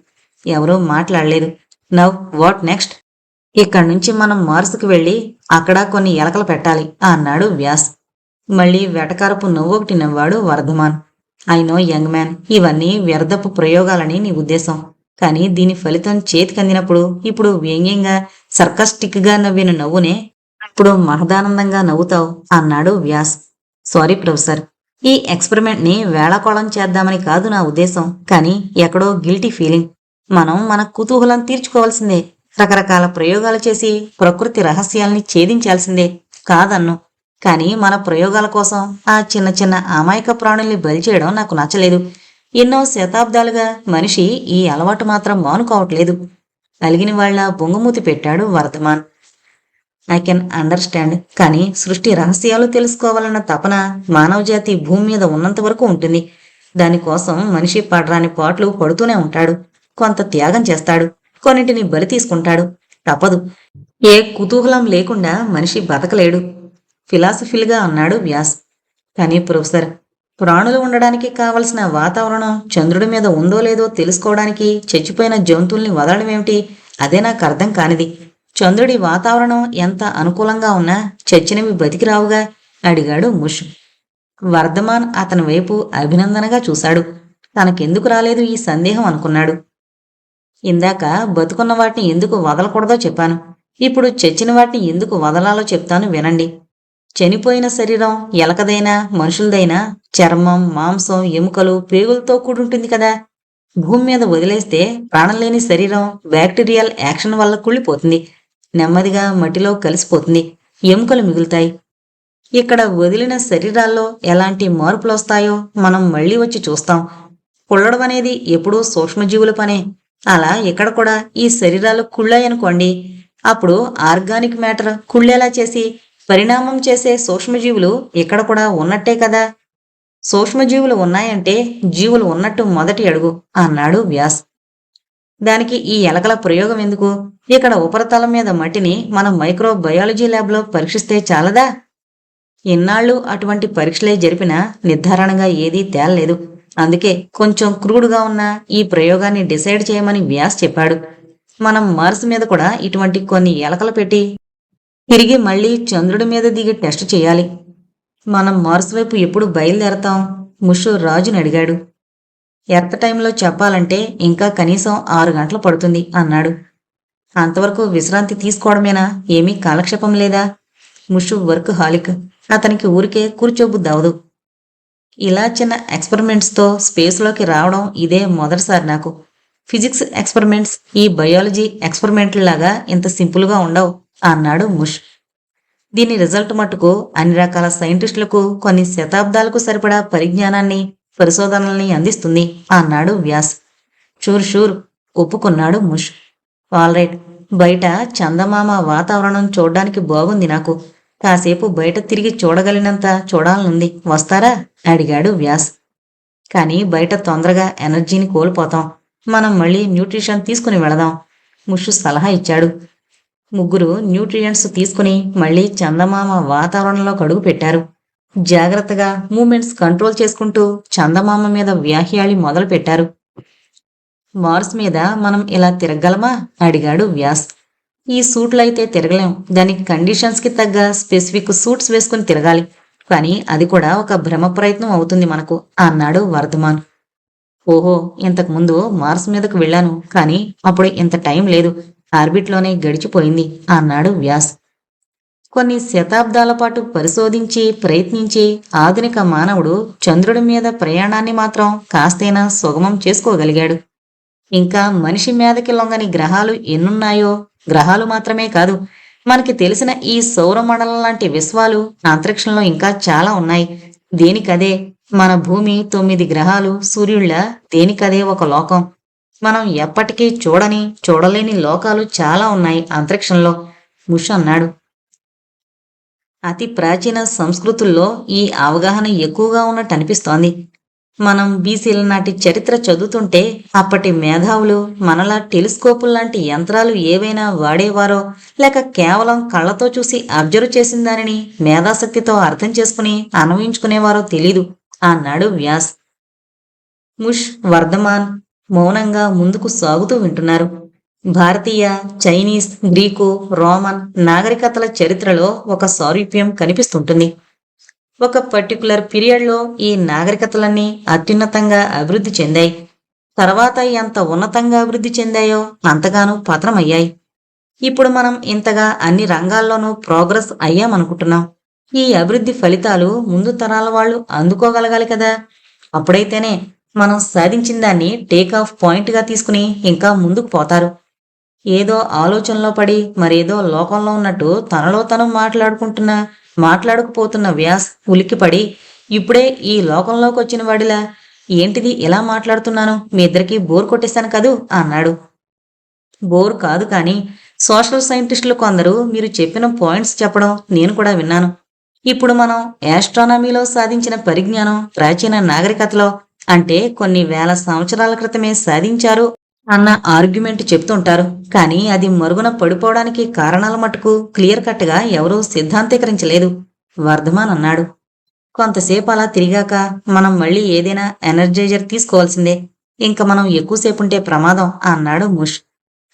A: ఎవరూ మాట్లాడలేదు. Now what next? ఇక్కడి నుంచి మనం మార్స్కి వెళ్ళి అక్కడ కొన్ని ఎలకలు పెట్టాలి అన్నాడు వ్యాస్. మళ్ళీ వెటకారపు నవ్వొకటి నవ్వాడు Vardhaman. I know young man, ఇవన్నీ వ్యర్థపు ప్రయోగాలని నీ ఉద్దేశం. కానీ దీని ఫలితం చేతికందినప్పుడు ఇప్పుడు వ్యంగ్యంగా సర్కస్టిక్గా నవ్విన నవ్వునే ఇప్పుడు మహదానందంగా నవ్వుతావు అన్నాడు వ్యాస్. సారీ ప్రొఫెసర్, ఈ ఎక్స్పెరిమెంట్ని వేళాకోళం చేద్దామని కాదు నా ఉద్దేశం. కానీ ఎక్కడో గిల్టీ ఫీలింగ్. మనం మన కుతూహలం తీర్చుకోవాల్సిందే. రకరకాల ప్రయోగాలు చేసి ప్రకృతి రహస్యాల్ని ఛేదించాల్సిందే కాదన్ను. కానీ మన ప్రయోగాల కోసం ఆ చిన్న చిన్న అమాయక ప్రాణుల్ని బలి చేయడం నాకు నచ్చలేదు. ఎన్నో శతాబ్దాలుగా మనిషి ఈ అలవాటు మాత్రం మానుకోవట్లేదు. అలిగిన వాళ్ళ బొంగుమూతి పెట్టాడు వర్ధమాన్. I can understand. కానీ సృష్టి రహస్యాలు తెలుసుకోవాలన్న తపన మానవజాతి భూమి మీద ఉన్నంత వరకు ఉంటుంది. దానికోసం మనిషి పడరాని పాట్లు పడుతూనే ఉంటాడు. కొంత త్యాగం చేస్తాడు, కొన్నింటిని బలి తీసుకుంటాడు. తప్పదు. ఏ కుతూహలం లేకుండా మనిషి బతకలేడు. ఫిలాసఫిల్గా అన్నాడు వ్యాస్. కానీ ప్రొఫెసర్, ప్రాణులు ఉండడానికి కావలసిన వాతావరణం చంద్రుడి మీద ఉందో లేదో తెలుసుకోవడానికి చచ్చిపోయిన జంతువుల్ని వదలడం ఏమిటి? అదే నాకు అర్థం కానిది. చంద్రుడి వాతావరణం ఎంత అనుకూలంగా ఉన్నా చచ్చినవి బతికి రావుగా? అడిగాడు ముష్. వర్ధమాన్ అతని వైపు అభినందనగా చూశాడు. తనకెందుకు రాలేదు ఈ సందేహం అనుకున్నాడు. ఇందాక బతుకున్న వాటిని ఎందుకు వదలకూడదో చెప్పాను. ఇప్పుడు చచ్చిన వాటిని ఎందుకు వదలాలో చెప్తాను వినండి. చనిపోయిన శరీరం ఎలకదైనా మనుషులదైనా చర్మం, మాంసం, ఎముకలు, పేగులతో కూడుంటుంది కదా. భూమి మీద వదిలేస్తే ప్రాణం లేని శరీరం బ్యాక్టీరియల్ యాక్షన్ వల్ల కుళ్ళిపోతుంది. నెమ్మదిగా మట్టిలో కలిసిపోతుంది. ఎముకలు మిగులుతాయి. ఇక్కడ వదిలిన శరీరాల్లో ఎలాంటి మార్పులు వస్తాయో మనం మళ్ళీ వచ్చి చూస్తాం. కుళ్ళడం అనేది ఎప్పుడూ సూక్ష్మజీవుల పనే. అలా ఇక్కడ కూడా ఈ శరీరాలు కుళ్ళాయనుకోండి, అప్పుడు ఆర్గానిక్ మ్యాటర్ కుళ్ళేలా చేసి పరిణామం చేసే సూక్ష్మజీవులు ఇక్కడ కూడా ఉన్నట్టే కదా. సూక్ష్మజీవులు ఉన్నాయంటే జీవులు ఉన్నట్టు మొదటి అడుగు అన్నాడు వ్యాస్. దానికి ఈ ఎలకల ప్రయోగం ఎందుకు? ఇక్కడ ఉపరితలం మీద మట్టిని మనం మైక్రోబయాలజీ ల్యాబ్లో పరీక్షిస్తే చాలదా? ఇన్నాళ్ళు అటువంటి పరీక్షలే జరిపినా నిర్ధారణగా ఏదీ తేలలేదు. అందుకే కొంచెం క్రూడ్గా ఉన్న ఈ ప్రయోగాన్ని డిసైడ్ చేయమని వ్యాస్ చెప్పాడు. మనం మార్స్ మీద కూడా ఇటువంటి కొన్ని ఎలకలు పెట్టి తిరిగి మళ్ళీ చంద్రుడి మీద దిగి టెస్ట్ చేయాలి. మనం మార్స్ వైపు ఎప్పుడు బయలుదేరతాం? ముషు రాజుని అడిగాడు. ఎర్త్ టైంలో చెప్పాలంటే ఇంకా కనీసం 6 గంటలు పడుతుంది అన్నాడు. అంతవరకు విశ్రాంతి తీసుకోవడమేనా? ఏమీ కాలక్షేపం లేదా? ముషు వర్క్ హాలిక్. అతనికి ఊరికే కూర్చోబుద్దవదు. ఇలా చిన్న ఎక్స్పెరిమెంట్స్తో స్పేస్లోకి రావడం ఇదే మొదటిసారి నాకు. ఫిజిక్స్ ఎక్స్పెరిమెంట్స్ ఈ బయాలజీ ఎక్స్పెరిమెంట్లలాగా ఇంత సింపుల్గా ఉండవు అన్నాడు ముష్. దీని రిజల్ట్ మట్టుకు అన్ని రకాల సైంటిస్టులకు కొన్ని శతాబ్దాలకు సరిపడా పరిజ్ఞానాన్ని, పరిశోధనల్ని అందిస్తుంది అన్నాడు వ్యాస్. షూర్ ఒప్పుకున్నాడు ముష్. ఆల్రైట్, బయట చందమామ వాతావరణం చూడ్డానికి బాగుంది నాకు. కాసేపు బయట తిరిగి చూడగలిగినంత చూడాలనుంది. వస్తారా? అడిగాడు వ్యాస్. కానీ బయట తొందరగా ఎనర్జీని కోల్పోతాం. మనం మళ్ళీ న్యూట్రిషన్ తీసుకుని వెళదాం ముష్ సలహా ఇచ్చాడు. ముగ్గురు న్యూట్రియంట్స్ తీసుకుని మళ్ళీ చందమామ వాతావరణంలో అడుగు పెట్టారు. జాగ్రత్తగా మూమెంట్స్ కంట్రోల్ చేసుకుంటూ చందమామ మీద వ్యాహ్యాళి మొదలు పెట్టారు. మార్స్ మీద మనం ఇలా తిరగలమా? అడిగాడు వ్యాస్. ఈ సూట్లయితే తిరగలేం. దానికి కండిషన్స్కి తగ్గ స్పెసిఫిక్ సూట్స్ వేసుకుని తిరగాలి. కానీ అది కూడా ఒక భ్రమ ప్రయత్నం అవుతుంది మనకు అన్నాడు వర్ధమాన్. ఓహో, ఇంతకుముందు మార్స్ మీదకు వెళ్ళాను, కానీ అప్పుడు ఇంత టైం లేదు. ఆర్బిట్లోనే గడిచిపోయింది అన్నాడు వ్యాస్. కొన్ని శతాబ్దాల పాటు పరిశోధించి ప్రయత్నించి ఆధునిక మానవుడు చంద్రుడి మీద ప్రయాణాన్ని మాత్రం కాస్తైనా సుగమం చేసుకోగలిగాడు. ఇంకా మనిషి మీదకి లొంగని గ్రహాలు ఎన్నున్నాయో. గ్రహాలు మాత్రమే కాదు, మనకి తెలిసిన ఈ సౌరమండలం లాంటి విశ్వాలు అంతరిక్షంలో ఇంకా చాలా ఉన్నాయి. దేనికదే మన భూమి 9 గ్రహాలు, సూర్యుళ్ళ దేనికదే ఒక లోకం. మనం ఎప్పటికీ చూడలేని లోకాలు చాలా ఉన్నాయి అంతరిక్షంలో ముష్ అన్నాడు. అతి ప్రాచీన సంస్కృతుల్లో ఈ అవగాహన ఎక్కువగా ఉన్నట్టు అనిపిస్తోంది. మనం బీసీల నాటి చరిత్ర చదువుతుంటే అప్పటి మేధావులు మనలా టెలిస్కోపుల్లాంటి యంత్రాలు ఏవైనా వాడేవారో, లేక కేవలం కళ్ళతో చూసి అబ్జర్వ్ చేసిన దానిని మేధాశక్తితో అర్థం చేసుకుని అన్వయించుకునేవారో తెలీదు అన్నాడు వ్యాస్. ముష్, వర్ధమాన్ మౌనంగా ముందుకు సాగుతూ వింటున్నారు. భారతీయ, చైనీస్, గ్రీకు, రోమన్ నాగరికతల చరిత్రలో ఒక సారూప్యం కనిపిస్తుంటుంది. ఒక పర్టికులర్ పీరియడ్లో ఈ నాగరికతలన్నీ అత్యున్నతంగా అభివృద్ధి చెందాయి. తర్వాత ఎంత ఉన్నతంగా అభివృద్ధి చెందాయో అంతగానూ పతనమయ్యాయి. ఇప్పుడు మనం ఇంతగా అన్ని రంగాల్లోనూ ప్రోగ్రెస్ అయ్యామనుకుంటున్నాం. ఈ అభివృద్ధి ఫలితాలు ముందు తరాల వాళ్ళు అందుకోగలగాలి కదా. అప్పుడైతేనే మనం సాధించిన దాన్ని టేక్ ఆఫ్ పాయింట్గా తీసుకుని ఇంకా ముందుకు పోతారు. ఏదో ఆలోచనలో పడి మరేదో లోకంలో ఉన్నట్టు తనలో తను మాట్లాడుకుపోతున్న వ్యాస్ ఉలిక్కిపడి, ఇప్పుడే ఈ లోకంలోకి వచ్చిన వాడిలా ఏంటిది ఇలా మాట్లాడుతున్నాను? మీ ఇద్దరికీ బోర్ కొట్టేశాను కదూ అన్నాడు. బోర్ కాదు, కానీ సోషల్ సైంటిస్టులు కొందరు మీరు చెప్పిన పాయింట్స్ చెప్పడం నేను కూడా విన్నాను. ఇప్పుడు మనం యాస్ట్రానమీలో సాధించిన పరిజ్ఞానం ప్రాచీన నాగరికతలో, అంటే కొన్ని వేల సంవత్సరాల క్రితమే సాధించారు అన్న ఆర్గ్యుమెంట్ చెప్తుంటారు. కానీ అది మరుగున పడిపోవడానికి కారణాల మటుకు క్లియర్ కట్గా ఎవరూ సిద్ధాంతీకరించలేదు వర్ధమాన్ అన్నాడు. కొంతసేపు అలా తిరిగాక మనం మళ్ళీ ఏదైనా ఎనర్జైజర్ తీసుకోవాల్సిందే. ఇంక మనం ఎక్కువసేపు ఉంటే ప్రమాదం అన్నాడు ముష్.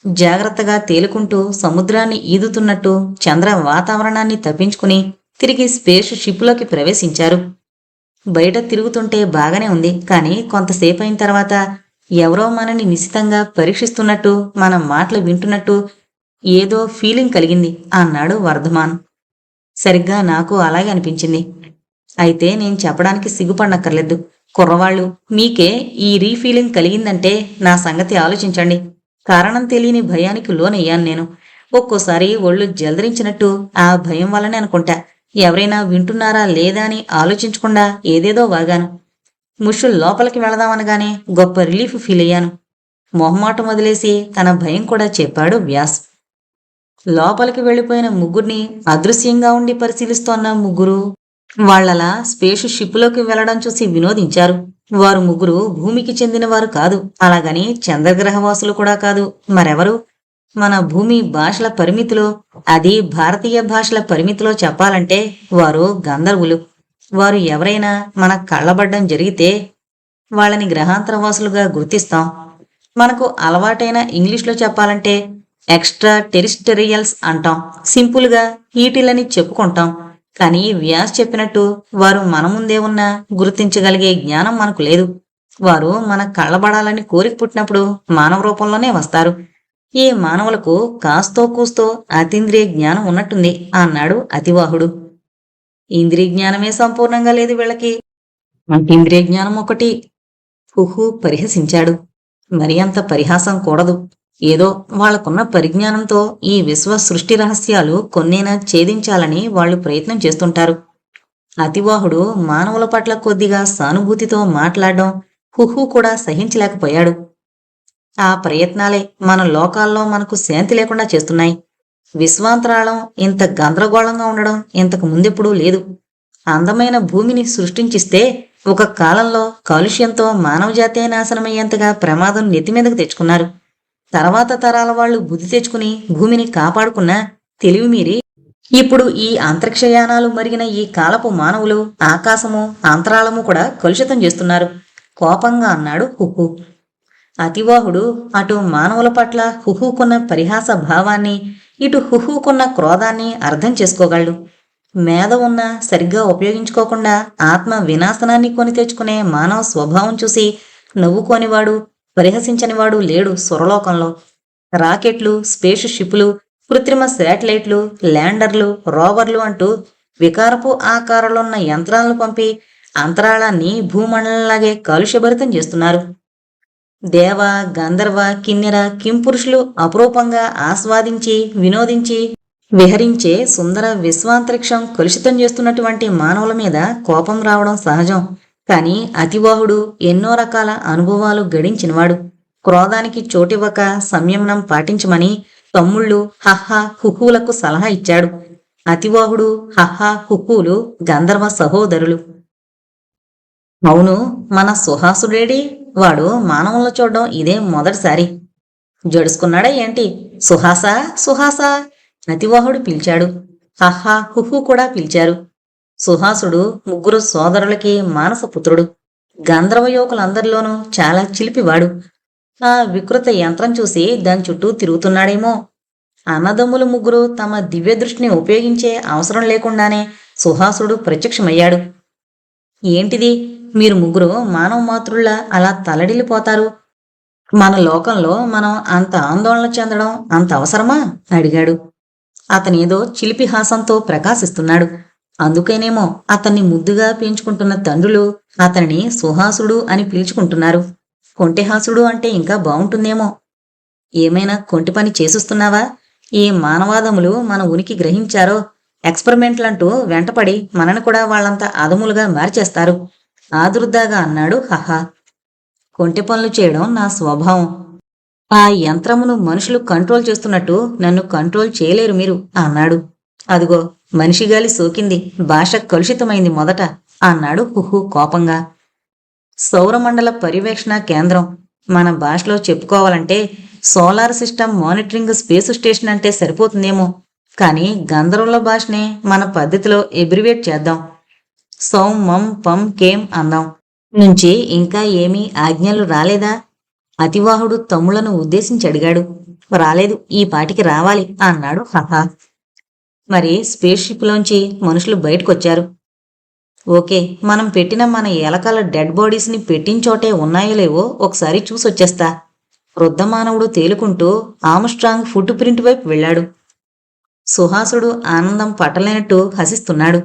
A: జాగ్రత్తగా తేలుకుంటూ సముద్రాన్ని ఈదుతున్నట్టు చంద్ర వాతావరణాన్ని తప్పించుకుని తిరిగి స్పేస్ షిప్లోకి ప్రవేశించారు. బయట తిరుగుతుంటే బాగానే ఉంది, కానీ కొంతసేపు అయిన తర్వాత ఎవరో మనని నిశితంగా పరీక్షిస్తున్నట్టు, మన మాటలు వింటున్నట్టు ఏదో ఫీలింగ్ కలిగింది అన్నాడు వర్ధమాన్. సరిగ్గా నాకు అలాగే అనిపించింది. అయితే నేను చెప్పడానికి సిగ్గుపడనక్కర్లేదు. కుర్రవాళ్ళు, మీకే ఈ రీఫీలింగ్ కలిగిందంటే నా సంగతి ఆలోచించండి. కారణం తెలియని భయానికి లోనయ్యాను నేను. ఒక్కోసారి ఒళ్ళు జలదరించినట్టు ఆ భయం వల్లనే అనుకుంటా. ఎవరైనా వింటున్నారా లేదా అని ఆలోచించకుండా ఏదేదో వాగాను. ముషు లోపలికి వెళదామనగానే గొప్ప రిలీఫ్ ఫీల్ అయ్యాను. మొహమాటం వదిలేసి తన భయం కూడా చెప్పాడు వ్యాస్. లోపలికి వెళ్లిపోయిన ముగ్గురిని అదృశ్యంగా ఉండి పరిశీలిస్తోన్న ముగ్గురు వాళ్లలా స్పేస్ షిప్లోకి వెళ్లడం చూసి వినోదించారు. వారు ముగ్గురు భూమికి చెందినవారు కాదు, అలాగని చంద్రగ్రహవాసులు కూడా కాదు. మరెవరు? మన భూమి భాషల పరిమితిలో, అది భారతీయ భాషల పరిమితిలో చెప్పాలంటే వారు గంధర్వులు. వారు ఎవరైనా మన కళ్ళబడ్డం జరిగితే వాళ్ళని గ్రహాంతరవాసులుగా గుర్తిస్తాం. మనకు అలవాటైన ఇంగ్లీష్లో చెప్పాలంటే ఎక్స్ట్రా టెరిస్టెరియల్స్ అంటాం. సింపుల్గా ఈటిలని చెప్పుకుంటాం. కానీ వ్యాస్ చెప్పినట్టు వారు మన ముందే ఉన్నా గుర్తించగలిగే జ్ఞానం మనకు లేదు. వారు మన కళ్ళబడాలని కోరిక పుట్టినప్పుడు మానవ రూపంలోనే వస్తారు. ఈ మానవులకు కాస్తో కూస్తో అతీంద్రియ జ్ఞానం ఉన్నట్టుంది అన్నాడు అతివాహుడు. ఇంద్రియ జ్ఞానమే సంపూర్ణంగా లేదు వీళ్ళకి, అతీంద్రియ జ్ఞానం ఒకటి. హుహు పరిహసించాడు. మరి అంత పరిహాసం కూడదు. ఏదో వాళ్లకున్న పరిజ్ఞానంతో ఈ విశ్వ సృష్టి రహస్యాలు కొన్నైనా ఛేదించాలని వాళ్లు ప్రయత్నం చేస్తుంటారు. అతివాహుడు మానవుల పట్ల కొద్దిగా సానుభూతితో మాట్లాడడం హుహు కూడా సహించలేకపోయాడు. ఆ ప్రయత్నాలే మన లోకాల్లో మనకు శాంతి లేకుండా చేస్తున్నాయి. విశ్వాంతరాళం ఇంత గందరగోళంగా ఉండడం ఇంతకు ముందెప్పుడూ లేదు. అందమైన భూమిని సృష్టించిస్తే ఒక కాలంలో కాలుష్యంతో మానవజాతే నాశనమయ్యేంతగా ప్రమాదం నెత్తిమీదకు తెచ్చుకున్నారు. తర్వాత తరాల వాళ్లు బుద్ధి తెచ్చుకుని భూమిని కాపాడుకున్న తెలివి మీరి ఇప్పుడు ఈ అంతరిక్షయానాలు మరిగిన ఈ కాలపు మానవులు ఆకాశము అంతరాళము కూడా కలుషితం చేస్తున్నారు కోపంగా అన్నాడు హుహు. అతివాహుడు అటు మానవుల పట్ల హుహుకున్న పరిహాస భావాన్ని, ఇటు హుహుకున్న క్రోధాన్ని అర్థం చేసుకోగలడు. మేధ ఉన్నా సరిగ్గా ఉపయోగించుకోకుండా ఆత్మ వినాశనాన్ని కొని తెచ్చుకునే మానవ స్వభావం చూసి నవ్వుకోనివాడు, పరిహసించనివాడు లేడు సురలోకంలో. రాకెట్లు, స్పేస్ షిప్లు, కృత్రిమ శాటిలైట్లు, ల్యాండర్లు, రోవర్లు అంటూ వికారపు ఆకారాలున్న యంత్రాలను పంపి అంతరాళాన్ని భూమండలంలాగే కాలుష్యభరితం చేస్తున్నారు. దేవ, గంధర్వ, కిన్నెర, కింపురుషులు అపురూపంగా ఆస్వాదించి వినోదించి విహరించే సుందర విశ్వాంతరిక్షం కలుషితం చేస్తున్నటువంటి మానవుల మీద కోపం రావడం సహజం. కాని అతివాహుడు ఎన్నో రకాల అనుభవాలు గడించినవాడు. క్రోధానికి చోటివ్వక సంయమనం పాటించమని తమ్ముళ్ళు హహా హుహులకు సలహా ఇచ్చాడు. అతివాహుడు హహా హుహులు గంధర్వ సహోదరులు. అవును, మన సుహాసుడేడి? వాడు మానవులను చూడడం ఇదే మొదటిసారి. జడుసుకున్నాడా ఏంటి? సుహాసా సుహాసా అతివాహుడు పిలిచాడు. హహా హుహు కూడా పిలిచారు. సుహాసుడు ముగ్గురు సోదరులకి మానసపుత్రుడు. గంధర్వ యువకులందరిలోనూ చాలా చిలిపివాడు. ఆ వికృత యంత్రం చూసి దాని చుట్టూ తిరుగుతున్నాడేమో. అన్నదమ్ములు ముగ్గురు తమ దివ్య దృష్టిని ఉపయోగించే అవసరం లేకుండానే సుహాసుడు ప్రత్యక్షమయ్యాడు. ఏంటిది? మీరు ముగ్గురు మానవ మాతృల్లా అలా తలడిల్లిపోతారు. మన లోకంలో మనం అంత ఆందోళన చెందడం అంత అవసరమా? అడిగాడు. అతనేదో చిలిపి హాసంతో ప్రకాశిస్తున్నాడు. అందుకేనేమో అతన్ని ముద్దుగా పెంచుకుంటున్న తండ్రులు అతనిని సుహాసుడు అని పిలుచుకుంటున్నారు. కొంటెహాసుడు అంటే ఇంకా బావుంటుందేమో. ఏమైనా కొంటి పని చేసిస్తున్నావా? ఈ మానవాదములు మన ఉనికి గ్రహించారో ఎక్స్పెరిమెంట్లంటూ వెంటపడి మనని కూడా వాళ్ళంతా అదములుగా మార్చేస్తారు ఆదుర్దాగా అన్నాడు హహా. కొంటె పనులు చేయడం నా స్వభావం. ఆ యంత్రమును మనుషులు కంట్రోల్ చేస్తున్నట్టు నన్ను కంట్రోల్ చేయలేరు మీరు అన్నాడు. అదిగో మనిషిగాలి సోకింది, భాష కలుషితమైంది మొదట అన్నాడు హుహు కోపంగా. సౌరమండల పర్యవేక్షణ కేంద్రం మన భాషలో చెప్పుకోవాలంటే solar system monitoring space station అంటే సరిపోతుందేమో. కానీ గంధర్వుల భాషనే మన పద్ధతిలో ఎబ్రివేట్ చేద్దాం. సౌం మం పం కేం అందాం నుంచి ఇంకా ఏమీ ఆజ్ఞలు రాలేదా? అతివాహుడు తమ్ముళ్లను ఉద్దేశించి అడిగాడు. రాలేదు, ఈ పాటికి రావాలి అన్నాడు హహా. మరి స్పేస్ షిప్లోంచి మనుషులు బయటకొచ్చారు. ఓకే, మనం పెట్టిన మన ఎలకల డెడ్ బాడీస్ని పెట్టించోటే ఉన్నాయో లేవో ఒకసారి చూసొచ్చేస్తా. వృద్ధమానవుడు తేలుకుంటూ ఆమ్స్ట్రాంగ్ ఫుట్ ప్రింట్ వైపు వెళ్ళాడు. సుహాసుడు ఆనందం పట్టలేనట్టు హసిస్తున్నాడు.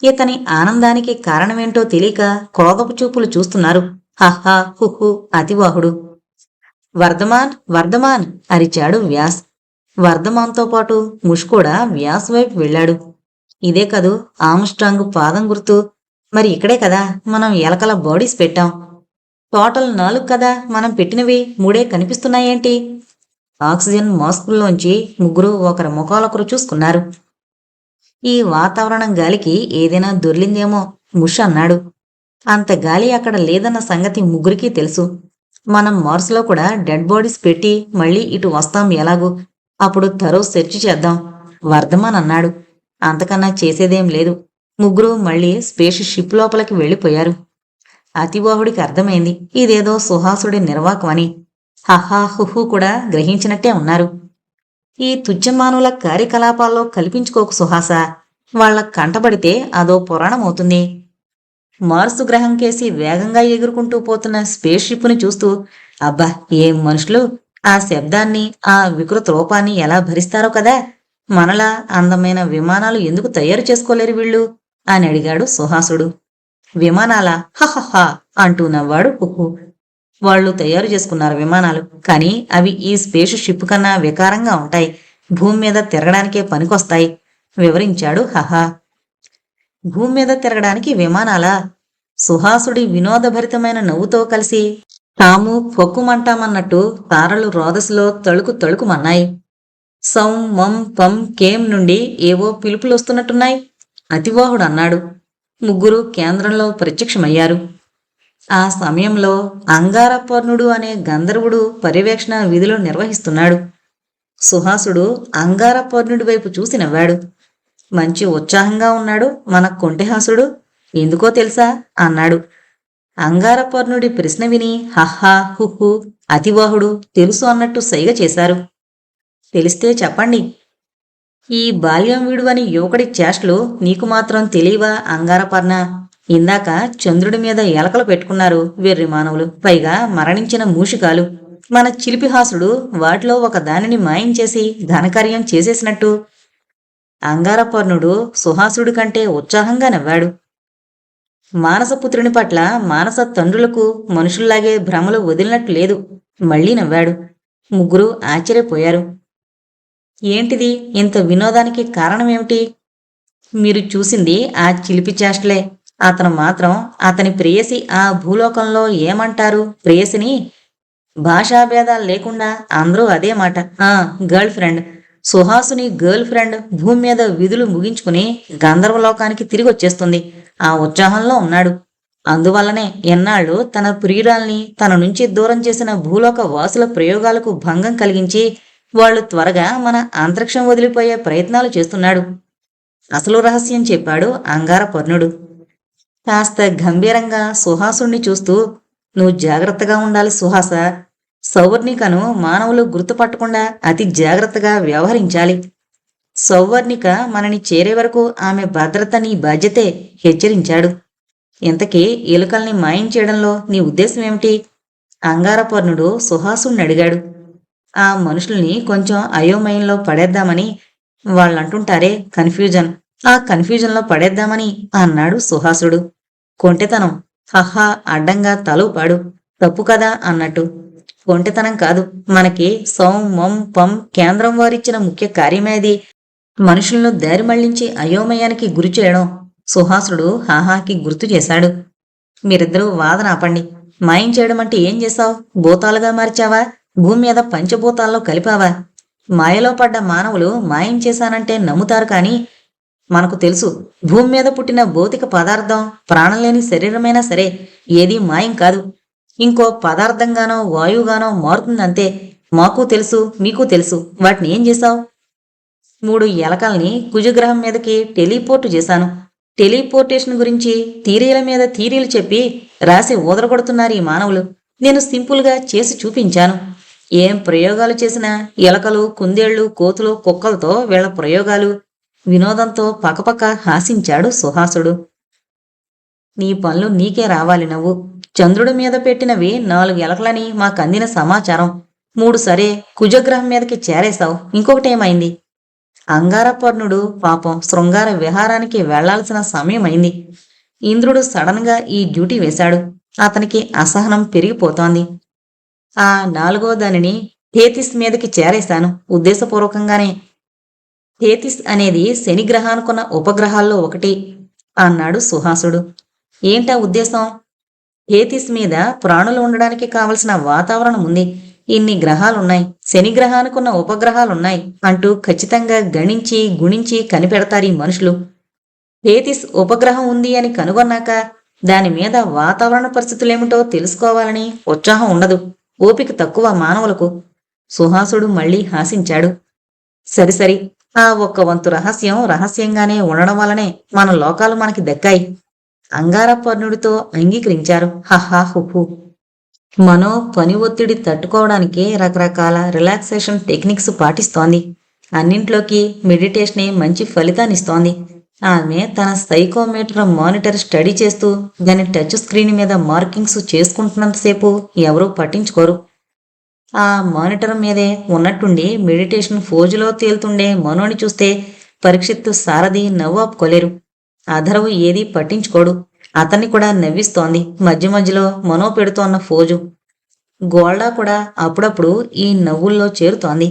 A: ఇతని ఆనందానికి కారణమేంటో తెలియక క్రోధపు చూపులు చూస్తున్నారు హహా హుహు అతివాహుడు. వర్ధమాన్ వర్ధమాన్ అరిచాడు వ్యాస్. వర్ధమాన్తో పాటు ముష్ కూడా వ్యాస్ వైపు వెళ్ళాడు. ఇదే కదూ ఆమ్స్ట్రాంగ్ పాదం గుర్తు. మరి ఇక్కడే కదా మనం ఎలకల బాడీస్ పెట్టాం. టోటల్ 4 కదా మనం పెట్టినవి, 3 కనిపిస్తున్నాయేంటి? ఆక్సిజన్ మాస్కుల్లోంచి ముగ్గురు ఒకరి ముఖాలొకరు చూసుకున్నారు. ఈ వాతావరణం గాలికి ఏదైనా దొర్లిందేమో ముష్ అన్నాడు. అంత గాలి అక్కడ లేదన్న సంగతి ముగ్గురికి తెలుసు. మనం మార్స్లో కూడా డెడ్ బాడీస్ పెట్టి మళ్ళీ ఇటు వస్తాం ఎలాగూ. అప్పుడు తరో సెర్చ్ చేద్దాం వర్ధమాన్ అన్నాడు. అంతకన్నా చేసేదేం లేదు. ముగ్గురు మళ్ళీ స్పేస్ షిప్ లోపలికి వెళ్ళిపోయారు. అతివాహుడికి అర్థమైంది ఇదేదో సుహాసుడి నిర్వాకమని. హహా హుహు కూడా గ్రహించినట్టే ఉన్నారు. ఈ తుచ్చమానుల కార్యకలాపాల్లో కల్పించుకోకు సుహాస. వాళ్ల కంటపడితే అదో పురాణమవుతుంది. మార్సు గ్రహం కేసి వేగంగా ఎగురుకుంటూ పోతున్న స్పేస్ షిప్ని చూస్తూ అబ్బా ఏం మనుషులు, ఆ శబ్దాన్ని ఆ వికృత రూపాన్ని ఎలా భరిస్తారో కదా. మనలా అందమైన విమానాలు ఎందుకు తయారు చేసుకోలేరు వీళ్ళు అని అడిగాడు సుహాసుడు. విమానాలా? హహహా అంటూ నవ్వాడు కుహు. వాళ్ళు తయారు చేసుకున్నారు విమానాలు, కానీ అవి ఈ స్పేస్ షిప్ కన్నా వికారంగా ఉంటాయి. భూమి మీద తిరగడానికే పనికొస్తాయి వివరించాడు హహా. భూమి మీద తిరగడానికి విమానాలా? సుహాసుడి వినోదభరితమైన నవ్వుతో కలిసి తాము పొక్కుమంటామన్నట్టు తారలు రోదసిలో తళుకు తళుకుమన్నాయి. సౌం మం పం కేం నుండి ఏవో పిలుపులొస్తున్నట్టున్నాయి అతివాహుడు అన్నాడు. ముగ్గురు కేంద్రంలో ప్రత్యక్షమయ్యారు. ఆ సమయంలో అంగారపర్ణుడు అనే గంధర్వుడు పర్యవేక్షణ విధులు నిర్వహిస్తున్నాడు. సుహాసుడు అంగారపర్ణుడి వైపు చూసి నవ్వాడు. మంచి ఉత్సాహంగా ఉన్నాడు మన కొంటెహాసుడు. ఎందుకో తెలుసా అన్నాడు. అంగారపర్ణుడి ప్రశ్న విని హహా హుహు అతివాహుడు తెలుసు అన్నట్టు సైగ చేశారు. తెలిస్తే చెప్పండి. ఈ బాల్యం వీడువని యువకుడి చేష్టలు నీకు మాత్రం తెలియవా అంగారపర్ణ? ఇందాక చంద్రుడి మీద ఎలకలు పెట్టుకున్నారు వెర్రి మానవులు, పైగా మరణించిన మూషికాలు. మన చిలిపిహాసుడు వాటిలో ఒక దానిని మాయించేసి ఘనకార్యం చేసేసినట్టు. అంగారపర్ణుడు సుహాసుడి కంటే ఉత్సాహంగా నవ్వాడు. మానసపుత్రుని పట్ల మానస తండ్రులకు మనుషుల్లాగే భ్రమలు వదిలినట్టు లేదు. మళ్లీ నవ్వాడు. ముగ్గురు ఆశ్చర్యపోయారు. ఏంటిది? ఇంత వినోదానికి కారణమేమిటి? మీరు చూసింది ఆ చిలిపి చేష్టలే. అతను మాత్రం అతని ప్రేయసి ఆ భూలోకంలో ఏమంటారు ప్రేయసిని? భాషాభేదాలు లేకుండా అందరూ అదే మాట. Girlfriend. Suhasini girlfriend భూమి మీద విధులు ముగించుకుని గంధర్వలోకానికి తిరిగి వచ్చేస్తుంది. ఆ ఉత్సాహంలో ఉన్నాడు. అందువల్లనే ఎన్నాళ్ళు తన ప్రియురాల్ని తన నుంచి దూరం చేసిన భూలోక వాసుల ప్రయోగాలకు భంగం కలిగించి వాళ్ళు త్వరగా మన అంతరిక్షం వదిలిపోయే ప్రయత్నాలు చేస్తున్నాడు. అసలు రహస్యం చెప్పాడు అంగారపర్ణుడు. కాస్త గంభీరంగా సుహాసుణ్ణి చూస్తూ నువ్వు జాగ్రత్తగా ఉండాలి సుహాస. సౌవర్ణికను మానవులు గుర్తుపట్టకుండా అతి జాగ్రత్తగా వ్యవహరించాలి. సౌవర్ణిక మనని చేరే వరకు ఆమె భద్రత నీ బాధ్యతే హెచ్చరించాడు. ఇంతకీ ఎలుకల్ని మాయం చేయడంలో నీ ఉద్దేశం ఏమిటి? అంగారపర్ణుడు సుహాసుణ్ణి అడిగాడు. ఆ మనుషుల్ని కొంచెం అయోమయంలో పడేద్దామని. వాళ్ళంటుంటారే కన్ఫ్యూజన్, ఆ కన్ఫ్యూజన్లో పడేద్దామని అన్నాడు సుహాసుడు. కొంటెతనం. హహా అడ్డంగా తలూపాడు. తప్పు కదా అన్నట్టు. కొంటెతనం కాదు, మనకి సౌం మం పం కేంద్రం వారిచ్చిన ముఖ్య కార్యమేది. మనుషులను దారి మళ్లించి అయోమయానికి గురి చేయడం. సుహాసుడు హాహాకి గుర్తు చేశాడు. మీరిద్దరూ వాదన ఆపండి. మాయం చేయడం అంటే ఏం చేశావు? భూతాలుగా మార్చావా? భూమి మీద పంచభూతాల్లో కలిపావా? మాయలో పడ్డ మానవులు మాయం చేశానంటే నమ్ముతారు, కానీ మనకు తెలుసు భూమి మీద పుట్టిన భౌతిక పదార్థం ప్రాణంలేని శరీరమైనా సరే ఏదీ మాయం కాదు. ఇంకో పదార్థంగానో వాయువుగానో మారుతుందంతే. మాకు తెలుసు, మీకు తెలుసు. వాటిని ఏం చేశావు? 3 ఎలకల్ని కుజగ్రహం మీదకి టెలిపోర్టు చేశాను. టెలిపోర్టేషన్ గురించి థీరీల మీద థీరీలు చెప్పి రాసి ఊదరగొడుతున్నారు ఈ మానవులు. నేను సింపుల్గా చేసి చూపించాను. ఏం ప్రయోగాలు చేసినా ఎలకలు, కుందేళ్లు, కోతులు, కుక్కలతో వీళ్ల ప్రయోగాలు. వినోదంతో పకపక హాసించాడు సుహాసుడు. నీ పనులు నీకే రావాలి నవ్వు. చంద్రుడి మీద పెట్టినవి 4 ఎలకలని మాకందిన సమాచారం. 3 సరే, కుజగ్రహం మీదకి చేరేశావు. ఇంకొకటేమైంది? అంగారపర్ణుడు పాపం శృంగార విహారానికి వెళ్లాల్సిన సమయమైంది. ఇంద్రుడు సడన్ గా ఈ డ్యూటీ వేశాడు. అతనికి అసహనం పెరిగిపోతోంది. ఆ 4వ దానిని హేతిస్ మీదకి చేరేశాను ఉద్దేశపూర్వకంగానే. హేతిస్ అనేది శనిగ్రహానుకున్న ఉపగ్రహాల్లో ఒకటి అన్నాడు సుహాసుడు. ఏంటా ఉద్దేశం? హేతిస్ మీద ప్రాణులు ఉండడానికి కావలసిన వాతావరణం ఉంది. ఇన్ని గ్రహాలున్నాయి, శనిగ్రహానుకున్న ఉపగ్రహాలున్నాయి అంటూ ఖచ్చితంగా గణించి గుణించి కనిపెడతారు ఈ మనుషులు. హేతిస్ ఉపగ్రహం ఉంది అని కనుగొన్నాక దాని మీద వాతావరణ పరిస్థితులేమిటో తెలుసుకోవాలని ఉత్సాహం ఉండదు. ఓపిక తక్కువ మానవులకు. సుహాసుడు మళ్లీ హాసించాడు. సరిసరి, ఆ ఒక్క వంతు రహస్యం రహస్యంగానే ఉండడం వల్లనే మన లోకాలు మనకి దక్కాయి. అంగారపర్ణుడితో అంగీకరించారు. హహా హుహు. మనో పని ఒత్తిడి తట్టుకోవడానికి రకరకాల రిలాక్సేషన్ టెక్నిక్స్ పాటిస్తోంది. అన్నింట్లోకి మెడిటేషనే మంచి ఫలితాన్నిస్తోంది. ఆమె తన సైకోమీటర్ మానిటర్ స్టడీ చేస్తూ దాని టచ్ స్క్రీన్ మీద మార్కింగ్స్ చేసుకుంటున్నంతసేపు ఎవరూ పట్టించుకోరు. ఆ మానిటర్ మీదే ఉన్నట్టుండి మెడిటేషన్ ఫోజులో తేలుతుండే మనోని చూస్తే పరీక్షిత్తు సారథి నవ్వాపుకోలేరు. అధర్వు ఏదీ పట్టించుకోడు. అతన్ని కూడా నవ్విస్తోంది మధ్య మధ్యలో మనో పెడుతోన్న ఫోజు. గోల్డా కూడా అప్పుడప్పుడు ఈ నవ్వుల్లో చేరుతోంది.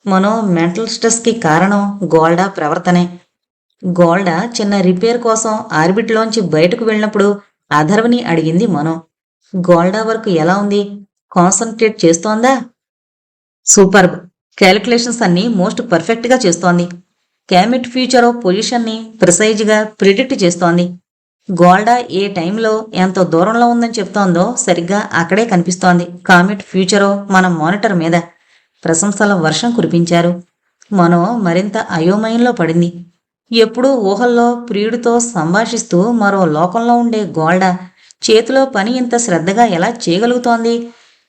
A: మనో మెంటల్ స్ట్రెస్కి కారణం గోల్డా ప్రవర్తనే. గోల్డా చిన్న రిపేర్ కోసం ఆర్బిట్లోంచి బయటకు వెళ్ళినప్పుడు అధర్వని అడిగింది మనో. గోల్డా వర్క్ ఎలా ఉంది? కాన్సన్ట్రేట్ చేస్తోందా? సూపర్బ్. క్యాలిక్యులేషన్స్ అన్నీ మోస్ట్ పర్ఫెక్ట్గా చేస్తోంది. క్యామిట్ ఫ్యూచర్ ఆఫ్ పొజిషన్ని ప్రిసైజ్గా ప్రిడిక్ట్ చేస్తోంది. గోల్డా ఏ టైంలో ఎంత దూరంలో ఉందని చెప్తోందో సరిగ్గా అక్కడే కనిపిస్తోంది. కామిట్ ఫ్యూచరో మన మానిటర్ మీద. ప్రశంసల వర్షం కురిపించారు. మనో మరింత అయోమయంలో పడింది. ఎప్పుడూ ఊహల్లో ప్రియుడితో సంభాషిస్తూ మరో లోకంలో ఉండే గోల్డా చేతిలో పని ఇంత శ్రద్ధగా ఎలా చేయగలుగుతోంది?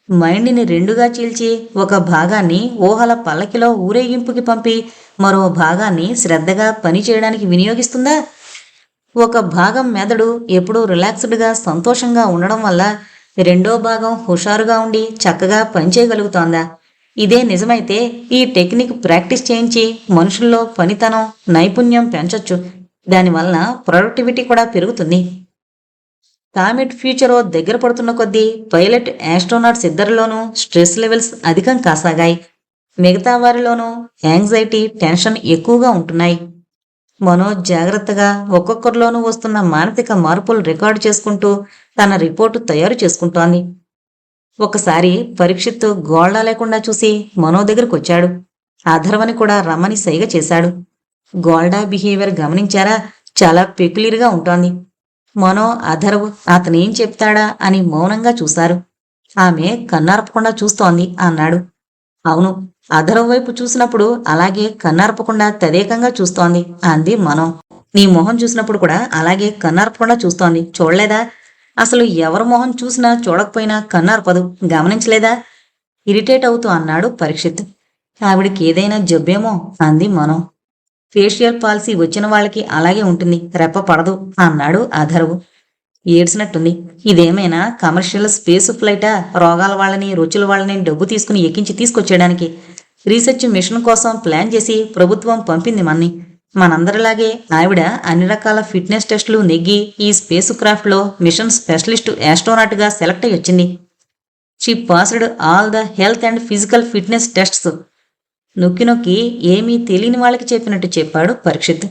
A: మైండ్ని రెండుగా చీల్చి ఒక భాగాన్ని ఊహల పల్లకిలో ఊరేగింపుకి పంపి మరో భాగాన్ని శ్రద్ధగా పని చేయడానికి వినియోగిస్తుందా? ఒక భాగం మెదడు ఎప్పుడూ రిలాక్స్డ్గా సంతోషంగా ఉండడం వల్ల రెండో భాగం హుషారుగా ఉండి చక్కగా పనిచేయగలుగుతోందా? ఇదే నిజమైతే ఈ టెక్నిక్ ప్రాక్టీస్ చేయించి మనుషుల్లో పనితనం, నైపుణ్యం పెంచొచ్చు. దానివలన ప్రొడక్టివిటీ కూడా పెరుగుతుంది. కామెట్ ఫ్యూచరో దగ్గర పడుతున్న కొద్దీ పైలట్ ఆస్ట్రోనాట్స్ ఇద్దరిలోనూ స్ట్రెస్ లెవెల్స్ అధికం కాసాగాయి. మిగతా వారిలోనూ యాంగ్జైటీ, టెన్షన్ ఎక్కువగా ఉంటున్నాయి. మనో జాగ్రత్తగా ఒక్కొక్కరిలోనూ వస్తున్న మానసిక మార్పులు రికార్డు చేసుకుంటూ తన రిపోర్టు తయారు చేసుకుంటోంది. ఒకసారి పరీక్షిత్తు గోల్డా లేకుండా చూసి మనో దగ్గరకు వచ్చాడు. అధర్వని కూడా రమ్మని సైగ చేశాడు. గోల్డా బిహేవియర్ గమనించారా? చాలా పెక్యులియర్గా ఉంటోంది. మనో, అధర్వ్ అతనేం చెప్తాడా అని మౌనంగా చూశారు. ఆమె కన్నార్పకుండా చూస్తోంది అన్నాడు. అవును, అధర్వ్ వైపు చూసినప్పుడు అలాగే కన్నార్పకుండా తదేకంగా చూస్తోంది అంది మనో. నీ మొహం చూసినప్పుడు కూడా అలాగే కన్నార్పకుండా చూస్తోంది. చూడలేదా? అసలు ఎవరి మొహం చూసినా చూడకపోయినా కన్నార్పదు. గమనించలేదా? ఇరిటేట్ అవుతూ అన్నాడు పరీక్షిత్. ఆవిడికి ఏదైనా జబ్బేమో అంది మనో. ఫేషియల్ పాలసీ వచ్చిన వాళ్ళకి అలాగే ఉంటుంది, రెప్ప పడదు అన్నాడు అధర్వు. ఏడ్చినట్టుంది. ఇదేమైనా కమర్షియల్ స్పేస్ ఫ్లైటా? రోగాల వాళ్ళని, రుచుల వాళ్ళని డబ్బు తీసుకుని ఎక్కించి తీసుకొచ్చేయడానికి. రీసెర్చ్ మిషన్ కోసం ప్లాన్ చేసి ప్రభుత్వం పంపింది మన్ని. మనందరిలాగే ఆవిడ అన్ని రకాల ఫిట్నెస్ టెస్టులు నెగ్గి ఈ స్పేస్ క్రాఫ్ట్లో మిషన్ స్పెషలిస్టు ఆస్ట్రోనాట్గా సెలెక్ట్ అయ్యి వచ్చింది. She passed all the health and physical fitness tests. నొక్కి నొక్కి ఏమీ తెలియని వాళ్ళకి చెప్పినట్టు చెప్పాడు పరీక్షిత్.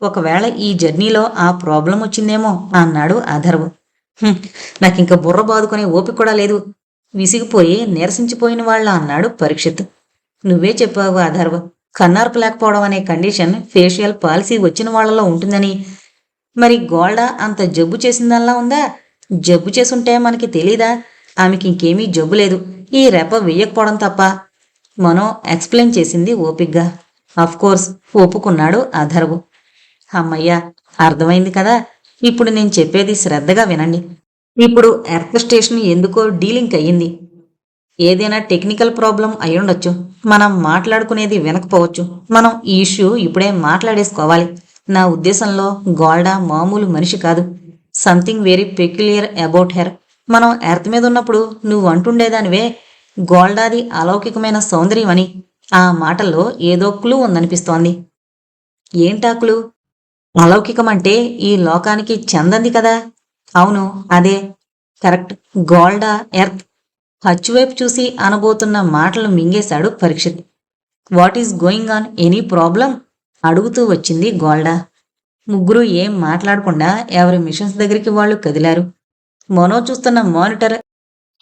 A: ఒకవేళ ఈ జర్నీలో ఆ ప్రాబ్లం వచ్చిందేమో అన్నాడు అధర్వ్. నాకింక బుర్ర బాదుకునే ఓపిక కూడా లేదు. విసిగిపోయి నీరసించిపోయిన వాళ్ళ అన్నాడు పరీక్షిత్. నువ్వే చెప్పావు అధర్వ్, కన్నార్పు లేకపోవడం అనే కండిషన్ ఫేషియల్ పాలసీ వచ్చిన వాళ్లలో ఉంటుందని. మరి గోల్డా అంత జబ్బు చేసిందల్లా ఉందా? జబ్బు చేసుంటే మనకి తెలీదా? ఆమెకి ఇంకేమీ జబ్బు లేదు, ఈ రెప్ప వెయ్యకపోవడం తప్ప. మనో ఎక్స్ప్లెయిన్ చేసింది ఓపిగ్గా. అఫ్కోర్స్ ఒప్పుకున్నాడు అధర్వు. అమ్మయ్య, అర్థమైంది కదా. ఇప్పుడు నేను చెప్పేది శ్రద్ధగా వినండి. ఇప్పుడు ఎర్త్ స్టేషన్ ఎందుకో డీలింక్ అయ్యింది. ఏదైనా టెక్నికల్ ప్రాబ్లం అయ్యుండొచ్చు. మనం మాట్లాడుకునేది వినకపోవచ్చు. మనం ఈ ఇష్యూ ఇప్పుడే మాట్లాడేసుకోవాలి. నా ఉద్దేశంలో గోల్డా మామూలు మనిషి కాదు. Something very peculiar about her. మనం ఎర్త్ మీద ఉన్నప్పుడు నువ్వు అంటుండేదానివే గోల్డాది అలౌకికమైన సౌందర్యం అని. ఆ మాటల్లో ఏదో క్లూ ఉందనిపిస్తోంది. ఏంటా క్లూ? అలౌకికం అంటే ఈ లోకానికి చెందంది కదా. అవును, అదే కరెక్ట్. గోల్డా ఎర్త్. హచ్చువైపు చూసి అనబోతున్న మాటలు మింగేశాడు Parikshit. What is going on, any problem? అడుగుతూ వచ్చింది గోల్డా. ముగ్గురు ఏం మాట్లాడకుండా ఎవరి మిషన్స్ దగ్గరికి వాళ్ళు కదిలారు. మనో చూస్తున్న మానిటర్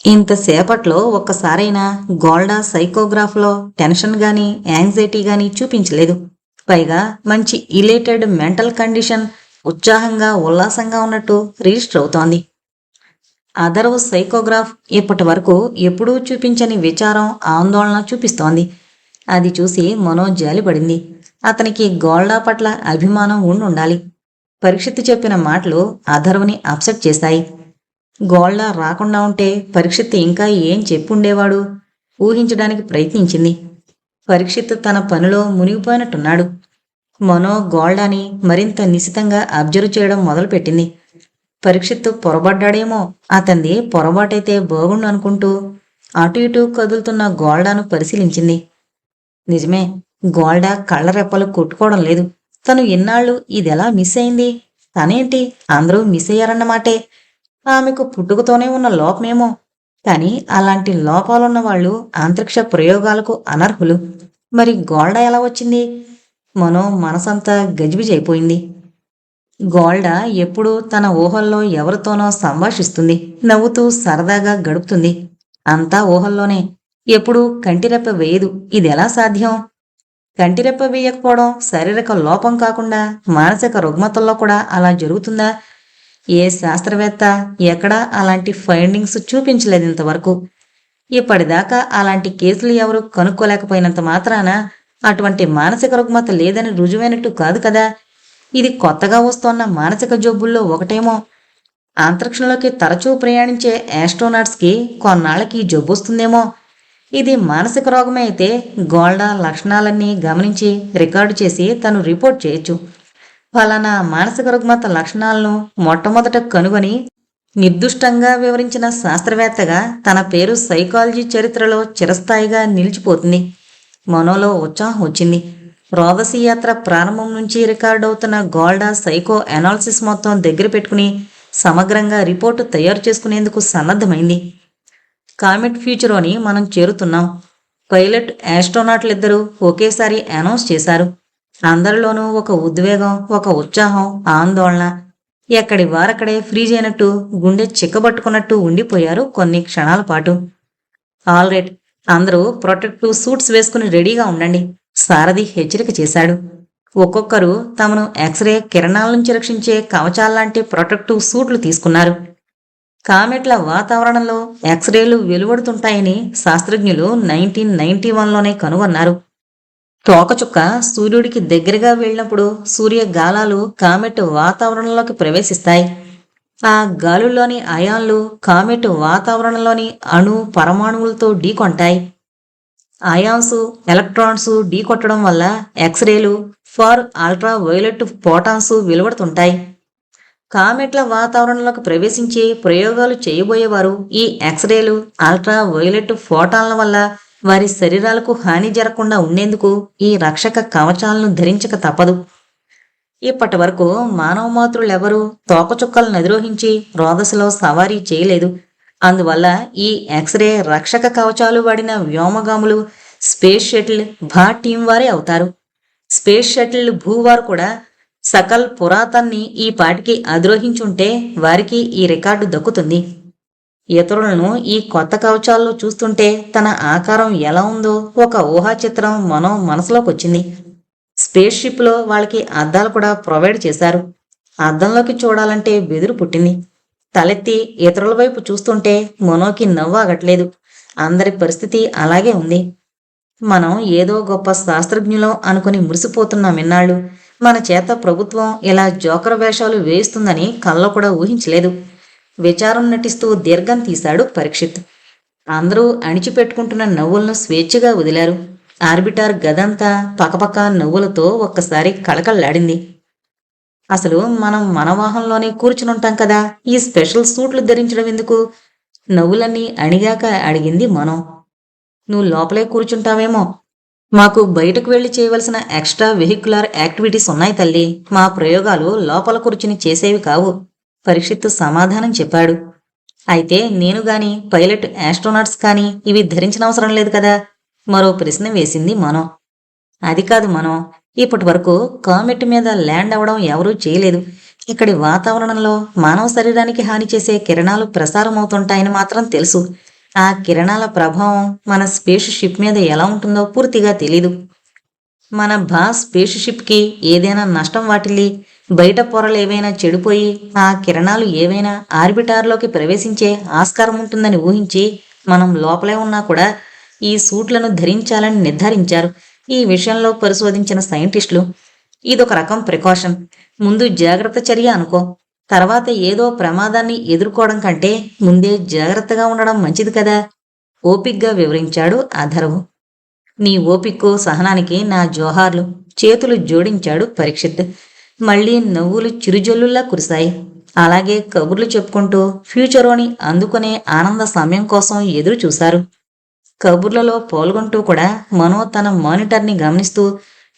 A: ఇంతసేపట్లో ఒక్కసారైనా గోల్డా సైకోగ్రాఫ్లో టెన్షన్ గాని యాంగ్జైటీ గాని చూపించలేదు. పైగా మంచి ఇలేటెడ్ మెంటల్ కండిషన్, ఉత్సాహంగా ఉల్లాసంగా ఉన్నట్టు రిజిస్టర్ అవుతోంది. అదర్వ్ సైకోగ్రాఫ్ ఇప్పటి వరకు ఎప్పుడూ చూపించని విచారం, ఆందోళన చూపిస్తోంది. అది చూసి మనో జాలిపడింది. అతనికి గోల్డా పట్ల అభిమానం ఉండాలి. పరీక్షిత్ చెప్పిన మాటలు అథర్వ్ని అప్సెట్ చేశాయి. గోల్డా రాకుండా ఉంటే పరీక్షిత్ ఇంకా ఏం చెప్పుండేవాడు? ఊహించడానికి ప్రయత్నించింది. పరీక్షిత్ తన పనిలో మునిగిపోయినట్టున్నాడు. మనో గోల్డాని మరింత నిశితంగా అబ్జర్వ్ చేయడం మొదలుపెట్టింది. పరీక్షిత్ పొరబడ్డాడేమో, అతంది పొరబాటైతే బాగుండు అనుకుంటూ అటు ఇటు కదులుతున్న గోల్డాను పరిశీలించింది. నిజమే, గోల్డా కళ్ళరెప్పలు కొట్టుకోవడం లేదు. తను ఇన్నాళ్ళు ఇదెలా మిస్ అయింది? తనేంటి అందరూ మిస్ అయ్యారన్నమాటే. ఆమెకు పుట్టుకతోనే ఉన్న లోపమేమో. కాని అలాంటి లోపాలున్న వాళ్ళు అంతరిక్ష ప్రయోగాలకు అనర్హులు. మరి గోల్డా ఎలా వచ్చింది? మనో మనసంతా గజిబిజైపోయింది. గోల్డా ఎప్పుడూ తన ఊహల్లో ఎవరితోనో సంభాషిస్తుంది, నవ్వుతూ సరదాగా గడుపుతుంది. అంతా ఊహల్లోనే. ఎప్పుడూ కంటిరెప్ప వేయదు. ఇదెలా సాధ్యం? కంటిరెప్ప వేయకపోవడం శారీరక లోపం కాకుండా మానసిక రుగ్మతల్లో కూడా అలా జరుగుతుందా? ఏ శాస్త్రవేత్త ఎక్కడా అలాంటి ఫైండింగ్స్ చూపించలేదు ఇంతవరకు. ఇప్పటిదాకా అలాంటి కేసులు ఎవరు కనుక్కోలేకపోయినంత మాత్రాన అటువంటి మానసిక రుగ్మత లేదని రుజువైనట్టు కాదు కదా. ఇది కొత్తగా వస్తోన్న మానసిక జబ్బుల్లో ఒకటేమో. అంతరిక్షంలోకి తరచూ ప్రయాణించే ఆస్ట్రోనాట్స్కి కొన్నాళ్లకి జబ్బొస్తుందేమో. ఇది మానసిక రోగమే అయితే గోల్డా లక్షణాలన్నీ గమనించి రికార్డు చేసి తను రిపోర్ట్ చేయొచ్చు. ఫలానా మానసిక రుగ్మత లక్షణాలను మొట్టమొదట కనుగొని నిర్దుష్టంగా వివరించిన శాస్త్రవేత్తగా తన పేరు సైకాలజీ చరిత్రలో చిరస్థాయిగా నిలిచిపోతుంది. మనోలో ఉత్సాహం వచ్చింది. రోదసీ యాత్ర ప్రారంభం నుంచి రికార్డవుతున్న గోల్డా సైకో అనాలిసిస్ మొత్తం దగ్గర పెట్టుకుని సమగ్రంగా రిపోర్టు తయారు చేసుకునేందుకు సన్నద్ధమైంది. కామెట్ ఫ్యూచరోని మనం చేరుతున్నాం. పైలట్ ఆస్ట్రోనాట్లిద్దరూ ఒకేసారి అనౌన్స్ చేశారు. అందరిలోనూ ఒక ఉద్వేగం, ఒక ఉత్సాహం, ఆందోళన. ఎక్కడి వారక్కడే ఫ్రీజ్ అయినట్టు, గుండె చిక్కబట్టుకున్నట్టు ఉండిపోయారు కొన్ని క్షణాల పాటు. ఆల్ రైట్, అందరూ ప్రొటెక్టివ్ సూట్స్ వేసుకుని రెడీగా ఉండండి, సారథి హెచ్చరిక చేశాడు. ఒక్కొక్కరు తమను ఎక్స్రే కిరణాల నుంచి రక్షించే కవచాల్లాంటి ప్రొటెక్టివ్ సూట్లు తీసుకున్నారు. కామెట్ల వాతావరణంలో ఎక్స్రేలు వెలువడుతుంటాయని శాస్త్రజ్ఞులు 1991లోనే కనుగొన్నారు. తోకచుక్క సూర్యుడికి దగ్గరగా వెళ్ళినప్పుడు సూర్యగాలాలు కామెట్ వాతావరణంలోకి ప్రవేశిస్తాయి. ఆ గాలుల్లోని అయాన్లు కామెట్ వాతావరణంలోని అణు పరమాణువులతో ఢీకొంటాయి. అయాన్సు, ఎలక్ట్రాన్సు ఢీకొట్టడం వల్ల ఎక్స్రేలు, ఫార్ అల్ట్రా వైలెట్ ఫోటాన్స్ వెలువడుతుంటాయి. కామెట్ల వాతావరణంలోకి ప్రవేశించి ప్రయోగాలు చేయబోయేవారు ఈ ఎక్స్రేలు, అల్ట్రా వైలెట్ ఫోటాన్ల వల్ల వారి శరీరాలకు హాని జరగకుండా ఉండేందుకు ఈ రక్షక కవచాలను ధరించక తప్పదు. ఇప్పటి వరకు మానవమాతృలెవరూ తోకచుక్కలను అధిరోహించి రోదసలో సవారీ చేయలేదు. అందువల్ల ఈ ఎక్స్రే రక్షక కవచాలు వాడిన వ్యోమగాములు స్పేస్ షటిల్ భా టీం వారే అవుతారు. స్పేస్ షటిల్ భూవారు కూడా సకల్ పురాతన్ని ఈ పాటికి అధిరోహించుంటే వారికి ఈ రికార్డు దక్కుతుంది. ఇతరులను ఈ కొత్త కవచాల్లో చూస్తుంటే తన ఆకారం ఎలా ఉందో ఒక ఊహాచిత్రం మనసులోకి వచ్చింది. స్పేస్ షిప్లో వాళ్ళకి అద్దాలు కూడా ప్రొవైడ్ చేశారు. అద్దంలోకి చూడాలంటే బెదురు పుట్టింది. తలెత్తి ఇతరుల వైపు చూస్తుంటే మనోకి నవ్వాగట్లేదు. అందరి పరిస్థితి అలాగే ఉంది. మనం ఏదో గొప్ప శాస్త్రజ్ఞులం అనుకుని మురిసిపోతున్నాం ఇన్నాళ్ళు. మన చేత ప్రభుత్వం ఇలా జోకర్ వేషాలు వేయిస్తుందని కల్లో కూడా ఊహించలేదు. విచారం నటిస్తూ దీర్ఘం తీశాడు పరీక్షిత్. అందరూ అణిచిపెట్టుకుంటున్న నవ్వులను స్వేచ్ఛగా వదిలారు. ఆర్బిటార్ గదంతా పకపక నవ్వులతో ఒక్కసారి కళకళలాడింది. అసలు మనం మన వాహనంలోనే కూర్చునుంటాం కదా, ఈ స్పెషల్ సూట్లు ధరించడం ఎందుకు? నవ్వులన్నీ అణిగాక అడిగింది మనం. నువ్వు లోపలే కూర్చుంటావేమో. మాకు బయటకు వెళ్లి చేయవలసిన ఎక్స్ట్రా వెహిక్యులర్ యాక్టివిటీస్ ఉన్నాయి తల్లి. మా ప్రయోగాలు లోపల కూర్చుని చేసేవి కావు, పరీక్షిత్ సమాధానం చెప్పాడు. అయితే నేను గాని పైలట్ ఆస్ట్రోనాట్స్ కానీ ఇవి ధరించనవసరం లేదు కదా? మరో ప్రశ్న వేసింది మనం. అది కాదు మనం, ఇప్పటి వరకు కామెట్ మీద ల్యాండ్ అవ్వడం ఎవరూ చేయలేదు. ఇక్కడి వాతావరణంలో మానవ శరీరానికి హాని చేసే కిరణాలు ప్రసారం అవుతుంటాయని మాత్రం తెలుసు. ఆ కిరణాల ప్రభావం మన స్పేస్ షిప్ మీద ఎలా ఉంటుందో పూర్తిగా తెలీదు. మన స్పేస్ షిప్కి ఏదైనా నష్టం వాటిల్లి బయట పొరలు ఏవైనా చెడిపోయి ఆ కిరణాలు ఏవైనా ఆర్బిటార్లోకి ప్రవేశించే ఆస్కారం ఉంటుందని ఊహించి మనం లోపలే ఉన్నా కూడా ఈ సూట్లను ధరించాలని నిర్ధారించారు ఈ విషయంలో పరిశోధించిన సైంటిస్టులు. ఇదొక రకం ప్రికాషన్, ముందు జాగ్రత్త చర్య అనుకో. తర్వాత ఏదో ప్రమాదాన్ని ఎదుర్కోవడం కంటే ముందే జాగ్రత్తగా ఉండడం మంచిది కదా, ఓపిగ్గా వివరించాడు అధర్వు. నీ ఓపిక్కు సహనానికి నా జోహార్లు, చేతులు జోడించాడు పరీక్షిత్. మళ్లీ నవ్వులు చిరుజల్లుల్లా కురిశాయి. అలాగే కబుర్లు చెప్పుకుంటూ ఫ్యూచరోని అందుకునే ఆనంద సమయం కోసం ఎదురు చూశారు. కబుర్లలో పాల్గొంటూ కూడా మనో తన మానిటర్ని గమనిస్తూ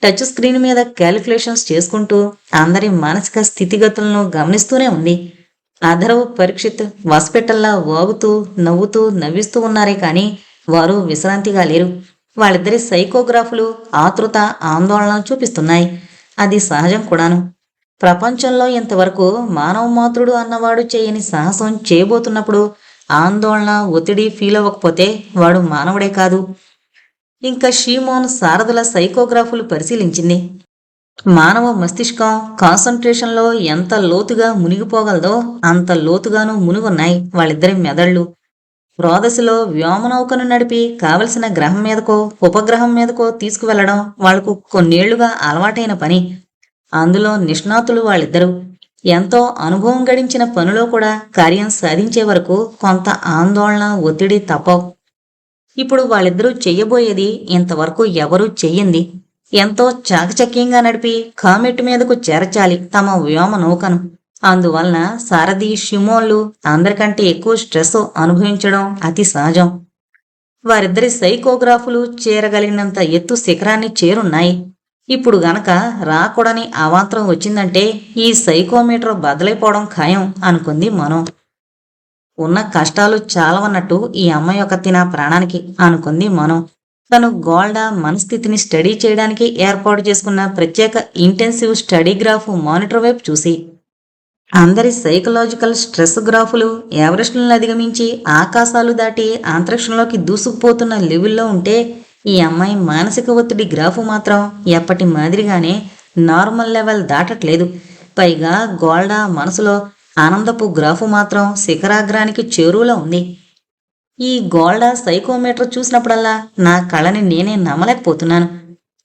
A: టచ్ స్క్రీన్ మీద క్యాలిక్యులేషన్స్ చేసుకుంటూ అందరి మానసిక స్థితిగతులను గమనిస్తూనే ఉంది. అధర్వు పరీక్షిత్ హాస్పిటల్లా వాగుతూ నవ్వుతూ నవ్విస్తూ ఉన్నారే కానీ వారు విశ్రాంతిగా లేరు. వాళ్ళిద్దరి సైకోగ్రాఫులు ఆతృత ఆందోళన చూపిస్తున్నాయి. అది సహజం కూడాను. ప్రపంచంలో ఇంతవరకు మానవ మాతృడు అన్నవాడు చేయని సాహసం చేయబోతున్నప్పుడు ఆందోళన ఒత్తిడి ఫీల్ అవ్వకపోతే వాడు మానవుడే కాదు. ఇంకా షీమోన్ సారథుల సైకోగ్రాఫులు పరిశీలించింది. మానవ మస్తిష్కం కాన్సంట్రేషన్లో ఎంత లోతుగా మునిగిపోగలదో అంత లోతుగాను మునిగున్నాయి వాళ్ళిద్దరి మెదళ్ళు. రోదసిలో వ్యోమనౌకను నడిపి కావలసిన గ్రహం మీదకో ఉపగ్రహం మీదకో తీసుకువెళ్లడం వాళ్లకు కొన్నేళ్లుగా అలవాటైన పని. అందులో నిష్ణాతులు వాళ్ళిద్దరూ. ఎంతో అనుభవం గడించిన పనిలో కూడా కార్యం సాధించే వరకు కొంత ఆందోళన ఒత్తిడి తప్పవు. ఇప్పుడు వాళ్ళిద్దరూ చెయ్యబోయేది ఇంతవరకు ఎవరూ చెయ్యింది. ఎంతో చాకచక్యంగా నడిపి కామెట్ మీదకు చేర్చాలి తమ వ్యోమ నౌకను. అందువలన సారథి షిమోన్లు అందరికంటే ఎక్కువ స్ట్రెస్ అనుభవించడం అతి సహజం. వారిద్దరి సైకోగ్రాఫులు చేరగలిగినంత ఎత్తు శిఖరాన్ని చేరున్నాయి. ఇప్పుడు గనక రాకూడని అవాంతరం వచ్చిందంటే ఈ సైకోమీటర్ బదలైపోవడం ఖాయం అనుకుంది మనం. ఉన్న కష్టాలు చాలవన్నట్టు ఈ అమ్మాయి ఒక తిన ప్రాణానికి అనుకుంది మనం. తను గోల్డా మనస్థితిని స్టడీ చేయడానికి ఏర్పాటు చేసుకున్న ప్రత్యేక ఇంటెన్సివ్ స్టడీ గ్రాఫ్ మానిటర్ వైపు చూసి. అందరి సైకలాజికల్ స్ట్రెస్ గ్రాఫులు ఎవరెస్ట్లను అధిగమించి ఆకాశాలు దాటి అంతరిక్షంలోకి దూసుకుపోతున్న లెవెల్లో ఉంటే ఈ అమ్మాయి మానసిక ఒత్తిడి గ్రాఫు మాత్రం ఎప్పటి మాదిరిగానే నార్మల్ లెవెల్ దాటట్లేదు. పైగా గోల్డా మనసులో ఆనందపు గ్రాఫు మాత్రం శిఖరాగ్రానికి చేరువలో ఉంది. ఈ గోల్డా సైకోమీటర్ చూసినప్పుడల్లా నా కళని నేనే నమ్మలేకపోతున్నాను.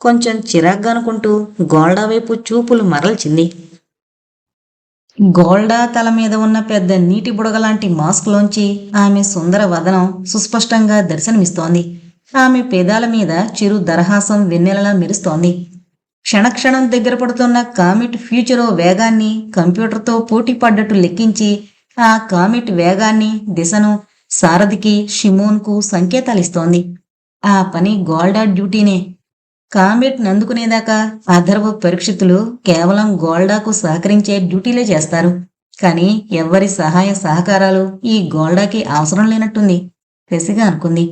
A: కొంచెం చిరాగ్గా అనుకుంటూ గోల్డా వైపు చూపులు మరల్చింది. గోల్డా తల మీద ఉన్న పెద్ద నీటి బుడగలాంటి మాస్క్లోంచి ఆమె సుందర వదనం సుస్పష్టంగా దర్శనమిస్తోంది. ఆమె పేదాల మీద చిరు దరహాసం వెన్నెలలా మెరుస్తోంది. క్షణక్షణం దగ్గర పడుతున్న కామెట్ ఫ్యూచరో వేగాన్ని కంప్యూటర్తో పోటీ పడ్డట్టు లెక్కించి ఆ కామెట్ వేగాన్ని దిశను సారథికి షిమోన్కు సంకేతాలిస్తోంది. ఆ పని గోల్డా డ్యూటీనే. కామెట్ నందుకునేదాకా అధర్వ పరీక్షితులు కేవలం గోల్డాకు సహకరించే డ్యూటీలే చేస్తారు. కానీ ఎవ్వరి సహాయ సహకారాలు ఈ గోల్డాకి అవసరం లేనట్టుంది పెసిగా అనుకుంది.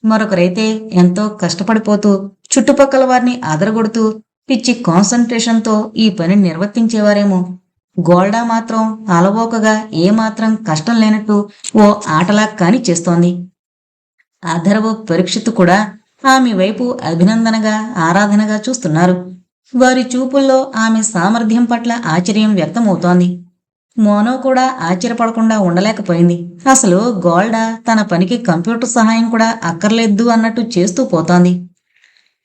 A: మరొకరైతే ఎంతో కష్టపడిపోతూ చుట్టుపక్కల వారిని అదరగొడుతూ పిచ్చి కాన్సంట్రేషన్తో ఈ పని నిర్వర్తించేవారేమో. గోల్డా మాత్రం అలవోకగా ఏమాత్రం కష్టం లేనట్టు ఓ ఆటలా కాని చేస్తోంది. అధర్వ పరీక్షిత్ కూడా ఆమె వైపు అభినందనగా ఆరాధనగా చూస్తున్నారు. వారి చూపుల్లో ఆమె సామర్థ్యం పట్ల ఆశ్చర్యం వ్యక్తమవుతోంది. మోనో కూడా ఆశ్చర్యపడకుండా ఉండలేకపోయింది. అసలు గోల్డా తన పనికి కంప్యూటర్ సహాయం కూడా అక్కర్లేదు అన్నట్టు చేస్తూ పోతోంది.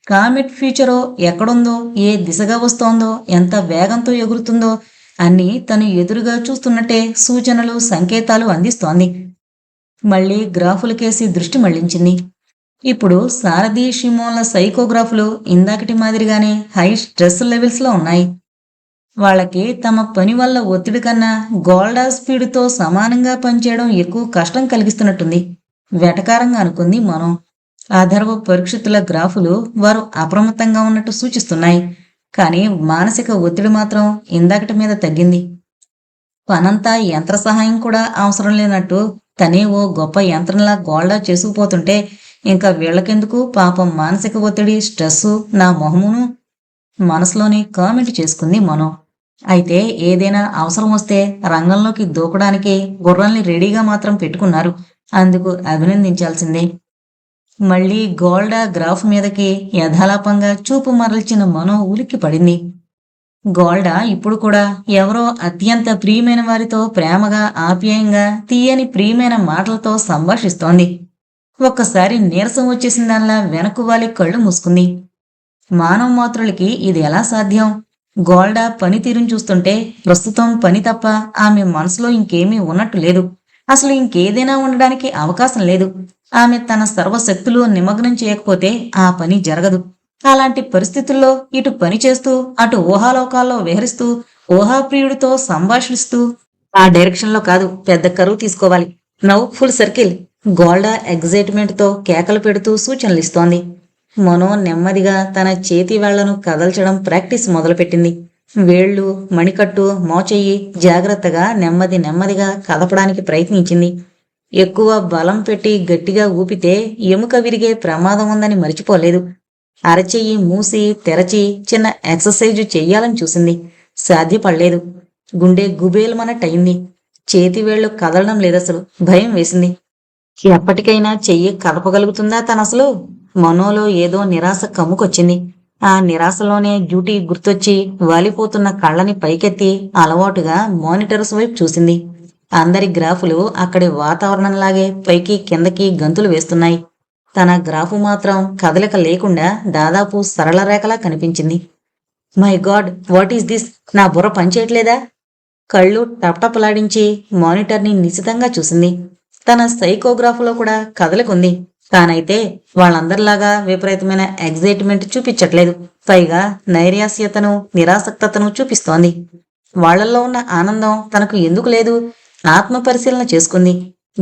A: కామెట్ ఫ్యూచరో ఎక్కడుందో, ఏ దిశగా వస్తోందో, ఎంత వేగంతో ఎగురుతుందో అన్నీ తను ఎదురుగా చూస్తున్నట్టే సూచనలు, సంకేతాలు అందిస్తోంది. మళ్ళీ గ్రాఫులకేసి దృష్టి మళ్లించింది. ఇప్పుడు సారథి, షిమోన్ల సైకోగ్రాఫ్లు ఇందాకటి మాదిరిగానే హై స్ట్రెస్ లెవెల్స్లో ఉన్నాయి. వాళ్ళకి తమ పని వల్ల ఒత్తిడి కన్నా గోల్డా స్పీడ్తో సమానంగా పనిచేయడం ఎక్కువ కష్టం కలిగిస్తున్నట్టుంది. వెటకారంగా అనుకుంది మనం. అథర్వ పరీక్షితుల గ్రాఫులు వారు అప్రమత్తంగా ఉన్నట్టు సూచిస్తున్నాయి. కానీ మానసిక ఒత్తిడి మాత్రం ఇందాకటి మీద తగ్గింది. పనంతా యంత్ర సహాయం కూడా అవసరం లేనట్టు తనే ఓ గొప్ప యంత్రంలా గోల్డా చేసుకుపోతుంటే ఇంకా వీళ్ళకెందుకు పాపం మానసిక ఒత్తిడి, స్ట్రెస్సు, నా మొహమును మనసులోని కామెంట్ చేసుకుంది మనం. అయితే ఏదైనా అవసరం వస్తే రంగంలోకి దూకడానికి గుర్రాల్ని రెడీగా మాత్రం పెట్టుకున్నారు. అందుకు అభినందించాల్సిందే. మళ్ళీ గోల్డా గ్రాఫ్ మీదకి యథాలాపంగా చూపు మరల్చిన మనో ఉలిక్కి పడింది. గోల్డా ఇప్పుడు కూడా ఎవరో అత్యంత ప్రియమైన వారితో ప్రేమగా, ఆప్యాయంగా, తీయని ప్రియమైన మాటలతో సంభాషిస్తోంది. ఒక్కసారి నీరసం వచ్చేసిన దానిలా వెనక్కు వాలి కళ్ళు మూసుకుంది. మానవ మాతృలకి ఇది ఎలా సాధ్యం? గోల్డా పనితీరును చూస్తుంటే ప్రస్తుతం పని తప్ప ఆమె మనసులో ఇంకేమీ ఉన్నట్టు లేదు. అసలు ఇంకేదైనా ఉండడానికి అవకాశం లేదు. ఆమె తన సర్వశక్తులు నిమగ్నం చేయకపోతే ఆ పని జరగదు. అలాంటి పరిస్థితుల్లో ఇటు పని చేస్తూ, అటు ఊహాలోకాల్లో విహరిస్తూ, ఊహాప్రియుడితో సంభాషిస్తూ ఆ డైరెక్షన్లో కాదు, పెద్ద కరువు తీసుకోవాలి. Now full circle. గోల్డా ఎగ్జైట్మెంట్తో కేకలు పెడుతూ సూచనలిస్తోంది. మనో నెమ్మదిగా తన చేతి వేళ్లను కదల్చడం ప్రాక్టీస్ మొదలుపెట్టింది. వేళ్లు, మణికట్టు, మోచెయ్యి జాగ్రత్తగా నెమ్మదిగా కదపడానికి ప్రయత్నించింది. ఎక్కువ బలం పెట్టి గట్టిగా ఊపితే ఎముక విరిగే ప్రమాదం ఉందని మరిచిపోలేదు. అరచెయ్యి మూసి తెరచి చిన్న ఎక్సర్సైజు చెయ్యాలని చూసింది. సాధ్యపడలేదు. గుండె గుబేలమన్నట్టయింది. చేతివేళ్లు కదలడం లేదసలు. భయం వేసింది. ఎప్పటికైనా చెయ్యి కదపగలుగుతుందా తనసలు? మనోలో ఏదో నిరాశ కమ్ముకొచ్చింది. ఆ నిరాశలోనే డ్యూటీ గుర్తొచ్చి వాలిపోతున్న కళ్ళని పైకెత్తి అలవాటుగా మానిటర్స్ వైపు చూసింది. అందరి గ్రాఫులు అక్కడి వాతావరణంలాగే పైకి కిందకి గంతులు వేస్తున్నాయి. తన గ్రాఫు మాత్రం కదలిక లేకుండా దాదాపు సరళ రేఖలా కనిపించింది. My God, what is this? నా బుర్ర పనిచేయట్లేదా? కళ్ళు టప్టపలాడించి మానిటర్ని నిశితంగా చూసింది. తన సైకోగ్రాఫ్లో కూడా కదలికుంది. తానైతే వాళ్ళందరిలాగా విపరీతమైన ఎగ్జైట్మెంట్ చూపించట్లేదు. పైగా నైరాస్యతను, నిరాసక్తతను చూపిస్తోంది. వాళ్లల్లో ఉన్న ఆనందం తనకు ఎందుకు లేదు? ఆత్మ పరిశీలన చేసుకుంది.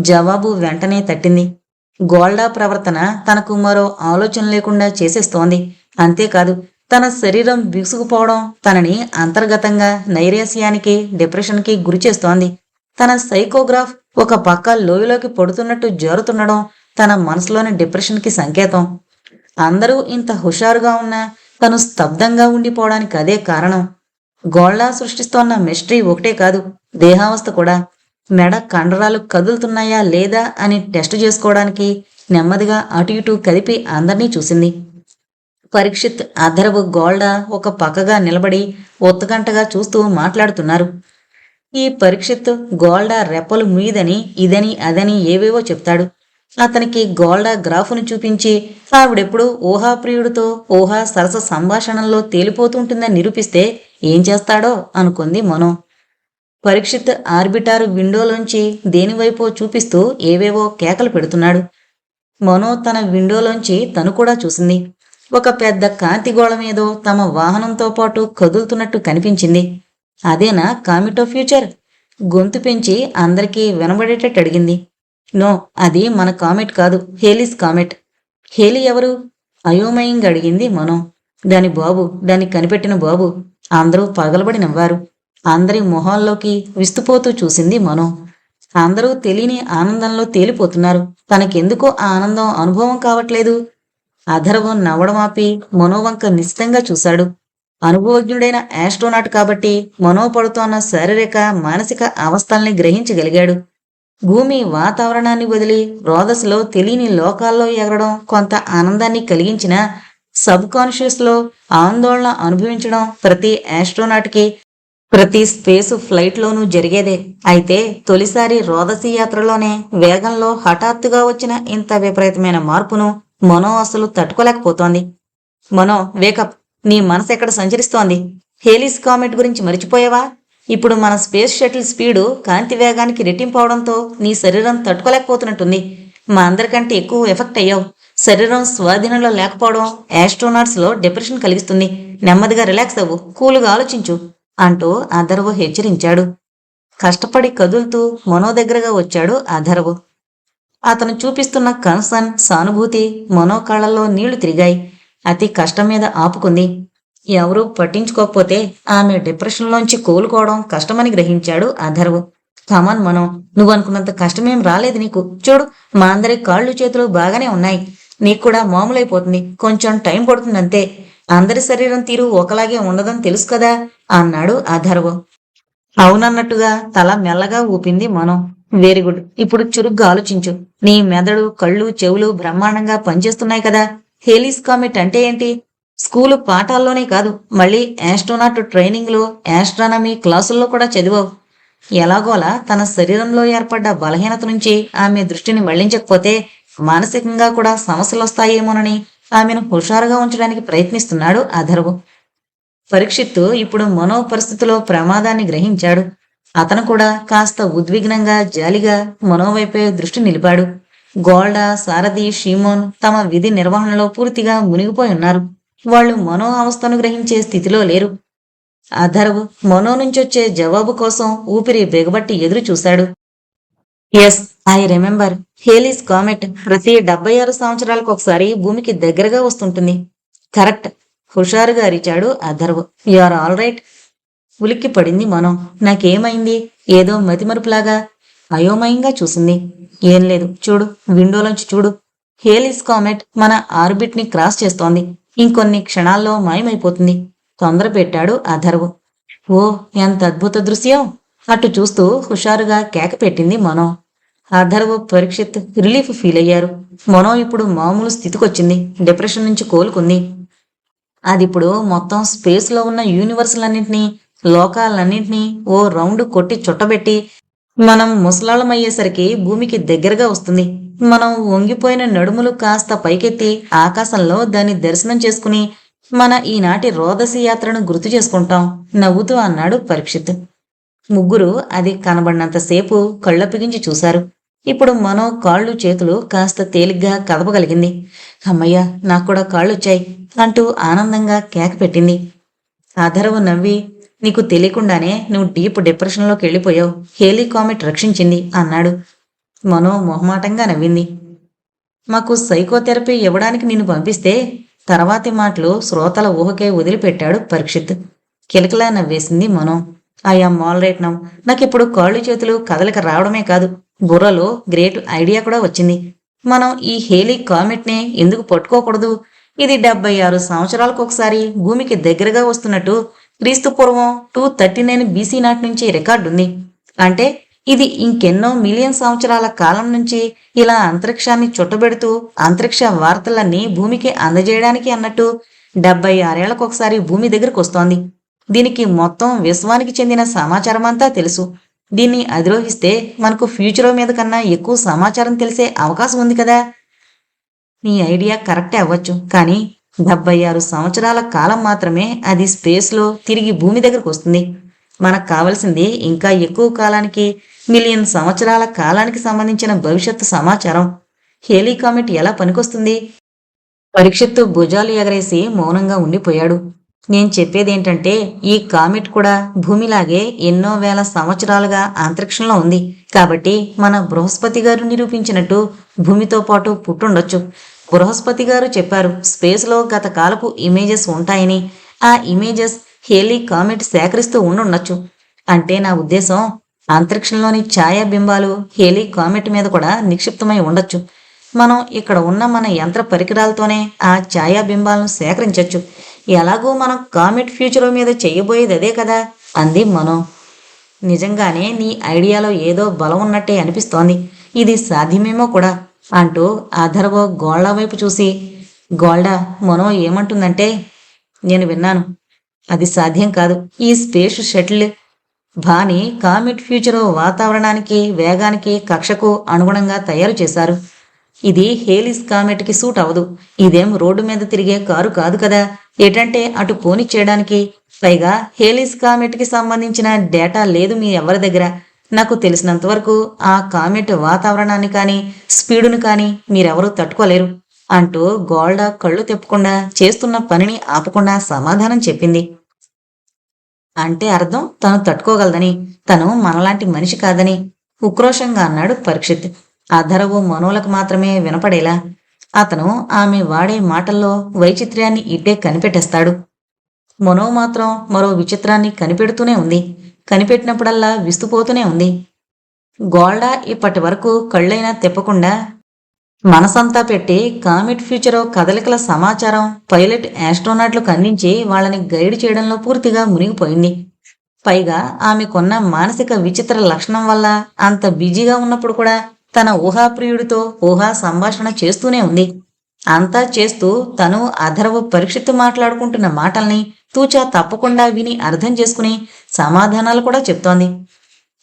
A: జవాబు వెంటనే తట్టింది. గోల్డా ప్రవర్తన తనకు మరో ఆలోచన లేకుండా చేసేస్తోంది. అంతేకాదు, తన శరీరం బిగుసుకుపోవడం తనని అంతర్గతంగా నైరాస్యానికి, డిప్రెషన్కి గురిచేస్తోంది. తన సైకోగ్రాఫ్ ఒక పక్క లోయలోకి పడుతున్నట్టు జారుతుండడం తన మనసులోని డిప్రెషన్కి సంకేతం. అందరూ ఇంత హుషారుగా ఉన్నా తను స్తబ్దంగా ఉండిపోవడానికి అదే కారణం. గోల్డా సృష్టిస్తోన్న మిస్టరీ ఒకటే కాదు, దేహావస్థ కూడా. మెడ కండరాలు కదులుతున్నాయా లేదా అని టెస్ట్ చేసుకోవడానికి నెమ్మదిగా అటు ఇటు కదిపి అందర్నీ చూసింది. పరీక్షిత్, అథర్వ్, గోల్డా ఒక పక్కగా నిలబడి ఒత్తగంటగా చూస్తూ మాట్లాడుతున్నారు. ఈ పరీక్షిత్ గోల్డా రెప్పలు మీదని, ఇదని, అదని ఏవేవో చెప్తాడు. అతనికి గోల్డా గ్రాఫును చూపించి ఆవిడెప్పుడు ఊహాప్రియుడితో ఊహా సరస సంభాషణల్లో తేలిపోతుంటుందని నిరూపిస్తే ఏం చేస్తాడో అనుకుంది మనో. పరీక్షిత్ ఆర్బిటారు విండోలోంచి దేనివైపో చూపిస్తూ ఏవేవో కేకలు పెడుతున్నాడు. మనో తన విండోలోంచి తను కూడా చూసింది. ఒక పెద్ద కాంతిగోళ మీదో తమ వాహనంతో పాటు కదులుతున్నట్టు కనిపించింది. అదేనా కామెట్ ఆఫ్ ఫ్యూచర్? గొంతు పెంచి అందరికీ వినబడేటట్టు అడిగింది. నో, అది మన కామెట్ కాదు, హేలీస్ కామెట్. హేలీ ఎవరు? అయోమయంగా అడిగింది మనో. దాని బాబు, దాన్ని కనిపెట్టిన బాబు. అందరూ పగలబడి నవ్వారు. అందరి మొహాల్లోకి విస్తుపోతూ చూసింది మనో. అందరూ తెలియని ఆనందంలో తేలిపోతున్నారు. తనకెందుకో ఆ ఆనందం అనుభవం కావట్లేదు. అథర్వం నవ్వడమాపి మనోవంక నిశ్చితంగా చూశాడు. అనుభవజ్ఞుడైన ఆస్ట్రోనాట్ కాబట్టి మనో పడుతోన్న శారీరక, మానసిక అవస్థల్ని గ్రహించగలిగాడు. భూమి వాతావరణాన్ని వదిలి రోదస్లో తెలియని లోకాల్లో ఎగరడం కొంత ఆనందాన్ని కలిగించినా సబ్ కాన్షియస్లో ఆందోళన అనుభవించడం ప్రతి ఆస్ట్రోనాట్కి ప్రతి స్పేస్ ఫ్లైట్లోనూ జరిగేదే. అయితే తొలిసారి రోదసీ యాత్రలోనే వేగంలో హఠాత్తుగా వచ్చిన ఇంత విపరీతమైన మార్పును మనో అసలు తట్టుకోలేకపోతోంది. మనో వేకప్. నీ మనసు ఎక్కడ సంచరిస్తోంది? హేలీస్ కామెట్ గురించి మరిచిపోయావా? ఇప్పుడు మన స్పేస్ షటిల్ స్పీడు కాంతి వేగానికి రెట్టింపు అవడంతో నీ శరీరం తట్టుకోలేకపోతున్నట్టుంది. మా అందరికంటే ఎక్కువ ఎఫెక్ట్ అయ్యావు. శరీరం స్వాధీనంలో లేకపోవడం ఆస్ట్రోనాట్స్లో డిప్రెషన్ కలిగిస్తుంది. నెమ్మదిగా రిలాక్స్ అవ్వు, కూలుగా ఆలోచించు అంటూ అథర్వ్ హెచ్చరించాడు. కష్టపడి కదులుతూ మనో దగ్గరగా వచ్చాడు అథర్వ్. అతను చూపిస్తున్న కన్సర్న్, సానుభూతి మనో కళ్ళల్లో నీళ్లు తిరిగాయి. అతి కష్టం మీద ఆపుకుంది. ఎవరూ పట్టించుకోకపోతే ఆమె డిప్రెషన్లోంచి కోలుకోవడం కష్టమని గ్రహించాడు అథర్వ్. కమాన్ మనం, నువ్వనుకున్నంత కష్టమేం రాలేదు నీకు. చూడు, మా అందరి కాళ్ళు చేతులు బాగానే ఉన్నాయి. నీకు కూడా మామూలైపోతుంది. కొంచెం టైం పడుతుందంతే. అందరి శరీరం తీరు ఒకలాగే ఉండదని తెలుసు కదా అన్నాడు అథర్వ్. అవునన్నట్టుగా తల మెల్లగా ఊపింది మనం. Very good. ఇప్పుడు చురుగ్గా ఆలోచించు. నీ మెదడు, కళ్ళు, చెవులు బ్రహ్మాండంగా పనిచేస్తున్నాయి కదా. హేలీస్ కామెట్ అంటే ఏంటి? స్కూలు పాఠాల్లోనే కాదు, మళ్ళీ ఆస్ట్రోనాట్ ట్రైనింగ్లో, ఆస్ట్రానమీ క్లాసుల్లో కూడా చదివావు. ఎలాగోలా తన శరీరంలో ఏర్పడ్డ బలహీనత నుంచి ఆమె దృష్టిని మళ్లించకపోతే మానసికంగా కూడా సమస్యలొస్తాయేమోనని ఆమెను హుషారుగా ఉంచడానికి ప్రయత్నిస్తున్నాడు అథర్వ్. పరీక్షిత్తు ఇప్పుడు మనో పరిస్థితిలో ప్రమాదాన్ని గ్రహించాడు. అతను కూడా కాస్త ఉద్విగ్నంగా, జాలిగా మనోవైపే దృష్టి నిలిపాడు. గోల్డా, సారథి, షీమోన్ తమ విధి నిర్వహణలో పూర్తిగా మునిగిపోయి ఉన్నారు. వాళ్ళు మనో అవస్థను గ్రహించే స్థితిలో లేరు. అథర్వ్ మనో నుంచొచ్చే జవాబు కోసం ఊపిరి బిగబట్టి ఎదురు చూశాడు. Yes, I remember. Halley's comet ప్రతి 76 సంవత్సరాలకు ఒకసారి భూమికి దగ్గరగా వస్తుంటుంది. కరెక్ట్, హుషారుగా అరిచాడు Atharv. You are all right. ఉలిక్కి పడింది మనం. నాకేమైంది? ఏదో మతిమరుపులాగా అయోమయంగా చూసింది. ఏం లేదు, చూడు, విండోలోంచి చూడు. హేలీస్ కామెట్ మన ఆర్బిట్ ని క్రాస్ చేస్తోంది. ఇంకొన్ని క్షణాల్లో మాయమైపోతుంది. తొందర పెట్టాడు అథర్వ్. ఓ, ఎంత అద్భుత దృశ్యం! అటు చూస్తూ హుషారుగా కేక పెట్టింది మనో. అథర్వ్, పరీక్షిత్ రిలీఫ్ ఫీల్ అయ్యారు. మనో ఇప్పుడు మామూలు స్థితికొచ్చింది. డిప్రెషన్ నుంచి కోలుకుంది. అదిప్పుడు మొత్తం స్పేస్లో ఉన్న యూనివర్సులన్నింటినీ, లోకాలన్నింటినీ ఓ రౌండ్ కొట్టి చుట్టబెట్టి మనం ముసలాళమయ్యేసరికి భూమికి దగ్గరగా వస్తుంది. మనం వంగిపోయిన నడుములు కాస్త పైకెత్తి ఆకాశంలో దాన్ని దర్శనం చేసుకుని మన ఈనాటి రోదసి యాత్రను గుర్తు చేసుకుంటాం నవ్వుతూ అన్నాడు పరీక్షిత్. ముగ్గురు అది కనబడినంతసేపు కళ్ళప్పగించి చూశారు. ఇప్పుడు మనో కాళ్ళు, చేతులు కాస్త తేలిగ్గా కదపగలిగింది. అమ్మయ్య, నాకు కూడా కాళ్ళొచ్చాయి అంటూ ఆనందంగా కేక పెట్టింది. అథర్వ్ నవ్వి, నీకు తెలియకుండానే నువ్వు డీప్ డిప్రెషన్లోకి వెళ్ళిపోయావు. హేలీ కామెట్ రక్షించింది అన్నాడు. మనో మొహమాటంగా నవ్వింది. మాకు సైకోథెరపీ ఇవ్వడానికి నిన్ను పంపిస్తే తర్వాతి మాటలు శ్రోతల ఊహకే వదిలిపెట్టాడు పరీక్షిత్. కిలకిలా నవ్వేసింది Mano. I am all right now. నాకిప్పుడు కాళ్ళు చేతులు కదలిక రావడమే కాదు, బుర్రలో గ్రేట్ ఐడియా కూడా వచ్చింది. మనం ఈ హేలీ కామెట్నే ఎందుకు పట్టుకోకూడదు? ఇది 76 సంవత్సరాలకు ఒకసారి భూమికి దగ్గరగా వస్తున్నట్టు క్రీస్తు పూర్వం 239 BC నాటి నుంచి రికార్డుంది. అంటే ఇది ఇంకెన్నో మిలియన్ సంవత్సరాల కాలం నుంచి ఇలా అంతరిక్షాన్ని చుట్టబెడుతూ అంతరిక్ష వార్తలన్నీ భూమికి అందజేయడానికి అన్నట్టు 76 ఏళ్లకు ఒకసారి భూమి దగ్గరకు వస్తోంది. దీనికి మొత్తం విశ్వానికి చెందిన సమాచారం అంతా తెలుసు. దీన్ని అధిరోహిస్తే మనకు ఫ్యూచర్ మీద కన్నా ఎక్కువ సమాచారం తెలిసే అవకాశం ఉంది కదా. నీ ఐడియా కరెక్టే అవ్వచ్చు, కానీ 76 సంవత్సరాల కాలం మాత్రమే అది స్పేస్లో తిరిగి భూమి దగ్గరకు వస్తుంది. మనకు కావలసింది ఇంకా ఎక్కువ కాలానికి, మిలియన్ సంవత్సరాల కాలానికి సంబంధించిన భవిష్యత్తు సమాచారం. హేలీ కామెట్ ఎలా పనికొస్తుంది? పరీక్షిత్తు భుజాలు ఎగరేసి మౌనంగా ఉండిపోయాడు. నేను చెప్పేదేంటంటే, ఈ కామెట్ కూడా భూమిలాగే ఎన్నో వేల సంవత్సరాలుగా అంతరిక్షంలో ఉంది. కాబట్టి మన బృహస్పతి గారు నిరూపించినట్టు భూమితో పాటు పుట్టుండొచ్చు. బృహస్పతి గారు చెప్పారు స్పేస్లో గత కాలపు ఇమేజెస్ ఉంటాయని. ఆ ఇమేజెస్ హేలీ కామెట్ సేకరిస్తూ ఉండుండొచ్చు. అంటే నా ఉద్దేశం, అంతరిక్షంలోని ఛాయాబింబాలు హేలీ కామెట్ మీద కూడా నిక్షిప్తమై ఉండొచ్చు. మనం ఇక్కడ ఉన్న మన యంత్ర పరికరాలతోనే ఆ ఛాయాబింబాలను సేకరించవచ్చు. ఎలాగో మనం కామెట్ ఫ్యూచర్ మీద చెయ్యబోయేది అదే కదా అంది మనో. నిజంగానే నీ ఐడియాలో ఏదో బలం ఉన్నట్టే అనిపిస్తోంది. ఇది సాధ్యమేమో కూడా అంటూ అథర్వ్ గోల్డా వైపు చూసి, గోల్డా, మనో ఏమంటుందంటే, నేను విన్నాను, అది సాధ్యం కాదు. ఈ స్పేస్ షటిల్ భాని కామెట్ ఫ్యూచర్ వాతావరణానికి, వేగానికి, కక్షకు అనుగుణంగా తయారు చేశారు. ఇది హేలిస్ కామెట్కి సూట్ అవదు. ఇదేం రోడ్డు మీద తిరిగే కారు కాదు కదా, ఏటంటే అటు పోని చేయడానికి. పైగా హేలిస్ కామెట్కి సంబంధించిన డేటా లేదు మీ ఎవరి దగ్గర. నాకు తెలిసినంత వరకు ఆ కామెట్ వాతావరణాన్ని కానీ స్పీడును కానీ మీరెవరూ తట్టుకోలేరు అంటూ గోల్డా కళ్ళు తెప్పకుండా చేస్తున్న పనిని ఆపకుండా సమాధానం చెప్పింది. అంటే అర్థం తను తట్టుకోగలదని, తను మనలాంటి మనిషి కాదని ఉక్రోషంగా అన్నాడు పరీక్షిత్. అధరవు మనోలకు మాత్రమే వినపడేలా. అతను ఆమె వాడే మాటల్లో వైచిత్ర్యాన్ని ఇట్టే కనిపెట్టేస్తాడు. మనో మాత్రం మరో విచిత్రాన్ని కనిపెడుతూనే ఉంది. కనిపెట్టినప్పుడల్లా విస్తుపోతూనే ఉంది. గోల్డా ఇప్పటి వరకు కళ్ళైనా తిప్పకుండా మనసంతా పెట్టి కామెట్ ఫ్యూచరో కదలికల సమాచారం పైలట్ ఆస్ట్రోనాట్లకు అందించి వాళ్ళని గైడ్ చేయడంలో పూర్తిగా మునిగిపోయింది. పైగా ఆమెకున్న మానసిక విచిత్ర లక్షణం వల్ల అంత బిజీగా ఉన్నప్పుడు కూడా తన ఊహాప్రియుడితో ఊహా సంభాషణ చేస్తూనే ఉంది. అంతా చేస్తూ తను అధర్వ పరీక్షిత్తు మాట్లాడుకుంటున్న మాటల్ని తూచా తప్పకుండా విని అర్థం చేసుకుని సమాధానాలు కూడా చెప్తోంది.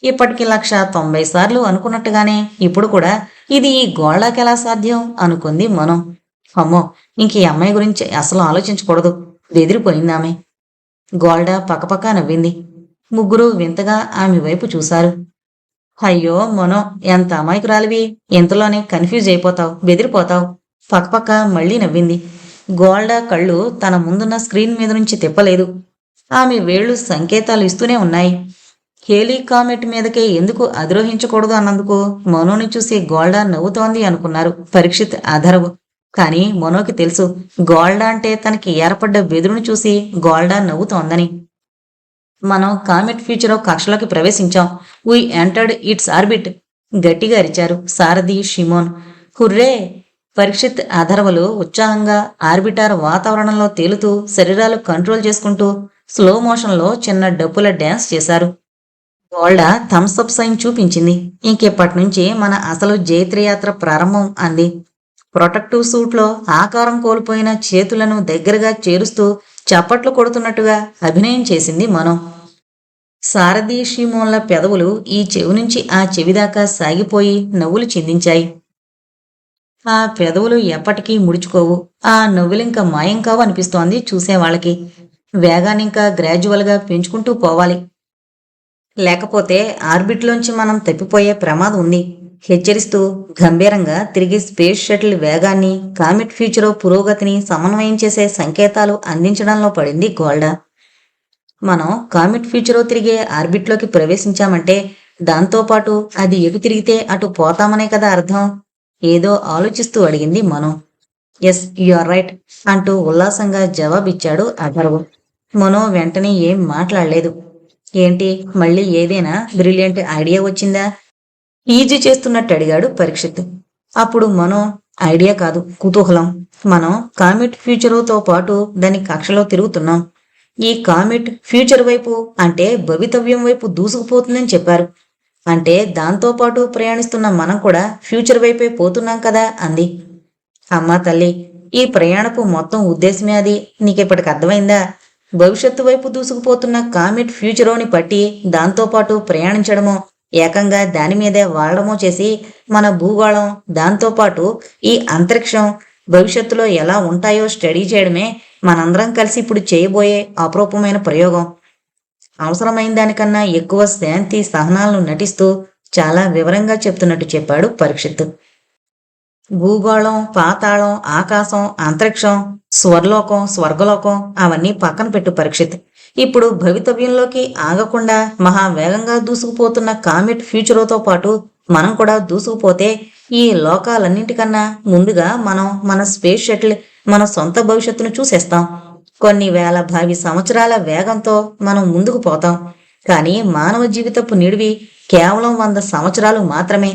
A: ఇప్పటికి 190 సార్లు అనుకున్నట్టుగానే ఇప్పుడు కూడా ఇది ఈ గోళ్ళకెలా సాధ్యం అనుకుంది మనం. అమ్మో, ఇంక ఈ అమ్మాయి గురించి అసలు ఆలోచించకూడదు, బెదిరిపోయిందామె. గోల్డా పక్కపక్క నవ్వింది. ముగ్గురు వింతగా ఆమె వైపు చూశారు. అయ్యో మనో, ఎంత అమాయకురాలివి, ఇంతలోనే కన్ఫ్యూజ్ అయిపోతావు, బెదిరిపోతావు. పక్కపక్క మళ్ళీ నవ్వింది. గోల్డా కళ్ళు తన ముందున్న స్క్రీన్ మీద నుంచి తిప్పలేదు. ఆమె వేళ్లు సంకేతాలు ఇస్తూనే ఉన్నాయి. హేలీ కామెట్ మీదకే ఎందుకు అధిరోహించకూడదు అన్నందుకు మనోని చూసి గోల్డా నవ్వుతోంది అనుకున్నారు పరీక్షిత్, అధర్వ్. కానీ మనోకి తెలుసు గోల్డా అంటే తనకి ఏర్పడ్డ బెదురును చూసి గోల్డా నవ్వుతోందని. మనం కామెట్ ఫ్యూచర్ కక్షలోకి ప్రవేశించాం. వీ ఎంటర్డ్ ఇట్స్ ఆర్బిట్, గట్టిగా అరిచారు సారథి షిమోన్. హుర్రే! పరీక్షిత్, అధర్వలు ఉత్సాహంగా ఆర్బిటార్ వాతావరణంలో తేలుతూ శరీరాలు కంట్రోల్ చేసుకుంటూ స్లో మోషన్లో చిన్న డప్పుల డ్యాన్స్ చేశారు. గోల్డా థమ్స్అప్ సైన్ చూపించింది. ఇంకెప్పటి నుంచి మన అసలు జైత్రయాత్ర ప్రారంభం అంది. ప్రొటెక్టివ్ సూట్లో ఆకారం కోల్పోయిన చేతులను దగ్గరగా చేరుస్తూ చప్పట్లు కొడుతున్నట్టుగా అభినయం చేసింది మనం. సారథి షిమోన్ల పెదవులు ఈ చెవి నుంచి ఆ చెవిదాకా సాగిపోయి నవ్వులు చిందించాయి. ఆ పెదవులు ఎప్పటికీ ముడుచుకోవు. ఆ నవ్వులింక మాయం కావు అనిపిస్తోంది చూసేవాళ్ళకి. వేగాన్నింకా గ్రాడ్యువల్గా పెంచుకుంటూ పోవాలి, లేకపోతే ఆర్బిట్లోంచి మనం తప్పిపోయే ప్రమాదం ఉంది హెచ్చరిస్తూ గంభీరంగా తిరిగి స్పేస్ షటిల్ వేగాన్ని, కామెట్ ఫ్యూచరో పురోగతిని సమన్వయం చేసే సంకేతాలు అందించడంలో పడింది గోల్డా. మనం కామెట్ ఫ్యూచరో తిరిగే ఆర్బిట్లోకి ప్రవేశించామంటే దాంతోపాటు అది ఎటు తిరిగితే అటు పోతామనే కదా అర్థం. ఏదో ఆలోచిస్తూ అడిగింది మనం. ఎస్, యు ఆర్ రైట్ అంటూ ఉల్లాసంగా జవాబిచ్చాడు అధర్వ్. మనో వెంటనే ఏం మాట్లాడలేదు. ఏంటి, మళ్ళీ ఏదైనా బ్రిలియంట్ ఐడియా వచ్చిందా ఈజీ చేస్తున్నట్టు అడిగాడు పరీక్షిత్. అప్పుడు మనం ఐడియా కాదు, కుతూహలం. మనం కామెట్ ఫ్యూచర్తో పాటు దాని కక్షలో తిరుగుతున్నాం. ఈ కామెట్ ఫ్యూచర్ వైపు అంటే భవితవ్యం వైపు దూసుకుపోతుందని చెప్పారు. అంటే దాంతోపాటు ప్రయాణిస్తున్న మనం కూడా ఫ్యూచర్ వైపే పోతున్నాం కదా అంది. అమ్మా తల్లి, ఈ ప్రయాణపు మొత్తం ఉద్దేశమే అది, నీకెప్పటికి అర్థమైందా? భవిష్యత్తు వైపు దూసుకుపోతున్న కామెట్ ఫ్యూచరోని పట్టి దాంతోపాటు ప్రయాణించడమో, ఏకంగా దాని మీదే వాళ్లడమో చేసి మన భూగోళం, దాంతోపాటు ఈ అంతరిక్షం భవిష్యత్తులో ఎలా ఉంటాయో స్టడీ చేయడమే మనందరం కలిసి ఇప్పుడు చేయబోయే అపరూపమైన ప్రయోగం. అవసరమైన దానికన్నా ఎక్కువ శాంతి సహనాలను నటిస్తూ చాలా వివరంగా చెప్తున్నట్టు చెప్పాడు పరీక్షిత్. భూగోళం, పాతాళం, ఆకాశం, అంతరిక్షం, స్వర్లోకం, స్వర్గలోకం అవన్నీ పక్కన పెట్టు పరీక్షిత్. ఇప్పుడు భవితవ్యంలోకి ఆగకుండా మహావేగంగా దూసుకుపోతున్న కామెట్ ఫ్యూచరోతో పాటు మనం కూడా దూసుకుపోతే ఈ లోకాలన్నింటికన్నా ముందుగా మనం మన స్పేస్ షటిల్ మన సొంత భవిష్యత్తును చూసేస్తాం. కొన్ని వేల భావి సంవత్సరాల వేగంతో మనం ముందుకు పోతాం. కానీ మానవ జీవితపు నిడివి కేవలం 100 సంవత్సరాలు మాత్రమే.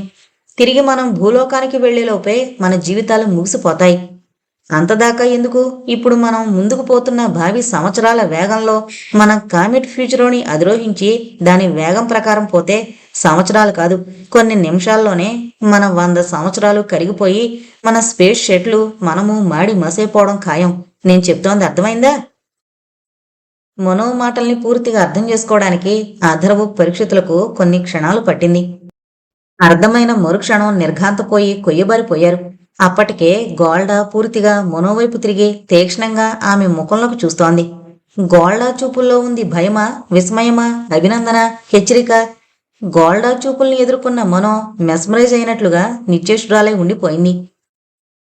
A: తిరిగి మనం భూలోకానికి వెళ్లేలోపే మన జీవితాలు ముగిసిపోతాయి. అంతదాకా ఎందుకు, ఇప్పుడు మనం ముందుకు పోతున్న భావి సంవత్సరాల వేగంలో మనం కామెట్ ఫ్యూచరోని అధిరోహించి దాని వేగం ప్రకారం పోతే సంవత్సరాలు కాదు, కొన్ని నిమిషాల్లోనే మన 100 సంవత్సరాలు కరిగిపోయి మన స్పేస్ షటిల్ మనము మాడి మసైపోవడం ఖాయం. నేను చెప్తోంది అర్థమైందా? మనో మాటల్ని పూర్తిగా అర్థం చేసుకోవడానికి అధర్వు పరీక్షితులకు కొన్ని క్షణాలు పట్టింది. అర్థమైన మరుక్షణం నిర్ఘాంతపోయి కొయ్యబారిపోయారు. అప్పటికే గోల్డా పూర్తిగా మనోవైపు తిరిగి తీక్షణంగా ఆమె ముఖంలోకి చూస్తోంది. గోల్డా చూపుల్లో ఉంది భయమా, విస్మయమా, అభినందన, హెచ్చరిక? గోల్డా చూపుల్ని ఎదుర్కొన్న మనో మెస్మరైజ్ అయినట్లుగా నిశ్చేష్టురాలై ఉండిపోయింది.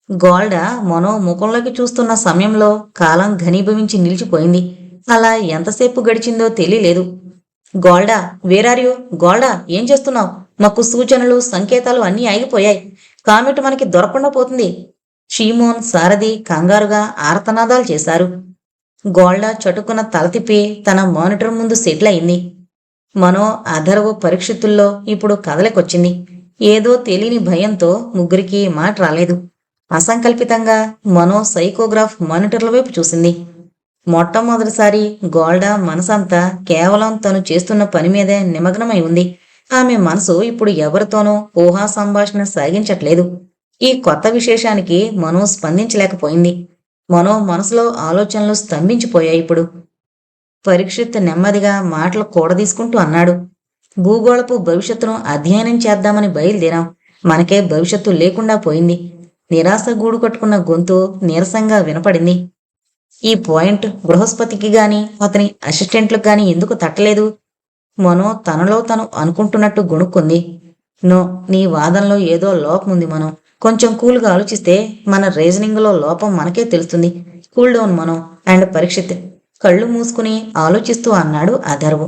A: గోల్డా మనో ముఖంలోకి చూస్తున్న సమయంలో కాలం ఘనీభవించి నిలిచిపోయింది. అలా ఎంతసేపు గడిచిందో తెలియలేదు. గోల్డా, వేరార్యు? గోల్డా, ఏం చేస్తున్నావు? మాకు సూచనలు, సంకేతాలు అన్నీ ఆగిపోయాయి. కామెట్ మనకి దొరకకుండా పోతుంది. షీమోన్, సారథి కంగారుగా ఆర్తనాదాలు చేశారు. గోల్డా చటుకున తల తిప్పి తన మానిటర్ ముందు సెటిల్ అయింది. మనో అధర్వ పరీక్షితుల్లో ఇప్పుడు కదలకొచ్చింది. ఏదో తెలియని భయంతో ముగ్గురికి మాట రాలేదు. అసంకల్పితంగా మనో సైకోగ్రాఫ్ మానిటర్ల వైపు చూసింది. మొట్టమొదటిసారి గోల్డా మనసంతా కేవలం తను చేస్తున్న పని మీదే నిమగ్నమై ఉంది. ఆమె మనసు ఇప్పుడు ఎవరితోనూ ఊహా సంభాషణ సాగించట్లేదు. ఈ కొత్త విశేషానికి మనో స్పందించలేకపోయింది. మనో మనసులో ఆలోచనలు స్తంభించిపోయాయి ఇప్పుడు. పరీక్షిత్ నెమ్మదిగా మాటలు కూడదీసుకుంటూ అన్నాడు. భూగోళపు భవిష్యత్తును అధ్యయనం చేద్దామని బయలుదేరాం. మనకే భవిష్యత్తు లేకుండా పోయింది. నిరాశ గూడు కట్టుకున్న గొంతు నీరసంగా వినపడింది. ఈ పాయింట్ బృహస్పతికి గాని అతని అసిస్టెంట్లకు గాని ఎందుకు తట్టలేదు? మనో తనలో తను అనుకుంటున్నట్టు గొణుక్కుంది. నో, నీ వాదనలో ఏదో లోపం ఉంది మనో. కొంచెం కూల్గా ఆలోచిస్తే మన రీజనింగ్లో లోపం మనకే తెలుస్తుంది. Cool down Mano. And Parikshit కళ్ళు మూసుకుని ఆలోచిస్తూ అన్నాడు Atharv.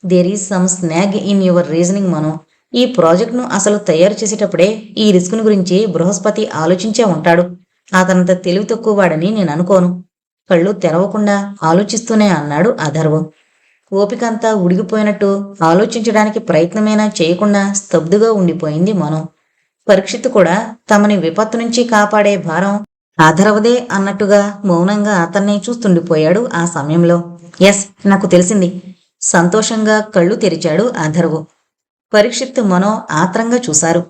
A: There is some snag in your reasoning Mano. ఈ ప్రాజెక్ట్ను అసలు తయారు చేసేటప్పుడే ఈ రిస్క్ను గురించి బృహస్పతి ఆలోచించే ఉంటాడు. అతనంత తెలివి తక్కువవాడని నేను అనుకోను. కళ్ళు తెరవకుండా ఆలోచిస్తూనే అన్నాడు అధర్వు. ఓపికంతా ఉడిగిపోయినట్టు ఆలోచించడానికి ప్రయత్నమైనా చేయకుండా స్తబ్దుగా ఉండిపోయింది మనో. పరీక్షిత్ కూడా తమని విపత్తు నుంచి కాపాడే భారం అధర్వదే అన్నట్టుగా మౌనంగా అతన్నే చూస్తుండిపోయాడు ఆ సమయంలో. ఎస్, నాకు తెలిసింది. సంతోషంగా కళ్ళు తెరిచాడు అధర్వు. పరీక్షిత్ మనో ఆత్రంగా చూశారు.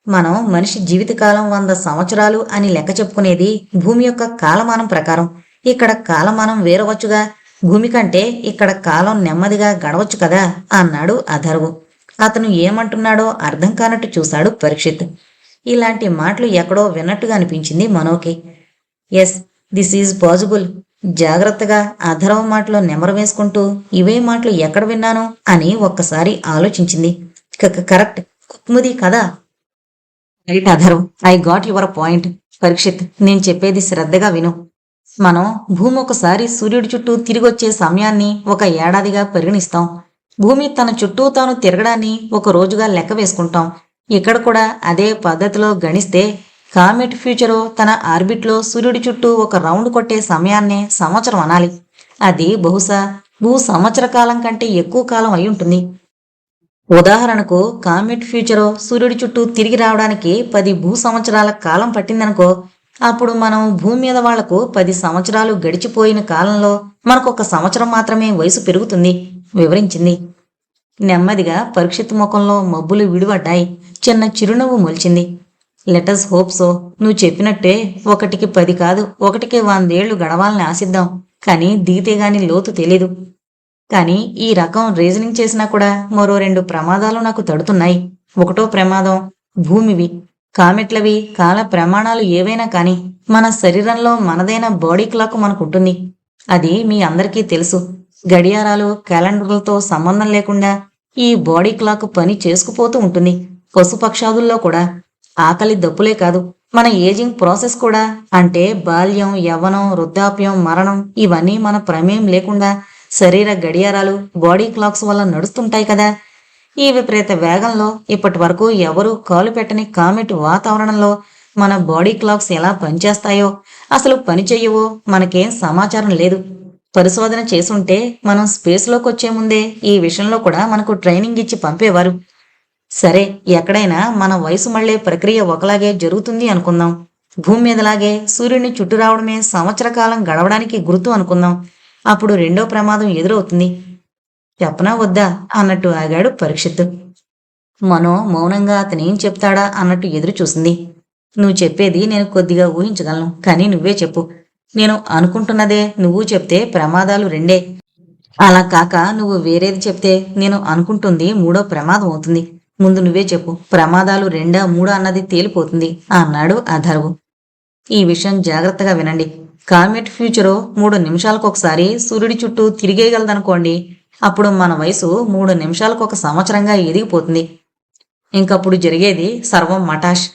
A: మనం మనిషి జీవితకాలం 100 సంవత్సరాలు అని లెక్క చెప్పుకునేది భూమి యొక్క కాలమానం ప్రకారం. ఇక్కడ కాలమానం వేరవచ్చుగా. భూమి కంటే ఇక్కడ కాలం నెమ్మదిగా గడవచ్చు కదా అన్నాడు అధర్వు. అతను ఏమంటున్నాడో అర్థం కానట్టు చూశాడు పరీక్షిత్. ఇలాంటి మాటలు ఎక్కడో విన్నట్టుగా అనిపించింది మనోకి. Yes, this is possible. జాగ్రత్తగా అధర్వ మాటలో నెమరు వేసుకుంటూ ఇవే మాటలు ఎక్కడ విన్నాను అని ఒక్కసారి ఆలోచించింది. కరెక్ట్, కుక్ముది కదా. Right Atharv, I got your point. Parikshit, నేను చెప్పేది శ్రద్ధగా విను. మనం భూమి ఒకసారి సూర్యుడి చుట్టూ తిరిగొచ్చే సమయాన్ని 1 ఏడాదిగా పరిగణిస్తాం. భూమి తన చుట్టూ తాను తిరగడాన్ని 1 రోజుగా లెక్క వేసుకుంటాం. ఇక్కడ కూడా అదే పద్ధతిలో గణిస్తే కామెట్ ఫ్యూచరో తన ఆర్బిట్లో సూర్యుడి చుట్టూ 1 రౌండ్ కొట్టే సమయాన్నే సంవత్సరం అనాలి. అది బహుశా సంవత్సర కాలం కంటే ఎక్కువ కాలం అయి ఉంటుంది. ఉదాహరణకు కామెట్ ఫ్యూచరో సూర్యుడి చుట్టూ తిరిగి రావడానికి 10 సంవత్సరాల కాలం పట్టిందనుకో. అప్పుడు మనం భూమి మీద వాళ్లకు 10 సంవత్సరాలు గడిచిపోయిన కాలంలో మనకు 1 సంవత్సరం మాత్రమే వయసు పెరుగుతుంది వివరించింది. నెమ్మదిగా పరీక్షిత్ ముఖంలో మబ్బులు విడిపడ్డాయి. చిన్న చిరునవ్వు మొలిచింది. Let's hope so. నువ్వు చెప్పినట్టే 1కి 10 కాదు, 1కి 100 ఏళ్లు గడవాలని ఆశిద్దాం. కానీ దిగితేగాని లోతు తెలీదు. కానీ ఈ రకం రీజనింగ్ చేసినా కూడా మరో 2 ప్రమాదాలు నాకు తడుతున్నాయి. 1వ ప్రమాదం భూమివి. కామెట్లవి కాల ప్రమాణాలు ఏవైనా కానీ మన శరీరంలో మనదైన బాడీ క్లాక్ మనకుంటుంది. అది మీ అందరికీ తెలుసు. గడియారాలు, క్యాలెండర్లతో సంబంధం లేకుండా ఈ బాడీ క్లాక్ పని చేసుకుపోతూ ఉంటుంది. పశుపక్షాదుల్లో కూడా. ఆకలి దప్పులే కాదు, మన ఏజింగ్ ప్రాసెస్ కూడా. అంటే బాల్యం, యవ్వనం, వృద్ధాప్యం, మరణం ఇవన్నీ మన ప్రమేయం లేకుండా శరీర గడియారాలు, బాడీ క్లాక్స్ వల్ల నడుస్తుంటాయి కదా. ఈ విపరీత వేగంలో ఇప్పటి వరకు ఎవరూ కాలు పెట్టని కామెట్ వాతావరణంలో మన బాడీ క్లాక్స్ ఎలా పనిచేస్తాయో, అసలు పనిచెయ్యవో మనకేం సమాచారం లేదు. పరిశోధన చేసుంటే మనం స్పేస్లోకి వచ్చే ముందే ఈ విషయంలో కూడా మనకు ట్రైనింగ్ ఇచ్చి పంపేవారు. సరే, ఎక్కడైనా మన వయసు మళ్లే ప్రక్రియ ఒకలాగే జరుగుతుంది అనుకుందాం. భూమి మీదలాగే సూర్యుడిని చుట్టూ రావడమే సంవత్సర కాలం గడవడానికి గుర్తు అనుకుందాం. అప్పుడు 2వ ప్రమాదం ఎదురవుతుంది. చెప్పనా వద్దా అన్నట్టు ఆగాడు పరీక్షిత్. మనో మౌనంగా అతనేం చెప్తాడా అన్నట్టు ఎదురు చూసింది. నువ్వు చెప్పేది నేను కొద్దిగా ఊహించగలను, కానీ నువ్వే చెప్పు. నేను అనుకుంటున్నదే నువ్వు చెప్తే ప్రమాదాలు 2. అలా కాక నువ్వు వేరేది చెప్తే నేను అనుకుంటుంది 3వ ప్రమాదం అవుతుంది. ముందు నువ్వే చెప్పు, ప్రమాదాలు 2, 3 అన్నది తేలిపోతుంది అన్నాడు అథర్వ్. ఈ విషయం జాగ్రత్తగా వినండి. కామెట్ ఫ్యూచరు 3 నిమిషాలకొకసారి సూర్యుడి చుట్టూ తిరిగేయగలదనుకోండి. అప్పుడు మన వయసు 3 నిమిషాలకొక సంవత్సరంగా ఎదిగిపోతుంది. ఇంకప్పుడు జరిగేది సర్వం మటాష్.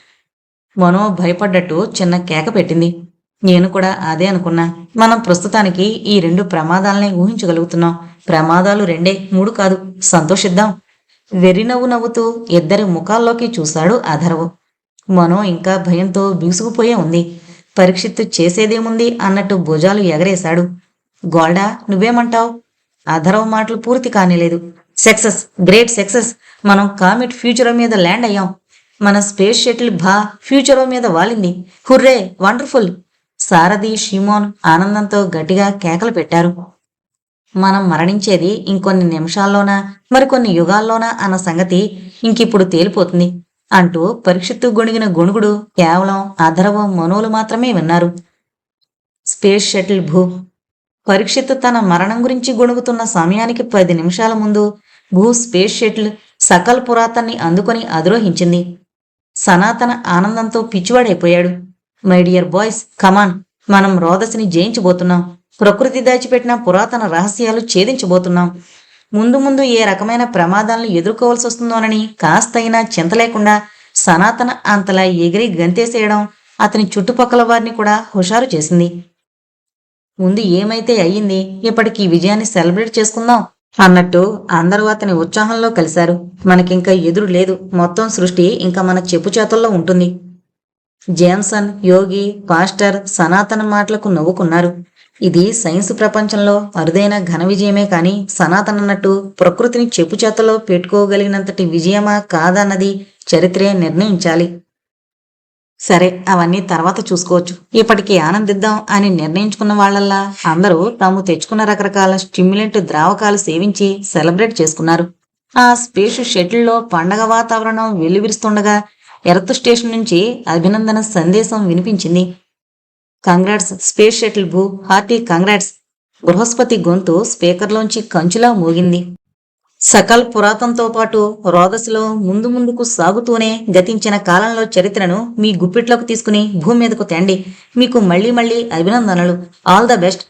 A: మనో భయపడ్డట్టు చిన్న కేక పెట్టింది. నేను కూడా అదే అనుకున్నా. మనం ప్రస్తుతానికి ఈ 2 ప్రమాదాలనే ఊహించగలుగుతున్నాం. ప్రమాదాలు 2, 3 కాదు. సంతోషిద్దాం. వెర్రినవ్వు నవ్వుతూ ఇద్దరి ముఖాల్లోకి చూశాడు అథర్వ్. మనో ఇంకా భయంతో బిగుసుకుపోయే ఉంది. పరీక్షిత్తు చేసేదేముంది అన్నట్టు భుజాలు ఎగరేశాడు. గోల్డా, నువ్వేమంటావ్? అథర్వ్ మాటలు పూర్తి కానిలేదు. Success, great success. మనం కామెట్ ఫ్యూచరో మీద ల్యాండ్ అయ్యాం. మన స్పేస్ షటిల్ ఫ్యూచరో మీద వాలింది. Hurray, wonderful. సారథి షిమోన్ ఆనందంతో గట్టిగా కేకలు పెట్టారు. మనం మరణించేది ఇంకొన్ని నిమిషాల్లోనా మరికొన్ని యుగాల్లోనా అన్న సంగతి ఇంకిప్పుడు తేలిపోతుంది అంటూ పరీక్షిత్తు గొణిగిన గొణుగుడు కేవలం అథర్వ మనోలు మాత్రమే విన్నారు. స్పేస్ షటిల్ పరీక్షిత్తు తన మరణం గురించి గొణుగుతున్న సమయానికి 10 నిమిషాల ముందు స్పేస్ షటిల్ సకల్ పురాతన్ని అందుకొని అధిరోహించింది. సనాతన ఆనందంతో పిచ్చివాడైపోయాడు. మై డియర్ బాయ్స్, కమాన్, మనం రోదసిని జయించబోతున్నాం. ప్రకృతి దాచిపెట్టిన పురాతన రహస్యాలు ఛేదించబోతున్నాం. ముందు ముందు ఏ రకమైన ప్రమాదాలను ఎదుర్కోవాల్సి వస్తుందోనని కాస్తైనా చింత లేకుండా సనాతన అంతలా ఎగిరి గంతేసేయడం అతని చుట్టుపక్కల వారిని కూడా హుషారు చేసింది. ముందు ఏమైతే అయ్యింది, ఇప్పటికి ఈ విజయాన్ని సెలబ్రేట్ చేసుకుందాం అన్నట్టు అందరూ అతని ఉత్సాహంలో కలిశారు. మనకింకా ఎదురు లేదు. మొత్తం సృష్టి ఇంకా మన చెప్పు చేతుల్లో ఉంటుంది. జేమ్సన్, యోగి, పాస్టర్ సనాతన మాటలకు నవ్వుకున్నారు. ఇది సైన్స్ ప్రపంచంలో అరుదైన ఘన విజయమే కాని సనాతనన్నట్టు ప్రకృతిని చెప్పు చేతల్లో పెట్టుకోగలిగినంతటి విజయమా కాదన్నది చరిత్రే నిర్ణయించాలి. సరే, అవన్నీ తర్వాత చూసుకోవచ్చు. ఇప్పటికీ ఆనందిద్దాం అని నిర్ణయించుకున్న వాళ్లల్లా అందరూ తాము తెచ్చుకున్న రకరకాల స్టిమ్యులెంట్ ద్రావకాలు సేవించి సెలబ్రేట్ చేసుకున్నారు. ఆ స్పేస్ షటిల్లో పండగ వాతావరణం వెల్లువిరుస్తుండగా ఎర్త్ స్టేషన్ నుంచి అభినందన సందేశం వినిపించింది. Congrats space shuttle hearty congrats. Brihaspati గొంతు స్పీకర్లోంచి కంచులా మోగింది. సకల్ పురాతంతో పాటు రోదసిలో ముందు ముందుకు సాగుతూనే గతించిన కాలంలో చరిత్రను మీ గుప్పిట్లోకి తీసుకుని భూమి మీదకు తేండి. మీకు మళ్లీ మళ్లీ అభినందనలు. All the best.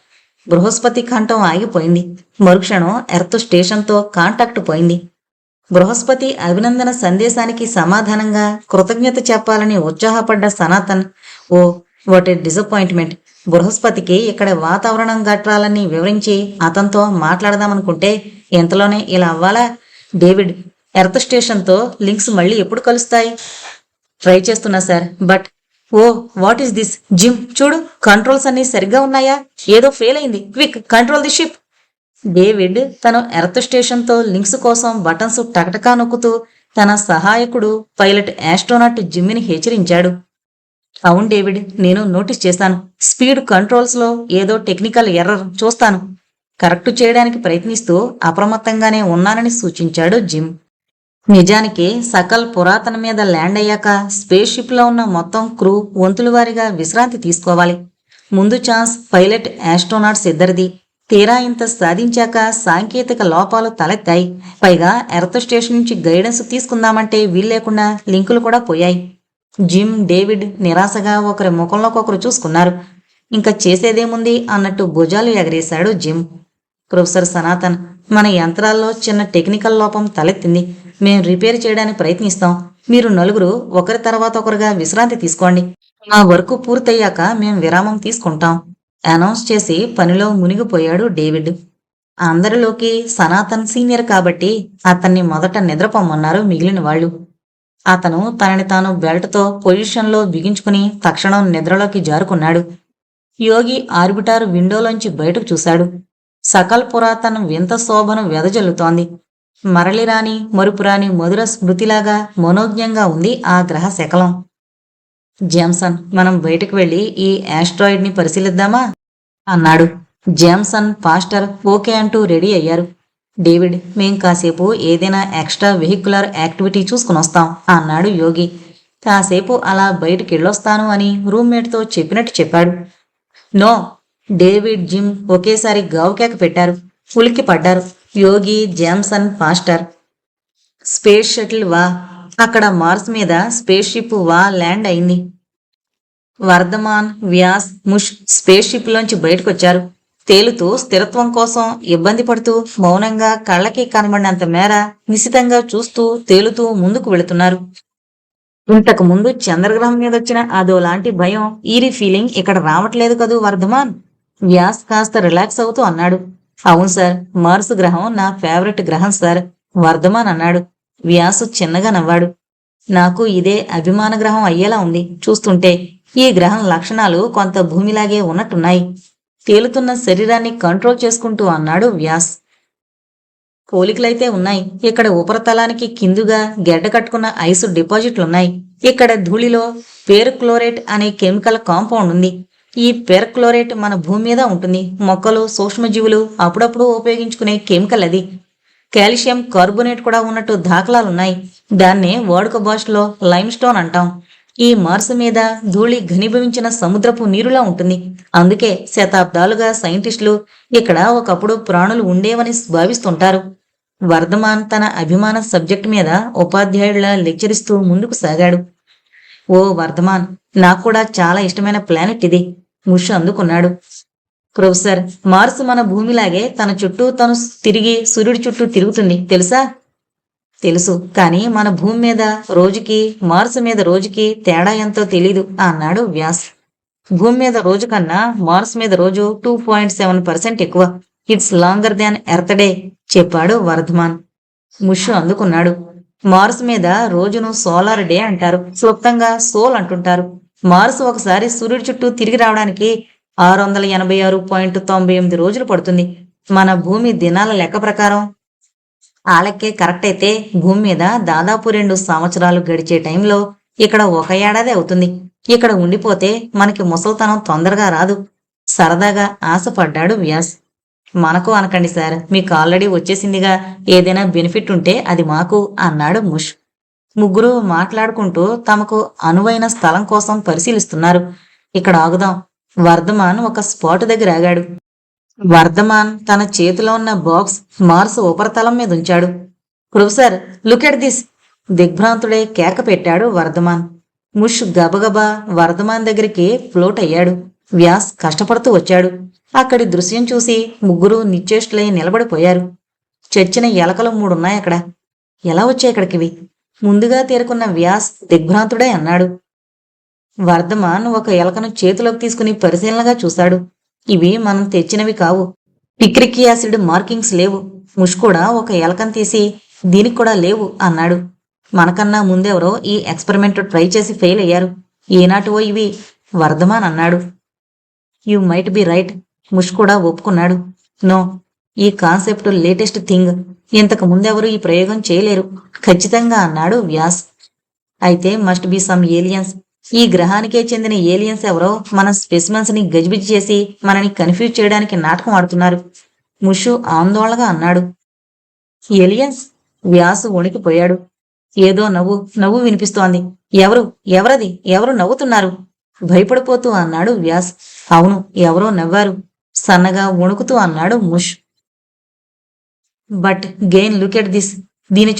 A: బృహస్పతి కంఠం ఆగిపోయింది. మరుక్షణం ఎర్త్ స్టేషన్తో కాంటాక్ట్ పోయింది. బృహస్పతి అభినందన సందేశానికి సమాధానంగా కృతజ్ఞత చెప్పాలని ఉత్సాహపడ్డ Sanatan, oh what a disappointment. బృహస్పతికి ఇక్కడ వాతావరణం గట్రాలన్నీ వివరించి అతనితో మాట్లాడదామనుకుంటే ఎంతలోనే ఇలా అవ్వాలా? డేవిడ్, ఎర్త్ స్టేషన్తో లింక్స్ మళ్ళీ ఎప్పుడు కలుస్తాయి? ట్రై చేస్తున్నా sir, but oh what is this? Jim, చూడు, కంట్రోల్స్ అన్నీ సరిగ్గా ఉన్నాయా? ఏదో ఫెయిల్ అయింది. Quick, control the ship. David తను ఎర్త్ స్టేషన్తో లింక్స్ కోసం బటన్స్ టకటకా నొక్కుతూ తన సహాయకుడు పైలట్ ఆస్ట్రోనాట్ జిమ్మిని హెచ్చరించాడు. అవును డేవిడ్, నేను నోటీస్ చేశాను. స్పీడ్ కంట్రోల్స్లో ఏదో టెక్నికల్ ఎర్రర్ చూస్తాను. కరెక్ట్ చేయడానికి ప్రయత్నిస్తూ అప్రమత్తంగానే ఉన్నానని సూచించాడు జిమ్. నిజానికి సకల్ పురాతన మీద ల్యాండ్ అయ్యాక స్పేస్ షిప్లో ఉన్న మొత్తం క్రూ వంతుల వారిగా విశ్రాంతి తీసుకోవాలి. ముందు ఛాన్స్ పైలట్ ఆస్ట్రోనాట్స్ ఇద్దరిది. తీరా ఇంత సాధించాక సాంకేతిక లోపాలు తలెత్తాయి. పైగా ఎర్త్ స్టేషన్ నుంచి గైడెన్స్ తీసుకుందామంటే వీల్లేకుండా లింకులు కూడా పోయాయి. జిమ్, డేవిడ్ నిరాశగా ఒకరి ముఖంలోకొకరు చూసుకున్నారు. ఇంకా చేసేదేముంది అన్నట్టు భుజాలు ఎగరేశాడు జిమ్. ప్రొఫెసర్ సనాతన్, మన యంత్రాల్లో చిన్న టెక్నికల్ లోపం తలెత్తింది. మేం రిపేర్ చేయడానికి ప్రయత్నిస్తాం. మీరు నలుగురు ఒకరి తర్వాత ఒకరుగా విశ్రాంతి తీసుకోండి. మా వర్క్ పూర్తయ్యాక మేం విరామం తీసుకుంటాం అనౌన్స్ చేసి పనిలో మునిగిపోయాడు డేవిడ్. అందరిలోకి సనాతన్ సీనియర్ కాబట్టి అతన్ని మొదట నిద్రపోమన్నారు మిగిలిన వాళ్ళు. అతను తనని తాను బెల్ట్తో పొజిషన్లో బిగించుకుని తక్షణం నిద్రలోకి జారుకున్నాడు. యోగి ఆర్బిటార్ విండోలోంచి బయటకు చూశాడు. సకల్ పురాతన్ వింత శోభను వెదజల్లుతోంది. మరలిరాని మరుపురాని మధుర స్మృతిలాగా మనోజ్ఞంగా ఉంది ఆ గ్రహ శకలం. జేమ్సన్, మనం బయటకు వెళ్లి ఈ ఆస్ట్రాయిడ్ని పరిశీలిద్దామా అన్నాడు. జేమ్సన్, పాస్టర్ ఓకే అంటూ రెడీ అయ్యారు. డేవిడ్, మేం కాసేపు ఏదైనా ఎక్స్ట్రా వెహికులర్ యాక్టివిటీ చూసుకుని వస్తాం అన్నాడు యోగి. కాసేపు అలా బయటకెళ్ళొస్తాను అని రూమ్మేట్తో చెప్పినట్టు చెప్పాడు. నో. డేవిడ్, జిమ్ ఒకేసారి గావుకేక పెట్టారు. ఉలిక్కి పడ్డారు యోగి, జేమ్సన్, పాస్టర్. స్పేస్ షటిల్ వా అక్కడ మార్స్ మీద స్పేస్ షిప్ వా ల్యాండ్ అయింది. వర్ధమాన్, వ్యాస్, ముష్ స్పేస్ షిప్ లోంచి బయటకొచ్చారు. తేలుతూ స్థిరత్వం కోసం ఇబ్బంది పడుతూ మౌనంగా కళ్ళకి కనబడినంత మేర నిశితంగా చూస్తూ తేలుతూ ముందుకు వెళుతున్నారు. ఇంతకు ముందు చంద్రగ్రహం మీద వచ్చిన అదోలాంటి భయం, ఈరి ఫీలింగ్ ఇక్కడ రావట్లేదు కదూ వర్ధమాన్. వ్యాస్ కాస్త రిలాక్స్ అవుతూ అన్నాడు. అవును సార్, మార్స్ గ్రహం నా ఫేవరెట్ గ్రహం సార్, వర్ధమాన్ అన్నాడు. వ్యాసు చిన్నగా నవ్వాడు. నాకు ఇదే అభిమాన గ్రహం అయ్యేలా ఉంది చూస్తుంటే. ఈ గ్రహం లక్షణాలు కొంత భూమిలాగే ఉన్నట్టున్నాయి. తేలుతున్న శరీరాన్ని కంట్రోల్ చేసుకుంటూ అన్నాడు వ్యాస్. పోలికలైతే ఉన్నాయి. ఇక్కడ ఉపరితలానికి కిందుగా గెడ్డ కట్టుకున్న ఐసు డిపాజిట్లున్నాయి. ఇక్కడ ధూళిలో పేరుక్లోరేట్ అనే కెమికల్ కాంపౌండ్ ఉంది. ఈ పేర్క్లోరేట్ మన భూమి మీద ఉంటుంది. మొక్కలు, సూక్ష్మజీవులు అప్పుడప్పుడు ఉపయోగించుకునే కెమికల్ అది. కాల్షియం కార్బోనేట్ కూడా ఉన్నట్టు దాఖలాలున్నాయి. దాన్నే వాడుక భాషలో లైమ్ స్టోన్ అంటాం. ఈ మార్స్ మీద ధూళి ఘనీభవించిన సముద్రపు నీరులా ఉంటుంది. అందుకే శతాబ్దాలుగా సైంటిస్టులు ఇక్కడ ఒకప్పుడు ప్రాణులు ఉండేవని భావిస్తుంటారు. వర్ధమాన్ తన అభిమాన సబ్జెక్ట్ మీద ఉపాధ్యాయుడిలా లెక్చరిస్తూ ముందుకు సాగాడు. ఓ వర్ధమాన్, నాకు కూడా చాలా ఇష్టమైన ప్లానెట్ ఇది, ముష్ అందుకున్నాడు. ప్రొఫెసర్, మార్స్ మన భూమిలాగే తన చుట్టూ తను తిరిగి సూర్యుడి చుట్టూ తిరుగుతుంది తెలుసా? తెలుసు, కానీ మన భూమి మీద రోజుకి మార్స్ మీద రోజుకి తేడా ఎంతో తెలీదు అన్నాడు వ్యాస్. భూమి మీద రోజు కన్నా మార్స్ మీద రోజు 2.7% ఎక్కువ. It's longer than earth day చెప్పాడు వర్ధమాన్. ముష్ అందుకున్నాడు. మార్స్ మీద రోజును సోలార్ డే అంటారు, క్లుప్తంగా సోల్ అంటుంటారు. మార్స్ ఒకసారి సూర్యుడి చుట్టూ తిరిగి రావడానికి 686.98 రోజులు పడుతుంది. మన భూమి దినాల లెక్క ప్రకారం ఆ లెక్కే కరెక్ట్ అయితే భూమి మీద దాదాపు 2 సంవత్సరాలు గడిచే టైంలో ఇక్కడ 1 ఏడాది అవుతుంది. ఇక్కడ ఉండిపోతే మనకి ముసల్తనం తొందరగా రాదు. సరదాగా ఆశపడ్డాడు వ్యాస్. మనకు అనకండి సార్, మీకు ఆల్రెడీ వచ్చేసిందిగా. ఏదైనా బెనిఫిట్ ఉంటే అది మాకు అన్నాడు ముష్. ముగ్గురు మాట్లాడుకుంటూ తమకు అనువైన స్థలం కోసం పరిశీలిస్తున్నారు. ఇక్కడ ఆగుదాం. వర్ధమాన్ ఒక స్పాట్ దగ్గర ఆగాడు. వర్ధమాన్ తన చేతిలో ఉన్న బాక్స్ మార్స్ ఉపరితలం మీద ఉంచాడు. ప్రొఫెసర్, లుక్ ఎట్ దిస్, దిగ్భ్రాంతుడై కేక పెట్టాడు వర్ధమాన్. ముష్ గబగబా వర్ధమాన్ దగ్గరికి ఫ్లోట్ అయ్యాడు. వ్యాస్ కష్టపడుతూ వచ్చాడు. అక్కడి దృశ్యం చూసి ముగ్గురు నిశ్చేష్టులై నిలబడిపోయారు. చచ్చిన ఎలకలు 3 ఉన్నాయి అక్కడ. ఎలా వచ్చాయి ఇక్కడికివి? ముందుగా తేరుకున్న వ్యాస్ దిగ్భ్రాంతుడై అన్నాడు. వర్ధమాన్ ఒక ఎలకను చేతిలోకి తీసుకుని పరిశీలనగా చూశాడు. ఇవి మనం తెచ్చినవి కావు. పిక్రిక్ యాసిడ్ మార్కింగ్స్ లేవు. ముష్ కూడా ఒక ఎలకను తీసి దీనికి కూడా లేవు అన్నాడు. మనకన్నా ముందెవరో ఈ ఎక్స్పెరిమెంట్ ట్రై చేసి ఫెయిల్ అయ్యారు. ఏనాటివో ఇవి, వర్ధమాన్ అన్నాడు. యు మైట్ బి రైట్, ముష్ కూడా ఒప్పుకున్నాడు. నో, ఈ కాన్సెప్ట్ లేటెస్ట్ థింగ్. ఇంతకు ముందెవరూ ఈ ప్రయోగం చేయలేరు ఖచ్చితంగా అన్నాడు వ్యాస్. అయితే మస్ట్ బి సమ్ ఏలియన్స్. ఈ గ్రహానికే చెందిన ఏలియన్స్ ఎవరో మన స్పెసిమెన్స్ ని గజిబిజి చేసి మనని కన్ఫ్యూజ్ చేయడానికి నాటకం ఆడుతున్నారు, ముషు ఆందోళనగా అన్నాడు. ఏలియన్స్? వ్యాసు వణికిపోయాడు. ఏదో నవ్వు వినిపిస్తోంది. ఎవరది? ఎవరు నవ్వుతున్నారు? భయపడిపోతూ అన్నాడు వ్యాస్. అవును, ఎవరో నవ్వారు, సన్నగా వణుకుతూ అన్నాడు ముష్. But again look at this, దీన్ని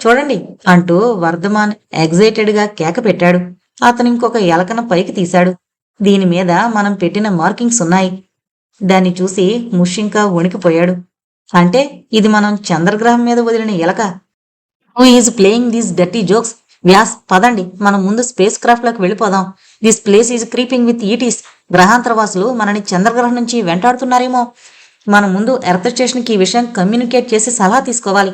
A: చూడండి అంటూ వర్ధమాన్ ఎగ్జైటెడ్ గా కేక పెట్టాడు. అతను ఇంకొక ఎలకన పైకి తీశాడు. దీని మీద మనం పెట్టిన మార్కింగ్స్ ఉన్నాయి. దాన్ని చూసి ముష్ ఇంకా వణికిపోయాడు. అంటే ఇది మనం చంద్రగ్రహం మీద వదిలిన ఎలక? Who is playing these dirty jokes? Vyas, పదండి, మనం ముందు స్పేస్ క్రాఫ్ట్ లోకి వెళ్ళిపోదాం. This place is creeping with ETs. గ్రహాంతరవాసులు మనని చంద్రగ్రహం నుంచి వెంటాడుతున్నారేమో. మనం ముందు ఎర్త్ స్టేషన్ కి ఈ విషయం కమ్యూనికేట్ చేసి సలహా తీసుకోవాలి.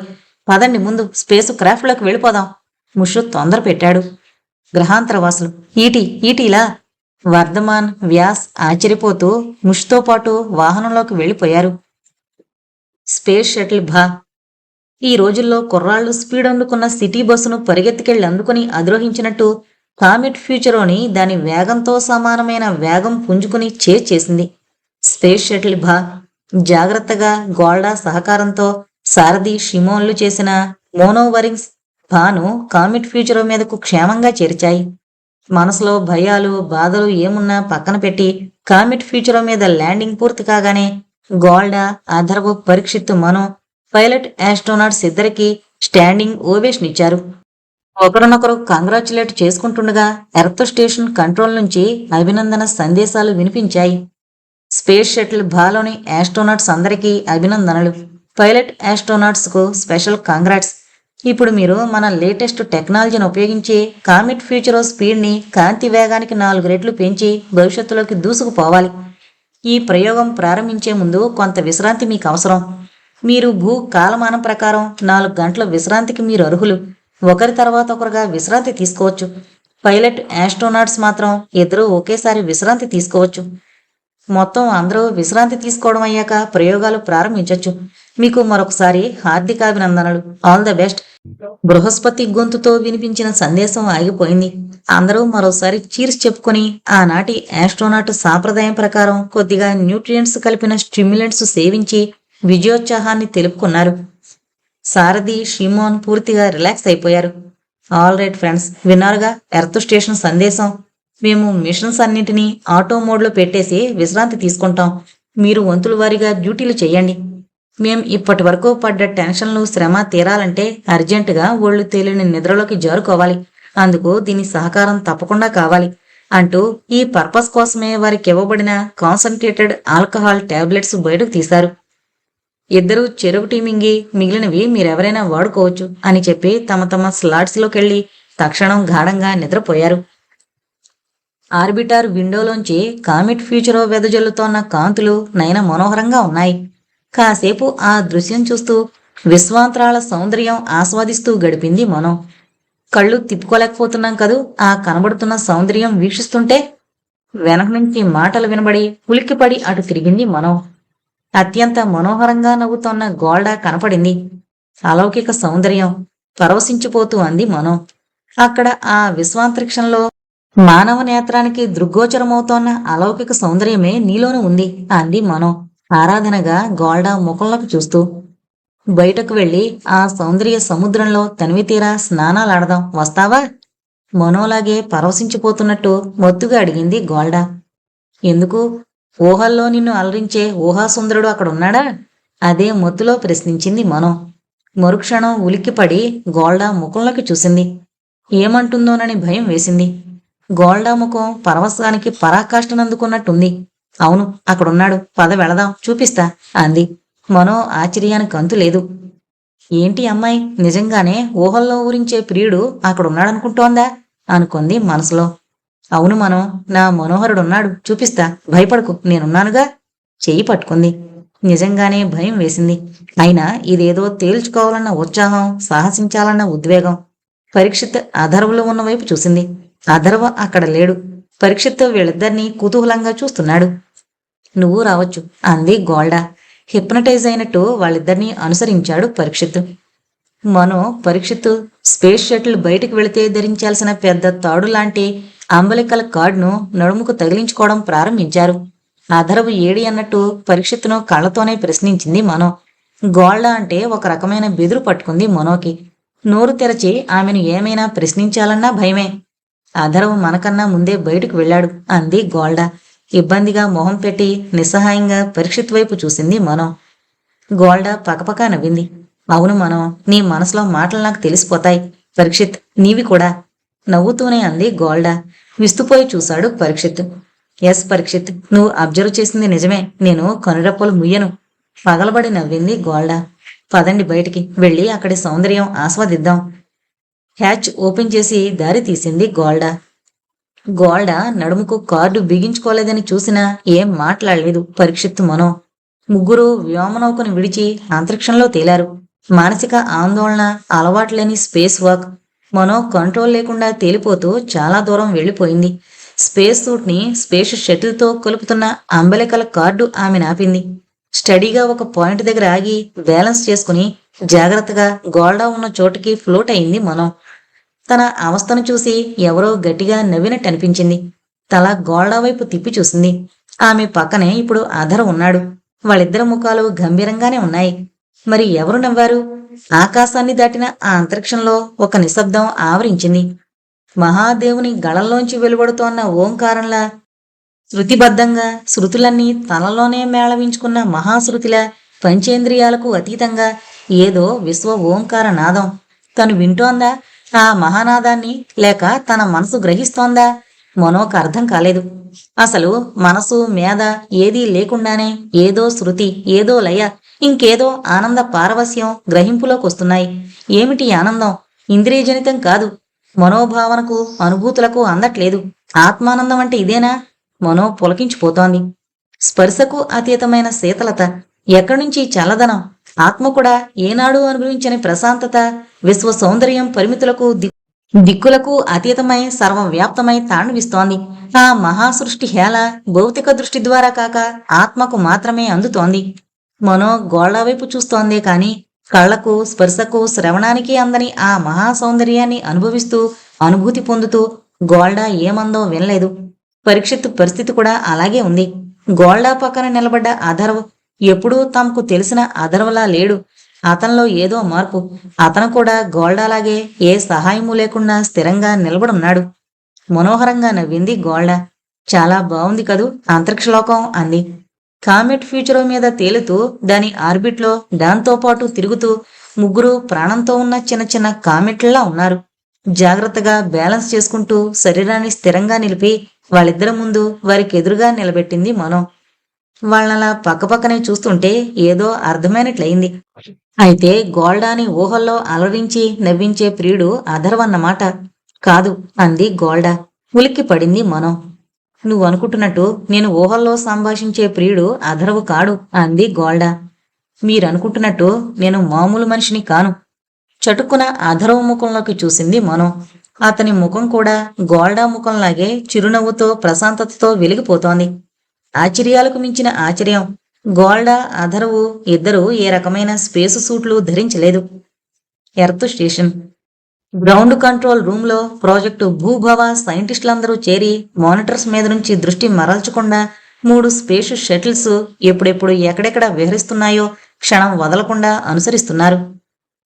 A: పదండి, ముందు స్పేస్ క్రాఫ్ట్ లోకి వెళ్ళిపోదాం. ముషు తొందర పెట్టాడు. గ్రహాంతరవాసులు? ఈటీలా? వర్ధమాన్, వ్యాస్ ఆశ్చర్యపోతూ ముష్తో పాటు వాహనంలోకి వెళ్ళిపోయారు. స్పేస్ షటిల్ భా. ఈ రోజుల్లో కుర్రాళ్లు స్పీడ్ అందుకున్న సిటీ బస్సును పరిగెత్తికెళ్లి అందుకుని అధిరోహించినట్టు కామెట్ ఫ్యూచరోని దాని వేగంతో సమానమైన వేగం పుంజుకుని చేసింది స్పేస్ షటిల్ భా. జాగ్రత్తగా గోల్డా సహకారంతో సారథి షిమోన్లు చేసిన మోనోవరింగ్స్ భాను కామెట్ ఫ్యూచరో మీదకు క్షేమంగా చేర్చాయి. మనసులో భయాలు బాధలు ఏమున్నా పక్కన పెట్టి కామెట్ ఫ్యూచరో మీద ల్యాండింగ్ పూర్తి కాగానే గోల్డా, అథర్వ, పరీక్షిత్, మనో, పైలట్ ఆస్ట్రోనాట్స్ ఇద్దరికీ స్టాండింగ్ ఓవేషన్ ఇచ్చారు. ఒకరినొకరు కంగ్రాచులేట్ చేసుకుంటుండగా ఎర్త్ స్టేషన్ కంట్రోల్ నుంచి అభినందన సందేశాలు వినిపించాయి. స్పేస్ షటిల్ బాలోని ఆస్ట్రోనాట్స్ అందరికీ అభినందనలు. పైలట్ ఆస్ట్రోనాట్స్కు స్పెషల్ కాంగ్రాట్స్. ఇప్పుడు మీరు మన లేటెస్ట్ టెక్నాలజీని ఉపయోగించి కామెట్ ఫ్యూచర్ స్పీడ్ని కాంతి వేగానికి 4 రెట్లు పెంచి భవిష్యత్తులోకి దూసుకుపోవాలి. ఈ ప్రయోగం ప్రారంభించే ముందు కొంత విశ్రాంతి మీకు అవసరం. మీరు భూ కాలమానం ప్రకారం 4 గంటల విశ్రాంతికి మీరు అర్హులు. ఒకరి తర్వాత ఒకరుగా విశ్రాంతి తీసుకోవచ్చు. పైలట్ ఆస్ట్రోనాట్స్ మాత్రం ఇద్దరూ ఒకేసారి విశ్రాంతి తీసుకోవచ్చు. మొత్తం అందరూ విశ్రాంతి తీసుకోవడం అయ్యాక ప్రయోగాలు ప్రారంభించవచ్చు. మీకు మరొకసారి హార్దికాభినందనలు. All the best. బృహస్పతి గొంతుతో వినిపించిన సందేశం ఆగిపోయింది. అందరూ మరోసారి చీర్స్ చెప్పుకొని ఆనాటి ఆస్ట్రోనాట్ సాంప్రదాయం ప్రకారం కొద్దిగా న్యూట్రియంట్స్ కలిపిన స్టిమ్యులెంట్స్ సేవించి విజయోత్సాహాన్ని తెలుపుకున్నారు. సారథి షిమోన్ పూర్తిగా రిలాక్స్ అయిపోయారు. ఆల్ రైట్ ఫ్రెండ్స్, విన్నారుగా ఎర్త్ స్టేషన్ సందేశం. మేము మిషన్స్ అన్నింటినీ ఆటో మోడ్లో పెట్టేసి విశ్రాంతి తీసుకుంటాం. మీరు వంతుల వారీగా డ్యూటీలు చేయండి. మేం ఇప్పటి వరకు పడ్డ టెన్షన్లు శ్రమ తీరాలంటే అర్జెంటుగా ఒళ్ళు తేలిని నిద్రలోకి జారుకోవాలి. అందుకు దీని సహకారం తప్పకుండా కావాలి అంటూ ఈ పర్పస్ కోసమే వారికి ఇవ్వబడిన కాన్సన్ట్రేటెడ్ ఆల్కహాల్ టాబ్లెట్స్ బయటకు తీశారు. ఇద్దరూ చెరుకు టీ మింగి మిగిలినవి మీరెవరైనా వాడుకోవచ్చు అని చెప్పి తమ తమ స్లాట్స్లోకెళ్ళి తక్షణం గాఢంగా నిద్రపోయారు. ఆర్బిటార్ విండోలోంచి కామెట్ ఫ్యూచరో వెదజల్లుతోన్న కాంతులు నయన మనోహరంగా ఉన్నాయి. కాసేపు ఆ దృశ్యం చూస్తూ విశ్వాంతరాల సౌందర్యం ఆస్వాదిస్తూ గడిపింది మనం. కళ్ళు తిప్పుకోలేకపోతున్నాం కదూ ఆ కనబడుతున్న సౌందర్యం వీక్షిస్తుంటే. వెనక నుంచి మాటలు వినబడి ఉలిక్కిపడి అటు తిరిగింది మనం. అత్యంత మనోహరంగా నవ్వుతోన్న గోల్డా కనపడింది. అలౌకిక సౌందర్యం పరవశించిపోతూ అంది మనం. అక్కడ ఆ విశ్వాంతరిక్షంలో మానవ నేత్రానికి దృగ్గోచరమవుతోన్న అలౌకిక సౌందర్యమే నీలోనూ ఉంది అంది మనం ఆరాధనగా గోల్డా ముఖంలోకి చూస్తూ. బయటకు వెళ్లి ఆ సౌందర్య సముద్రంలో తనివితీరా స్నానాలాడదాం, వస్తావా? మనోలాగే పరవశించిపోతున్నట్టు మొత్తుగా అడిగింది గోల్డా. ఎందుకు? ఊహల్లో నిన్ను అలరించే ఊహాసుందరుడు అక్కడున్నాడా? అదే మొత్తులో ప్రశ్నించింది మనో. మరుక్షణం ఉలిక్కిపడి గోల్డా ముఖంలోకి చూసింది. ఏమంటుందోనని భయం వేసింది. గోల్డా ముఖం పరవశానికి పరాకాష్ఠనందుకున్నట్టుంది. అవును, అక్కడున్నాడు, పద వెళదాం, చూపిస్తా అంది. మనో ఆశ్చర్యానికి అంతులేదు. ఏంటి అమ్మాయి, నిజంగానే ఊహల్లో ఊరించే ప్రియుడు అక్కడున్నాడనుకుంటోందా అనుకుంది మనసులో. అవును మనం, నా మనోహరుడున్నాడు, చూపిస్తా, భయపడకు, నేనున్నానుగా. చెయ్యి పట్టుకుంది. నిజంగానే భయం వేసింది. అయినా ఇదేదో తేల్చుకోవాలన్న ఉత్సాహం, సాహసించాలన్న ఉద్వేగం. పరీక్షిత్ అధర్వలో ఉన్న వైపు చూసింది. అధర్వ అక్కడ లేడు. పరీక్షిత్ వీళ్ళిద్దరినీ కుతూహలంగా చూస్తున్నాడు. నువ్వు రావచ్చు అంది గోల్డా. హిప్నటైజ్ అయినట్టు వాళ్ళిద్దరినీ అనుసరించాడు పరీక్షిత్. మనో పరీక్షిత్ స్పేస్ షటిల్ బయటికి వెళితే ధరించాల్సిన పెద్ద తాడు లాంటి అంబలికల కార్డును నడుముకు తగిలించుకోవడం ప్రారంభించారు. అధర్వ ఏడి అన్నట్టు పరీక్షిత్తును కళ్లతోనే ప్రశ్నించింది మనో. గోల్డా అంటే ఒక రకమైన బెదురు పట్టుకుంది మనోకి. నోరు తెరచి ఆమెను ఏమైనా ప్రశ్నించాలన్నా భయమే. అధర్వ మనకన్నా ముందే బయటకు వెళ్ళాడు అంది గోల్డా. ఇబ్బందిగా మొహం పెట్టి నిస్సహాయంగా పరీక్షిత్ వైపు చూసింది మనో. గోల్డా పకపకా నవ్వింది. అవును మనో, నీ మనసులో మాటలు నాకు తెలిసిపోతాయి. పరీక్షిత్, నీవి కూడా నవ్వుతూనే అంది గోల్డా. విస్తుపోయి చూశాడు పరీక్షిత్. ఎస్ పరీక్షిత్, నువ్వు అబ్జర్వ్ చేసింది నిజమే, నేను కనురెప్పలు ముయ్యను. పగలబడి నవ్వింది గోల్డా. పదండి బయటికి వెళ్ళి అక్కడి సౌందర్యం ఆస్వాదిద్దాం. హ్యాచ్ ఓపెన్ చేసి దారి తీసింది గోల్డా. గోల్డా నడుముకు కార్డు బిగించుకోలేదని చూసినా ఏం మాట్లాడలేదు పరీక్షిత్ మనో. ముగ్గురు వ్యోమనౌకను విడిచి అంతరిక్షంలో తేలారు. మానసిక ఆందోళన, అలవాట్లేని స్పేస్ వాక్. మనో కంట్రోల్ లేకుండా తేలిపోతూ చాలా దూరం వెళ్ళిపోయింది. స్పేస్ సూట్ని స్పేస్ షటిల్తో కలుపుతున్న అంబలికల కార్డు ఆమె నాపింది. స్టడీగా ఒక పాయింట్ దగ్గర ఆగి బ్యాలెన్స్ చేసుకుని జాగ్రత్తగా గోల్డా ఉన్న చోటుకి ఫ్లోట్ అయింది మనం. తన అవస్థను చూసి ఎవరో గట్టిగా నవ్వినట్టు అనిపించింది. తల గోల్డా వైపు తిప్పి చూసింది. ఆమె పక్కనే ఇప్పుడు అధర్ ఉన్నాడు. వాళ్ళిద్దరి ముఖాలు గంభీరంగానే ఉన్నాయి. మరి ఎవరు నవ్వారు? ఆకాశాన్ని దాటిన ఆ అంతరిక్షంలో ఒక నిశ్శబ్దం ఆవరించింది. మహాదేవుని గళంలోంచి వెలువడుతోన్న ఓంకారంలా, శృతిబద్ధంగా శృతులన్నీ తనలోనే మేళవించుకున్న మహాశృతిలా, పంచేంద్రియాలకు అతీతంగా ఏదో విశ్వ ఓంకార నాదం. తను వింటోందా ఆ మహానాదాన్ని, లేక తన మనసు గ్రహిస్తోందా? మనోకు అర్థం కాలేదు. అసలు మనసు మేధ ఏదీ లేకుండానే ఏదో శృతి, ఏదో లయ, ఇంకేదో ఆనంద పారవస్యం గ్రహింపులోకొస్తున్నాయి. ఏమిటి ఆనందం? ఇంద్రియజనితం కాదు. మనోభావనకు అనుభూతులకు అందట్లేదు. ఆత్మానందం అంటే ఇదేనా? మనో పులకించిపోతోంది. స్పర్శకు అతీతమైన శీతలత, ఎక్కడ్నుంచి చల్లదనం? ఆత్మ కూడా ఏనాడు అనుభవించని ప్రశాంతత, విశ్వ సౌందర్యం పరిమితులకు దిక్కులకు అతీతమై సర్వవ్యాప్తమై తాండవిస్తోంది. ఆ మహాసృష్టి హేళ భౌతిక దృష్టి ద్వారా కాక ఆత్మకు మాత్రమే అందుతోంది. మనో గోళ్ల వైపు చూస్తోందే కాని కళ్లకు, స్పర్శకు, శ్రవణానికి అందని ఆ మహాసౌందర్యాన్ని అనుభవిస్తూ, అనుభూతి పొందుతూ గోల్డా ఏమందో వినలేదు. పరీక్షిత్తు పరిస్థితి కూడా అలాగే ఉంది. గోల్డా పక్కన నిలబడ్డ అధర్వ్ ఎప్పుడూ తమకు తెలిసిన అధర్వలా లేడు. అతనిలో ఏదో మార్పు. అతను కూడా గోల్డాలాగే ఏ సహాయము లేకుండా స్థిరంగా నిలబడున్నాడు. మనోహరంగా నవ్వింది గోల్డా. చాలా బావుంది కదూ అంతరిక్షలోకం అంది. కామెట్ ఫ్యూచరో మీద తేలుతూ దాని ఆర్బిట్లో దాంతోపాటు తిరుగుతూ ముగ్గురు ప్రాణంతో ఉన్న చిన్న చిన్న కామెట్లలా ఉన్నారు. జాగ్రత్తగా బ్యాలెన్స్ చేసుకుంటూ శరీరాన్ని స్థిరంగా నిలిపి వాళ్ళిద్దరి ముందు వారికి ఎదురుగా నిలబెట్టింది మనో. వాళ్ళలా పక్కపక్కనే చూస్తుంటే ఏదో అర్థమైనట్లయింది. అయితే గోల్డాని ఊహల్లో అలరించి నవ్వించే ప్రియుడు అధర్వన్నమాట కాదు అంది గోల్డా. ఉలిక్కి పడింది మనో. నువ్వనుకుంటున్నట్టు నేను ఊహల్లో సంభాషించే ప్రియుడు అధర్వు కాడు అంది గోల్డా. మీరనుకుంటున్నట్టు నేను మామూలు మనిషిని కాను. చటుక్కున అధర్వ ముఖంలోకి చూసింది మనో. అతని ముఖం కూడా గోల్డా ముఖంలాగే చిరునవ్వుతో ప్రశాంతతతో వెలిగిపోతోంది. ఆశ్చర్యాలకు మించిన ఆశ్చర్యం. గోల్డా అధర్వు ఇద్దరూ ఏ రకమైన స్పేసు సూట్లు ధరించలేదు. ఎర్త్ స్టేషన్ గ్రౌండ్ కంట్రోల్ రూంలో ప్రాజెక్టు భూభవ సైంటిస్టులందరూ చేరి మానిటర్స్ మీద నుంచి దృష్టి మరల్చకుండా 3 స్పేస్ షటిల్స్ ఎప్పుడెప్పుడు ఎక్కడెక్కడ విహరిస్తున్నాయో క్షణం వదలకుండా అనుసరిస్తున్నారు.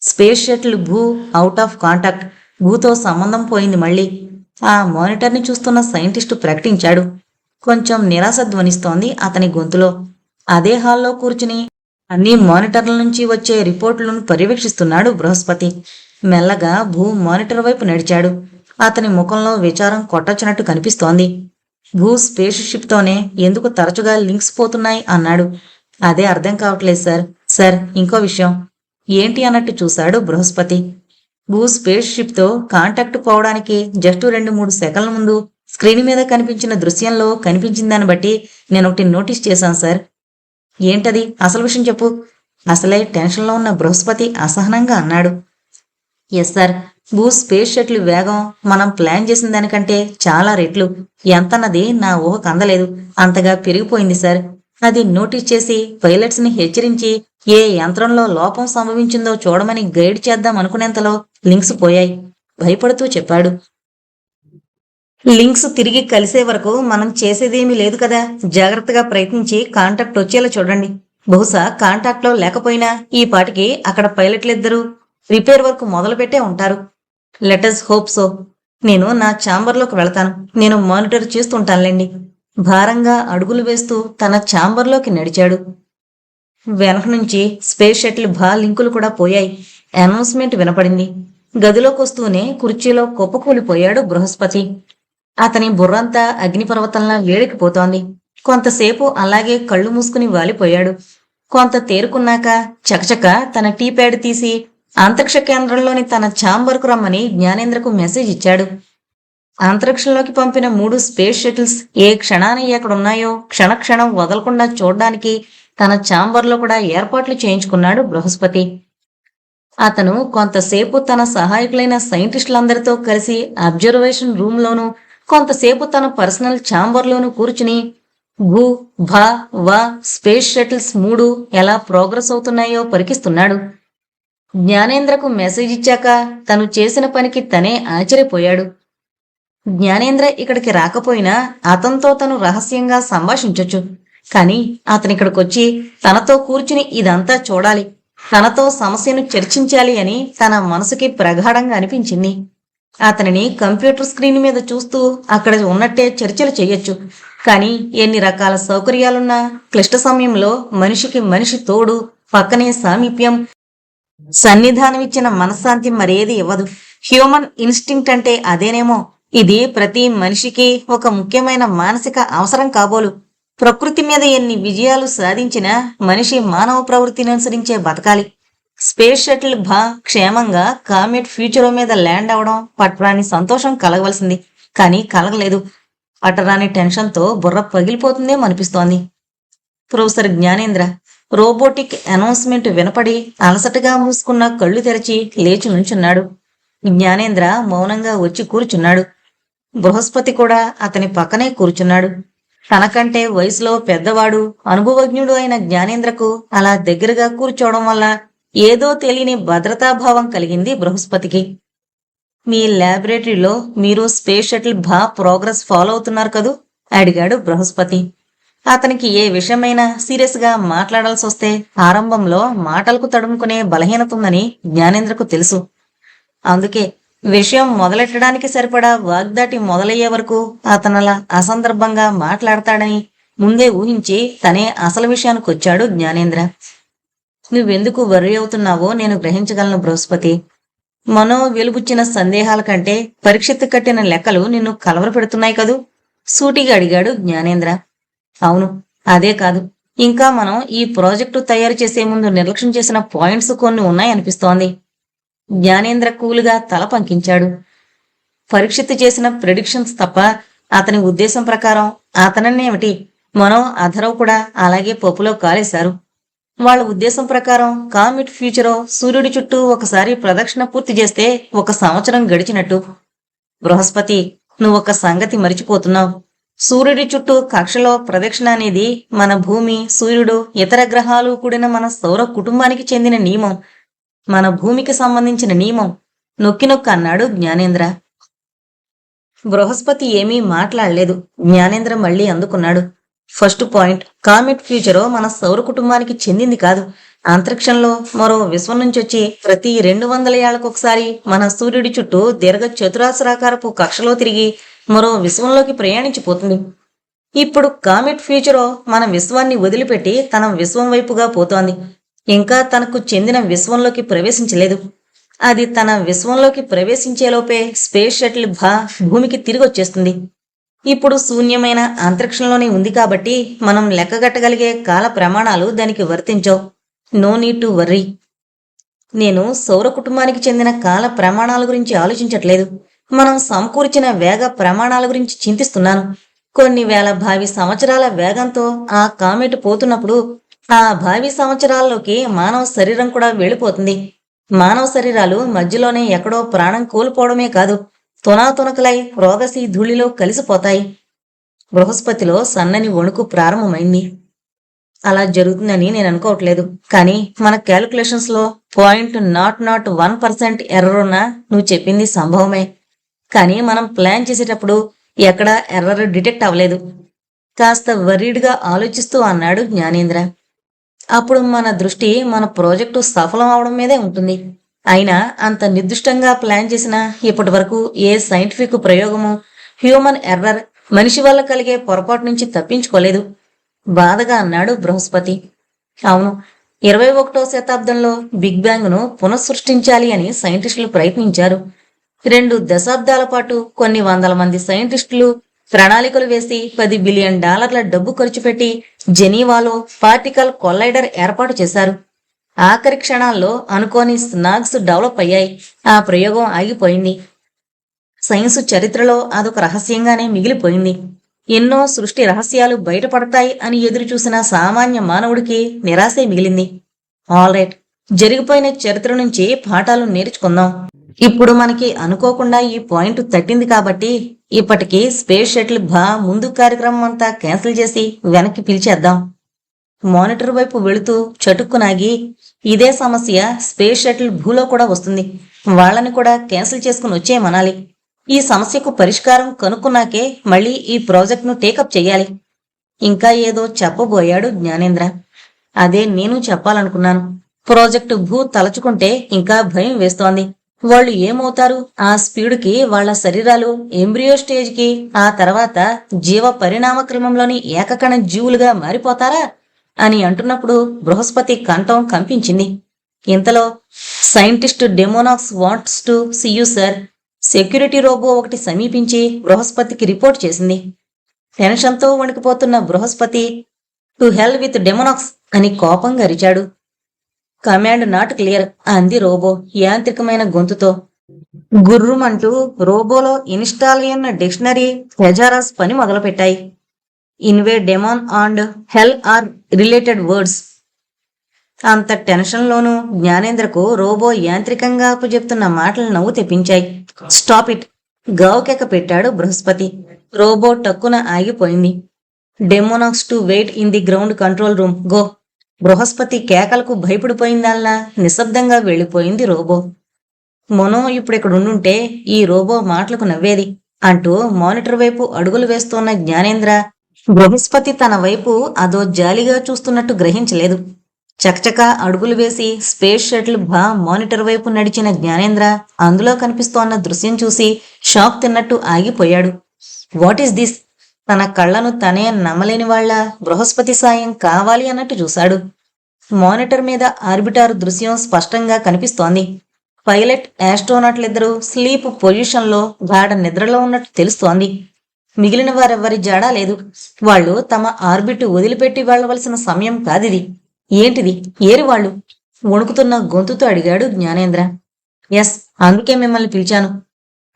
A: స్పేస్ షటిల్ భూ అవుట్ ఆఫ్ కాంటాక్ట్. భూతో సంబంధం పోయింది మళ్ళీ. ఆ మానిటర్ని చూస్తున్న సైంటిస్టు ప్రకటించాడు. కొంచెం నిరాశ ధ్వనిస్తోంది అతని గొంతులో. అదే హాల్లో కూర్చుని అన్ని మానిటర్ల నుంచి వచ్చే రిపోర్టులను పర్యవేక్షిస్తున్నాడు బృహస్పతి. మెల్లగా భూ మానిటర్ వైపు నడిచాడు. అతని ముఖంలో విచారం కొట్టొచ్చినట్టు కనిపిస్తోంది. భూ స్పేస్ షిప్తోనే ఎందుకు తరచుగా లింక్స్ పోతున్నాయి అన్నాడు. అదే అర్థం కావట్లేదు సార్. సార్ ఇంకో విషయం. ఏంటి అన్నట్టు చూశాడు బృహస్పతి. భూ స్పేస్ షిప్తో కాంటాక్ట్ పోవడానికి జస్ట్ 2-3 సెకండ్ల ముందు స్క్రీన్ మీద కనిపించిన దృశ్యంలో కనిపించిందాన్ని బట్టి నేనొకటి నోటీస్ చేశాను సార్. ఏంటది? అసలు విషయం చెప్పు. అసలే టెన్షన్లో ఉన్న బృహస్పతి అసహనంగా అన్నాడు. ఎస్ సార్, భూ స్పేస్ షటిల్ వేగం మనం ప్లాన్ చేసిన దానికంటే చాలా రెట్లు. ఎంతన్నది నా ఊహకు అందలేదు. అంతగా పెరిగిపోయింది సార్. అది నోటీస్ చేసి పైలట్స్ ని హెచ్చరించి ఏ యంత్రంలో లోపం సంభవించిందో చూడమని గైడ్ చేద్దాం అనుకునేంతలో లింక్స్ పోయాయి. భయపడుతూ చెప్పాడు. లింక్స్ తిరిగి కలిసే వరకు మనం చేసేదేమీ లేదు కదా. జాగ్రత్తగా ప్రయత్నించి కాంటాక్ట్ వచ్చేలా చూడండి. బహుశా కాంటాక్ట్లో లేకపోయినా ఈ పాటికి అక్కడ పైలట్లిద్దరూ రిపేర్ వర్క్ మొదలుపెట్టే ఉంటారు. Let us hope so. నేను నా ఛాంబర్లోకి వెళతాను. నేను మానిటర్ చేస్తుంటానులేండి. భారంగా అడుగులు వేస్తూ తన ఛాంబర్లోకి నడిచాడు. వెనక నుంచి స్పేస్ షటిల్ లింకులు కూడా పోయాయి. అనౌన్స్మెంట్ వినపడింది. గదిలోకొస్తూనే కుర్చీలో కుప్పకూలిపోయాడు బృహస్పతి. అతని బుర్రంతా అగ్నిపర్వతంలా వేడెక్కిపోతోంది. కొంతసేపు అలాగే కళ్ళు మూసుకుని వాలిపోయాడు. కొంత తేరుకున్నాక చకచక తన టీ ప్యాడ్ తీసి అంతరిక్ష కేంద్రంలోని తన ఛాంబర్కు రమ్మని జ్ఞానేంద్రకు మెసేజ్ ఇచ్చాడు. అంతరిక్షంలోకి పంపిన 3 స్పేస్ షటిల్స్ ఏ క్షణాన్ని ఎక్కడున్నాయో క్షణక్షణం వదలకుండా చూడ్డానికి తన ఛాంబర్లో కూడా ఏర్పాట్లు చేయించుకున్నాడు బృహస్పతి. అతను కొంతసేపు తన సహాయకులైన సైంటిస్టులందరితో కలిసి అబ్జర్వేషన్ రూమ్లోనూ, కొంతసేపు తన పర్సనల్ ఛాంబర్లోనూ కూర్చుని భూ భా వా స్పేస్ షటిల్స్ 3 ఎలా ప్రోగ్రెస్ అవుతున్నాయో పరికిస్తున్నాడు. జ్ఞానేంద్రకు మెసేజ్ ఇచ్చాక తను చేసిన పనికి తనే ఆశ్చర్యపోయాడు. జ్ఞానేంద్ర ఇక్కడికి రాకపోయినా అతనితో తను రహస్యంగా సంభాషించొచ్చు. కాని అతనిక్కడికొచ్చి తనతో కూర్చుని ఇదంతా చూడాలి, తనతో సమస్యను చర్చించాలి అని తన మనసుకి ప్రగాఢంగా అనిపించింది. అతనిని కంప్యూటర్ స్క్రీన్ మీద చూస్తూ అక్కడ ఉన్నట్టే చర్చలు చెయ్యొచ్చు. కానీ ఎన్ని రకాల సౌకర్యాలున్నా క్లిష్ట సమయంలో మనిషికి మనిషి తోడు, పక్కనే సామీప్యం, సన్నిధానం ఇచ్చిన మనశ్శాంతి మరేది ఇవ్వదు. హ్యూమన్ ఇన్స్టింక్ట్ అంటే అదేనేమో. ఇది ప్రతి మనిషికి ఒక ముఖ్యమైన మానసిక అవసరం కాబోలు. ప్రకృతి మీద ఎన్ని విజయాలు సాధించినా మనిషి మానవ ప్రవృత్తిని అనుసరించే బతకాలి. స్పేస్ షటిల్ క్షేమంగా కామెట్ ఫ్యూచరో మీద ల్యాండ్ అవడం పట్టరాని సంతోషం కలగవలసింది. కానీ కలగలేదు. పట్టరాని టెన్షన్తో బుర్ర పగిలిపోతుందేమో అనిపిస్తోంది. ప్రొఫెసర్ జ్ఞానేంద్ర రోబోటిక్ అనౌన్స్మెంట్ వినపడి అలసటగా మూసుకున్న కళ్ళు తెరచి లేచి నుంచున్నాడు. జ్ఞానేంద్ర మౌనంగా వచ్చి కూర్చున్నాడు. బృహస్పతి కూడా అతని పక్కనే కూర్చున్నాడు. తనకంటే వయసులో పెద్దవాడు, అనుభవజ్ఞుడు అయిన జ్ఞానేంద్రకు అలా దగ్గరగా కూర్చోవడం వల్ల ఏదో తెలియని భద్రతాభావం కలిగింది బృహస్పతికి. మీ ల్యాబొరేటరీలో మీరు స్పేస్ షటిల్ ప్రోగ్రెస్ ఫాలో అవుతున్నారు కదూ? అడిగాడు బృహస్పతి. అతనికి ఏ విషయమైనా సీరియస్ గా మాట్లాడాల్సి వస్తే ఆరంభంలో మాటలకు తడుముకునే బలహీనత ఉందని జ్ఞానేంద్రకు తెలుసు. అందుకే విషయం మొదలెట్టడానికి సరిపడా వాగ్దాటి మొదలయ్యే వరకు అతనలా అసందర్భంగా మాట్లాడతాడని ముందే ఊహించి తనే అసలు విషయానికి వచ్చాడు జ్ఞానేంద్ర. నువ్వెందుకు వర్రీ అవుతున్నావో నేను గ్రహించగలను బృహస్పతి. మనో వెలుబుచ్చిన సందేహాల కంటే పరీక్షిత్తు కట్టిన లెక్కలు నిన్ను కలవర పెడుతున్నాయి కదూ? సూటిగా అడిగాడు జ్ఞానేంద్ర. అవును, అదే కాదు, ఇంకా మనం ఈ ప్రాజెక్టు తయారు చేసే ముందు నిర్లక్ష్యం చేసిన పాయింట్స్ కొన్ని ఉన్నాయనిపిస్తోంది. జ్ఞానేంద్ర కూలుగా తల పంకించాడు. పరీక్షిత్తు చేసిన ప్రెడిక్షన్స్ తప్ప అతని ఉద్దేశం ప్రకారం అతనన్నేమిటి, మనో అధరవ్ కూడా అలాగే పప్పులో కాలేశారు. వాళ్ళ ఉద్దేశం ప్రకారం కామెట్ ఫ్యూచరో సూర్యుడి చుట్టూ ఒకసారి ప్రదక్షిణ పూర్తి చేస్తే 1 సంవత్సరం గడిచినట్టు. బృహస్పతి, నువ్వొక సంగతి మరిచిపోతున్నావు. సూర్యుడి చుట్టూ కక్షలో ప్రదక్షిణ అనేది మన భూమి, సూర్యుడు, ఇతర గ్రహాలు కూడిన మన సౌర కుటుంబానికి చెందిన నియమం. మన భూమికి సంబంధించిన నియమం. నొక్కి అన్నాడు జ్ఞానేంద్ర. బృహస్పతి ఏమీ మాట్లాడలేదు. జ్ఞానేంద్ర మళ్లీ అందుకున్నాడు. ఫస్ట్ పాయింట్, కామెట్ ఫ్యూచరో మన సౌర కుటుంబానికి చెందింది కాదు. అంతరిక్షంలో మరో విశ్వం నుంచి వచ్చి ప్రతి 200 ఏళ్లకొకసారి మన సూర్యుడి చుట్టూ దీర్ఘ చతురాస్రాకారపు కక్షలో తిరిగి మరో విశ్వంలోకి ప్రయాణించిపోతుంది. ఇప్పుడు కామెట్ ఫ్యూచరో మన విశ్వాన్ని వదిలిపెట్టి తన విశ్వం వైపుగా పోతోంది. ఇంకా తనకు చెందిన విశ్వంలోకి ప్రవేశించలేదు. అది తన విశ్వంలోకి ప్రవేశించేలోపే స్పేస్ షటిల్ భూమికి తిరిగి వచ్చేస్తుంది. ఇప్పుడు శూన్యమైన అంతరిక్షంలోనే ఉంది కాబట్టి మనం లెక్కగట్టగలిగే కాల ప్రమాణాలు దానికి వర్తించవు. No need to worry. నేను సౌర కుటుంబానికి చెందిన కాల ప్రమాణాల గురించి ఆలోచించట్లేదు. మనం సమకూర్చిన వేగ ప్రమాణాల గురించి చింతిస్తున్నాను. కొన్ని వేల భావి సంవత్సరాల వేగంతో ఆ కామెట్ పోతున్నప్పుడు ఆ భావి సంవత్సరాల్లోకి మానవ శరీరం కూడా వెళ్ళిపోతుంది. మానవ శరీరాలు మధ్యలోనే ఎక్కడో ప్రాణం కోల్పోవడమే కాదు, తునాతునకలై రోదసి ధూళిలో కలిసిపోతాయి. బృహస్పతిలో సన్నని వణుకు ప్రారంభమైంది. అలా జరుగుతుందని నేను అనుకోవట్లేదు. కానీ మన క్యాలిక్యులేషన్స్ లో 0.001% ఎర్రర్ ఉన్నా నువ్వు చెప్పింది సంభవమే. కానీ మనం ప్లాన్ చేసేటప్పుడు ఎక్కడా ఎర్రర్ డిటెక్ట్ అవ్వలేదు. కాస్త వర్రీడ్గా ఆలోచిస్తూ అన్నాడు జ్ఞానేంద్ర. అప్పుడు మన దృష్టి మన ప్రాజెక్టు సఫలం అవడం మీదే ఉంటుంది. అయినా అంత నిర్దిష్టంగా ప్లాన్ చేసిన ఇప్పటి వరకు ఏ సైంటిఫిక్ ప్రయోగము హ్యూమన్ ఎర్రర్, మనిషి వల్ల కలిగే పొరపాటు నుంచి తప్పించుకోలేదు. బాధగా అన్నాడు బృహస్పతి. అవును, 21వ శతాబ్దంలో బిగ్ బ్యాంగ్ ను పునఃసృష్టించాలి అని సైంటిస్టులు ప్రయత్నించారు. 2 దశాబ్దాల పాటు కొన్ని వందల మంది సైంటిస్టులు ప్రణాళికలు వేసి $10 బిలియన్ డబ్బు ఖర్చు పెట్టి జెనీవాలో పార్టికల్ కొల్లైడర్ ఏర్పాటు చేశారు. ఆఖరి క్షణాల్లో అనుకోని స్నాగ్స్ డెవలప్ అయ్యాయి. ఆ ప్రయోగం ఆగిపోయింది. సైన్సు చరిత్రలో అదొక రహస్యంగానే మిగిలిపోయింది. ఎన్నో సృష్టి రహస్యాలు బయటపడతాయి అని ఎదురు చూసిన సామాన్య మానవుడికి నిరాశే మిగిలింది. ఆల్ రైట్, జరిగిపోయిన చరిత్ర నుంచి పాఠాలు నేర్చుకుందాం. ఇప్పుడు మనకి అనుకోకుండా ఈ పాయింట్ తట్టింది కాబట్టి ఇప్పటికీ స్పేస్ షటిల్ ముందు కార్యక్రమం అంతా క్యాన్సిల్ చేసి వెనక్కి పిలిచేద్దాం. మానిటర్ వైపు వెళుతూ చటుక్కునాగి, ఇదే సమస్య స్పేస్ షటిల్ భూలో కూడా వస్తుంది, వాళ్ళని కూడా క్యాన్సిల్ చేసుకుని వచ్చేయమనాలి. ఈ సమస్యకు పరిష్కారం కనుక్కున్నాకే మళ్ళీ ఈ ప్రాజెక్ట్ను టేకప్ చెయ్యాలి. ఇంకా ఏదో చెప్పబోయాడు జ్ఞానేంద్ర. అదే నేను చెప్పాలనుకున్నాను. ప్రాజెక్టు తలచుకుంటే ఇంకా భయం వేస్తోంది. వాళ్ళు ఏమవుతారు? ఆ స్పీడుకి వాళ్ల శరీరాలు ఎంబ్రియో స్టేజ్కి, ఆ తర్వాత జీవ పరిణామ క్రమంలోని ఏకకణ జీవులుగా మారిపోతారా అని అంటున్నప్పుడు బృహస్పతి కంఠం కంపించింది. ఇంతలో scientist Demonax wants to see you sir. Security robo ఒకటి సమీపించి బృహస్పతికి రిపోర్ట్ చేసింది. టెన్షన్తో వణికిపోతున్న Brihaspati to hell with Demonax అని కోపంగా అరిచాడు. కమాండ్ నాట్ క్లియర్ అంది రోబో యాంత్రికమైన గొంతుతో. గుర్రుమంటూ రోబోలో ఇన్స్టాల్ అయిన డిక్షనరీ హెజారాస్ పని మొదలుపెట్టాయి. ఇన్వే demon and hell are related words. అంత టెన్షన్లోనూ జ్ఞానేంద్రకు రోబో యాంత్రికంగా అప్పచెప్తున్న మాటలు నవ్వు తెప్పించాయి. స్టాప్ ఇట్, గావుకెక్క పెట్టాడు బృహస్పతి. రోబో టక్కున ఆగిపోయింది. Demonax to wait in the ground control room, go. Brihaspati కేకలకు భయపడిపోయిందల్లా నిశ్శబ్దంగా వెళ్ళిపోయింది రోబో. మనో ఇప్పుడిక్కడుండుంటే ఈ రోబో మాటలకు నవ్వేది అంటూ మానిటర్ వైపు అడుగులు వేస్తోన్న జ్ఞానేంద్ర బృహస్పతి తన వైపు అదో జాలిగా చూస్తున్నట్టు గ్రహించలేదు. చకచకా అడుగులు వేసి స్పేస్ షటిల్ మానిటర్ వైపు నడిచిన జ్ఞానేంద్ర అందులో కనిపిస్తోన్న దృశ్యం చూసి షాక్ తిన్నట్టు ఆగిపోయాడు. What is this? తన కళ్లను తనే నమ్మలేని వాళ్ల బృహస్పతి సాయం కావాలి అన్నట్టు చూశాడు. మానిటర్ మీద ఆర్బిటార్ దృశ్యం స్పష్టంగా కనిపిస్తోంది. పైలట్ ఆస్ట్రోనాట్లిద్దరూ స్లీప్ పొజిషన్లో గాఢ నిద్రలో ఉన్నట్టు తెలుస్తోంది. మిగిలిన వారెవ్వరి జాడా లేదు. వాళ్లు తమ ఆర్బిట్ వదిలిపెట్టి వెళ్లవలసిన సమయం కాదిది. ఏంటిది? ఏరి వాళ్ళు? వణుకుతున్న గొంతుతో అడిగాడు జ్ఞానేంద్ర. ఎస్, అందుకే మిమ్మల్ని పిలిచాను.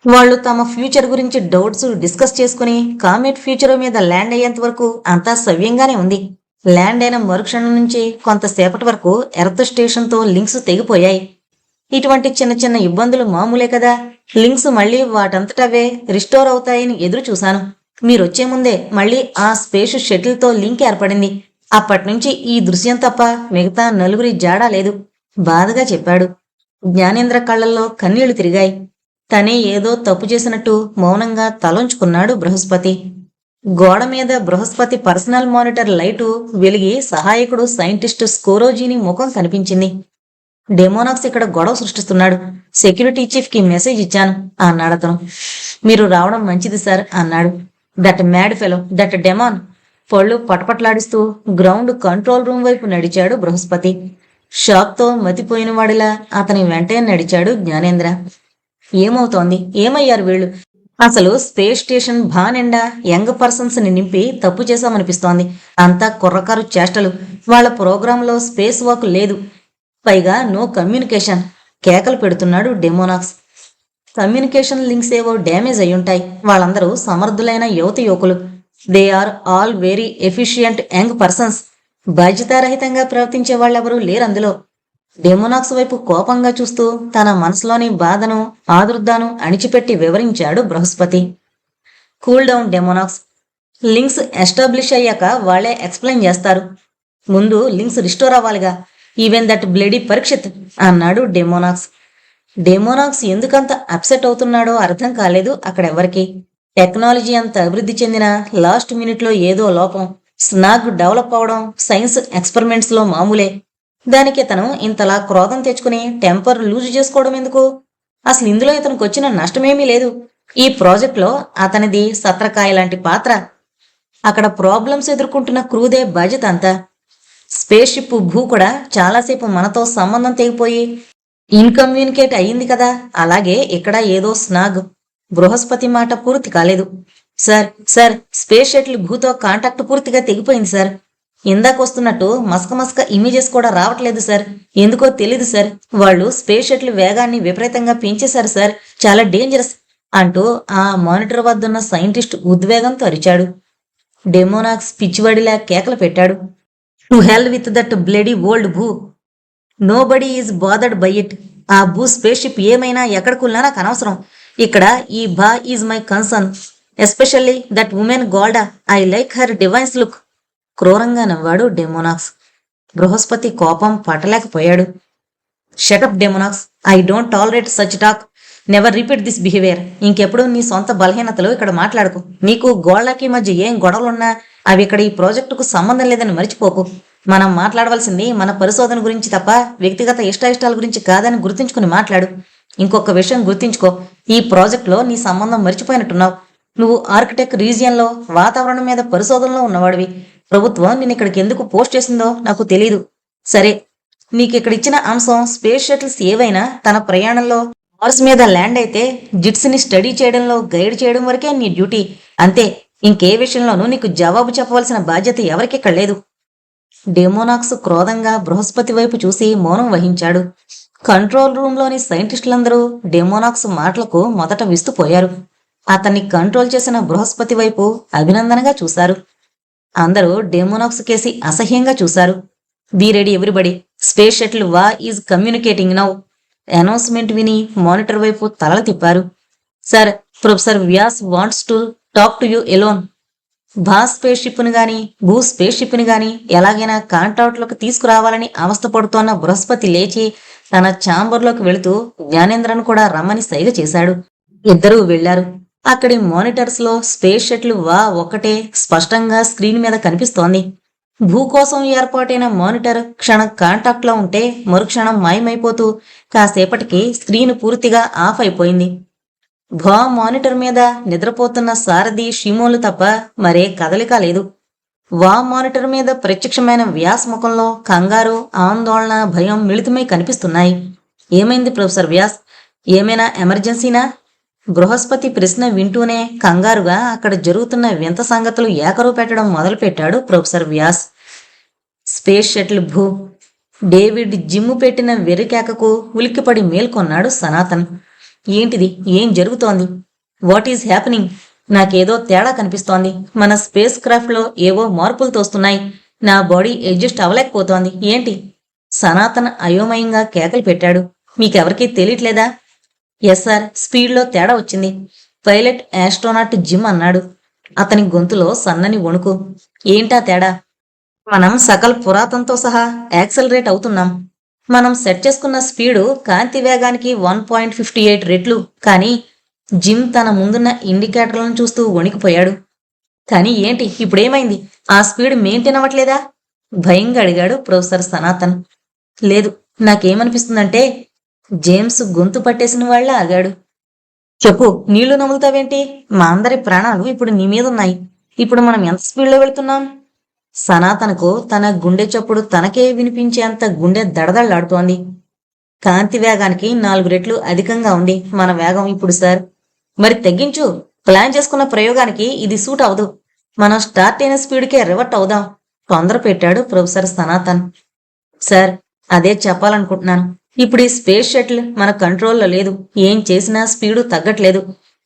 A: వాళ్ళు తమ ఫ్యూచర్ గురించి డౌట్స్ డిస్కస్ చేసుకుని కామెట్ ఫ్యూచర్ మీద ల్యాండ్ అయ్యేంత వరకు అంతా సవ్యంగానే ఉంది. ల్యాండ్ అయిన మరుక్షణం నుంచి కొంతసేపటి వరకు ఎర్త్ స్టేషన్తో లింక్స్ తెగిపోయాయి. ఇటువంటి చిన్న చిన్న ఇబ్బందులు మామూలే కదా. లింక్స్ మళ్లీ వాటంతటవే రిస్టోర్ అవుతాయని ఎదురు చూశాను. మీరొచ్చే ముందే మళ్లీ ఆ స్పేస్ షటిల్తో లింక్ ఏర్పడింది. అప్పట్నుంచి ఈ దృశ్యం తప్ప మిగతా నలుగురి జాడా లేదు, బాధగా చెప్పాడు. జ్ఞానేంద్ర కళ్లల్లో కన్నీళ్లు తిరిగాయి. తనే ఏదో తప్పు చేసినట్టు మౌనంగా తలంచుకున్నాడు బృహస్పతి. గోడ మీద బృహస్పతి పర్సనల్ మానిటర్ లైటు వెలిగి సహాయకుడు సైంటిస్ట్ స్కోరోజీని ముఖం కనిపించింది. డెమోనాక్స్ ఇక్కడ గొడవ సృష్టిస్తున్నాడు. సెక్యూరిటీ చీఫ్ కి మెసేజ్ ఇచ్చాను అన్నాడతను. మీరు రావడం మంచిది సార్ అన్నాడు. That mad fellow, that demon. పళ్ళు పటపట్లాడిస్తూ గ్రౌండ్ కంట్రోల్ రూమ్ వైపు నడిచాడు బృహస్పతి. షాక్తో మతిపోయిన వాడిలా అతని వెంటే నడిచాడు జ్ఞానేంద్ర. ఏమవుతోంది? ఏమయ్యారు వీళ్ళు? అసలు స్పేస్ స్టేషన్ నిండా యంగ్ పర్సన్స్ ని నింపి తప్పు చేశామనిపిస్తోంది. అంతా కుర్రకారు చేష్టలు. వాళ్ల ప్రోగ్రాంలో స్పేస్ వాక్ లేదు. పైగా నో కమ్యూనికేషన్. కేకలు పెడుతున్నాడు డెమోనాక్స్. కమ్యూనికేషన్ లింక్స్ ఏవో డ్యామేజ్ అయ్యుంటాయి. వాళ్ళందరూ సమర్థులైన యువకులు. They are all very efficient young persons. బాధ్యతారహితంగా ప్రవర్తించే వాళ్ళెవరూ లేరందులో. డెమోనాక్స్ వైపు కోపంగా చూస్తూ తన మనసులోని బాధను ఆదుర్దాను అణిచిపెట్టి వివరించాడు Brihaspati. Cool down Demonax. Links establish అయ్యాక వాళ్లే ఎక్స్ప్లెయిన్ చేస్తారు. ముందు లింక్స్ రిస్టోర్ అవ్వాలిగా. ఈవెన్ దట్ బ్లడీ పరీక్షిత్ అన్నాడు డెమోనాక్స్. డెమోనాక్స్ ఎందుకంత అప్సెట్ అవుతున్నాడో అర్థం కాలేదు అక్కడెవ్వరికి. టెక్నాలజీ అంత అభివృద్ధి చెందిన లాస్ట్ మినిట్లో ఏదో లోపం. స్నాగ్ డెవలప్ అవడం సైన్స్ ఎక్స్పెరిమెంట్స్ లో మామూలే. దానికి ఇతను ఇంతలా క్రోధం తెచ్చుకుని టెంపర్ లూజ్ చేసుకోవడం ఎందుకు? అసలు ఇందులో ఇతనికి వచ్చిన నష్టమేమీ లేదు. ఈ ప్రాజెక్ట్లో అతనిది సత్రకాయ లాంటి పాత్ర. అక్కడ ప్రాబ్లమ్స్ ఎదుర్కొంటున్న క్రూదే బాధ్యత అంతా. స్పేస్ షిప్ కూడా చాలాసేపు మనతో సంబంధం తెగిపోయి ఇన్కమ్యూనికేట్ అయ్యింది కదా. అలాగే ఇక్కడ ఏదో స్నాగ్. బృహస్పతి మాట పూర్తి కాలేదు. సార్ స్పేస్ షటిల్ భూతో కాంటాక్ట్ పూర్తిగా తెగిపోయింది సార్. ఇందాకొస్తున్నట్టు మస్క ఇమేజెస్ కూడా రావట్లేదు సార్. ఎందుకో తెలీదు సార్. వాళ్ళు స్పేస్ షటిల్ వేగాన్ని విపరీతంగా పెంచేశారు సార్. చాలా డేంజరస్ అంటూ ఆ మానిటర్ వద్దున్న సైంటిస్ట్ ఉద్వేగంతో అరిచాడు. డెమోనాక్స్ పిచ్చివాడిలా కేకలు పెట్టాడు. To hell with that bloody old Bhu. Nobody is bothered by it. ఆ భూ స్పేస్ షిప్ ఏమైనా ఎక్కడికున్నా నాకు అనవసరం. ఇక్కడ ఈ is my concern. Especially that woman Golda. I like her divines look. క్రూరంగా నవ్వాడు డెమోనాక్స్. బృహస్పతి కోపం పట్టలేకపోయాడు. Shut up Demonax. I don't tolerate such talk. Never repeat this behaviour. ఇంకెప్పుడు నీ సొంత బలహీనతలు ఇక్కడ మాట్లాడుకు. నీకు గోళ్లకి మధ్య ఏం గొడవలున్నా అవి ఇక్కడ ఈ ప్రాజెక్టుకు సంబంధం లేదని మర్చిపోకు. మనం మాట్లాడవలసింది మన పరిశోధన గురించి తప్ప వ్యక్తిగత ఇష్టాయిష్టాల గురించి కాదని గుర్తుంచుకుని మాట్లాడు. ఇంకొక విషయం గుర్తుంచుకో, ఈ ప్రాజెక్టులో నీ సంబంధం మర్చిపోయినట్టున్నావు. నువ్వు ఆర్కిటెక్ట్ రీజియన్లో వాతావరణం మీద పరిశోధనలో ఉన్నవాడివి. ప్రభుత్వం నిన్ను ఇక్కడికి ఎందుకు పోస్ట్ చేసిందో నాకు తెలీదు. సరే, నీకిక్కడిచ్చిన అంశం స్పేస్ షటిల్స్ ఏవైనా తన ప్రయాణంలో మార్స్ మీద ల్యాండ్ అయితే జిట్స్ని స్టడీ చేయడంలో గైడ్ చేయడం వరకే నీ డ్యూటీ. అంతే. ఇంకే విషయంలోనూ నీకు జవాబు చెప్పవలసిన బాధ్యత ఎవరికిక్కడ లేదు. డెమోనాక్స్ క్రోధంగా బృహస్పతి వైపు చూసి మౌనం వహించాడు. కంట్రోల్ రూంలోని సైంటిస్టులందరూ డెమోనాక్స్ మాటలకు మొదట విస్తుపోయారు. అతన్ని కంట్రోల్ చేసిన బృహస్పతి వైపు అభినందనగా చూశారు. అందరూ డెమోనాక్స్ కేసి అసహ్యంగా చూశారు. Be ready everybody, space shuttle వా ఈజ్ కమ్యూనికేటింగ్ నౌ. అనౌన్స్మెంట్ విని మానిటర్ వైపు తలలు తిప్పారు. Sir, professor Vyas wants to talk to you alone. Space షిప్ని గాని భూ స్పేస్ షిప్ని గాని ఎలాగైనా కాంటాక్ట్లోకి తీసుకురావాలని అవస్థపడుతోన్న బృహస్పతి లేచి తన ఛాంబర్లోకి వెళుతూ జ్ఞానేంద్రను కూడా రమ్మని సైగ చేశాడు. ఇద్దరూ వెళ్లారు. అక్కడి మానిటర్స్ లో స్పేస్ షటిల్ వా ఒక్కటే స్పష్టంగా స్క్రీన్ మీద కనిపిస్తోంది. భూ కోసం ఏర్పాటైన మానిటర్ క్షణం కాంటాక్ట్ లో ఉంటే మరుక్షణం మాయమైపోతూ కాసేపటికి స్క్రీన్ పూర్తిగా ఆఫ్ అయిపోయింది. మానిటర్ మీద నిద్రపోతున్న సారథి షిమోలు తప్ప మరే కదలిక లేదు. మానిటర్ మీద ప్రత్యక్షమైన వ్యాస్ ముఖంలో కంగారు, ఆందోళన, భయం మిళితమై కనిపిస్తున్నాయి. ఏమైంది ప్రొఫెసర్ వ్యాస్? ఏమైనా ఎమర్జెన్సీనా? బృహస్పతి ప్రశ్న వింటూనే కంగారుగా అక్కడ జరుగుతున్న వింత సంగతులు ఏకరువు పెట్టడం మొదలుపెట్టాడు ప్రొఫెసర్ వ్యాస్. స్పేస్ షటిల్ భూ. డేవిడ్ జిమ్ము పెట్టిన వెరికేకకు ఉలిక్కిపడి మేల్కొన్నాడు సనాతన్. ఏంటిది? ఏం జరుగుతోంది? What is happening? నాకేదో తేడా కనిపిస్తోంది. మన స్పేస్ క్రాఫ్ట్ లో ఏవో మార్పులు తోస్తున్నాయి. నా బాడీ అడ్జస్ట్ అవ్వలేకపోతోంది. ఏంటి? సనాతన్ అయోమయంగా కేకలు పెట్టాడు. మీకెవరికీ తెలియట్లేదా? ఎస్ సార్, స్పీడ్లో తేడా వచ్చింది. పైలట్ ఆస్ట్రోనాట్ జిమ్ అన్నాడు. అతని గొంతులో సన్నని వణుకు. ఏంటా తేడా? మనం సకల్ పురాతంతో సహా యాక్సలరేట్ అవుతున్నాం. మనం సెట్ చేసుకున్న స్పీడు కాంతి వేగానికి 1.58 రెట్లు. కానీ జిమ్ తన ముందున్న ఇండికేటర్లను చూస్తూ వణికిపోయాడు. కానీ ఏంటి ఇప్పుడేమైంది? ఆ స్పీడ్ మెయింటైన్ అవ్వట్లేదా? భయంగా అడిగాడు ప్రొఫెసర్ సనాతన్. లేదు, నాకేమనిపిస్తుందంటే జేమ్స్ గొంతు పట్టేసిన వాళ్ళ ఆగాడు. చెప్పు, నీళ్లు నములుతావేంటి? మా అందరి ప్రాణాలు ఇప్పుడు నీ మీదున్నాయి. ఇప్పుడు మనం ఎంత స్పీడ్లో వెళుతున్నాం? సనాతనకు తన గుండె చప్పుడు తనకే వినిపించేంత గుండె దడదళ్లాడుతోంది. కాంతి వేగానికి 4 రెట్లు అధికంగా ఉంది మన వేగం ఇప్పుడు సార్. మరి తగ్గించు. ప్లాన్ చేసుకున్న ప్రయోగానికి ఇది సూట్ అవదు. మనం స్టార్ట్ అయిన స్పీడ్కే రివర్ట్ అవుదాం. తొందర పెట్టాడు ప్రొఫెసర్ సనాతన్. సార్, అదే చెప్పాలనుకుంటున్నాను. ఇప్పుడు ఈ స్పేస్ షటిల్ మన కంట్రోల్లో లేదు. ఏం చేసినా స్పీడు తగ్గట్లేదు.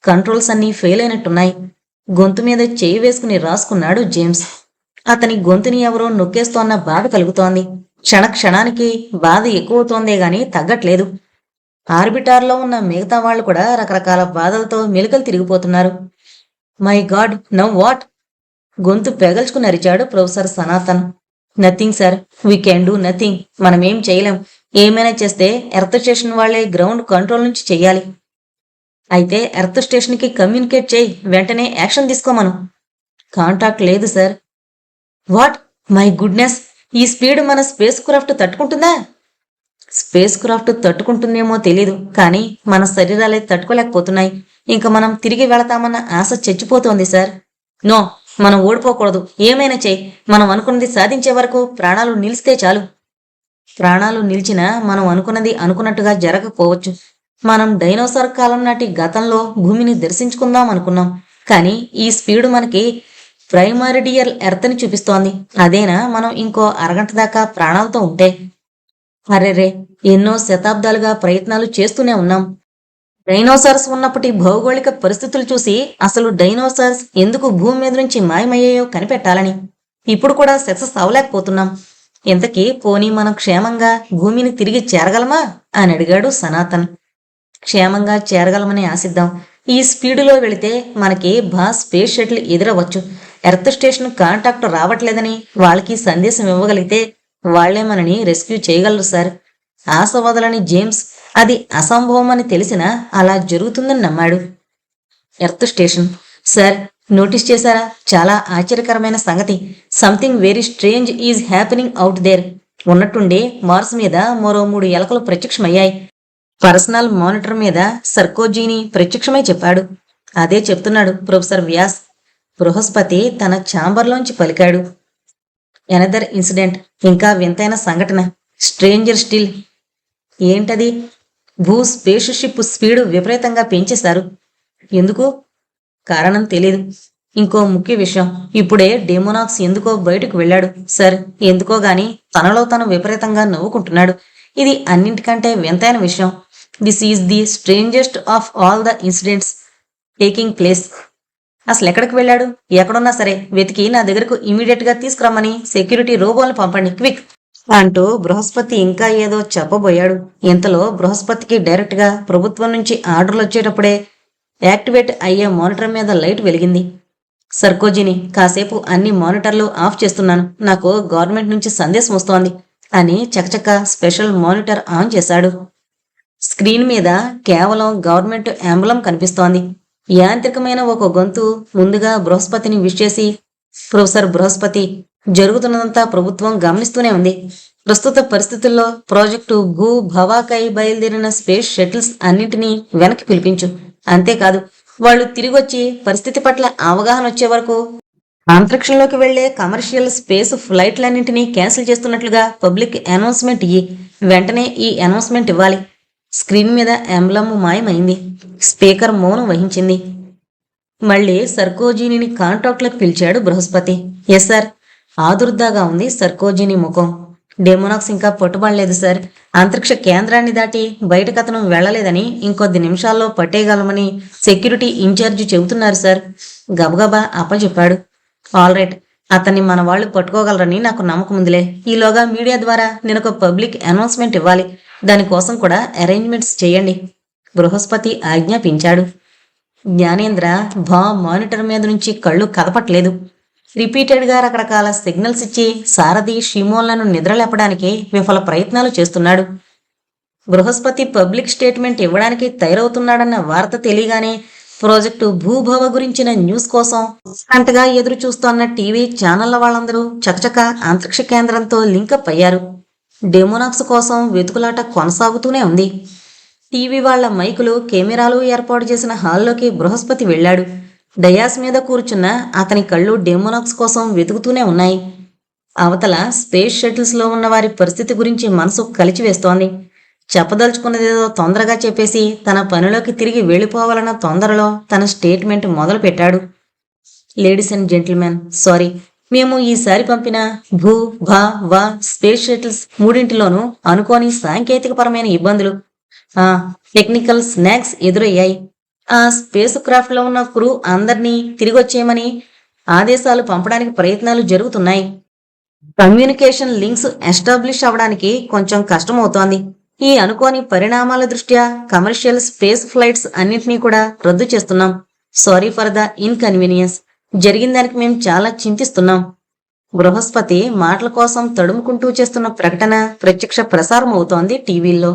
A: కంట్రోల్స్ అన్నీ ఫెయిల్ అయినట్టున్నాయి. గొంతు మీద చేయి వేసుకుని రాసుకున్నాడు జేమ్స్. అతని గొంతుని ఎవరో నొక్కేస్తోన్న బాధ కలుగుతోంది. క్షణానికి బాధ ఎక్కువవుతోందే గాని తగ్గట్లేదు. ఆర్బిటార్లో ఉన్న మిగతా వాళ్ళు కూడా రకరకాల బాధలతో మెలికలు తిరిగిపోతున్నారు. My god, now what? గొంతు పెగల్చుకుని అరిచాడు professor Sanatan. Nothing sir, we can do nothing. మనమేం చేయలేం. ఏమైనా చేస్తే ఎర్త్ స్టేషన్ వాళ్లే గ్రౌండ్ కంట్రోల్ నుంచి చెయ్యాలి. అయితే ఎర్త్ స్టేషన్కి కమ్యూనికేట్ చేయి. వెంటనే యాక్షన్ తీసుకోమను. కాంటాక్ట్ లేదు సార్. వాట్? మై గుడ్నెస్, ఈ స్పీడ్ మన స్పేస్ క్రాఫ్ట్ తట్టుకుంటుందా? స్పేస్ క్రాఫ్ట్ తట్టుకుంటుందేమో తెలీదు, కానీ మన శరీరాలే తట్టుకోలేకపోతున్నాయి. ఇంకా మనం తిరిగి వెళతామన్న ఆశ చచ్చిపోతోంది సార్. నో, మనం ఓడిపోకూడదు. ఏమైనా చేయి. మనం అనుకున్నది సాధించే వరకు ప్రాణాలు నిలిస్తే చాలు. ప్రాణాలు నిలిచినా మనం అనుకున్నది అనుకున్నట్టుగా జరగకపోవచ్చు. మనం డైనోసార్ కాలం నాటి గతంలో భూమిని దర్శించుకుందాం అనుకున్నాం. కానీ ఈ స్పీడు మనకి ప్రైమారిడియల్ ఎర్త్ని చూపిస్తోంది. అదేనా మనం ఇంకో అరగంట దాకా ప్రాణాలతో ఉంటే? అరెరే, ఎన్నో శతాబ్దాలుగా ప్రయత్నాలు చేస్తూనే ఉన్నాం. డైనోసార్స్ ఉన్నప్పటి భౌగోళిక పరిస్థితులు చూసి అసలు డైనోసార్స్ ఎందుకు భూమి మీద నుంచి మాయమయ్యాయో కనిపెట్టాలని. ఇప్పుడు కూడా సక్సెస్ అవ్వలేకపోతున్నాం. ఇంతకీ పోనీ మనం క్షేమంగా భూమిని తిరిగి చేరగలమా అని అడిగాడు సనాతన్. క్షేమంగా చేరగలమని ఆశిద్దాం. ఈ స్పీడులో వెళితే మనకి స్పేస్ షటిల్ ఎదురవచ్చు. ఎర్త్ స్టేషన్ కాంటాక్ట్ రావట్లేదని వాళ్ళకి సందేశం ఇవ్వగలిగితే వాళ్లే మనని రెస్క్యూ చేయగలరు సార్. ఆశ వదలని జేమ్స్ అది అసంభవం అని తెలిసినా అలా జరుగుతుందని నమ్మాడు. ఎర్త్ స్టేషన్ సార్, నోటీస్ చేశారా? చాలా ఆశ్చర్యకరమైన సంగతి. Something very strange is happening out there. ఉన్నట్టుండే మార్స్ మీద మరో 3 ఎలకలు ప్రత్యక్షమయ్యాయి. పర్సనల్ మానిటర్ మీద సర్కోజీని ప్రత్యక్షమై చెప్పాడు. అదే చెప్తున్నాడు ప్రొఫెసర్ వ్యాస్. బృహస్పతి తన ఛాంబర్లోంచి పలికాడు. ఎనదర్ ఇన్సిడెంట్, ఇంకా వింతైన సంఘటన. Stranger still. ఏంటది? స్పేస్ షిప్ స్పీడు విపరీతంగా పెంచేశారు. ఎందుకు? కారణం తెలీదు. ఇంకో ముఖ్య విషయం, ఇప్పుడే డెమోనాక్స్ ఎందుకో బయటకు వెళ్ళాడు సార్. ఎందుకో గాని తనలో తను విపరీతంగా నవ్వుకుంటున్నాడు. ఇది అన్నింటికంటే వింతైన విషయం. This is the strangest of all the incidents taking place. అసలు ఎక్కడికి వెళ్ళాడు? ఎక్కడున్నా సరే వెతికి నా దగ్గరకు ఇమీడియట్ గా తీసుకురమ్మని సెక్యూరిటీ రోబోల్ని పంపండి, క్విక్ అంటూ బృహస్పతి ఇంకా ఏదో చెప్పబోయాడు. ఇంతలో బృహస్పతికి డైరెక్ట్ గా ప్రభుత్వం నుంచి ఆర్డర్లు వచ్చేటప్పుడే యాక్టివేట్ అయ్యే మానిటర్ మీద లైట్ వెలిగింది. సర్కోజీని, కాసేపు అన్ని మానిటర్లు ఆఫ్ చేస్తున్నాను, నాకు గవర్నమెంట్ నుంచి సందేశం వస్తోంది అని చకచక స్పెషల్ మానిటర్ ఆన్ చేశాడు. స్క్రీన్ మీద కేవలం గవర్నమెంట్ ఎంబలం కనిపిస్తోంది. యాంత్రికమైన ఒక గొంతు ముందుగా బృహస్పతిని విష్ చేసి, ప్రొఫెసర్ బృహస్పతి, జరుగుతున్నదంతా ప్రభుత్వం గమనిస్తూనే ఉంది. ప్రస్తుత పరిస్థితుల్లో ప్రాజెక్టు భవాకై బయలుదేరిన స్పేస్ షటిల్స్ అన్నింటినీ వెనక్కి పిలిపించు. అంతేకాదు, వాళ్ళు తిరిగొచ్చి పరిస్థితి పట్ల అవగాహన వచ్చే వరకు అంతరిక్షంలోకి వెళ్లే కమర్షియల్ స్పేస్ ఫ్లైట్లన్నింటినీ క్యాన్సిల్ చేస్తున్నట్లుగా పబ్లిక్ అనౌన్స్మెంట్ ఇయ్యి. వెంటనే ఈ అనౌన్స్మెంట్ ఇవ్వాలి. స్క్రీన్ మీద ఎంబ్లమ్ మాయమైంది. స్పీకర్ మౌనం వహించింది. మళ్ళీ సర్కోజీని కాంటాక్ట్లకు పిలిచాడు బృహస్పతి. Yes sir. ఆదుర్దాగా ఉంది సర్కోజీని ముఖం. డెమోనాక్స్ ఇంకా పట్టుబడలేదు సార్. అంతరిక్ష కేంద్రాన్ని దాటి బయటకతను వెళ్లలేదని, ఇంకొద్ది నిమిషాల్లో పట్టేయగలమని సెక్యూరిటీ ఇన్ఛార్జి చెబుతున్నారు సార్. గబగబా అప్పచెప్పాడు. ఆల్ రైట్, అతన్ని మన వాళ్ళు పట్టుకోగలరని నాకు నమ్మకం ఉందిలే. ఈలోగా మీడియా ద్వారా నేను ఒక పబ్లిక్ అనౌన్స్మెంట్ ఇవ్వాలి. దానికోసం కూడా అరేంజ్మెంట్స్ చేయండి, బృహస్పతి ఆజ్ఞాపించాడు. జ్ఞానేంద్ర మానిటర్ మీద నుంచి కళ్ళు కదపట్లేదు. రిపీటెడ్గా రకరకాల సిగ్నల్స్ ఇచ్చి సారథి షిమోన్లను నిద్రలేపడానికి విఫల ప్రయత్నాలు చేస్తున్నాడు. బృహస్పతి పబ్లిక్ స్టేట్మెంట్ ఇవ్వడానికి తయారవుతున్నాడన్న వార్త తెలియగానే ప్రాజెక్టు భూభవ గురించిన న్యూస్ కోసం అంతగా ఎదురు చూస్తోన్న టీవీ ఛానళ్ల వాళ్ళందరూ చకచక అంతరిక్ష కేంద్రంతో లింకప్ అయ్యారు. డెమోనాక్స్ కోసం వెతుకులాట కొనసాగుతూనే ఉంది. టీవీ వాళ్ల మైకులు, కెమెరాలు ఏర్పాటు చేసిన హాల్లోకి బృహస్పతి వెళ్ళాడు. డయాస్ మీద కూర్చున్న అతని కళ్ళు డెమోనాక్స్ కోసం వెతుకుతూనే ఉన్నాయి. అవతల స్పేస్ షటిల్స్లో ఉన్న వారి పరిస్థితి గురించి మనసు కలిచివేస్తోంది. చెప్పదలుచుకున్నదేదో తొందరగా చెప్పేసి తన పనిలోకి తిరిగి వెళ్ళిపోవాలన్న తొందరలో తన స్టేట్మెంట్ మొదలు పెట్టాడు. లేడీస్ అండ్ జెంటిల్మెన్, సారీ, మేము ఈసారి పంపిన స్పేస్ షటిల్స్ మూడింటిలోనూ అనుకోని సాంకేతికపరమైన ఇబ్బందులు, టెక్నికల్ స్నాక్స్ ఎదురయ్యాయి. ఆ స్పేస్ క్రాఫ్ట్ లో ఉన్న క్రూ అందరినీ తిరిగొచ్చేయమని ఆదేశాలు పంపడానికి ప్రయత్నాలు జరుగుతున్నాయి. కమ్యూనికేషన్ లింక్స్ ఎస్టాబ్లిష్ అవ్వడానికి కొంచెం కష్టమవుతోంది. ఈ అనుకోని పరిణామాల దృష్ట్యా కమర్షియల్ స్పేస్ ఫ్లైట్స్ అన్నింటినీ కూడా రద్దు చేస్తున్నాం. Sorry for the inconvenience. జరిగిన దానికి మేము చాలా చింతిస్తున్నాం. బృహస్పతి మాటల కోసం తడుముకుంటూ చేస్తున్న ప్రకటన ప్రత్యక్ష ప్రసారం అవుతోంది టీవీల్లో.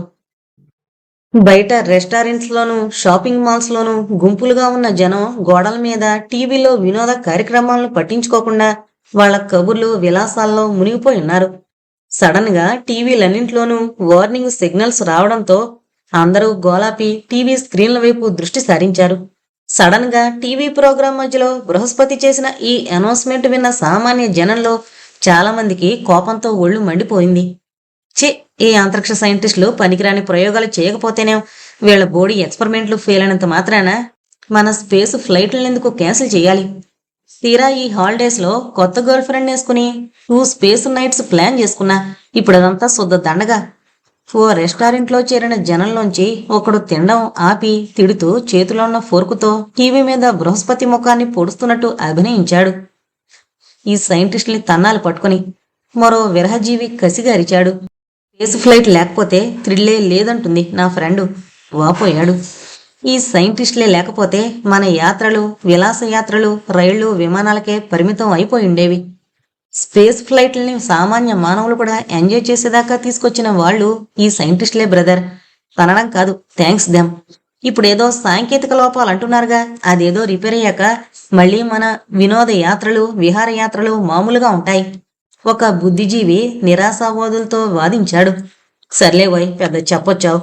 A: బయట రెస్టారెంట్స్ లోను, షాపింగ్ మాల్స్ లోను గుంపులుగా ఉన్న జనం గోడల మీద టీవీలో వినోద కార్యక్రమాలను పట్టించుకోకుండా వాళ్ల కబుర్లు, విలాసాల్లో మునిగిపోయి ఉన్నారు. సడన్ గా టీవీలన్నింటిలోనూ వార్నింగ్ సిగ్నల్స్ రావడంతో అందరూ గోలాపి టీవీ స్క్రీన్ల వైపు దృష్టి సారించారు. సడన్ గా టీవీ ప్రోగ్రాం మధ్యలో బృహస్పతి చేసిన ఈ అనౌన్స్మెంట్ విన్న సామాన్య జనంలో చాలా మందికి కోపంతో ఒళ్ళు మండిపోయింది. ఈ అంతరిక్ష సైంటిస్టులు పనికిరాని ప్రయోగాలు చేయకపోతేనే వీళ్ల బోడీ ఎక్స్పెరిమెంట్లు ఫెయిల్ అయినంత మాత్రాన మన స్పేస్ ఫ్లైట్లను ఎందుకు క్యాన్సిల్ చేయాలి? తీరా ఈ హాలిడేస్ లో కొత్త గర్ల్ ఫ్రెండ్ వేసుకుని 2 స్పేస్ నైట్స్ ప్లాన్ చేసుకున్నా. ఇప్పుడు అదంతా శుద్ధ దండగా. ఓ రెస్టారెంట్లో చేరిన జనంలోంచి ఒకడు తినడం ఆపి తిడుతూ చేతిలో ఉన్న ఫోర్కుతో టీవీ మీద బృహస్పతి ముఖాన్ని పొడుస్తున్నట్టు అభినయించాడు. ఈ సైంటిస్టుల్ని తన్నాలు పట్టుకుని మరో విరహజీవి కసిగా అరిచాడు. స్పేస్ ఫ్లైట్ లేకపోతే థ్రిల్లే లేదంటుంది నా ఫ్రెండు, వాపోయాడు. ఈ సైంటిస్టులే లేకపోతే మన యాత్రలు, విలాస యాత్రలు రైళ్లు, విమానాలకే పరిమితం అయిపోయి ఉండేవి. స్పేస్ ఫ్లైట్లని సామాన్య మానవులు కూడా ఎంజాయ్ చేసేదాకా తీసుకొచ్చిన వాళ్ళు ఈ సైంటిస్టులే బ్రదర్. తనడం కాదు, థ్యాంక్స్ దెమ్. ఇప్పుడేదో సాంకేతిక లోపాలు అంటున్నారుగా, అదేదో రిపేర్ అయ్యాక మళ్ళీ మన వినోద యాత్రలు, విహారయాత్రలు మామూలుగా ఉంటాయి. ఒక బుద్ధిజీవి నిరాశావాదులతో వాదించాడు. సర్లే పోయ్, పెద్ద చెప్పొచ్చావు.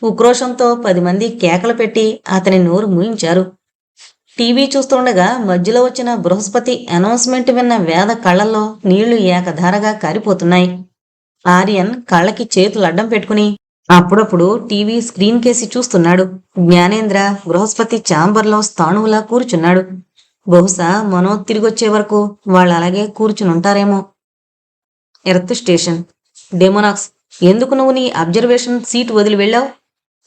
A: ఉక్రోషంతో 10 మంది కేకలు పెట్టి అతని నోరు మూయించారు. టీవీ చూస్తుండగా మధ్యలో వచ్చిన బృహస్పతి అనౌన్స్మెంట్ విన్న వేద కళ్లల్లో నీళ్లు ఏకధారగా కారిపోతున్నాయి. ఆర్యన్ కళ్ళకి చేతులు అడ్డం పెట్టుకుని అప్పుడప్పుడు టీవీ స్క్రీన్ కేసి చూస్తున్నాడు. జ్ఞానేంద్ర బృహస్పతి ఛాంబర్లో స్థాణువులా కూర్చున్నాడు. బహుశా మనో తిరిగొచ్చే వరకు వాళ్ళు అలాగే కూర్చునుంటారేమో. Earth station. డెమోనాక్స్, ఎందుకు నువ్వు నీ అబ్జర్వేషన్ సీట్ వదిలి వెళ్ళావు?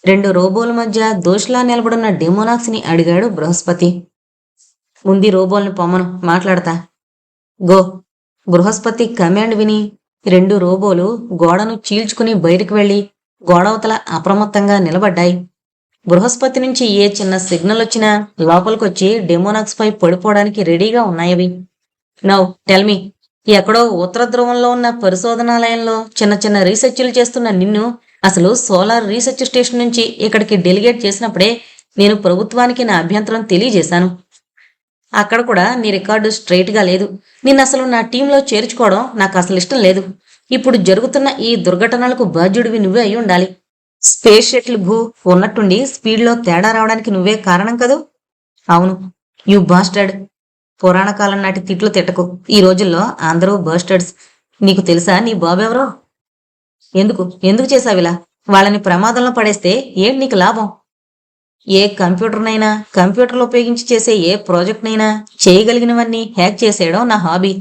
A: రెండు రోబోల మధ్య దోషులా నిలబడున్న డెమోనాక్స్ ని అడిగాడు బృహస్పతి. ఉంది రోబోల్ని పొమ్మను, మాట్లాడతా. గో. బృహస్పతి కమాండ్ విని రెండు రోబోలు గోడను చీల్చుకుని బయటకు వెళ్లి గోడవతల అప్రమత్తంగా నిలబడ్డాయి. బృహస్పతి నుంచి ఏ చిన్న సిగ్నల్ వచ్చినా లోపలికొచ్చి డెమోనాక్స్ పై పడిపోవడానికి రెడీగా ఉన్నాయవి. నౌ టెల్మీ, ఎక్కడో ఉత్తర ధ్రువంలో ఉన్న పరిశోధనాలయంలో చిన్న చిన్న రీసెర్చ్లు చేస్తున్న నిన్ను అసలు సోలార్ రీసెర్చ్ స్టేషన్ నుంచి ఇక్కడికి డెలిగేట్ చేసినప్పుడే నేను ప్రభుత్వానికి నా అభ్యంతరం తెలియజేశాను. అక్కడ కూడా నీ రికార్డు స్ట్రైట్గా లేదు. నిన్ను అసలు నా టీంలో చేర్చుకోవడం నాకు అసలు ఇష్టం లేదు. ఇప్పుడు జరుగుతున్న ఈ దుర్ఘటనలకు బాధ్యుడివి నువ్వే అయి ఉండాలి. స్పేస్ షటిల్ భూ ఉన్నట్టుండి స్పీడ్లో తేడా రావడానికి నువ్వే కారణం కదూ? అవును. You bastard. పురాణ కాలం నాటి తిట్లు తిట్టకు. ఈ రోజుల్లో అందరూ బర్స్టర్డ్స్. నీకు తెలుసా నీ బాబెవరో? ఎందుకు ఎందుకు చేసావిలా? వాళ్ళని ప్రమాదంలో పడేస్తే ఏంటి నీకు లాభం? ఏ కంప్యూటర్నైనా, కంప్యూటర్లు ఉపయోగించి చేసే ఏ ప్రాజెక్ట్నైనా చేయగలిగినవన్నీ హ్యాక్ చేసేయడం నా హాబీ.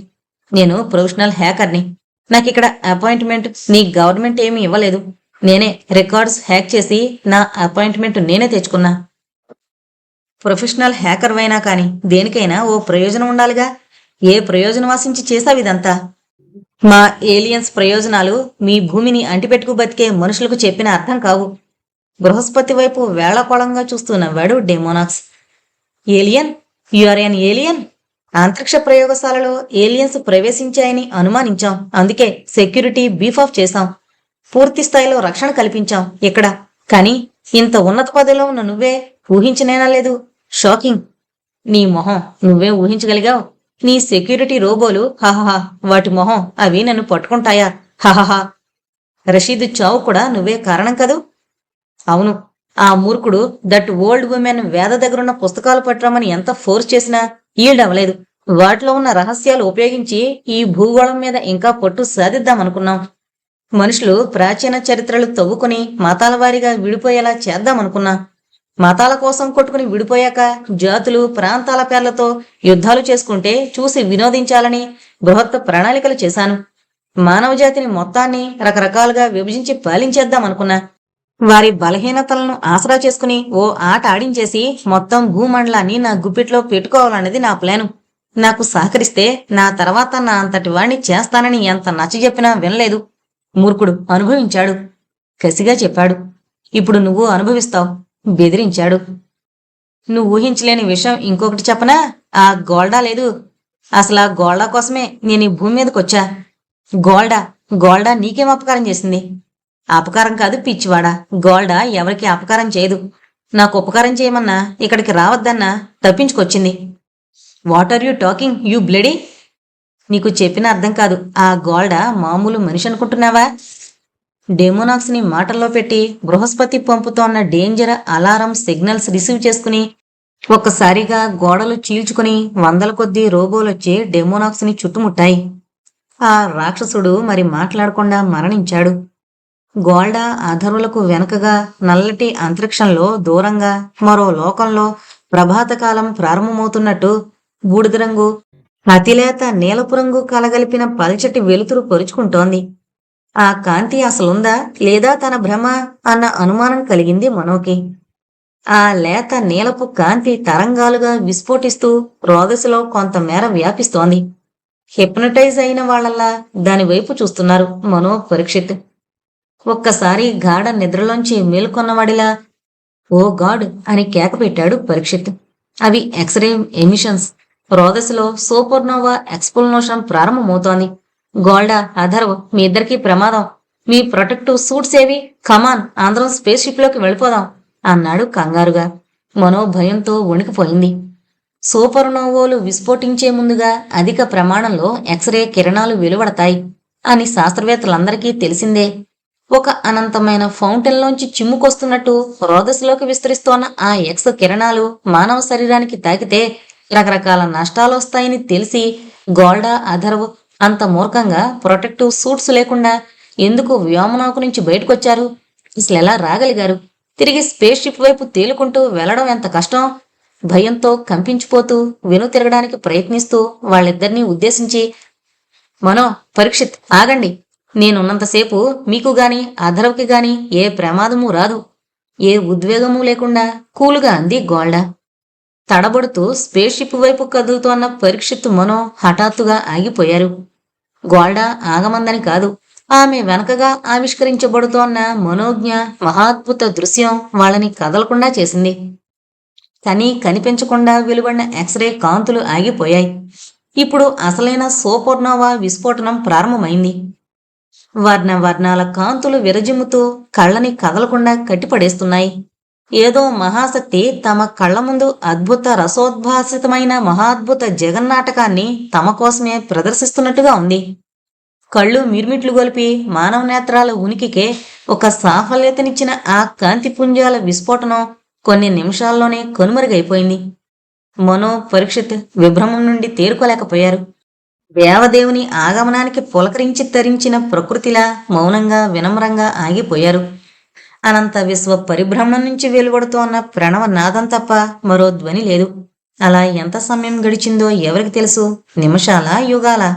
A: నేను ప్రొఫెషనల్ హ్యాకర్ని. నాకిక్కడ అపాయింట్మెంట్ నీ గవర్నమెంట్ ఏమీ ఇవ్వలేదు. నేనే రికార్డ్స్ హ్యాక్ చేసి నా అపాయింట్మెంట్ నేనే తెచ్చుకున్నా. ప్రొఫెషనల్ హ్యాకర్వైనా కానీ దేనికైనా ఓ ప్రయోజనం ఉండాలిగా. ఏ ప్రయోజనం ఆశించి చేసావిదంతా? మా ఏలియన్స్ ప్రయోజనాలు మీ భూమిని అంటిపెట్టుకు బతికే మనుషులకు చెప్పిన అర్థం కావు. బృహస్పతి వైపు వేళాకోళంగా చూస్తూ నవ్వాడు Demonax. Alien? You are an alien? అంతరిక్ష ప్రయోగశాలలో ఏలియన్స్ ప్రవేశించాయని అనుమానించాం. అందుకే సెక్యూరిటీ బీఫ్ ఆఫ్ చేశాం. పూర్తి స్థాయిలో రక్షణ కల్పించాం ఇక్కడ. కానీ ఇంత ఉన్నత పదవిలో ఉన్న నువ్వే ఊహించనేనా లేదు. షాకింగ్. నీ మొహం నువ్వే ఊహించగలిగావు? నీ సెక్యూరిటీ రోబోలు హహహా వాటి మొహం అవి నన్ను పట్టుకుంటాయా? హహహా. రషీద్ చావు కూడా నువ్వే కారణం కదూ? అవును. ఆ మూర్ఖుడు దట్ ఓల్డ్ ఉమెన్ వేద దగ్గరున్న పుస్తకాలు పట్టరమని ఎంత ఫోర్స్ చేసినా ఈల్డ్ అవ్వలేదు. వాటిలో ఉన్న రహస్యాలు ఉపయోగించి ఈ భూగోళం మీద ఇంకా పట్టు సాధిద్దామనుకున్నాం. మనుషులు ప్రాచీన చరిత్రలు తవ్వుకుని మతాల వారీగా విడిపోయేలా చేద్దామనుకున్నా. మతాల కోసం కొట్టుకుని విడిపోయాక జాతులు ప్రాంతాల పేర్లతో యుద్ధాలు చేసుకుంటే చూసి వినోదించాలని బృహత్ ప్రణాళికలు చేశాను. మానవజాతిని మొత్తాన్ని రకరకాలుగా విభజించి పాలించేద్దామనుకున్నా. వారి బలహీనతలను ఆసరా చేసుకుని ఓ ఆట ఆడించేసి మొత్తం భూమండలాన్ని నా గుప్పిట్లో పెట్టుకోవాలన్నది నా ప్లాను. నాకు సహకరిస్తే నా తర్వాత నా అంతటి వాణ్ణి చేస్తానని ఎంత నచ్చజెప్పినా వినలేదు. మూర్ఖుడు అనుభవించాడు. కసిగా చెప్పాడు. ఇప్పుడు నువ్వు అనుభవిస్తావు. బెదిరించాడు. నువ్వు ఊహించలేని విషయం ఇంకొకటి చెప్పనా? ఆ గోల్డా లేదు. అసలు ఆ గోల్డా కోసమే నేను ఈ భూమి మీదకొచ్చా. గోల్డా గోల్డా నీకేం అపకారం చేసింది? అపకారం కాదు పిచ్చివాడా. గోల్డా ఎవరికి అపకారం చేయదు. నాకు ఉపకారం చేయమన్నా ఇక్కడికి రావద్దన్నా తప్పించుకొచ్చింది. What are you talking you bloody? నీకు చెప్పిన అర్థం కాదు. ఆ గోల్డా మామూలు మనిషి అనుకుంటున్నావా? డెమోనాక్స్ ని మాటల్లో పెట్టి బృహస్పతి పంపుతోన్న డేంజర్ అలారం సిగ్నల్స్ రిసీవ్ చేసుకుని ఒక్కసారిగా గోడలు చీల్చుకుని వందల కొద్దీ రోబోలొచ్చి డెమోనాక్స్ ని చుట్టుముట్టాయి. ఆ రాక్షసుడు మరి మాట్లాడకుండా మరణించాడు. గోల్డా అధరులకు వెనకగా నల్లటి అంతరిక్షంలో దూరంగా మరో లోకంలో ప్రభాతకాలం ప్రారంభమవుతున్నట్టు బూడిద రంగు అతిలేత నీలపు రంగు కలగలిపిన పల్చటి వెలుతురు పొరుచుకుంటోంది. ఆ కాంతి అసలుందా లేదా తన భ్రమ అన్న అనుమానం కలిగింది మనోకి. ఆ లేత నీలపు కాంతి తరంగాలుగా విస్ఫోటిస్తూ రోదశలో కొంతమేర వ్యాపిస్తోంది. హిప్నటైజ్ అయిన వాళ్లల్లా దానివైపు చూస్తున్నారు మనో, పరీక్షిత్. ఒక్కసారి గాఢ నిద్రలోంచి మేల్కొన్నవాడిలా ఓ గాడ్ అని కేకపెట్టాడు పరీక్షిత్. అవి ఎక్స్రే ఎమిషన్స్. రోదశలో సూపర్నోవా ఎక్స్ప్లోషన్ ప్రారంభమవుతోంది. గోల్డా, అధర్వ్, మీ ఇద్దరికీ ప్రమాదం. మీ ప్రొటెక్టివ్ సూట్స్ ఏవి? కమాన్, అందరం స్పేస్ షిప్ లోకి వెళ్ళిపోదాం అన్నాడు కంగారుగా. మనో భయంతో వణికిపోయింది. సూపర్నోవోలు విస్ఫోటించే ముందుగా అధిక ప్రమాణంలో ఎక్స్రే కిరణాలు వెలువడతాయి అని శాస్త్రవేత్తలందరికీ తెలిసిందే. ఒక అనంతమైన ఫౌంటైన్లోంచి చిమ్ముకొస్తున్నట్టు రోదశలోకి విస్తరిస్తోన్న ఆ ఎక్స్ కిరణాలు మానవ శరీరానికి తాకితే రకరకాల నష్టాలొస్తాయని తెలిసి గోల్డా, అధర్వ్ అంత మూర్ఖంగా ప్రొటెక్టివ్ సూట్స్ లేకుండా ఎందుకు వ్యోమనౌక నుంచి బయటకొచ్చారు? అసలు ఎలా రాగలిగారు? తిరిగి స్పేస్ షిప్ వైపు తేలుకుంటూ వెళ్లడం ఎంత కష్టం? భయంతో కంపించిపోతూ వెనుతిరగడానికి ప్రయత్నిస్తూ వాళ్ళిద్దరినీ ఉద్దేశించి, మనో, పరీక్షిత్, ఆగండి. నేనున్నంతసేపు మీకు గాని అధర్వకి గాని ఏ ప్రమాదమూ రాదు. ఏ ఉద్వేగమూ లేకుండా కూలుగా అంది గోల్డా. తడబడుతూ స్పేస్ షిప్ వైపు కదులుతోన్న పరీక్షిత్, మనో హఠాత్తుగా ఆగిపోయారు. గోల్డా ఆగమందని కాదు, ఆమె వెనకగా ఆవిష్కరించబడుతోన్న మనోజ్ఞ మహాద్భుత దృశ్యం వాళ్ళని కదలకుండా చేసింది. కనిపించకుండా వెలువడిన ఎక్స్రే కాంతులు ఆగిపోయాయి. ఇప్పుడు అసలైన సూపర్నోవా విస్ఫోటనం ప్రారంభమైంది. వర్ణాల కాంతులు విరజిమ్ముతూ కళ్ళని కదలకుండా కట్టిపడేస్తున్నాయి. ఏదో మహాశక్తి తమ కళ్ల ముందు అద్భుత రసోద్భాసితమైన మహాద్భుత జగన్నాటకాన్ని తమ కోసమే ప్రదర్శిస్తున్నట్టుగా ఉంది. కళ్ళు మిర్మిట్లు గొలిపి మానవ నేత్రాల ఉనికికే ఒక సాఫల్యతనిచ్చిన ఆ కాంతిపుంజాల విస్ఫోటనం కొన్ని నిమిషాల్లోనే కనుమరుగైపోయింది. మనో, పరీక్షిత్ విభ్రమం నుండి తేరుకోలేకపోయారు. దేవదేవుని ఆగమనానికి పులకరించి తరించిన ప్రకృతిలా మౌనంగా వినమ్రంగా ఆగిపోయారు. అనంత విశ్వ పరిభ్రమణం నుంచి వెలువడుతోన్న ప్రణవ నాదం తప్ప మరో ధ్వని లేదు. అలా ఎంత సమయం గడిచిందో ఎవరికి తెలుసు? నిమిషాలా, యుగాలా?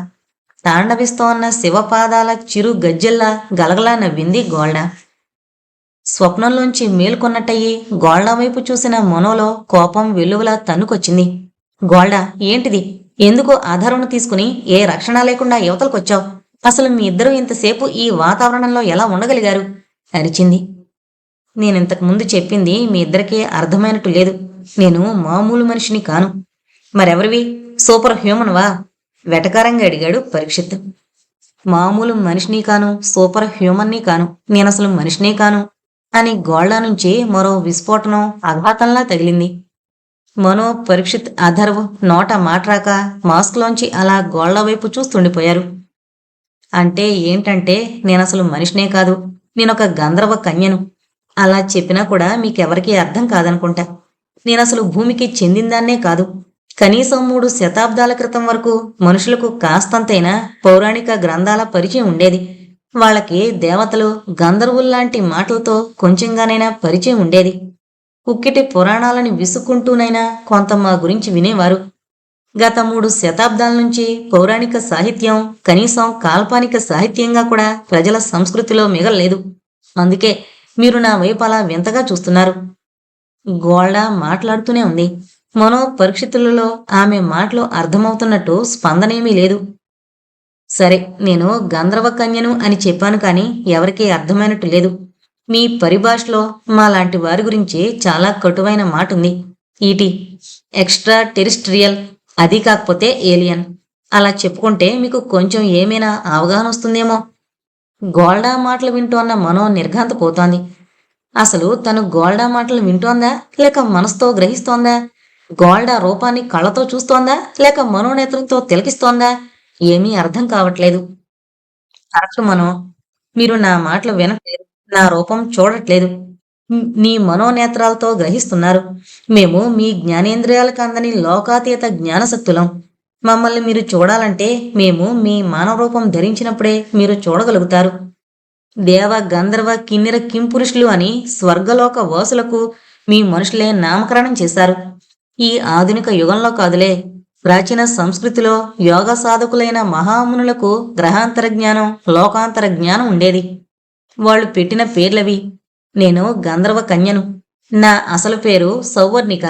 A: తాండవిస్తోన్న శివపాదాల చిరు గజ్జెల్లా గలగలా నవ్వింది గోల్డా. స్వప్నంలోంచి మేలుకొన్నట్టయి గోల్డా వైపు చూసిన మనోలో కోపం వెల్లువలా తన్నుకొచ్చింది. గోల్డా, ఏంటిది? ఎందుకు ఆధారం తీసుకుని ఏ రక్షణ లేకుండా యువతలకొచ్చావు? అసలు మీ ఇద్దరూ ఇంతసేపు ఈ వాతావరణంలో ఎలా ఉండగలిగారు? అరిచింది. నేనింతకు ముందు చెప్పింది మీ ఇద్దరికీ అర్థమైనట్టు లేదు. నేను మామూలు మనిషిని కాను. మరెవరివి? సూపర్ హ్యూమన్వా? వెటకారంగా అడిగాడు పరీక్షిత్. మామూలు మనిషిని కాను, సూపర్ హ్యూమన్ని కాను, నేనసలు మనిషినే కాను అని గోల్డా నుంచి మరో విస్ఫోటనం ఆఘాతంలా తగిలింది. మనో, పరీక్షిత్, అధర్వ్ నోట మాట్రాక మాస్క్లోంచి అలా గోల్డా వైపు చూస్తుండిపోయారు. అంటే ఏంటంటే నేనసలు మనిషినే కాదు, నేనొక గంధర్వ కన్యను. అలా చెప్పినా కూడా మీకెవరికీ అర్థం కాదనుకుంటా. నేనసలు భూమికి చెందిందాన్నే కాదు. కనీసం 3 శతాబ్దాల క్రితం వరకు మనుషులకు కాస్తంతైనా పౌరాణిక గ్రంథాల పరిచయం ఉండేది. వాళ్ళకి దేవతలు, గంధర్వుల్లాంటి మాటలతో కొంచెంగానైనా పరిచయం ఉండేది. కుక్కిటి పురాణాలని విసుక్కుంటూనైనా కొంత మా గురించి వినేవారు. గత 3 శతాబ్దాల నుంచి పౌరాణిక సాహిత్యం కనీసం కాల్పనిక సాహిత్యంగా కూడా ప్రజల సంస్కృతిలో మిగల్లేదు. అందుకే మీరు నా వైపు అలా వింతగా చూస్తున్నారు. గోల్డా మాట్లాడుతూనే ఉంది. మనో, పరీక్షితులలో ఆమె మాటలు అర్థమవుతున్నట్టు స్పందనేమీ లేదు. సరే, నేను గంధర్వ కన్యను అని చెప్పాను కానీ ఎవరికీ అర్థమైనట్టు లేదు. మీ పరిభాషలో మాలాంటి వారి గురించి చాలా కటువైన మాట ఉంది. ఈటి, ఎక్స్ట్రా టెరిస్ట్రియల్, అది కాకపోతే ఏలియన్. అలా చెప్పుకుంటే మీకు కొంచెం ఏమైనా అవగాహన వస్తుందేమో. గోల్డా మాటలు వింటోన్న మనో నిర్ఘాంతపోతోంది. అసలు తను గోల్డా మాటలు వింటోందా లేక మనసుతో గ్రహిస్తోందా? గోల్డా రూపాన్ని కళ్ళతో చూస్తోందా లేక మనోనేత్రంతో తిలకిస్తోందా? ఏమీ అర్థం కావట్లేదు. కరెక్ట్ మనో, మీరు నా మాటలు వినట్లేదు, నా రూపం చూడట్లేదు. నీ మనోనేత్రాలతో గ్రహిస్తున్నారు. మేము మీ జ్ఞానేంద్రియాలకు అందని లోకాతీత జ్ఞానశక్తులం. మమ్మల్ని మీరు చూడాలంటే మేము మీ మానవ రూపం ధరించినప్పుడే మీరు చూడగలుగుతారు. దేవ, గంధర్వ, కిన్నెర, కింపురుషులు అని స్వర్గలోక వాసులకు మీ మనుషులే నామకరణం చేశారు. ఈ ఆధునిక యుగంలో కాదులే, ప్రాచీన సంస్కృతిలో యోగ సాధకులైన మహామునులకు గ్రహాంతర జ్ఞానం, లోకాంతర జ్ఞానం ఉండేది. వాళ్ళు పెట్టిన పేర్లవి. నేను గంధర్వ కన్యను. నా అసలు పేరు సౌవర్ణిక.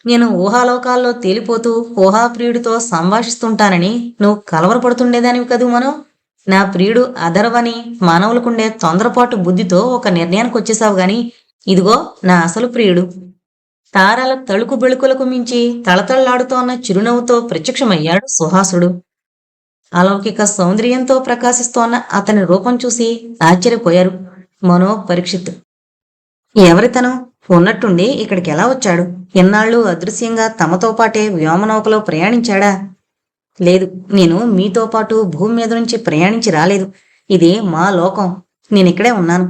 A: నేను ఊహాలోకాల్లో తేలిపోతూ ఊహాప్రియుడితో సంభాషిస్తుంటానని నువ్వు కలవరపడుతుండేదానివి కదూ మనో. నా ప్రియుడు అధర్వని మానవులకుండే తొందరపాటు బుద్ధితో ఒక నిర్ణయానికి వచ్చేసావు గాని ఇదిగో నా అసలు ప్రియుడు. తారల తళుకు బెళుకులకు మించి తళతళ్లాడుతోన్న చిరునవ్వుతో ప్రత్యక్షమయ్యాడు సుహాసుడు. అలౌకిక సౌందర్యంతో ప్రకాశిస్తోన్న అతని రూపం చూసి ఆశ్చర్యపోయారు మనో, పరీక్షిత్. ఎవరితను? ఉన్నట్టుండి ఇక్కడికి ఎలా వచ్చాడు? ఎన్నాళ్ళు అదృశ్యంగా తమతో పాటే వ్యోమనౌకలో ప్రయాణించాడా? లేదు, నేను మీతో పాటు భూమి మీద నుంచి ప్రయాణించి రాలేదు. ఇది మా లోకం. నేనిక్కడే ఉన్నాను.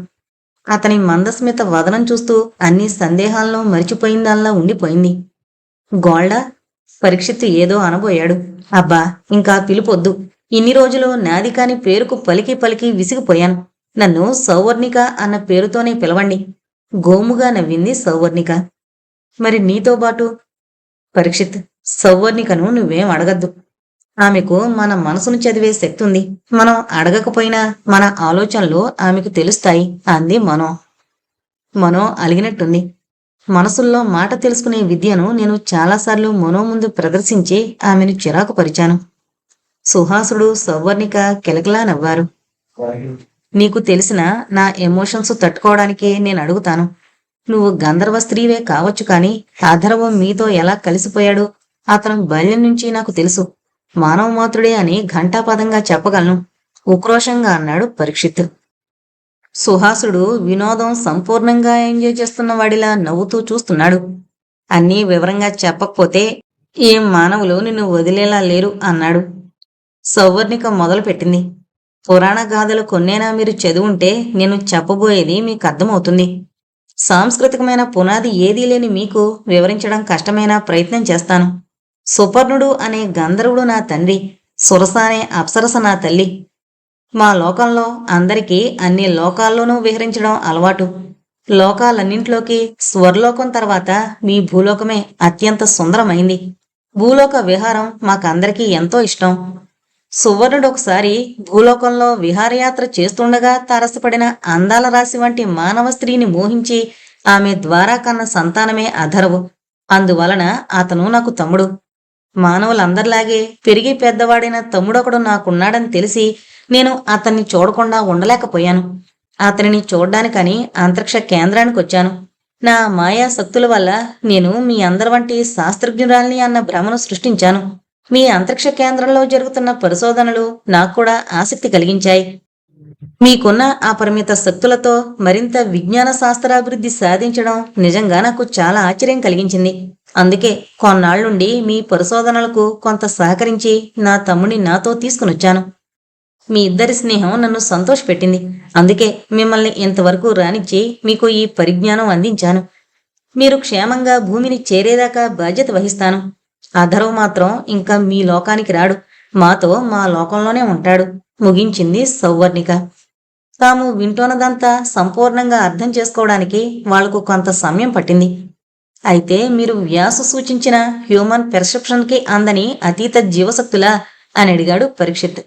A: అతని మందస్మిత వదనం చూస్తూ అన్ని సందేహాలను మరిచిపోయిందల్లా ఉండిపోయింది గోల్డా. పరీక్షిత్ ఏదో అనబోయాడు. అబ్బా, ఇంకా పిలుపొద్దు. ఇన్ని రోజులు నాది కాని పేరుకు పలికి పలికి విసిగిపోయాను. నన్ను సౌవర్ణిక అన్న పేరుతోనే పిలవండి. గోముగా నవ్వింది సౌవర్ణిక. మరి నీతో బాటు? పరీక్షిత్, సౌవర్ణికను నువ్వేం అడగద్దు. ఆమెకు మన మనసును చదివే శక్తి ఉంది. మనం అడగకపోయినా మన ఆలోచనలు ఆమెకు తెలుస్తాయి అంది మనో. మనో అలిగినట్టుంది. మనసుల్లో మాట తెలుసుకునే విద్యను నేను చాలాసార్లు మనో ముందు ప్రదర్శించి ఆమెను చిరాకు పరిచాను. సుహాసుడు, సౌవర్ణిక కిలకిలా నవ్వారు. నీకు తెలిసిన నా ఎమోషన్స్ తట్టుకోవడానికే నేను అడుగుతాను. నువ్వు గంధర్వ స్త్రీవే కావచ్చు, కానీ అధర్వం మీతో ఎలా కలిసిపోయాడో అతను బాల్యం నుంచి నాకు తెలుసు. మానవ మాతృడే అని ఘంటాపదంగా చెప్పగలను, ఉక్రోషంగా అన్నాడు పరీక్షిత్. సుహాసుడు వినోదం సంపూర్ణంగా ఎంజాయ్ చేస్తున్న వాడిలా నవ్వుతూ చూస్తున్నాడు. అన్నీ వివరంగా చెప్పకపోతే ఏం మానవులు నిన్ను వదిలేలా లేరు అన్నాడు. సౌవర్ణిక మొదలుపెట్టింది. పురాణ గాథలు కొన్నేనా మీరు చదువుంటే నేను చెప్పబోయేది మీకు అర్థమవుతుంది. సాంస్కృతికమైన పునాది ఏదీ లేని మీకు వివరించడం కష్టమైన ప్రయత్నం చేస్తాను. సుపర్ణుడు అనే గంధర్వుడు నా తండ్రి, సురస అనే అప్సరస నా తల్లి. మా లోకంలో అందరికీ అన్ని లోకాల్లోనూ విహరించడం అలవాటు. లోకాలన్నింటిలోకి స్వర్లోకం తర్వాత మీ భూలోకమే అత్యంత సుందరమైంది. భూలోక విహారం మాకందరికీ ఎంతో ఇష్టం. సువర్ణుడు ఒకసారి భూలోకంలో విహారయాత్ర చేస్తుండగా తారసపడిన అందాల రాశి వంటి మానవ స్త్రీని మోహించి ఆమె ద్వారా కన్న సంతానమే అధర్వు. అందువలన అతను నాకు తమ్ముడు. మానవులందరిలాగే పెరిగి పెద్దవాడైన తమ్ముడొకడు నాకున్నాడని తెలిసి నేను అతన్ని చూడకుండా ఉండలేకపోయాను. అతనిని చూడ్డానికని అంతరిక్ష కేంద్రానికి వచ్చాను. నా మాయా శక్తుల వల్ల నేను మీ అందరి వంటి శాస్త్రజ్ఞురాల్ని అన్న భ్రమను సృష్టించాను. మీ అంతరిక్ష కేంద్రంలో జరుగుతున్న పరిశోధనలు నాకు కూడా ఆసక్తి కలిగించాయి. మీకున్న అపరిమిత శక్తులతో మరింత విజ్ఞాన శాస్త్రాభివృద్ధి సాధించడం నిజంగా నాకు చాలా ఆశ్చర్యం కలిగించింది. అందుకే కొన్నాళ్లుండి మీ పరిశోధనలకు కొంత సహకరించి నా తమ్ముని నాతో తీసుకునొచ్చాను. మీ ఇద్దరి స్నేహం నన్ను సంతోషపెట్టింది. అందుకే మిమ్మల్ని ఇంతవరకు రానిచ్చి మీకు ఈ పరిజ్ఞానం అందించాను. మీరు క్షేమంగా భూమిని చేరేదాకా బాధ్యత వహిస్తాను. అధర్వ మాత్రం ఇంకా మీ లోకానికి రాడు, మాతో మా లోకంలోనే ఉంటాడు ముగించింది సౌవర్ణిక. తాము వింటోన్నదంతా సంపూర్ణంగా అర్థం చేసుకోవడానికి వాళ్లకు కొంత సమయం పట్టింది. అయితే మీరు వ్యాసు సూచించిన హ్యూమన్ పెర్సెప్షన్కి అందని అతీత జీవశక్తులా అని అడిగాడు పరీక్షిత్.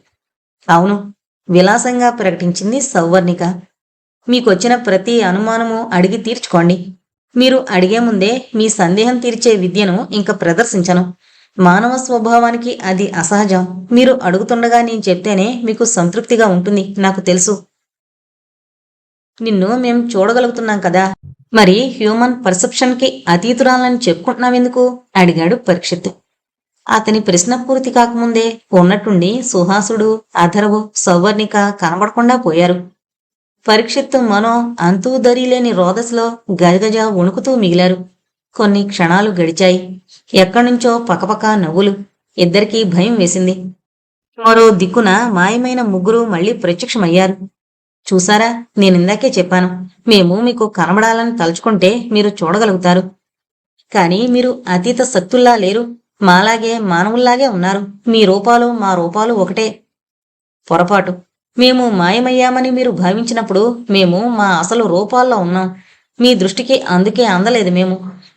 A: అవును, విలాసంగా ప్రకటించింది సౌవర్ణిక. మీకొచ్చిన ప్రతి అనుమానము అడిగి తీర్చుకోండి. మీరు అడిగే ముందే మీ సందేహం తీర్చే విద్యను ఇంక ప్రదర్శించను. మానవ స్వభావానికి అది అసహజం. మీరు అడుగుతుండగా నేను చెప్తేనే మీకు సంతృప్తిగా ఉంటుంది, నాకు తెలుసు. నిన్ను మేం చూడగలుగుతున్నాం కదా, మరి హ్యూమన్ పర్సెప్షన్కి అతీతురాలని చెప్పుకుంటున్నావెందుకు అడిగాడు పరీక్షిత్. అతని ప్రశ్న పూర్తి కాకముందే ఉన్నట్టుండి సుహాసుడు, అధర్వు, సౌవర్ణిక కనబడకుండా పోయారు. పరీక్షిత్తు మనో అంతూ దరిలేని రోదస్లో గజగజ వణుకుతూ మిగిలారు. కొన్ని క్షణాలు గడిచాయి. ఎక్కడ్నుంచో పకపక నవ్వులు. ఇద్దరికీ భయం వేసింది. మరో దిక్కున మాయమైన ముగ్గురు మళ్లీ ప్రత్యక్షమయ్యారు. చూసారా, నేనిందాకే చెప్పాను, మేము మీకు కనబడాలని తలుచుకుంటే మీరు చూడగలుగుతారు. కానీ మీరు అతీత శక్తుల్లా లేరు, మాలాగే మానవుల్లాగే ఉన్నారు. మీ రూపాలు మా రూపాలు ఒకటే. పొరపాటు. మేము మాయమయ్యామని మీరు భావించినప్పుడు మేము మా అసలు రూపాల్లో ఉన్నాం. మీ దృష్టికి అందుకే అందలేదు.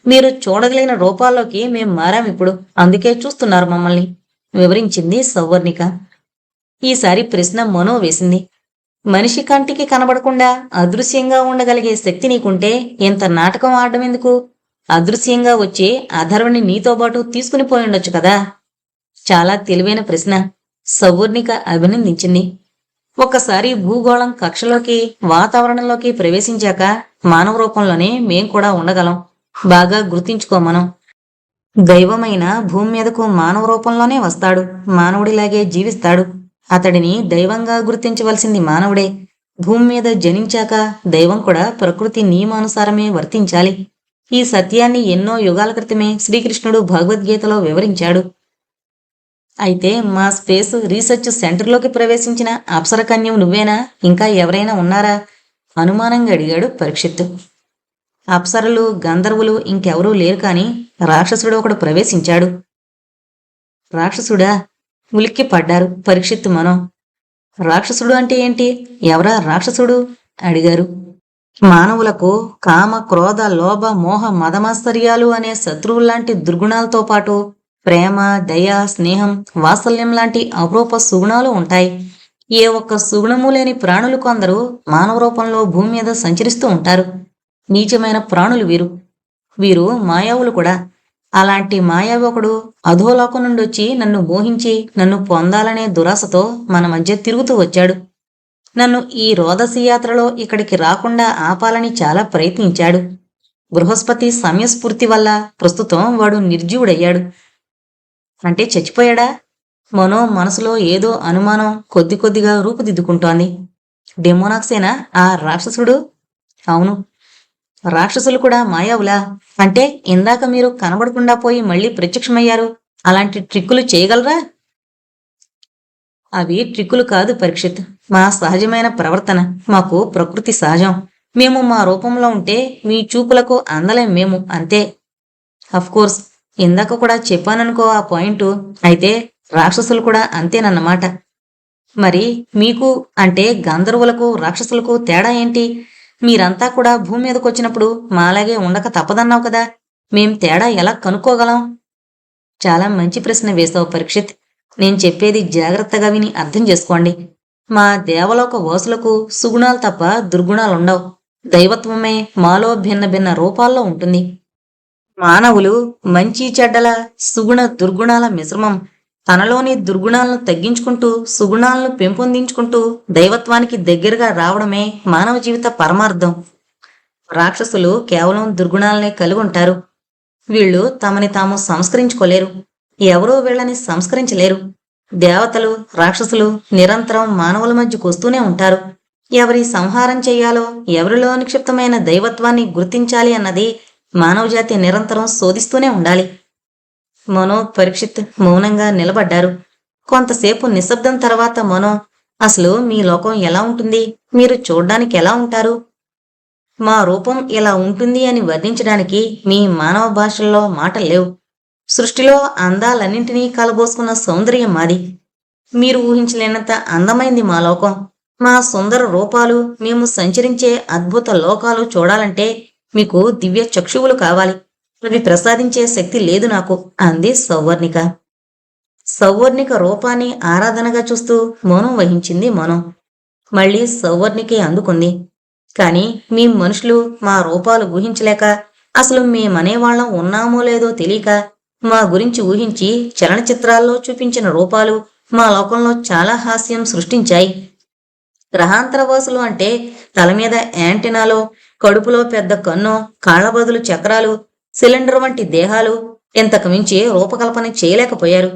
A: మీరు చూడగలిగిన రూపాల్లోకి మేం మారామిప్పుడు, అందుకే చూస్తున్నారు మమ్మల్ని వివరించింది సౌవర్ణిక. ఈసారి ప్రశ్న మనో వేసింది. మనిషి కంటికి కనబడకుండా అదృశ్యంగా ఉండగలిగే శక్తి నీకుంటే ఇంత నాటకం ఆడడం ఎందుకు? అదృశ్యంగా వచ్చి అధర్వని నీతో పాటు తీసుకుని పోయిండొచ్చు కదా. చాలా తెలివైన ప్రశ్న, సౌవర్ణిక అభినందించింది. ఒక్కసారి భూగోళం కక్షలోకి వాతావరణంలోకి ప్రవేశించాక మానవ రూపంలోనే మేం కూడా ఉండగలం. బాగా గుర్తించుకోమనం. దైవమైన భూమి మీదకు మానవ రూపంలోనే వస్తాడు, మానవుడిలాగే జీవిస్తాడు. అతడిని దైవంగా గుర్తించవలసింది మానవుడే. భూమి మీద జనించాక దైవం కూడా ప్రకృతి నియమానుసారమే వర్తించాలి. ఈ సత్యాన్ని ఎన్నో యుగాల క్రితమే శ్రీకృష్ణుడు భగవద్గీతలో వివరించాడు. అయితే మా స్పేస్ రీసెర్చ్ సెంటర్లోకి ప్రవేశించిన అప్సరకన్యం నువ్వేనా? ఇంకా ఎవరైనా ఉన్నారా? అనుమానంగా అడిగాడు పరీక్షిత్తు. అప్సరలు, గంధర్వులు ఇంకెవరూ లేరు, కాని రాక్షసుడు ఒకడు ప్రవేశించాడు. రాక్షసుడా? ఉలిక్కి పడ్డారు పరీక్షిత్తు మనో. రాక్షసుడు అంటే ఏంటి? ఎవరా రాక్షసుడు? అడిగారు. మానవులకు కామ, క్రోధ, లోభ, మోహ, మదమాశ్చర్యాలు అనే శత్రువుల్లాంటి దుర్గుణాలతో పాటు ప్రేమ, దయ, స్నేహం, వాత్సల్యం లాంటి అపరూప సుగుణాలు ఉంటాయి. ఏ ఒక్క సుగుణము లేని ప్రాణులు కొందరు మానవ రూపంలో భూమి మీద సంచరిస్తూ ఉంటారు. నీచమైన ప్రాణులు వీరు. వీరు మాయావులు కూడా. అలాంటి మాయావి ఒకడు అధోలోకం నుండి వచ్చి నన్ను మోహించి నన్ను పొందాలనే దురాశతో మన మధ్య తిరుగుతూ వచ్చాడు. నన్ను ఈ రోదసి యాత్రలో ఇక్కడికి రాకుండా ఆపాలని చాలా ప్రయత్నించాడు. బృహస్పతి సమయస్ఫూర్తి వల్ల ప్రస్తుతం వాడు నిర్జీవుడయ్యాడు. అంటే చచ్చిపోయాడా? మనసులో ఏదో అనుమానం కొద్ది కొద్దిగా రూపుదిద్దుకుంటోంది. డెమోనాక్సేనా ఆ రాక్షసుడు? అవును. రాక్షసులు కూడా మాయావులా? అంటే ఇందాక మీరు కనబడకుండా పోయి మళ్ళీ ప్రత్యక్షమయ్యారు. అలాంటి ట్రిక్కులు చేయగలరా? అవి ట్రిక్కులు కాదు పరీక్షిత్. మా సహజమైన ప్రవర్తన. మాకు ప్రకృతి సహజం. మేము మా రూపంలో ఉంటే మీ చూపులకు అందలేం మేము, అంతే. కోర్స్, ఇందాక కూడా చెప్పాననుకో ఆ పాయింట్. అయితే రాక్షసులు కూడా అంతేనన్నమాట. మరి మీకు అంటే గంధర్వులకు రాక్షసులకు తేడా ఏంటి? మీరంతా కూడా భూమి మీదకి వచ్చినప్పుడు మాలాగే ఉండక తప్పదన్నావు కదా. మేం తేడా ఎలా కనుక్కోగలం? చాలా మంచి ప్రశ్న వేశావు పరీక్షిత్. నేను చెప్పేది జాగ్రత్తగా విని అర్థం చేసుకోండి. మా దేవలోక వాసులకు సుగుణాలు తప్ప దుర్గుణాలుండవు. దైవత్వమే మాలో భిన్న భిన్న రూపాల్లో ఉంటుంది. మానవులు మంచి చెడ్డల సుగుణ దుర్గుణాల మిశ్రమం. తనలోని దుర్గుణాలను తగ్గించుకుంటూ సుగుణాలను పెంపొందించుకుంటూ దైవత్వానికి దగ్గరగా రావడమే మానవ జీవిత పరమార్థం. రాక్షసులు కేవలం దుర్గుణాలనే కలిగి ఉంటారు. వీళ్ళు తమని తాము సంస్కరించుకోలేరు. ఎవరూ వీళ్ళని సంస్కరించలేరు. దేవతలు, రాక్షసులు నిరంతరం మానవుల మధ్యకు వస్తూనే ఉంటారు. ఎవరి సంహారం చెయ్యాలో, ఎవరిలో నిక్షిప్తమైన దైవత్వాన్ని గుర్తించాలి అన్నది మానవజాతి నిరంతరం శోధిస్తూనే ఉండాలి. పరీక్షిత్ మౌనంగా నిలబడ్డారు. కొంతసేపు నిశ్శబ్దం తర్వాత అసలు మీ లోకం ఎలా ఉంటుంది? మీరు చూడ్డానికి ఎలా ఉంటారు? మా రూపం ఇలా ఉంటుంది అని వర్ణించడానికి మీ మానవ భాషల్లో మాటలు లేవు. సృష్టిలో అందాలన్నింటినీ కలబోసుకున్న సౌందర్యం మాది. మీరు ఊహించలేనంత అందమైంది మా లోకం. మా సుందర రూపాలు, మేము సంచరించే అద్భుత లోకాలు చూడాలంటే మీకు దివ్య చక్షువులు కావాలి. అవి ప్రసాదించే శక్తి లేదు నాకు, అంది సౌవర్ణిక. సౌవర్ణిక రూపాన్ని ఆరాధనగా చూస్తూ మౌనం వహించింది మళ్ళీ సౌవర్ణికే అందుకుంది. కాని మీ మనుషులు మా రూపాలు ఊహించలేక, అసలు మేమనేవాళ్లం ఉన్నామో లేదో తెలియక, మా గురించి ఊహించి చలనచిత్రాల్లో చూపించిన రూపాలు మా లోకంలో చాలా హాస్యం సృష్టించాయి. గ్రహాంతరవాసులు అంటే తల మీద యాంటెనాలో, కడుపులో పెద్ద కన్ను, కాళ్ల బదులు చక్రాలు, సిలిండర్ వంటి దేహాలు, ఇంతకు మించి రూపకల్పన చేయలేకపోయారు.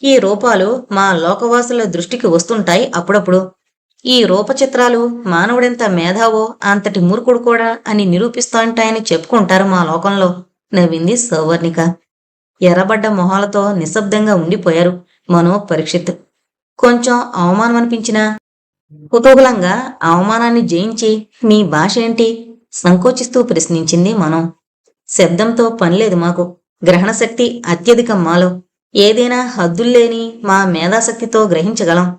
A: ఈ రూపాలు మా లోకవాసుల దృష్టికి వస్తుంటాయి అప్పుడప్పుడు. ఈ రూపచిత్రాలు మానవుడెంత మేధావో అంతటి మూర్ఖుడు కూడా అని నిరూపిస్తాంటాయని చెప్పుకుంటారు మా లోకంలో, నవ్వింది సౌవర్ణిక. ఎర్రబడ్డ మొహాలతో నిశ్శబ్దంగా ఉండిపోయారు పరీక్షిత్. కొంచెం అవమానం అనిపించినా కుతూహలంగా అవమానాన్ని జయించి మీ భాష ఏంటి? సంకోచిస్తూ ప్రశ్నించింది శబ్దంతో పనిలేదు మాకు. గ్రహణ శక్తి అత్యధికం మాలో. ఏదైనా హద్దుల్లేని మా మేధాశక్తితో గ్రహించగలం.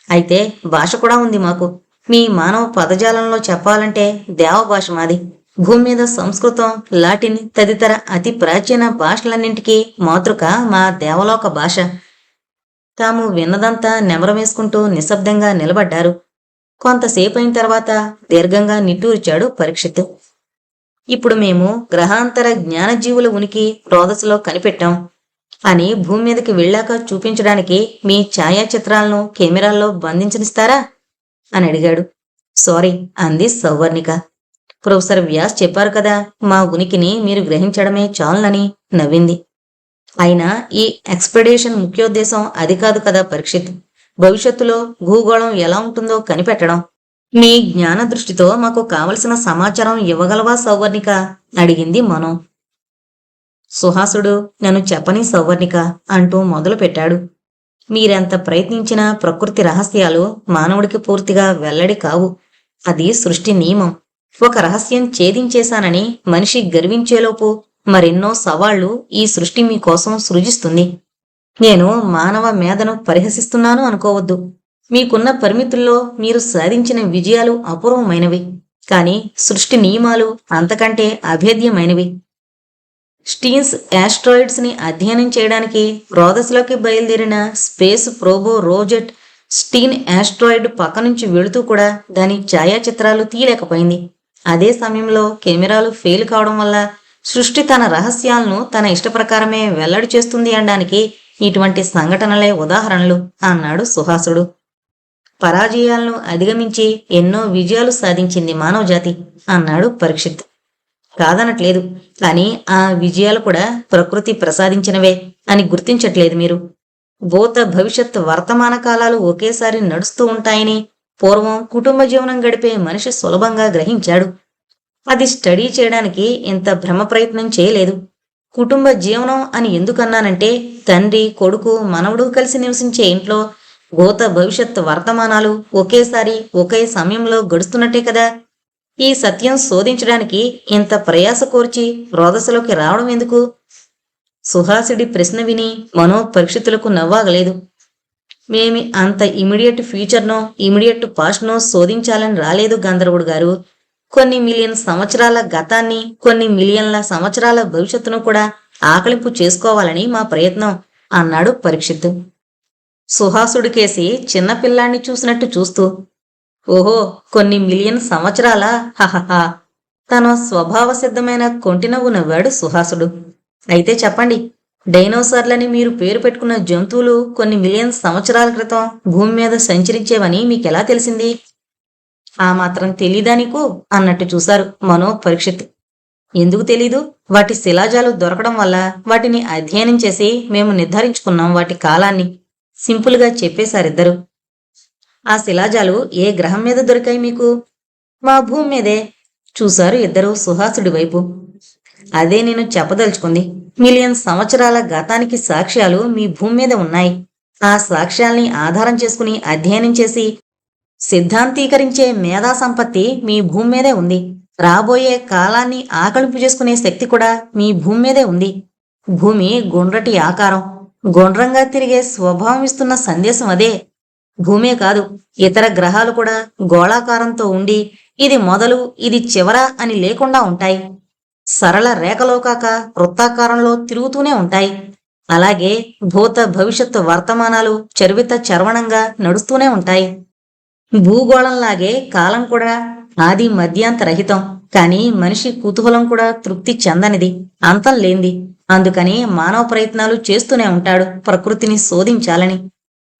A: అయితే భాష కూడా ఉంది మాకు. మీ మానవ పదజాలంలో చెప్పాలంటే దేవభాష మాది. భూమి మీద సంస్కృతం, లాటిన్ తదితర అతి ప్రాచీన భాషలన్నింటికీ మాతృక మా దేవలోక భాష. తాము విన్నదంతా నెమరు వేసుకుంటూ నిశ్శబ్దంగా నిలబడ్డారు. కొంతసేపు అయిన తర్వాత దీర్ఘంగా నిట్టూర్చాడు పరీక్షిత్. ఇప్పుడు మేము గ్రహాంతర జ్ఞానజీవుల ఉనికి రోదసులో కనిపెట్టాం అని భూమి మీదకి వెళ్ళాక చూపించడానికి మీ ఛాయాచిత్రాలను కెమెరాల్లో బంధించనిస్తారా అని అడిగాడు. సారీ, అంది సౌవర్ణిక. ప్రొఫెసర్ వ్యాస్ చెప్పారు కదా, మా ఉనికిని మీరు గ్రహించడమే చాలునని, నవ్వింది. అయినా ఈ ఎక్స్పెడిషన్ ముఖ్యోద్దేశం అది కాదు కదా పరీక్షిత్. భవిష్యత్తులో భూగోళం ఎలా ఉంటుందో కనిపెట్టడం. మీ జ్ఞాన దృష్టితో మాకు కావలసిన సమాచారం ఇవ్వగలవా సౌవర్ణిక? అడిగింది సుహాసుడు నన్ను చెప్పని సౌవర్ణిక అంటూ మొదలు పెట్టాడు. మీరెంత ప్రయత్నించినా ప్రకృతి రహస్యాలు మానవుడికి పూర్తిగా వెల్లడి కావు. అది సృష్టి నియమం. ఒక రహస్యం ఛేదించేశానని మనిషి గర్వించేలోపు మరెన్నో సవాళ్లు ఈ సృష్టి మీకోసం సృజిస్తుంది. నేను మానవ మేధను పరిహసిస్తున్నాను అనుకోవద్దు. మీకున్న పరిమితుల్లో మీరు సాధించిన విజయాలు అపూర్వమైనవి, కానీ సృష్టి నియమాలు అంతకంటే అభేద్యమైనవి. స్టీన్స్ యాస్ట్రాయిడ్స్ ని అధ్యయనం చేయడానికి రోదస్లోకి బయలుదేరిన space Probo rosette Stein asteroid పక్క నుంచి వెళుతూ కూడా దాని ఛాయాచిత్రాలు తీయలేకపోయింది. అదే సమయంలో కెమెరాలు ఫెయిల్ కావడం వల్ల సృష్టి తన రహస్యాలను తన ఇష్టప్రకారమే వెల్లడి చేస్తుంది అనడానికి ఇటువంటి సంఘటనలే ఉదాహరణలు అన్నాడు సుహాసుడు. పరాజయాలను అధిగమించి ఎన్నో విజయాలు సాధించింది మానవజాతి అన్నాడు పరీక్షిత్. కాదనట్లేదు, కానీ ఆ విజయాలు కూడా ప్రకృతి ప్రసాదించినవే అని గుర్తించట్లేదు మీరు. భూత భవిష్యత్ వర్తమాన కాలాలు ఒకేసారి నడుస్తూ ఉంటాయని పూర్వం కుటుంబ జీవనం గడిపే మనిషి సులభంగా గ్రహించాడు. అది స్టడీ చేయడానికి ఇంత భ్రమ ప్రయత్నం చేయలేదు. కుటుంబ జీవనం అని ఎందుకన్నానంటే తండ్రి కొడుకు మనవడు కలిసి నివసించే ఇంట్లో భూత భవిష్యత్ వర్తమానాలు ఒకేసారి ఒకే సమయంలో గడుస్తున్నట్టే కదా. ఈ సత్యం శోధించడానికి ఇంత ప్రయాస కోర్చి రోదసలోకి రావడం ఎందుకు? సుహాసుడి ప్రశ్న విని మనో పరీక్షితులకు నవ్వాగలేదు. మేమి అంత ఇమిడియట్ ఫ్యూచర్నో ఇమిడియట్ పాస్ట్నో శోధించాలని రాలేదు గంధర్వుడు గారు. కొన్ని మిలియన్ సంవత్సరాల గతాన్ని, కొన్ని మిలియన్ల సంవత్సరాల భవిష్యత్తును కూడా ఆకలింపు చేసుకోవాలని మా ప్రయత్నం అన్నాడు పరీక్షిత్. సుహాసుడికేసి చిన్నపిల్లాన్ని చూసినట్టు చూస్తూ, ఓహో, కొన్ని మిలియన్ సంవత్సరాలా, హహహా. తన స్వభావ సిద్ధమైన కొంటినవ్వు నవ్వాడు సుహాసుడు. అయితే చెప్పండి, డైనోసార్లని మీరు పేరు పెట్టుకున్న జంతువులు కొన్ని మిలియన్ సంవత్సరాల క్రితం భూమి మీద సంచరించేవని మీకెలా తెలిసింది? ఆ మాత్రం తెలీదా నీకు అన్నట్టు చూశారు మనో పరీక్షిత్. ఎందుకు తెలీదు? వాటి శిలాజాలు దొరకడం వల్ల వాటిని అధ్యయనం చేసి మేము నిర్ధారించుకున్నాం వాటి కాలాన్ని. సింపుల్గా చెప్పేశారిద్దరు. ఆ శిలాజాలు ఏ గ్రహం మీద దొరికాయి మీకు? మా భూమి మీదే. చూశారు ఇద్దరు సుహాసుడి వైపు. అదే నేను చెప్పదలుచుకుంది. మిలియన్ సంవత్సరాల గతానికి సాక్ష్యాలు మీ భూమి మీద ఉన్నాయి. ఆ సాక్ష్యాల్ని ఆధారం చేసుకుని అధ్యయనం చేసి సిద్ధాంతీకరించే మేధా సంపత్తి మీ భూమి మీదే ఉంది. రాబోయే కాలాన్ని ఆకలింపు చేసుకునే శక్తి కూడా మీ భూమి మీదే ఉంది. భూమి గుండ్రటి ఆకారం, గుండ్రంగా తిరిగే స్వభావం ఇస్తున్న సందేశం అదే. భూమే కాదు, ఇతర గ్రహాలు కూడా గోళాకారంతో ఉండి ఇది మొదలు ఇది చివర అని లేకుండా ఉంటాయి. సరళ రేఖలో కాక వృత్తాకారంలో తిరుగుతూనే ఉంటాయి. అలాగే భూత భవిష్యత్తు వర్తమానాలు చర్విత చర్వణంగా నడుస్తూనే ఉంటాయి. భూగోళంలాగే కాలం కూడా ఆది మధ్యాంతరహితం. కానీ మనిషి కుతూహలం కూడా తృప్తి చెందనిది, అంతం లేనిది. అందుకని మానవ ప్రయత్నాలు చేస్తూనే ఉంటాడు ప్రకృతిని శోధించాలని.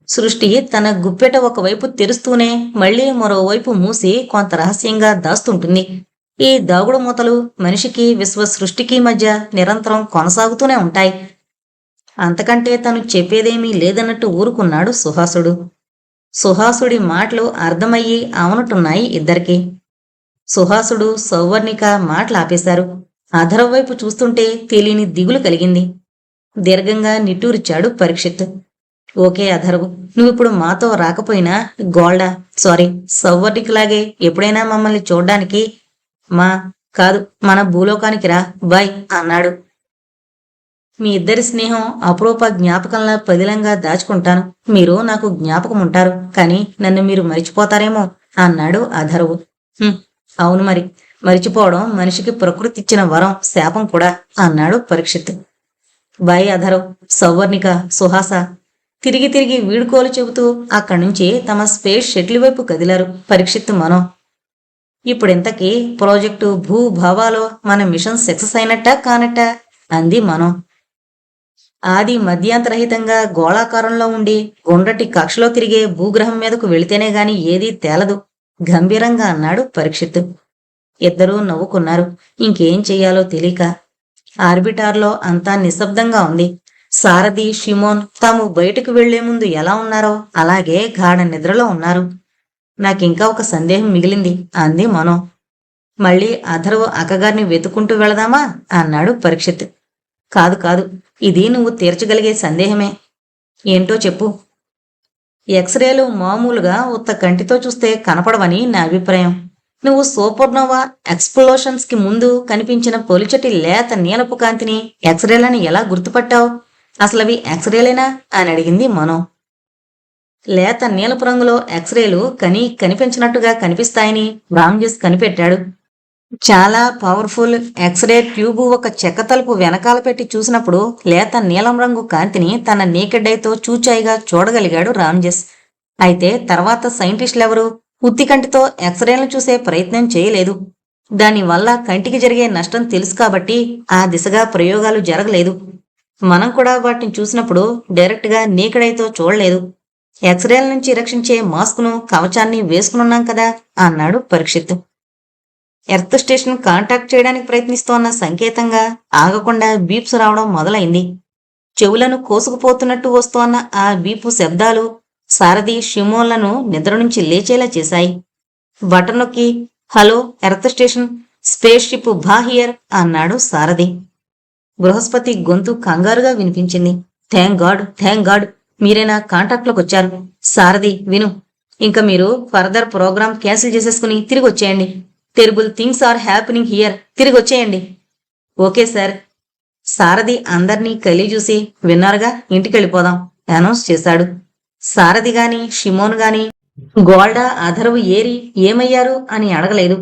A: సృష్టి తన గుప్పెట ఒకవైపు తెరుస్తూనే మళ్లీ మరోవైపు మూసి కొంత రహస్యంగా దాస్తుంటుంది. ఈ దాగుడు మూతలు మనిషికి విశ్వ సృష్టికి మధ్య నిరంతరం కొనసాగుతూనే ఉంటాయి. అంతకంటే తను చెప్పేదేమీ లేదన్నట్టు ఊరుకున్నాడు సుహాసుడు. సుహాసుడి మాటలు అర్థమయ్యి అవునట్టున్నాయి ఇద్దరికి. సుహాసుడు సౌవర్ణిక మాటలు ఆపేశారు. అధర వైపు చూస్తుంటే తెలియని దిగులు కలిగింది. దీర్ఘంగా నిట్టూరిచాడు పరీక్షిత్. ఓకే అధర్వు, నువ్విప్పుడు మాతో రాకపోయినా సౌవర్ణికలాగే ఎప్పుడైనా మమ్మల్ని చూడ్డానికి మన భూలోకానికి రా, బాయ్ అన్నాడు. మీ ఇద్దరి స్నేహం అపురూప జ్ఞాపకంలా పదిలంగా దాచుకుంటాను. మీరు నాకు జ్ఞాపకం ఉంటారు, కానీ నన్ను మీరు మరిచిపోతారేమో అన్నాడు అధర్వు. అవును, మరిచిపోవడం మనిషికి ప్రకృతి ఇచ్చిన వరం, శాపం కూడా అన్నాడు పరీక్షిత్. బాయ్ అధర్వ్, సౌవర్ణిక, సుహాస తిరిగి తిరిగి వీడుకోలు చెబుతూ అక్కడి నుంచి తమ స్పేస్ షటిల్ వైపు కదిలారు పరీక్షిత్, మనో. ఇప్పుడింతకీ ప్రాజెక్టు భూభావాలో మన మిషన్ సక్సెస్ అయినట్టా కానట్టా అంది మనో. ఆది మధ్యాంతరహితంగా గోళాకారంలో ఉండి గుండ్రటి కక్షలో తిరిగే భూగ్రహం మీదకు వెళితేనే గాని ఏదీ తేలదు గంభీరంగా అన్నాడు పరీక్షిత్. ఇద్దరూ నవ్వుకున్నారు. ఇంకేం చెయ్యాలో తెలియక. ఆర్బిటార్లో అంతా నిశ్శబ్దంగా ఉంది. సారథి షిమోన్ తాము బయటకు వెళ్లే ముందు ఎలా ఉన్నారో అలాగే గాఢ నిద్రలో ఉన్నారు. నాకింకా ఒక సందేహం మిగిలింది అంది మనో. మళ్ళీ అధర్వ అక్కగారిని వెతుకుంటూ వెళదామా అన్నాడు పరీక్షిత్. కాదు, ఇది నువ్వు తీర్చగలిగే సందేహమే. ఏంటో చెప్పు. ఎక్స్రేలు మామూలుగా ఉత్త కంటితో చూస్తే కనపడవని నా అభిప్రాయం. నువ్వు సూపర్నోవా ఎక్స్ప్లోషన్స్ కి ముందు కనిపించిన పొలిచటి లేత నీలపు కాంతిని ఎక్స్రేలని ఎలా గుర్తుపట్టావు? అసలవి ఎక్స్రేలేనా అని అడిగింది మనో. లేత నీలపు రంగులో ఎక్స్రేలు కనిపించినట్టుగా కనిపిస్తాయని రామ్జెస్ కనిపెట్టాడు. చాలా పవర్ఫుల్ ఎక్స్రే ట్యూబు ఒక చెక్క తలుపు వెనకాల పెట్టి చూసినప్పుడు లేత నీలం రంగు కాంతిని తన నేకెడ్ ఐతో చూచాయిగా చూడగలిగాడు రామ్జెస్. అయితే తర్వాత సైంటిస్టులెవరూ ఉత్తి కంటితో ఎక్స్రేలను చూసే ప్రయత్నం చేయలేదు. దానివల్ల కంటికి జరిగే నష్టం తెలుసు కాబట్టి ఆ దిశగా ప్రయోగాలు జరగలేదు. మనం కూడా వాటిని చూసినప్పుడు డైరెక్ట్గా నేకెడ్ ఐతో చూడలేదు. ఎక్స్రేల నుంచి రక్షించే మాస్క్ను కవచాన్ని వేసుకునున్నాం కదా అన్నాడు పరీక్షిత్. ఎర్త్ స్టేషన్ కాంటాక్ట్ చేయడానికి ప్రయత్నిస్తోన్న సంకేతంగా ఆగకుండా బీప్స్ రావడం మొదలైంది. చెవులను కోసుకుపోతున్నట్టు వస్తోన్న ఆ బీపు శబ్దాలు సారథి షిమోన్లను నిద్ర నుంచి లేచేలా చేశాయి. బటన్ నొక్కి hello earth station, spaceship బాహియర్ అన్నాడు సారథి. బృహస్పతి గొంతు కంగారుగా వినిపించింది. థ్యాంక్ గాడ్ మీరేనా కాంటాక్ట్లోకి వచ్చారు. సారథి విను, ఇంకా మీరు ఫర్దర్ ప్రోగ్రామ్ క్యాన్సిల్ చేసేసుకుని తిరిగి వచ్చేయండి. Terrible things are happening here, తిరిగి వచ్చేయండి. Okay sir. సారథి అందర్నీ కలిచూసి విన్నారుగా, ఇంటికెళ్ళిపోదాం అనౌన్స్ చేశాడు. సారథి గాని షిమోన్ గాని గోల్డా అధర్వు ఏరి ఏమయ్యారు అని అడగలేదు.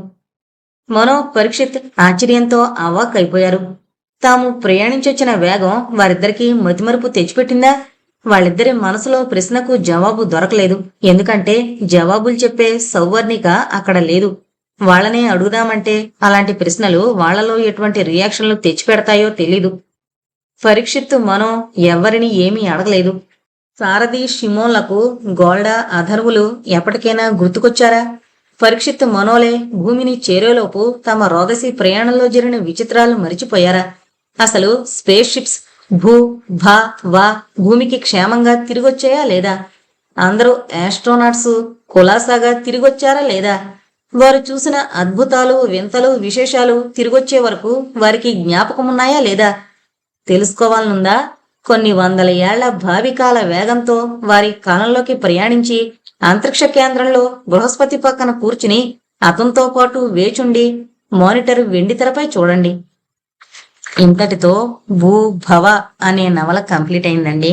A: మనో పరీక్షిత్ ఆశ్చర్యంతో అవాక్కైపోయారు. తాము ప్రయాణించొచ్చిన వేగం వారిద్దరికీ మతిమరుపు తెచ్చిపెట్టిందా? వాళ్ళిద్దరి మనసులో ప్రశ్నకు జవాబు దొరకలేదు. ఎందుకంటే జవాబులు చెప్పే సౌవర్ణిక అక్కడ లేదు. వాళ్లనే అడుగుదామంటే అలాంటి ప్రశ్నలు వాళ్లలో ఎటువంటి రియాక్షన్లు తెచ్చిపెడతాయో తెలీదు. పరీక్షిత్తు మనో ఎవ్వరిని ఏమీ అడగలేదు. సారథి షిమోన్లకు గోల్డా అధర్వులు ఎప్పటికైనా గుర్తుకొచ్చారా? పరీక్షిత్తు మనోలే భూమిని చేరేలోపు తమ రోదసి ప్రయాణంలో జరిగిన విచిత్రాలు మరిచిపోయారా? అసలు స్పేస్ షిప్స్ భూ భా వా భూమికి క్షేమంగా తిరిగొచ్చాయా లేదా? అందరూ ఆస్ట్రోనాట్స్ కులాసాగా తిరిగొచ్చారా లేదా? వారు చూసిన అద్భుతాలు వింతలు విశేషాలు తిరిగొచ్చే వరకు వారికి జ్ఞాపకమున్నాయా లేదా? తెలుసుకోవాలనుందా? కొన్ని వందల ఏళ్ల భావికాల వేగంతో వారి కాలంలోకి ప్రయాణించి అంతరిక్ష కేంద్రంలో బృహస్పతి పక్కన కూర్చుని అతనితో పాటు వేచుండి మానిటర్ వెండితెరపై చూడండి. ఇంతటితో భూ భవ అనే నవల కంప్లీట్ అయిందండి.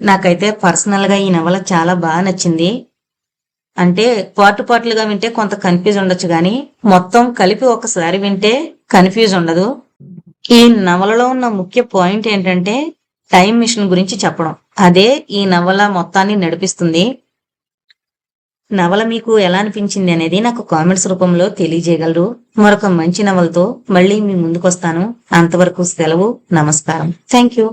A: నాకైతే పర్సనల్గా ఈ నవల చాలా బాగా నచ్చింది. అంటే పార్టులుగా వింటే కొంత కన్ఫ్యూజ్ ఉండొచ్చు, కానీ మొత్తం కలిపి ఒకసారి వింటే కన్ఫ్యూజ్ ఉండదు. ఈ నవలలో ఉన్న ముఖ్య పాయింట్ ఏంటంటే టైం మిషన్ గురించి చెప్పడం. అదే ఈ నవల మొత్తాన్ని నడిపిస్తుంది. నవల మీకు ఎలా అనిపించింది అనేది నాకు కామెంట్స్ రూపంలో తెలియజేయగలరు. మరొక మంచి నవలతో మళ్ళీ మీ ముందుకొస్తాను. అంతవరకు సెలవు. నమస్కారం. Thank you.